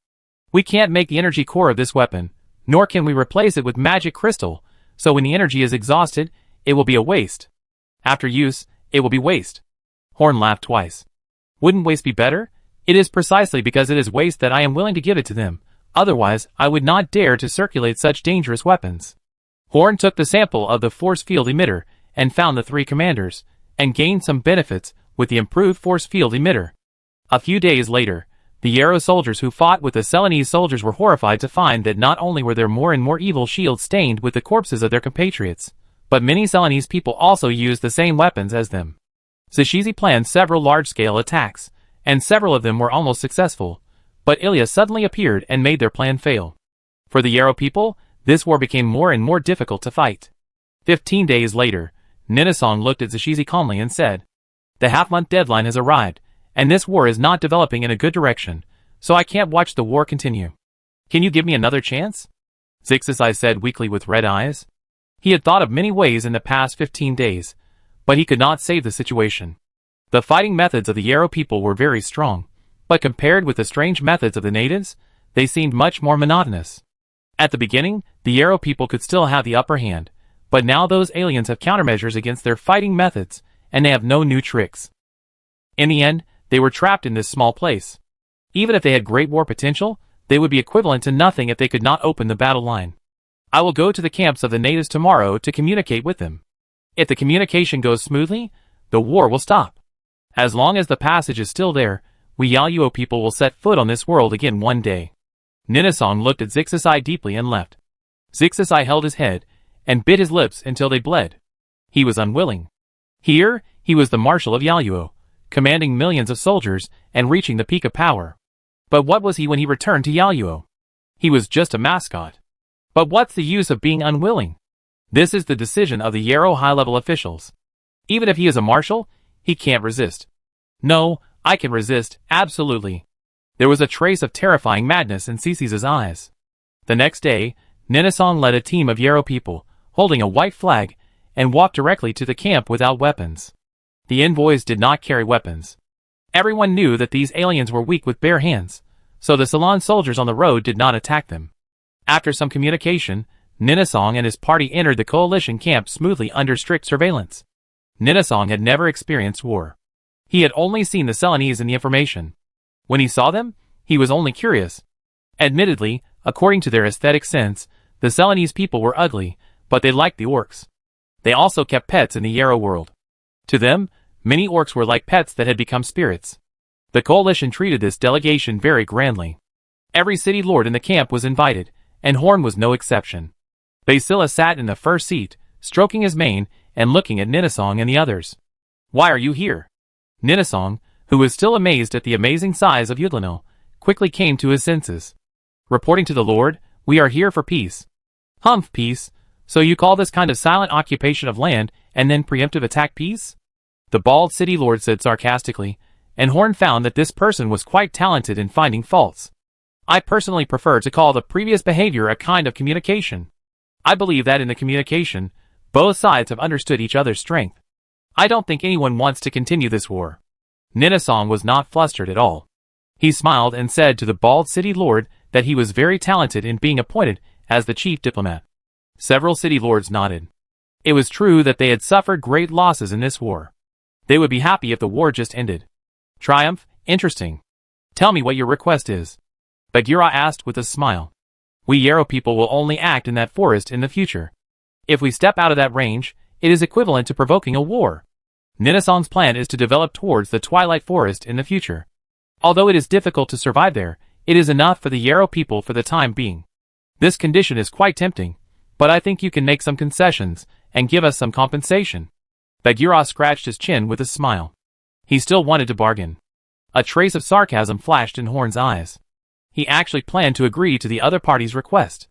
"We can't make the energy core of this weapon, nor can we replace it with magic crystal, so when the energy is exhausted, it will be a waste. After use, it will be waste." Horn laughed twice. "Wouldn't waste be better? It is precisely because it is waste that I am willing to give it to them, otherwise I would not dare to circulate such dangerous weapons." Horn took the sample of the force field emitter and found the 3 commanders, and gained some benefits with the improved force field emitter. A few days later, the Yarrow soldiers who fought with the Ceylonese soldiers were horrified to find that not only were there more and more evil shields stained with the corpses of their compatriots, but many Ceylonese people also used the same weapons as them. Zashizi planned several large-scale attacks, and several of them were almost successful, but Ilya suddenly appeared and made their plan fail. For the Yarrow people, this war became more and more difficult to fight. 15 days later, Ninasong looked at Zashizi calmly and said, "The half-month deadline has arrived, and this war is not developing in a good direction, so I can't watch the war continue. Can you give me another chance?" Zixisai said weakly with red eyes. He had thought of many ways in the past 15 days, but he could not save the situation. The fighting methods of the Yarrow people were very strong, but compared with the strange methods of the natives, they seemed much more monotonous. At the beginning, the Yarrow people could still have the upper hand, but now those aliens have countermeasures against their fighting methods, and they have no new tricks. In the end, they were trapped in this small place. Even if they had great war potential, they would be equivalent to nothing if they could not open the battle line. I will go to the camps of the natives tomorrow to communicate with them. If the communication goes smoothly, the war will stop. As long as the passage is still there, we Yaluo people will set foot on this world again one day. Ninasong looked at Zixisai deeply and left. Zixisai held his head and bit his lips until they bled. He was unwilling. Here, he was the marshal of Yaluo, commanding millions of soldiers and reaching the peak of power. But what was he when he returned to Yaluo? He was just a mascot. But what's the use of being unwilling? This is the decision of the Yarrow high-level officials. Even if he is a marshal, he can't resist. No, I can resist, absolutely. There was a trace of terrifying madness in Cece's eyes. The next day, Ninasong led a team of Yarrow people, holding a white flag, and walked directly to the camp without weapons. The envoys did not carry weapons. Everyone knew that these aliens were weak with bare hands, so the Ceylon soldiers on the road did not attack them. After some communication, Ninasong and his party entered the coalition camp smoothly under strict surveillance. Ninasong had never experienced war. He had only seen the Ceylonese in the information. When he saw them, he was only curious. Admittedly, according to their aesthetic sense, the Ceylonese people were ugly, but they liked the orcs. They also kept pets in the Yarrow world. To them, many orcs were like pets that had become spirits. The coalition treated this delegation very grandly. Every city lord in the camp was invited, and Horn was no exception. Basila sat in the first seat, stroking his mane and looking at Ninasong and the others. "Why are you here?" Ninasong, who was still amazed at the amazing size of Yudlanil, quickly came to his senses. "Reporting to the Lord, we are here for peace." "Humph, peace? So you call this kind of silent occupation of land and then preemptive attack peace?" The bald city lord said sarcastically, and Horn found that this person was quite talented in finding faults. "I personally prefer to call the previous behavior a kind of communication. I believe that in the communication, both sides have understood each other's strength. I don't think anyone wants to continue this war." Ninasong was not flustered at all. He smiled and said to the bald city lord that he was very talented in being appointed as the chief diplomat. Several city lords nodded. It was true that they had suffered great losses in this war. They would be happy if the war just ended. "Triumph, interesting. Tell me what your request is," Bagheera asked with a smile. "We Yarrow people will only act in that forest in the future. If we step out of that range, it is equivalent to provoking a war. Ninasong's plan is to develop towards the Twilight Forest in the future. Although it is difficult to survive there, it is enough for the Yarrow people for the time being. This condition is quite tempting, but I think you can make some concessions and give us some compensation." Bagheera scratched his chin with a smile. He still wanted to bargain. A trace of sarcasm flashed in Horn's eyes. He actually planned to agree to the other party's request.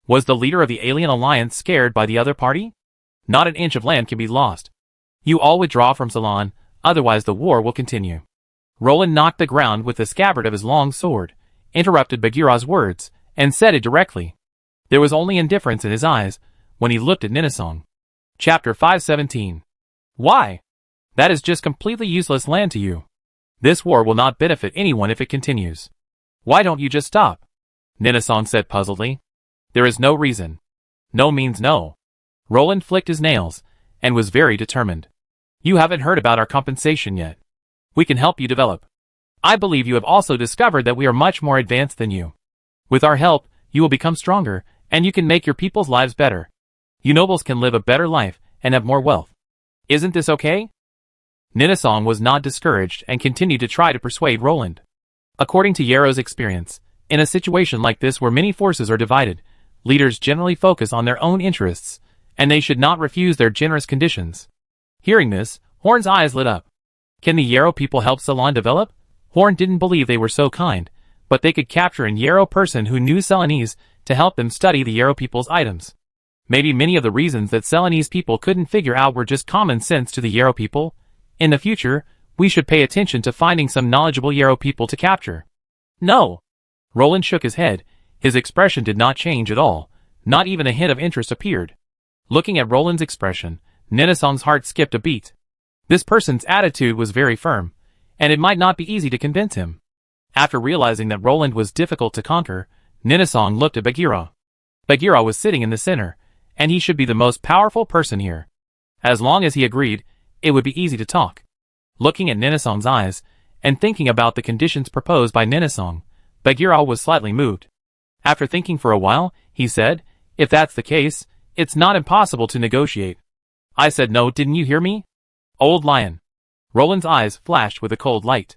Was the leader of the alien alliance scared by the other party? Not an inch of land can be lost. You all withdraw from Ceylon, otherwise the war will continue. Roland knocked the ground with the scabbard of his long sword, interrupted Bagheera's words, and said it directly. There was only indifference in his eyes when he looked at Ninasong. Chapter 517. Why? That is just completely useless land to you. This war will not benefit anyone if it continues. Why don't you just stop? Ninasong said puzzledly. There is no reason. No means no. Roland flicked his nails, and was very determined. You haven't heard about our compensation yet. We can help you develop. I believe you have also discovered that we are much more advanced than you. With our help, you will become stronger, and you can make your people's lives better. You nobles can live a better life, and have more wealth. Isn't this okay? Ninasong was not discouraged and continued to try to persuade Roland. According to Yarrow's experience, in a situation like this where many forces are divided, leaders generally focus on their own interests, and they should not refuse their generous conditions. Hearing this, Horn's eyes lit up. Can the Yarrow people help Ceylon develop? Horn didn't believe they were so kind, but they could capture a Yarrow person who knew Ceylonese to help them study the Yarrow people's items. Maybe many of the reasons that Ceylonese people couldn't figure out were just common sense to the Yarrow people. In the future, we should pay attention to finding some knowledgeable Yarrow people to capture. No! Roland shook his head. His expression did not change at all. Not even a hint of interest appeared. Looking at Roland's expression, Ninasong's heart skipped a beat. This person's attitude was very firm, and it might not be easy to convince him. After realizing that Roland was difficult to conquer, Ninasong looked at Bagheera. Bagheera was sitting in the center, and he should be the most powerful person here. As long as he agreed, it would be easy to talk. Looking at Ninasong's eyes, and thinking about the conditions proposed by Ninasong, Bagheera was slightly moved. After thinking for a while, he said, "If that's the case, it's not impossible to negotiate." "I said no, didn't you hear me? Old lion." Roland's eyes flashed with a cold light.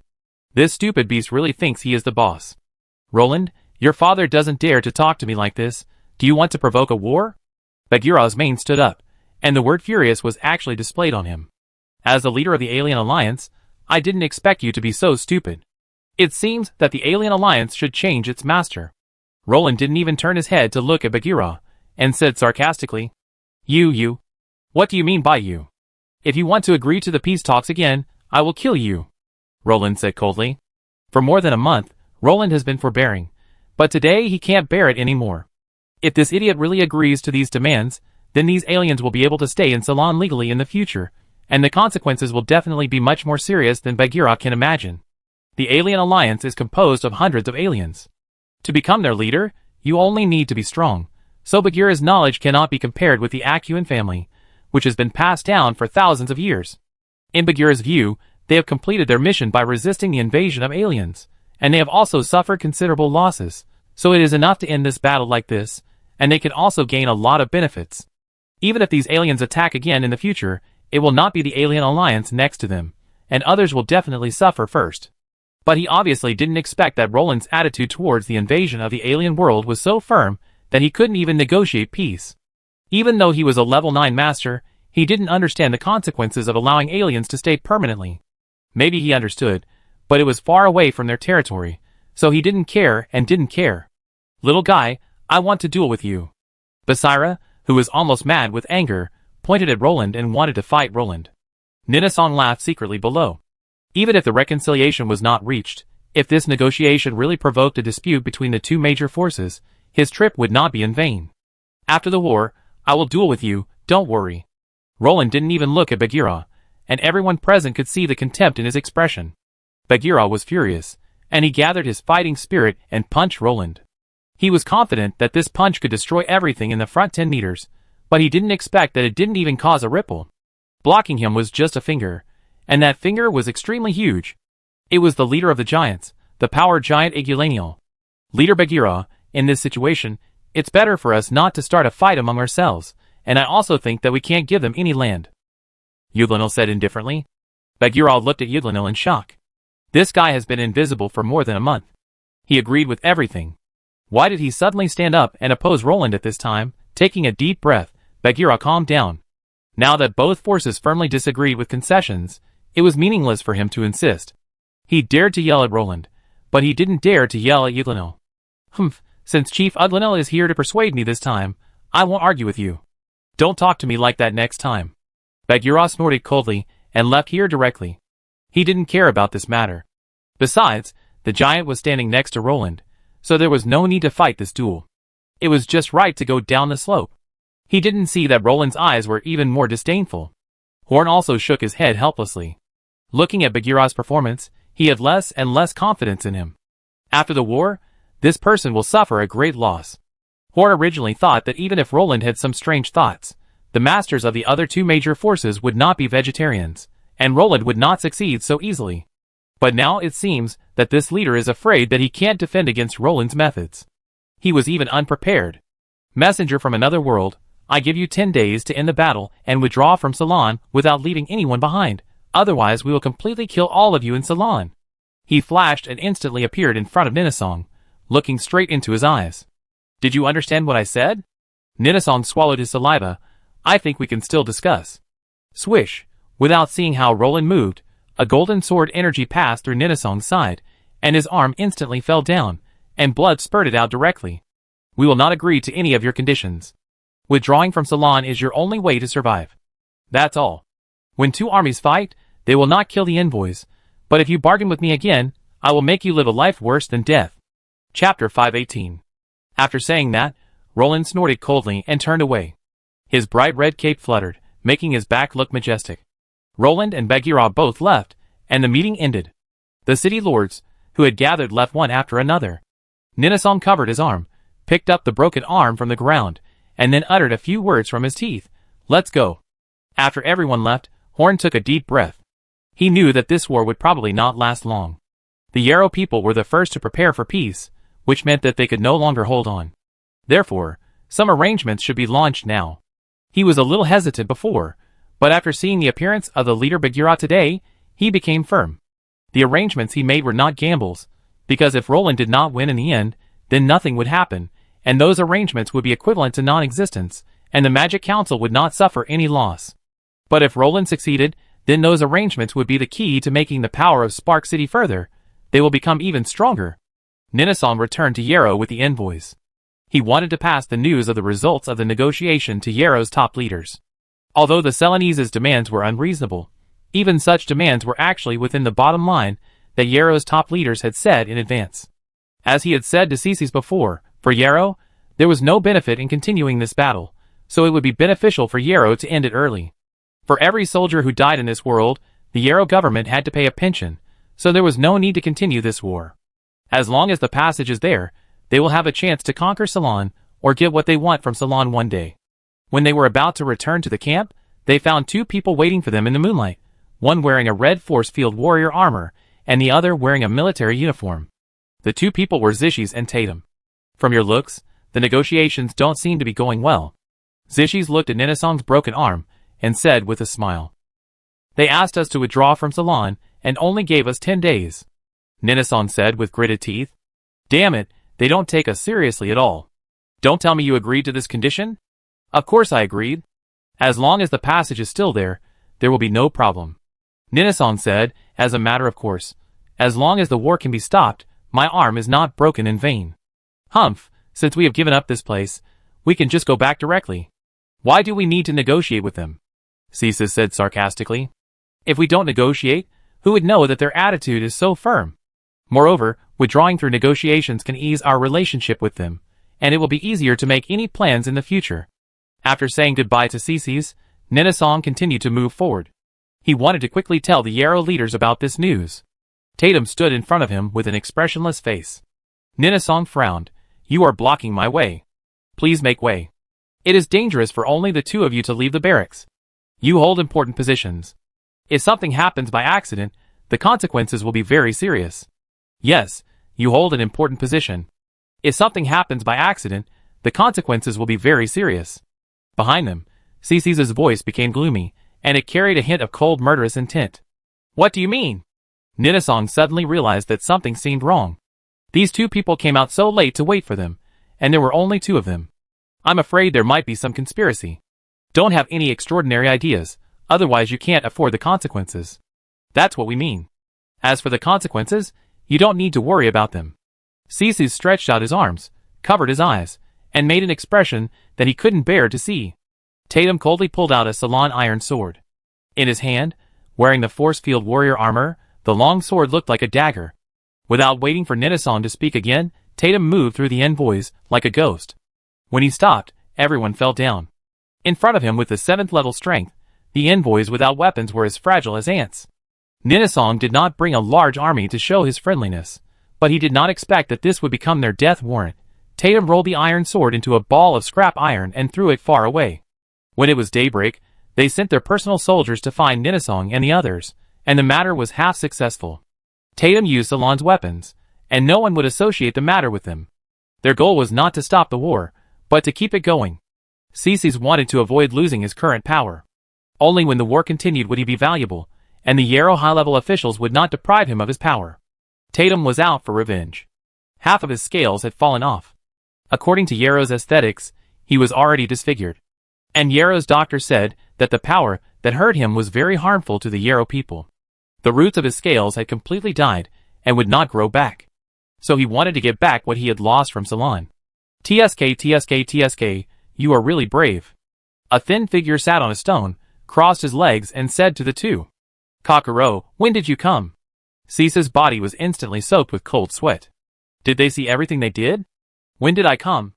This stupid beast really thinks he is the boss. "Roland, your father doesn't dare to talk to me like this. Do you want to provoke a war?" Bagheera's mane stood up, and the word furious was actually displayed on him. "As the leader of the Alien Alliance, I didn't expect you to be so stupid. It seems that the Alien Alliance should change its master." Roland didn't even turn his head to look at Bagheera, and said sarcastically, You. What do you mean by you? If you want to agree to the peace talks again, I will kill you," Roland said coldly. For more than a month, Roland has been forbearing, but today he can't bear it anymore. If this idiot really agrees to these demands, then these aliens will be able to stay in Ceylon legally in the future, and the consequences will definitely be much more serious than Bagheera can imagine. The Alien Alliance is composed of hundreds of aliens. To become their leader, you only need to be strong, so Bagheera's knowledge cannot be compared with the Akuan family, which has been passed down for thousands of years. In Bagheera's view, they have completed their mission by resisting the invasion of aliens, and they have also suffered considerable losses, so it is enough to end this battle like this, and they can also gain a lot of benefits. Even if these aliens attack again in the future, it will not be the Alien Alliance next to them, and others will definitely suffer first. But he obviously didn't expect that Roland's attitude towards the invasion of the alien world was so firm that he couldn't even negotiate peace. Even though he was a level 9 master, he didn't understand the consequences of allowing aliens to stay permanently. Maybe he understood, but it was far away from their territory, so he didn't care and didn't care. "Little guy, I want to duel with you." Basira, who was almost mad with anger, pointed at Roland and wanted to fight Roland. Ninasong laughed secretly below. Even if the reconciliation was not reached, if this negotiation really provoked a dispute between the two major forces, his trip would not be in vain. "After the war, I will duel with you, don't worry." Roland didn't even look at Bagheera, and everyone present could see the contempt in his expression. Bagheera was furious, and he gathered his fighting spirit and punched Roland. He was confident that this punch could destroy everything in the front 10 meters, but he didn't expect that it didn't even cause a ripple. Blocking him was just a finger, and that finger was extremely huge. It was the leader of the giants, the power giant Igulaniel. "Leader Bagheera, in this situation, it's better for us not to start a fight among ourselves, and I also think that we can't give them any land," Yuglanil said indifferently. Bagheera looked at Yuglanil in shock. This guy has been invisible for more than a month. He agreed with everything. Why did he suddenly stand up and oppose Roland at this time? Taking a deep breath, Bagheera calmed down. Now that both forces firmly disagreed with concessions, it was meaningless for him to insist. He dared to yell at Roland, but he didn't dare to yell at Yuglanil. "Humph, since Chief Uglanil is here to persuade me this time, I won't argue with you. Don't talk to me like that next time." Bagheera snorted coldly and left here directly. He didn't care about this matter. Besides, the giant was standing next to Roland, so there was no need to fight this duel. It was just right to go down the slope. He didn't see that Roland's eyes were even more disdainful. Horn also shook his head helplessly. Looking at Bagheera's performance, he had less and less confidence in him. After the war, this person will suffer a great loss. Horn originally thought that even if Roland had some strange thoughts, the masters of the other two major forces would not be vegetarians, and Roland would not succeed so easily. But now it seems that this leader is afraid that he can't defend against Roland's methods. He was even unprepared. "Messenger from another world, I give you 10 days to end the battle and withdraw from Ceylon without leaving anyone behind. Otherwise we will completely kill all of you in Ceylon. He flashed and instantly appeared in front of Ninasong, looking straight into his eyes. Did you understand what I said? Ninasong swallowed his saliva. I think we can still discuss. Swish, without seeing how Roland moved, a golden sword energy passed through Ninasong's side, and his arm instantly fell down, and blood spurted out directly. We will not agree to any of your conditions. Withdrawing from Ceylon is your only way to survive. That's all. When two armies fight, they will not kill the envoys, but if you bargain with me again, I will make you live a life worse than death. Chapter 518. After saying that, Roland snorted coldly and turned away. His bright red cape fluttered, making his back look majestic. Roland and Bagheera both left, and the meeting ended. The city lords, who had gathered, left one after another. Ninasong covered his arm, picked up the broken arm from the ground, and then uttered a few words from his teeth. Let's go. After everyone left, Horn took a deep breath. He knew that this war would probably not last long. The Yarrow people were the first to prepare for peace, which meant that they could no longer hold on. Therefore, some arrangements should be launched now. He was a little hesitant before, but after seeing the appearance of the leader Bagheera today, he became firm. The arrangements he made were not gambles, because if Roland did not win in the end, then nothing would happen, and those arrangements would be equivalent to non-existence, and the Magic Council would not suffer any loss. But if Roland succeeded, then those arrangements would be the key to making the power of Spark City further. They will become even stronger. Ninasong returned to Yarrow with the envoys. He wanted to pass the news of the results of the negotiation to Yarrow's top leaders. Although the Celanese's demands were unreasonable, even such demands were actually within the bottom line that Yarrow's top leaders had said in advance. As he had said to Ceces before, for Yarrow, there was no benefit in continuing this battle, so it would be beneficial for Yarrow to end it early. For every soldier who died in this world, the Yarrow government had to pay a pension, so there was no need to continue this war. As long as the passage is there, they will have a chance to conquer Ceylon or get what they want from Ceylon one day. When they were about to return to the camp, they found two people waiting for them in the moonlight, one wearing a red force field warrior armor, and the other wearing a military uniform. The two people were Xixis and Tatum. From your looks, the negotiations don't seem to be going well. Xixis looked at Ninasong's broken arm, and said with a smile. They asked us to withdraw from Ceylon, and only gave us 10 days. Ninasong said with gritted teeth. Damn it, they don't take us seriously at all. Don't tell me you agreed to this condition? Of course I agreed. As long as the passage is still there, there will be no problem. Ninasong said, as a matter of course. As long as the war can be stopped, my arm is not broken in vain. Humph, since we have given up this place, we can just go back directly. Why do we need to negotiate with them? Ceces said sarcastically. If we don't negotiate, who would know that their attitude is so firm? Moreover, withdrawing through negotiations can ease our relationship with them, and it will be easier to make any plans in the future. After saying goodbye to Ceces, Ninasong continued to move forward. He wanted to quickly tell the Yarrow leaders about this news. Tatum stood in front of him with an expressionless face. Ninasong frowned. You are blocking my way. Please make way. It is dangerous for only the two of you to leave the barracks. You hold important positions. If something happens by accident, the consequences will be very serious. Yes, you hold an important position. If something happens by accident, the consequences will be very serious. Behind them, Ceces's voice became gloomy, and it carried a hint of cold murderous intent. What do you mean? Ninasong suddenly realized that something seemed wrong. These two people came out so late to wait for them, and there were only two of them. I'm afraid there might be some conspiracy. Don't have any extraordinary ideas, otherwise you can't afford the consequences. That's what we mean. As for the consequences, you don't need to worry about them. Ceces stretched out his arms, covered his eyes, and made an expression that he couldn't bear to see. Tatum coldly pulled out a Ceylon iron sword. In his hand, wearing the force field warrior armor, the long sword looked like a dagger. Without waiting for Ninasong to speak again, Tatum moved through the envoys like a ghost. When he stopped, everyone fell down. In front of him with the 7th level strength, the envoys without weapons were as fragile as ants. Ninasong did not bring a large army to show his friendliness, but he did not expect that this would become their death warrant. Tatum rolled the iron sword into a ball of scrap iron and threw it far away. When it was daybreak, they sent their personal soldiers to find Ninasong and the others, and the matter was half successful. Tatum used Ceylon's weapons, and no one would associate the matter with them. Their goal was not to stop the war, but to keep it going. Ceces wanted to avoid losing his current power. Only when the war continued would he be valuable, and the Yarrow high-level officials would not deprive him of his power. Tatum was out for revenge. Half of his scales had fallen off. According to Yarrow's aesthetics, he was already disfigured. And Yarrow's doctor said that the power that hurt him was very harmful to the Yarrow people. The roots of his scales had completely died and would not grow back. So he wanted to get back what he had lost from Salon. TSK, you are really brave. A thin figure sat on a stone, crossed his legs and said to the two, Kokoro, when did you come? Cease's body was instantly soaked with cold sweat. Did they see everything they did? When did I come?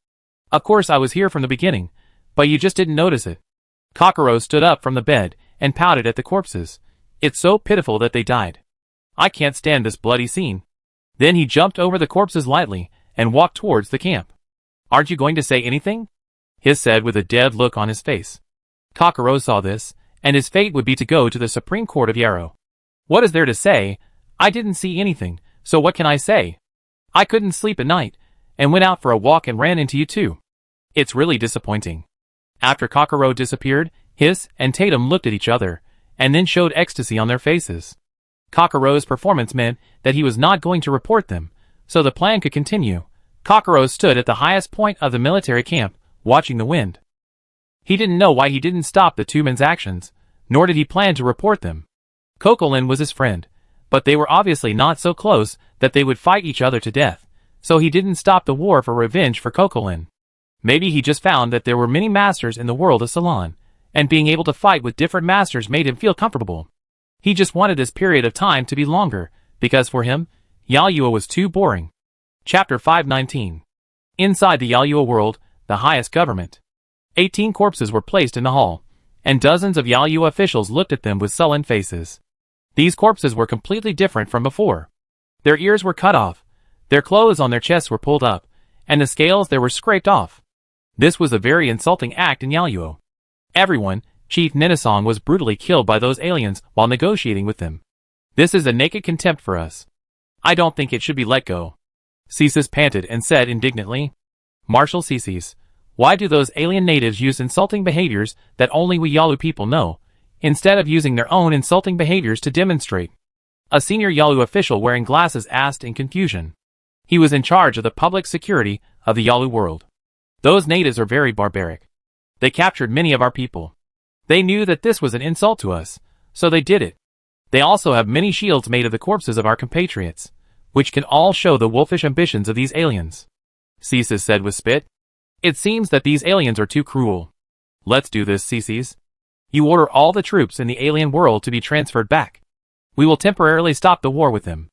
Of course I was here from the beginning, but you just didn't notice it. Kokoro stood up from the bed and pouted at the corpses. It's so pitiful that they died. I can't stand this bloody scene. Then he jumped over the corpses lightly and walked towards the camp. Aren't you going to say anything? Hiss said with a dead look on his face. Kokoro saw this, and his fate would be to go to the Supreme Court of Yarrow. What is there to say? I didn't see anything, so what can I say? I couldn't sleep at night, and went out for a walk and ran into you too. It's really disappointing. After Kokoro disappeared, Hiss and Tatum looked at each other, and then showed ecstasy on their faces. Kokoro's performance meant that he was not going to report them, so the plan could continue. Kokoro stood at the highest point of the military camp, watching the wind. He didn't know why he didn't stop the two men's actions, nor did he plan to report them. Kokolin was his friend, but they were obviously not so close that they would fight each other to death, so he didn't stop the war for revenge for Kokolin. Maybe he just found that there were many masters in the world of Salon, and being able to fight with different masters made him feel comfortable. He just wanted this period of time to be longer, because for him, Yayua was too boring. Chapter 519. Inside the Yayua world, the highest government. 18 corpses were placed in the hall, and dozens of Yayua officials looked at them with sullen faces. These corpses were completely different from before. Their ears were cut off, their clothes on their chests were pulled up, and the scales there were scraped off. This was a very insulting act in Yayua. Everyone, Chief Ninasong was brutally killed by those aliens while negotiating with them. This is a naked contempt for us. I don't think it should be let go. Ceases panted and said indignantly, Marshal Ceases, why do those alien natives use insulting behaviors that only we Yalu people know, instead of using their own insulting behaviors to demonstrate? A senior Yalu official wearing glasses asked in confusion. He was in charge of the public security of the Yalu world. Those natives are very barbaric. They captured many of our people. They knew that this was an insult to us, so they did it. They also have many shields made of the corpses of our compatriots, which can all show the wolfish ambitions of these aliens. Ceases said with spit. It seems that these aliens are too cruel. Let's do this, Ceases. You order all the troops in the alien world to be transferred back. We will temporarily stop the war with them.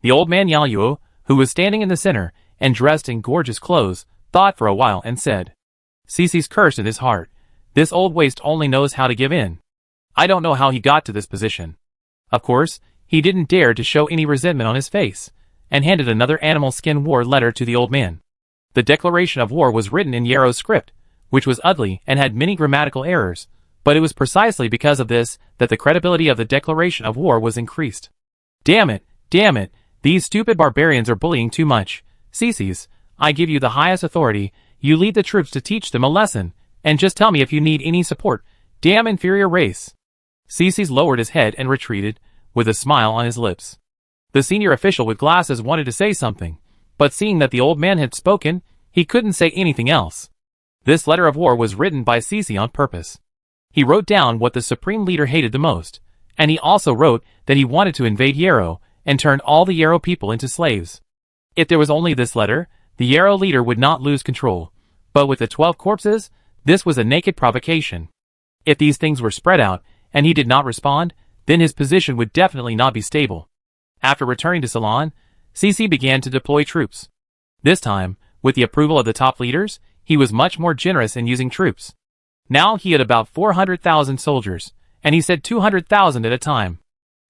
The old man Yayuo, who was standing in the center and dressed in gorgeous clothes, thought for a while and said, Ceases cursed in his heart. This old waste only knows how to give in. I don't know how he got to this position. Of course, he didn't dare to show any resentment on his face, and handed another animal skin war letter to the old man. The declaration of war was written in Yarrow's script, which was ugly and had many grammatical errors, but it was precisely because of this that the credibility of the declaration of war was increased. Damn it, these stupid barbarians are bullying too much. Ceases, I give you the highest authority, you lead the troops to teach them a lesson, and just tell me if you need any support. Damn inferior race. Ceases lowered his head and retreated, with a smile on his lips. The senior official with glasses wanted to say something, but seeing that the old man had spoken, he couldn't say anything else. This letter of war was written by Ceases on purpose. He wrote down what the supreme leader hated the most, and he also wrote that he wanted to invade Yarrow and turn all the Yarrow people into slaves. If there was only this letter, the Yarrow leader would not lose control, but with the 12 corpses, this was a naked provocation. If these things were spread out, and he did not respond, then his position would definitely not be stable. After returning to Salon, Ceases began to deploy troops. This time, with the approval of the top leaders, he was much more generous in using troops. Now he had about 400,000 soldiers, and he said 200,000 at a time.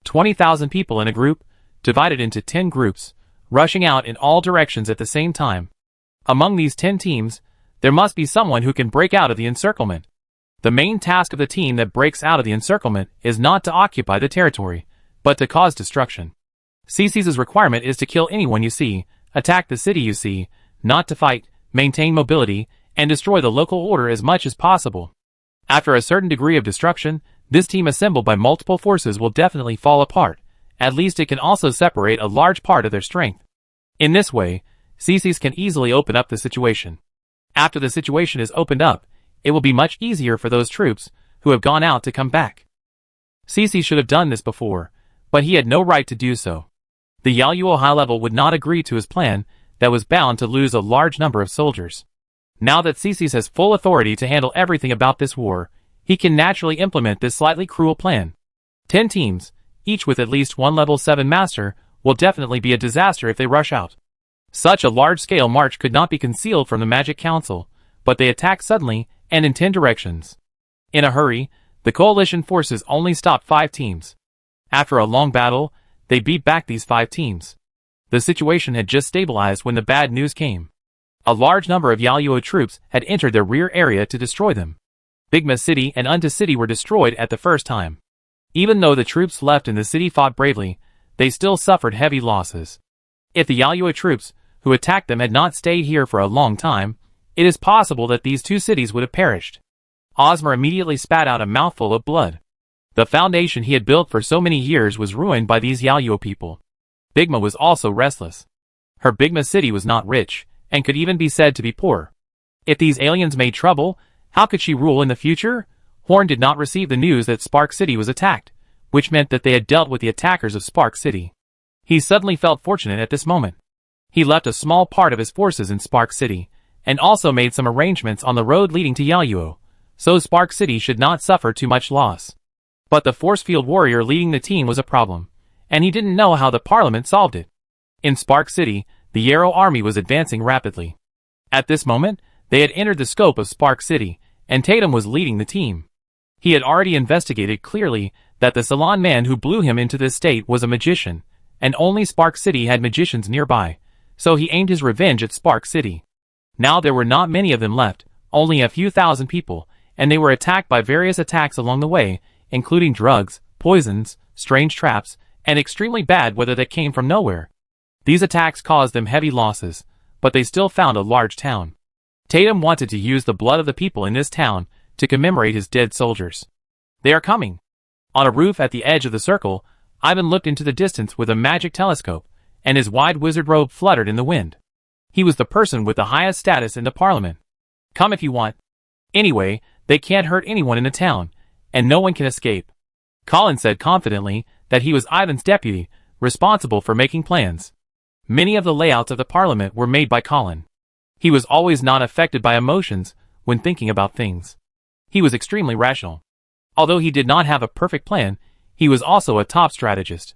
20,000 people in a group, divided into 10 groups, rushing out in all directions at the same time. Among these 10 teams, there must be someone who can break out of the encirclement. The main task of the team that breaks out of the encirclement is not to occupy the territory, but to cause destruction. Ceases' requirement is to kill anyone you see, attack the city you see, not to fight, maintain mobility, and destroy the local order as much as possible. After a certain degree of destruction, This team assembled by multiple forces will definitely fall apart. At least it can also separate a large part of their strength. In this way, CCs can easily open up the situation. After the situation is opened up, it will be much easier for those troops who have gone out to come back. CC should have done this before, but he had no right to do so. The Yaluo high level would not agree to his plan that was bound to lose a large number of soldiers. Now that CC has full authority to handle everything about this war, he can naturally implement this slightly cruel plan. 10 teams, each with at least one level 7 master, will definitely be a disaster if they rush out. Such a large-scale march could not be concealed from the Magic Council, but they attacked suddenly and in 10 directions. In a hurry, the coalition forces only stopped 5 teams. After a long battle, they beat back these 5 teams. The situation had just stabilized when the bad news came. A large number of Yaluo troops had entered their rear area to destroy them. Bigma City and Unta City were destroyed at the first time. Even though the troops left in the city fought bravely, they still suffered heavy losses. If the Yaluo troops who attacked them had not stayed here for a long time, it is possible that these 2 cities would have perished. Ozma immediately spat out a mouthful of blood. The foundation he had built for so many years was ruined by these Yaluo people. Bigma was also restless. Her Bigma City was not rich, and could even be said to be poor. If these aliens made trouble, how could she rule in the future? Horn did not receive the news that Spark City was attacked, which meant that they had dealt with the attackers of Spark City. He suddenly felt fortunate at this moment. He left a small part of his forces in Spark City, and also made some arrangements on the road leading to Yaluo, so Spark City should not suffer too much loss. But the force field warrior leading the team was a problem, and he didn't know how the parliament solved it. In Spark City, the Yarrow army was advancing rapidly. At this moment, they had entered the scope of Spark City, and Tatum was leading the team. He had already investigated clearly that the Salon man who blew him into this state was a magician, and only Spark City had magicians nearby, so he aimed his revenge at Spark City. Now there were not many of them left, only a few thousand people, and they were attacked by various attacks along the way, including drugs, poisons, strange traps, and extremely bad weather that came from nowhere. These attacks caused them heavy losses, but they still found a large town. Tatum wanted to use the blood of the people in this town to commemorate his dead soldiers. They are coming. On a roof at the edge of the circle, Ivan looked into the distance with a magic telescope, and his wide wizard robe fluttered in the wind. He was the person with the highest status in the parliament. Come if you want. Anyway, they can't hurt anyone in the town, and no one can escape. Colin said confidently that he was Ivan's deputy, responsible for making plans. Many of the layouts of the parliament were made by Colin. He was always not affected by emotions when thinking about things. He was extremely rational. Although he did not have a perfect plan, he was also a top strategist.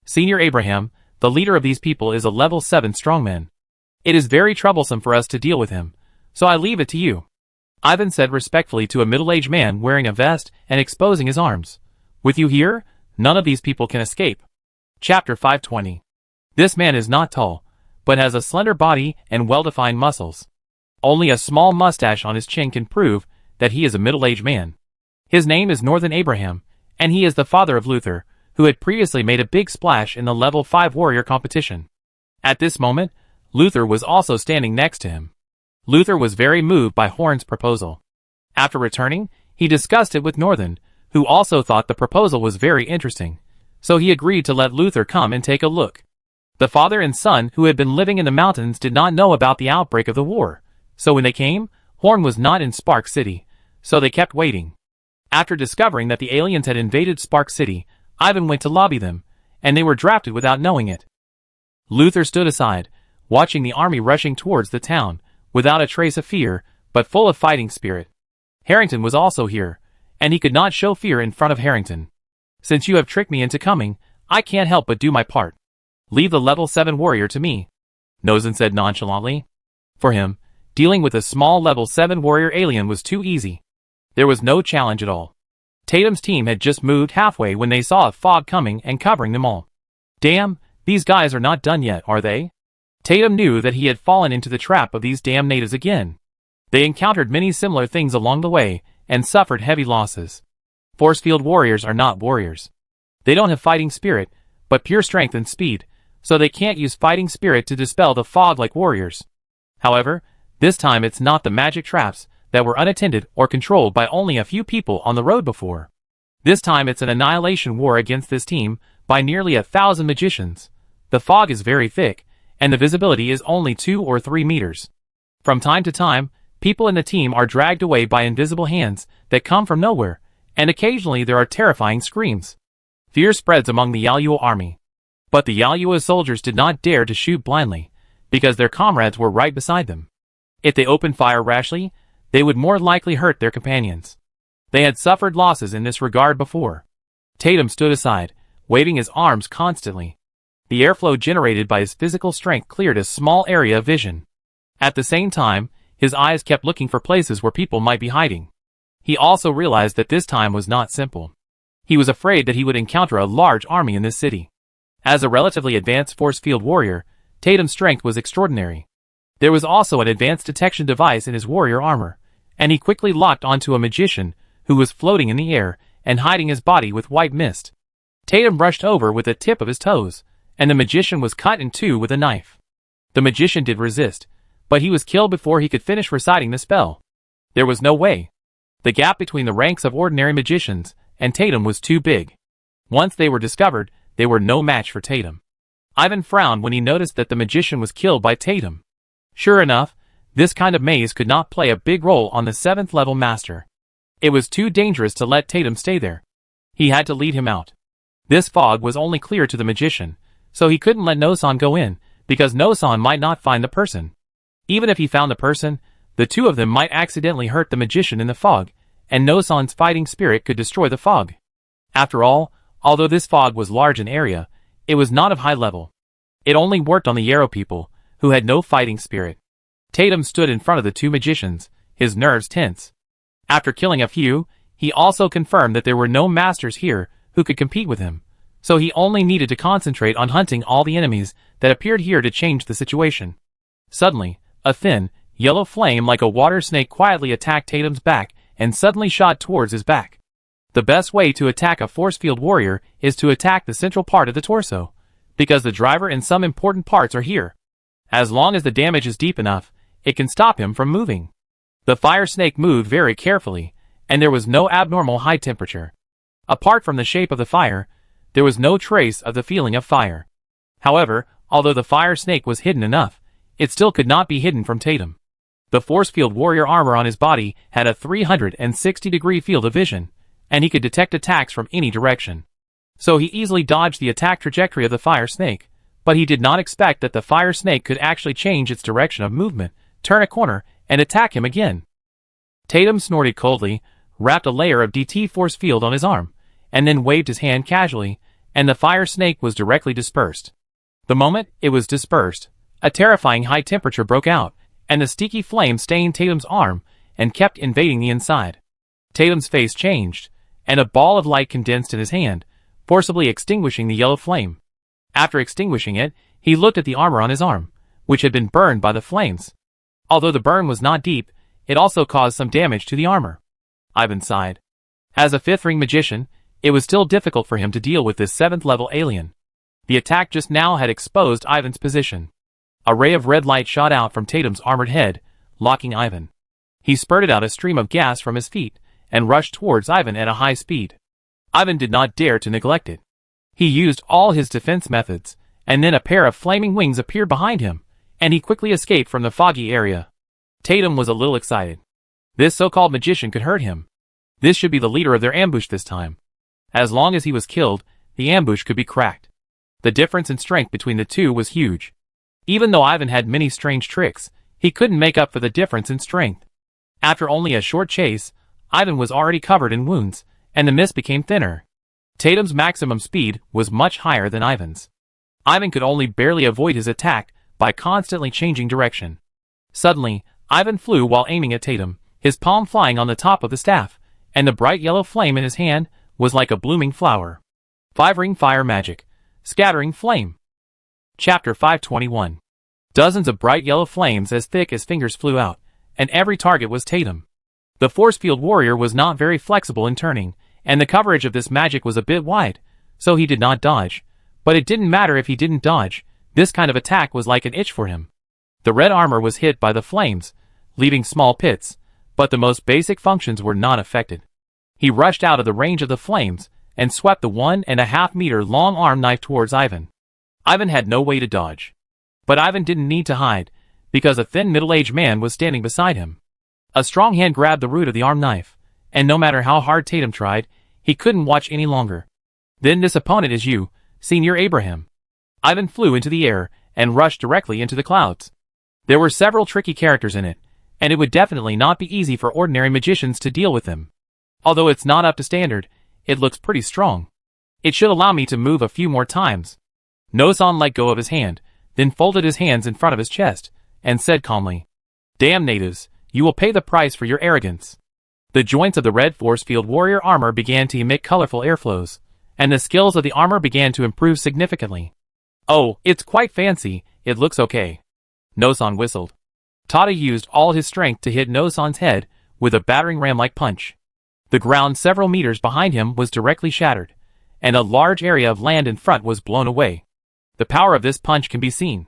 Senior Abraham, the leader of these people, is a level 7 strongman. It is very troublesome for us to deal with him, so I leave it to you. Ivan said respectfully to a middle-aged man wearing a vest and exposing his arms. With you here, none of these people can escape. Chapter 520. This man is not tall, but has a slender body and well-defined muscles. Only a small mustache on his chin can prove that he is a middle-aged man. His name is Northern Abraham, and he is the father of Luther, who had previously made a big splash in the level 5 warrior competition. At this moment, Luther was also standing next to him. Luther was very moved by Horn's proposal. After returning, he discussed it with Northern, who also thought the proposal was very interesting, so he agreed to let Luther come and take a look. The father and son who had been living in the mountains did not know about the outbreak of the war, so when they came, Horn was not in Spark City, so they kept waiting. After discovering that the aliens had invaded Spark City, Ivan went to lobby them, and they were drafted without knowing it. Luther stood aside, watching the army rushing towards the town, without a trace of fear, but full of fighting spirit. Harrington was also here, and he could not show fear in front of Harrington. Since you have tricked me into coming, I can't help but do my part. Leave the level 7 warrior to me, Nozin said nonchalantly. For him, dealing with a small level 7 warrior alien was too easy. There was no challenge at all. Tatum's team had just moved halfway when they saw a fog coming and covering them all. Damn, these guys are not done yet, are they? Tatum knew that he had fallen into the trap of these damn natives again. They encountered many similar things along the way, and suffered heavy losses. Force field warriors are not warriors. They don't have fighting spirit, but pure strength and speed, so they can't use fighting spirit to dispel the fog like warriors. However, this time it's not the magic traps that were unattended or controlled by only a few people on the road before. This time it's an annihilation war against this team by nearly 1,000 magicians. The fog is very thick, and the visibility is only 2 or 3 meters. From time to time, people in the team are dragged away by invisible hands that come from nowhere, and occasionally there are terrifying screams. Fear spreads among the Yaoyuo army. But the Yaoyuo soldiers did not dare to shoot blindly, because their comrades were right beside them. If they opened fire rashly, they would more likely hurt their companions. They had suffered losses in this regard before. Tatum stood aside, waving his arms constantly. The airflow generated by his physical strength cleared a small area of vision. At the same time, his eyes kept looking for places where people might be hiding. He also realized that this time was not simple. He was afraid that he would encounter a large army in this city. As a relatively advanced force field warrior, Tatum's strength was extraordinary. There was also an advanced detection device in his warrior armor, and he quickly locked onto a magician who was floating in the air and hiding his body with white mist. Tatum brushed over with the tip of his toes, and the magician was cut in two with a knife. The magician did resist, but he was killed before he could finish reciting the spell. There was no way. The gap between the ranks of ordinary magicians and Tatum was too big. Once they were discovered, they were no match for Tatum. Ivan frowned when he noticed that the magician was killed by Tatum. Sure enough, this kind of maze could not play a big role on the 7th level master. It was too dangerous to let Tatum stay there. He had to lead him out. This fog was only clear to the magician, so he couldn't let Nosan go in, because Nosan might not find the person. Even if he found the person, the two of them might accidentally hurt the magician in the fog, and Nosan's fighting spirit could destroy the fog. After all, although this fog was large in area, it was not of high level. It only worked on the Yarrow people, who had no fighting spirit. Tatum stood in front of the two magicians, his nerves tense. After killing a few, he also confirmed that there were no masters here who could compete with him, so he only needed to concentrate on hunting all the enemies that appeared here to change the situation. Suddenly, a thin, yellow flame like a water snake quietly attacked Tatum's back and suddenly shot towards his back. The best way to attack a force field warrior is to attack the central part of the torso, because the driver and some important parts are here. As long as the damage is deep enough, it can stop him from moving. The fire snake moved very carefully, and there was no abnormal high temperature. Apart from the shape of the fire, there was no trace of the feeling of fire. However, although the fire snake was hidden enough, it still could not be hidden from Tatum. The force field warrior armor on his body had a 360-degree field of vision, and he could detect attacks from any direction. So he easily dodged the attack trajectory of the fire snake, but he did not expect that the fire snake could actually change its direction of movement, turn a corner, and attack him again. Tatum snorted coldly, wrapped a layer of DT force field on his arm, and then waved his hand casually, and the fire snake was directly dispersed. The moment it was dispersed, a terrifying high temperature broke out, and the sticky flame stained Tatum's arm and kept invading the inside. Tatum's face changed, and a ball of light condensed in his hand, forcibly extinguishing the yellow flame. After extinguishing it, he looked at the armor on his arm, which had been burned by the flames. Although the burn was not deep, it also caused some damage to the armor. Ivan sighed. As a 5th-ring magician, it was still difficult for him to deal with this 7th-level alien. The attack just now had exposed Ivan's position. A ray of red light shot out from Tatum's armored head, locking Ivan. He spurted out a stream of gas from his feet and rushed towards Ivan at a high speed. Ivan did not dare to neglect it. He used all his defense methods, and then a pair of flaming wings appeared behind him, and he quickly escaped from the foggy area. Tatum was a little excited. This so-called magician could hurt him. This should be the leader of their ambush this time. As long as he was killed, the ambush could be cracked. The difference in strength between the two was huge. Even though Ivan had many strange tricks, he couldn't make up for the difference in strength. After only a short chase, Ivan was already covered in wounds, and the mist became thinner. Tatum's maximum speed was much higher than Ivan's. Ivan could only barely avoid his attack by constantly changing direction. Suddenly, Ivan flew while aiming at Tatum, his palm flying on the top of the staff, and the bright yellow flame in his hand was like a blooming flower. 5-ring fire magic. Scattering flame. Chapter 521. Dozens of bright yellow flames as thick as fingers flew out, and every target was Tatum. The force field warrior was not very flexible in turning, and the coverage of this magic was a bit wide, so he did not dodge. But it didn't matter if he didn't dodge, this kind of attack was like an itch for him. The red armor was hit by the flames, leaving small pits, but the most basic functions were not affected. He rushed out of the range of the flames and swept the 1.5-meter long arm knife towards Ivan. Ivan had no way to dodge. But Ivan didn't need to hide, because a thin middle-aged man was standing beside him. A strong hand grabbed the root of the arm knife, and no matter how hard Tatum tried, he couldn't watch any longer. "Then this opponent is you, Senior Abraham." Ivan flew into the air and rushed directly into the clouds. There were several tricky characters in it, and it would definitely not be easy for ordinary magicians to deal with them. Although it's not up to standard, it looks pretty strong. It should allow me to move a few more times. Nosan let go of his hand, then folded his hands in front of his chest, and said calmly, "Damn natives, you will pay the price for your arrogance." The joints of the red force field warrior armor began to emit colorful airflows, and the skills of the armor began to improve significantly. "Oh, it's quite fancy, it looks okay." Nosan whistled. Tada used all his strength to hit Nosan's head with a battering ram-like punch. The ground several meters behind him was directly shattered, and a large area of land in front was blown away. The power of this punch can be seen.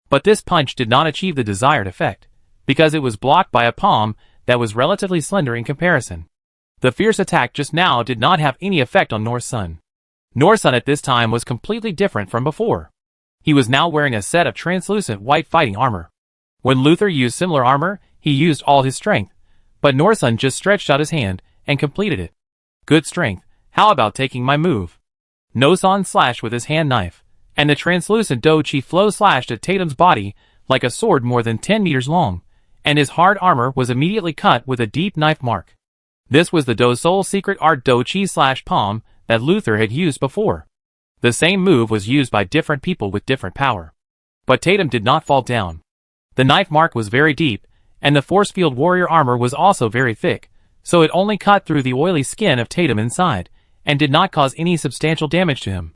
But this punch did not achieve the desired effect, because it was blocked by a palm that was relatively slender in comparison. The fierce attack just now did not have any effect on Norsun. Norsun at this time was completely different from before. He was now wearing a set of translucent white fighting armor. When Luther used similar armor, he used all his strength, but Norsun just stretched out his hand and completed it. "Good strength, how about taking my move?" Nosan slashed with his hand knife, and the translucent Do-Chi flow slashed at Tatum's body like a sword more than 10 meters long, and his hard armor was immediately cut with a deep knife mark. This was the Do-Soul secret art Do-Chi slash palm that Luther had used before. The same move was used by different people with different power. But Tatum did not fall down. The knife mark was very deep, and the force field warrior armor was also very thick, so it only cut through the oily skin of Tatum inside, and did not cause any substantial damage to him.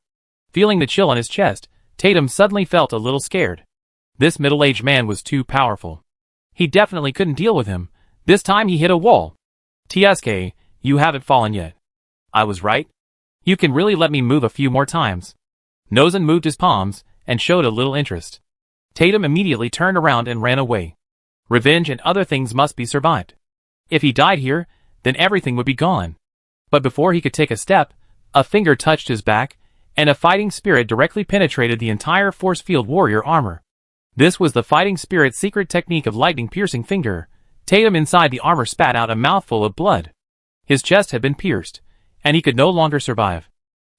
Feeling the chill on his chest, Tatum suddenly felt a little scared. This middle-aged man was too powerful. He definitely couldn't deal with him. This time he hit a wall. "TSK, you haven't fallen yet." "I was right. You can really let me move a few more times." Nosan moved his palms and showed a little interest. Tatum immediately turned around and ran away. Revenge and other things must be survived. If he died here, then everything would be gone. But before he could take a step, a finger touched his back, and a fighting spirit directly penetrated the entire force field warrior armor. This was the fighting spirit's secret technique of lightning-piercing finger. Tatum inside the armor spat out a mouthful of blood. His chest had been pierced, and he could no longer survive.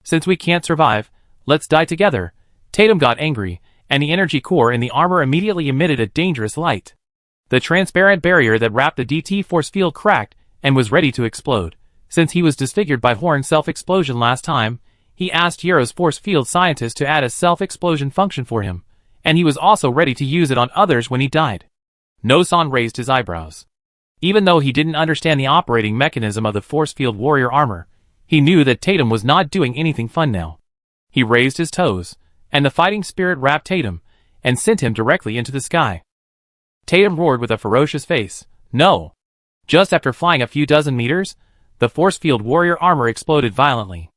"Since we can't survive, let's die together." Tatum got angry, and the energy core in the armor immediately emitted a dangerous light. The transparent barrier that wrapped the DT force field cracked and was ready to explode. Since he was disfigured by Horn's self-explosion last time, he asked Yero's force field scientist to add a self-explosion function for him, and he was also ready to use it on others when he died. Nosan raised his eyebrows. Even though he didn't understand the operating mechanism of the force field warrior armor, he knew that Tatum was not doing anything fun now. He raised his toes, and the fighting spirit wrapped Tatum, and sent him directly into the sky. Tatum roared with a ferocious face, "No!" Just after flying a few dozen meters, the force field warrior armor exploded violently.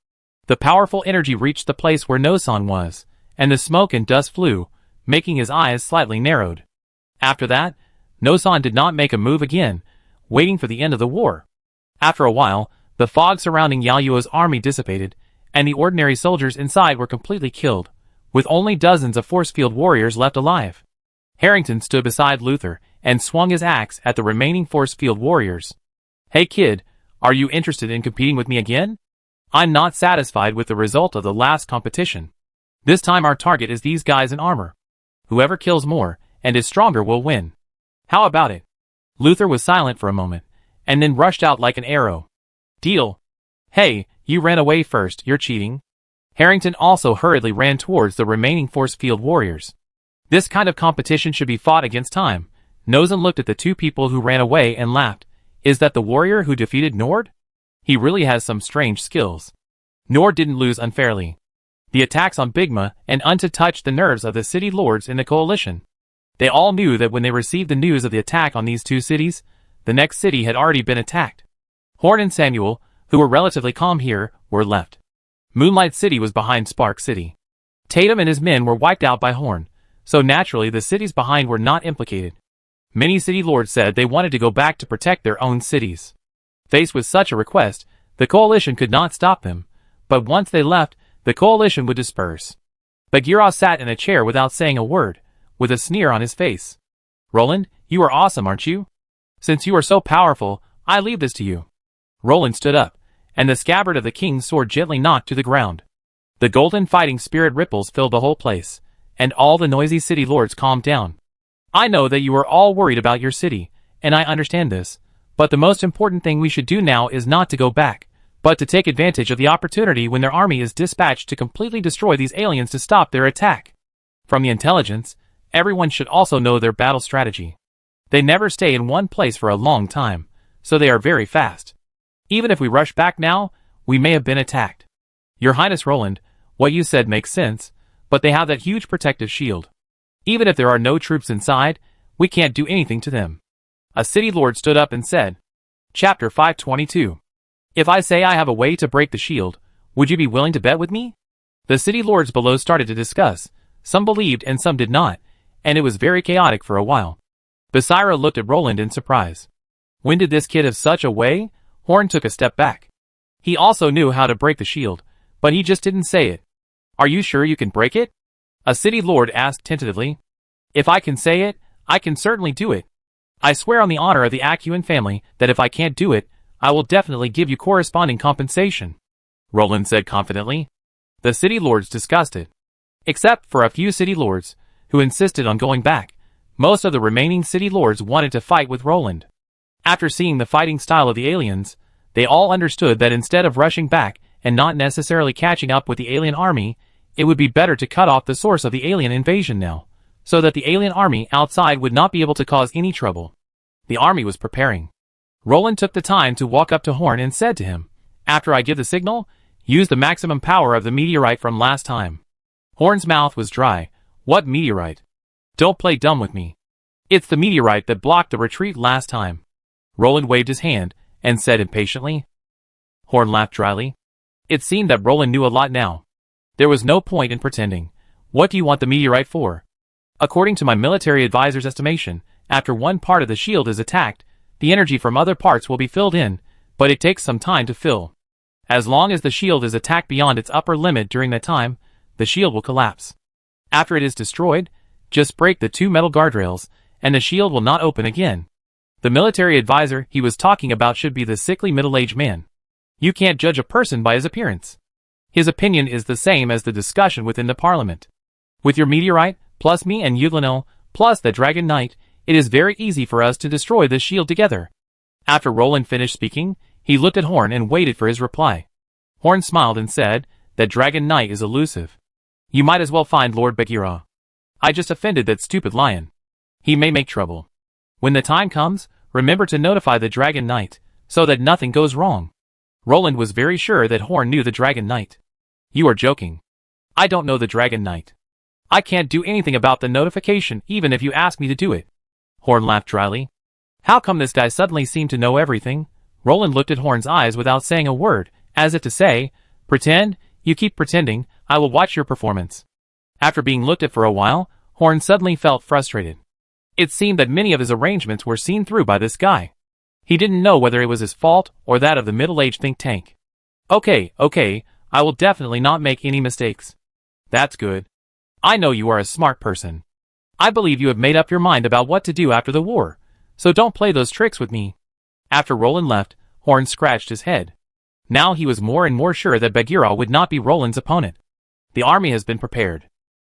The powerful energy reached the place where Nosan was, and the smoke and dust flew, making his eyes slightly narrowed. After that, Nosan did not make a move again, waiting for the end of the war. After a while, the fog surrounding Yaoyuo's army dissipated, and the ordinary soldiers inside were completely killed, with only dozens of force field warriors left alive. Harrington stood beside Luther and swung his axe at the remaining force field warriors. "Hey kid, are you interested in competing with me again? I'm not satisfied with the result of the last competition. This time our target is these guys in armor. Whoever kills more and is stronger will win. How about it?" Luther was silent for a moment, and then rushed out like an arrow. "Deal." "Hey, you ran away first, you're cheating." Harrington also hurriedly ran towards the remaining force field warriors. This kind of competition should be fought against time. Nosan looked at the two people who ran away and laughed. "Is that the warrior who defeated Nord? He really has some strange skills." Nord didn't lose unfairly. The attacks on Bigma and Unta touched the nerves of the city lords in the coalition. They all knew that when they received the news of the attack on these two cities, the next city had already been attacked. Horn and Samuel, who were relatively calm here, were left. Moonlight City was behind Spark City. Tatum and his men were wiped out by Horn, so naturally the cities behind were not implicated. Many city lords said they wanted to go back to protect their own cities. Faced with such a request, The coalition could not stop them, but once they left, the coalition would disperse. Bagheera sat in a chair without saying a word, with a sneer on his face. Roland, you are awesome, aren't you? Since you are so powerful, I leave this to you. Roland stood up, and the scabbard of the king's sword gently knocked to the ground. The golden fighting spirit ripples filled the whole place, and all the noisy city lords calmed down. I know that you are all worried about your city, and I understand this, but the most important thing we should do now is not to go back, but to take advantage of the opportunity when their army is dispatched to completely destroy these aliens to stop their attack. From the intelligence, everyone should also know their battle strategy. They never stay in one place for a long time, so they are very fast. Even if we rush back now, we may have been attacked. Your Highness Roland, what you said makes sense, but they have that huge protective shield. Even if there are no troops inside, we can't do anything to them. A city lord stood up and said, Chapter 522. If I say I have a way to break the shield, would you be willing to bet with me? The city lords below started to discuss. Some believed and some did not, and it was very chaotic for a while. Basira looked at Roland in surprise. When did this kid have such a way? Horn took a step back. He also knew how to break the shield, but he just didn't say it. Are you sure you can break it? A city lord asked tentatively. If I can say it, I can certainly do it. I swear on the honor of the Akuan family that if I can't do it, I will definitely give you corresponding compensation, Roland said confidently. The city lords discussed it. Except for a few city lords, who insisted on going back, most of the remaining city lords wanted to fight with Roland. After seeing the fighting style of the aliens, they all understood that instead of rushing back and not necessarily catching up with the alien army, it would be better to cut off the source of the alien invasion now, so that the alien army outside would not be able to cause any trouble. The army was preparing. Roland took the time to walk up to Horn and said to him, After I give the signal, use the maximum power of the meteorite from last time. Horn's mouth was dry. What meteorite? Don't play dumb with me. It's the meteorite that blocked the retreat last time. Roland waved his hand and said impatiently. Horn laughed dryly. It seemed that Roland knew a lot now. There was no point in pretending. What do you want the meteorite for? According to my military advisor's estimation, after one part of the shield is attacked, the energy from other parts will be filled in, but it takes some time to fill. As long as the shield is attacked beyond its upper limit during that time, the shield will collapse. After it is destroyed, just break the 2 metal guardrails, and the shield will not open again. The military advisor he was talking about should be the sickly middle-aged man. You can't judge a person by his appearance. His opinion is the same as the discussion within the parliament. With your meteorite, plus me and Yuglanil, plus the Dragon Knight, it is very easy for us to destroy this shield together. After Roland finished speaking, he looked at Horn and waited for his reply. Horn smiled and said, That Dragon Knight is elusive. You might as well find Lord Bagheera. I just offended that stupid lion. He may make trouble. When the time comes, remember to notify the Dragon Knight, so that nothing goes wrong. Roland was very sure that Horn knew the Dragon Knight. You are joking. I don't know the Dragon Knight. I can't do anything about the notification even if you ask me to do it. Horn laughed dryly. How come this guy suddenly seemed to know everything? Roland looked at Horn's eyes without saying a word, as if to say, Pretend, you keep pretending, I will watch your performance. After being looked at for a while, Horn suddenly felt frustrated. It seemed that many of his arrangements were seen through by this guy. He didn't know whether it was his fault or that of the middle-aged think tank. Okay, I will definitely not make any mistakes. That's good. I know you are a smart person. I believe you have made up your mind about what to do after the war, so don't play those tricks with me. After Roland left, Horn scratched his head. Now he was more and more sure that Bagheera would not be Roland's opponent. The army has been prepared.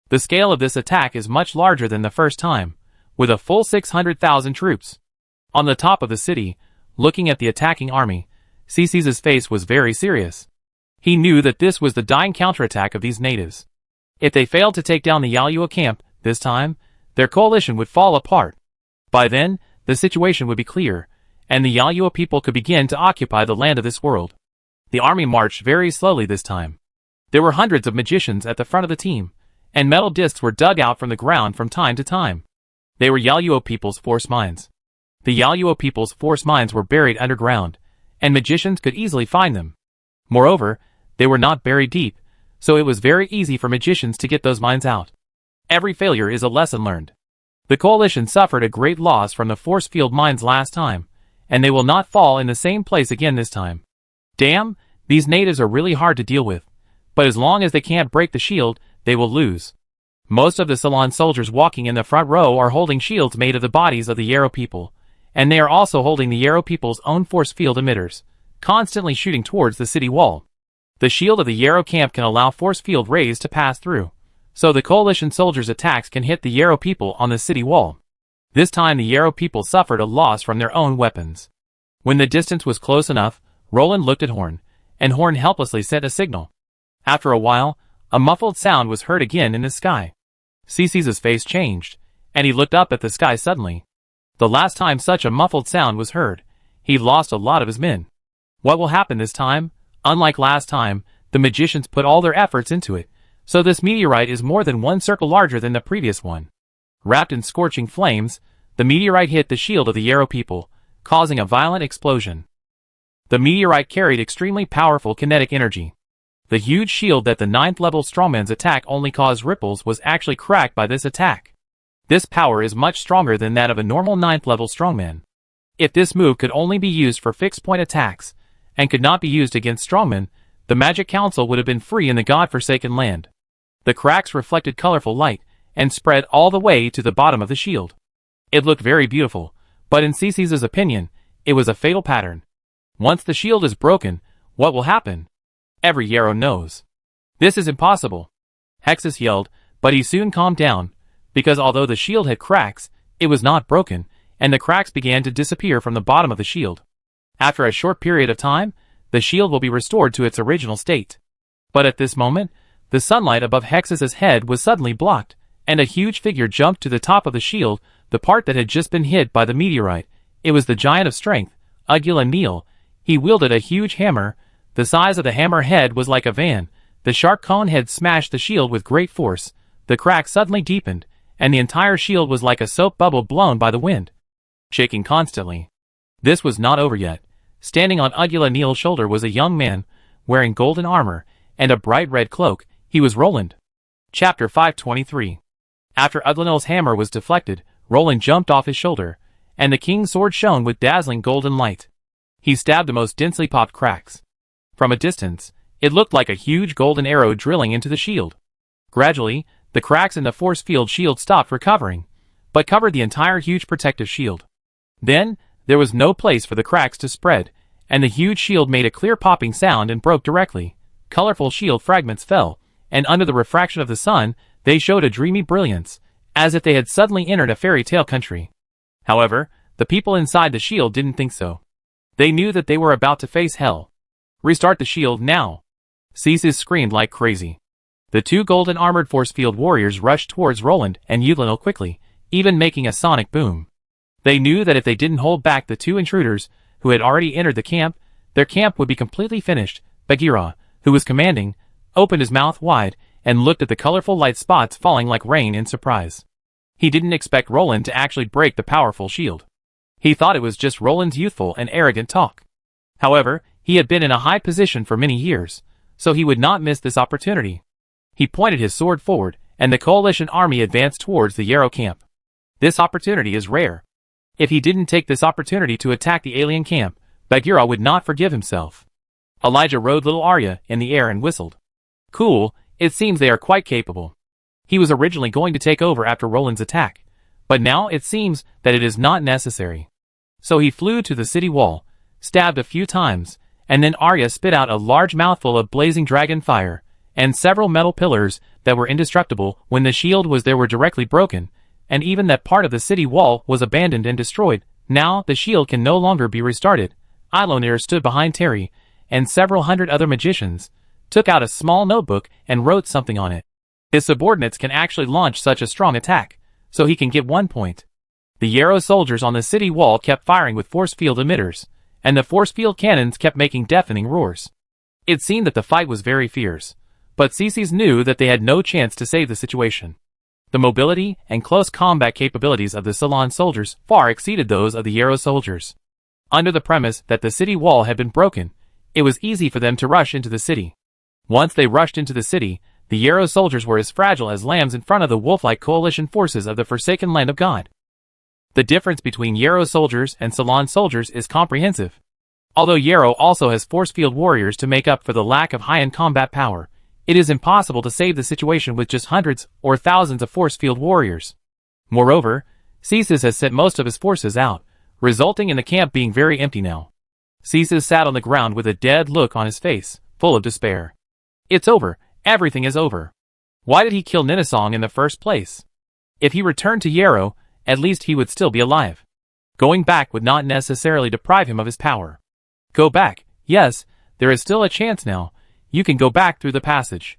The scale of this attack is much larger than the first time, with a full 600,000 troops. On the top of the city, looking at the attacking army, Cece's face was very serious. He knew that this was the dying counterattack of these natives. If they failed to take down the Yalua camp this time, their coalition would fall apart. By then, the situation would be clear, and the Yalua people could begin to occupy the land of this world. The army marched very slowly this time. There were hundreds of magicians at the front of the team, and metal discs were dug out from the ground from time to time. They were Yalua people's force mines. The Yalua people's force mines were buried underground, and magicians could easily find them. Moreover, they were not buried deep, so it was very easy for magicians to get those mines out. Every failure is a lesson learned. The coalition suffered a great loss from the force field mines last time, and they will not fall in the same place again this time. Damn, these natives are really hard to deal with. But as long as they can't break the shield, they will lose. Most of the Ceylon soldiers walking in the front row are holding shields made of the bodies of the Yarrow people, and they are also holding the Yarrow people's own force field emitters, constantly shooting towards the city wall. The shield of the Yarrow camp can allow force field rays to pass through, so the coalition soldiers' attacks can hit the Yarrow people on the city wall. This time the Yarrow people suffered a loss from their own weapons. When the distance was close enough, Roland looked at Horn, and Horn helplessly sent a signal. After a while, a muffled sound was heard again in the sky. Cece's face changed, and he looked up at the sky suddenly. The last time such a muffled sound was heard, he lost a lot of his men. What will happen this time? Unlike last time, the magicians put all their efforts into it, so this meteorite is more than one circle larger than the previous one. Wrapped in scorching flames, the meteorite hit the shield of the Yarrow people, causing a violent explosion. The meteorite carried extremely powerful kinetic energy. The huge shield that the 9th level strongman's attack only caused ripples was actually cracked by this attack. This power is much stronger than that of a normal 9th level strongman. If this move could only be used for fixed point attacks, and could not be used against strongmen, the Magic Council would have been free in the God-forsaken land. The cracks reflected colorful light, and spread all the way to the bottom of the shield. It looked very beautiful, but in Cece's opinion, it was a fatal pattern. Once the shield is broken, what will happen? Every Yarrow knows. This is impossible. Hexus yelled, but he soon calmed down, because although the shield had cracks, it was not broken, and the cracks began to disappear from the bottom of the shield. After a short period of time, the shield will be restored to its original state. But at this moment, the sunlight above Hexus's head was suddenly blocked, and a huge figure jumped to the top of the shield, the part that had just been hit by the meteorite. It was the giant of strength, Ugula Neal. He wielded a huge hammer. The size of the hammer head was like a van. The sharp cone head smashed the shield with great force. The crack suddenly deepened, and the entire shield was like a soap bubble blown by the wind, shaking constantly. This was not over yet. Standing on Ugula Neal's shoulder was a young man, wearing golden armor, and a bright red cloak. He was Roland. Chapter 523. After Ugula Neal's hammer was deflected, Roland jumped off his shoulder, and the king's sword shone with dazzling golden light. He stabbed the most densely popped cracks. From a distance, it looked like a huge golden arrow drilling into the shield. Gradually, the cracks in the force field shield stopped recovering, but covered the entire huge protective shield. Then, there was no place for the cracks to spread, and the huge shield made a clear popping sound and broke directly. Colorful shield fragments fell, and under the refraction of the sun, they showed a dreamy brilliance, as if they had suddenly entered a fairy tale country. However, the people inside the shield didn't think so. They knew that they were about to face hell. Restart the shield now! Cece screamed like crazy. The two golden armored force field warriors rushed towards Roland and Ugula quickly, even making a sonic boom. They knew that if they didn't hold back the two intruders, who had already entered the camp, their camp would be completely finished. Bagheera, who was commanding, opened his mouth wide, and looked at the colorful light spots falling like rain in surprise. He didn't expect Roland to actually break the powerful shield. He thought it was just Roland's youthful and arrogant talk. However, he had been in a high position for many years, so he would not miss this opportunity. He pointed his sword forward, and the coalition army advanced towards the Yarrow camp. This opportunity is rare. If he didn't take this opportunity to attack the alien camp, Bagheera would not forgive himself. Elijah rode little Arya in the air and whistled. Cool, it seems they are quite capable. He was originally going to take over after Roland's attack, but now it seems that it is not necessary. So he flew to the city wall, stabbed a few times, and then Arya spit out a large mouthful of blazing dragon fire, and several metal pillars that were indestructible when the shield was there were directly broken, and even that part of the city wall was abandoned and destroyed. Now the shield can no longer be restarted. Eilonir stood behind Terry, and several hundred other magicians, took out a small notebook and wrote something on it. His subordinates can actually launch such a strong attack, so he can get 1 point. The Yarrow soldiers on the city wall kept firing with force field emitters, and the force field cannons kept making deafening roars. It seemed that the fight was very fierce, but Cece's knew that they had no chance to save the situation. The mobility and close combat capabilities of the Ceylon soldiers far exceeded those of the Yarrow soldiers. Under the premise that the city wall had been broken, it was easy for them to rush into the city. Once they rushed into the city, the Yarrow soldiers were as fragile as lambs in front of the wolf-like coalition forces of the forsaken land of God. The difference between Yarrow soldiers and Ceylon soldiers is comprehensive. Although Yarrow also has force field warriors to make up for the lack of high-end combat power, it is impossible to save the situation with just hundreds or thousands of force field warriors. Moreover, Ceases has sent most of his forces out, resulting in the camp being very empty now. Ceases sat on the ground with a dead look on his face, full of despair. It's over, everything is over. Why did he kill Ninasong in the first place? If he returned to Yarrow, at least he would still be alive. Going back would not necessarily deprive him of his power. Go back, yes, there is still a chance now. You can go back through the passage.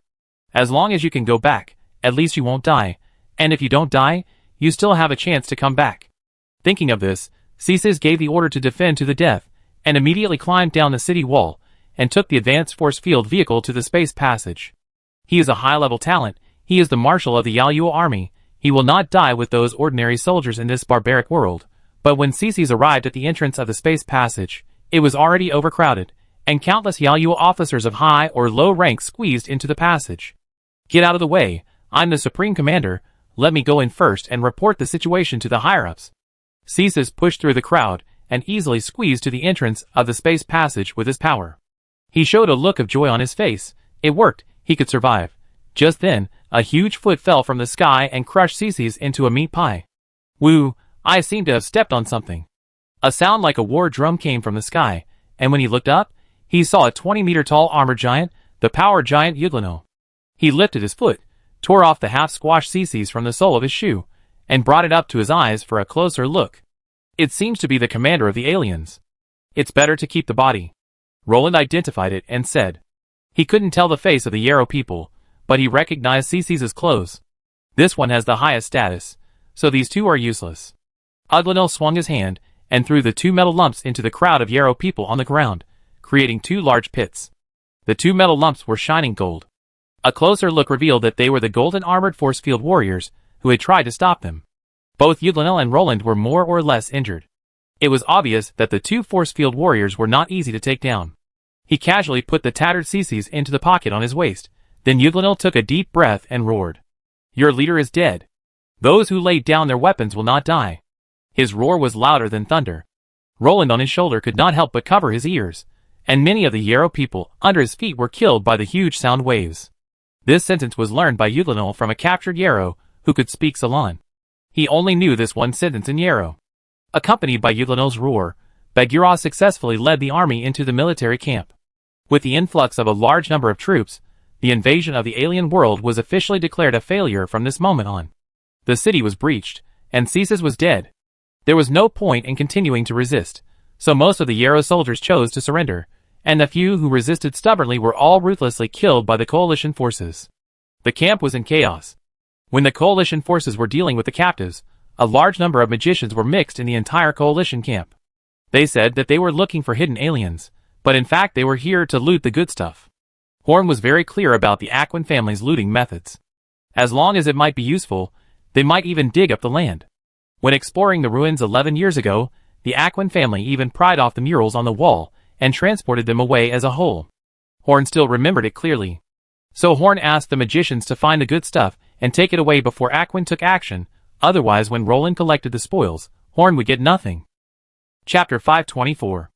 As long as you can go back, at least you won't die, and if you don't die, you still have a chance to come back. Thinking of this, Ceases gave the order to defend to the death, and immediately climbed down the city wall, and took the advanced force field vehicle to the space passage. He is a high-level talent, he is the marshal of the Yaoyuo army, he will not die with those ordinary soldiers in this barbaric world. But when Ceases arrived at the entrance of the space passage, it was already overcrowded, and countless Yaoyuo officers of high or low rank squeezed into the passage. Get out of the way, I'm the supreme commander, let me go in first and report the situation to the higher-ups. Ceases pushed through the crowd, and easily squeezed to the entrance of the space passage with his power. He showed a look of joy on his face, it worked, he could survive. Just then, a huge foot fell from the sky and crushed Ceases into a meat pie. Woo, I seem to have stepped on something. A sound like a war drum came from the sky, and when he looked up, he saw a 20-meter-tall armored giant, the power giant Yuglano. He lifted his foot, tore off the half-squashed Ceases from the sole of his shoe, and brought it up to his eyes for a closer look. It seems to be the commander of the aliens. It's better to keep the body. Roland identified it and said. He couldn't tell the face of the Yarrow people, but he recognized Ceases' clothes. This one has the highest status, so these two are useless. Uglanil swung his hand, and threw the two metal lumps into the crowd of Yarrow people on the ground, creating two large pits. The two metal lumps were shining gold. A closer look revealed that they were the golden armored force field warriors, who had tried to stop them. Both Uglanil and Roland were more or less injured. It was obvious that the two force field warriors were not easy to take down. He casually put the tattered Ceases into the pocket on his waist, then Uglanil took a deep breath and roared. Your leader is dead. Those who laid down their weapons will not die. His roar was louder than thunder. Roland on his shoulder could not help but cover his ears, and many of the Yarrow people under his feet were killed by the huge sound waves. This sentence was learned by Uglanil from a captured Yarrow who could speak Ceylon. He only knew this one sentence in Yarrow. Accompanied by Uglanil's roar, Bagheera successfully led the army into the military camp. With the influx of a large number of troops, the invasion of the alien world was officially declared a failure from this moment on. The city was breached, and Ceases was dead. There was no point in continuing to resist, so most of the Yarrow soldiers chose to surrender, and the few who resisted stubbornly were all ruthlessly killed by the coalition forces. The camp was in chaos. When the coalition forces were dealing with the captives, a large number of magicians were mixed in the entire coalition camp. They said that they were looking for hidden aliens, but in fact they were here to loot the good stuff. Horn was very clear about the Aquan family's looting methods. As long as it might be useful, they might even dig up the land. When exploring the ruins 11 years ago, the Aquan family even pried off the murals on the wall and transported them away as a whole. Horn still remembered it clearly. So Horn asked the magicians to find the good stuff and take it away before Aquan took action, otherwise when Roland collected the spoils, Horn would get nothing. Chapter 524.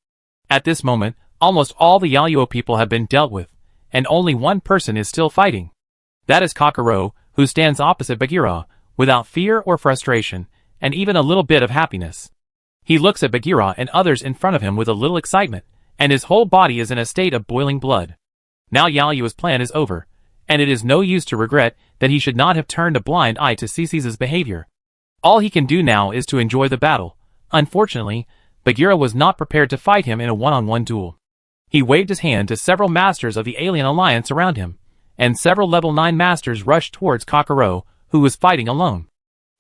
At this moment, almost all the Yaoyuo people have been dealt with, and only one person is still fighting. That is Kokoro, who stands opposite Bagheera, without fear or frustration, and even a little bit of happiness. He looks at Bagheera and others in front of him with a little excitement, and his whole body is in a state of boiling blood. Now Yaoyuo's plan is over, and it is no use to regret that he should not have turned a blind eye to Ceases' behavior. All he can do now is to enjoy the battle. Unfortunately, Bagheera was not prepared to fight him in a one-on-one duel. He waved his hand to several masters of the alien alliance around him, and several level 9 masters rushed towards Kokoro, who was fighting alone.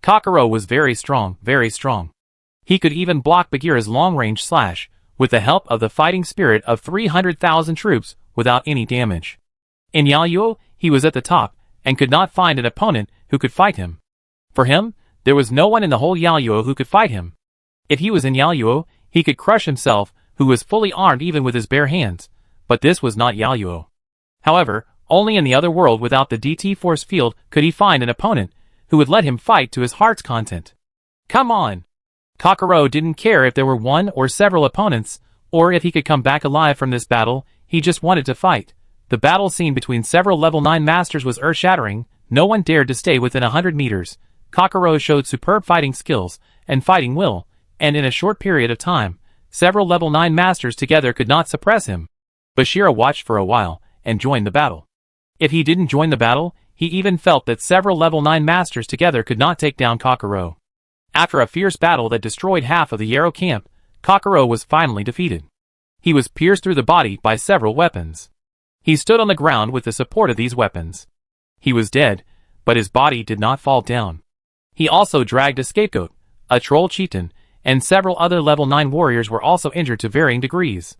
Kokoro was very strong, very strong. He could even block Bagheera's long-range slash, with the help of the fighting spirit of 300,000 troops, without any damage. In Yaoyuo, he was at the top, and could not find an opponent who could fight him. For him, there was no one in the whole Yaoyuo who could fight him. If he was in Yaoyuo, he could crush himself, who was fully armed even with his bare hands, but this was not Yaoyuo. However, only in the other world without the DT force field could he find an opponent who would let him fight to his heart's content. Come on! Kokoro didn't care if there were one or several opponents, Or if he could come back alive from this battle, he just wanted to fight. The battle scene between several level 9 masters was earth-shattering. No one dared to stay within 100 meters. Kakarot showed superb fighting skills and fighting will, and in a short period of time, several level 9 masters together could not suppress him. Bashira watched for a while and joined the battle. If he didn't join the battle, he even felt that several level 9 masters together could not take down Kakarot. After a fierce battle that destroyed half of the Yarrow camp, Kakarot was finally defeated. He was pierced through the body by several weapons. He stood on the ground with the support of these weapons. He was dead, but his body did not fall down. He also dragged a scapegoat, a troll chieftain, and several other level 9 warriors were also injured to varying degrees.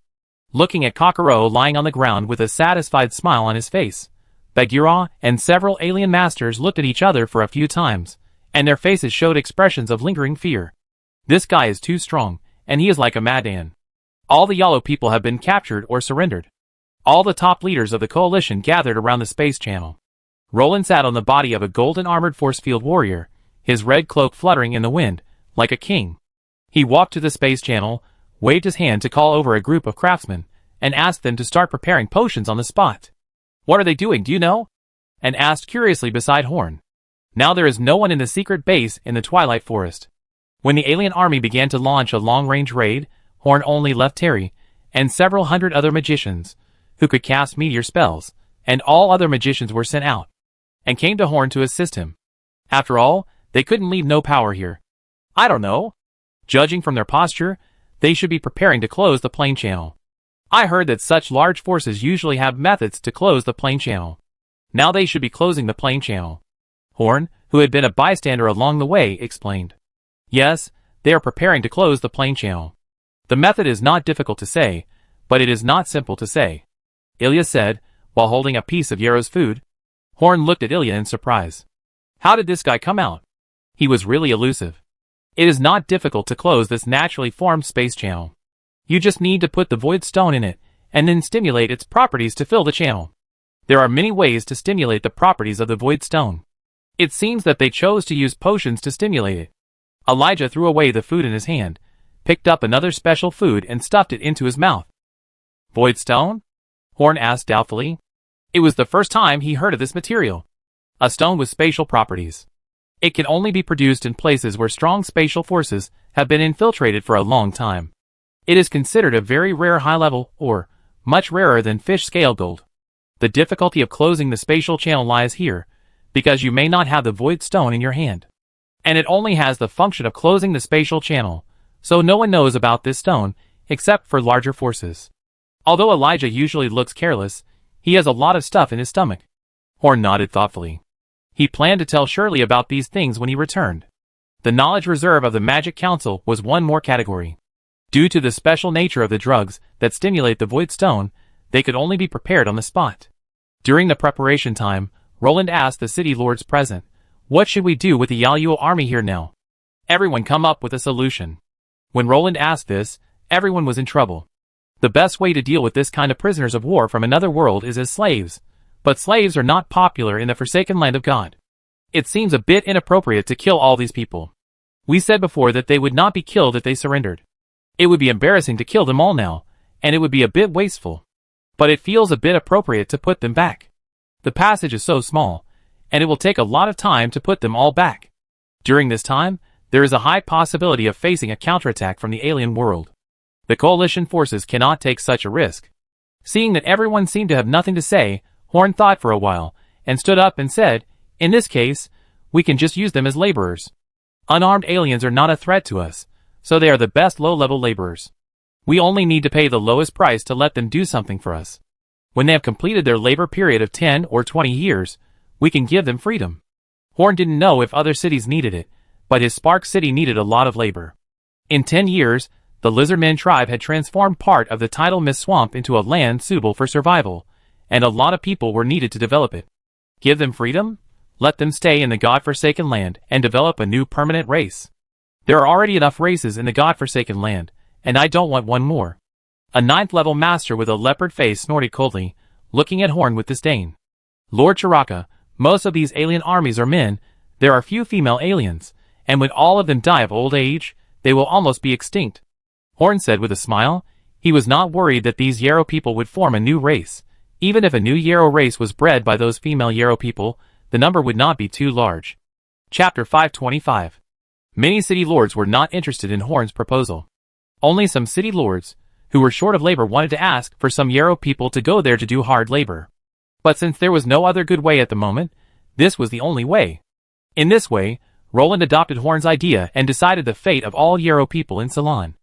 Looking at Kakarot lying on the ground with a satisfied smile on his face, Bagheera and several alien masters looked at each other for a few times, and their faces showed expressions of lingering fear. This guy is too strong, and he is like a madman. All the Yellow people have been captured or surrendered. All the top leaders of the coalition gathered around the space channel. Roland sat on the body of a golden armored force field warrior, his red cloak fluttering in the wind, like a king. He walked to the space channel, waved his hand to call over a group of craftsmen, and asked them to start preparing potions on the spot. "What are they doing, do you know?" and asked curiously beside Horn. Now there is no one in the secret base in the Twilight Forest. When the alien army began to launch a long-range raid, Horn only left Terry, and several hundred other magicians, who could cast meteor spells, and all other magicians were sent out, and came to Horn to assist him. After all, they couldn't leave no power here. I don't know. Judging from their posture, they should be preparing to close the plane channel. I heard that such large forces usually have methods to close the plane channel. Now they should be closing the plane channel. Horn, who had been a bystander along the way, explained. Yes, they are preparing to close the plane channel. The method is not difficult to say, but it is not simple to say, Ilya said, while holding a piece of Yarrow's food. Horn looked at Ilya in surprise. How did this guy come out? He was really elusive. It is not difficult to close this naturally formed space channel. You just need to put the void stone in it, and then stimulate its properties to fill the channel. There are many ways to stimulate the properties of the void stone. It seems that they chose to use potions to stimulate it. Elijah threw away the food in his hand, picked up another special food and stuffed it into his mouth. Void stone? Horn asked doubtfully. It was the first time he heard of this material. A stone with spatial properties. It can only be produced in places where strong spatial forces have been infiltrated for a long time. It is considered a very rare high-level, or much rarer than fish scale gold. The difficulty of closing the spatial channel lies here, because you may not have the void stone in your hand. And it only has the function of closing the spatial channel, so no one knows about this stone, except for larger forces. Although Elijah usually looks careless, he has a lot of stuff in his stomach. Horn nodded thoughtfully. He planned to tell Shirley about these things when he returned. The knowledge reserve of the Magic Council was one more category. Due to the special nature of the drugs that stimulate the void stone, they could only be prepared on the spot. During the preparation time, Roland asked the city lords present, "What should we do with the Yaoyuo army here now?" Everyone come up with a solution. When Roland asked this, everyone was in trouble. The best way to deal with this kind of prisoners of war from another world is as slaves, but slaves are not popular in the Forsaken Land of God. It seems a bit inappropriate to kill all these people. We said before that they would not be killed if they surrendered. It would be embarrassing to kill them all now, and it would be a bit wasteful. But it feels a bit appropriate to put them back. The passage is so small, and it will take a lot of time to put them all back. During this time, there is a high possibility of facing a counterattack from the alien world. The coalition forces cannot take such a risk. Seeing that everyone seemed to have nothing to say, Horn thought for a while, and stood up and said, "In this case, we can just use them as laborers. Unarmed aliens are not a threat to us, so they are the best low-level laborers. We only need to pay the lowest price to let them do something for us. When they have completed their labor period of 10 or 20 years, we can give them freedom." Horn didn't know if other cities needed it, but his Spark City needed a lot of labor. In 10 years, the Lizardmen tribe had transformed part of the tidal mist swamp into a land suitable for survival, and a lot of people were needed to develop it. Give them freedom? Let them stay in the God-forsaken land and develop a new permanent race. There are already enough races in the God-forsaken land, and I don't want one more. A 9th-level master with a leopard face snorted coldly, looking at Horn with disdain. Lord Chiraka, most of these alien armies are men. There are few female aliens, and when all of them die of old age, they will almost be extinct. Horn said with a smile, He was not worried that these Yarrow people would form a new race. Even if a new Yarrow race was bred by those female Yarrow people, the number would not be too large. Chapter 525. Many city lords were not interested in Horn's proposal. Only some city lords, who were short of labor, wanted to ask for some Yarrow people to go there to do hard labor. But since there was no other good way at the moment, this was the only way. In this way, Roland adopted Horn's idea and decided the fate of all Yarrow people in Ceylon.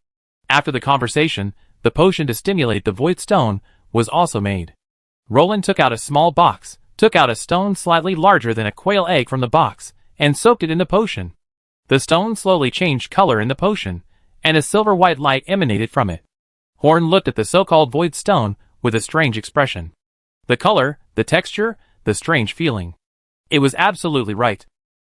After the conversation, the potion to stimulate the void stone was also made. Roland took out a small box, took out a stone slightly larger than a quail egg from the box, and soaked it in the potion. The stone slowly changed color in the potion, and a silver-white light emanated from it. Horn looked at the so-called void stone with a strange expression. The color, the texture, the strange feeling. It was absolutely right.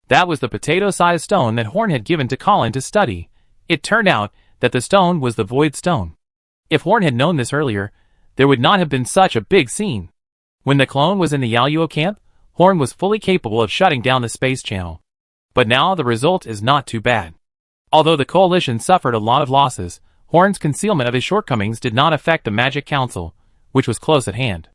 That was the potato-sized stone that Horn had given to Colin to study. It turned out that the stone was the void stone. If Horn had known this earlier, there would not have been such a big scene. When the clone was in the Yaluo camp, Horn was fully capable of shutting down the space channel. But now the result is not too bad. Although the coalition suffered a lot of losses, Horn's concealment of his shortcomings did not affect the Magic Council, which was close at hand.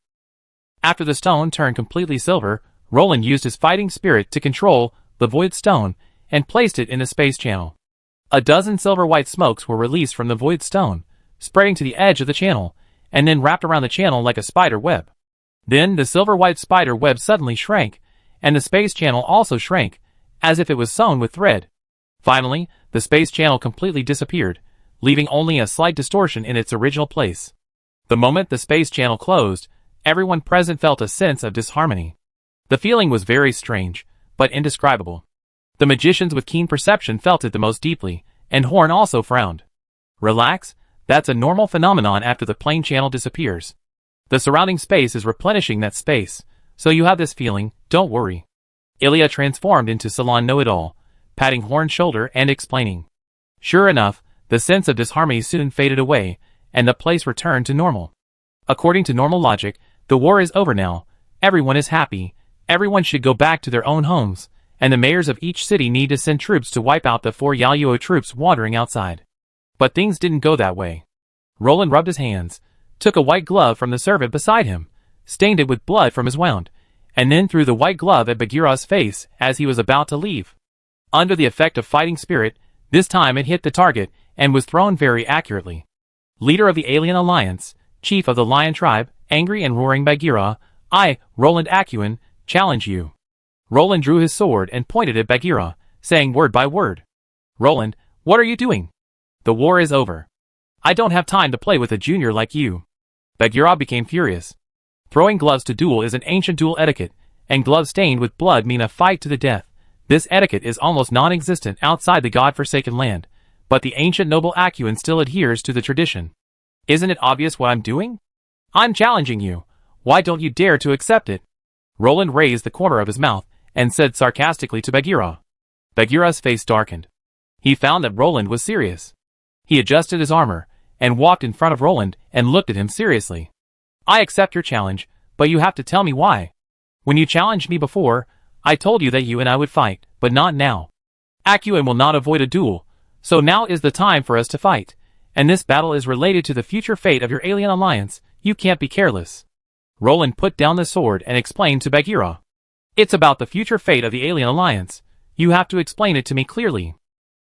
After the stone turned completely silver, Roland used his fighting spirit to control the void stone and placed it in the space channel. A dozen silver-white smokes were released from the void stone, spreading to the edge of the channel, and then wrapped around the channel like a spider web. Then the silver-white spider web suddenly shrank, and the space channel also shrank, as if it was sewn with thread. Finally, the space channel completely disappeared, leaving only a slight distortion in its original place. The moment the space channel closed, everyone present felt a sense of disharmony. The feeling was very strange, but indescribable. The magicians with keen perception felt it the most deeply, and Horn also frowned. Relax, that's a normal phenomenon after the plane channel disappears. The surrounding space is replenishing that space, so you have this feeling, don't worry. Ilya transformed into Ceylon Know-It-All, patting Horn's shoulder and explaining. Sure enough, the sense of disharmony soon faded away, and the place returned to normal. According to normal logic, the war is over now, everyone is happy, everyone should go back to their own homes, and the mayors of each city need to send troops to wipe out the 4 Yaluo troops wandering outside. But things didn't go that way. Roland rubbed his hands, took a white glove from the servant beside him, stained it with blood from his wound, and then threw the white glove at Bagheera's face as he was about to leave. Under the effect of fighting spirit, this time it hit the target and was thrown very accurately. Leader of the Alien Alliance, chief of the Lion tribe, angry and roaring Bagheera, I, Roland Acuin, challenge you. Roland drew his sword and pointed at Bagheera, saying word by word. Roland, what are you doing? The war is over. I don't have time to play with a junior like you. Bagheera became furious. Throwing gloves to duel is an ancient duel etiquette, and gloves stained with blood mean a fight to the death. This etiquette is almost non-existent outside the god-forsaken land, but the ancient noble Acuin still adheres to the tradition. Isn't it obvious what I'm doing? I'm challenging you. Why don't you dare to accept it? Roland raised the corner of his mouth and said sarcastically to Bagheera. Bagheera's face darkened. He found that Roland was serious. He adjusted his armor and walked in front of Roland and looked at him seriously. I accept your challenge, but you have to tell me why. When you challenged me before, I told you that you and I would fight, but not now. Acuin will not avoid a duel, so now is the time for us to fight, and this battle is related to the future fate of your alien alliance. You can't be careless. Roland put down the sword and explained to Bagheera. It's about the future fate of the alien alliance. You have to explain it to me clearly.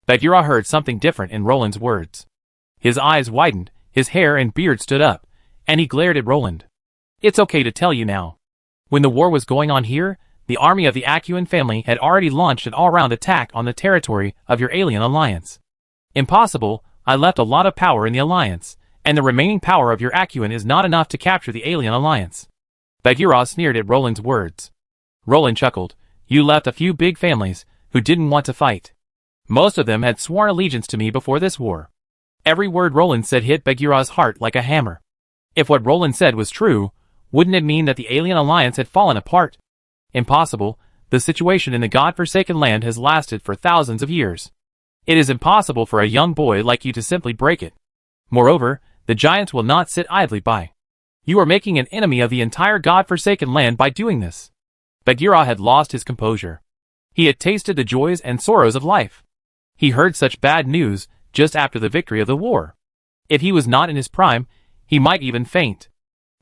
Bagheera heard something different in Roland's words. His eyes widened, his hair and beard stood up, and he glared at Roland. It's okay to tell you now. When the war was going on here, the army of the Acuin family had already launched an all-round attack on the territory of your alien alliance. Impossible, I left a lot of power in the alliance, and the remaining power of your Acuin is not enough to capture the alien alliance. Bagheera sneered at Roland's words. Roland chuckled. You left a few big families who didn't want to fight. Most of them had sworn allegiance to me before this war. Every word Roland said hit Bagheera's heart like a hammer. If what Roland said was true, wouldn't it mean that the alien alliance had fallen apart? Impossible. The situation in the god-forsaken land has lasted for thousands of years. It is impossible for a young boy like you to simply break it. Moreover, the giants will not sit idly by. You are making an enemy of the entire god-forsaken land by doing this. Bagheera had lost his composure. He had tasted the joys and sorrows of life. He heard such bad news just after the victory of the war. If he was not in his prime, He might even faint.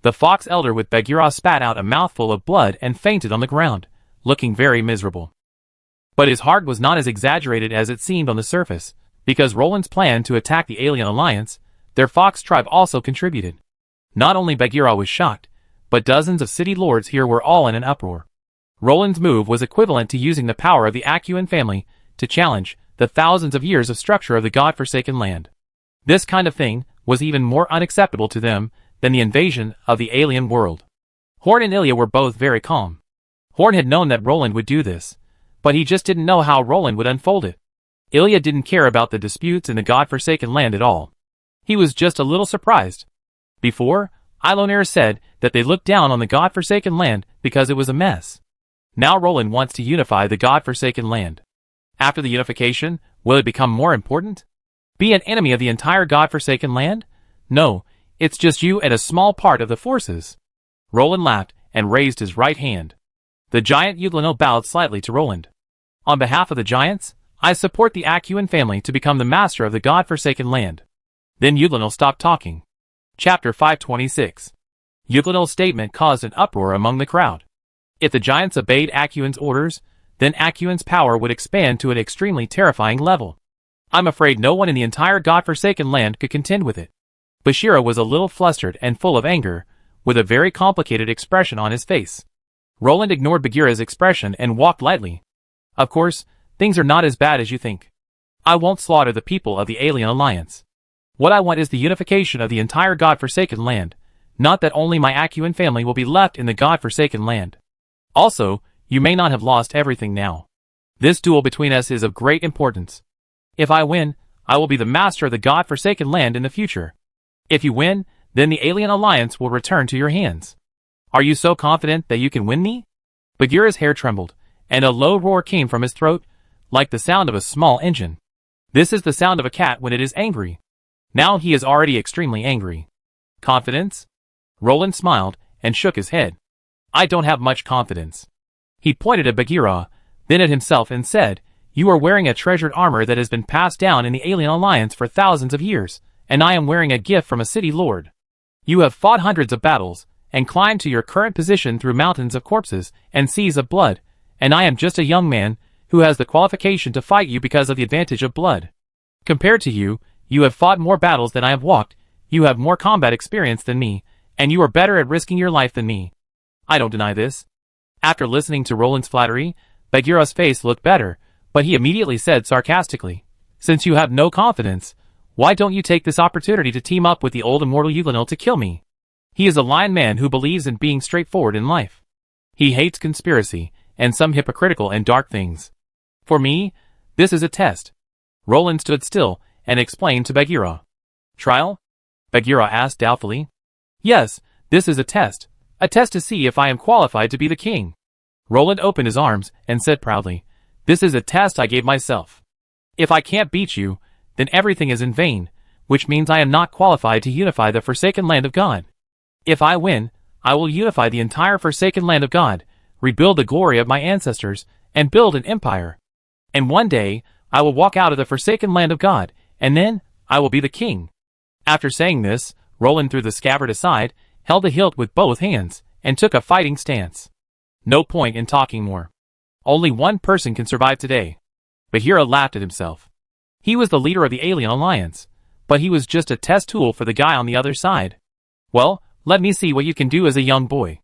The fox elder with Bagheera spat out a mouthful of blood and fainted on the ground, looking very miserable. But his heart was not as exaggerated as it seemed on the surface, because Roland's plan to attack the alien alliance, their fox tribe also contributed. Not only Bagheera was shocked, but dozens of city lords here were all in an uproar. Roland's move was equivalent to using the power of the Acuan family to challenge the thousands of years of structure of the God-forsaken land. This kind of thing was even more unacceptable to them than the invasion of the alien world. Horn and Ilya were both very calm. Horn had known that Roland would do this, but he just didn't know how Roland would unfold it. Ilya didn't care about the disputes in the God-forsaken land at all. He was just a little surprised. Before, Ilonir said that they looked down on the God-forsaken land because it was a mess. Now Roland wants to unify the God-forsaken land. After the unification, will it become more important? Be an enemy of the entire God-forsaken land? No, it's just you and a small part of the forces. Roland laughed and raised his right hand. The giant Uglano bowed slightly to Roland. On behalf of the giants, I support the Acuan family to become the master of the God-forsaken land. Then Uglano stopped talking. Chapter 526. Uglano's statement caused an uproar among the crowd. If the giants obeyed Acuan's orders, then Acuan's power would expand to an extremely terrifying level. I'm afraid no one in the entire God-forsaken land could contend with it. Bashira was a little flustered and full of anger, with a very complicated expression on his face. Roland ignored Bagheera's expression and walked lightly. Of course, things are not as bad as you think. I won't slaughter the people of the Alien Alliance. What I want is the unification of the entire God-forsaken land, not that only my Acuan family will be left in the God-forsaken land. Also, you may not have lost everything now. This duel between us is of great importance. If I win, I will be the master of the God-forsaken land in the future. If you win, then the Alien Alliance will return to your hands. Are you so confident that you can win me? Bagheera's hair trembled, and a low roar came from his throat, like the sound of a small engine. This is the sound of a cat when it is angry. Now he is already extremely angry. Confidence? Roland smiled and shook his head. I don't have much confidence. He pointed at Bagheera, then at himself and said, You are wearing a treasured armor that has been passed down in the Alien Alliance for thousands of years, and I am wearing a gift from a city lord. You have fought hundreds of battles, and climbed to your current position through mountains of corpses and seas of blood, and I am just a young man who has the qualification to fight you because of the advantage of blood. Compared to you, you have fought more battles than I have walked, you have more combat experience than me, and you are better at risking your life than me. I don't deny this. After listening to Roland's flattery, Bagheera's face looked better, but he immediately said sarcastically, Since you have no confidence, why don't you take this opportunity to team up with the old immortal Uglano to kill me? He is a lion man who believes in being straightforward in life. He hates conspiracy, and some hypocritical and dark things. For me, this is a test. Roland stood still, and explained to Bagheera. Trial? Bagheera asked doubtfully. Yes, this is a test to see if I am qualified to be the king. Roland opened his arms, and said proudly, This is a test I gave myself. If I can't beat you, then everything is in vain, which means I am not qualified to unify the forsaken land of God. If I win, I will unify the entire forsaken land of God, rebuild the glory of my ancestors, and build an empire. And one day, I will walk out of the forsaken land of God, and then, I will be the king. After saying this, Roland threw the scabbard aside, held the hilt with both hands, and took a fighting stance. No point in talking more. Only one person can survive today. Bagheera laughed at himself. He was the leader of the Alien Alliance, but he was just a test tool for the guy on the other side. Well, let me see what you can do as a young boy.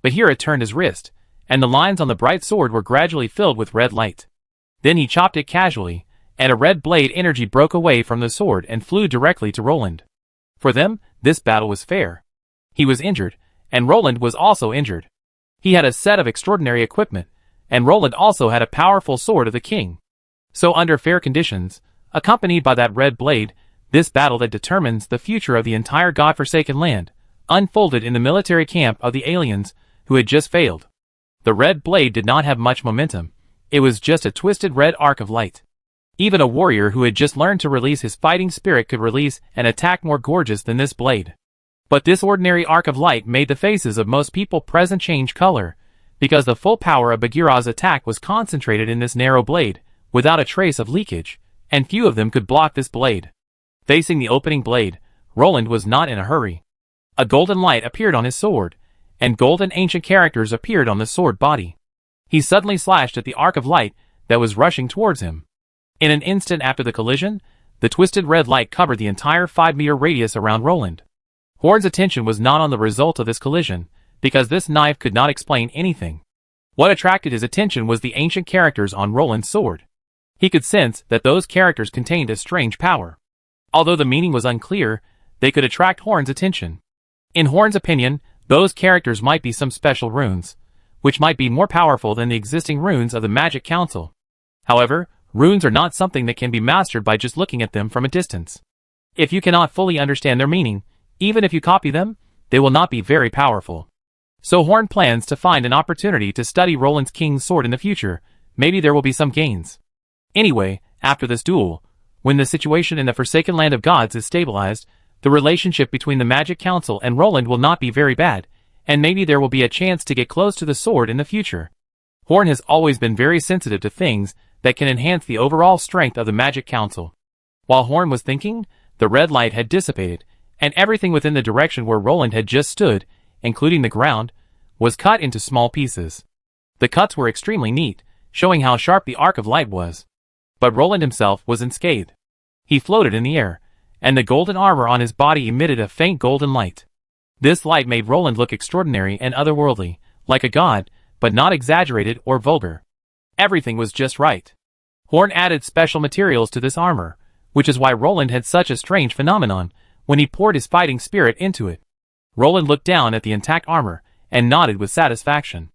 Bagheera turned his wrist, and the lines on the bright sword were gradually filled with red light. Then he chopped it casually, and a red blade energy broke away from the sword and flew directly to Roland. For them, this battle was fair. He was injured, and Roland was also injured. He had a set of extraordinary equipment, and Roland also had a powerful sword of the king. So under fair conditions, accompanied by that red blade, this battle that determines the future of the entire God-forsaken land, unfolded in the military camp of the aliens who had just failed. The red blade did not have much momentum. It was just a twisted red arc of light. Even a warrior who had just learned to release his fighting spirit could release an attack more gorgeous than this blade. But this ordinary arc of light made the faces of most people present change color, because the full power of Bagheera's attack was concentrated in this narrow blade, without a trace of leakage, and few of them could block this blade. Facing the opening blade, Roland was not in a hurry. A golden light appeared on his sword, and golden ancient characters appeared on the sword body. He suddenly slashed at the arc of light that was rushing towards him. In an instant after the collision, the twisted red light covered the entire 5-meter radius around Roland. Horn's attention was not on the result of this collision, because this knife could not explain anything. What attracted his attention was the ancient characters on Roland's sword. He could sense that those characters contained a strange power. Although the meaning was unclear, they could attract Horn's attention. In Horn's opinion, those characters might be some special runes, which might be more powerful than the existing runes of the Magic Council. However, runes are not something that can be mastered by just looking at them from a distance. If you cannot fully understand their meaning, even if you copy them, they will not be very powerful. So Horn plans to find an opportunity to study Roland's King's sword in the future. Maybe there will be some gains. Anyway, after this duel, when the situation in the Forsaken Land of Gods is stabilized, the relationship between the Magic Council and Roland will not be very bad, and maybe there will be a chance to get close to the sword in the future. Horn has always been very sensitive to things that can enhance the overall strength of the Magic Council. While Horn was thinking, the red light had dissipated, and everything within the direction where Roland had just stood, including the ground, was cut into small pieces. The cuts were extremely neat, showing how sharp the arc of light was. But Roland himself was unscathed. He floated in the air, and the golden armor on his body emitted a faint golden light. This light made Roland look extraordinary and otherworldly, like a god, but not exaggerated or vulgar. Everything was just right. Horn added special materials to this armor, which is why Roland had such a strange phenomenon when he poured his fighting spirit into it. Roland looked down at the intact armor and nodded with satisfaction.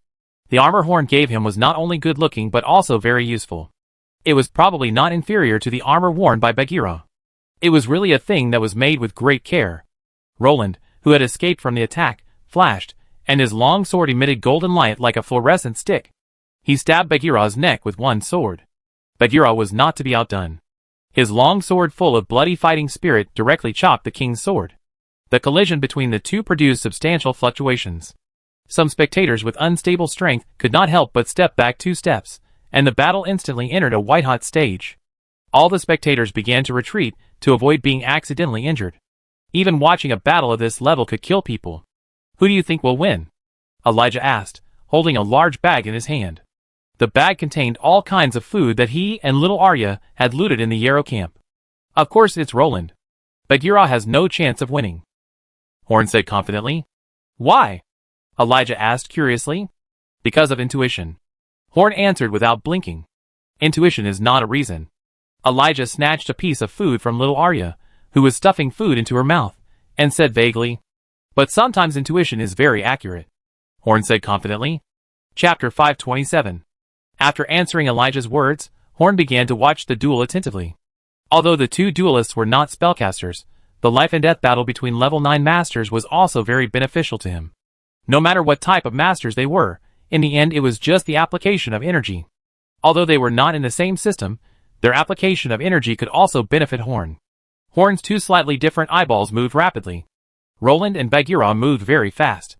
The armor Horn gave him was not only good-looking but also very useful. It was probably not inferior to the armor worn by Bagheera. It was really a thing that was made with great care. Roland, who had escaped from the attack, flashed, and his long sword emitted golden light like a fluorescent stick. He stabbed Bagheera's neck with one sword. Bagheera was not to be outdone. His long sword full of bloody fighting spirit directly chopped the king's sword. The collision between the two produced substantial fluctuations. Some spectators with unstable strength could not help but step back 2 steps, and the battle instantly entered a white-hot stage. All the spectators began to retreat to avoid being accidentally injured. Even watching a battle of this level could kill people. Who do you think will win? Elijah asked, holding a large bag in his hand. The bag contained all kinds of food that he and little Arya had looted in the Yarrow camp. Of course it's Roland. Bagheera has no chance of winning, Horn said confidently. Why? Elijah asked curiously. Because of intuition. Horn answered without blinking. Intuition is not a reason. Elijah snatched a piece of food from little Arya, who was stuffing food into her mouth, and said vaguely, "But sometimes intuition is very accurate," Horn said confidently. Chapter 527. After answering Elijah's words, Horn began to watch the duel attentively. Although the two duelists were not spellcasters, the life and death battle between level 9 masters was also very beneficial to him. No matter what type of masters they were, in the end it was just the application of energy. Although they were not in the same system, their application of energy could also benefit Horn. Horn's 2 slightly different eyeballs moved rapidly. Roland and Bagheera moved very fast.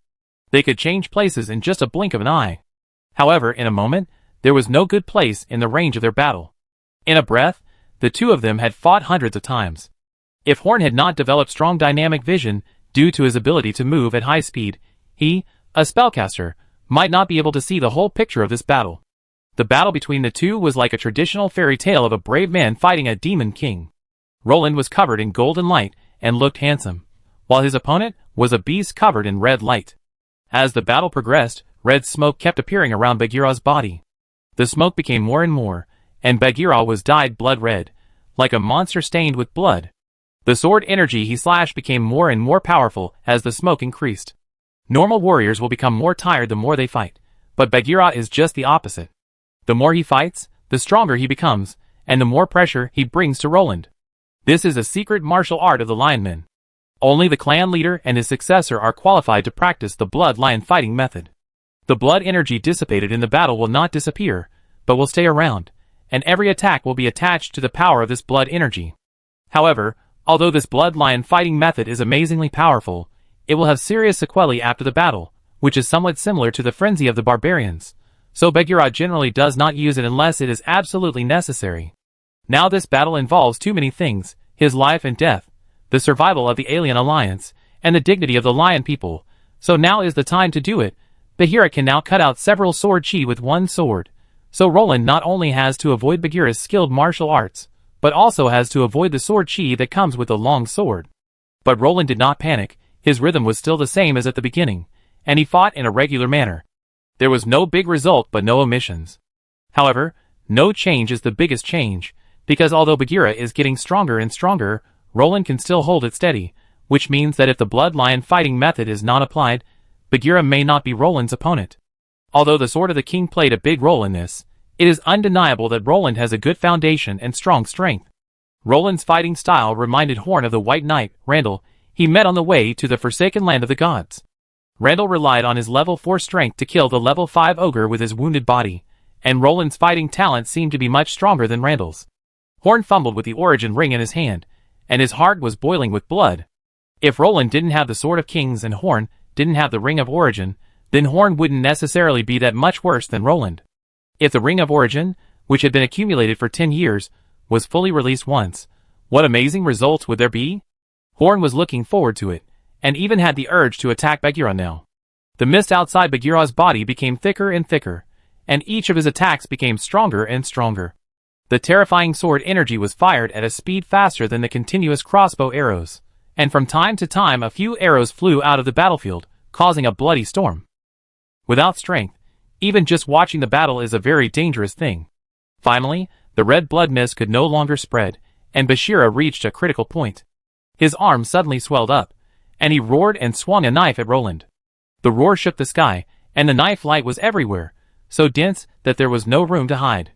They could change places in just a blink of an eye. However, in a moment, there was no good place in the range of their battle. In a breath, the two of them had fought hundreds of times. If Horn had not developed strong dynamic vision due to his ability to move at high speed, he, a spellcaster, might not be able to see the whole picture of this battle. The battle between the two was like a traditional fairy tale of a brave man fighting a demon king. Roland was covered in golden light and looked handsome, while his opponent was a beast covered in red light. As the battle progressed, red smoke kept appearing around Bagheera's body. The smoke became more and more, and Bagheera was dyed blood red, like a monster stained with blood. The sword energy he slashed became more and more powerful as the smoke increased. Normal warriors will become more tired the more they fight, but Bagheera is just the opposite. The more he fights, the stronger he becomes, and the more pressure he brings to Roland. This is a secret martial art of the Lionmen. Only the clan leader and his successor are qualified to practice the blood lion fighting method. The blood energy dissipated in the battle will not disappear, but will stay around, and every attack will be attached to the power of this blood energy. However, although this blood lion fighting method is amazingly powerful, it will have serious sequelae after the battle, which is somewhat similar to the frenzy of the barbarians. So Bagheera generally does not use it unless it is absolutely necessary. Now this battle involves too many things, his life and death, the survival of the alien alliance, and the dignity of the lion people, so now is the time to do it. Bagheera can now cut out several sword chi with one sword. So Roland not only has to avoid Bagheera's skilled martial arts, but also has to avoid the sword chi that comes with the long sword. But Roland did not panic, his rhythm was still the same as at the beginning, and he fought in a regular manner. There was no big result but no omissions. However, no change is the biggest change, because although Bagheera is getting stronger and stronger, Roland can still hold it steady, which means that if the blood lion fighting method is not applied, Bagheera may not be Roland's opponent. Although the Sword of the King played a big role in this, it is undeniable that Roland has a good foundation and strong strength. Roland's fighting style reminded Horn of the White Knight, Randall, he met on the way to the Forsaken Land of the Gods. Randall relied on his level 4 strength to kill the level 5 ogre with his wounded body, and Roland's fighting talent seemed to be much stronger than Randall's. Horn fumbled with the origin ring in his hand, and his heart was boiling with blood. If Roland didn't have the Sword of Kings and Horn didn't have the Ring of Origin, then Horn wouldn't necessarily be that much worse than Roland. If the Ring of Origin, which had been accumulated for 10 years, was fully released once, what amazing results would there be? Horn was looking forward to it, and even had the urge to attack Bagheera now. The mist outside Bagheera's body became thicker and thicker, and each of his attacks became stronger and stronger. The terrifying sword energy was fired at a speed faster than the continuous crossbow arrows, and from time to time a few arrows flew out of the battlefield, causing a bloody storm. Without strength, even just watching the battle is a very dangerous thing. Finally, the red blood mist could no longer spread, and Bagheera reached a critical point. His arm suddenly swelled up, and he roared and swung a knife at Roland. The roar shook the sky, and the knife light was everywhere, so dense that there was no room to hide.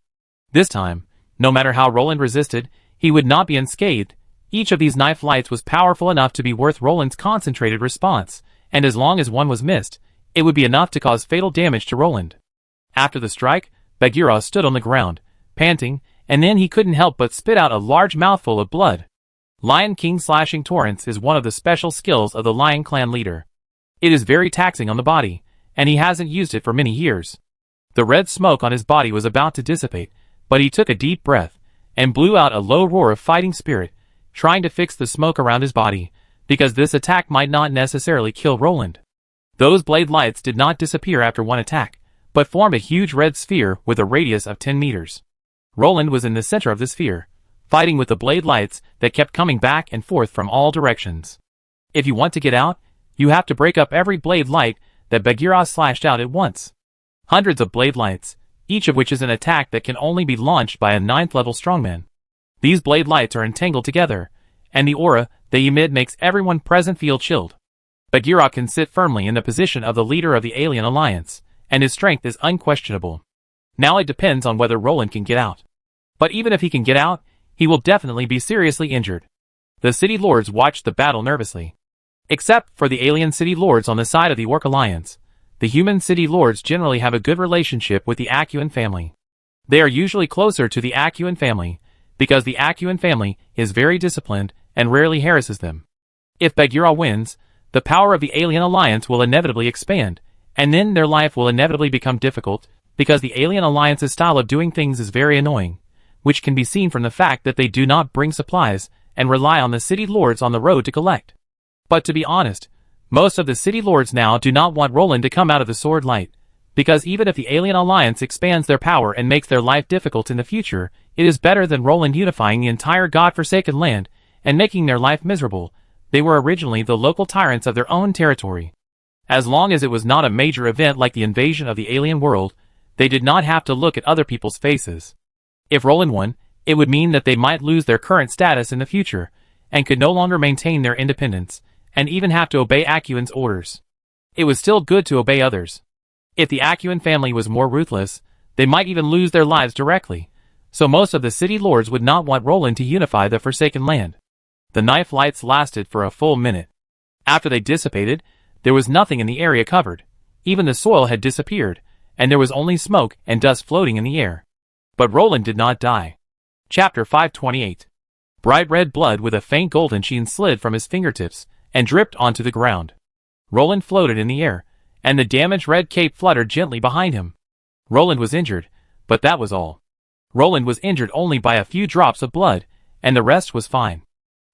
This time, no matter how Roland resisted, he would not be unscathed. Each of these knife lights was powerful enough to be worth Roland's concentrated response, and as long as one was missed, it would be enough to cause fatal damage to Roland. After the strike, Bagheera stood on the ground, panting, and then he couldn't help but spit out a large mouthful of blood. Lion King Slashing Torrents is one of the special skills of the Lion Clan leader. It is very taxing on the body, and he hasn't used it for many years. The red smoke on his body was about to dissipate, but he took a deep breath, and blew out a low roar of fighting spirit, trying to fix the smoke around his body, because this attack might not necessarily kill Roland. Those blade lights did not disappear after one attack, but formed a huge red sphere with a radius of 10 meters. Roland was in the center of the sphere, fighting with the blade lights that kept coming back and forth from all directions. If you want to get out, you have to break up every blade light that Bagheera slashed out at once. Hundreds of blade lights, each of which is an attack that can only be launched by a 9th level strongman. These blade lights are entangled together, and the aura they emit makes everyone present feel chilled. Bagheera can sit firmly in the position of the leader of the alien alliance, and his strength is unquestionable. Now it depends on whether Roland can get out. But even if he can get out, he will definitely be seriously injured. The city lords watched the battle nervously. Except for the alien city lords on the side of the Orc Alliance, the human city lords generally have a good relationship with the Akuan family. They are usually closer to the Akuan family, because the Akuan family is very disciplined and rarely harasses them. If Bagheera wins, the power of the alien alliance will inevitably expand, and then their life will inevitably become difficult, because the alien alliance's style of doing things is very annoying, which can be seen from the fact that they do not bring supplies and rely on the city lords on the road to collect. But to be honest, most of the city lords now do not want Roland to come out of the sword light, because even if the alien alliance expands their power and makes their life difficult in the future, it is better than Roland unifying the entire God-forsaken land and making their life miserable. They were originally the local tyrants of their own territory. As long as it was not a major event like the invasion of the alien world, they did not have to look at other people's faces. If Roland won, it would mean that they might lose their current status in the future, and could no longer maintain their independence, and even have to obey Akuan's orders. It was still good to obey others. If the Akuan family was more ruthless, they might even lose their lives directly, so most of the city lords would not want Roland to unify the Forsaken Land. The knife lights lasted for a full minute. After they dissipated, there was nothing in the area covered. Even the soil had disappeared, and there was only smoke and dust floating in the air. But Roland did not die. Chapter 528. Bright red blood with a faint golden sheen slid from his fingertips and dripped onto the ground. Roland floated in the air, and the damaged red cape fluttered gently behind him. Roland was injured, but that was all. Roland was injured only by a few drops of blood, and the rest was fine.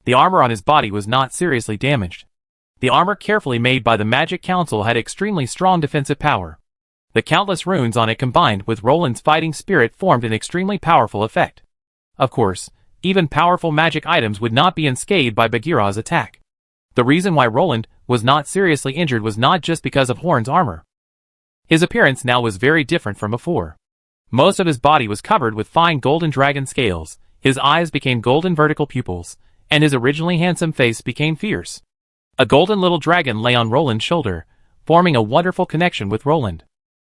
The armor on his body was not seriously damaged. The armor carefully made by the Magic Council had extremely strong defensive power. The countless runes on it combined with Roland's fighting spirit formed an extremely powerful effect. Of course, even powerful magic items would not be unscathed by Bagheera's attack. The reason why Roland was not seriously injured was not just because of Horn's armor. His appearance now was very different from before. Most of his body was covered with fine golden dragon scales, his eyes became golden vertical pupils, and his originally handsome face became fierce. A golden little dragon lay on Roland's shoulder, forming a wonderful connection with Roland.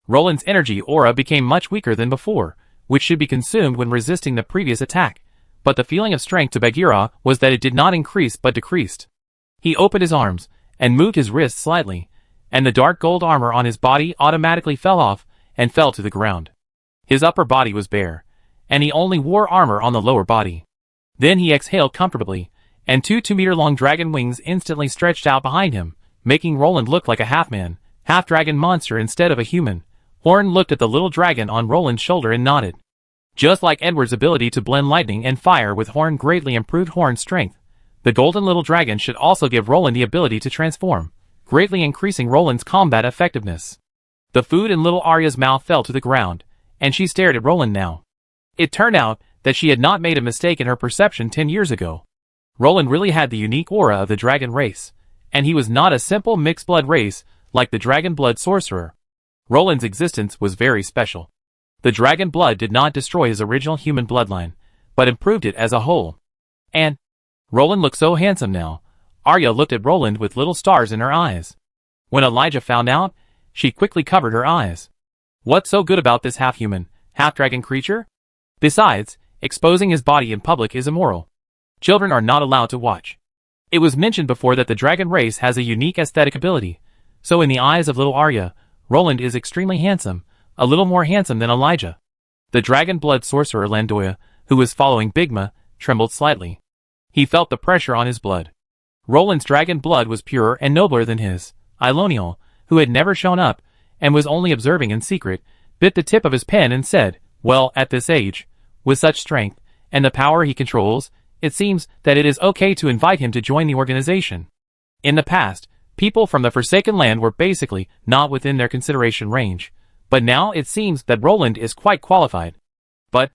Roland's energy aura became much weaker than before, which should be consumed when resisting the previous attack, but the feeling of strength to Bagheera was that it did not increase but decreased. He opened his arms, and moved his wrists slightly, and the dark gold armor on his body automatically fell off, and fell to the ground. His upper body was bare, and he only wore armor on the lower body. Then he exhaled comfortably, and 2 2-meter-long dragon wings instantly stretched out behind him, making Roland look like a half-man, half-dragon monster instead of a human. Horn looked at the little dragon on Roland's shoulder and nodded. Just like Edward's ability to blend lightning and fire with Horn greatly improved Horn's strength, the golden little dragon should also give Roland the ability to transform, greatly increasing Roland's combat effectiveness. The food in little Arya's mouth fell to the ground, and she stared at Roland now. It turned out that she had not made a mistake in her perception 10 years ago. Roland really had the unique aura of the dragon race, and he was not a simple mixed-blood race like the dragon blood sorcerer. Roland's existence was very special. The dragon blood did not destroy his original human bloodline, but improved it as a whole. And Roland looked so handsome now. Arya looked at Roland with little stars in her eyes. When Elijah found out, she quickly covered her eyes. What's so good about this half-human, half-dragon creature? Besides, exposing his body in public is immoral. Children are not allowed to watch. It was mentioned before that the dragon race has a unique aesthetic ability, so in the eyes of little Arya, Roland is extremely handsome, a little more handsome than Elijah. The dragon blood sorcerer Landoya, who was following Bigma, trembled slightly. He felt the pressure on his blood. Roland's dragon blood was purer and nobler than his. Ilonial, who had never shown up, and was only observing in secret, bit the tip of his pen and said, "Well, at this age, with such strength, and the power he controls, it seems that it is okay to invite him to join the organization." In the past, people from the Forsaken Land were basically not within their consideration range, but now it seems that Roland is quite qualified. But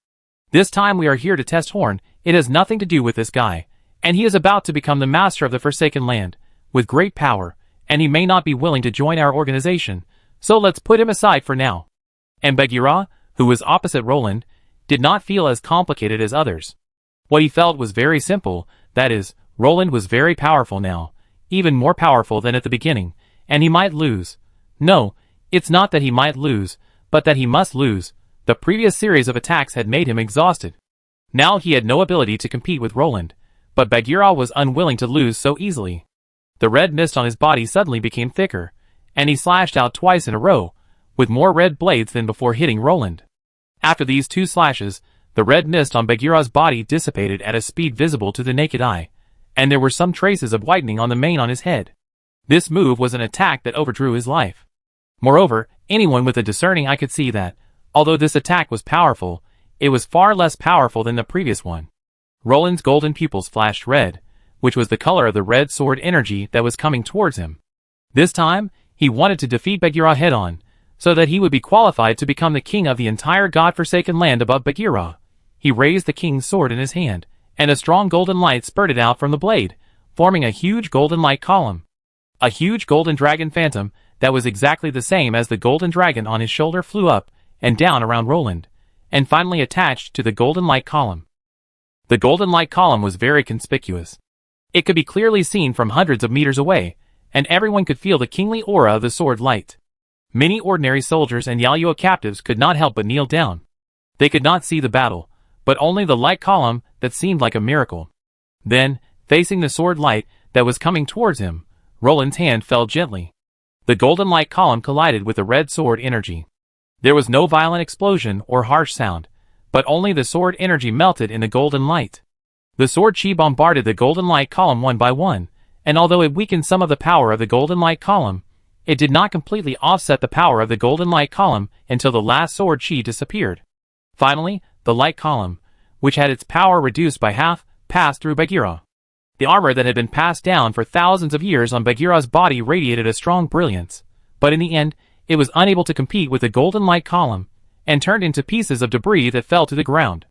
this time we are here to test Horn. It has nothing to do with this guy, and he is about to become the master of the Forsaken Land, with great power, and he may not be willing to join our organization, so let's put him aside for now. And Bagheera, who was opposite Roland, did not feel as complicated as others. What he felt was very simple, that is, Roland was very powerful now, even more powerful than at the beginning, and he might lose. No, it's not that he might lose, but that he must lose. The previous series of attacks had made him exhausted. Now he had no ability to compete with Roland, but Bagheera was unwilling to lose so easily. The red mist on his body suddenly became thicker, and he slashed out twice in a row, with more red blades than before hitting Roland. After these 2 slashes, the red mist on Bagheera's body dissipated at a speed visible to the naked eye, and there were some traces of whitening on the mane on his head. This move was an attack that overdrew his life. Moreover, anyone with a discerning eye could see that, although this attack was powerful, it was far less powerful than the previous one. Roland's golden pupils flashed red, which was the color of the red sword energy that was coming towards him. This time, he wanted to defeat Bagheera head-on, so that he would be qualified to become the king of the entire god-forsaken land above Bagheera. He raised the king's sword in his hand, and a strong golden light spurted out from the blade, forming a huge golden light column. A huge golden dragon phantom that was exactly the same as the golden dragon on his shoulder flew up and down around Roland, and finally attached to the golden light column. The golden light column was very conspicuous. It could be clearly seen from hundreds of meters away, and everyone could feel the kingly aura of the sword light. Many ordinary soldiers and Yaoyuo captives could not help but kneel down. They could not see the battle, but only the light column that seemed like a miracle. Then, facing the sword light that was coming towards him, Roland's hand fell gently. The golden light column collided with the red sword energy. There was no violent explosion or harsh sound, but only the sword energy melted in the golden light. The sword chi bombarded the golden light column one by one, and although it weakened some of the power of the golden light column, it did not completely offset the power of the golden light column until the last sword chi disappeared. Finally, the light column, which had its power reduced by half, passed through Bagheera. The armor that had been passed down for thousands of years on Bagheera's body radiated a strong brilliance, but in the end, it was unable to compete with the golden light column, and turned into pieces of debris that fell to the ground.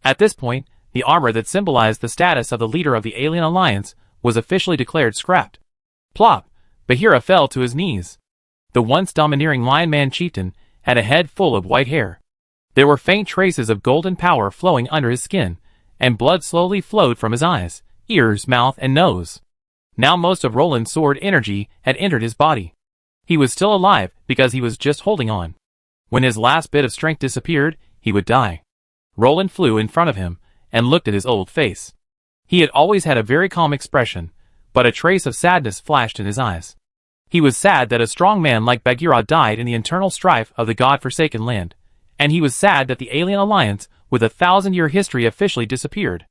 At this point, the armor that symbolized the status of the leader of the alien alliance was officially declared scrapped. Plop! Bagheera fell to his knees. The once domineering Lion Man chieftain had a head full of white hair. There were faint traces of golden power flowing under his skin, and blood slowly flowed from his eyes, ears, mouth, and nose. Now most of Roland's sword energy had entered his body. He was still alive because he was just holding on. When his last bit of strength disappeared, he would die. Roland flew in front of him and looked at his old face. He had always had a very calm expression, but a trace of sadness flashed in his eyes. He was sad that a strong man like Bagheera died in the eternal strife of the God-forsaken land, and he was sad that the alien alliance with a 1,000-year history officially disappeared.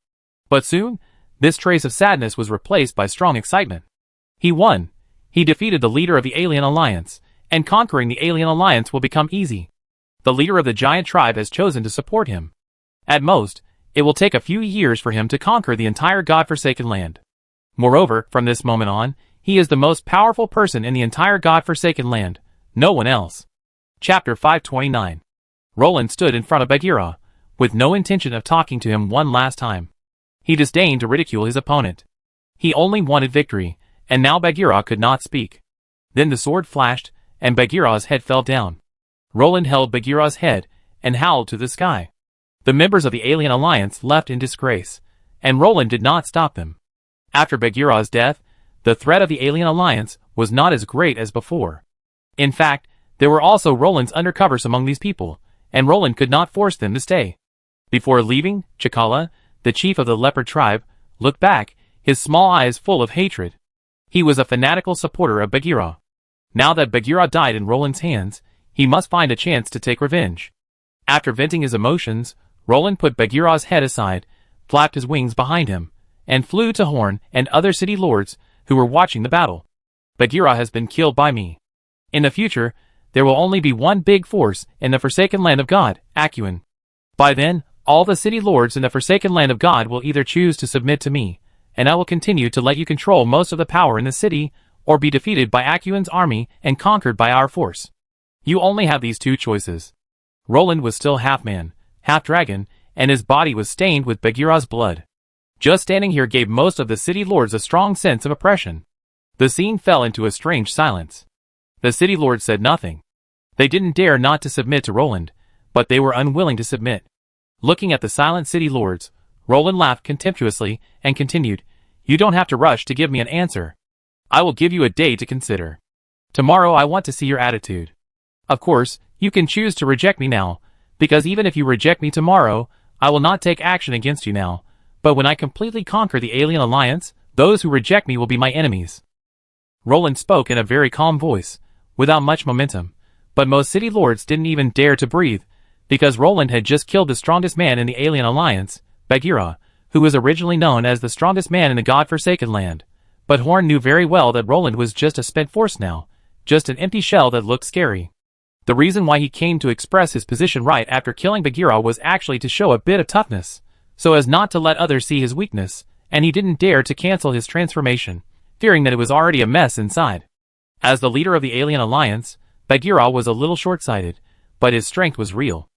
But soon, this trace of sadness was replaced by strong excitement. He won. He defeated the leader of the alien alliance, and conquering the alien alliance will become easy. The leader of the giant tribe has chosen to support him. At most, it will take a few years for him to conquer the entire God-forsaken land. Moreover, from this moment on, he is the most powerful person in the entire God-forsaken land, no one else. Chapter 529. Roland stood in front of Bagheera, with no intention of talking to him one last time. He disdained to ridicule his opponent. He only wanted victory, and now Bagheera could not speak. Then the sword flashed, and Bagheera's head fell down. Roland held Bagheera's head and howled to the sky. The members of the alien alliance left in disgrace, and Roland did not stop them. After Bagheera's death, the threat of the alien alliance was not as great as before. In fact, there were also Roland's undercovers among these people, and Roland could not force them to stay. Before leaving, Chakala, the chief of the leopard tribe, looked back, his small eyes full of hatred. He was a fanatical supporter of Bagheera. Now that Bagheera died in Roland's hands, he must find a chance to take revenge. After venting his emotions, Roland put Bagheera's head aside, flapped his wings behind him, and flew to Horn and other city lords who were watching the battle. Bagheera has been killed by me. In the future, there will only be one big force in the Forsaken Land of God, Akuan. By then, all the city lords in the Forsaken Land of God will either choose to submit to me, and I will continue to let you control most of the power in the city, or be defeated by Akuan's army and conquered by our force. You only have these two choices. Roland was still half man, half dragon, and his body was stained with Bagheera's blood. Just standing here gave most of the city lords a strong sense of oppression. The scene fell into a strange silence. The city lords said nothing. They didn't dare not to submit to Roland, but they were unwilling to submit. Looking at the silent city lords, Roland laughed contemptuously and continued, "You don't have to rush to give me an answer. I will give you a day to consider. Tomorrow I want to see your attitude. Of course, you can choose to reject me now, because even if you reject me tomorrow, I will not take action against you now, but when I completely conquer the alien alliance, those who reject me will be my enemies." Roland spoke in a very calm voice, without much momentum, but most city lords didn't even dare to breathe, because Roland had just killed the strongest man in the alien alliance, Bagheera, who was originally known as the strongest man in the God-forsaken land. But Horn knew very well that Roland was just a spent force now, just an empty shell that looked scary. The reason why he came to express his position right after killing Bagheera was actually to show a bit of toughness, so as not to let others see his weakness, and he didn't dare to cancel his transformation, fearing that it was already a mess inside. As the leader of the alien alliance, Bagheera was a little short-sighted, but his strength was real.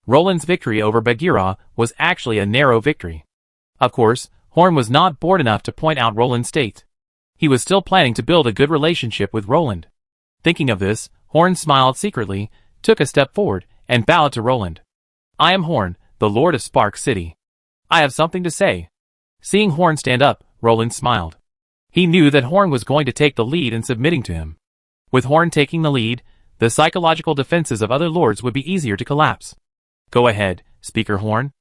Roland's victory over Bagheera was actually a narrow victory. Of course, Horn was not bored enough to point out Roland's state. He was still planning to build a good relationship with Roland. Thinking of this, Horn smiled secretly, took a step forward, and bowed to Roland. "I am Horn, the Lord of Spark City. I have something to say." Seeing Horn stand up, Roland smiled. He knew that Horn was going to take the lead in submitting to him. With Horn taking the lead, the psychological defenses of other lords would be easier to collapse. "Go ahead, Speaker Horn."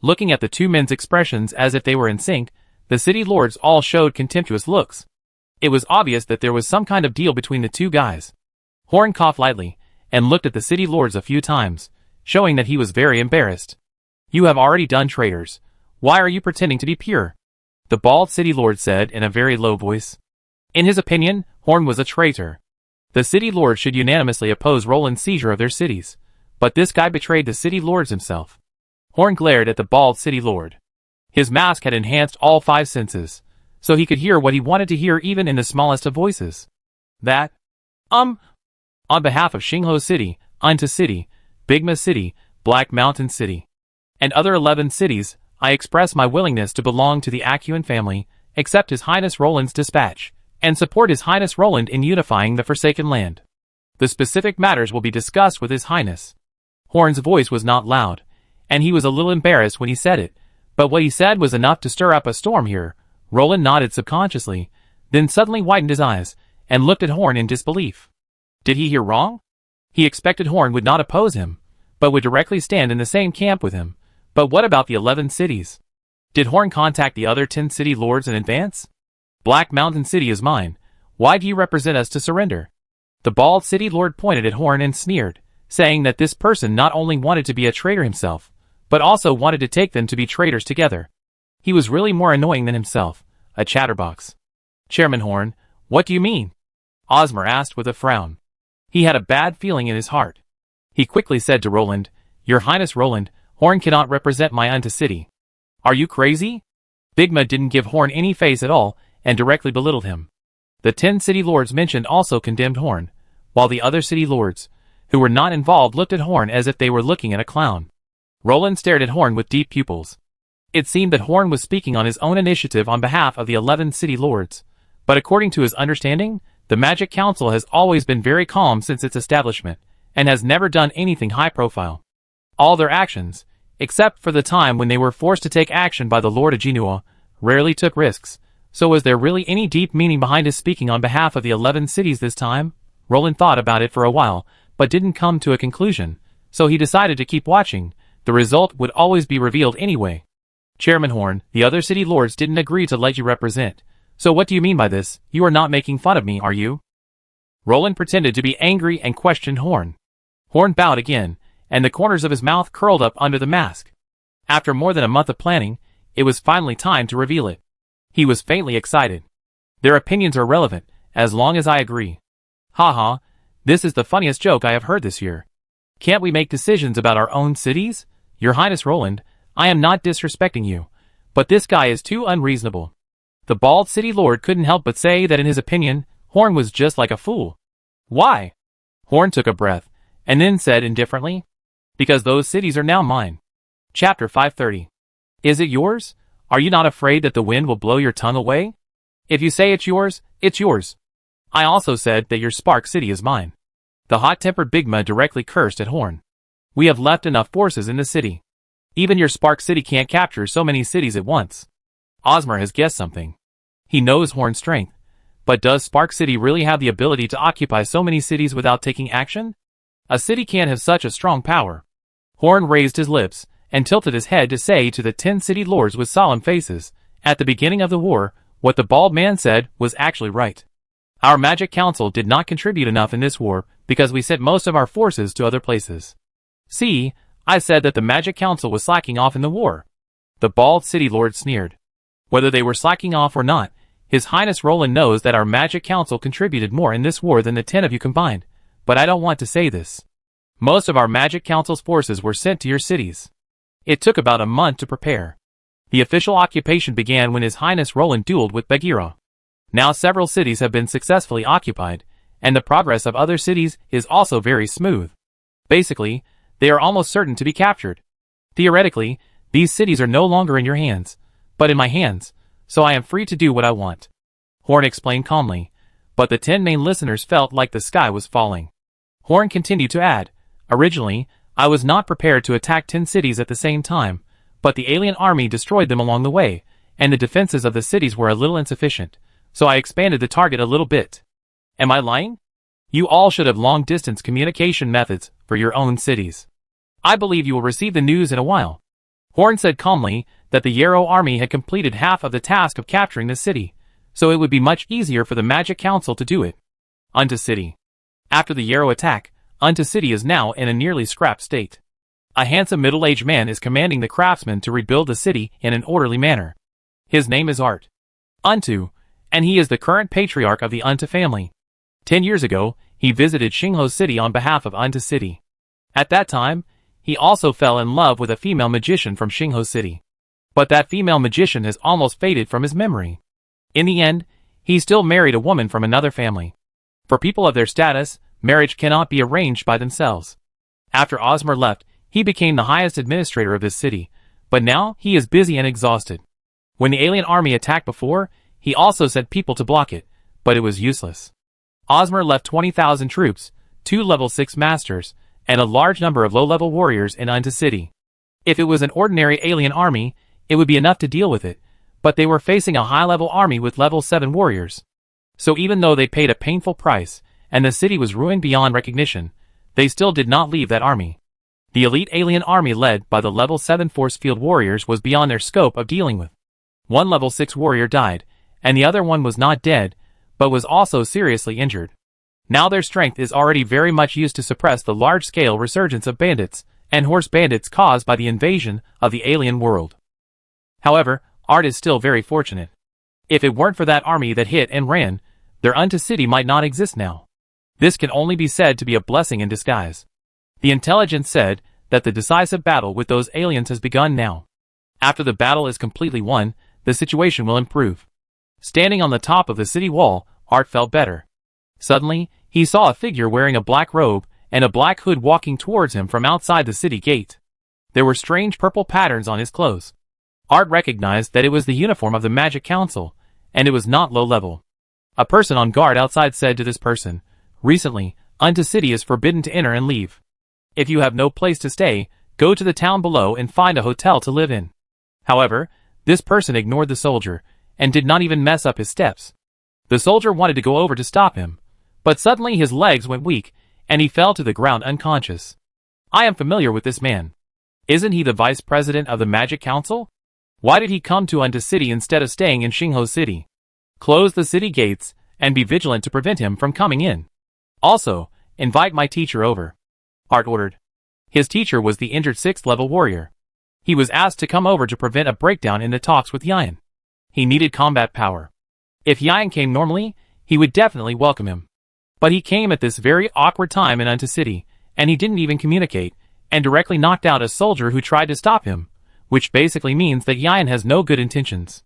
Looking at the two men's expressions as if they were in sync, the city lords all showed contemptuous looks. It was obvious that there was some kind of deal between the two guys. Horn coughed lightly, and looked at the city lords a few times, showing that he was very embarrassed. "You have already done, traitors. Why are you pretending to be pure?" the bald city lord said in a very low voice. In his opinion, Horn was a traitor. The city lords should unanimously oppose Roland's seizure of their cities, but this guy betrayed the city lords himself. Horn glared at the bald city lord. His mask had enhanced all 5 senses, so he could hear what he wanted to hear even in the smallest of voices. That, on behalf of Xingho City, Unta City, Bigma City, Black Mountain City, and other 11 cities, I express my willingness to belong to the Acuan family, accept His Highness Roland's dispatch, and support His Highness Roland in unifying the Forsaken Land. The specific matters will be discussed with His Highness. Horn's voice was not loud, and he was a little embarrassed when he said it, but what he said was enough to stir up a storm here. Roland nodded subconsciously, then suddenly widened his eyes, and looked at Horn in disbelief. Did he hear wrong? He expected Horn would not oppose him, but would directly stand in the same camp with him. But what about the 11 cities? Did Horn contact the other 10 city lords in advance? Black Mountain City is mine. Why do you represent us to surrender? The bald city lord pointed at Horn and sneered, saying that this person not only wanted to be a traitor himself, but also wanted to take them to be traitors together. He was really more annoying than himself, a chatterbox. Chairman Horn, what do you mean? Osmer asked with a frown. He had a bad feeling in his heart. He quickly said to Roland, Your Highness Roland, Horn cannot represent my Unta City. Are you crazy? Bigma didn't give Horn any face at all, and directly belittled him. The 10 city lords mentioned also condemned Horn, while the other city lords, who were not involved, looked at Horn as if they were looking at a clown. Roland stared at Horn with deep pupils. It seemed that Horn was speaking on his own initiative on behalf of the 11 city lords, but according to his understanding, the Magic Council has always been very calm since its establishment, and has never done anything high profile. All their actions, except for the time when they were forced to take action by the Lord of Genua, rarely took risks. So was there really any deep meaning behind his speaking on behalf of the 11 cities this time? Roland thought about it for a while, but didn't come to a conclusion, so he decided to keep watching. The result would always be revealed anyway. Chairman Horn, the other city lords didn't agree to let you represent. So what do you mean by this? You are not making fun of me, are you? Roland pretended to be angry and questioned Horn. Horn bowed again, and the corners of his mouth curled up under the mask. After more than a month of planning, it was finally time to reveal it. He was faintly excited. Their opinions are relevant, as long as I agree. Haha, this is the funniest joke I have heard this year. Can't we make decisions about our own cities? Your Highness Roland, I am not disrespecting you, but this guy is too unreasonable. The bald city lord couldn't help but say that in his opinion, Horn was just like a fool. Why? Horn took a breath, and then said indifferently, Because those cities are now mine. Chapter 530. Is it yours? Are you not afraid that the wind will blow your tongue away? If you say it's yours, it's yours. I also said that your Spark City is mine. The hot-tempered Bigma directly cursed at Horn. We have left enough forces in the city. Even your Spark City can't capture so many cities at once. Osmer has guessed something. He knows Horn's strength. But does Spark City really have the ability to occupy so many cities without taking action? A city can't have such a strong power. Horn raised his lips and tilted his head to say to the 10 city lords with solemn faces, at the beginning of the war, what the bald man said was actually right. Our Magic Council did not contribute enough in this war because we sent most of our forces to other places. See, I said that the Magic Council was slacking off in the war. The bald city lord sneered. Whether they were slacking off or not, His Highness Roland knows that our Magic Council contributed more in this war than the 10 of you combined, but I don't want to say this. Most of our Magic Council's forces were sent to your cities. It took about a month to prepare. The official occupation began when His Highness Roland dueled with Bagheera. Now several cities have been successfully occupied, and the progress of other cities is also very smooth. Basically, they are almost certain to be captured. Theoretically, these cities are no longer in your hands, but in my hands, so I am free to do what I want. Horn explained calmly, but the 10 main listeners felt like the sky was falling. Horn continued to add, Originally, I was not prepared to attack 10 cities at the same time, but the alien army destroyed them along the way, and the defenses of the cities were a little insufficient, so I expanded the target a little bit. Am I lying? You all should have long-distance communication methods for your own cities. I believe you will receive the news in a while. Horn said calmly that the Yarrow army had completed half of the task of capturing the city, so it would be much easier for the Magic Council to do it. Unta City. After the Yarrow attack, Unta City is now in a nearly scrapped state. A handsome middle-aged man is commanding the craftsmen to rebuild the city in an orderly manner. His name is Art Untu, and he is the current patriarch of the Unta family. 10 years ago, he visited Xingho City on behalf of Unta City. At that time, he also fell in love with a female magician from Xingho City. But that female magician has almost faded from his memory. In the end, he still married a woman from another family. For people of their status, marriage cannot be arranged by themselves. After Osmer left, he became the highest administrator of this city, but now he is busy and exhausted. When the alien army attacked before, he also sent people to block it, but it was useless. Osmer left 20,000 troops, 2 level 6 masters, and a large number of low-level warriors in Unta City. If it was an ordinary alien army, it would be enough to deal with it, but they were facing a high-level army with level 7 warriors. So even though they paid a painful price, and the city was ruined beyond recognition, they still did not leave that army. The elite alien army led by the level 7 force field warriors was beyond their scope of dealing with. One level 6 warrior died, and the other one was not dead, but was also seriously injured. Now their strength is already very much used to suppress the large-scale resurgence of bandits and horse bandits caused by the invasion of the alien world. However, Art is still very fortunate. If it weren't for that army that hit and ran, their Unta City might not exist now. This can only be said to be a blessing in disguise. The intelligence said that the decisive battle with those aliens has begun now. After the battle is completely won, the situation will improve. Standing on the top of the city wall, Art felt better. Suddenly, he saw a figure wearing a black robe and a black hood walking towards him from outside the city gate. There were strange purple patterns on his clothes. Art recognized that it was the uniform of the Magic Council, and it was not low level. A person on guard outside said to this person, "Recently, Unta City is forbidden to enter and leave. If you have no place to stay, go to the town below and find a hotel to live in." However, this person ignored the soldier, and did not even mess up his steps. The soldier wanted to go over to stop him, but suddenly his legs went weak, and he fell to the ground unconscious. I am familiar with this man. Isn't he the vice president of the Magic Council? Why did he come to Unta City instead of staying in Xingho City? Close the city gates, and be vigilant to prevent him from coming in. Also, invite my teacher over. Art ordered. His teacher was the injured 6th level warrior. He was asked to come over to prevent a breakdown in the talks with Yan. He needed combat power. If Yan came normally, he would definitely welcome him. But he came at this very awkward time in Unta City, and he didn't even communicate, and directly knocked out a soldier who tried to stop him, which basically means that Yan has no good intentions.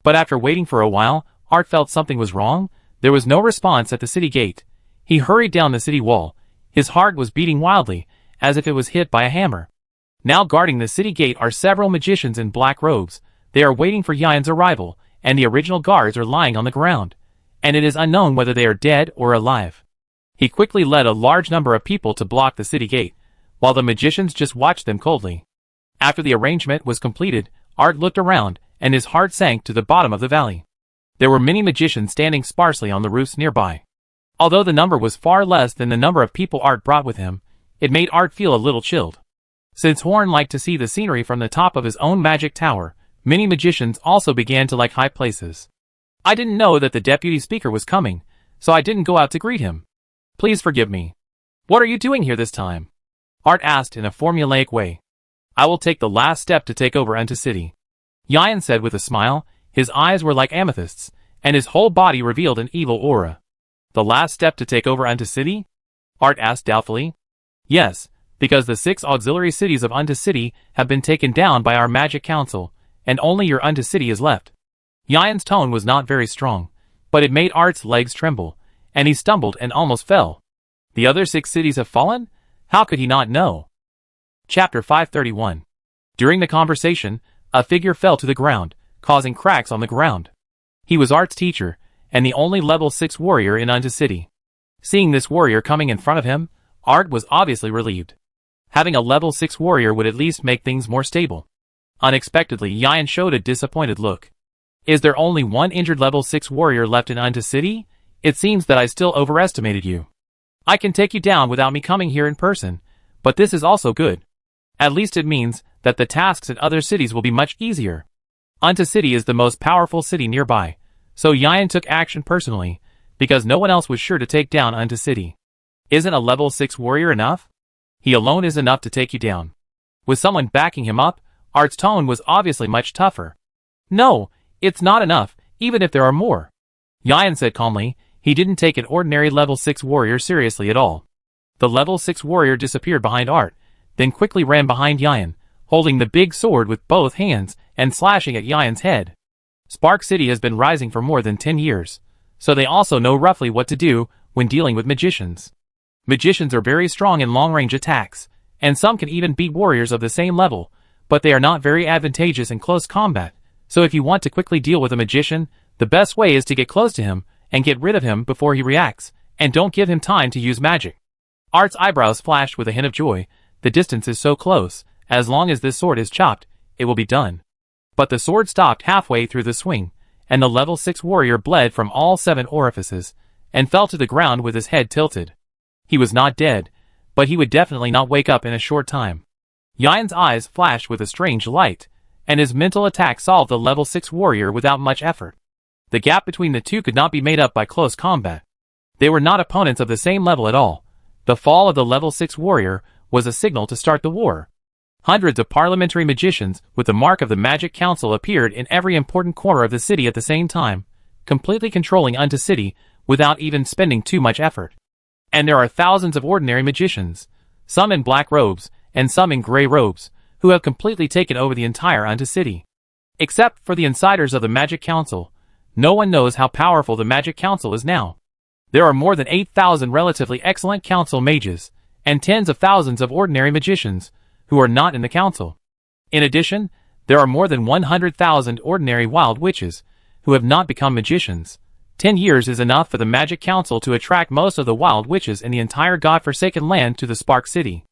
But after waiting for a while, Art felt something was wrong. There was no response at the city gate. He hurried down the city wall. His heart was beating wildly, as if it was hit by a hammer. Now guarding the city gate are several magicians in black robes. They are waiting for Yan's arrival, and the original guards are lying on the ground, and it is unknown whether they are dead or alive. He quickly led a large number of people to block the city gate, while the magicians just watched them coldly. After the arrangement was completed, Art looked around, and his heart sank to the bottom of the valley. There were many magicians standing sparsely on the roofs nearby. Although the number was far less than the number of people Art brought with him, it made Art feel a little chilled. Since Horn liked to see the scenery from the top of his own magic tower, many magicians also began to like high places. I didn't know that the deputy speaker was coming, so I didn't go out to greet him. Please forgive me. What are you doing here this time? Art asked in a formulaic way. I will take the last step to take over Unta City. Yan said with a smile. His eyes were like amethysts, and his whole body revealed an evil aura. The last step to take over Unta City? Art asked doubtfully. Yes, because the 6 auxiliary cities of Unta City have been taken down by our Magic Council, and only your Unta City is left. Yan's tone was not very strong, but it made Art's legs tremble, and he stumbled and almost fell. The other 6 cities have fallen? How could he not know? Chapter 531. During the conversation, a figure fell to the ground, causing cracks on the ground. He was Art's teacher, and the only level 6 warrior in Unta City. Seeing this warrior coming in front of him, Art was obviously relieved. Having a level 6 warrior would at least make things more stable. Unexpectedly, Yan showed a disappointed look. Is there only one injured level 6 warrior left in Unta City? It seems that I still overestimated you. I can take you down without me coming here in person, but this is also good. At least it means that the tasks in other cities will be much easier. Unta City is the most powerful city nearby, so Yan took action personally, because no one else was sure to take down Unta City. Isn't a level 6 warrior enough? He alone is enough to take you down. With someone backing him up, Art's tone was obviously much tougher. No, it's not enough, even if there are more. Yan said calmly. He didn't take an ordinary level 6 warrior seriously at all. The level 6 warrior disappeared behind Art, then quickly ran behind Yan, holding the big sword with both hands and slashing at Yan's head. Spark City has been rising for more than 10 years, so they also know roughly what to do when dealing with magicians. Magicians are very strong in long-range attacks, and some can even beat warriors of the same level, but they are not very advantageous in close combat, so if you want to quickly deal with a magician, the best way is to get close to him and get rid of him before he reacts, and don't give him time to use magic. Art's eyebrows flashed with a hint of joy. The distance is so close, as long as this sword is chopped, it will be done. But the sword stopped halfway through the swing, and the level 6 warrior bled from all 7 orifices, and fell to the ground with his head tilted. He was not dead, but he would definitely not wake up in a short time. Yan's eyes flashed with a strange light, and his mental attack solved the level 6 warrior without much effort. The gap between the two could not be made up by close combat. They were not opponents of the same level at all. The fall of the level 6 warrior was a signal to start the war. Hundreds of parliamentary magicians with the mark of the Magic Council appeared in every important corner of the city at the same time, completely controlling Unto City without even spending too much effort. And there are thousands of ordinary magicians, some in black robes and some in gray robes, who have completely taken over the entire Unto City. Except for the insiders of the Magic Council, no one knows how powerful the Magic Council is now. There are more than 8,000 relatively excellent council mages, and tens of thousands of ordinary magicians, who are not in the council. In addition, there are more than 100,000 ordinary wild witches, who have not become magicians. 10 years is enough for the Magic Council to attract most of the wild witches in the entire godforsaken land to the Spark City.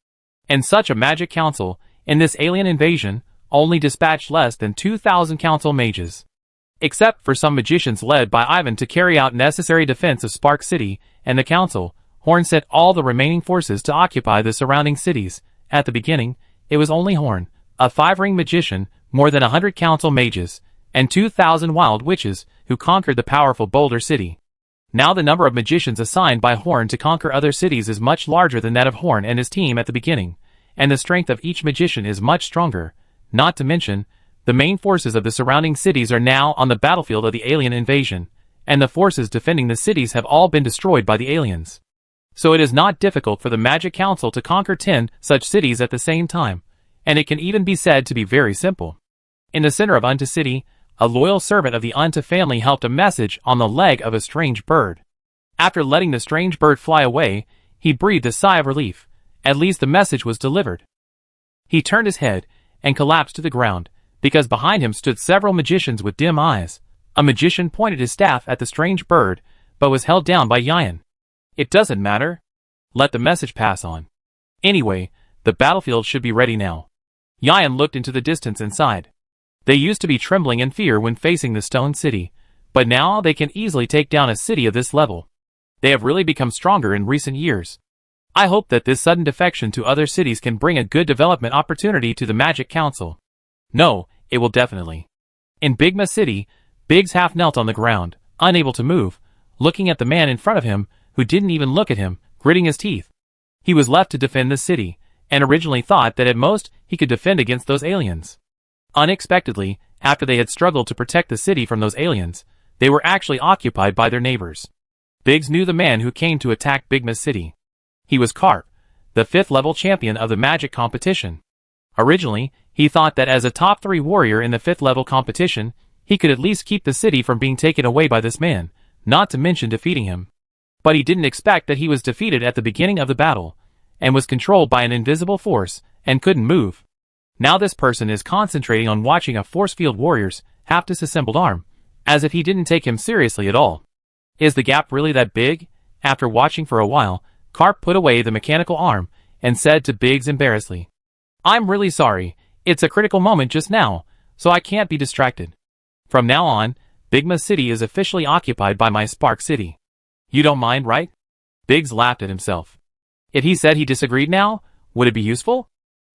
And such a Magic Council, in this alien invasion, only dispatched less than 2,000 council mages. Except for some magicians led by Ivan to carry out necessary defense of Spark City and the council, Horn sent all the remaining forces to occupy the surrounding cities. At the beginning, it was only Horn, a 5-ring magician, more than 100 council mages, and 2,000 wild witches, who conquered the powerful Boulder City. Now the number of magicians assigned by Horn to conquer other cities is much larger than that of Horn and his team at the beginning, and the strength of each magician is much stronger. Not to mention, the main forces of the surrounding cities are now on the battlefield of the alien invasion, and the forces defending the cities have all been destroyed by the aliens. So it is not difficult for the Magic Council to conquer 10 such cities at the same time, and it can even be said to be very simple. In the center of Unto City, a loyal servant of the Unto family helped a message on the leg of a strange bird. After letting the strange bird fly away, he breathed a sigh of relief. At least the message was delivered. He turned his head and collapsed to the ground, because behind him stood several magicians with dim eyes. A magician pointed his staff at the strange bird, but was held down by Yan. It doesn't matter. Let the message pass on. Anyway, the battlefield should be ready now. Yan looked into the distance and sighed. They used to be trembling in fear when facing the stone city, but now they can easily take down a city of this level. They have really become stronger in recent years. I hope that this sudden defection to other cities can bring a good development opportunity to the Magic Council. No, it will definitely. In Bigma City, Biggs half knelt on the ground, unable to move, looking at the man in front of him, who didn't even look at him, gritting his teeth. He was left to defend the city, and originally thought that at most he could defend against those aliens. Unexpectedly, after they had struggled to protect the city from those aliens, they were actually occupied by their neighbors. Biggs knew the man who came to attack Bigma City. He was Carp, the 5th level champion of the magic competition. Originally, he thought that as a top 3 warrior in the 5th level competition, he could at least keep the city from being taken away by this man, not to mention defeating him. But he didn't expect that he was defeated at the beginning of the battle, and was controlled by an invisible force, and couldn't move. Now this person is concentrating on watching a force field warrior's half-disassembled arm, as if he didn't take him seriously at all. Is the gap really that big? After watching for a while, Carp put away the mechanical arm, and said to Biggs embarrassedly, "I'm really sorry, it's a critical moment just now, so I can't be distracted. From now on, Bigma City is officially occupied by my Spark City. You don't mind, right?" Biggs laughed at himself. If he said he disagreed now, would it be useful?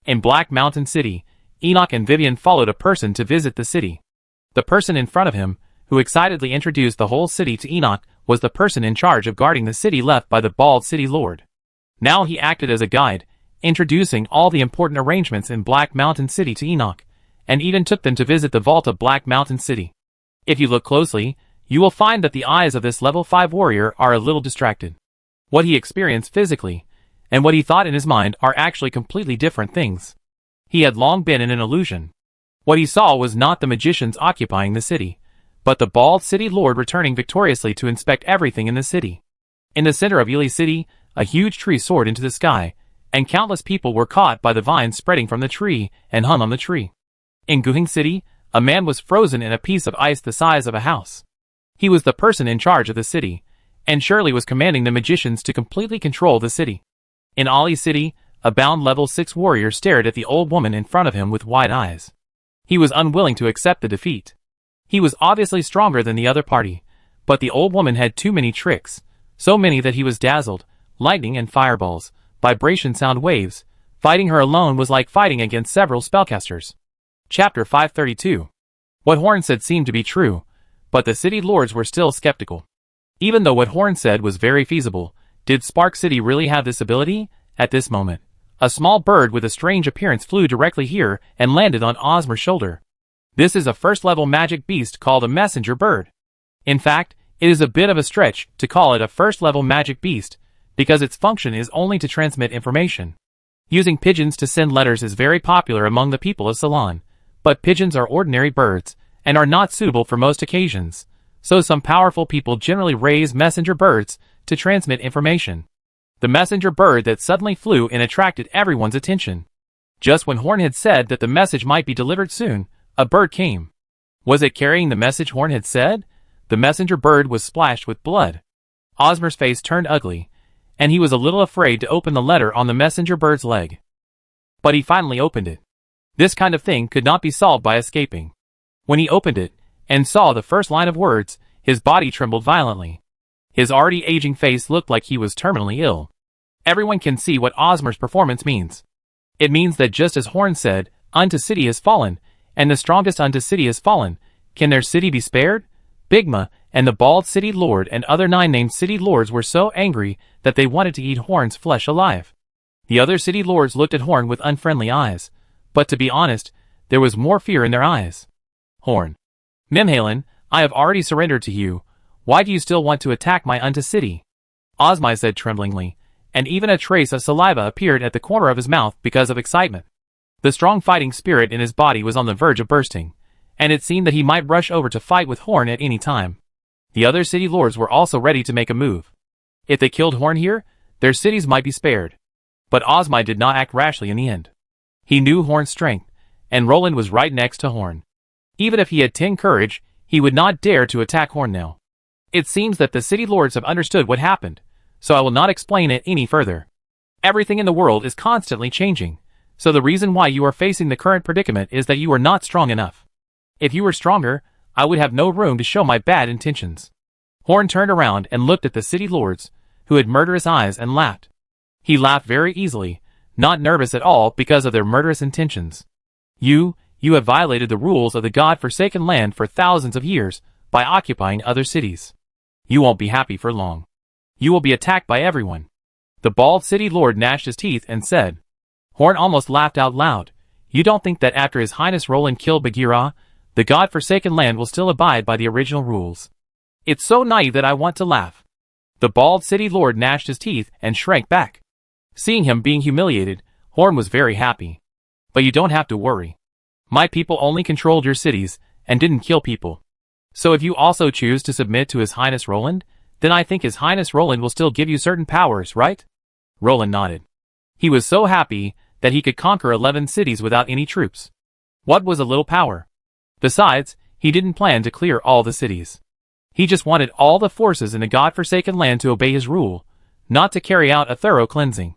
In Black Mountain City, Enoch and Vivian followed a person to visit the city. The person in front of him, who excitedly introduced the whole city to Enoch, was the person in charge of guarding the city left by the bald city lord. Now he acted as a guide, introducing all the important arrangements in Black Mountain City to Enoch, and even took them to visit the vault of Black Mountain City. If you look closely, you will find that the eyes of this level 5 warrior are a little distracted. What he experienced physically, and what he thought in his mind are actually completely different things. He had long been in an illusion. What he saw was not the magicians occupying the city, but the bald city lord returning victoriously to inspect everything in the city. In the center of Ely City, a huge tree soared into the sky, and countless people were caught by the vines spreading from the tree and hung on the tree. In Guhing City, a man was frozen in a piece of ice the size of a house. He was the person in charge of the city, and surely was commanding the magicians to completely control the city. In Ali City, a bound level 6 warrior stared at the old woman in front of him with wide eyes. He was unwilling to accept the defeat. He was obviously stronger than the other party, but the old woman had too many tricks, so many that he was dazzled. Lightning and fireballs, vibration sound waves. Fighting her alone was like fighting against several spellcasters. Chapter 532. What Horn said seemed to be true, but the city lords were still skeptical. Even though what Horn said was very feasible, did Spark City really have this ability? At this moment, a small bird with a strange appearance flew directly here and landed on Ozmer's shoulder. This is a first-level magic beast called a messenger bird. In fact, it is a bit of a stretch to call it a first-level magic beast, because its function is only to transmit information. Using pigeons to send letters is very popular among the people of Ceylon, but pigeons are ordinary birds, and are not suitable for most occasions, so some powerful people generally raise messenger birds to transmit information. The messenger bird that suddenly flew in attracted everyone's attention. Just when Horn had said that the message might be delivered soon, a bird came. Was it carrying the message Horn had said? The messenger bird was splashed with blood. Ozmer's face turned ugly, and he was a little afraid to open the letter on the messenger bird's leg. But he finally opened it. This kind of thing could not be solved by escaping. When he opened it, and saw the first line of words, his body trembled violently. His already aging face looked like he was terminally ill. Everyone can see what Ozmer's performance means. It means that just as Horn said, unto city has fallen, and the strongest unto city has fallen, can their city be spared? Bigma, and the bald city lord and other 9 named city lords were so angry that they wanted to eat Horn's flesh alive. The other city lords looked at Horn with unfriendly eyes, but to be honest, there was more fear in their eyes. Horn. Mimhalen, I have already surrendered to you. Why do you still want to attack my unto city? Ozmy said tremblingly, and even a trace of saliva appeared at the corner of his mouth because of excitement. The strong fighting spirit in his body was on the verge of bursting, and it seemed that he might rush over to fight with Horn at any time. The other city lords were also ready to make a move. If they killed Horn here, their cities might be spared. But Ozmy did not act rashly in the end. He knew Horn's strength, and Roland was right next to Horn. Even if he had 10 courage, he would not dare to attack Horn now. It seems that the city lords have understood what happened, so I will not explain it any further. Everything in the world is constantly changing, so the reason why you are facing the current predicament is that you are not strong enough. If you were stronger, I would have no room to show my bad intentions. Horn turned around and looked at the city lords, who had murderous eyes, and laughed. He laughed very easily, not nervous at all because of their murderous intentions. You have violated the rules of the God-forsaken land for thousands of years by occupying other cities. You won't be happy for long. You will be attacked by everyone. The bald city lord gnashed his teeth and said. Horn almost laughed out loud. You don't think that after His Highness Roland killed Bagheera, the God-forsaken land will still abide by the original rules? It's so naive that I want to laugh. The bald city lord gnashed his teeth and shrank back. Seeing him being humiliated, Horn was very happy. But you don't have to worry. My people only controlled your cities, and didn't kill people. So if you also choose to submit to His Highness Roland, then I think His Highness Roland will still give you certain powers, right? Roland nodded. He was so happy that he could conquer 11 cities without any troops. What was a little power? Besides, he didn't plan to clear all the cities. He just wanted all the forces in the God-forsaken land to obey his rule, not to carry out a thorough cleansing.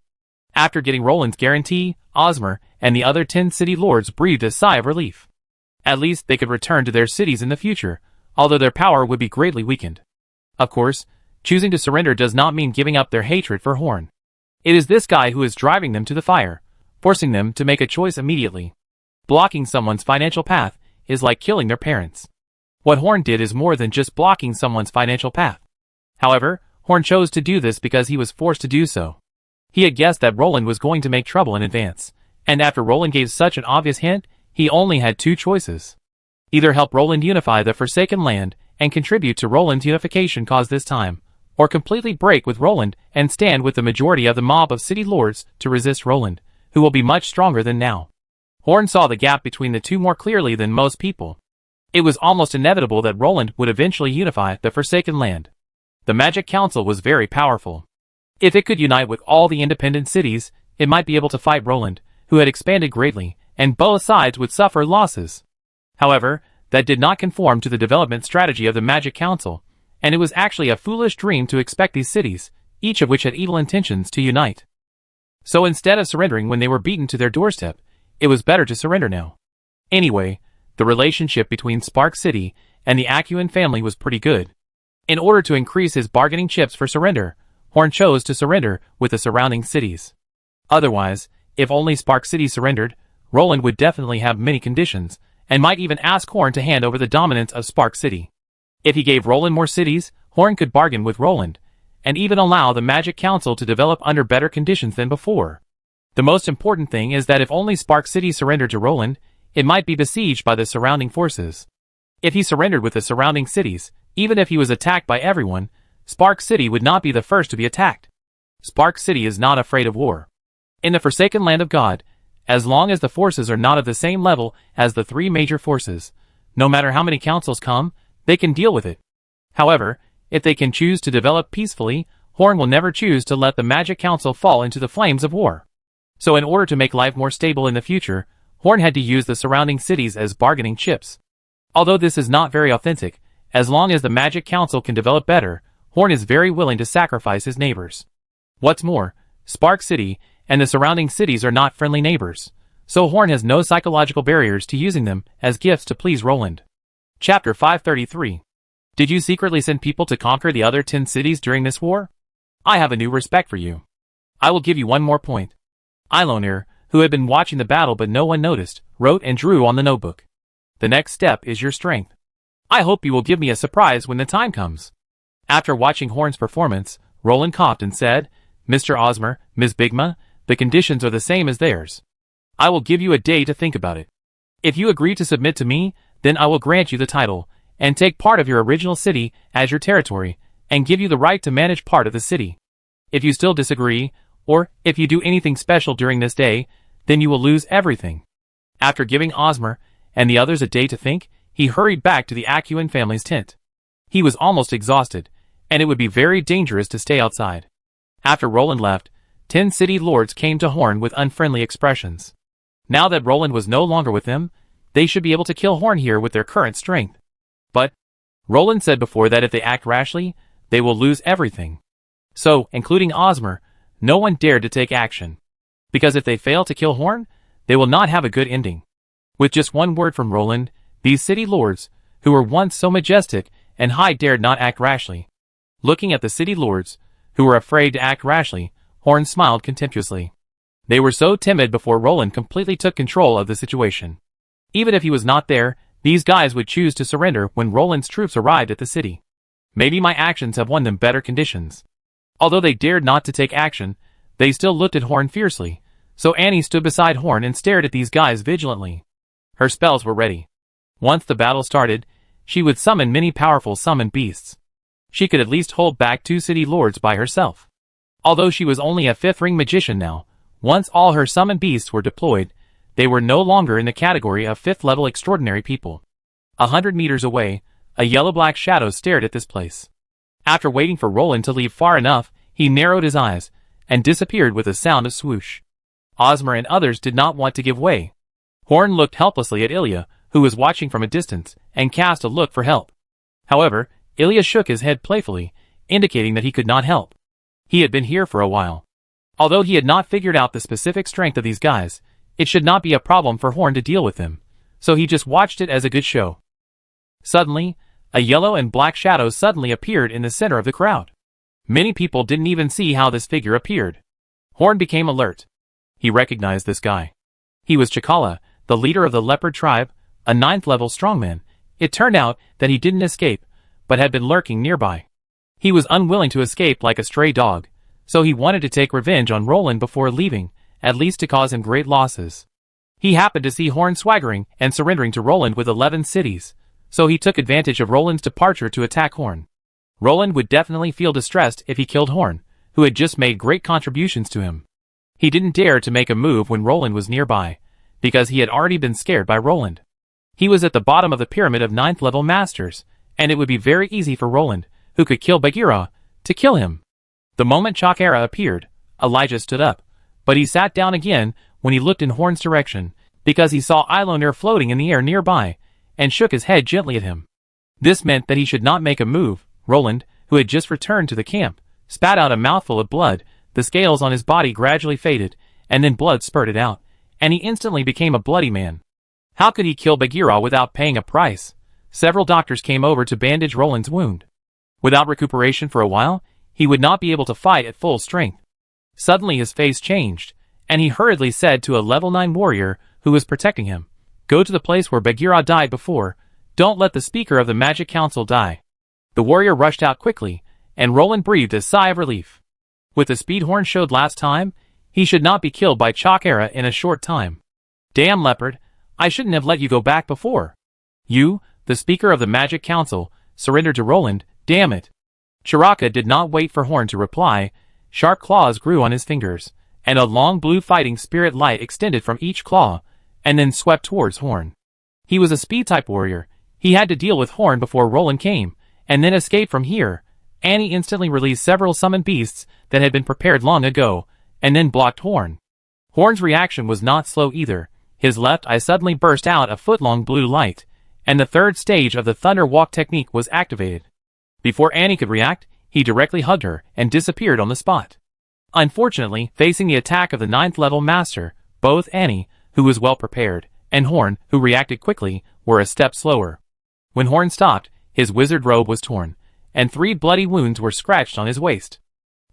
After getting Roland's guarantee, Ozmer and the other 10 city lords breathed a sigh of relief. At least they could return to their cities in the future, although their power would be greatly weakened. Of course, choosing to surrender does not mean giving up their hatred for Horn. It is this guy who is driving them to the fire, forcing them to make a choice immediately. Blocking someone's financial path is like killing their parents. What Horn did is more than just blocking someone's financial path. However, Horn chose to do this because he was forced to do so. He had guessed that Roland was going to make trouble in advance, and after Roland gave such an obvious hint, he only had 2 choices. Either help Roland unify the Forsaken Land and contribute to Roland's unification cause this time, or completely break with Roland and stand with the majority of the mob of city lords to resist Roland, who will be much stronger than now. Horn saw the gap between the two more clearly than most people. It was almost inevitable that Roland would eventually unify the Forsaken Land. The Magic Council was very powerful. If it could unite with all the independent cities, it might be able to fight Roland, who had expanded greatly, and both sides would suffer losses. However, that did not conform to the development strategy of the Magic Council, and it was actually a foolish dream to expect these cities, each of which had evil intentions, to unite. So instead of surrendering when they were beaten to their doorstep, it was better to surrender now. Anyway, the relationship between Spark City and the Acuin family was pretty good. In order to increase his bargaining chips for surrender, Horn chose to surrender with the surrounding cities. Otherwise, if only Spark City surrendered, Roland would definitely have many conditions, and might even ask Horn to hand over the dominance of Spark City. If he gave Roland more cities, Horn could bargain with Roland, and even allow the Magic Council to develop under better conditions than before. The most important thing is that if only Spark City surrendered to Roland, it might be besieged by the surrounding forces. If he surrendered with the surrounding cities, even if he was attacked by everyone, Spark City would not be the first to be attacked. Spark City is not afraid of war. In the Forsaken Land of God, as long as the forces are not of the same level as the three major forces, no matter how many councils come, they can deal with it. However, if they can choose to develop peacefully, Horn will never choose to let the Magic Council fall into the flames of war. So in order to make life more stable in the future, Horn had to use the surrounding cities as bargaining chips. Although this is not very authentic, as long as the Magic Council can develop better, Horn is very willing to sacrifice his neighbors. What's more, Spark City and the surrounding cities are not friendly neighbors, so Horn has no psychological barriers to using them as gifts to please Roland. Chapter 533. Did you secretly send people to conquer the other 10 cities during this war? I have a new respect for you. I will give you one more point. Eilonir, who had been watching the battle but no one noticed, wrote and drew on the notebook. The next step is your strength. I hope you will give me a surprise when the time comes. After watching Horn's performance, Roland coughed and said, Mr. Osmer, Ms. Bigma, the conditions are the same as theirs. I will give you a day to think about it. If you agree to submit to me, then I will grant you the title, and take part of your original city as your territory, and give you the right to manage part of the city. If you still disagree, or if you do anything special during this day, then you will lose everything. After giving Osmer and the others a day to think, he hurried back to the Acuin family's tent. He was almost exhausted, and it would be very dangerous to stay outside. After Roland left, 10 city lords came to Horn with unfriendly expressions. Now that Roland was no longer with them, they should be able to kill Horn here with their current strength. But Roland said before that if they act rashly, they will lose everything. So, including Osmer, no one dared to take action. Because if they fail to kill Horn, they will not have a good ending. With just one word from Roland, these city lords, who were once so majestic and high, dared not act rashly. Looking at the city lords, who were afraid to act rashly, Horn smiled contemptuously. They were so timid before Roland completely took control of the situation. Even if he was not there, these guys would choose to surrender when Roland's troops arrived at the city. Maybe my actions have won them better conditions. Although they dared not to take action, they still looked at Horn fiercely, so Annie stood beside Horn and stared at these guys vigilantly. Her spells were ready. Once the battle started, she would summon many powerful summoned beasts. She could at least hold back 2 city lords by herself. Although she was only a 5th ring magician now, once all her summoned beasts were deployed, they were no longer in the category of 5th level extraordinary people. 100 meters away, a yellow-black shadow stared at this place. After waiting for Roland to leave far enough, he narrowed his eyes, and disappeared with a sound of swoosh. Osmer and others did not want to give way. Horn looked helplessly at Ilya, who was watching from a distance, and cast a look for help. However, Ilya shook his head playfully, indicating that he could not help. He had been here for a while. Although he had not figured out the specific strength of these guys, it should not be a problem for Horn to deal with them, so he just watched it as a good show. Suddenly, a yellow and black shadow suddenly appeared in the center of the crowd. Many people didn't even see how this figure appeared. Horn became alert. He recognized this guy. He was Chikala, the leader of the leopard tribe, a 9th level strongman. It turned out that he didn't escape, but had been lurking nearby. He was unwilling to escape like a stray dog, so he wanted to take revenge on Roland before leaving, at least to cause him great losses. He happened to see Horn swaggering and surrendering to Roland with 11 cities, so he took advantage of Roland's departure to attack Horn. Roland would definitely feel distressed if he killed Horn, who had just made great contributions to him. He didn't dare to make a move when Roland was nearby, because he had already been scared by Roland. He was at the bottom of the pyramid of 9th level masters, and it would be very easy for Roland, who could kill Bagheera, to kill him. The moment Chakra appeared, Elijah stood up, but he sat down again when he looked in Horn's direction, because he saw Eilonir floating in the air nearby, and shook his head gently at him. This meant that he should not make a move. Roland, who had just returned to the camp, spat out a mouthful of blood. The scales on his body gradually faded, and then blood spurted out, and he instantly became a bloody man. How could he kill Bagheera without paying a price? Several doctors came over to bandage Roland's wound. Without recuperation for a while, he would not be able to fight at full strength. Suddenly his face changed, and he hurriedly said to a level 9 warrior who was protecting him, "Go to the place where Bagheera died before. Don't let the speaker of the Magic Council die." The warrior rushed out quickly, and Roland breathed a sigh of relief. With the speed Horn showed last time, he should not be killed by Chakra in a short time. Damn leopard, I shouldn't have let you go back before. You, the speaker of the Magic Council, surrendered to Roland, damn it. Chakra did not wait for Horn to reply. Sharp claws grew on his fingers, and a long blue fighting spirit light extended from each claw, and then swept towards Horn. He was a speed-type warrior. He had to deal with Horn before Roland came, and then escape from here. Annie instantly released several summoned beasts that had been prepared long ago, and then blocked Horn. Horn's reaction was not slow either. His left eye suddenly burst out a foot-long blue light, and the third stage of the Thunder Walk technique was activated. Before Annie could react, he directly hugged her and disappeared on the spot. Unfortunately, facing the attack of the 9th level master, both Annie, who was well prepared, and Horn, who reacted quickly, were a step slower. When Horn stopped, his wizard robe was torn, and 3 bloody wounds were scratched on his waist.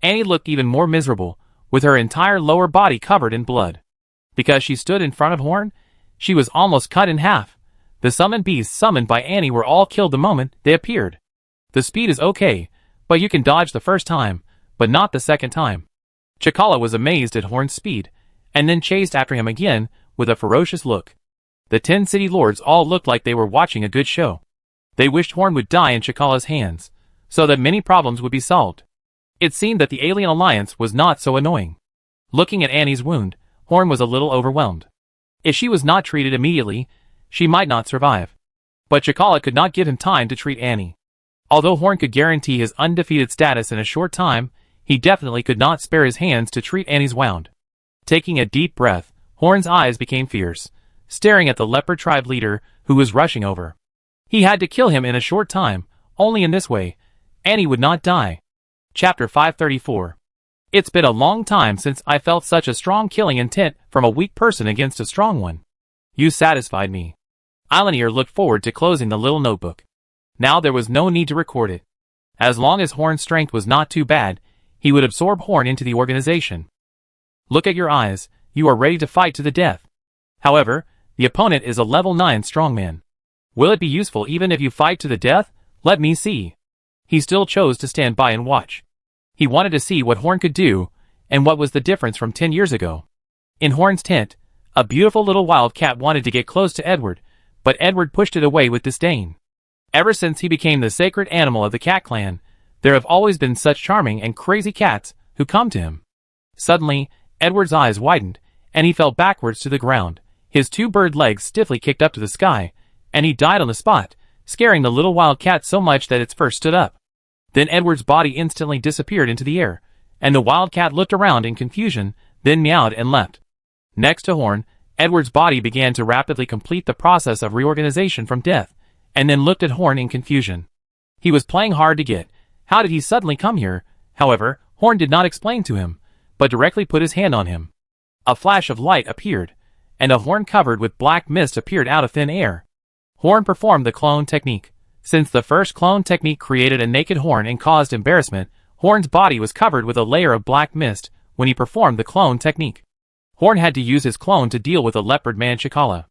Annie looked even more miserable, with her entire lower body covered in blood. Because she stood in front of Horn, she was almost cut in half. The summoned beasts summoned by Annie were all killed the moment they appeared. The speed is okay, but you can dodge the first time, but not the second time. Chakra was amazed at Horn's speed, and then chased after him again with a ferocious look. The 10 city lords all looked like they were watching a good show. They wished Horn would die in Chakra's hands, so that many problems would be solved. It seemed that the Alien Alliance was not so annoying. Looking at Annie's wound, Horn was a little overwhelmed. If she was not treated immediately, she might not survive. But Chakra could not give him time to treat Annie. Although Horn could guarantee his undefeated status in a short time, he definitely could not spare his hands to treat Annie's wound. Taking a deep breath, Horn's eyes became fierce, staring at the leopard tribe leader who was rushing over. He had to kill him in a short time. Only in this way, Annie would not die. Chapter 534. It's been a long time since I felt such a strong killing intent from a weak person against a strong one. You satisfied me. Eilonir looked forward to closing the little notebook. Now there was no need to record it. As long as Horn's strength was not too bad, he would absorb Horn into the organization. Look at your eyes, you are ready to fight to the death. However, the opponent is a level 9 strongman. Will it be useful even if you fight to the death? Let me see. He still chose to stand by and watch. He wanted to see what Horn could do, and what was the difference from 10 years ago. In Horn's tent, a beautiful little wildcat wanted to get close to Edward, but Edward pushed it away with disdain. Ever since he became the sacred animal of the cat clan, there have always been such charming and crazy cats who come to him. Suddenly, Edward's eyes widened, and he fell backwards to the ground. His 2 bird legs stiffly kicked up to the sky, and he died on the spot, scaring the little wildcat so much that its fur stood up. Then Edward's body instantly disappeared into the air, and the wildcat looked around in confusion, then meowed and left. Next to Horn, Edward's body began to rapidly complete the process of reorganization from death, and then looked at Horn in confusion. He was playing hard to get. How did he suddenly come here? However, Horn did not explain to him, but directly put his hand on him. A flash of light appeared, and a horn covered with black mist appeared out of thin air. Horn performed the clone technique. Since the first clone technique created a naked Horn and caused embarrassment, Horn's body was covered with a layer of black mist when he performed the clone technique. Horn had to use his clone to deal with a leopard man Chakra.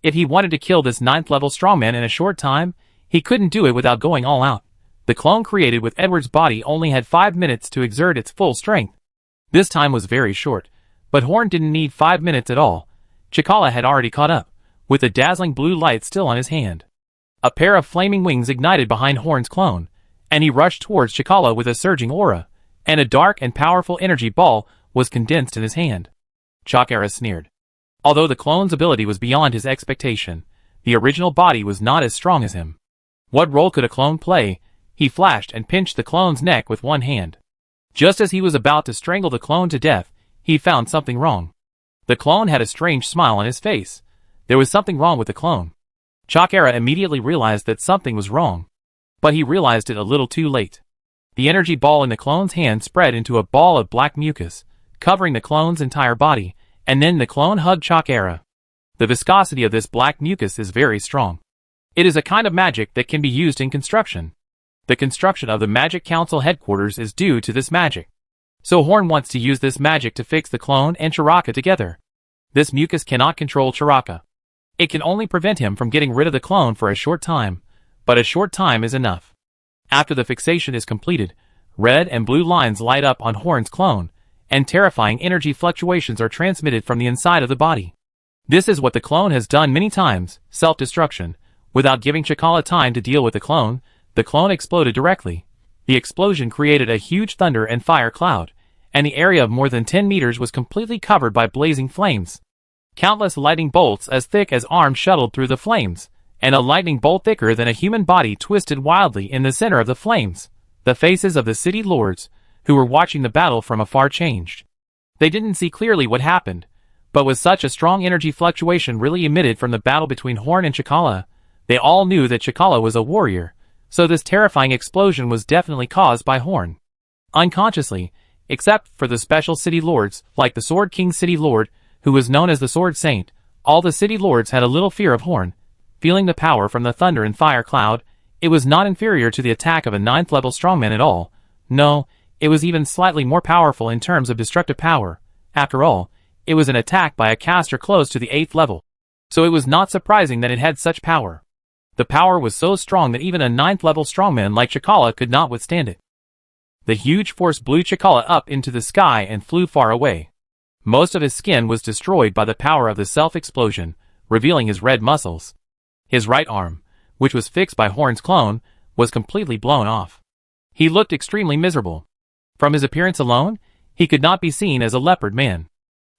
If he wanted to kill this 9th level strongman in a short time, he couldn't do it without going all out. The clone created with Edward's body only had 5 minutes to exert its full strength. This time was very short, but Horn didn't need 5 minutes at all. Chakra had already caught up, with the dazzling blue light still on his hand. A pair of flaming wings ignited behind Horn's clone, and he rushed towards Chakra with a surging aura, and a dark and powerful energy ball was condensed in his hand. Chakra sneered. Although the clone's ability was beyond his expectation, The original body was not as strong as him. What role could a clone play? He flashed and pinched the clone's neck with one hand. Just as he was about to strangle the clone to death, he found something wrong. The clone had a strange smile on his face. There was something wrong with the clone. Chakra immediately realized that something was wrong. But he realized it a little too late. The energy ball in the clone's hand spread into a ball of black mucus, covering the clone's entire body, and then the clone hugged Chakra. The viscosity of this black mucus is very strong. It is a kind of magic that can be used in construction. The construction of the Magic Council headquarters is due to this magic. So Horn wants to use this magic to fix the clone and Chakra together. This mucus cannot control Chakra. It can only prevent him from getting rid of the clone for a short time, but a short time is enough. After the fixation is completed, red and blue lines light up on Horn's clone, and terrifying energy fluctuations are transmitted from the inside of the body. This is what the clone has done many times, self-destruction. Without giving Chakra time to deal with the clone exploded directly. The explosion created a huge thunder and fire cloud, and the area of more than 10 meters was completely covered by blazing flames. Countless lightning bolts as thick as arms shuttled through the flames, and a lightning bolt thicker than a human body twisted wildly in the center of the flames. The faces of the city lords, who were watching the battle from afar, changed. They didn't see clearly what happened, but with such a strong energy fluctuation really emitted from the battle between Horn and Chakra, they all knew that Chakra was a warrior, so this terrifying explosion was definitely caused by Horn. Unconsciously, except for the special city lords, like the Sword King City Lord, who was known as the Sword Saint, all the city lords had a little fear of Horn. Feeling the power from the thunder and fire cloud, it was not inferior to the attack of a 9th level strongman at all. No, it was even slightly more powerful in terms of destructive power. After all, it was an attack by a caster close to the 8th level. So it was not surprising that it had such power. The power was so strong that even a 9th level strongman like Chakra could not withstand it. The huge force blew Chakra up into the sky and flew far away. Most of his skin was destroyed by the power of the self-explosion, revealing his red muscles. His right arm, which was fixed by Horn's clone, was completely blown off. He looked extremely miserable. From his appearance alone, he could not be seen as a leopard man.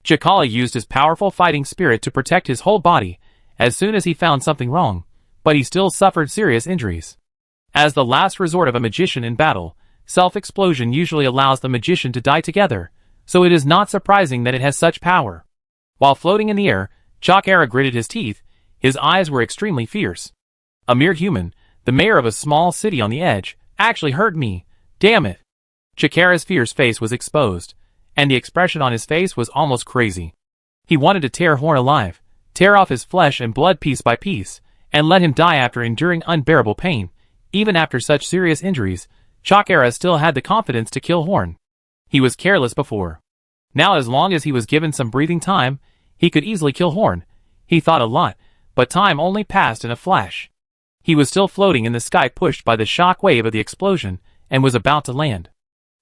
Chakra used his powerful fighting spirit to protect his whole body as soon as he found something wrong, but he still suffered serious injuries. As the last resort of a magician in battle, self-explosion usually allows the magician to die together, so it is not surprising that it has such power. While floating in the air, Chakra gritted his teeth. His eyes were extremely fierce. A mere human, the mayor of a small city on the edge, actually hurt me. Damn it. Chakra's fierce face was exposed, and the expression on his face was almost crazy. He wanted to tear Horn alive, tear off his flesh and blood piece by piece, and let him die after enduring unbearable pain. Even after such serious injuries, Chakra still had the confidence to kill Horn. He was careless before. Now, as long as he was given some breathing time, he could easily kill Horn. He thought a lot, but time only passed in a flash. He was still floating in the sky, pushed by the shock wave of the explosion, and was about to land.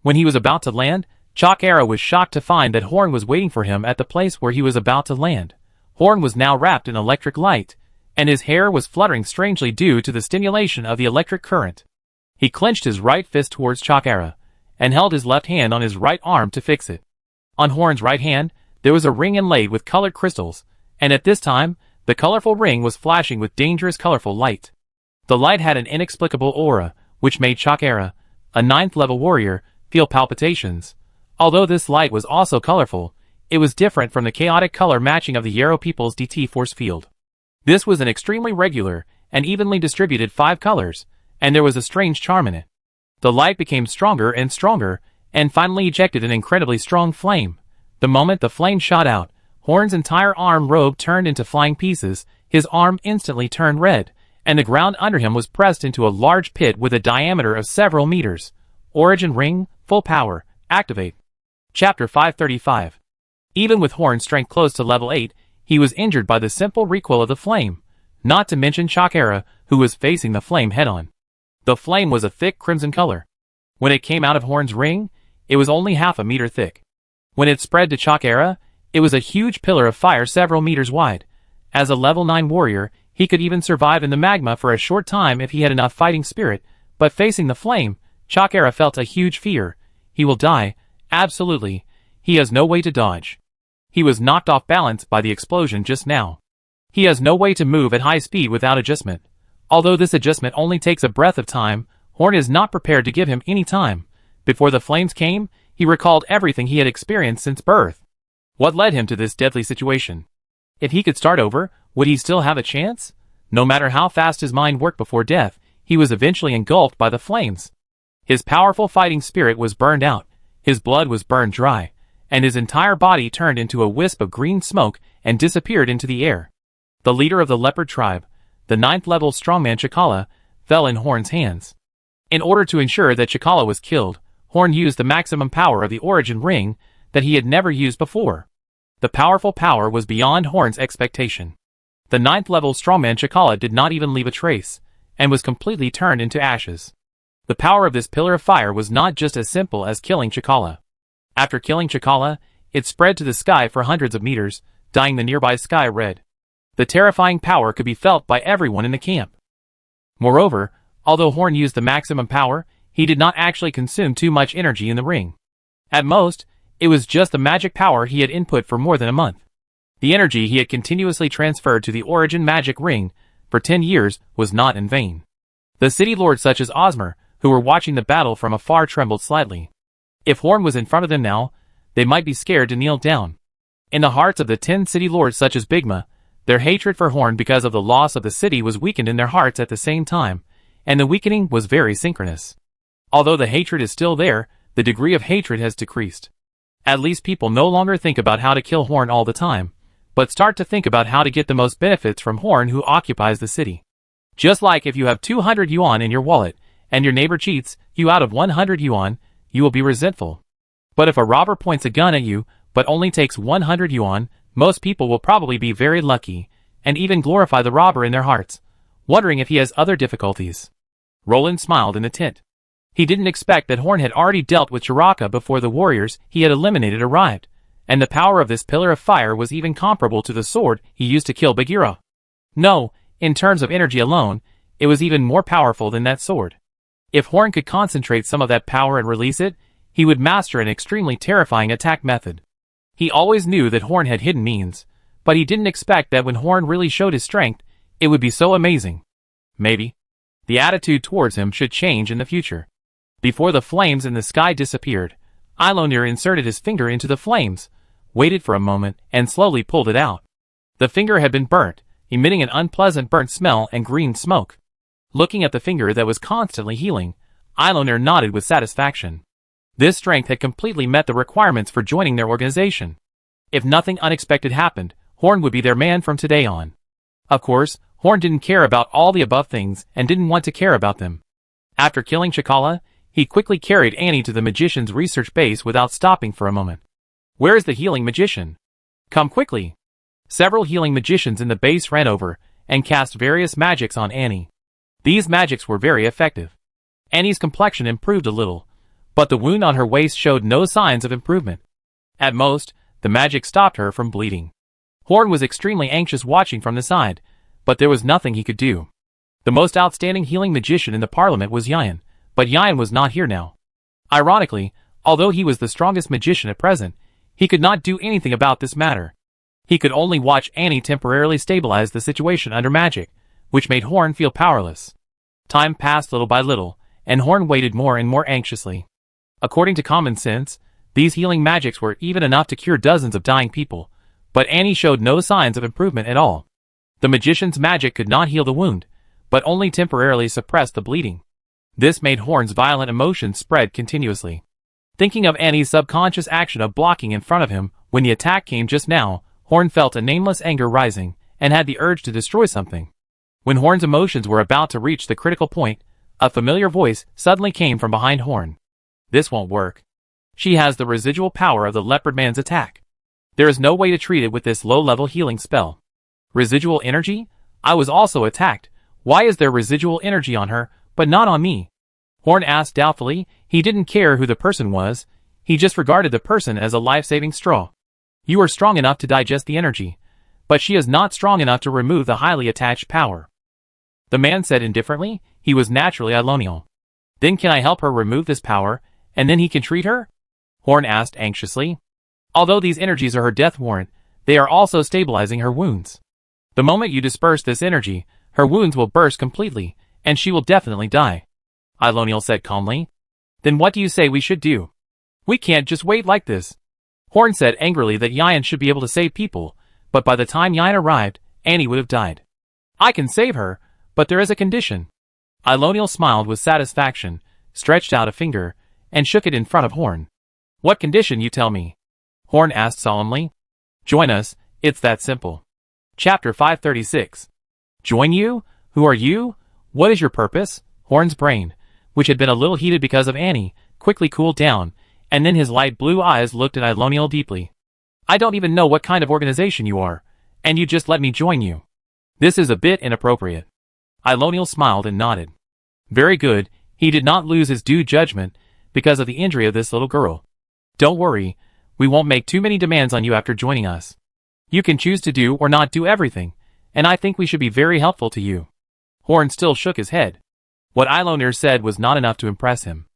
When he was about to land, Chakra was shocked to find that Horn was waiting for him at the place where he was about to land. Horn was now wrapped in electric light, and his hair was fluttering strangely due to the stimulation of the electric current. He clenched his right fist towards Chakra, and held his left hand on his right arm to fix it. On Horn's right hand, there was a ring inlaid with colored crystals, and at this time, the colorful ring was flashing with dangerous colorful light. The light had an inexplicable aura, which made Chakra, a 9th level warrior, feel palpitations. Although this light was also colorful, it was different from the chaotic color matching of the Yarrow people's DT force field. This was an extremely regular and evenly distributed 5 colors, and there was a strange charm in it. The light became stronger and stronger, and finally ejected an incredibly strong flame. The moment the flame shot out, Horn's entire arm robe turned into flying pieces, his arm instantly turned red, and the ground under him was pressed into a large pit with a diameter of several meters. Origin Ring, full power, activate. Chapter 535. Even with Horn's strength close to level 8, he was injured by the simple recoil of the flame, not to mention Chakra, who was facing the flame head-on. The flame was a thick crimson color. When it came out of Horn's ring, it was only half a meter thick. When it spread to Chakra, it was a huge pillar of fire several meters wide. As a level 9 warrior, he could even survive in the magma for a short time if he had enough fighting spirit, but facing the flame, Chakra felt a huge fear. He will die, absolutely. He has no way to dodge. He was knocked off balance by the explosion just now. He has no way to move at high speed without adjustment. Although this adjustment only takes a breath of time, Horn is not prepared to give him any time. Before the flames came, he recalled everything he had experienced since birth. What led him to this deadly situation? If he could start over, would he still have a chance? No matter how fast his mind worked before death, he was eventually engulfed by the flames. His powerful fighting spirit was burned out, his blood was burned dry, and his entire body turned into a wisp of green smoke and disappeared into the air. The leader of the leopard tribe, the 9th-level strongman Chikala, fell in Horn's hands. In order to ensure that Chikala was killed, Horn used the maximum power of the origin ring that he had never used before. The powerful power was beyond Horn's expectation. The 9th-level strongman Chikala did not even leave a trace, and was completely turned into ashes. The power of this pillar of fire was not just as simple as killing Chikala. After killing Chikala, it spread to the sky for hundreds of meters, dyeing the nearby sky red. The terrifying power could be felt by everyone in the camp. Moreover, although Horn used the maximum power, he did not actually consume too much energy in the ring. At most, it was just the magic power he had input for more than a month. The energy he had continuously transferred to the origin magic ring for 10 years was not in vain. The city lords such as Osmer, who were watching the battle from afar, trembled slightly. If Horn was in front of them now, they might be scared to kneel down. In the hearts of the 10 city lords such as Bigma, their hatred for Horn because of the loss of the city was weakened in their hearts at the same time, and the weakening was very synchronous. Although the hatred is still there, the degree of hatred has decreased. At least people no longer think about how to kill Horn all the time, but start to think about how to get the most benefits from Horn who occupies the city. Just like if you have 200 yuan in your wallet, and your neighbor cheats you out of 100 yuan, you will be resentful. But if a robber points a gun at you, but only takes 100 yuan, most people will probably be very lucky, and even glorify the robber in their hearts, wondering if he has other difficulties. Roland smiled in the tent. He didn't expect that Horn had already dealt with Chiraka before the warriors he had eliminated arrived, and the power of this pillar of fire was even comparable to the sword he used to kill Bagheera. No, in terms of energy alone, it was even more powerful than that sword. If Horn could concentrate some of that power and release it, he would master an extremely terrifying attack method. He always knew that Horn had hidden means, but he didn't expect that when Horn really showed his strength, it would be so amazing. Maybe the attitude towards him should change in the future. Before the flames in the sky disappeared, Eilonir inserted his finger into the flames, waited for a moment, and slowly pulled it out. The finger had been burnt, emitting an unpleasant burnt smell and green smoke. Looking at the finger that was constantly healing, Eilonir nodded with satisfaction. This strength had completely met the requirements for joining their organization. If nothing unexpected happened, Horn would be their man from today on. Of course, Horn didn't care about all the above things and didn't want to care about them. After killing Chikala, he quickly carried Annie to the magician's research base without stopping for a moment. Where is the healing magician? Come quickly. Several healing magicians in the base ran over and cast various magics on Annie. These magics were very effective. Annie's complexion improved a little, but the wound on her waist showed no signs of improvement. At most, the magic stopped her from bleeding. Horn was extremely anxious watching from the side, but there was nothing he could do. The most outstanding healing magician in the parliament was Yan, but Yan was not here now. Ironically, although he was the strongest magician at present, he could not do anything about this matter. He could only watch Annie temporarily stabilize the situation under magic, which made Horn feel powerless. Time passed little by little, and Horn waited more and more anxiously. According to common sense, these healing magics were even enough to cure dozens of dying people, but Annie showed no signs of improvement at all. The magician's magic could not heal the wound, but only temporarily suppress the bleeding. This made Horn's violent emotions spread continuously. Thinking of Annie's subconscious action of blocking in front of him when the attack came just now, Horn felt a nameless anger rising, and had the urge to destroy something. When Horn's emotions were about to reach the critical point, a familiar voice suddenly came from behind Horn. This won't work. She has the residual power of the leopard man's attack. There is no way to treat it with this low-level healing spell. Residual energy? I was also attacked. Why is there residual energy on her, but not on me? Horn asked doubtfully. He didn't care who the person was. He just regarded the person as a life-saving straw. You are strong enough to digest the energy, but she is not strong enough to remove the highly attached power. The man said indifferently. He was naturally Eilonir. Then can I help her remove this power, and then he can treat her? Horn asked anxiously. Although these energies are her death warrant, they are also stabilizing her wounds. The moment you disperse this energy, her wounds will burst completely, and she will definitely die. Eiloniel said calmly. Then what do you say we should do? We can't just wait like this. Horn said angrily that Yian should be able to save people, but by the time Yian arrived, Annie would have died. I can save her, but there is a condition. Eiloniel smiled with satisfaction, stretched out a finger, and shook it in front of Horn. What condition, you tell me? Horn asked solemnly. Join us, it's that simple. Chapter 536. Join you? Who are you? What is your purpose? Horn's brain, which had been a little heated because of Annie, quickly cooled down, and then his light blue eyes looked at Eiloniel deeply. I don't even know what kind of organization you are, and you just let me join you. This is a bit inappropriate. Eiloniel smiled and nodded. Very good, he did not lose his due judgment because of the injury of this little girl. Don't worry, we won't make too many demands on you after joining us. You can choose to do or not do everything, and I think we should be very helpful to you. Horn still shook his head. What Eiloniel said was not enough to impress him.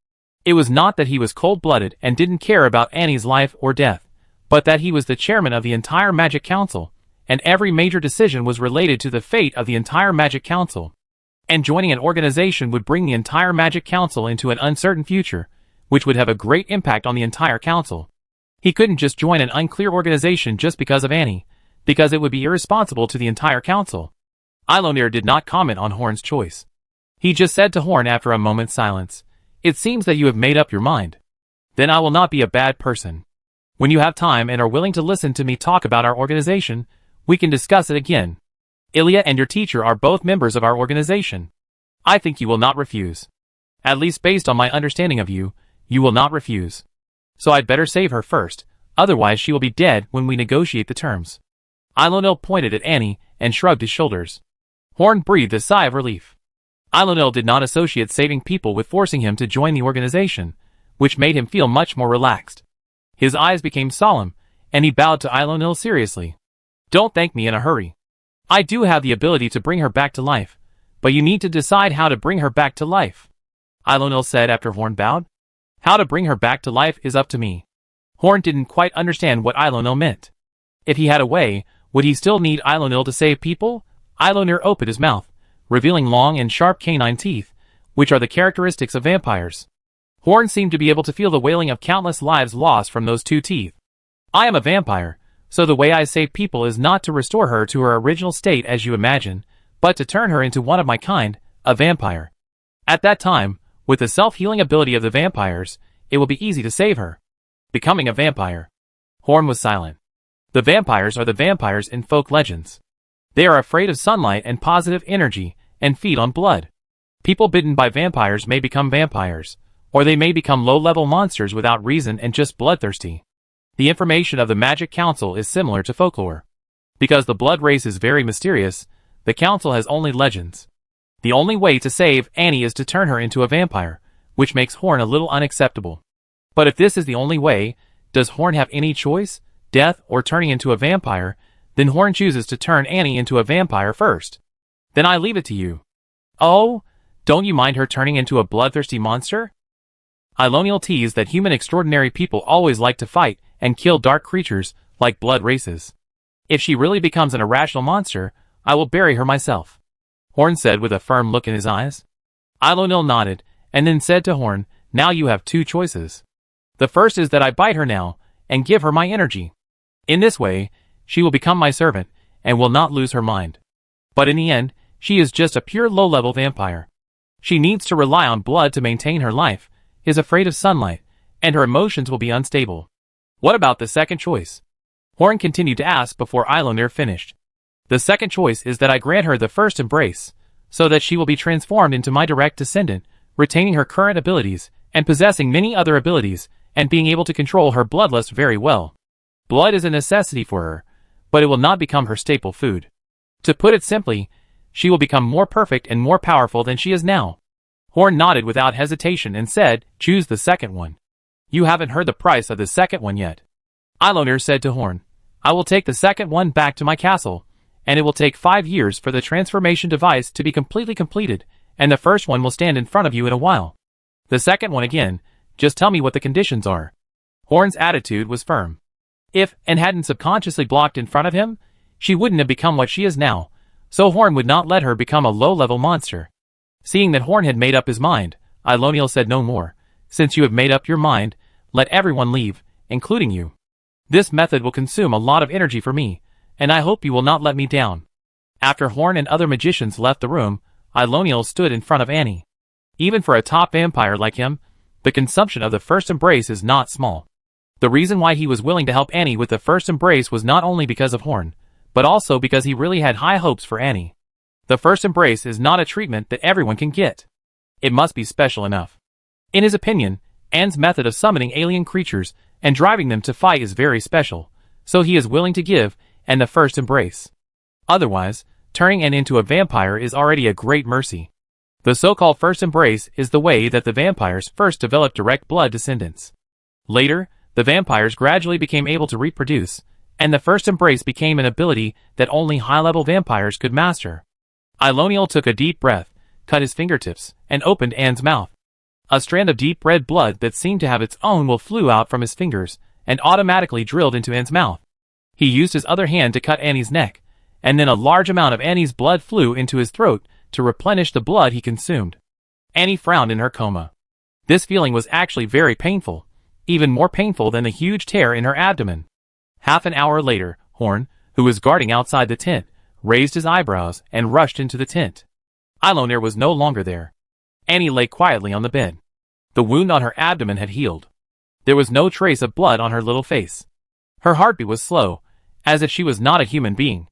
It was not that he was cold-blooded and didn't care about Annie's life or death, but that he was the chairman of the entire Magic Council, and every major decision was related to the fate of the entire Magic Council. And joining an organization would bring the entire Magic Council into an uncertain future, which would have a great impact on the entire council. He couldn't just join an unclear organization just because of Annie, because it would be irresponsible to the entire council. Eiloniel did not comment on Horn's choice. He just said to Horn after a moment's silence, It seems that you have made up your mind. Then I will not be a bad person. When you have time and are willing to listen to me talk about our organization, we can discuss it again. Ilya and your teacher are both members of our organization. I think you will not refuse. At least based on my understanding of you, you will not refuse. So I'd better save her first, otherwise she will be dead when we negotiate the terms. Eiloniel pointed at Annie and shrugged his shoulders. Horn breathed a sigh of relief. Eiloniel did not associate saving people with forcing him to join the organization, which made him feel much more relaxed. His eyes became solemn, and he bowed to Eiloniel seriously. Don't thank me in a hurry. I do have the ability to bring her back to life, but you need to decide how to bring her back to life. Eiloniel said after Horn bowed. How to bring her back to life is up to me. Horn didn't quite understand what Eiloniel meant. If he had a way, would he still need Eiloniel to save people? Eiloniel opened his mouth, revealing long and sharp canine teeth, which are the characteristics of vampires. Horn seemed to be able to feel the wailing of countless lives lost from those two teeth. I am a vampire, so the way I save people is not to restore her to her original state as you imagine, but to turn her into one of my kind, a vampire. At that time, with the self-healing ability of the vampires, it will be easy to save her. Becoming a vampire. Horn was silent. The vampires are the vampires in folk legends. They are afraid of sunlight and positive energy, and feed on blood. People bitten by vampires may become vampires, or they may become low-level monsters without reason and just bloodthirsty. The information of the Magic Council is similar to folklore. Because the blood race is very mysterious, the Council has only legends. The only way to save Annie is to turn her into a vampire, which makes Horn a little unacceptable. But if this is the only way, does Horn have any choice, death or turning into a vampire? Then Horn chooses to turn Annie into a vampire first. Then I leave it to you. Oh, don't you mind her turning into a bloodthirsty monster? Eiloniel teased that human extraordinary people always like to fight and kill dark creatures like blood races. If she really becomes an irrational monster, I will bury her myself. Horn said with a firm look in his eyes. Eiloniel nodded, and then said to Horn, Now you have two choices. The first is that I bite her now, and give her my energy. In this way, she will become my servant, and will not lose her mind. But in the end, she is just a pure low-level vampire. She needs to rely on blood to maintain her life, is afraid of sunlight, and her emotions will be unstable. What about the second choice? Horn continued to ask before Eiloniel finished. The second choice is that I grant her the first embrace, so that she will be transformed into my direct descendant, retaining her current abilities, and possessing many other abilities, and being able to control her bloodlust very well. Blood is a necessity for her, but it will not become her staple food. To put it simply, she will become more perfect and more powerful than she is now. Horn nodded without hesitation and said, Choose the second one. You haven't heard the price of the second one yet. Eiloniel said to Horn, I will take the second one back to my castle, and it will take 5 years for the transformation device to be completely completed, and the first one will stand in front of you in a while. The second one again, just tell me what the conditions are. Horn's attitude was firm. If Anne hadn't subconsciously blocked in front of him, she wouldn't have become what she is now, so Horn would not let her become a low-level monster. Seeing that Horn had made up his mind, Eiloniel said no more. Since you have made up your mind, let everyone leave, including you. This method will consume a lot of energy for me, and I hope you will not let me down. After Horn and other magicians left the room, Eiloniel stood in front of Annie. Even for a top vampire like him, the consumption of the first embrace is not small. The reason why he was willing to help Annie with the first embrace was not only because of Horn, but also because he really had high hopes for Annie. The first embrace is not a treatment that everyone can get. It must be special enough. In his opinion, Anne's method of summoning alien creatures and driving them to fight is very special, so he is willing to give Anne the first embrace. Otherwise, turning Anne into a vampire is already a great mercy. The so-called first embrace is the way that the vampires first developed direct blood descendants. Later, the vampires gradually became able to reproduce, and the first embrace became an ability that only high-level vampires could master. Eiloniel took a deep breath, cut his fingertips, and opened Anne's mouth. A strand of deep red blood that seemed to have its own will flew out from his fingers, and automatically drilled into Anne's mouth. He used his other hand to cut Annie's neck, and then a large amount of Annie's blood flew into his throat to replenish the blood he consumed. Annie frowned in her coma. This feeling was actually very painful, even more painful than the huge tear in her abdomen. Half an hour later, Horn, who was guarding outside the tent, raised his eyebrows and rushed into the tent. Eiloniel was no longer there. Annie lay quietly on the bed. The wound on her abdomen had healed. There was no trace of blood on her little face. Her heartbeat was slow, as if she was not a human being.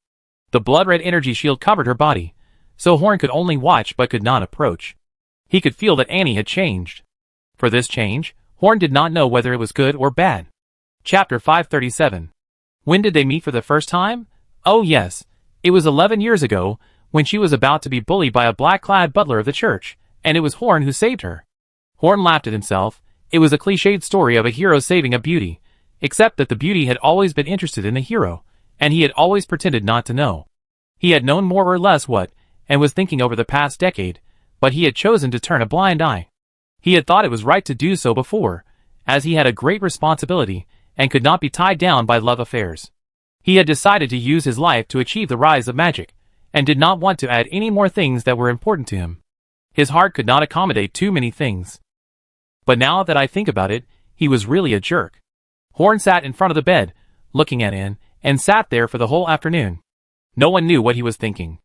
The blood-red energy shield covered her body, so Horn could only watch but could not approach. He could feel that Annie had changed. For this change, Horn did not know whether it was good or bad. Chapter 537. When did they meet for the first time? Oh yes, it was 11 years ago, when she was about to be bullied by a black-clad butler of the church, and it was Horn who saved her. Horn laughed at himself. It was a cliched story of a hero saving a beauty, except that the beauty had always been interested in the hero, and he had always pretended not to know. He had known more or less what, and was thinking over the past decade, but he had chosen to turn a blind eye. He had thought it was right to do so before, as he had a great responsibility, and could not be tied down by love affairs. He had decided to use his life to achieve the rise of magic, and did not want to add any more things that were important to him. His heart could not accommodate too many things. But now that I think about it, he was really a jerk. Horn sat in front of the bed, looking at Anne, and sat there for the whole afternoon. No one knew what he was thinking.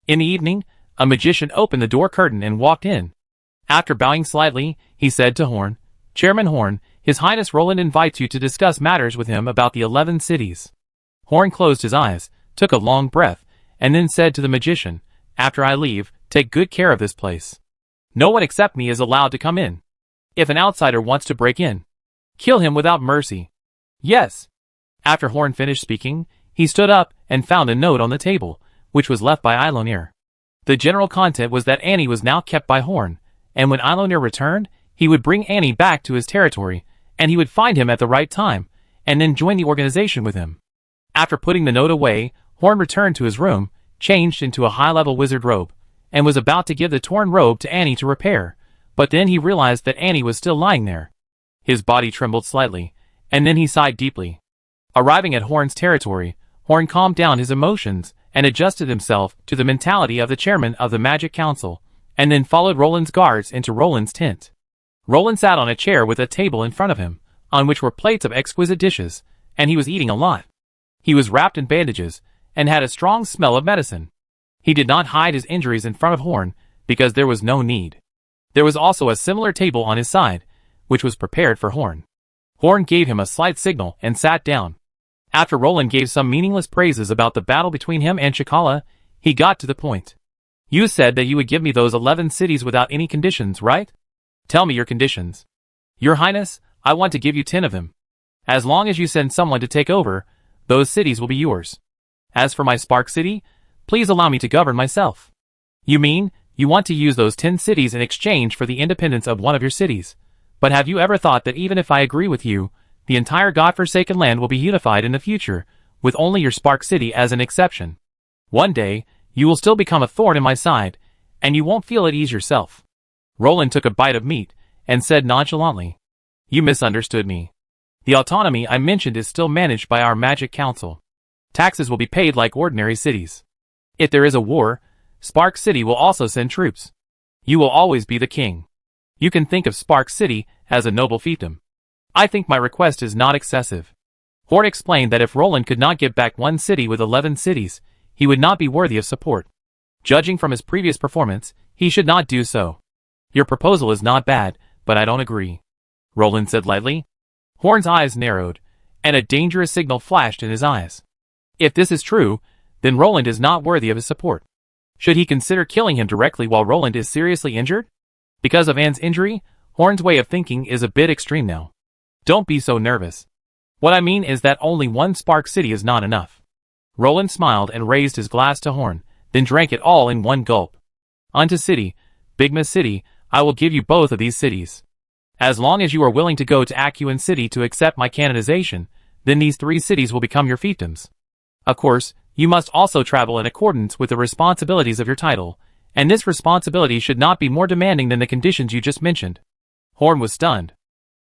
In the evening, a magician opened the door curtain and walked in. After bowing slightly, he said to Horn, "Chairman Horn, His Highness Roland invites you to discuss matters with him about the 11 cities." Horn closed his eyes, took a long breath, and then said to the magician, "After I leave, take good care of this place. No one except me is allowed to come in. If an outsider wants to break in, kill him without mercy." "Yes." After Horn finished speaking, he stood up and found a note on the table, which was left by Eiloniel. The general content was that Annie was now kept by Horn, and when Eiloniel returned, he would bring Annie back to his territory, and he would find him at the right time, and then join the organization with him. After putting the note away, Horn returned to his room, changed into a high-level wizard robe, and was about to give the torn robe to Annie to repair, but then he realized that Annie was still lying there. His body trembled slightly, and then he sighed deeply. Arriving at Horn's territory, Horn calmed down his emotions and adjusted himself to the mentality of the chairman of the Magic Council, and then followed Roland's guards into Roland's tent. Roland sat on a chair with a table in front of him, on which were plates of exquisite dishes, and he was eating a lot. He was wrapped in bandages, and had a strong smell of medicine. He did not hide his injuries in front of Horn, because there was no need. There was also a similar table on his side, which was prepared for Horn. Horn gave him a slight signal and sat down. After Roland gave some meaningless praises about the battle between him and Chikala, he got to the point. "You said that you would give me those 11 cities without any conditions, right? Tell me your conditions." "Your Highness, I want to give you 10 of them. As long as you send someone to take over, those cities will be yours. As for my Spark City, please allow me to govern myself." "You mean, you want to use those 10 cities in exchange for the independence of one of your cities? But have you ever thought that even if I agree with you, the entire godforsaken land will be unified in the future, with only your Spark City as an exception? One day, you will still become a thorn in my side, and you won't feel at ease yourself." Roland took a bite of meat, and said nonchalantly, "You misunderstood me. The autonomy I mentioned is still managed by our Magic Council. Taxes will be paid like ordinary cities. If there is a war, Spark City will also send troops. You will always be the king. You can think of Spark City as a noble fiefdom. I think my request is not excessive. Horn explained that if Roland could not get back one city with 11 cities, he would not be worthy of support. Judging from his previous performance, he should not do so. Your proposal is not bad, but I don't agree, Roland said lightly. Horn's eyes narrowed, and a dangerous signal flashed in his eyes. If this is true, then Roland is not worthy of his support. Should he consider killing him directly while Roland is seriously injured? Because of Anne's injury, Horn's way of thinking is a bit extreme now. Don't be so nervous. What I mean is that only one Spark City is not enough. Roland smiled and raised his glass to Horn, then drank it all in one gulp. Unto City, Bigma City, I will give you both of these cities. As long as you are willing to go to Acuin City to accept my canonization, then these 3 cities will become your fiefdoms. Of course, you must also travel in accordance with the responsibilities of your title, and this responsibility should not be more demanding than the conditions you just mentioned. Horn was stunned.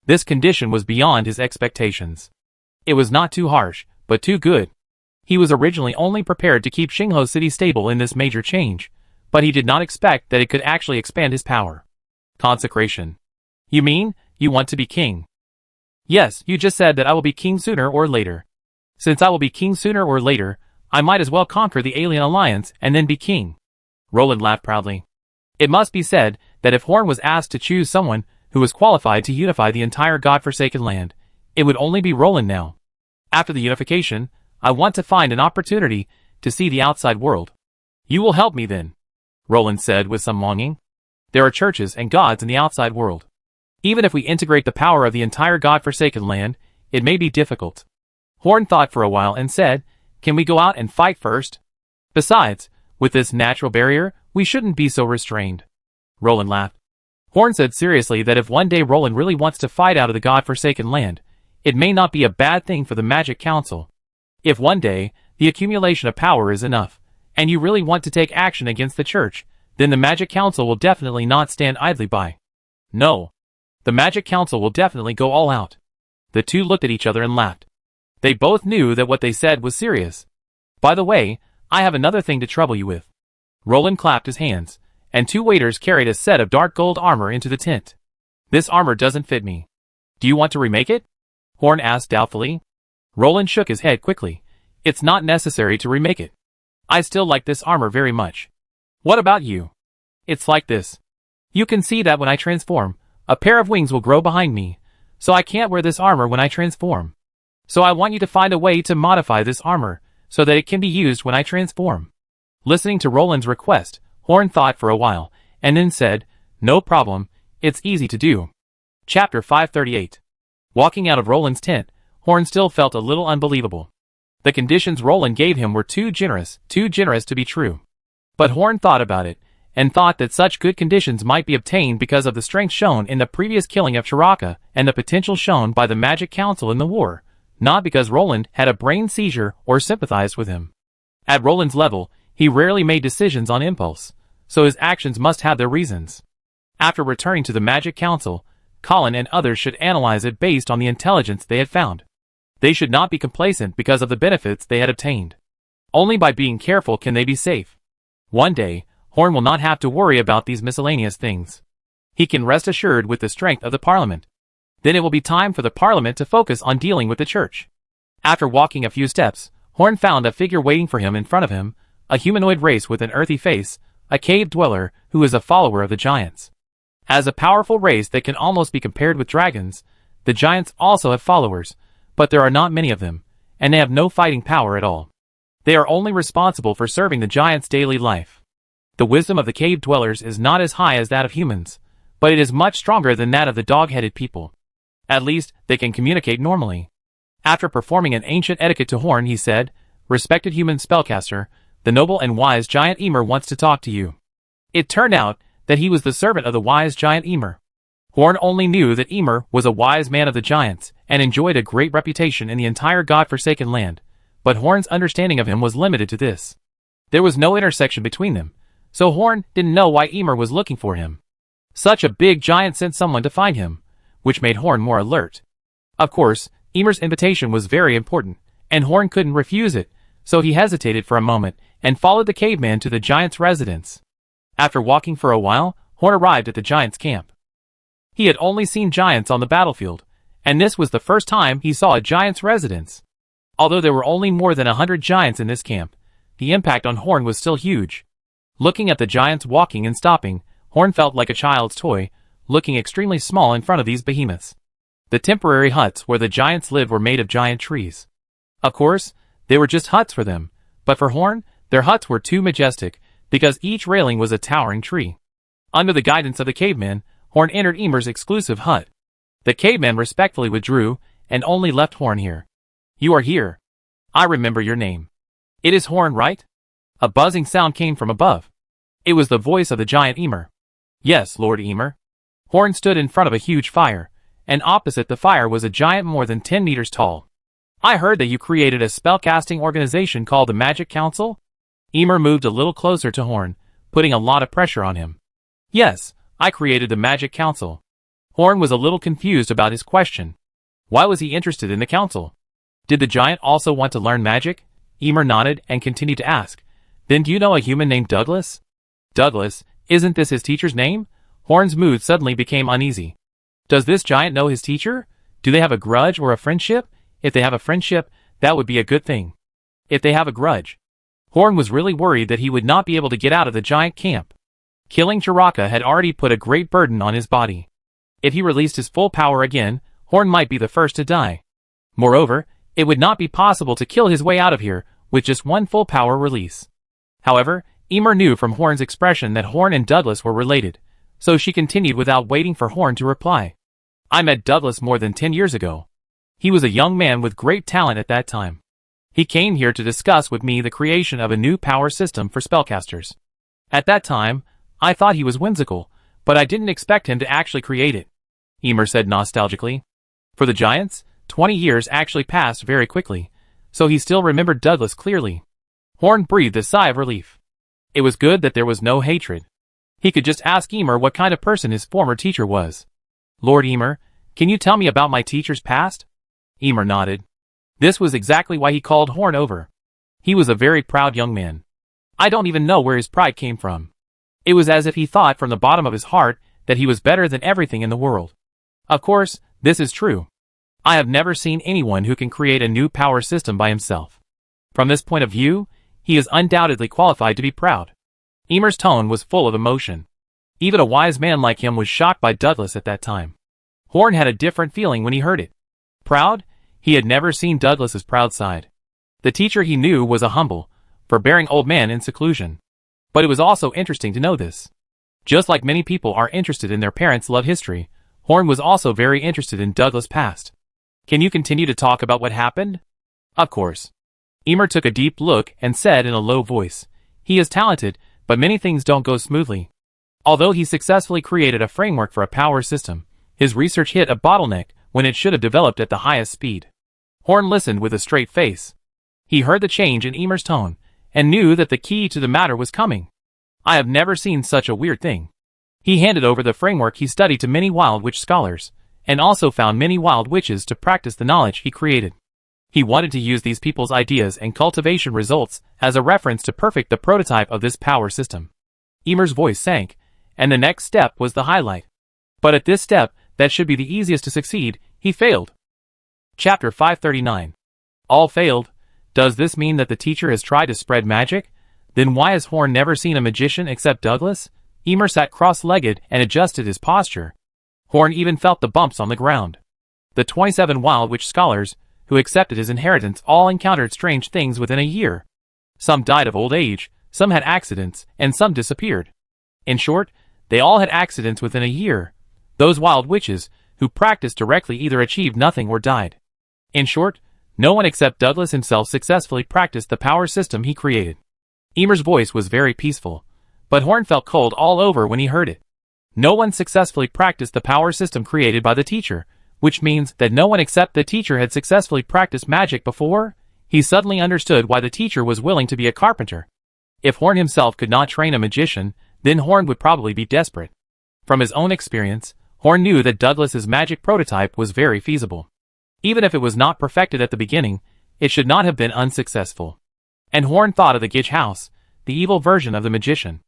This condition was beyond his expectations. It was not too harsh, but too good. He was originally only prepared to keep Xingho City stable in this major change, but he did not expect that it could actually expand his power. Consecration. You mean, you want to be king? Yes, you just said that I will be king sooner or later. Since I will be king sooner or later, I might as well conquer the alien alliance and then be king. Roland laughed proudly. It must be said that if Horn was asked to choose someone who was qualified to unify the entire godforsaken land, it would only be Roland now. After the unification, I want to find an opportunity to see the outside world. You will help me then, Roland said with some longing. There are churches and gods in the outside world. Even if we integrate the power of the entire godforsaken land, it may be difficult. Horn thought for a while and said, can we go out and fight first? Besides, with this natural barrier, we shouldn't be so restrained. Roland laughed. Horn said seriously that if one day Roland really wants to fight out of the godforsaken land, it may not be a bad thing for the Magic Council. If one day, the accumulation of power is enough, and you really want to take action against the Church, then the Magic Council will definitely not stand idly by. No. The Magic Council will definitely go all out. The two looked at each other and laughed. They both knew that what they said was serious. By the way, I have another thing to trouble you with. Roland clapped his hands, and 2 waiters carried a set of dark gold armor into the tent. This armor doesn't fit me. Do you want to remake it? Horn asked doubtfully. Roland shook his head quickly. It's not necessary to remake it. I still like this armor very much. What about you? It's like this. You can see that when I transform, a pair of wings will grow behind me, so I can't wear this armor when I transform. So I want you to find a way to modify this armor, so that it can be used when I transform. Listening to Roland's request, Horn thought for a while, and then said, no problem, it's easy to do. Chapter 538. Walking out of Roland's tent, Horn still felt a little unbelievable. The conditions Roland gave him were too generous to be true. But Horn thought about it, and thought that such good conditions might be obtained because of the strength shown in the previous killing of Chiraka and the potential shown by the Magic Council in the war, not because Roland had a brain seizure or sympathized with him. At Roland's level, he rarely made decisions on impulse, so his actions must have their reasons. After returning to the Magic Council, Colin and others should analyze it based on the intelligence they had found. They should not be complacent because of the benefits they had obtained. Only by being careful can they be safe. One day, Horn will not have to worry about these miscellaneous things. He can rest assured with the strength of the Parliament. Then it will be time for the Parliament to focus on dealing with the Church. After walking a few steps, Horn found a figure waiting for him in front of him, a humanoid race with an earthy face, a cave dweller who is a follower of the giants. As a powerful race that can almost be compared with dragons, the giants also have followers, but there are not many of them, and they have no fighting power at all. They are only responsible for serving the giants' daily life. The wisdom of the cave dwellers is not as high as that of humans, but it is much stronger than that of the dog-headed people. At least, they can communicate normally. After performing an ancient etiquette to Horn, he said, "Respected human spellcaster, the noble and wise giant Emer wants to talk to you." It turned out that he was the servant of the wise giant Emer. Horn only knew that Emer was a wise man of the giants and enjoyed a great reputation in the entire god-forsaken land, but Horn's understanding of him was limited to this. There was no intersection between them, so Horn didn't know why Emer was looking for him. Such a big giant sent someone to find him, which made Horn more alert. Of course, Emer's invitation was very important, and Horn couldn't refuse it, so he hesitated for a moment and followed the caveman to the giant's residence. After walking for a while, Horn arrived at the giant's camp. He had only seen giants on the battlefield, and this was the first time he saw a giant's residence. Although there were only more than 100 giants in this camp, the impact on Horn was still huge. Looking at the giants walking and stopping, Horn felt like a child's toy, looking extremely small in front of these behemoths. The temporary huts where the giants lived were made of giant trees. Of course, they were just huts for them, but for Horn, their huts were too majestic, because each railing was a towering tree. Under the guidance of the caveman, Horn entered Ymir's exclusive hut. The caveman respectfully withdrew, and only left Horn here. "You are here. I remember your name. It is Horn, right?" A buzzing sound came from above. It was the voice of the giant Ymir. "Yes, Lord Ymir." Horn stood in front of a huge fire, and opposite the fire was a giant more than 10 meters tall. "I heard that you created a spellcasting organization called the Magic Council?" Ymir moved a little closer to Horn, putting a lot of pressure on him. "Yes, I created the Magic Council." Horn was a little confused about his question. Why was he interested in the council? Did the giant also want to learn magic? Ymir nodded and continued to ask, "Then do you know a human named Douglas?" "Douglas, isn't this his teacher's name?" Horn's mood suddenly became uneasy. Does this giant know his teacher? Do they have a grudge or a friendship? If they have a friendship, that would be a good thing. If they have a grudge, Horn was really worried that he would not be able to get out of the giant camp. Killing Chiraka had already put a great burden on his body. If he released his full power again, Horn might be the first to die. Moreover, it would not be possible to kill his way out of here with just one full power release. However, Ymir knew from Horn's expression that Horn and Douglas were related, so she continued without waiting for Horn to reply. "I met Douglas more than 10 years ago. He was a young man with great talent at that time. He came here to discuss with me the creation of a new power system for spellcasters. At that time, I thought he was whimsical, but I didn't expect him to actually create it," Ymir said nostalgically. For the giants, 20 years actually passed very quickly, so he still remembered Douglas clearly. Horn breathed a sigh of relief. It was good that there was no hatred. He could just ask Ymir what kind of person his former teacher was. "Lord Ymir, can you tell me about my teacher's past?" Ymir nodded. This was exactly why he called Horn over. He was a very proud young man. I don't even know where his pride came from. It was as if he thought from the bottom of his heart that he was better than everything in the world. Of course, this is true. I have never seen anyone who can create a new power system by himself. From this point of view, he is undoubtedly qualified to be proud. Ymir's tone was full of emotion. Even a wise man like him was shocked by Douglas at that time. Horn had a different feeling when he heard it. Proud? He had never seen Douglas's proud side. The teacher he knew was a humble, forbearing old man in seclusion. But it was also interesting to know this. Just like many people are interested in their parents' love history, Horn was also very interested in Douglas' past. "Can you continue to talk about what happened?" "Of course." Ymir took a deep look and said in a low voice, "He is talented, but many things don't go smoothly. Although he successfully created a framework for a power system, his research hit a bottleneck when it should have developed at the highest speed." Horn listened with a straight face. He heard the change in Ymir's tone, and knew that the key to the matter was coming. "I have never seen such a weird thing." He handed over the framework he studied to many wild witch scholars, and also found many wild witches to practice the knowledge he created. He wanted to use these people's ideas and cultivation results as a reference to perfect the prototype of this power system. Ymir's voice sank, and the next step was the highlight. But at this step, that should be the easiest to succeed, he failed. Chapter 539. All failed? Does this mean that the teacher has tried to spread magic? Then why has Horn never seen a magician except Douglas? Ymir sat cross-legged and adjusted his posture. Horn even felt the bumps on the ground. The 27 wild witch scholars, who accepted his inheritance, all encountered strange things within a year. Some died of old age, some had accidents, and some disappeared. In short, they all had accidents within a year. Those wild witches, who practiced directly, either achieved nothing or died. In short, no one except Douglas himself successfully practiced the power system he created. Ymir's voice was very peaceful, but Horn felt cold all over when he heard it. No one successfully practiced the power system created by the teacher, which means that no one except the teacher had successfully practiced magic before. He suddenly understood why the teacher was willing to be a carpenter. If Horn himself could not train a magician, then Horn would probably be desperate. From his own experience, Horn knew that Douglas's magic prototype was very feasible. Even if it was not perfected at the beginning, it should not have been unsuccessful. And Horn thought of the Gitch house, the evil version of the magician.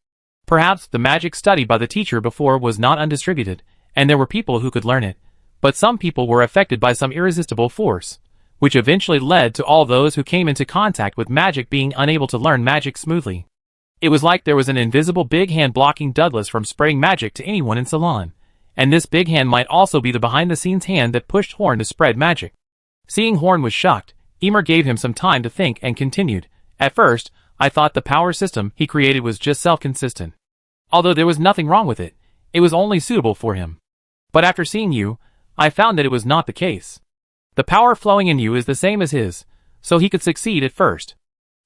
Perhaps the magic studied by the teacher before was not undistributed, and there were people who could learn it, but some people were affected by some irresistible force, which eventually led to all those who came into contact with magic being unable to learn magic smoothly. It was like there was an invisible big hand blocking Douglas from spraying magic to anyone in Ceylon, and this big hand might also be the behind-the-scenes hand that pushed Horn to spread magic. Seeing Horn was shocked, Emer gave him some time to think and continued, "At first, I thought the power system he created was just self-consistent. Although there was nothing wrong with it, it was only suitable for him. But after seeing you, I found that it was not the case. The power flowing in you is the same as his, so he could succeed at first."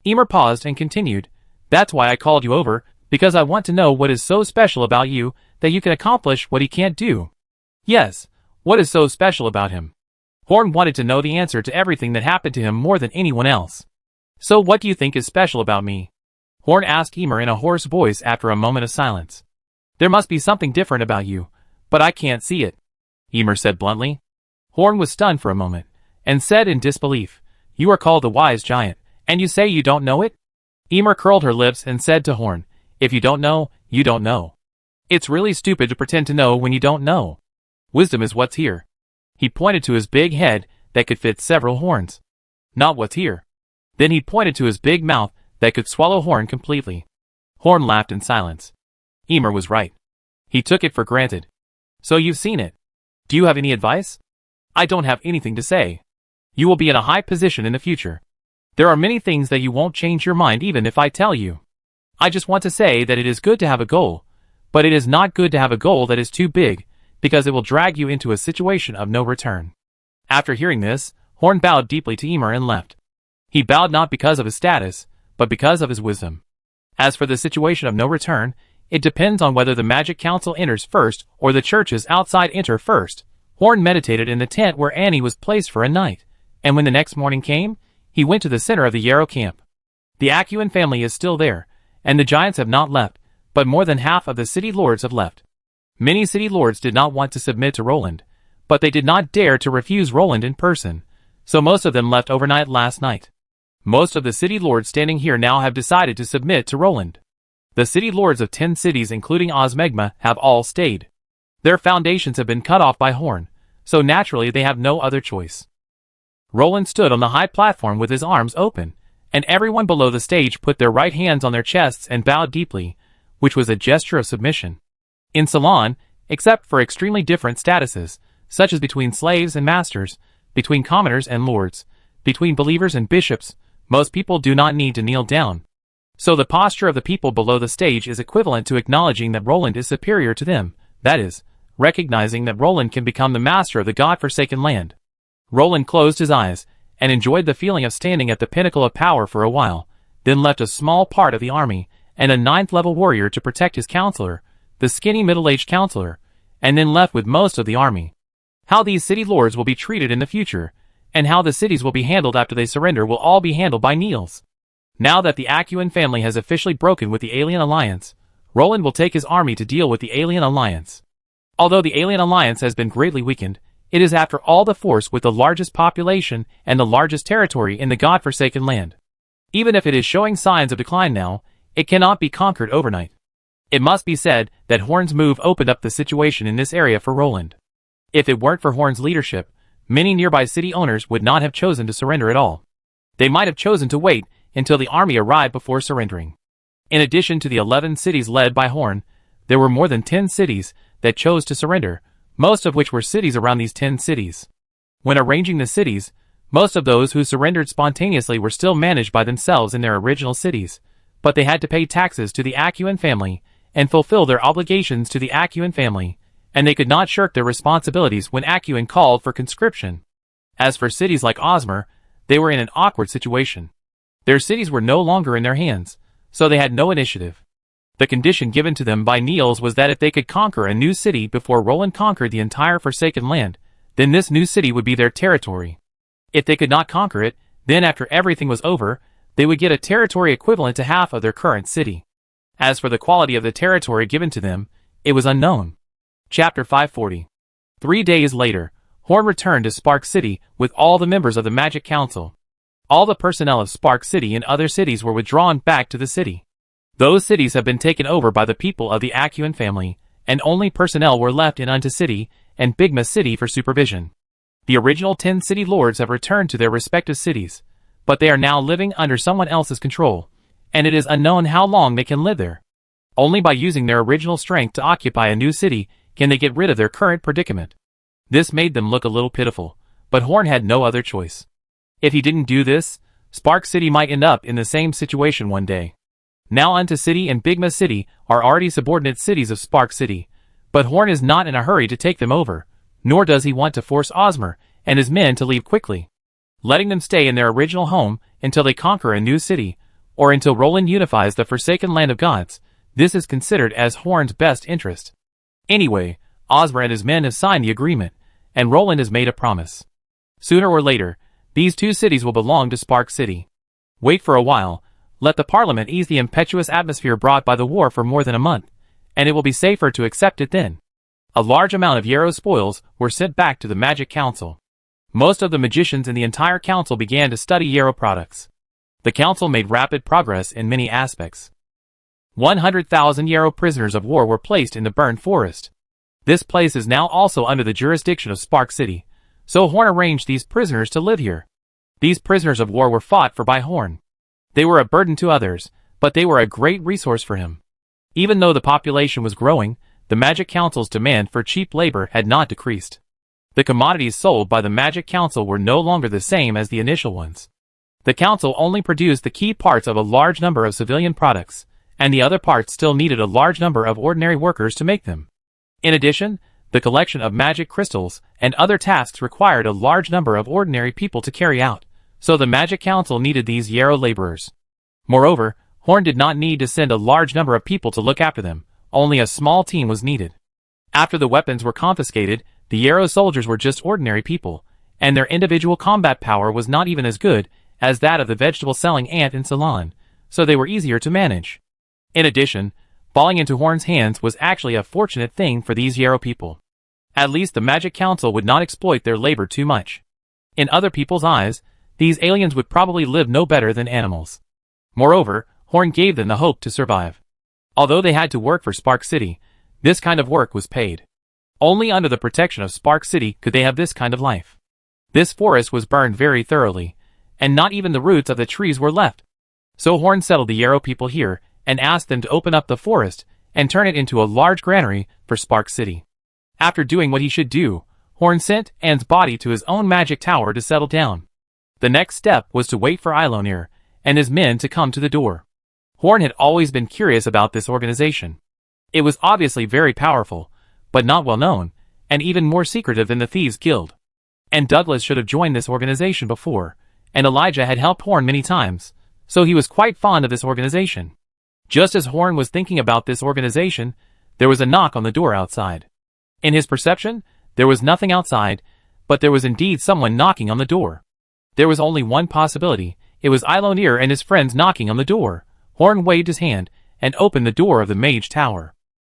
Emer paused and continued, "That's why I called you over, because I want to know what is so special about you that you can accomplish what he can't do." Yes, what is so special about him? Horn wanted to know the answer to everything that happened to him more than anyone else. "So what do you think is special about me?" Horn asked Emer in a hoarse voice after a moment of silence. "There must be something different about you, but I can't see it," Emer said bluntly. Horn was stunned for a moment, and said in disbelief, "You are called the wise giant, and you say you don't know it?" Emer curled her lips and said to Horn, "If you don't know, you don't know. It's really stupid to pretend to know when you don't know. Wisdom is what's here." He pointed to his big head that could fit several horns. "Not what's here." Then he pointed to his big mouth that could swallow Horn completely. Horn laughed in silence. Emer was right. He took it for granted. "So you've seen it. Do you have any advice?" "I don't have anything to say. You will be in a high position in the future. There are many things that you won't change your mind even if I tell you. I just want to say that it is good to have a goal, but it is not good to have a goal that is too big, because it will drag you into a situation of no return." After hearing this, Horn bowed deeply to Emer and left. He bowed not because of his status, but because of his wisdom. As for the situation of no return, it depends on whether the Magic Council enters first or the churches outside enter first. Horn meditated in the tent where Annie was placed for a night, and when the next morning came, he went to the center of the Yarrow camp. The Acuin family is still there, and the giants have not left, but more than half of the city lords have left. Many city lords did not want to submit to Roland, but they did not dare to refuse Roland in person, so most of them left overnight last night. Most of the city lords standing here now have decided to submit to Roland. The city lords of 10 cities including Osmegma have all stayed. Their foundations have been cut off by Horn, so naturally they have no other choice. Roland stood on the high platform with his arms open, and everyone below the stage put their right hands on their chests and bowed deeply, which was a gesture of submission. In Ceylon, except for extremely different statuses, such as between slaves and masters, between commoners and lords, between believers and bishops, most people do not need to kneel down. So the posture of the people below the stage is equivalent to acknowledging that Roland is superior to them, that is, recognizing that Roland can become the master of the god-forsaken land. Roland closed his eyes, and enjoyed the feeling of standing at the pinnacle of power for a while, then left a small part of the army, and a 9th-level warrior to protect his counselor, the skinny middle-aged counselor, and then left with most of the army. How these city lords will be treated in the future, and how the cities will be handled after they surrender will all be handled by Niels. Now that the Acuin family has officially broken with the Alien Alliance, Roland will take his army to deal with the Alien Alliance. Although the Alien Alliance has been greatly weakened, it is after all the force with the largest population and the largest territory in the god-forsaken land. Even if it is showing signs of decline now, it cannot be conquered overnight. It must be said that Horn's move opened up the situation in this area for Roland. If it weren't for Horn's leadership, many nearby city owners would not have chosen to surrender at all. They might have chosen to wait until the army arrived before surrendering. In addition to the 11 cities led by Horn, there were more than 10 cities that chose to surrender, most of which were cities around these 10 cities. When arranging the cities, most of those who surrendered spontaneously were still managed by themselves in their original cities, but they had to pay taxes to the Acuin family and fulfill their obligations to the Acuin family, and they could not shirk their responsibilities when Acuin called for conscription. As for cities like Osmer, they were in an awkward situation. Their cities were no longer in their hands, so they had no initiative. The condition given to them by Niels was that if they could conquer a new city before Roland conquered the entire Forsaken Land, then this new city would be their territory. If they could not conquer it, then after everything was over, they would get a territory equivalent to half of their current city. As for the quality of the territory given to them, it was unknown. Chapter 540. 3 days later, Horn returned to Spark City with all the members of the Magic Council. All the personnel of Spark City and other cities were withdrawn back to the city. Those cities have been taken over by the people of the Akuan family, and only personnel were left in Unta City and Bigma City for supervision. The original 10 city lords have returned to their respective cities, but they are now living under someone else's control, and it is unknown how long they can live there. Only by using their original strength to occupy a new city can they get rid of their current predicament. This made them look a little pitiful, but Horn had no other choice. If he didn't do this, Spark City might end up in the same situation one day. Now Unta City and Bigma City are already subordinate cities of Spark City, but Horn is not in a hurry to take them over, nor does he want to force Ozmer and his men to leave quickly, letting them stay in their original home until they conquer a new city, or until Roland unifies the Forsaken Land of Gods. This is considered as Horn's best interest. Anyway, Ozmer and his men have signed the agreement, and Roland has made a promise. Sooner or later, these two cities will belong to Spark City. Wait for a while, let the Parliament ease the impetuous atmosphere brought by the war for more than a month, and it will be safer to accept it then. A large amount of Yarrow spoils were sent back to the Magic Council. Most of the magicians in the entire council began to study Yarrow products. The council made rapid progress in many aspects. 100,000 Yarrow prisoners of war were placed in the burned forest. This place is now also under the jurisdiction of Spark City, so Horn arranged these prisoners to live here. These prisoners of war were fought for by Horn. They were a burden to others, but they were a great resource for him. Even though the population was growing, the Magic Council's demand for cheap labor had not decreased. The commodities sold by the Magic Council were no longer the same as the initial ones. The council only produced the key parts of a large number of civilian products, and the other parts still needed a large number of ordinary workers to make them. In addition, the collection of magic crystals and other tasks required a large number of ordinary people to carry out, so the Magic Council needed these Yarrow laborers. Moreover, Horn did not need to send a large number of people to look after them, only a small team was needed. After the weapons were confiscated, the Yarrow soldiers were just ordinary people, and their individual combat power was not even as good as that of the vegetable-selling ant in Ceylon, so they were easier to manage. In addition, falling into Horn's hands was actually a fortunate thing for these Yarrow people. At least the Magic Council would not exploit their labor too much. In other people's eyes, these aliens would probably live no better than animals. Moreover, Horn gave them the hope to survive. Although they had to work for Spark City, this kind of work was paid. Only under the protection of Spark City could they have this kind of life. This forest was burned very thoroughly, and not even the roots of the trees were left. So Horn settled the Yarrow people here, and asked them to open up the forest, and turn it into a large granary for Spark City. After doing what he should do, Horn sent Anne's body to his own magic tower to settle down. The next step was to wait for Eilonir and his men to come to the door. Horn had always been curious about this organization. It was obviously very powerful, but not well known, and even more secretive than the Thieves' Guild. And Douglas should have joined this organization before, and Elijah had helped Horn many times, so he was quite fond of this organization. Just as Horn was thinking about this organization, there was a knock on the door outside. In his perception, there was nothing outside, but there was indeed someone knocking on the door. There was only one possibility. It was Eilonir and his friends knocking on the door. Horn waved his hand and opened the door of the Mage Tower.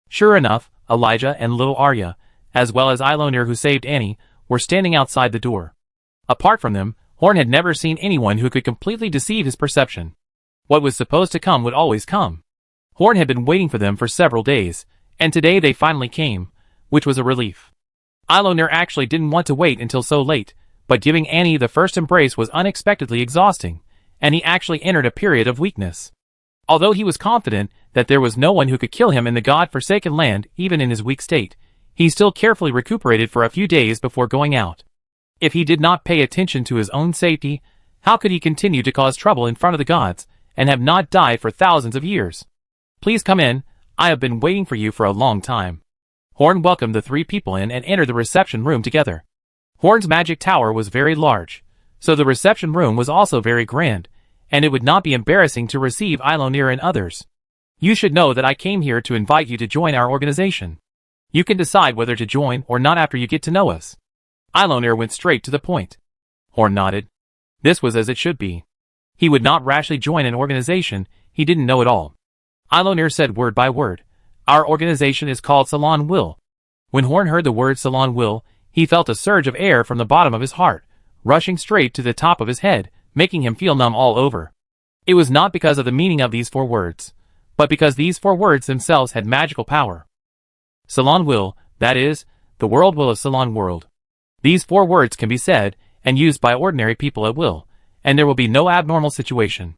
Sure enough, Elijah and little Arya, as well as Eilonir who saved Annie, were standing outside the door. Apart from them, Horn had never seen anyone who could completely deceive his perception. What was supposed to come would always come. Horn had been waiting for them for several days, and today they finally came, which was a relief. Eilonir actually didn't want to wait until so late, but giving Annie the first embrace was unexpectedly exhausting, and he actually entered a period of weakness. Although he was confident that there was no one who could kill him in the God-forsaken land even in his weak state, he still carefully recuperated for a few days before going out. If he did not pay attention to his own safety, how could he continue to cause trouble in front of the gods, and have not died for thousands of years? Please come in, I have been waiting for you for a long time. Horn welcomed the three people in and entered the reception room together. Horn's magic tower was very large, so the reception room was also very grand, and it would not be embarrassing to receive Eilonir and others. You should know that I came here to invite you to join our organization. You can decide whether to join or not after you get to know us. Eilonir went straight to the point. Horn nodded. This was as it should be. He would not rashly join an organization he didn't know at all. Eilonir said word by word, "Our organization is called Salon Will." When Horn heard the word Salon Will, he felt a surge of air from the bottom of his heart, rushing straight to the top of his head, making him feel numb all over. It was not because of the meaning of these 4 words, but because these 4 words themselves had magical power. Ceylon will, that is, the world will of Ceylon world. These 4 words can be said and used by ordinary people at will, and there will be no abnormal situation.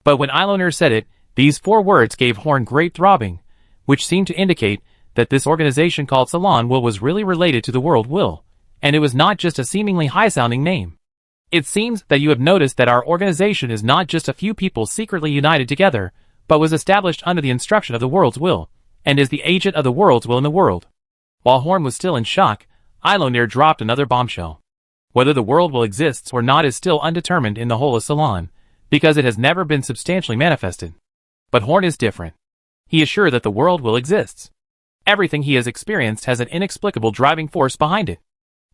But when Eilonir said it, these 4 words gave Horn great throbbing, which seemed to indicate that this organization called Ceylon will was really related to the world will, and it was not just a seemingly high-sounding name. It seems that you have noticed that our organization is not just a few people secretly united together, but was established under the instruction of the world's will, and is the agent of the world's will in the world. While Horn was still in shock, Eilonir dropped another bombshell. Whether the world will exists or not is still undetermined in the whole of Ceylon, because it has never been substantially manifested. But Horn is different. He is sure that the world will exists. Everything he has experienced has an inexplicable driving force behind it.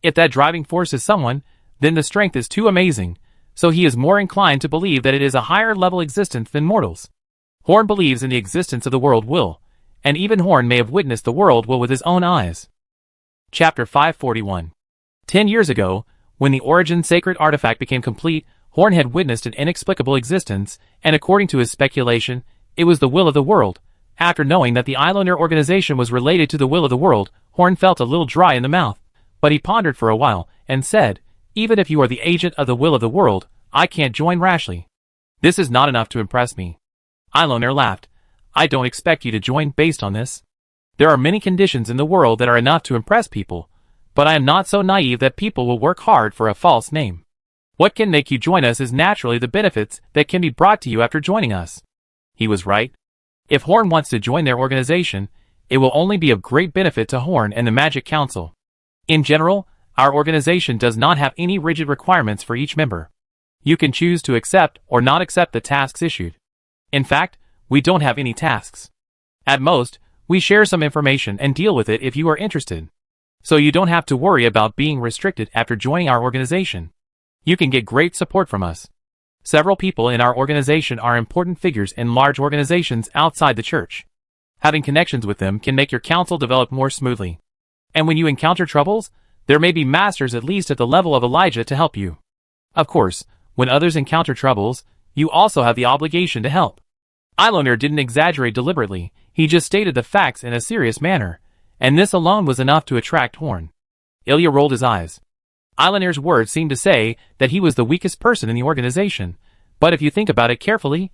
If that driving force is someone, then the strength is too amazing, so he is more inclined to believe that it is a higher level existence than mortals. Horn believes in the existence of the world will, and even Horn may have witnessed the world will with his own eyes. Chapter 541. 10 years ago, when the Origin sacred artifact became complete, Horn had witnessed an inexplicable existence, and according to his speculation, it was the will of the world. After knowing that the Eilonir organization was related to the will of the world, Horn felt a little dry in the mouth, but he pondered for a while, and said, "Even if you are the agent of the will of the world, I can't join rashly. This is not enough to impress me." Eilonir laughed. "I don't expect you to join based on this. There are many conditions in the world that are enough to impress people, but I am not so naive that people will work hard for a false name. What can make you join us is naturally the benefits that can be brought to you after joining us." He was right. If Horn wants to join their organization, it will only be of great benefit to Horn and the Magic Council. In general, our organization does not have any rigid requirements for each member. You can choose to accept or not accept the tasks issued. In fact, we don't have any tasks. At most, we share some information and deal with it if you are interested. So you don't have to worry about being restricted after joining our organization. You can get great support from us. Several people in our organization are important figures in large organizations outside the church. Having connections with them can make your council develop more smoothly. And when you encounter troubles, there may be masters at least at the level of Elijah to help you. Of course, when others encounter troubles, you also have the obligation to help. Eilonir didn't exaggerate deliberately, he just stated the facts in a serious manner, and this alone was enough to attract Horn. Ilya rolled his eyes. Eilonir's words seemed to say that he was the weakest person in the organization, but if you think about it carefully,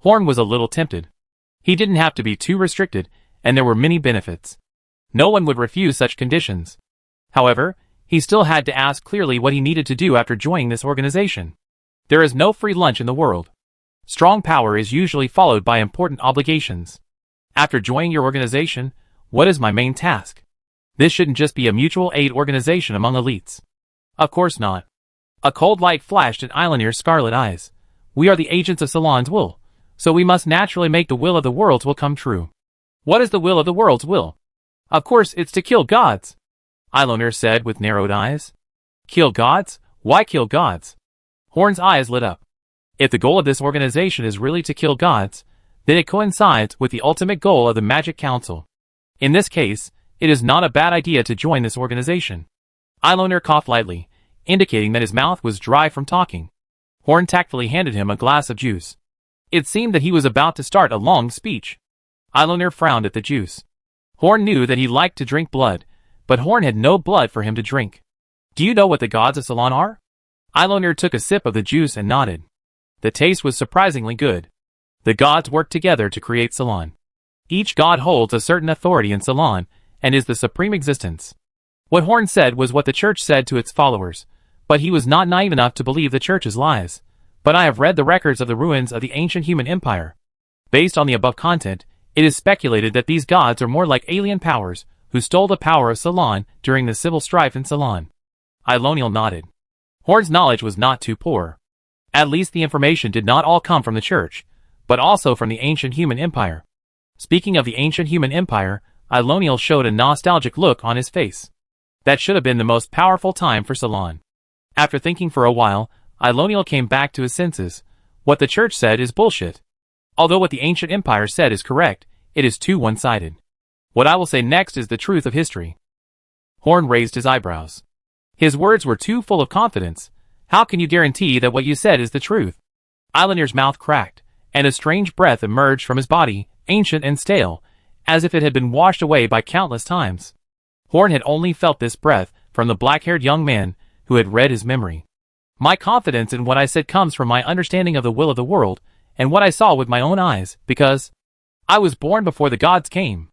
Horn was a little tempted. He didn't have to be too restricted, and there were many benefits. No one would refuse such conditions. However, he still had to ask clearly what he needed to do after joining this organization. There is no free lunch in the world. Strong power is usually followed by important obligations. After joining your organization, what is my main task? This shouldn't just be a mutual aid organization among elites. Of course not. A cold light flashed in Eilonir's scarlet eyes. We are the agents of Ceylon's will, so we must naturally make the will of the world's will come true. What is the will of the world's will? Of course it's to kill gods, Eilonir said with narrowed eyes. Kill gods? Why kill gods? Horn's eyes lit up. If the goal of this organization is really to kill gods, then it coincides with the ultimate goal of the Magic Council. In this case, it is not a bad idea to join this organization. Eilonir coughed lightly, indicating that his mouth was dry from talking. Horn tactfully handed him a glass of juice. It seemed that he was about to start a long speech. Eilonir frowned at the juice. Horn knew that he liked to drink blood, but Horn had no blood for him to drink. Do you know what the gods of Ceylon are? Eilonir took a sip of the juice and nodded. The taste was surprisingly good. The gods worked together to create Ceylon. Each god holds a certain authority in Ceylon, and is the supreme existence. What Horn said was what the church said to its followers, but he was not naive enough to believe the church's lies. But I have read the records of the ruins of the ancient human empire. Based on the above content, it is speculated that these gods are more like alien powers, who stole the power of Ceylon during the civil strife in Ceylon. Eilonir nodded. Horn's knowledge was not too poor. At least the information did not all come from the church, but also from the ancient human empire. Speaking of the ancient human empire, Eilonir showed a nostalgic look on his face. That should have been the most powerful time for Ceylon. After thinking for a while, Eilonir came back to his senses. What the church said is bullshit. Although what the ancient empire said is correct, it is too one-sided. What I will say next is the truth of history. Horn raised his eyebrows. His words were too full of confidence. How can you guarantee that what you said is the truth? Eilonir's mouth cracked, and a strange breath emerged from his body, ancient and stale, as if it had been washed away by countless times. Horn had only felt this breath from the black-haired young man who had read his memory. My confidence in what I said comes from my understanding of the will of the world and what I saw with my own eyes, because I was born before the gods came.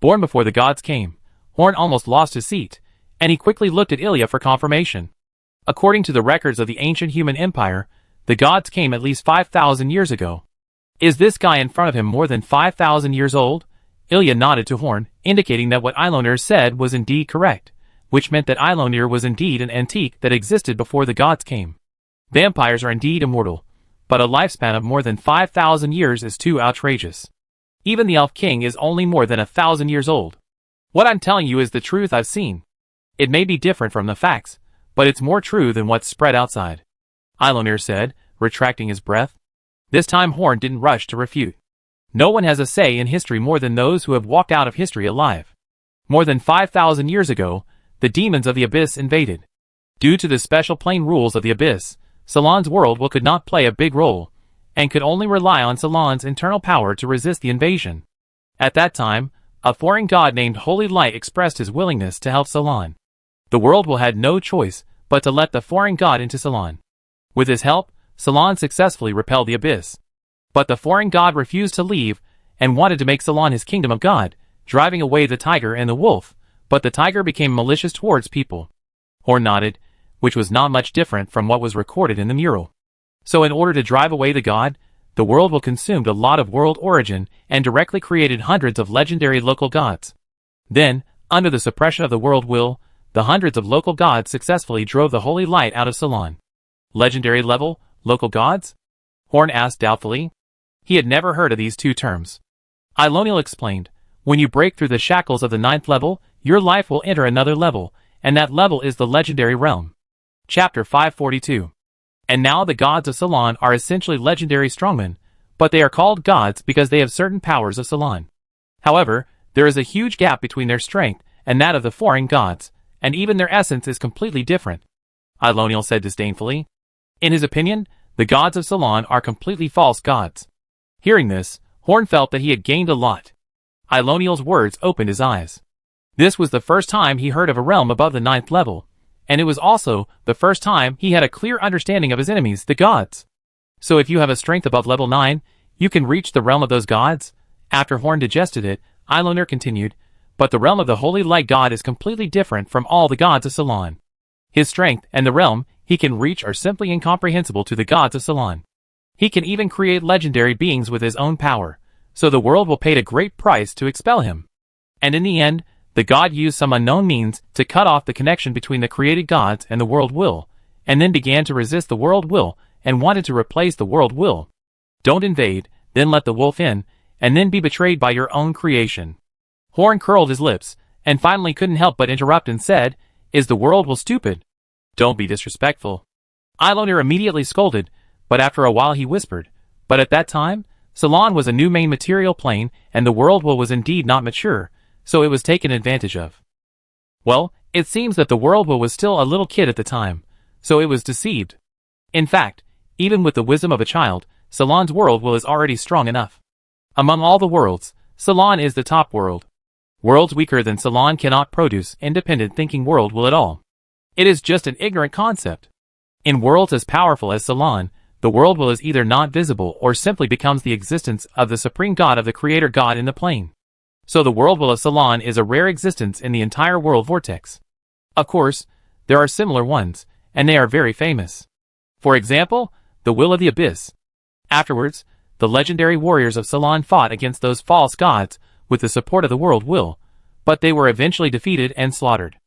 Born before the gods came. Horn almost lost his seat, and he quickly looked at Ilya for confirmation. According to the records of the ancient human empire, the gods came at least 5,000 years ago. Is this guy in front of him more than 5,000 years old? Ilya nodded to Horn, indicating that what Eilonir said was indeed correct, which meant that Eilonir was indeed an antique that existed before the gods came. Vampires are indeed immortal, but a lifespan of more than 5,000 years is too outrageous. Even the Elf King is only more than 1,000 years old. What I'm telling you is the truth I've seen. It may be different from the facts, but it's more true than what's spread outside, Eilonir said, retracting his breath. This time Horn didn't rush to refute. No one has a say in history more than those who have walked out of history alive. More than 5,000 years ago, the demons of the Abyss invaded. Due to the special plane rules of the Abyss, Salon's world could not play a big role, and could only rely on Salon's internal power to resist the invasion. At that time, a foreign god named Holy Light expressed his willingness to help Salon. The world had no choice but to let the foreign god into Salon. With his help, Salon successfully repelled the Abyss. But the foreign god refused to leave, and wanted to make Salon his kingdom of God, driving away the tiger and the wolf, but the tiger became malicious towards people. Horn nodded, which was not much different from what was recorded in the mural. So in order to drive away the god, the world consumed a lot of world origin and directly created hundreds of legendary local gods. Then, under the suppression of the world will, the hundreds of local gods successfully drove the holy light out of Salon. Legendary level, local gods? Horn asked doubtfully. He had never heard of these two terms. Eilonir explained, when you break through the shackles of the 9th level, your life will enter another level, and that level is the legendary realm. Chapter 542. And now the gods of Salon are essentially legendary strongmen, but they are called gods because they have certain powers of Salon. However, there is a huge gap between their strength and that of the foreign gods, and even their essence is completely different, Eilonir said disdainfully. In his opinion, the gods of Salon are completely false gods. Hearing this, Horn felt that he had gained a lot. Eilonir's words opened his eyes. This was the first time he heard of a realm above the 9th level, and it was also the first time he had a clear understanding of his enemies, the gods. So if you have a strength above level 9, you can reach the realm of those gods? After Horn digested it, Eilonir continued, but the realm of the Holy Light God is completely different from all the gods of Salon. His strength and the realm he can reach are simply incomprehensible to the gods of Salon. He can even create legendary beings with his own power, so the world will pay a great price to expel him. And in the end, the god used some unknown means to cut off the connection between the created gods and the world will, and then began to resist the world will and wanted to replace the world will. Don't invade, then let the wolf in, and then be betrayed by your own creation. Horn curled his lips, and finally couldn't help but interrupt and said, is the world will stupid? Don't be disrespectful. Eilonir immediately scolded, but after a while he whispered, but at that time, Salon was a new main material plane and the world was indeed not mature, so it was taken advantage of. Well, it seems that the world was still a little kid at the time, so it was deceived. In fact, even with the wisdom of a child, Salon's world is already strong enough. Among all the worlds, Salon is the top world. Worlds weaker than Salon cannot produce independent thinking world at all. It is just an ignorant concept. In worlds as powerful as Salon, the world is either not visible or simply becomes the existence of the supreme god of the creator god in the plane. So the world of Salon is a rare existence in the entire world vortex. Of course, there are similar ones, and they are very famous. For example, the will of the Abyss. Afterwards, the legendary warriors of Salon fought against those false gods with the support of the world will, but they were eventually defeated and slaughtered.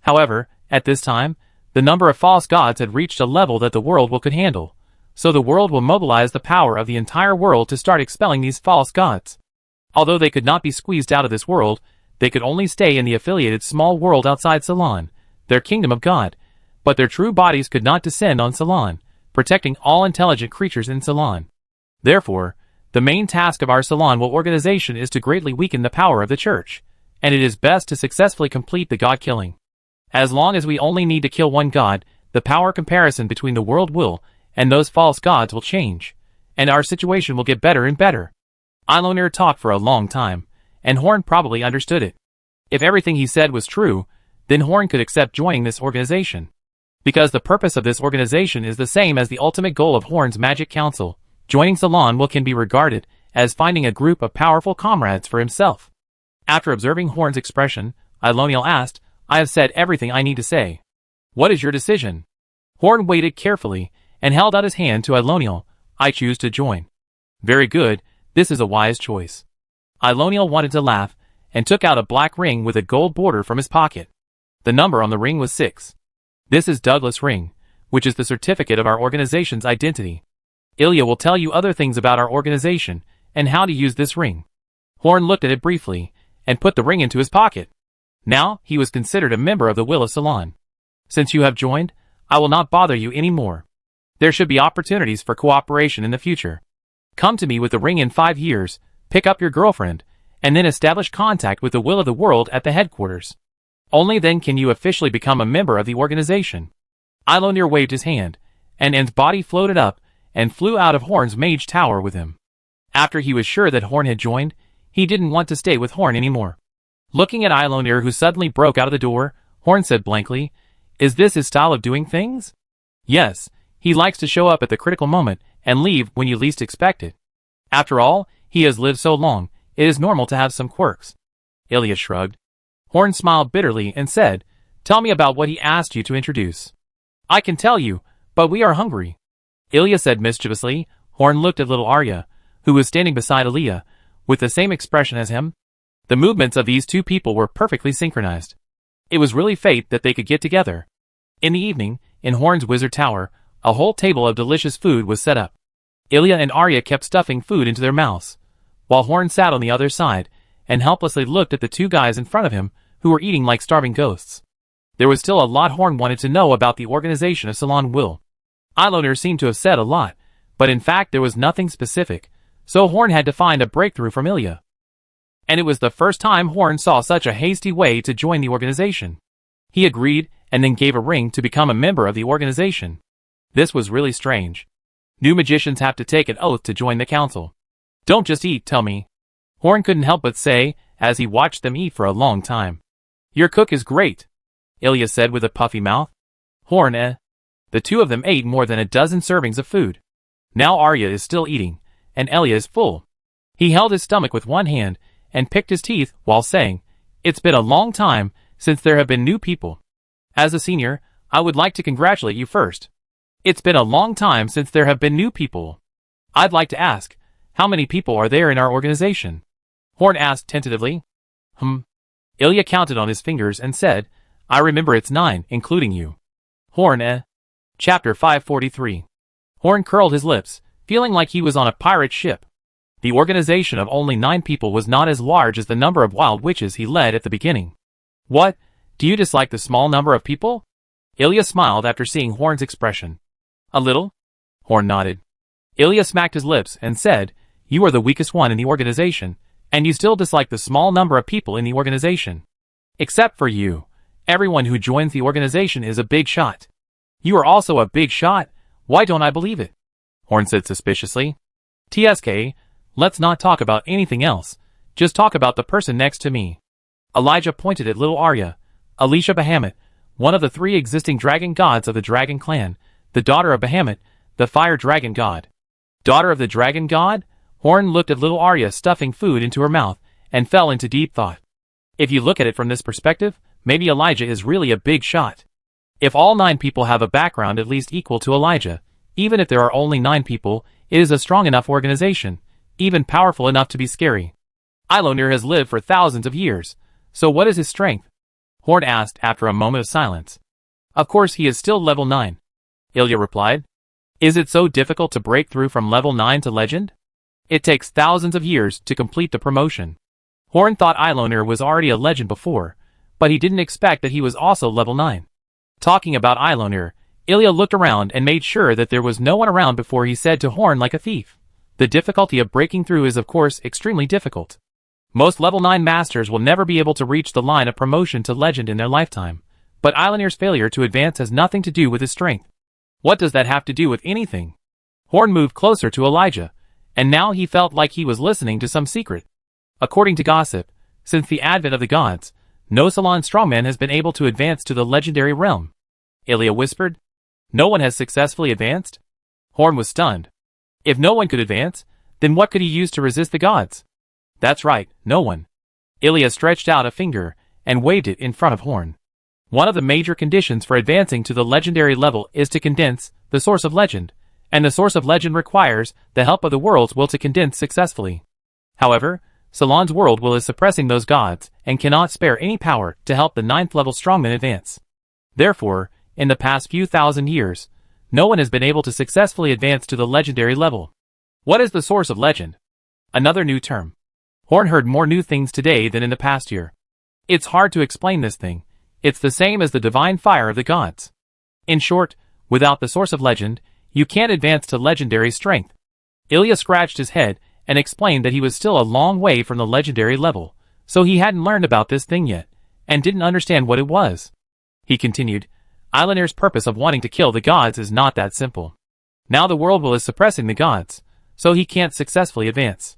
However, at this time, the number of false gods had reached a level that the world could handle, so the world will mobilize the power of the entire world to start expelling these false gods. Although they could not be squeezed out of this world, they could only stay in the affiliated small world outside Salon, their kingdom of God, but their true bodies could not descend on Salon, protecting all intelligent creatures in Salon. Therefore, the main task of our Salon organization is to greatly weaken the power of the church, and it is best to successfully complete the god killing. As long as we only need to kill one god, the power comparison between the world will and those false gods will change, and our situation will get better and better. Eilonir talked for a long time, and Horn probably understood it. If everything he said was true, then Horn could accept joining this organization. Because the purpose of this organization is the same as the ultimate goal of Horn's Magic Council, joining Salon will can be regarded as finding a group of powerful comrades for himself. After observing Horn's expression, Eilonir asked, I have said everything I need to say. What is your decision? Horn waited carefully and held out his hand to Eilonir. I choose to join. Very good, this is a wise choice. Eilonir wanted to laugh and took out a black ring with a gold border from his pocket. The number on the ring was 6. This is Douglas' ring, which is the certificate of our organization's identity. Ilya will tell you other things about our organization and how to use this ring. Horn looked at it briefly and put the ring into his pocket. Now, he was considered a member of the Will of Salon. Since you have joined, I will not bother you anymore. There should be opportunities for cooperation in the future. Come to me with the ring in 5 years, pick up your girlfriend, and then establish contact with the Will of the World at the headquarters. Only then can you officially become a member of the organization. Eilonir waved his hand, and N's body floated up and flew out of Horn's mage tower with him. After he was sure that Horn had joined, he didn't want to stay with Horn anymore. Looking at Eilonir, who suddenly broke out of the door, Horn said blankly, Is this his style of doing things? Yes, he likes to show up at the critical moment and leave when you least expect it. After all, he has lived so long, it is normal to have some quirks. Ilya shrugged. Horn smiled bitterly and said, Tell me about what he asked you to introduce. I can tell you, but we are hungry. Ilya said mischievously. Horn looked at little Arya, who was standing beside Ilya, with the same expression as him. The movements of these two people were perfectly synchronized. It was really fate that they could get together. In the evening, in Horn's wizard tower, a whole table of delicious food was set up. Ilya and Arya kept stuffing food into their mouths, while Horn sat on the other side and helplessly looked at the two guys in front of him who were eating like starving ghosts. There was still a lot Horn wanted to know about the organization of Salon Will. Eilonir seemed to have said a lot, but in fact there was nothing specific, so Horn had to find a breakthrough from Ilya. And it was the first time Horn saw such a hasty way to join the organization. He agreed and then gave a ring to become a member of the organization. This was really strange. New magicians have to take an oath to join the council. Don't just eat, tell me. Horn couldn't help but say, as he watched them eat for a long time. Your cook is great, Ilya said with a puffy mouth. Horn, The two of them ate more than a dozen servings of food. Now Arya is still eating, and Ilya is full. He held his stomach with one hand and picked his teeth while saying, It's been a long time since there have been new people. As a senior, I would like to congratulate you first. It's been a long time since there have been new people. I'd like to ask, how many people are there in our organization? Horn asked tentatively. Ilya counted on his fingers and said, I remember it's 9, including you. Horn, Chapter 543. Horn curled his lips, feeling like he was on a pirate ship. The organization of only 9 people was not as large as the number of wild witches he led at the beginning. What? Do you dislike the small number of people? Ilya smiled after seeing Horn's expression. A little? Horn nodded. Ilya smacked his lips and said, You are the weakest one in the organization, and you still dislike the small number of people in the organization. Except for you. Everyone who joins the organization is a big shot. You are also a big shot. Why don't I believe it? Horn said suspiciously. TSK, let's not talk about anything else. Just talk about the person next to me. Elijah pointed at little Arya. Alicia Bahamut, one of the 3 existing dragon gods of the dragon clan, the daughter of Bahamut, the fire dragon god. Daughter of the dragon god? Horn looked at little Arya stuffing food into her mouth and fell into deep thought. If you look at it from this perspective, maybe Elijah is really a big shot. If all 9 people have a background at least equal to Elijah, even if there are only 9 people, it is a strong enough organization, even powerful enough to be scary. Eilonir has lived for thousands of years, so what is his strength? Horn asked after a moment of silence. Of course he is still level 9. Ilya replied. Is it so difficult to break through from level 9 to legend? It takes thousands of years to complete the promotion. Horn thought Eilonir was already a legend before, but he didn't expect that he was also level 9. Talking about Eilonir, Ilya looked around and made sure that there was no one around before he said to Horn like a thief. The difficulty of breaking through is of course extremely difficult. Most level 9 masters will never be able to reach the line of promotion to legend in their lifetime, But Eilonir's failure to advance has nothing to do with his strength. What does that have to do with anything? Horn moved closer to Elijah, and now he felt like he was listening to some secret. According to gossip, since the advent of the gods, no Salon strongman has been able to advance to the legendary realm. Ilya whispered. No one has successfully advanced? Horn was stunned. If no one could advance, then what could he use to resist the gods? That's right, no one. Ilya stretched out a finger and waved it in front of Horn. One of the major conditions for advancing to the legendary level is to condense the source of legend, and the source of legend requires the help of the world's will to condense successfully. However, Salon's world will is suppressing those gods and cannot spare any power to help the 9th level strongman advance. Therefore, in the past few thousand years, no one has been able to successfully advance to the legendary level. What is the source of legend? Another new term. Horn heard more new things today than in the past year. It's hard to explain this thing. It's the same as the divine fire of the gods. In short, without the source of legend, you can't advance to legendary strength. Ilya scratched his head and explained that he was still a long way from the legendary level, so he hadn't learned about this thing yet, and didn't understand what it was. He continued, Eilonir's purpose of wanting to kill the gods is not that simple. Now the world will is suppressing the gods, so he can't successfully advance.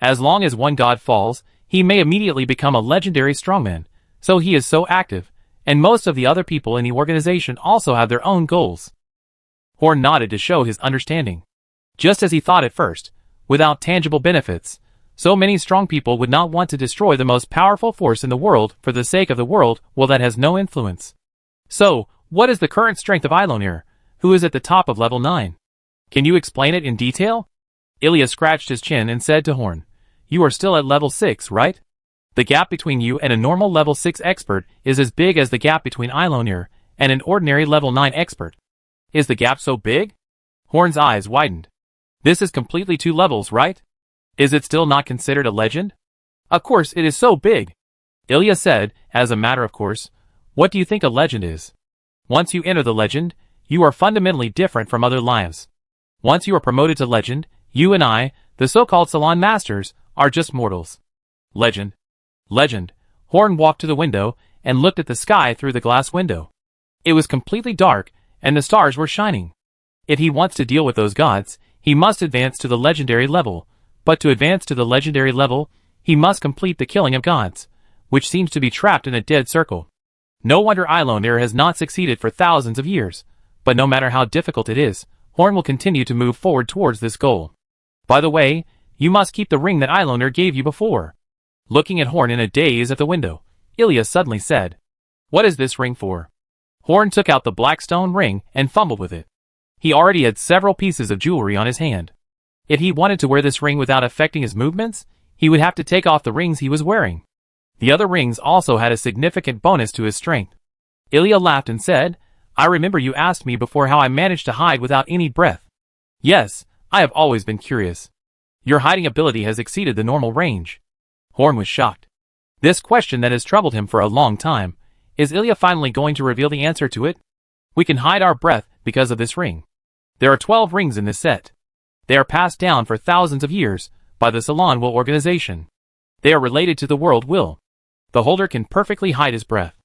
As long as one god falls, he may immediately become a legendary strongman, so he is so active, and most of the other people in the organization also have their own goals. Horn nodded to show his understanding. Just as he thought at first, without tangible benefits, so many strong people would not want to destroy the most powerful force in the world for the sake of the world will that has no influence. So, what is the current strength of Eilonir, who is at the top of level 9? Can you explain it in detail? Ilya scratched his chin and said to Horn, You are still at level 6, right? The gap between you and a normal level 6 expert is as big as the gap between Eilonir and an ordinary level 9 expert. Is the gap so big? Horn's eyes widened. This is completely 2 levels, right? Is it still not considered a legend? Of course it is so big. Ilya said, as a matter of course, what do you think a legend is? Once you enter the legend, you are fundamentally different from other lives. Once you are promoted to legend, you and I, the so-called Salon Masters, are just mortals. Legend. Legend. Horn walked to the window and looked at the sky through the glass window. It was completely dark, and the stars were shining. If he wants to deal with those gods, he must advance to the legendary level, but to advance to the legendary level, he must complete the killing of gods, which seems to be trapped in a dead circle. No wonder Eilonir has not succeeded for thousands of years, but no matter how difficult it is, Horn will continue to move forward towards this goal. By the way, you must keep the ring that Eilonir gave you before. Looking at Horn in a daze at the window, Ilya suddenly said, What is this ring for? Horn took out the black stone ring and fumbled with it. He already had several pieces of jewelry on his hand. If he wanted to wear this ring without affecting his movements, he would have to take off the rings he was wearing. The other rings also had a significant bonus to his strength. Ilya laughed and said, I remember you asked me before how I managed to hide without any breath. Yes, I have always been curious. Your hiding ability has exceeded the normal range. Horn was shocked. This question that has troubled him for a long time, is Ilya finally going to reveal the answer to it? We can hide our breath because of this ring. There are 12 rings in this set. They are passed down for thousands of years by the Salon Will organization. They are related to the world will. The holder can perfectly hide his breath.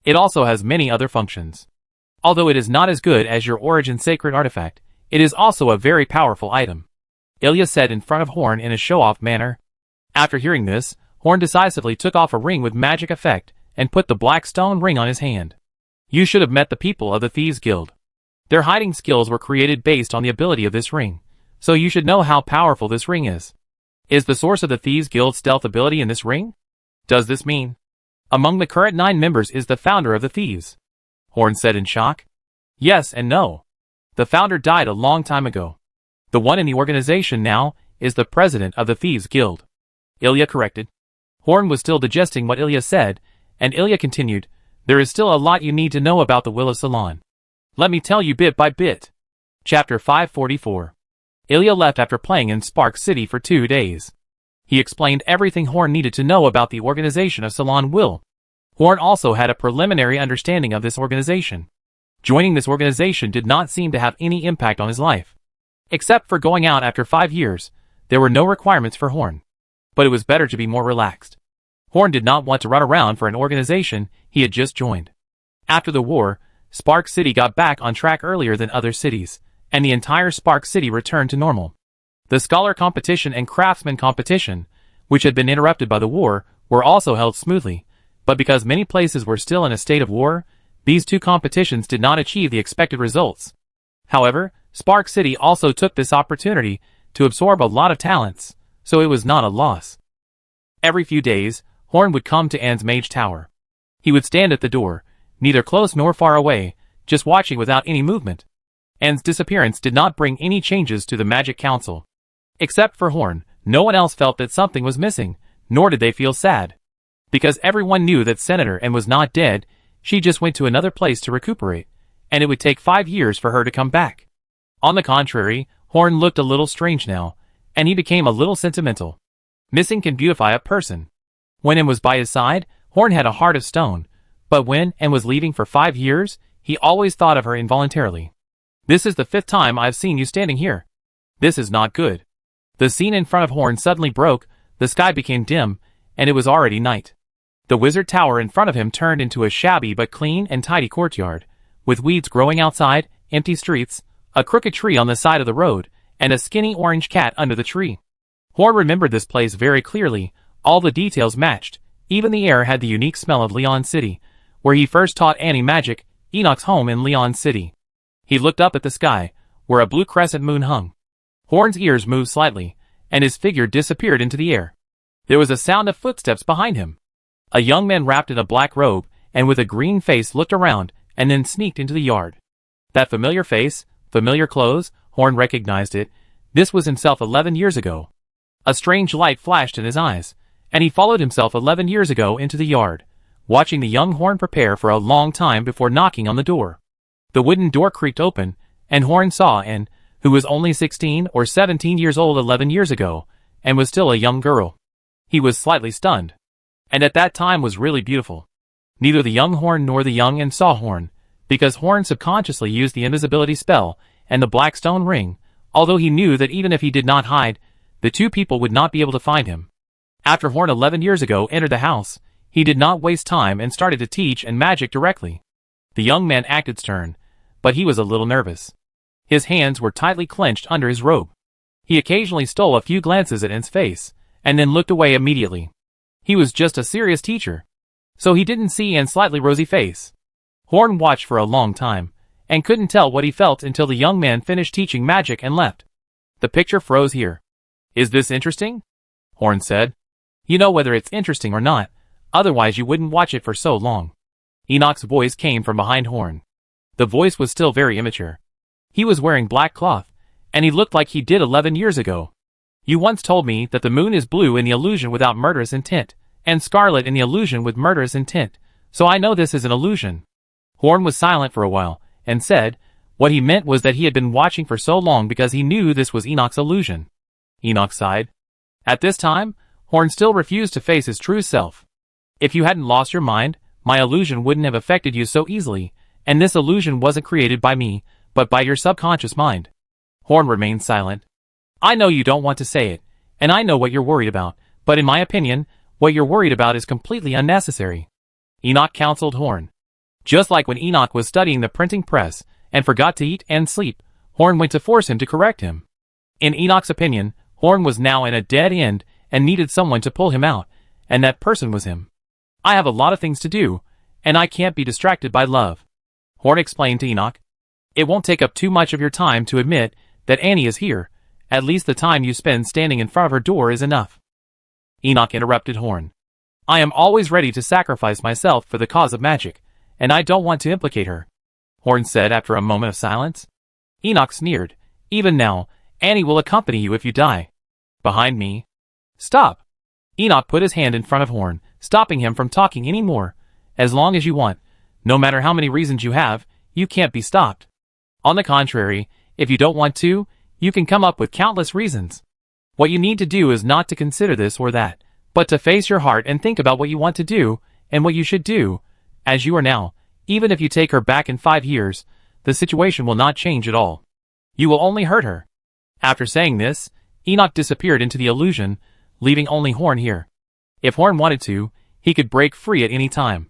It also has many other functions. Although it is not as good as your origin sacred artifact, it is also a very powerful item. Ilya said in front of Horn in a show-off manner. After hearing this, Horn decisively took off a ring with magic effect and put the black stone ring on his hand. You should have met the people of the Thieves Guild. Their hiding skills were created based on the ability of this ring, so you should know how powerful this ring is. Is the source of the Thieves Guild's stealth ability in this ring? Does this mean? Among the current 9 members is the founder of the Thieves. Horn said in shock. Yes and no. The founder died a long time ago. The one in the organization now is the president of the Thieves Guild. Ilya corrected. Horn was still digesting what Ilya said, and Ilya continued, There is still a lot you need to know about the Will of Salon. Let me tell you bit by bit. Chapter 544. Ilya left after playing in Spark City for 2 days. He explained everything Horn needed to know about the organization of Salon Will. Horn also had a preliminary understanding of this organization. Joining this organization did not seem to have any impact on his life. Except for going out after 5 years, there were no requirements for Horn. But it was better to be more relaxed. Horn did not want to run around for an organization he had just joined. After the war, Spark City got back on track earlier than other cities, and the entire Spark City returned to normal. The scholar competition and craftsman competition, which had been interrupted by the war, were also held smoothly, but because many places were still in a state of war, these two competitions did not achieve the expected results. However, Spark City also took this opportunity to absorb a lot of talents, so it was not a loss. Every few days, Horn would come to Anne's mage tower. He would stand at the door, neither close nor far away, just watching without any movement. Anne's disappearance did not bring any changes to the Magic Council. Except for Horn, no one else felt that something was missing, nor did they feel sad. Because everyone knew that Senator Anne was not dead, she just went to another place to recuperate, and it would take 5 years for her to come back. On the contrary, Horn looked a little strange now, and he became a little sentimental. Missing can beautify a person. When Anne was by his side, Horn had a heart of stone, but when Anne was leaving for 5 years, he always thought of her involuntarily. This is the 5th time I've seen you standing here. This is not good. The scene in front of Horn suddenly broke, the sky became dim, and it was already night. The wizard tower in front of him turned into a shabby but clean and tidy courtyard, with weeds growing outside, empty streets, a crooked tree on the side of the road, and a skinny orange cat under the tree. Horn remembered this place very clearly, all the details matched, even the air had the unique smell of Leon City, where he first taught Annie magic, Enoch's home in Leon City. He looked up at the sky, where a blue crescent moon hung. Horn's ears moved slightly, and his figure disappeared into the air. There was a sound of footsteps behind him. A young man wrapped in a black robe, and with a green face looked around, and then sneaked into the yard. That familiar face, familiar clothes, Horn recognized it. This was himself 11 years ago. A strange light flashed in his eyes, and he followed himself 11 years ago into the yard, watching the young Horn prepare for a long time before knocking on the door. The wooden door creaked open, and Horn saw Anne, who was only 16 or 17 years old 11 years ago, and was still a young girl. He was slightly stunned. And at that time was really beautiful. Neither the young Horn nor the young Anne saw Horn, because Horn subconsciously used the invisibility spell and the black stone ring, although he knew that even if he did not hide, the two people would not be able to find him. After Horn 11 years ago entered the house, he did not waste time and started to teach and magic directly. The young man acted stern, but he was a little nervous. His hands were tightly clenched under his robe. He occasionally stole a few glances at Anne's face, and then looked away immediately. He was just a serious teacher, so he didn't see Anne's slightly rosy face. Horn watched for a long time, and couldn't tell what he felt until the young man finished teaching magic and left. The picture froze here. "Is this interesting?" Horn said. "You know whether it's interesting or not, otherwise you wouldn't watch it for so long." Enoch's voice came from behind Horn. The voice was still very immature. He was wearing black cloth, and he looked like he did 11 years ago. "You once told me that the moon is blue in the illusion without murderous intent, and scarlet in the illusion with murderous intent, so I know this is an illusion." Horn was silent for a while, and said, what he meant was that he had been watching for so long because he knew this was Enoch's illusion. Enoch sighed. At this time, Horn still refused to face his true self. "If you hadn't lost your mind, my illusion wouldn't have affected you so easily, and this illusion wasn't created by me, but by your subconscious mind." Horn remained silent. "I know you don't want to say it, and I know what you're worried about, but in my opinion, what you're worried about is completely unnecessary." Enoch counseled Horn. Just like when Enoch was studying the printing press, and forgot to eat and sleep, Horn went to force him to correct him. In Enoch's opinion, Horn was now in a dead end, and needed someone to pull him out, and that person was him. "I have a lot of things to do, and I can't be distracted by love," Horn explained to Enoch. "It won't take up too much of your time to admit that Annie is here. At least the time you spend standing in front of her door is enough." Enoch interrupted Horn. "I am always ready to sacrifice myself for the cause of magic, and I don't want to implicate her," Horn said after a moment of silence. Enoch sneered. "Even now, Annie will accompany you if you die." "Behind me." "Stop." Enoch put his hand in front of Horn, stopping him from talking any more. "As long as you want, no matter how many reasons you have, you can't be stopped. On the contrary, if you don't want to, you can come up with countless reasons. What you need to do is not to consider this or that, but to face your heart and think about what you want to do, and what you should do, as you are now. Even if you take her back in 5 years, the situation will not change at all. You will only hurt her." After saying this, Enoch disappeared into the illusion, leaving only Horn here. If Horn wanted to, he could break free at any time.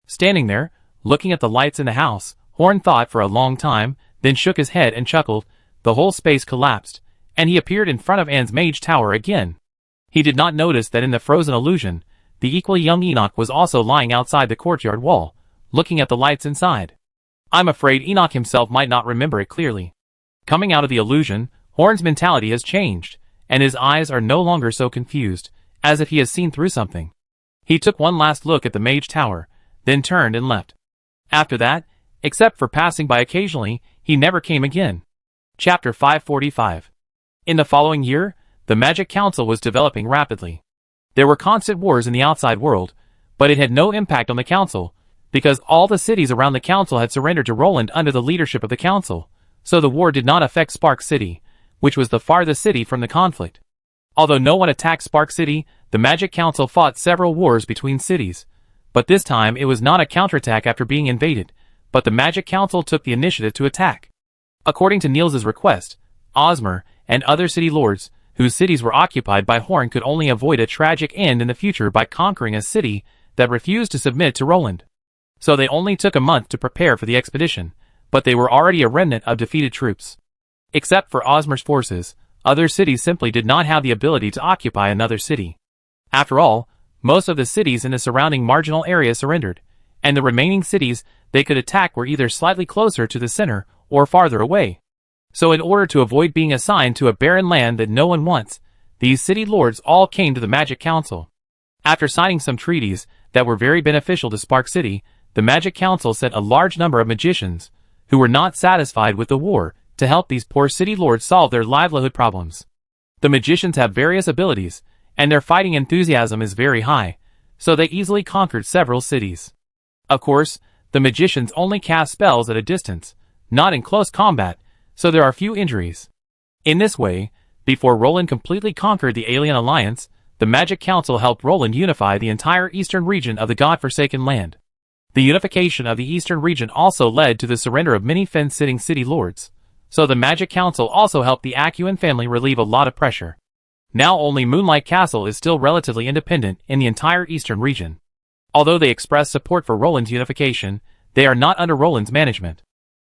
Standing there, Looking at the lights in the house, Horn thought for a long time, then shook his head and chuckled. The whole space collapsed, and he appeared in front of Anne's mage tower again. He did not notice that in the frozen illusion, the equally young Enoch was also lying outside the courtyard wall, looking at the lights inside. I'm afraid Enoch himself might not remember it clearly. Coming out of the illusion, Horn's mentality has changed, and his eyes are no longer so confused, as if he has seen through something. He took one last look at the mage tower, then turned and left. After that, except for passing by occasionally, he never came again. Chapter 545. In the following year, the Magic Council was developing rapidly. There were constant wars in the outside world, but it had no impact on the Council, because all the cities around the Council had surrendered to Roland under the leadership of the Council, so the war did not affect Spark City, which was the farthest city from the conflict. Although no one attacked Spark City, the Magic Council fought several wars between cities, but this time it was not a counterattack after being invaded, but the Magic Council took the initiative to attack. According to Niels's request, Osmer and other city lords, whose cities were occupied by Horn, could only avoid a tragic end in the future by conquering a city that refused to submit to Roland. So they only took a month to prepare for the expedition, but they were already a remnant of defeated troops. Except for Osmer's forces, other cities simply did not have the ability to occupy another city. After all, most of the cities in the surrounding marginal area surrendered, and the remaining cities they could attack were either slightly closer to the center or farther away. So in order to avoid being assigned to a barren land that no one wants, these city lords all came to the Magic Council. After signing some treaties that were very beneficial to Spark City, the Magic Council sent a large number of magicians, who were not satisfied with the war, to help these poor city lords solve their livelihood problems. The magicians have various abilities, and their fighting enthusiasm is very high, so they easily conquered several cities. Of course, the magicians only cast spells at a distance, not in close combat, so there are few injuries. In this way, before Roland completely conquered the Alien Alliance, the Magic Council helped Roland unify the entire eastern region of the God-forsaken land. The unification of the eastern region also led to the surrender of many fence-sitting city lords, so the Magic Council also helped the Acuan family relieve a lot of pressure. Now only Moonlight Castle is still relatively independent in the entire eastern region. Although they express support for Roland's unification, they are not under Roland's management.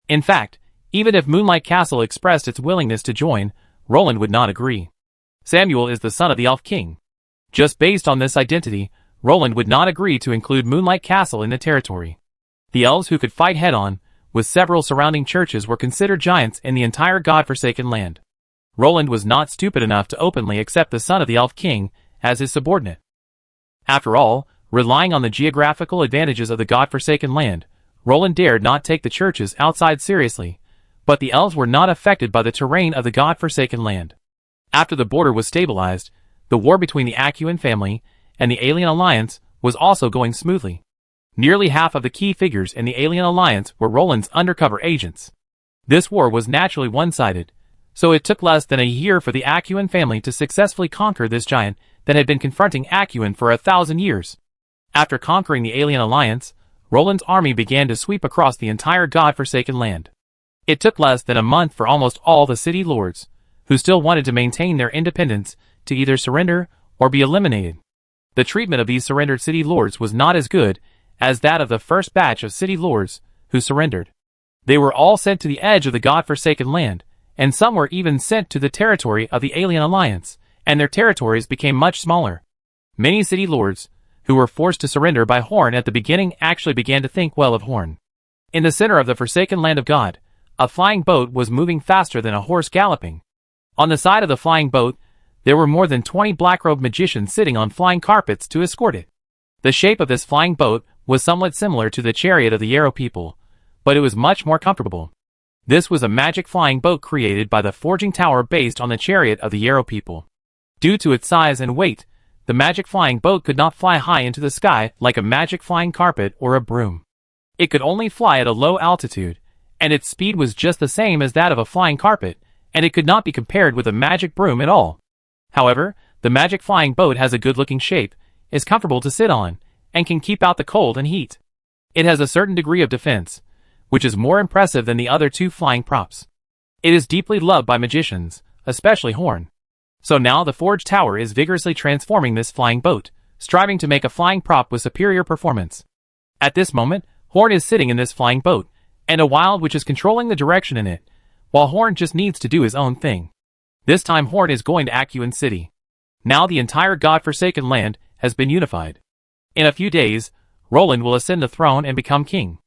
In fact, even if Moonlight Castle expressed its willingness to join, Roland would not agree. Samuel is the son of the Elf King. Just based on this identity, Roland would not agree to include Moonlight Castle in the territory. The elves who could fight head-on, with several surrounding churches, were considered giants in the entire God-forsaken land. Roland was not stupid enough to openly accept the son of the Elf King as his subordinate. After all, relying on the geographical advantages of the God-forsaken land, Roland dared not take the churches outside seriously, but the elves were not affected by the terrain of the God-forsaken land. After the border was stabilized, the war between the Acuan family and the Alien Alliance was also going smoothly. Nearly half of the key figures in the Alien Alliance were Roland's undercover agents. This war was naturally one-sided, so it took less than a year for the Acuan family to successfully conquer this giant that had been confronting Acuan for 1,000 years. After conquering the Alien Alliance, Roland's army began to sweep across the entire God-forsaken land. It took less than a month for almost all the city lords, who still wanted to maintain their independence, to either surrender or be eliminated. The treatment of these surrendered city lords was not as good as that of the first batch of city lords who surrendered. They were all sent to the edge of the God-forsaken land, and some were even sent to the territory of the Alien Alliance, and their territories became much smaller. Many city lords, who were forced to surrender by Horn at the beginning, actually began to think well of Horn. In the center of the forsaken land of God, a flying boat was moving faster than a horse galloping. On the side of the flying boat, there were more than 20 black-robed magicians sitting on flying carpets to escort it. The shape of this flying boat was somewhat similar to the chariot of the Yarrow people, but it was much more comfortable. This was a magic flying boat created by the forging tower based on the chariot of the Yarrow people. Due to its size and weight, the magic flying boat could not fly high into the sky like a magic flying carpet or a broom. It could only fly at a low altitude, and its speed was just the same as that of a flying carpet, and it could not be compared with a magic broom at all. However, the magic flying boat has a good-looking shape, is comfortable to sit on, and can keep out the cold and heat. It has a certain degree of defense, which is more impressive than the other two flying props. It is deeply loved by magicians, especially Horn. So now the Forge Tower is vigorously transforming this flying boat, striving to make a flying prop with superior performance. At this moment, Horn is sitting in this flying boat, and a wild which is controlling the direction in it, while Horn just needs to do his own thing. This time Horn is going to Acuin City. Now the entire God-forsaken land has been unified. In a few days, Roland will ascend the throne and become king.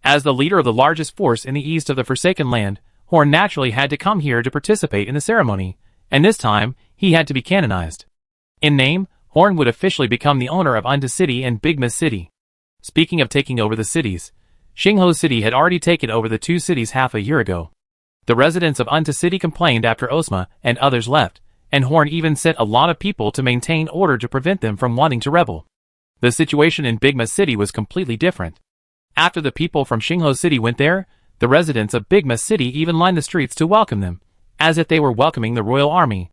As the leader of the largest force in the east of the Forsaken Land, Horn naturally had to come here to participate in the ceremony, and this time, he had to be canonized. In name, Horn would officially become the owner of Unta City and Bigma City. Speaking of taking over the cities, Xingho City had already taken over the two cities half a year ago. The residents of Unta City complained after Osma and others left, and Horn even sent a lot of people to maintain order to prevent them from wanting to rebel. The situation in Bigma City was completely different. After the people from Xingho City went there, the residents of Bigma City even lined the streets to welcome them, as if they were welcoming the royal army.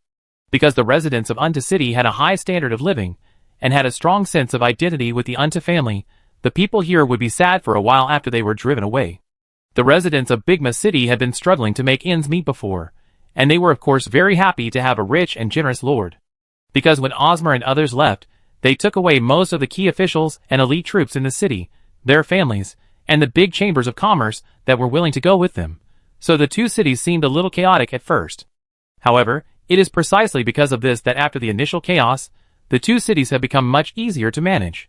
Because the residents of Unta City had a high standard of living, and had a strong sense of identity with the Unta family, the people here would be sad for a while after they were driven away. The residents of Bigma City had been struggling to make ends meet before, and they were of course very happy to have a rich and generous lord. Because when Osmer and others left, they took away most of the key officials and elite troops in the city, their families, and the big chambers of commerce that were willing to go with them, so the two cities seemed a little chaotic at first. However, it is precisely because of this that after the initial chaos, the two cities have become much easier to manage.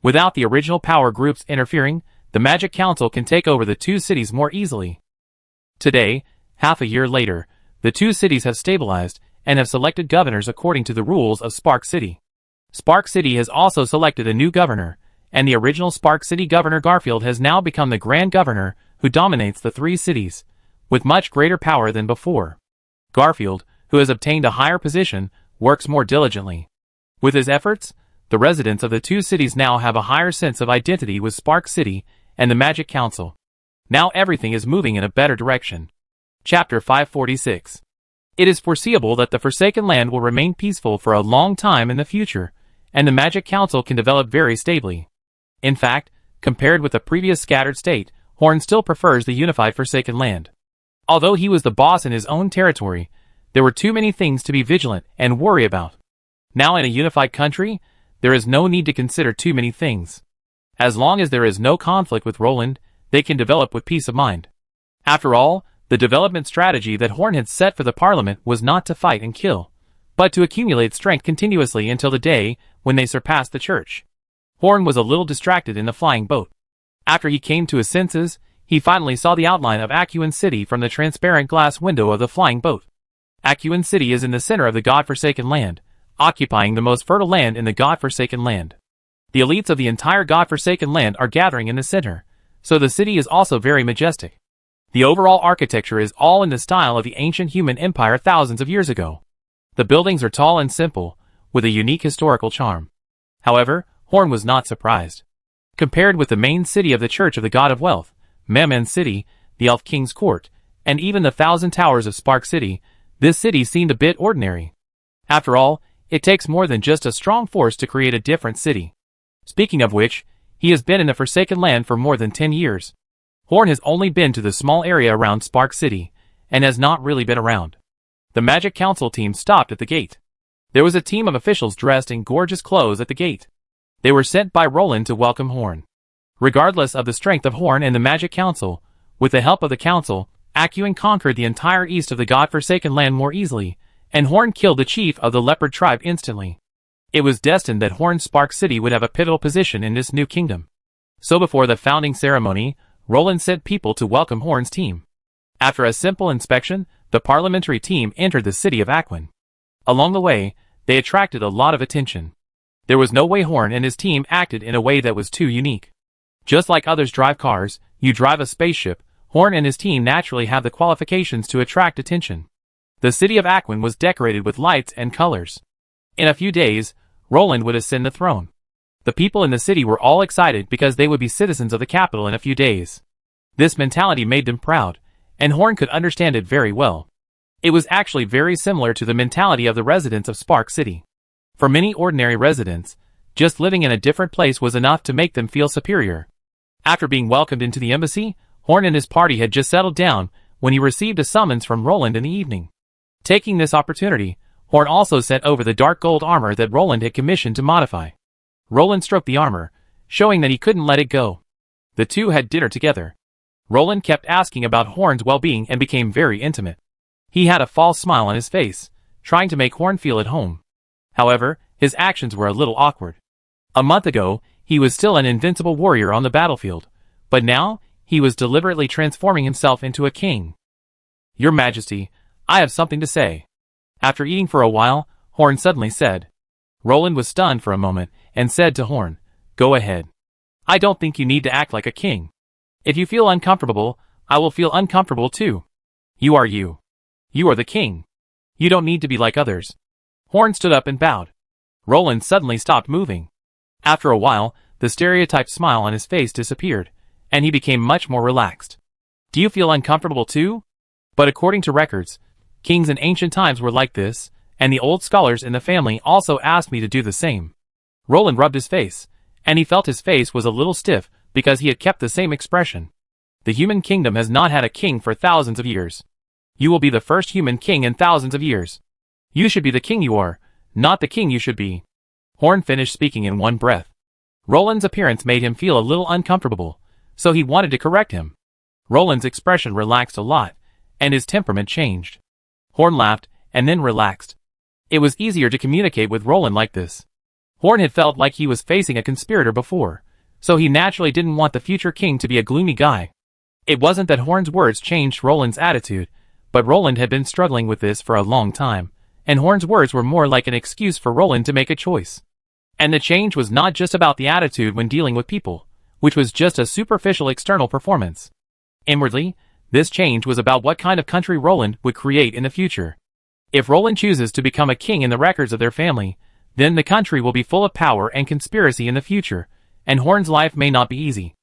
Without the original power groups interfering, the Magic Council can take over the two cities more easily. Today, half a year later, the two cities have stabilized and have selected governors according to the rules of Spark City. Spark City has also selected a new governor, and the original Spark City governor Garfield has now become the Grand Governor who dominates the three cities, with much greater power than before. Garfield, who has obtained a higher position, works more diligently. With his efforts, the residents of the two cities now have a higher sense of identity with Spark City and the Magic Council. Now everything is moving in a better direction. Chapter 546. It is foreseeable that the Forsaken Land will remain peaceful for a long time in the future, and the Magic Council can develop very stably. In fact, compared with the previous scattered state, Horn still prefers the unified Forsaken Land. Although he was the boss in his own territory, there were too many things to be vigilant and worry about. Now in a unified country, there is no need to consider too many things. As long as there is no conflict with Roland, they can develop with peace of mind. After all, the development strategy that Horn had set for the Parliament was not to fight and kill, but to accumulate strength continuously until the day when they surpassed the church. Horn was a little distracted in the flying boat. After he came to his senses, he finally saw the outline of Acuin City from the transparent glass window of the flying boat. Acuin City is in the center of the God-forsaken land, occupying the most fertile land in the God-forsaken land. The elites of the entire God-forsaken land are gathering in the center, so the city is also very majestic. The overall architecture is all in the style of the ancient human empire thousands of years ago. The buildings are tall and simple, with a unique historical charm. However, Horn was not surprised. Compared with the main city of the Church of the God of Wealth, Memen City, the Elf King's Court, and even the 1,000 Towers of Spark City, this city seemed a bit ordinary. After all, it takes more than just a strong force to create a different city. Speaking of which, he has been in the Forsaken Land for more than 10 years. Horn has only been to the small area around Spark City, and has not really been around. The Magic Council team stopped at the gate. There was a team of officials dressed in gorgeous clothes at the gate. They were sent by Roland to welcome Horn. Regardless of the strength of Horn and the Magic Council, with the help of the Council, Acuin conquered the entire east of the God-forsaken land more easily, and Horn killed the chief of the leopard tribe instantly. It was destined that Horn's Spark City would have a pivotal position in this new kingdom. So before the founding ceremony, Roland sent people to welcome Horn's team. After a simple inspection, the parliamentary team entered the city of Acuin. Along the way, they attracted a lot of attention. There was no way Horn and his team acted in a way that was too unique. Just like others drive cars, you drive a spaceship, Horn and his team naturally have the qualifications to attract attention. The city of Acuin was decorated with lights and colors. In a few days, Roland would ascend the throne. The people in the city were all excited because they would be citizens of the capital in a few days. This mentality made them proud, and Horn could understand it very well. It was actually very similar to the mentality of the residents of Spark City. For many ordinary residents, just living in a different place was enough to make them feel superior. After being welcomed into the embassy, Horn and his party had just settled down when he received a summons from Roland in the evening. Taking this opportunity, Horn also sent over the dark gold armor that Roland had commissioned to modify. Roland stroked the armor, showing that he couldn't let it go. The two had dinner together. Roland kept asking about Horn's well-being and became very intimate. He had a false smile on his face, trying to make Horn feel at home. However, his actions were a little awkward. A month ago, he was still an invincible warrior on the battlefield, but now, he was deliberately transforming himself into a king. "Your Majesty, I have something to say." After eating for a while, Horn suddenly said. Roland was stunned for a moment, and said to Horn, "Go ahead. I don't think you need to act like a king. If you feel uncomfortable, I will feel uncomfortable too. You are you. You are the king. You don't need to be like others." Horn stood up and bowed. Roland suddenly stopped moving. After a while, the stereotyped smile on his face disappeared, and he became much more relaxed. "Do you feel uncomfortable too?" But according to records, kings in ancient times were like this, and the old scholars in the family also asked me to do the same. Roland rubbed his face, and he felt his face was a little stiff because he had kept the same expression. The human kingdom has not had a king for thousands of years. You will be the first human king in thousands of years. You should be the king you are, not the king you should be. Horn finished speaking in one breath. Roland's appearance made him feel a little uncomfortable, so he wanted to correct him. Roland's expression relaxed a lot, and his temperament changed. Horn laughed, and then relaxed. It was easier to communicate with Roland like this. Horn had felt like he was facing a conspirator before, so he naturally didn't want the future king to be a gloomy guy. It wasn't that Horn's words changed Roland's attitude, but Roland had been struggling with this for a long time, and Horn's words were more like an excuse for Roland to make a choice. And the change was not just about the attitude when dealing with people, which was just a superficial external performance. Inwardly, this change was about what kind of country Roland would create in the future. If Roland chooses to become a king in the records of their family, then the country will be full of power and conspiracy in the future, and Horn's life may not be easy.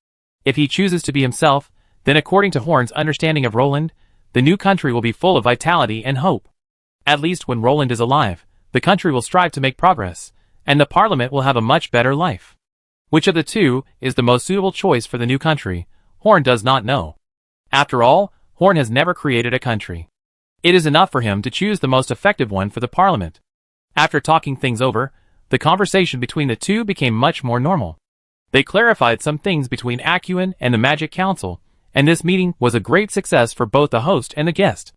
If he chooses to be himself, then according to Horn's understanding of Roland, the new country will be full of vitality and hope. At least when Roland is alive, the country will strive to make progress, and the parliament will have a much better life. Which of the two is the most suitable choice for the new country, Horn does not know. After all, Horn has never created a country. It is enough for him to choose the most effective one for the parliament. After talking things over, the conversation between the two became much more normal. They clarified some things between Acuin and the Magic Council, and this meeting was a great success for both the host and the guest.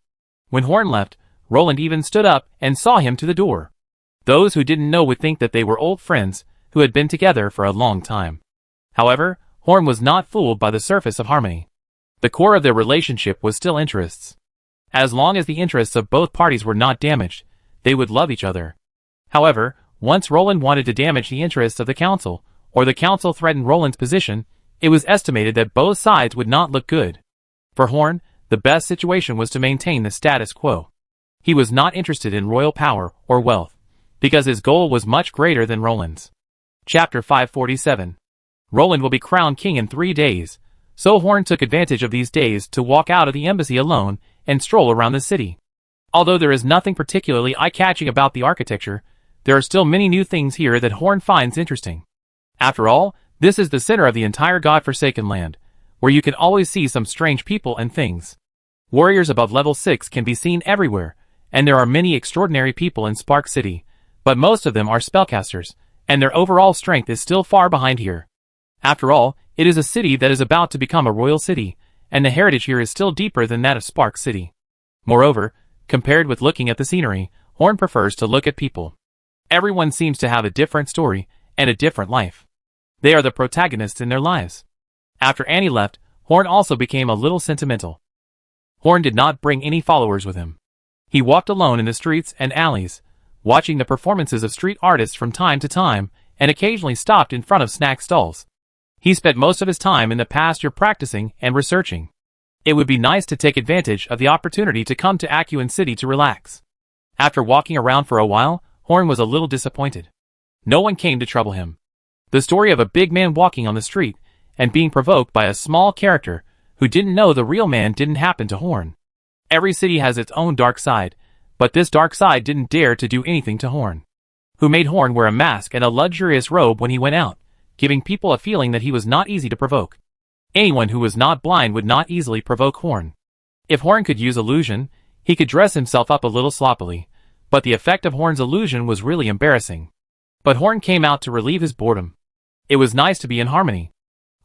When Horn left, Roland even stood up and saw him to the door. Those who didn't know would think that they were old friends who had been together for a long time. However, Horn was not fooled by the surface of harmony. The core of their relationship was still interests. As long as the interests of both parties were not damaged, they would love each other. However, once Roland wanted to damage the interests of the council, or the council threatened Roland's position, it was estimated that both sides would not look good. For Horn, the best situation was to maintain the status quo. He was not interested in royal power or wealth, because his goal was much greater than Roland's. Chapter 547. Roland will be crowned king in 3 days, so Horn took advantage of these days to walk out of the embassy alone and stroll around the city. Although there is nothing particularly eye-catching about the architecture, there are still many new things here that Horn finds interesting. After all, this is the center of the entire God-forsaken land, where you can always see some strange people and things. Warriors above level 6 can be seen everywhere, and there are many extraordinary people in Spark City, but most of them are spellcasters, and their overall strength is still far behind here. After all, it is a city that is about to become a royal city, and the heritage here is still deeper than that of Spark City. Moreover, compared with looking at the scenery, Horn prefers to look at people. Everyone seems to have a different story, and a different life. They are the protagonists in their lives. After Annie left, Horn also became a little sentimental. Horn did not bring any followers with him. He walked alone in the streets and alleys, watching the performances of street artists from time to time, and occasionally stopped in front of snack stalls. He spent most of his time in the past year practicing and researching. It would be nice to take advantage of the opportunity to come to Acuin City to relax. After walking around for a while, Horn was a little disappointed. No one came to trouble him. The story of a big man walking on the street and being provoked by a small character who didn't know the real man didn't happen to Horn. Every city has its own dark side, but this dark side didn't dare to do anything to Horn. Who made Horn wear a mask and a luxurious robe when he went out, giving people a feeling that he was not easy to provoke. Anyone who was not blind would not easily provoke Horn. If Horn could use illusion, he could dress himself up a little sloppily, but the effect of Horn's illusion was really embarrassing. But Horn came out to relieve his boredom. It was nice to be in harmony.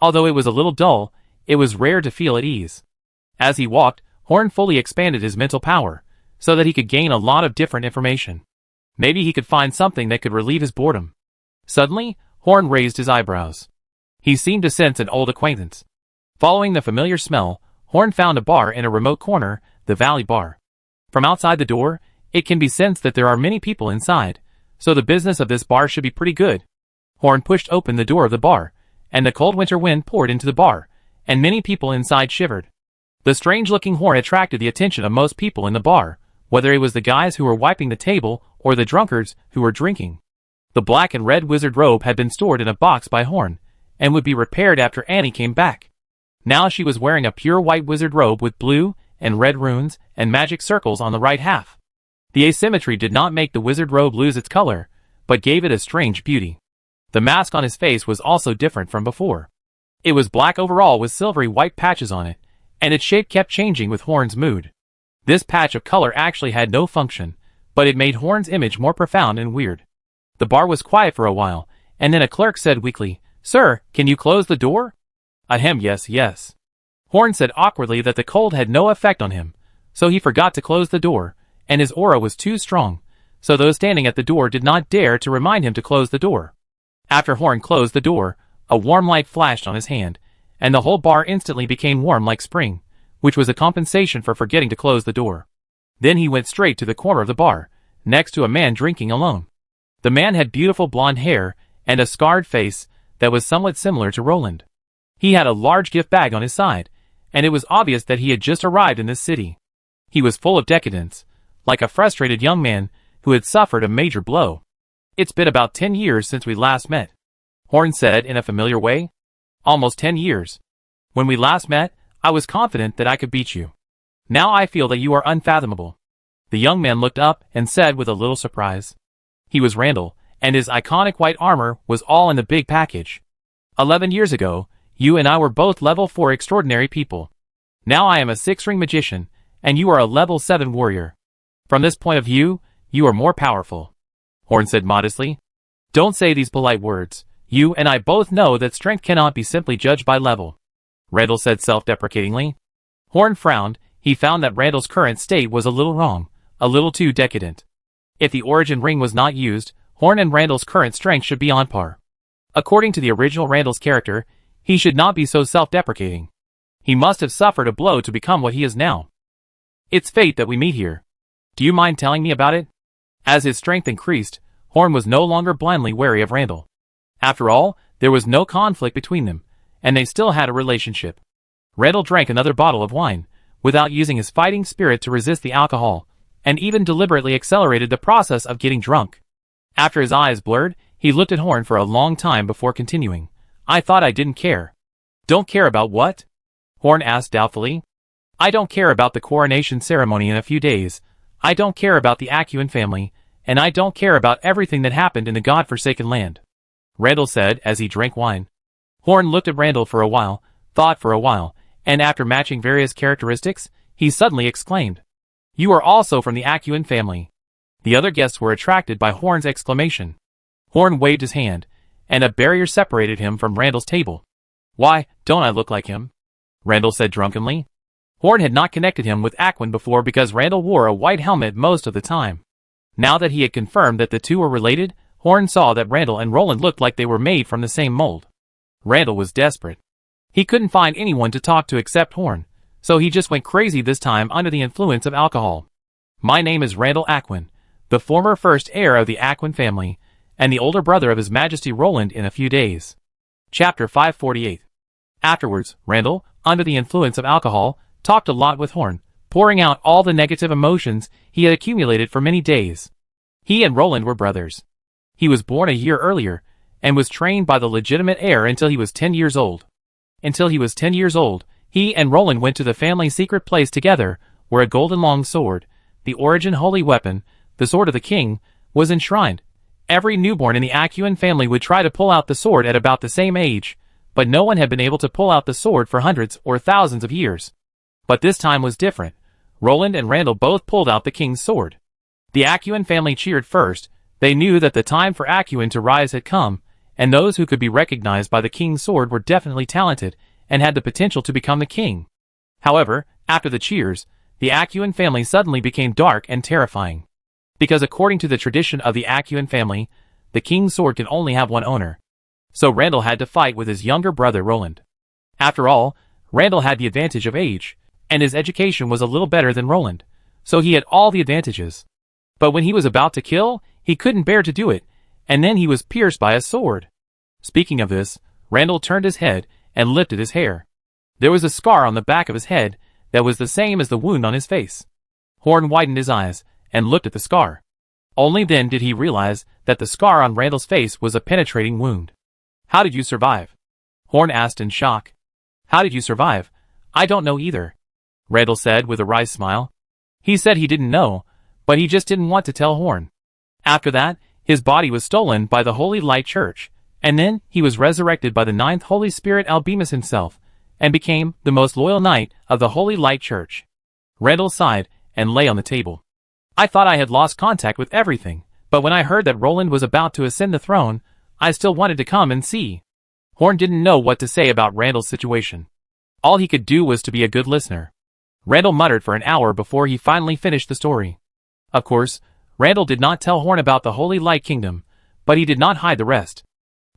Although it was a little dull, it was rare to feel at ease. As he walked, Horn fully expanded his mental power, so that he could gain a lot of different information. Maybe he could find something that could relieve his boredom. Suddenly, Horn raised his eyebrows. He seemed to sense an old acquaintance. Following the familiar smell, Horn found a bar in a remote corner, the Valley Bar. From outside the door, it can be sensed that there are many people inside, so the business of this bar should be pretty good. Horn pushed open the door of the bar, and the cold winter wind poured into the bar, and many people inside shivered. The strange-looking Horn attracted the attention of most people in the bar, whether it was the guys who were wiping the table or the drunkards who were drinking. The black and red wizard robe had been stored in a box by Horn, and would be repaired after Annie came back. Now she was wearing a pure white wizard robe with blue and red runes and magic circles on the right half. The asymmetry did not make the wizard robe lose its color, but gave it a strange beauty. The mask on his face was also different from before. It was black overall with silvery white patches on it, and its shape kept changing with Horn's mood. This patch of color actually had no function, but it made Horn's image more profound and weird. The bar was quiet for a while, and then a clerk said weakly, "Sir, can you close the door?" Ahem, yes. Horn said awkwardly that the cold had no effect on him, so he forgot to close the door, and his aura was too strong, so those standing at the door did not dare to remind him to close the door. After Horn closed the door, a warm light flashed on his hand, and the whole bar instantly became warm like spring, which was a compensation for forgetting to close the door. Then he went straight to the corner of the bar, next to a man drinking alone. The man had beautiful blonde hair and a scarred face that was somewhat similar to Roland. He had a large gift bag on his side, and it was obvious that he had just arrived in this city. He was full of decadence, like a frustrated young man who had suffered a major blow. "It's been about 10 years since we last met," Horn said in a familiar way. "Almost 10 years. When we last met, I was confident that I could beat you. Now I feel that you are unfathomable." The young man looked up and said with a little surprise. He was Randall, and his iconic white armor was all in the big package. 11 years ago, you and I were both level 4 extraordinary people. Now I am a 6-ring magician, and you are a level 7 warrior. From this point of view, you are more powerful," Horn said modestly. "Don't say these polite words. You and I both know that strength cannot be simply judged by level," Randall said self-deprecatingly. Horn frowned. He found that Randall's current state was a little wrong, a little too decadent. If the origin ring was not used, Horn and Randall's current strength should be on par. According to the original Randall's character, he should not be so self-deprecating. He must have suffered a blow to become what he is now. "It's fate that we meet here. Do you mind telling me about it?" As his strength increased, Horn was no longer blindly wary of Randall. After all, there was no conflict between them, and they still had a relationship. Randall drank another bottle of wine, without using his fighting spirit to resist the alcohol, and even deliberately accelerated the process of getting drunk. After his eyes blurred, he looked at Horn for a long time before continuing. "I thought I didn't care." "Don't care about what?" Horn asked doubtfully. "I don't care about the coronation ceremony in a few days. I don't care about the Acuin family, and I don't care about everything that happened in the God-forsaken land," Randall said as he drank wine. Horn looked at Randall for a while, thought for a while, and after matching various characteristics, he suddenly exclaimed, "You are also from the Acuin family." The other guests were attracted by Horn's exclamation. Horn waved his hand, and a barrier separated him from Randall's table. "Why, don't I look like him?" Randall said drunkenly. Horn had not connected him with Acuin before because Randall wore a white helmet most of the time. Now that he had confirmed that the two were related, Horn saw that Randall and Roland looked like they were made from the same mold. Randall was desperate. He couldn't find anyone to talk to except Horn, so he just went crazy this time under the influence of alcohol. "My name is Randall Acuin, the former first heir of the Acuin family, and the older brother of His Majesty Roland in a few days." Chapter 548. Afterwards, Randall, under the influence of alcohol, talked a lot with Horn, pouring out all the negative emotions he had accumulated for many days. He and Roland were brothers. He was born a year earlier, and was trained by the legitimate heir until he was 10 years old. Until he was 10 years old, he and Roland went to the family secret place together, where a golden long sword, the origin holy weapon, the sword of the king, was enshrined. Every newborn in the Acuin family would try to pull out the sword at about the same age, but no one had been able to pull out the sword for hundreds or thousands of years. But this time was different. Roland and Randall both pulled out the king's sword. The Acuin family cheered first. They knew that the time for Acuin to rise had come, and those who could be recognized by the king's sword were definitely talented and had the potential to become the king. However, after the cheers, the Acuin family suddenly became dark and terrifying. Because according to the tradition of the Acuin family, the king's sword can only have one owner. So Randall had to fight with his younger brother Roland. After all, Randall had the advantage of age, and his education was a little better than Roland, so he had all the advantages. But when he was about to kill, he couldn't bear to do it, and then he was pierced by a sword. Speaking of this, Randall turned his head and lifted his hair. There was a scar on the back of his head that was the same as the wound on his face. Horn widened his eyes and looked at the scar. Only then did he realize that the scar on Randall's face was a penetrating wound. "How did you survive?" Horn asked in shock. "How did you survive? I don't know either," Randall said with a wry smile. He said he didn't know, but he just didn't want to tell Horn. After that, his body was stolen by the Holy Light Church, and then he was resurrected by the ninth Holy Spirit Albemus himself, and became the most loyal knight of the Holy Light Church. Randall sighed and lay on the table. "I thought I had lost contact with everything, but when I heard that Roland was about to ascend the throne, I still wanted to come and see." Horn didn't know what to say about Randall's situation. All he could do was to be a good listener. Randall muttered for an hour before he finally finished the story. Of course, Randall did not tell Horn about the Holy Light Kingdom, but he did not hide the rest.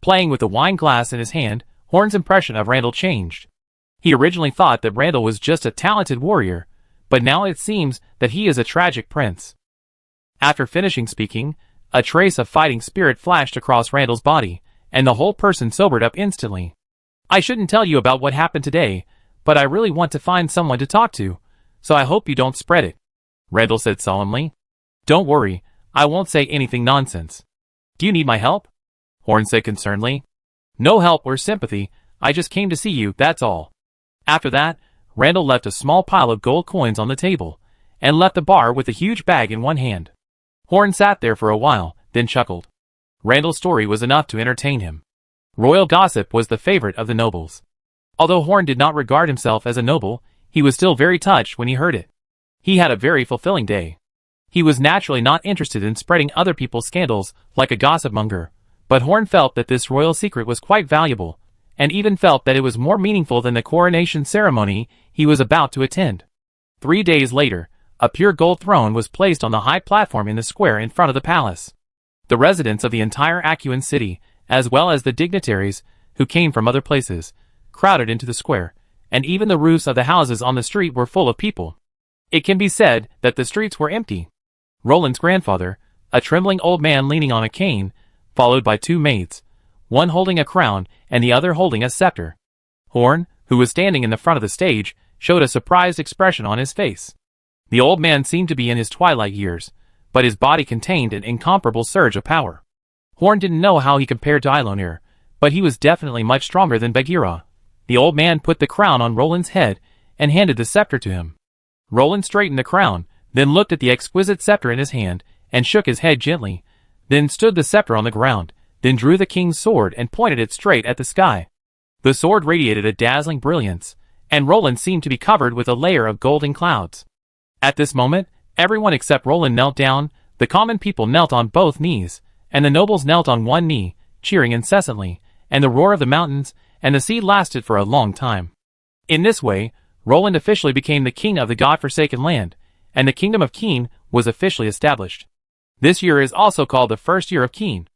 Playing with the wine glass in his hand, Horn's impression of Randall changed. He originally thought that Randall was just a talented warrior, but now it seems that he is a tragic prince. After finishing speaking, a trace of fighting spirit flashed across Randall's body, and the whole person sobered up instantly. "I shouldn't tell you about what happened today, but I really want to find someone to talk to, so I hope you don't spread it," Randall said solemnly. "Don't worry, I won't say anything nonsense." "Do you need my help?" Horn said concernedly. "No help or sympathy, I just came to see you, that's all." After that, Randall left a small pile of gold coins on the table, and left the bar with a huge bag in one hand. Horn sat there for a while, then chuckled. Randall's story was enough to entertain him. Royal gossip was the favorite of the nobles. Although Horn did not regard himself as a noble, he was still very touched when he heard it. He had a very fulfilling day. He was naturally not interested in spreading other people's scandals like a gossip monger, but Horn felt that this royal secret was quite valuable, and even felt that it was more meaningful than the coronation ceremony he was about to attend. 3 days later, a pure gold throne was placed on the high platform in the square in front of the palace. The residents of the entire Acuin city, as well as the dignitaries, who came from other places, crowded into the square, and even the roofs of the houses on the street were full of people. It can be said that the streets were empty. Roland's grandfather, a trembling old man leaning on a cane, followed by 2 maids, one holding a crown and the other holding a scepter. Horn, who was standing in the front of the stage, showed a surprised expression on his face. The old man seemed to be in his twilight years, but his body contained an incomparable surge of power. Horn didn't know how he compared to Eilonir, but he was definitely much stronger than Bagheera. The old man put the crown on Roland's head and handed the scepter to him. Roland straightened the crown, then looked at the exquisite scepter in his hand and shook his head gently, then stood the scepter on the ground, then drew the king's sword and pointed it straight at the sky. The sword radiated a dazzling brilliance, and Roland seemed to be covered with a layer of golden clouds. At this moment, everyone except Roland knelt down, the common people knelt on both knees, and the nobles knelt on one knee, cheering incessantly, and the roar of the mountains and the sea lasted for a long time. In this way, Roland officially became the king of the God-forsaken land, and the kingdom of Keen was officially established. This year is also called the first year of Keen.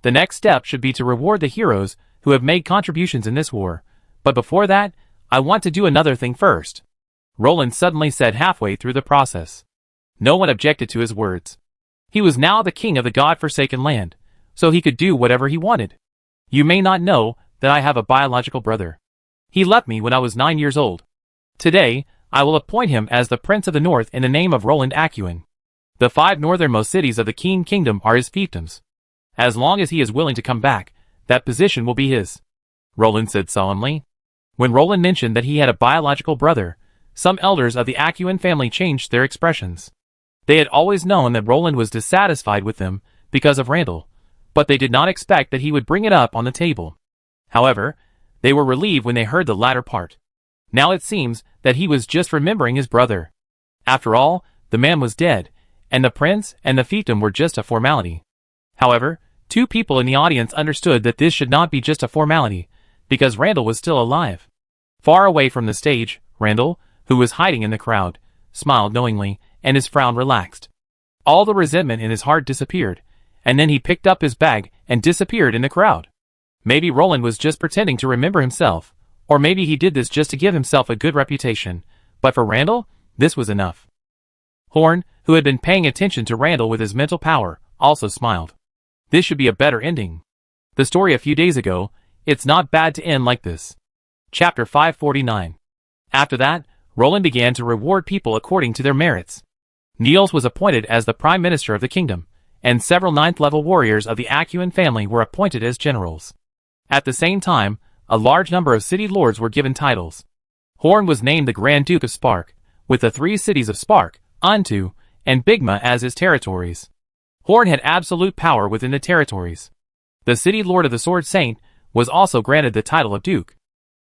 The next step should be to reward the heroes who have made contributions in this war, but before that, I want to do another thing first, Roland suddenly said halfway through the process. No one objected to his words. He was now the king of the God-forsaken land, so he could do whatever he wanted. You may not know that I have a biological brother. He left me when I was 9 years old. Today, I will appoint him as the Prince of the North in the name of Roland Acuin. The 5 northernmost cities of the Keen Kingdom are his fiefdoms. As long as he is willing to come back, that position will be his, Roland said solemnly. When Roland mentioned that he had a biological brother, some elders of the Acuin family changed their expressions. They had always known that Roland was dissatisfied with them because of Randall, but they did not expect that he would bring it up on the table. However, they were relieved when they heard the latter part. Now it seems that he was just remembering his brother. After all, the man was dead, and the prince and the fiefdom were just a formality. However, Two people in the audience understood that this should not be just a formality, because Randall was still alive. Far away from the stage, Randall, who was hiding in the crowd, smiled knowingly, and his frown relaxed. All the resentment in his heart disappeared, and then he picked up his bag and disappeared in the crowd. Maybe Roland was just pretending to remember himself, or maybe he did this just to give himself a good reputation, but for Randall, this was enough. Horn, who had been paying attention to Randall with his mental power, also smiled. This should be a better ending. The story a few days ago, it's not bad to end like this. Chapter 549. After that, Roland began to reward people according to their merits. Niels was appointed as the Prime Minister of the kingdom, and several 9th-level warriors of the Acuin family were appointed as generals. At the same time, a large number of city lords were given titles. Horn was named the Grand Duke of Spark, with the 3 cities of Spark, Antu, and Bigma as his territories. Horn had absolute power within the territories. The city lord of the Sword Saint was also granted the title of Duke.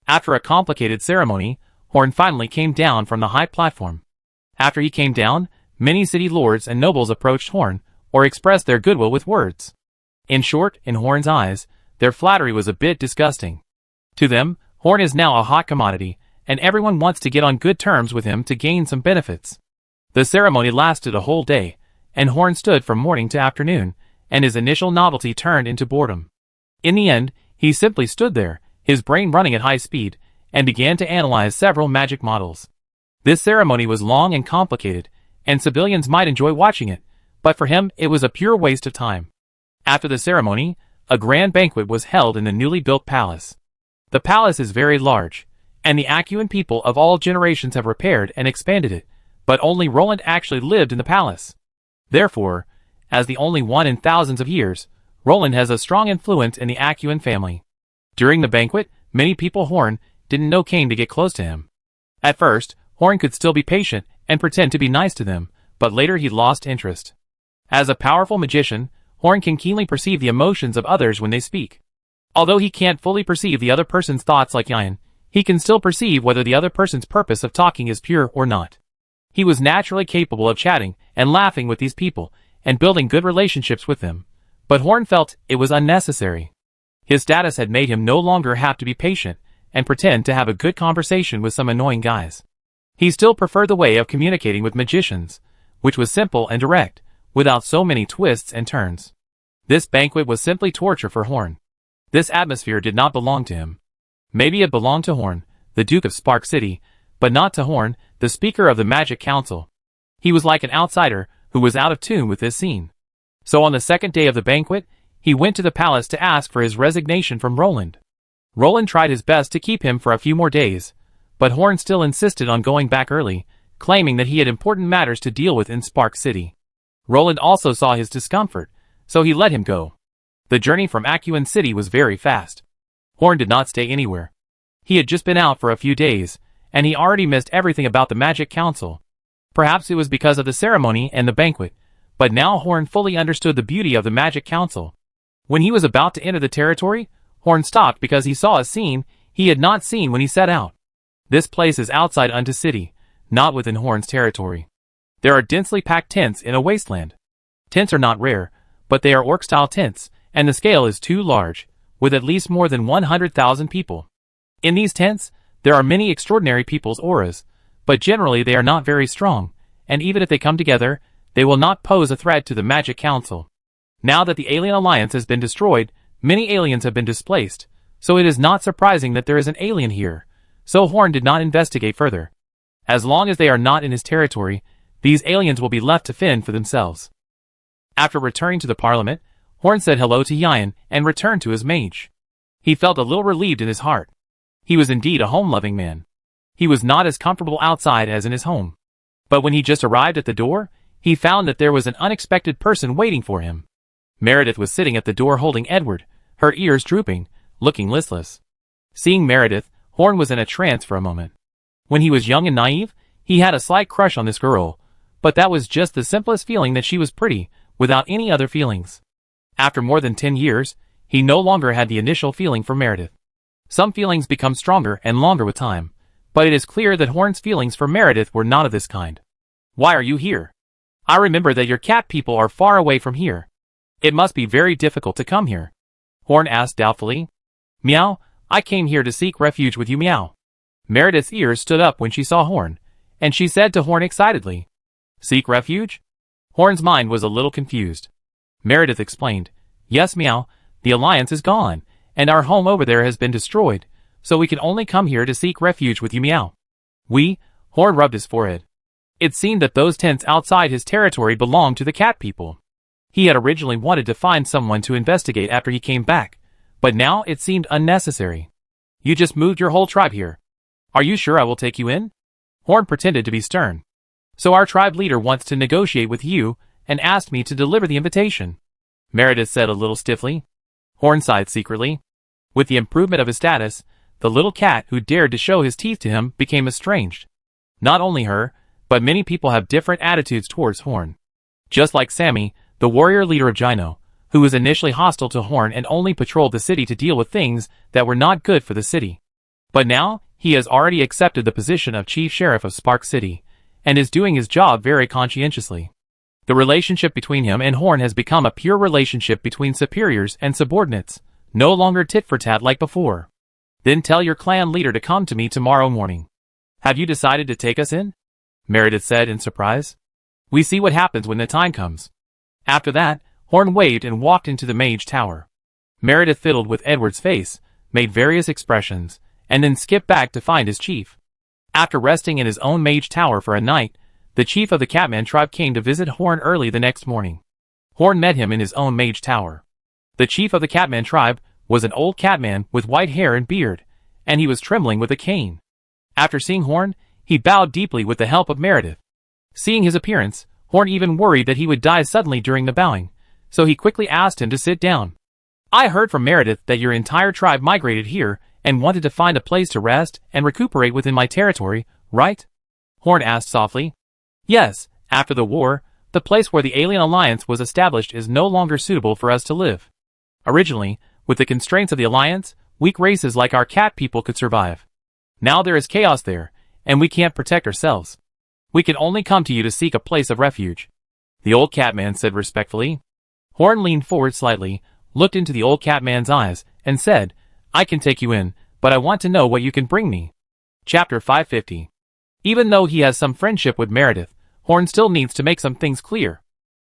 After a complicated ceremony, Horn finally came down from the high platform. After he came down, many city lords and nobles approached Horn, or expressed their goodwill with words. In short, in Horn's eyes, their flattery was a bit disgusting. To them, Horn is now a hot commodity, and everyone wants to get on good terms with him to gain some benefits. The ceremony lasted a whole day, and Horn stood from morning to afternoon, and his initial novelty turned into boredom. In the end, he simply stood there, his brain running at high speed, and began to analyze several magic models. This ceremony was long and complicated, and civilians might enjoy watching it, but for him it was a pure waste of time. After the ceremony, a grand banquet was held in the newly built palace. The palace is very large, and the Acuin people of all generations have repaired and expanded it, but only Roland actually lived in the palace. Therefore, as the only one in thousands of years, Roland has a strong influence in the Acuin family. During the banquet, many people Horn didn't know came to get close to him. At first, Horn could still be patient and pretend to be nice to them, but later he lost interest. As a powerful magician, Horn can keenly perceive the emotions of others when they speak. Although he can't fully perceive the other person's thoughts like Yin, he can still perceive whether the other person's purpose of talking is pure or not. He was naturally capable of chatting and laughing with these people, and building good relationships with them, but Horn felt it was unnecessary. His status had made him no longer have to be patient and pretend to have a good conversation with some annoying guys. He still preferred the way of communicating with magicians, which was simple and direct, without so many twists and turns. This banquet was simply torture for Horn. This atmosphere did not belong to him. Maybe it belonged to Horn, the Duke of Spark City, but not to Horn, the Speaker of the Magic Council. He was like an outsider who was out of tune with this scene. So on the second day of the banquet, he went to the palace to ask for his resignation from Roland. Roland tried his best to keep him for a few more days, but Horn still insisted on going back early, claiming that he had important matters to deal with in Spark City. Roland also saw his discomfort, so he let him go. The journey from Acuin City was very fast. Horn did not stay anywhere. He had just been out for a few days, and he already missed everything about the Magic Council. Perhaps it was because of the ceremony and the banquet, but now Horn fully understood the beauty of the Magic Council. When he was about to enter the territory, Horn stopped because he saw a scene he had not seen when he set out. This place is outside Unto City, not within Horn's territory. There are densely packed tents in a wasteland. Tents are not rare, but they are orc-style tents, and the scale is too large, with at least more than 100,000 people. In these tents, there are many extraordinary people's auras, but generally they are not very strong, and even if they come together, they will not pose a threat to the Magic Council. Now that the Alien Alliance has been destroyed, many aliens have been displaced, so it is not surprising that there is an alien here, so Horn did not investigate further. As long as they are not in his territory, these aliens will be left to fend for themselves. After returning to the Parliament, Horn said hello to Yin and returned to his mage. He felt a little relieved in his heart. He was indeed a home-loving man. He was not as comfortable outside as in his home. But when he just arrived at the door, he found that there was an unexpected person waiting for him. Meredith was sitting at the door holding Edward, her ears drooping, looking listless. Seeing Meredith, Horn was in a trance for a moment. When he was young and naive, he had a slight crush on this girl, but that was just the simplest feeling that she was pretty, without any other feelings. After more than 10 years, he no longer had the initial feeling for Meredith. Some feelings become stronger and longer with time, but it is clear that Horn's feelings for Meredith were not of this kind. "Why are you here? I remember that your cat people are far away from here." It must be very difficult to come here. Horn asked doubtfully. Meow, I came here to seek refuge with you, meow. Meredith's ears stood up when she saw Horn, and she said to Horn excitedly, Seek refuge? Horn's mind was a little confused. Meredith explained, Yes, meow, the Alliance is gone, and our home over there has been destroyed, so we can only come here to seek refuge with you, meow. Horn rubbed his forehead. It seemed that those tents outside his territory belonged to the cat people. He had originally wanted to find someone to investigate after he came back, but now it seemed unnecessary. You just moved your whole tribe here. Are you sure I will take you in? Horn pretended to be stern. So our tribe leader wants to negotiate with you and asked me to deliver the invitation, Meredith said a little stiffly. Horn sighed secretly. With the improvement of his status, the little cat who dared to show his teeth to him became estranged. Not only her, but many people have different attitudes towards Horn. Just like Sammy, the warrior leader of Gino, who was initially hostile to Horn and only patrolled the city to deal with things that were not good for the city. But now, he has already accepted the position of Chief Sheriff of Spark City, and is doing his job very conscientiously. The relationship between him and Horn has become a pure relationship between superiors and subordinates, no longer tit-for-tat like before. Then tell your clan leader to come to me tomorrow morning. Have you decided to take us in? Meredith said in surprise. We see what happens when the time comes. After that, Horn waved and walked into the mage tower. Meredith fiddled with Edward's face, made various expressions, and then skipped back to find his chief. After resting in his own mage tower for a night, the chief of the Catman tribe came to visit Horn early the next morning. Horn met him in his own mage tower. The chief of the Catman tribe was an old catman with white hair and beard, and he was trembling with a cane. After seeing Horn, he bowed deeply with the help of Meredith. Seeing his appearance, Horn even worried that he would die suddenly during the bowing, so he quickly asked him to sit down. I heard from Meredith that your entire tribe migrated here and wanted to find a place to rest and recuperate within my territory, right? Horn asked softly. Yes, after the war, the place where the Alien Alliance was established is no longer suitable for us to live. Originally, with the constraints of the Alliance, weak races like our cat people could survive. Now there is chaos there, and we can't protect ourselves. We can only come to you to seek a place of refuge, the old catman said respectfully. Horn leaned forward slightly, looked into the old catman's eyes, and said, I can take you in, but I want to know what you can bring me. Chapter 550. Even though he has some friendship with Meredith, Horn still needs to make some things clear.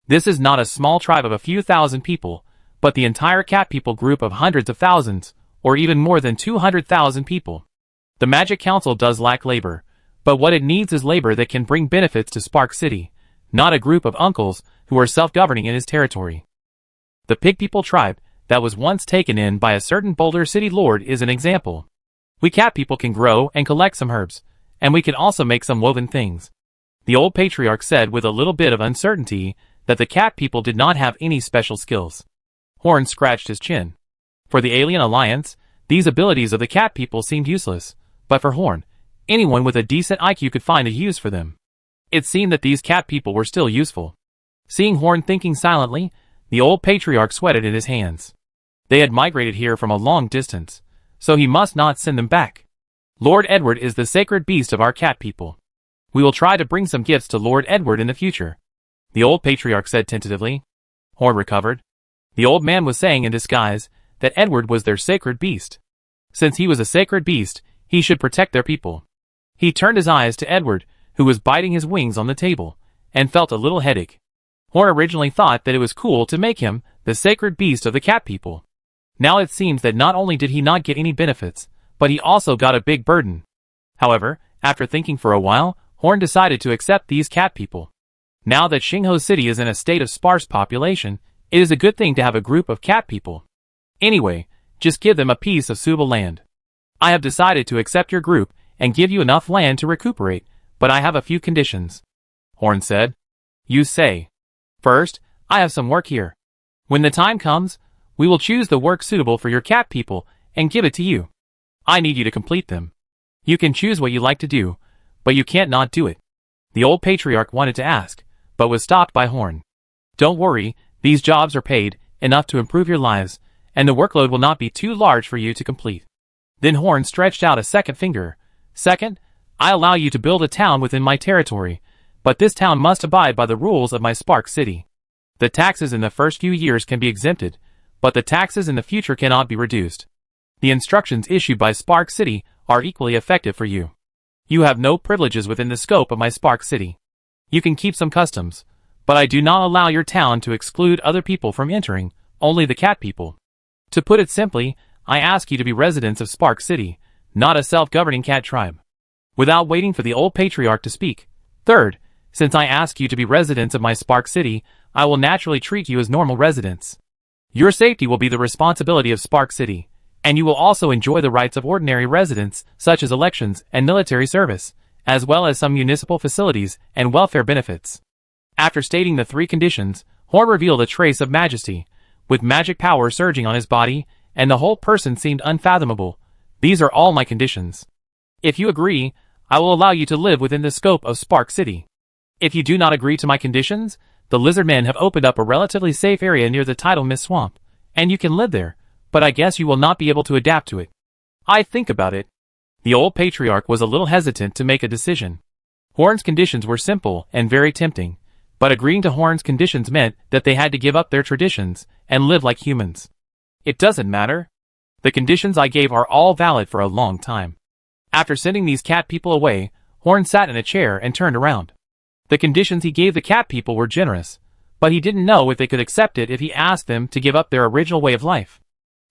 This is not a small tribe of a few thousand people, but the entire cat people group of hundreds of thousands, or even more than 200,000 people. The Magic Council does lack labor, but what it needs is labor that can bring benefits to Spark City, not a group of uncles who are self-governing in his territory. The Pig People tribe, that was once taken in by a certain Boulder City lord, is an example. We cat people can grow and collect some herbs, and we can also make some woven things. The old patriarch said with a little bit of uncertainty that the cat people did not have any special skills. Horn scratched his chin. For the Alien Alliance, these abilities of the cat people seemed useless, but for Horn, anyone with a decent IQ could find a use for them. It seemed that these cat people were still useful. Seeing Horn thinking silently, the old patriarch sweated in his hands. They had migrated here from a long distance, so he must not send them back. Lord Edward is the sacred beast of our cat people. We will try to bring some gifts to Lord Edward in the future, the old patriarch said tentatively. Horn recovered. The old man was saying in disguise that Edward was their sacred beast. Since he was a sacred beast, he should protect their people. He turned his eyes to Edward, who was biting his wings on the table, and felt a little headache. Horn originally thought that it was cool to make him the sacred beast of the cat people. Now it seems that not only did he not get any benefits, but he also got a big burden. However, after thinking for a while, Horn decided to accept these cat people. Now that Xingho City is in a state of sparse population, it is a good thing to have a group of cat people. Anyway, just give them a piece of Suba land. I have decided to accept your group and give you enough land to recuperate, but I have a few conditions. Horn said. You say. First, I have some work here. When the time comes, we will choose the work suitable for your cat people and give it to you. I need you to complete them. You can choose what you like to do, but you can't not do it. The old patriarch wanted to ask, but was stopped by Horn. Don't worry, these jobs are paid enough to improve your lives, and the workload will not be too large for you to complete. Then Horn stretched out a second finger. Second, I allow you to build a town within my territory, but this town must abide by the rules of my Spark City. The taxes in the first few years can be exempted, but the taxes in the future cannot be reduced. The instructions issued by Spark City are equally effective for you. You have no privileges within the scope of my Spark City. You can keep some customs, but I do not allow your town to exclude other people from entering, only the cat people. To put it simply, I ask you to be residents of Spark City, not a self-governing cat tribe. Without waiting for the old patriarch to speak. Third, since I ask you to be residents of my Spark City, I will naturally treat you as normal residents. Your safety will be the responsibility of Spark City, and you will also enjoy the rights of ordinary residents, such as elections and military service, as well as some municipal facilities and welfare benefits. After stating the three conditions, Horn revealed a trace of majesty, with magic power surging on his body, and the whole person seemed unfathomable. These are all my conditions. If you agree, I will allow you to live within the scope of Spark City. If you do not agree to my conditions, the lizard men have opened up a relatively safe area near the Tidal Mist Swamp, and you can live there, but I guess you will not be able to adapt to it. I think about it. The old patriarch was a little hesitant to make a decision. Horn's conditions were simple and very tempting, but agreeing to Horn's conditions meant that they had to give up their traditions and live like humans. It doesn't matter. The conditions I gave are all valid for a long time. After sending these cat people away, Horn sat in a chair and turned around. The conditions he gave the cat people were generous, but he didn't know if they could accept it if he asked them to give up their original way of life.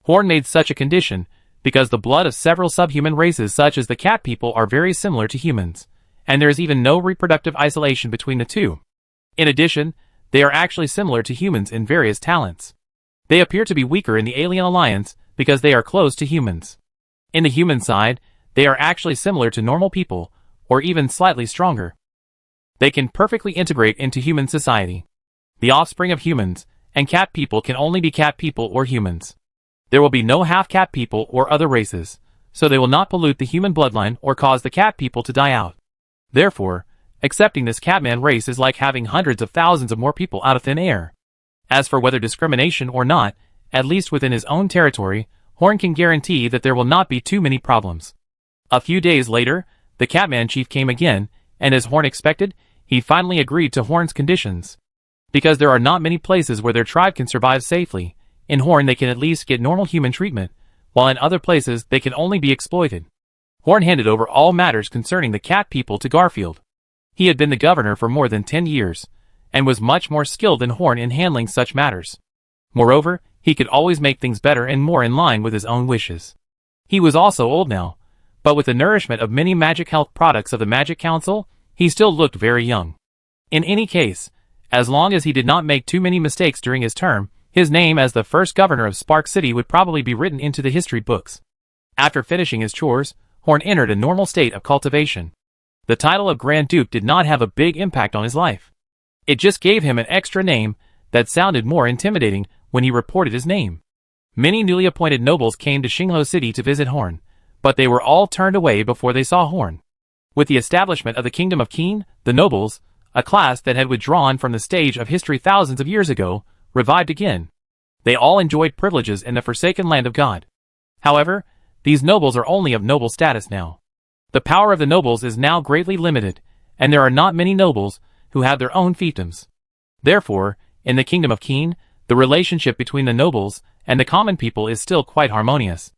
Horn made such a condition because the blood of several subhuman races such as the cat people are very similar to humans, and there is even no reproductive isolation between the two. In addition, they are actually similar to humans in various talents. They appear to be weaker in the alien alliance because they are close to humans. In the human side, they are actually similar to normal people, or even slightly stronger. They can perfectly integrate into human society. The offspring of humans and cat people can only be cat people or humans. There will be no half-cat people or other races, so they will not pollute the human bloodline or cause the cat people to die out. Therefore, accepting this catman race is like having hundreds of thousands of more people out of thin air. As for whether discrimination or not, at least within his own territory, Horn can guarantee that there will not be too many problems. A few days later, the Catman chief came again, and as Horn expected, he finally agreed to Horn's conditions. Because there are not many places where their tribe can survive safely, in Horn they can at least get normal human treatment, while in other places they can only be exploited. Horn handed over all matters concerning the cat people to Garfield. He had been the governor for more than 10 years, and was much more skilled than Horn in handling such matters. Moreover, he could always make things better and more in line with his own wishes. He was also old now, but with the nourishment of many magic health products of the Magic Council, he still looked very young. In any case, as long as he did not make too many mistakes during his term, his name as the first governor of Spark City would probably be written into the history books. After finishing his chores, Horn entered a normal state of cultivation. The title of Grand Duke did not have a big impact on his life. It just gave him an extra name that sounded more intimidating when he reported his name. Many newly appointed nobles came to Xingho City to visit Horn, but they were all turned away before they saw Horn. With the establishment of the Kingdom of Qin, the nobles, a class that had withdrawn from the stage of history thousands of years ago, revived again. They all enjoyed privileges in the forsaken land of God. However, these nobles are only of noble status now. The power of the nobles is now greatly limited, and there are not many nobles who have their own fiefdoms. Therefore, in the Kingdom of Qin, the relationship between the nobles and the common people is still quite harmonious.